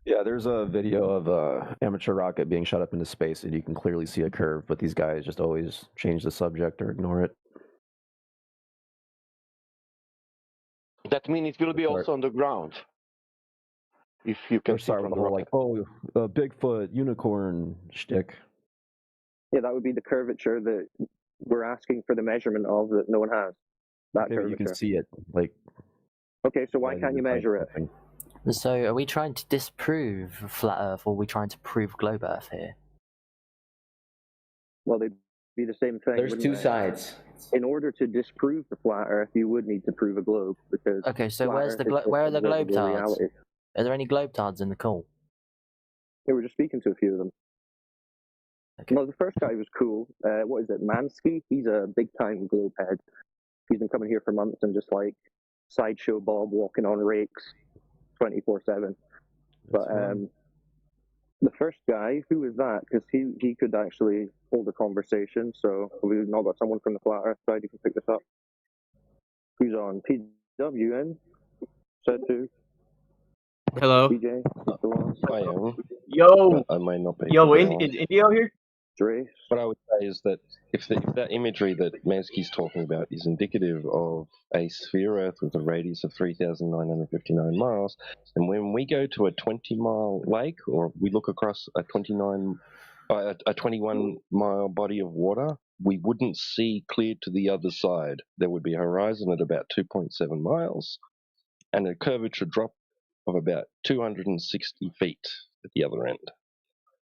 Yeah, there's a video of a amateur rocket being shot up into space, and you can clearly see a curve, but these guys just always change the subject or ignore it. That means it will be also on the ground. If you can see Start from with the the whole rocket. Bigfoot unicorn shtick. Yeah, that would be the curvature that we're asking for the measurement of that no one has. That Okay, but you can curvature. see it. Like, Okay, so why can't you measure it? So, are we trying to disprove flat Earth, or are we trying to prove globe Earth here? Well, they'd be the same thing. There's wouldn't two they? sides. In order to disprove the flat Earth, you would need to prove a globe because. Okay, so flat where's Earth the is just where are an the globe observable tards? reality. Are there any globe tards in the call? Yeah, we're just speaking to a few of them. Okay. Well, the first guy was cool. What is it, Mansky? He's a big time globe head. He's been coming here for months and just like sideshow Bob walking on rakes 24/7. But the first guy, who is that? Because he could actually hold a conversation. So we've not got someone from the flat Earth side who can pick this up. Who's on? PWN? Satu? Hello. DJ? I am. Yo. I may not be. Yo, is Indio here? What I would say is that if that imagery that Mansky's talking about is indicative of a sphere Earth with a radius of 3,959 miles, then when we go to a 20-mile lake or we look across a 21-mile body of water, we wouldn't see clear to the other side. There would be a horizon at about 2.7 miles and a curvature drop of about 260 feet at the other end.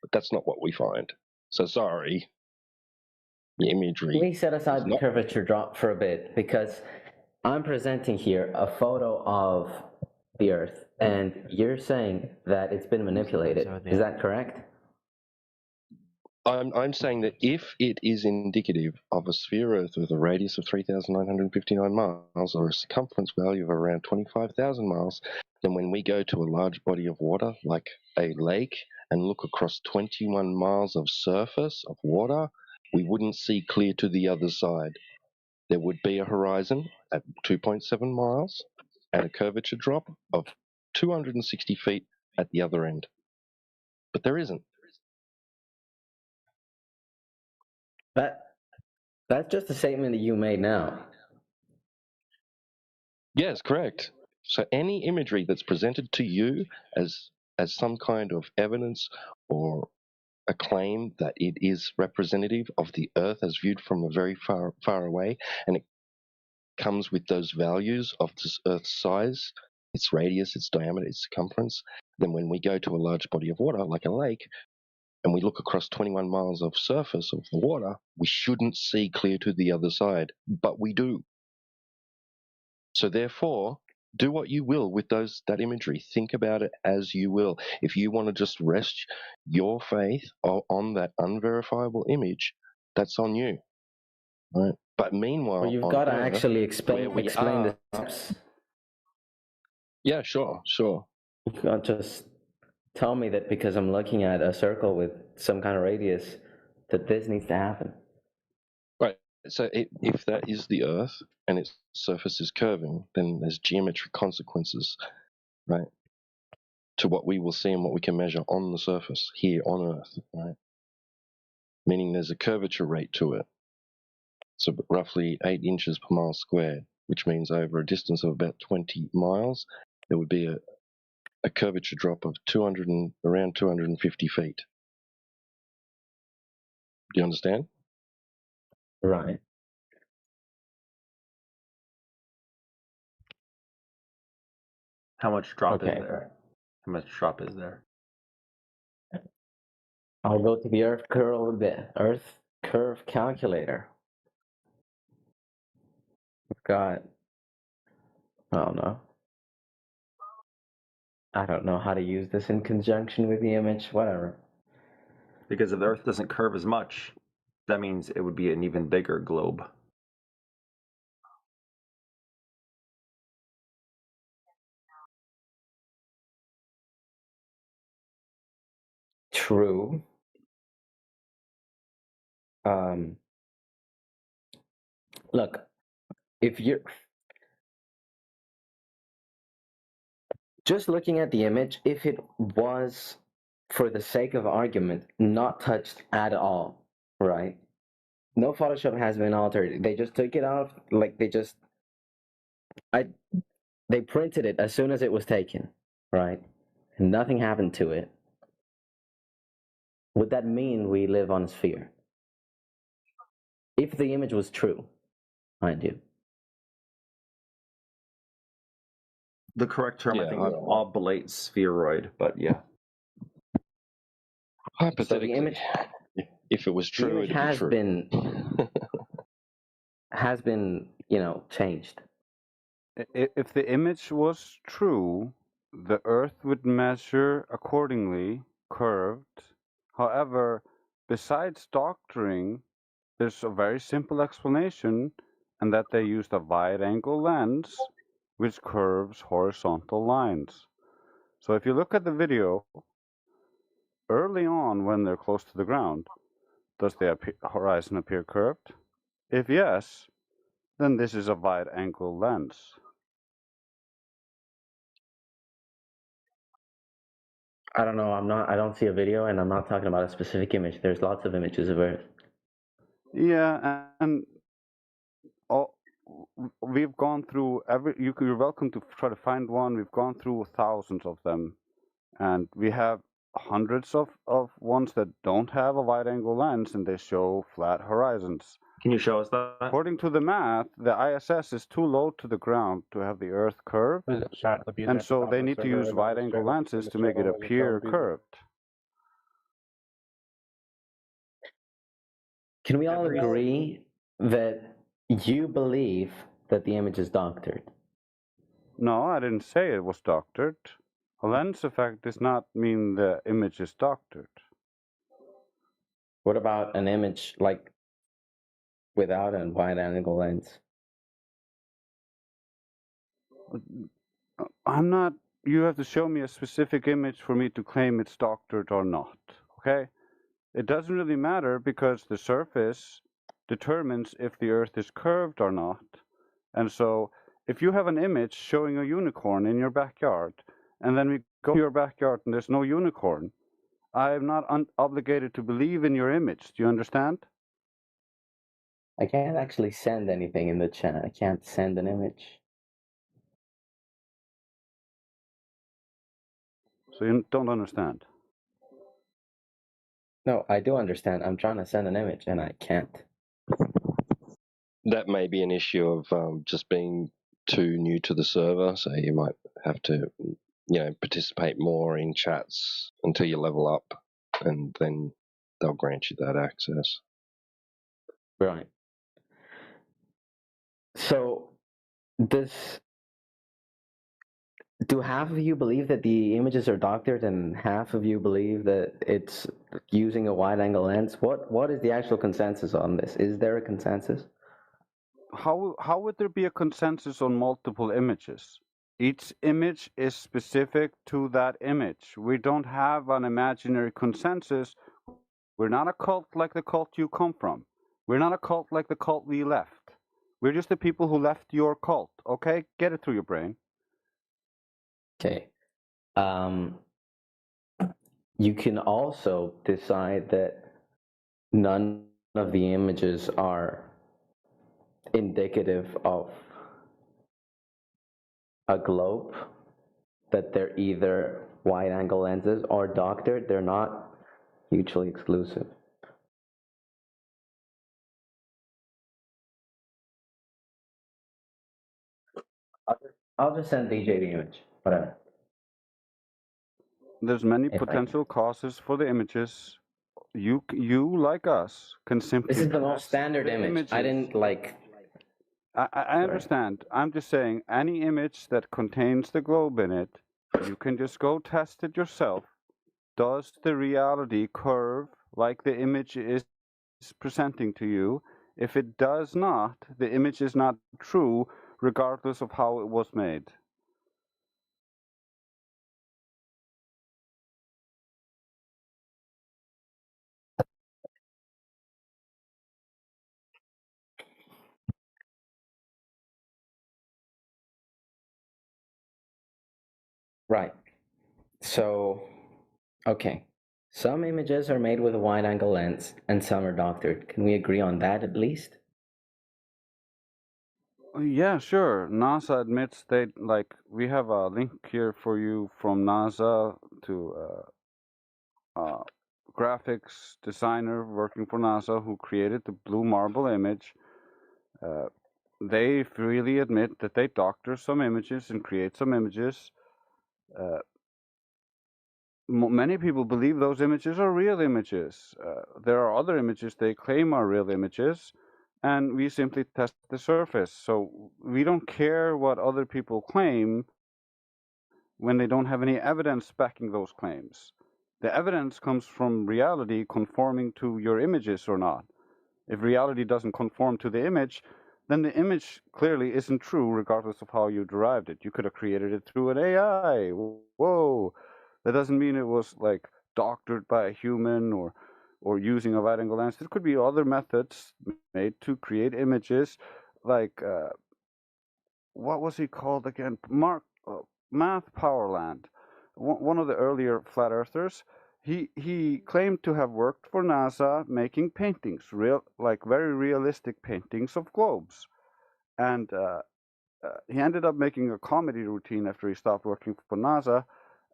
But that's not what we find. So sorry. The imagery. Can we set aside the curvature drop for a bit? Because I'm presenting here a photo of the Earth, and you're saying that it's been manipulated. Is that correct? I'm saying that if it is indicative of a sphere Earth with a radius of 3,959 miles or a circumference value of around 25,000 miles, then when we go to a large body of water like a lake and look across 21 miles of surface of water, we wouldn't see clear to the other side. There would be a horizon at 2.7 miles and a curvature drop of 260 feet at the other end. But there isn't. That's just a statement that you made now. Yes, correct. So any imagery that's presented to you as some kind of evidence or a claim that it is representative of the Earth as viewed from a very far away, and it comes with those values of this Earth's size, its radius, its diameter, its circumference, then when we go to a large body of water like a lake, and we look across 21 miles of surface of the water, we shouldn't see clear to the other side, but we do. So therefore, do what you will with that imagery. Think about it as you will. If you want to just rest your faith on that unverifiable image, that's on you. Right? But meanwhile, Well, you've on got to Earth, actually where explain we the are, steps. Yeah, sure. You can't just tell me that because I'm looking at a circle with some kind of radius that this needs to happen. Right. So if that is the Earth and its surface is curving, then there's geometric consequences, right, to what we will see and what we can measure on the surface here on Earth, right? Meaning there's a curvature rate to it. So roughly 8 inches per mile squared, which means over a distance of about 20 miles, there would be a curvature drop of around 250 feet. Do you understand? Right. How much drop is Okay. there? How much drop is there? I'll go to the Earth curve calculator. We've got, I don't know how to use this in conjunction with the image, whatever. Because if the Earth doesn't curve as much, that means it would be an even bigger globe. True. Look, if you're just looking at the image, if it was, for the sake of argument, not touched at all, right? No Photoshop has been altered. They just took it off, like they printed it as soon as it was taken, right? And nothing happened to it. Would that mean we live on a sphere? If the image was true, mind you. The correct term, I think, is oblate spheroid, but yeah. Hypothetically, So the image, if it was true, it'd has be true. been, changed. If the image was true, the Earth would measure accordingly, curved. However, besides doctoring, there's a very simple explanation, and that they used a wide-angle lens which curves horizontal lines. So if you look at the video, early on when they're close to the ground, does the horizon appear curved? If yes, then this is a wide-angle lens. I don't know. I don't see a video, and I'm not talking about a specific image. There's lots of images of Earth. Yeah, and we've gone through you're welcome to try to find one. We've gone through thousands of them, and we have hundreds of ones that don't have a wide-angle lens, and they show flat horizons. Can you show us that? According to the math, the ISS is too low to the ground to have the Earth curved, and so they need to use wide-angle lenses to make it appear curved. Can we all agree that you believe that the image is doctored? No, I didn't say it was doctored. A lens effect does not mean the image is doctored. What about an image like without a wide-angle lens? I'm not. You have to show me a specific image for me to claim it's doctored or not. Okay? It doesn't really matter because the surface determines if the Earth is curved or not. And so, if you have an image showing a unicorn in your backyard, and then we go to your backyard and there's no unicorn, I am not obligated to believe in your image. Do you understand? I can't actually send anything in the chat. I can't send an image. So you don't understand? No, I do understand. I'm trying to send an image and I can't. That may be an issue of just being too new to the server, so you might have to, participate more in chats until you level up, and then they'll grant you that access. Right. So, do half of you believe that the images are doctored and half of you believe that it's using a wide-angle lens? What is the actual consensus on this? Is there a consensus? How would there be a consensus on multiple images? Each image is specific to that image. We don't have an imaginary consensus. We're not a cult like the cult you come from. We're not a cult like the cult we left. We're just the people who left your cult, okay? Get it through your brain. Okay. You can also decide that none of the images are indicative of a globe, that they're either wide-angle lenses or doctored. They're not mutually exclusive. I'll just send DJ the image, whatever. There's many potential causes for the images. You like us can simply. This is the most standard image. I didn't like. I understand. I'm just saying any image that contains the globe in it, you can just go test it yourself. Does the reality curve like the image is presenting to you? If it does not, the image is not true, regardless of how it was made. Right. So, okay. Some images are made with a wide-angle lens and some are doctored. Can we agree on that at least? Yeah, sure. NASA admits we have a link here for you from NASA to graphics designer working for NASA who created the blue marble image. They freely admit that they doctor some images and create some images. Many people believe those images are real images. There are other images they claim are real images, and we simply test the surface. So we don't care what other people claim when they don't have any evidence backing those claims. The evidence comes from reality conforming to your images or not. If reality doesn't conform to the image, then the image clearly isn't true regardless of how you derived it. You could have created it through an AI. Whoa. That doesn't mean it was doctored by a human or using a wide-angle lens. There could be other methods made to create images like what was he called again? Math Powerland, one of the earlier flat earthers. He claimed to have worked for NASA making paintings, very realistic paintings of globes, and he ended up making a comedy routine after he stopped working for NASA,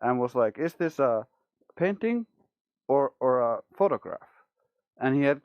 and was like, "Is this a painting or a photograph?" And he had